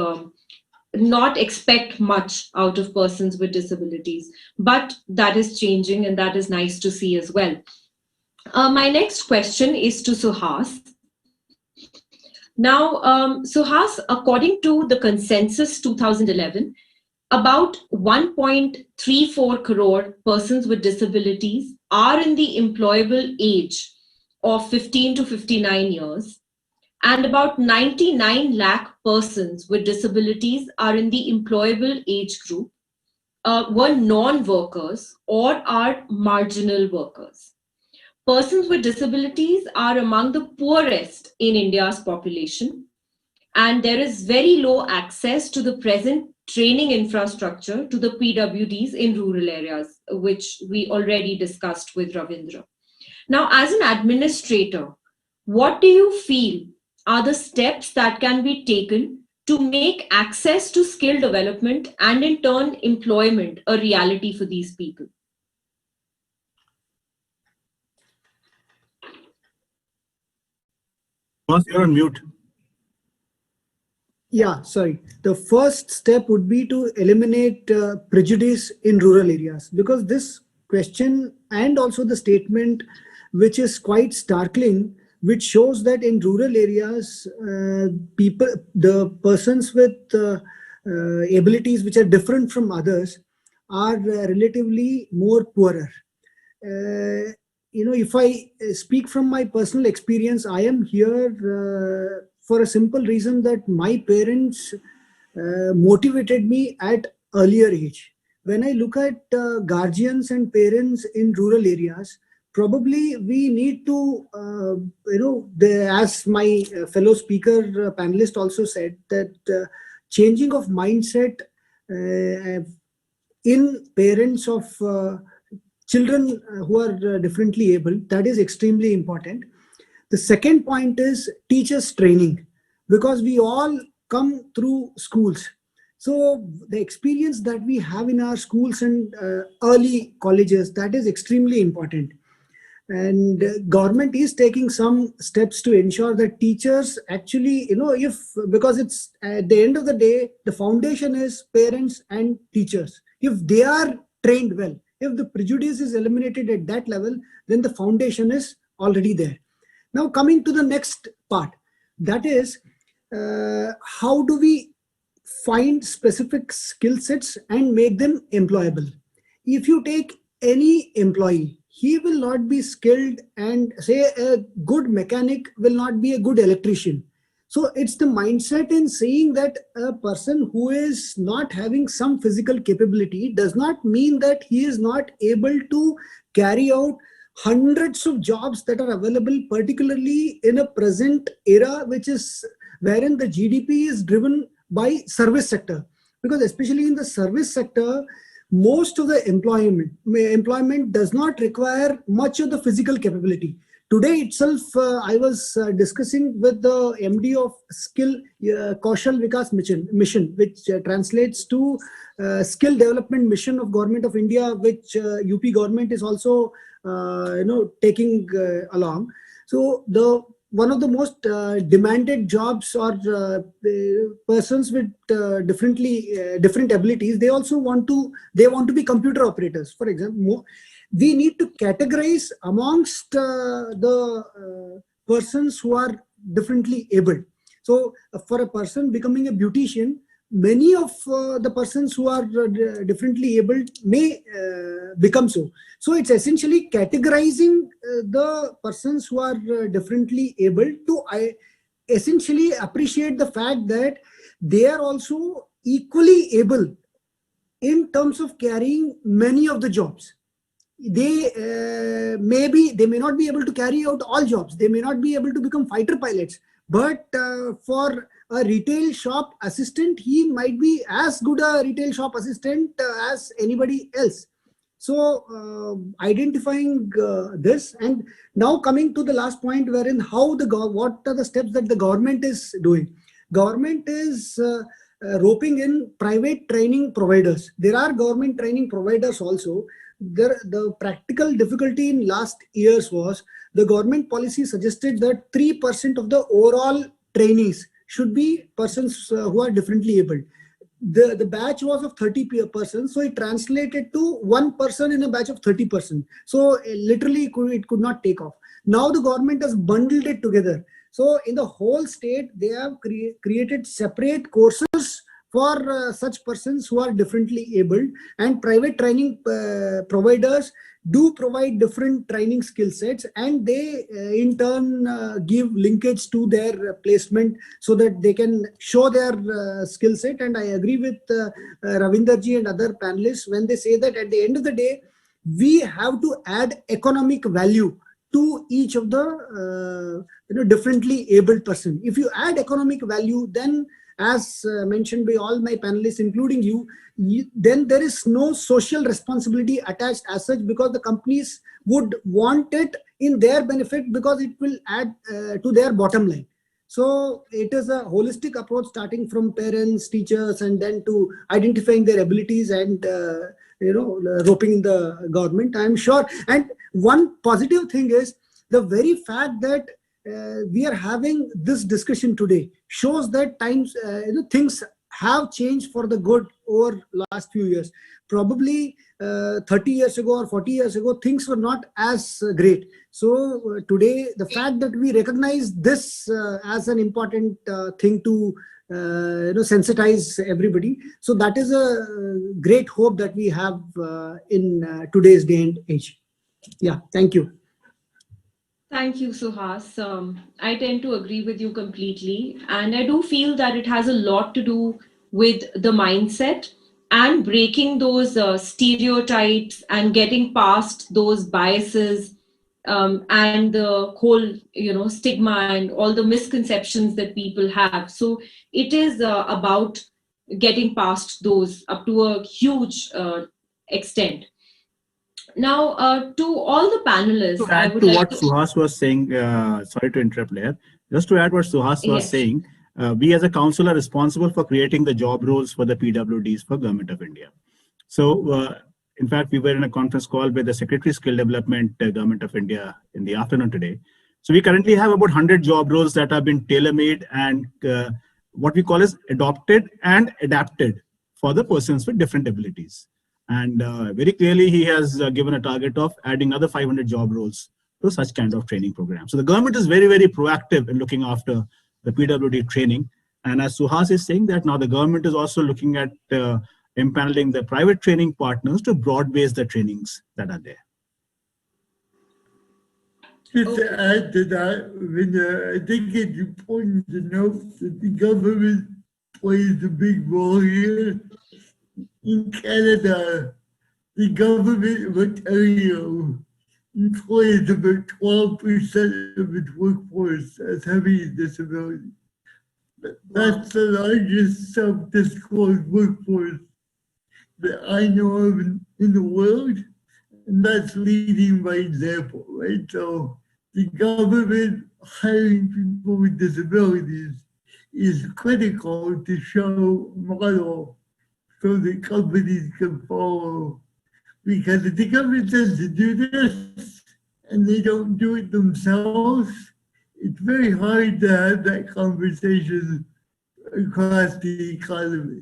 not expect much out of persons with disabilities. But that is changing, and that is nice to see as well. My next question is to Suhas. Now, Suhas, according to the Consensus 2011, about 1.34 crore persons with disabilities are in the employable age of 15 to 59 years, and about 99 lakh persons with disabilities are in the employable age group, were non-workers or are marginal workers. Persons with disabilities are among the poorest in India's population, and there is very low access to the present training infrastructure to the PWDs in rural areas, which we already discussed with Ravindra. Now, as an administrator, what do you feel are the steps that can be taken to make access to skill development and in turn employment a reality for these people? You're on mute. Yeah, sorry. The first step would be to eliminate prejudice in rural areas, because this question and also the statement, which is quite startling, which shows that in rural areas, the persons with abilities which are different from others are relatively more poorer. If I speak from my personal experience, I am here for a simple reason that my parents motivated me at earlier age. When I look at guardians and parents in rural areas, probably we need to, as my fellow speaker panelist also said, that changing of mindset in parents of children who are differently able, that is extremely important. The second point is teachers training, because we all come through schools. So the experience that we have in our schools and early colleges, that is extremely important. And government is taking some steps to ensure that teachers actually, because it's at the end of the day, the foundation is parents and teachers. If they are trained well, if the prejudice is eliminated at that level, then the foundation is already there. Now, coming to the next part, that is, how do we find specific skill sets and make them employable? If you take any employee, he will not be skilled, and say a good mechanic will not be a good electrician. So it's the mindset in saying that a person who is not having some physical capability does not mean that he is not able to carry out hundreds of jobs that are available, particularly in a present era, which is wherein the GDP is driven by service sector. Because especially in the service sector, most of the employment does not require much of the physical capability. Today itself, I was discussing with the MD of Skill Kaushal Vikas Mission, which translates to Skill Development Mission of Government of India, which UP government is also taking along. So one of the most demanded jobs or persons with different abilities, they want to be computer operators, for example. We need to categorize amongst the persons who are differently able. So for a person becoming a beautician, many of the persons who are differently able may become so. So it's essentially categorizing the persons who are differently able to essentially appreciate the fact that they are also equally able in terms of carrying many of the jobs. They may not be able to carry out all jobs. They may not be able to become fighter pilots, but for a retail shop assistant, he might be as good a retail shop assistant as anybody else. So identifying this, and now coming to the last point, wherein what are the steps that the government is doing. Government is roping in private training providers. There are government training providers also. The practical difficulty in last years was the government policy suggested that 3% of the overall trainees should be persons who are differently able. The batch was of 30 persons, so it translated to one person in a batch of 30%. So literally it could not take off. Now the government has bundled it together. So in the whole state, they have created separate courses for such persons who are differently able, and private training providers do provide different training skill sets, and they in turn give linkage to their placement so that they can show their skill set. And I agree with Ravinderji and other panelists when they say that at the end of the day, we have to add economic value to each of the differently abled person. If you add economic value, then as mentioned by all my panelists, including you, then there is no social responsibility attached as such, because the companies would want it in their benefit because it will add to their bottom line. So it is a holistic approach, starting from parents, teachers, and then to identifying their abilities and roping the government, I'm sure. And one positive thing is the very fact that we are having this discussion today shows that things have changed for the good over last few years. Probably 30 years ago or 40 years ago, things were not as great. So today, the fact that we recognize this as an important thing to sensitize everybody, so that is a great hope that we have in today's day and age. Yeah, thank you. Thank you, Suhas. I tend to agree with you completely. And I do feel that it has a lot to do with the mindset and breaking those stereotypes and getting past those biases and the whole, stigma and all the misconceptions that people have. So it is about getting past those up to a huge extent. Now, to all the panelists, to add to what Suhas was saying, sorry to interrupt there, just to add what Suhas was saying, we as a council are responsible for creating the job roles for the PWDs for Government of India. So, in fact, we were in a conference call with the Secretary Skill Development Government of India in the afternoon today. So we currently have about 100 job roles that have been tailor-made and what we call is adopted and adapted for the persons with different abilities. And very clearly, he has given a target of adding another 500 job roles to such kind of training program. So the government is very, very proactive in looking after the PWD training. And as Suhas is saying that now the government is also looking at empaneling the private training partners to broad base the trainings that are there. Just to add to that, I think it's important to note that the government plays a big role here. In Canada, the government of Ontario employs about 12% of its workforce as having a disability. That's the largest self-disclosed workforce that I know of in the world, and that's leading by example, right? So the government hiring people with disabilities is critical to show model so that companies can follow. Because if the government says to do this and they don't do it themselves, it's very hard to have that conversation across the economy.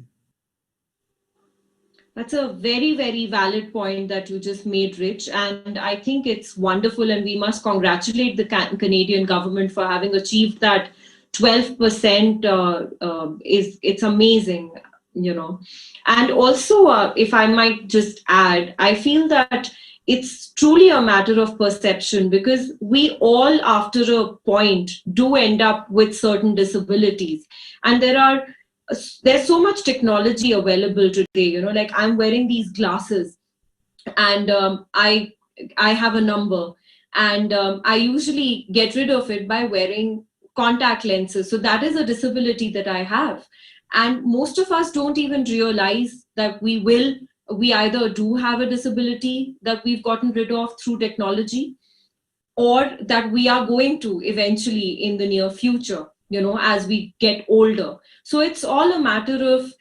That's a very, very valid point that you just made, Rich. And I think it's wonderful, and we must congratulate the Canadian government for having achieved that 12%. It's amazing, you know. And also, if I might just add, I feel that it's truly a matter of perception, because we all, after a point, do end up with certain disabilities. And there's so much technology available today, you know, like I'm wearing these glasses, and I have a number, and I usually get rid of it by wearing contact lenses. So that is a disability that I have. And most of us don't even realize that we either do have a disability that we've gotten rid of through technology, or that we are going to eventually in the near future, you know, as we get older. So it's all a matter of,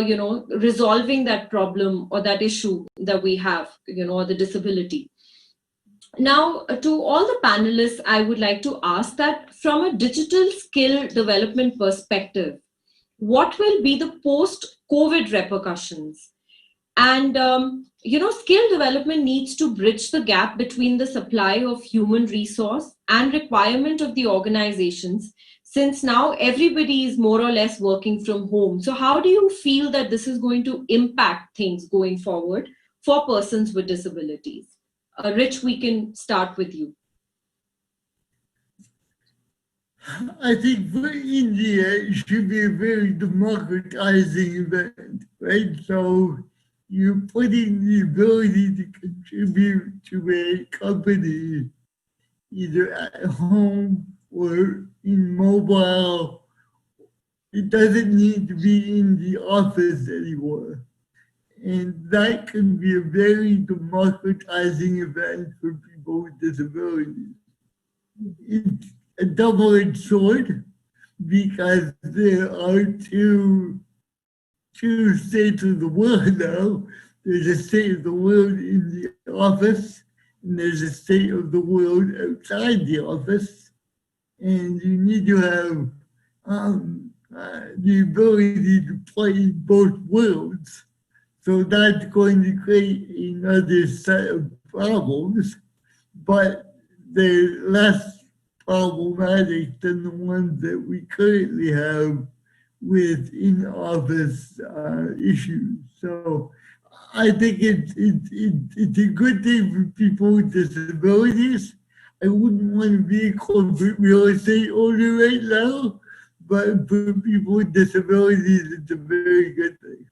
you know, resolving that problem or that issue that we have, you know, or the disability. Now, to all the panelists, I would like to ask that from a digital skill development perspective, what will be the post-COVID repercussions? And, you know, skill development needs to bridge the gap between the supply of human resource and requirement of the organizations, since now everybody is more or less working from home. So how do you feel that this is going to impact things going forward for persons with disabilities? Rich, we can start with you. I think for India, it should be a very democratizing event, right? So you're putting the ability to contribute to a company either at home or in mobile. It doesn't need to be in the office anymore. And that can be a very democratizing event for people with disabilities. It's a double-edged sword because there are two states of the world now. There's a state of the world in the office, and there's a state of the world outside the office. And you need to have the ability to play both worlds. So that's going to create another set of problems, but they're less problematic than the ones that we currently have with in-office issues. So I think it's a good thing for people with disabilities. I wouldn't want to be a corporate real estate owner right now, but for people with disabilities, it's a very good thing.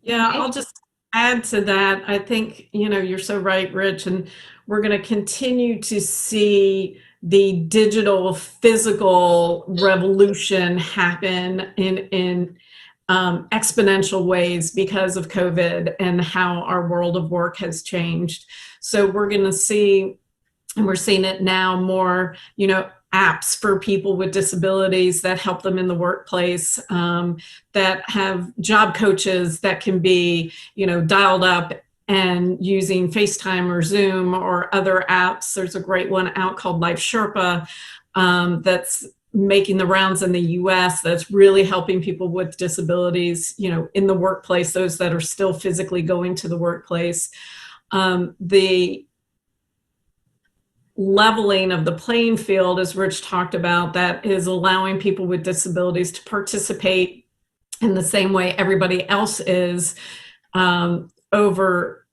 Yeah, I'll just add to that. I think, you know, you're so right, Rich, and we're going to continue to see the digital physical revolution happen in exponential ways because of COVID and how our world of work has changed. So we're going to see, and we're seeing it now more, you know, apps for people with disabilities that help them in the workplace, that have job coaches that can be, you know, dialed up and using FaceTime or Zoom or other apps. There's a great one out called Life Sherpa that's making the rounds in the US that's really helping people with disabilities, you know, in the workplace, those that are still physically going to the workplace. The leveling of the playing field, as Rich talked about, that is allowing people with disabilities to participate in the same way everybody else is over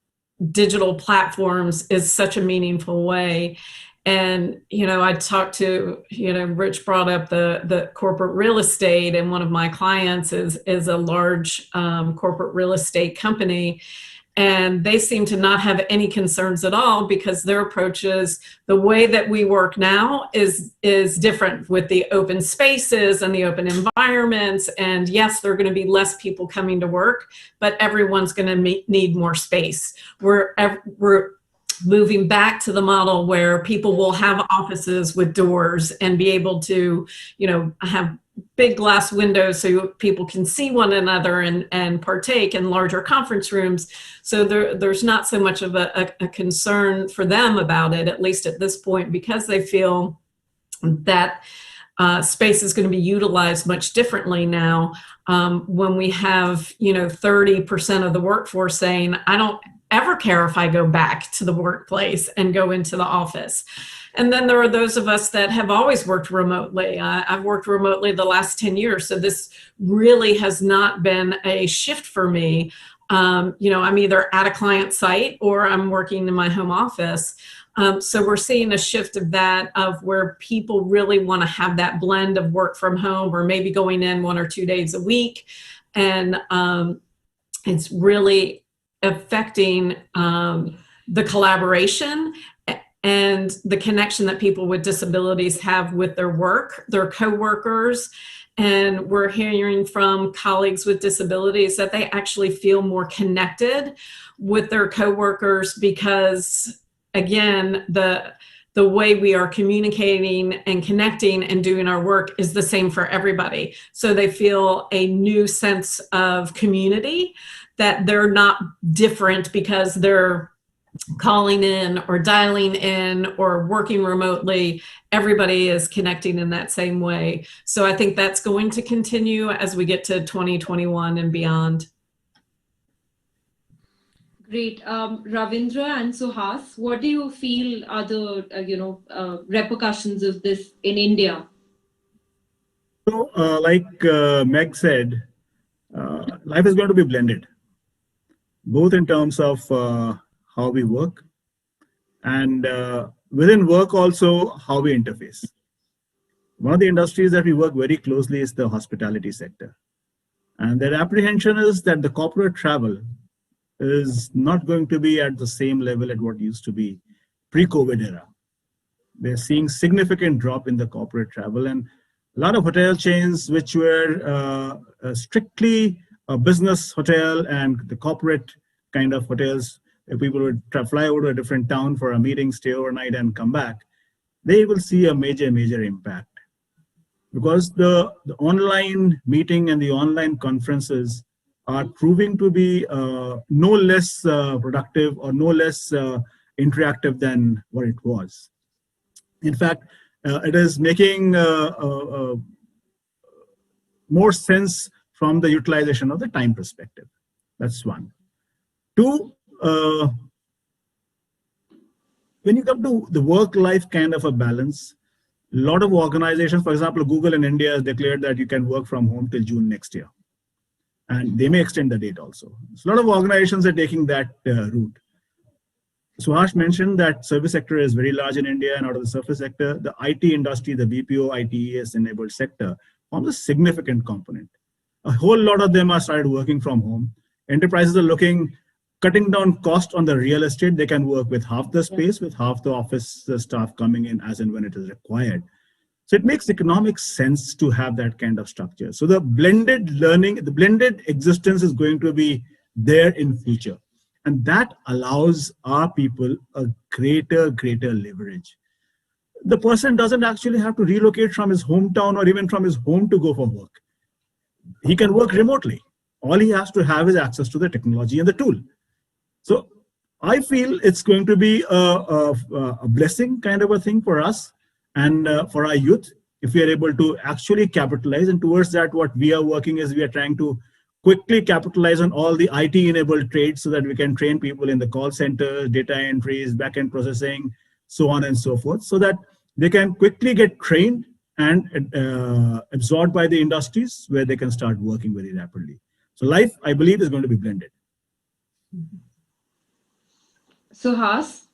digital platforms is such a meaningful way. And, you know, I talked to, you know, Rich brought up the corporate real estate, and one of my clients is a large corporate real estate company. And they seem to not have any concerns at all because their approach is the way that we work now is different with the open spaces and the open environments. And yes, there are going to be less people coming to work, but everyone's going to need more space. We're moving back to the model where people will have offices with doors and be able to, have big glass windows so people can see one another and partake in larger conference rooms. So there's not so much of a concern for them about it, at least at this point, because they feel that space is going to be utilized much differently now. When we have, 30% of the workforce saying, I don't ever care if I go back to the workplace and go into the office. And then there are those of us that have always worked remotely. I've worked remotely the last 10 years. So this really has not been a shift for me. I'm either at a client site or I'm working in my home office. So we're seeing a shift of that, of where people really want to have that blend of work from home, or maybe going in 1 or 2 days a week. And it's really affecting the collaboration and the connection that people with disabilities have with their work, their coworkers. And we're hearing from colleagues with disabilities that they actually feel more connected with their coworkers because, again, the way we are communicating and connecting and doing our work is the same for everybody. So they feel a new sense of community, that they're not different because they're calling in or dialing in or working remotely. Everybody is connecting in that same way. So I think that's going to continue as we get to 2021 and beyond. Great. Ravindra and Suhas, what do you feel are the repercussions of this in India? So, like Meg said, life is going to be blended, both in terms of how we work and within work also how we interface. One of the industries that we work very closely is the hospitality sector. And their apprehension is that the corporate travel is not going to be at the same level at what used to be pre-COVID era. They're seeing significant drop in the corporate travel, and a lot of hotel chains which were strictly a business hotel and the corporate kind of hotels, if people would fly over to a different town for a meeting, stay overnight and come back, they will see a major impact. Because the online meeting and the online conferences are proving to be no less productive or no less interactive than what it was. In fact, it is making more sense from the utilization of the time perspective. That's one. Two, when you come to the work-life kind of a balance, a lot of organizations, for example, Google in India has declared that you can work from home till June next year. And they may extend the date also. So a lot of organizations are taking that route. Suhash mentioned that service sector is very large in India, and out of the service sector, the IT industry, the BPO, ITES enabled sector forms a significant component. A whole lot of them are started working from home. Enterprises are cutting down cost on the real estate. They can work with half the space, with half the office staff coming in as and when it is required. So it makes economic sense to have that kind of structure. So the blended learning, the blended existence is going to be there in future. And that allows our people a greater leverage. The person doesn't actually have to relocate from his hometown or even from his home to go for work. He can work remotely. All he has to have is access to the technology and the tool. So I feel it's going to be a blessing kind of a thing for us and for our youth, if we are able to actually capitalize. And towards that, what we are working is we are trying to quickly capitalize on all the IT-enabled trades so that we can train people in the call center, data entries, back-end processing, so on and so forth, so that they can quickly get trained and absorbed by the industries where they can start working very rapidly. So life, I believe, is going to be blended. Suhas?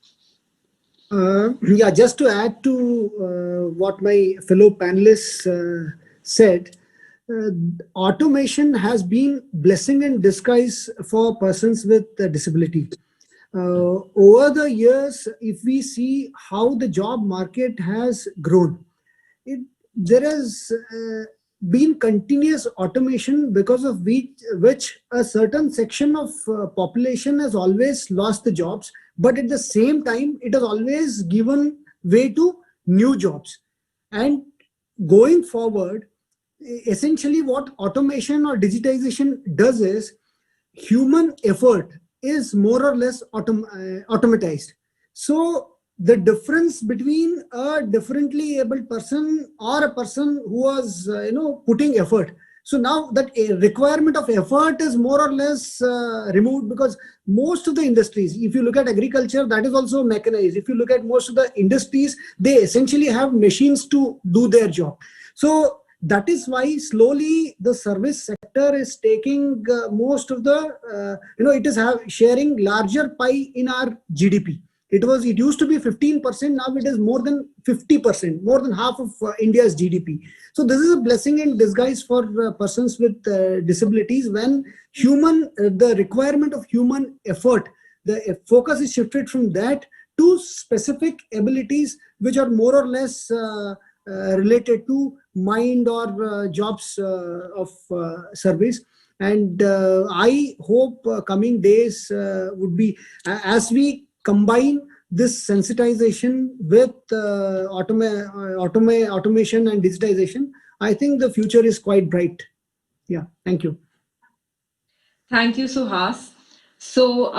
Yeah, just to add to what my fellow panelists said, automation has been blessing in disguise for persons with disability. Over the years, if we see how the job market has grown, there is been continuous automation because of which a certain section of population has always lost the jobs, but at the same time it has always given way to new jobs. And going forward, essentially what automation or digitization does is human effort is more or less automatized. So the difference between a differently abled person or a person who was putting effort, so now that a requirement of effort is more or less removed, because most of the industries, if you look at agriculture, that is also mechanized. If you look at most of the industries, they essentially have machines to do their job. So that is why slowly the service sector is taking most of the, it is sharing larger pie in our GDP. It used to be 15%. Now it is more than 50%, more than half of India's GDP. So this is a blessing in disguise for persons with disabilities, when the requirement of human effort, the focus is shifted from that to specific abilities which are more or less related to mind or jobs of service. And I hope coming days would be, as we combine this sensitization with automation and digitization, I think the future is quite bright. Yeah, thank you. Thank you, Suhas. So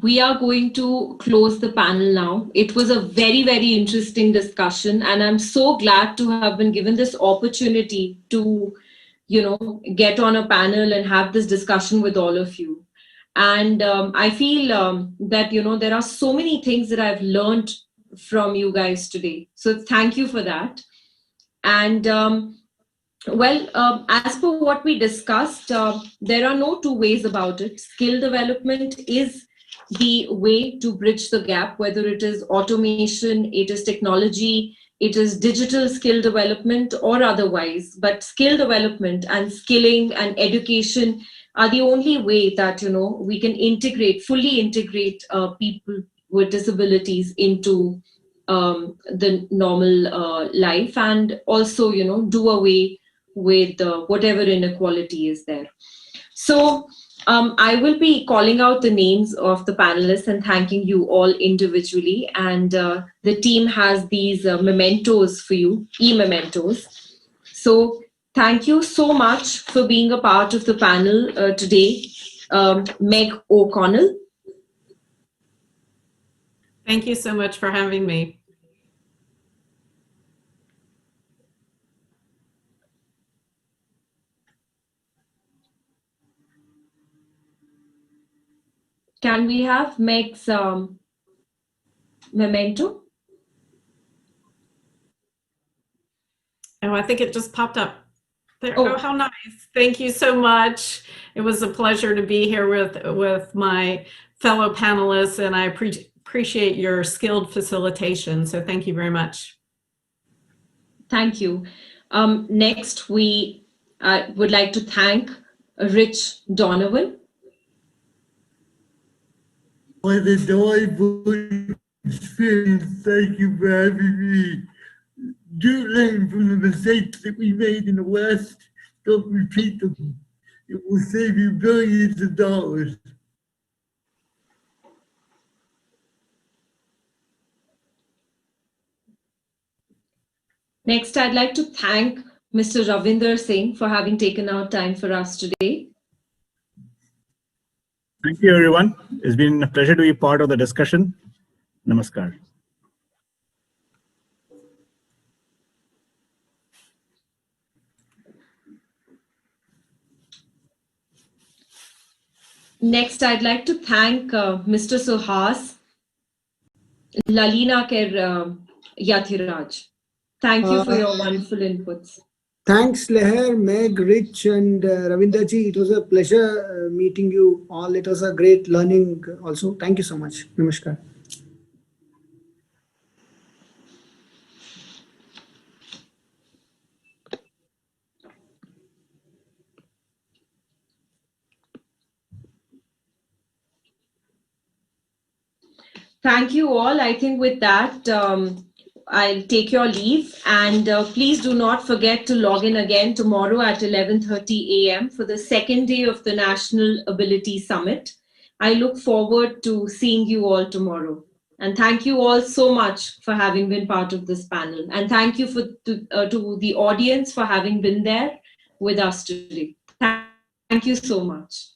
we are going to close the panel now. It was a very, very interesting discussion, and I'm so glad to have been given this opportunity to, get on a panel and have this discussion with all of you. And I feel that, there are so many things that I've learned from you guys today. So thank you for that. And as per what we discussed, there are no two ways about it. Skill development is the way to bridge the gap, whether it is automation, it is technology, it is digital skill development or otherwise. But skill development and skilling and education are the only way that, we can fully integrate people with disabilities into the normal life, and also, do away with whatever inequality is there. So I will be calling out the names of the panelists and thanking you all individually. And the team has these mementos for you, e-mementos. So thank you so much for being a part of the panel today, Meg O'Connell. Thank you so much for having me. Can we have Meg's memento? Oh, I think it just popped up. There. Oh, how nice. Thank you so much. It was a pleasure to be here with my fellow panelists, and I appreciate your skilled facilitation. So thank you very much. Thank you. Next, we would like to thank Rich Donovan. What a delightful experience. Thank you for having me. Do learn from the mistakes that we made in the West. Don't repeat them. It will save you billions of dollars. Next, I'd like to thank Mr. Ravinder Singh for having taken out time for us today. Thank you, everyone. It's been a pleasure to be part of the discussion. Namaskar. Next, I'd like to thank Mr. Suhas Lalina Yathiraj. Thank you for your wonderful inputs. Thanks, Leher, Meg, Rich, and Ravinderji. It was a pleasure meeting you all. It was a great learning also. Thank you so much. Namaskar. Thank you all. I think with that, I'll take your leave, and please do not forget to log in again tomorrow at 11:30 a.m. for the second day of the National Ability Summit. I look forward to seeing you all tomorrow. And thank you all so much for having been part of this panel. And thank you to the audience for having been there with us today. Thank you so much.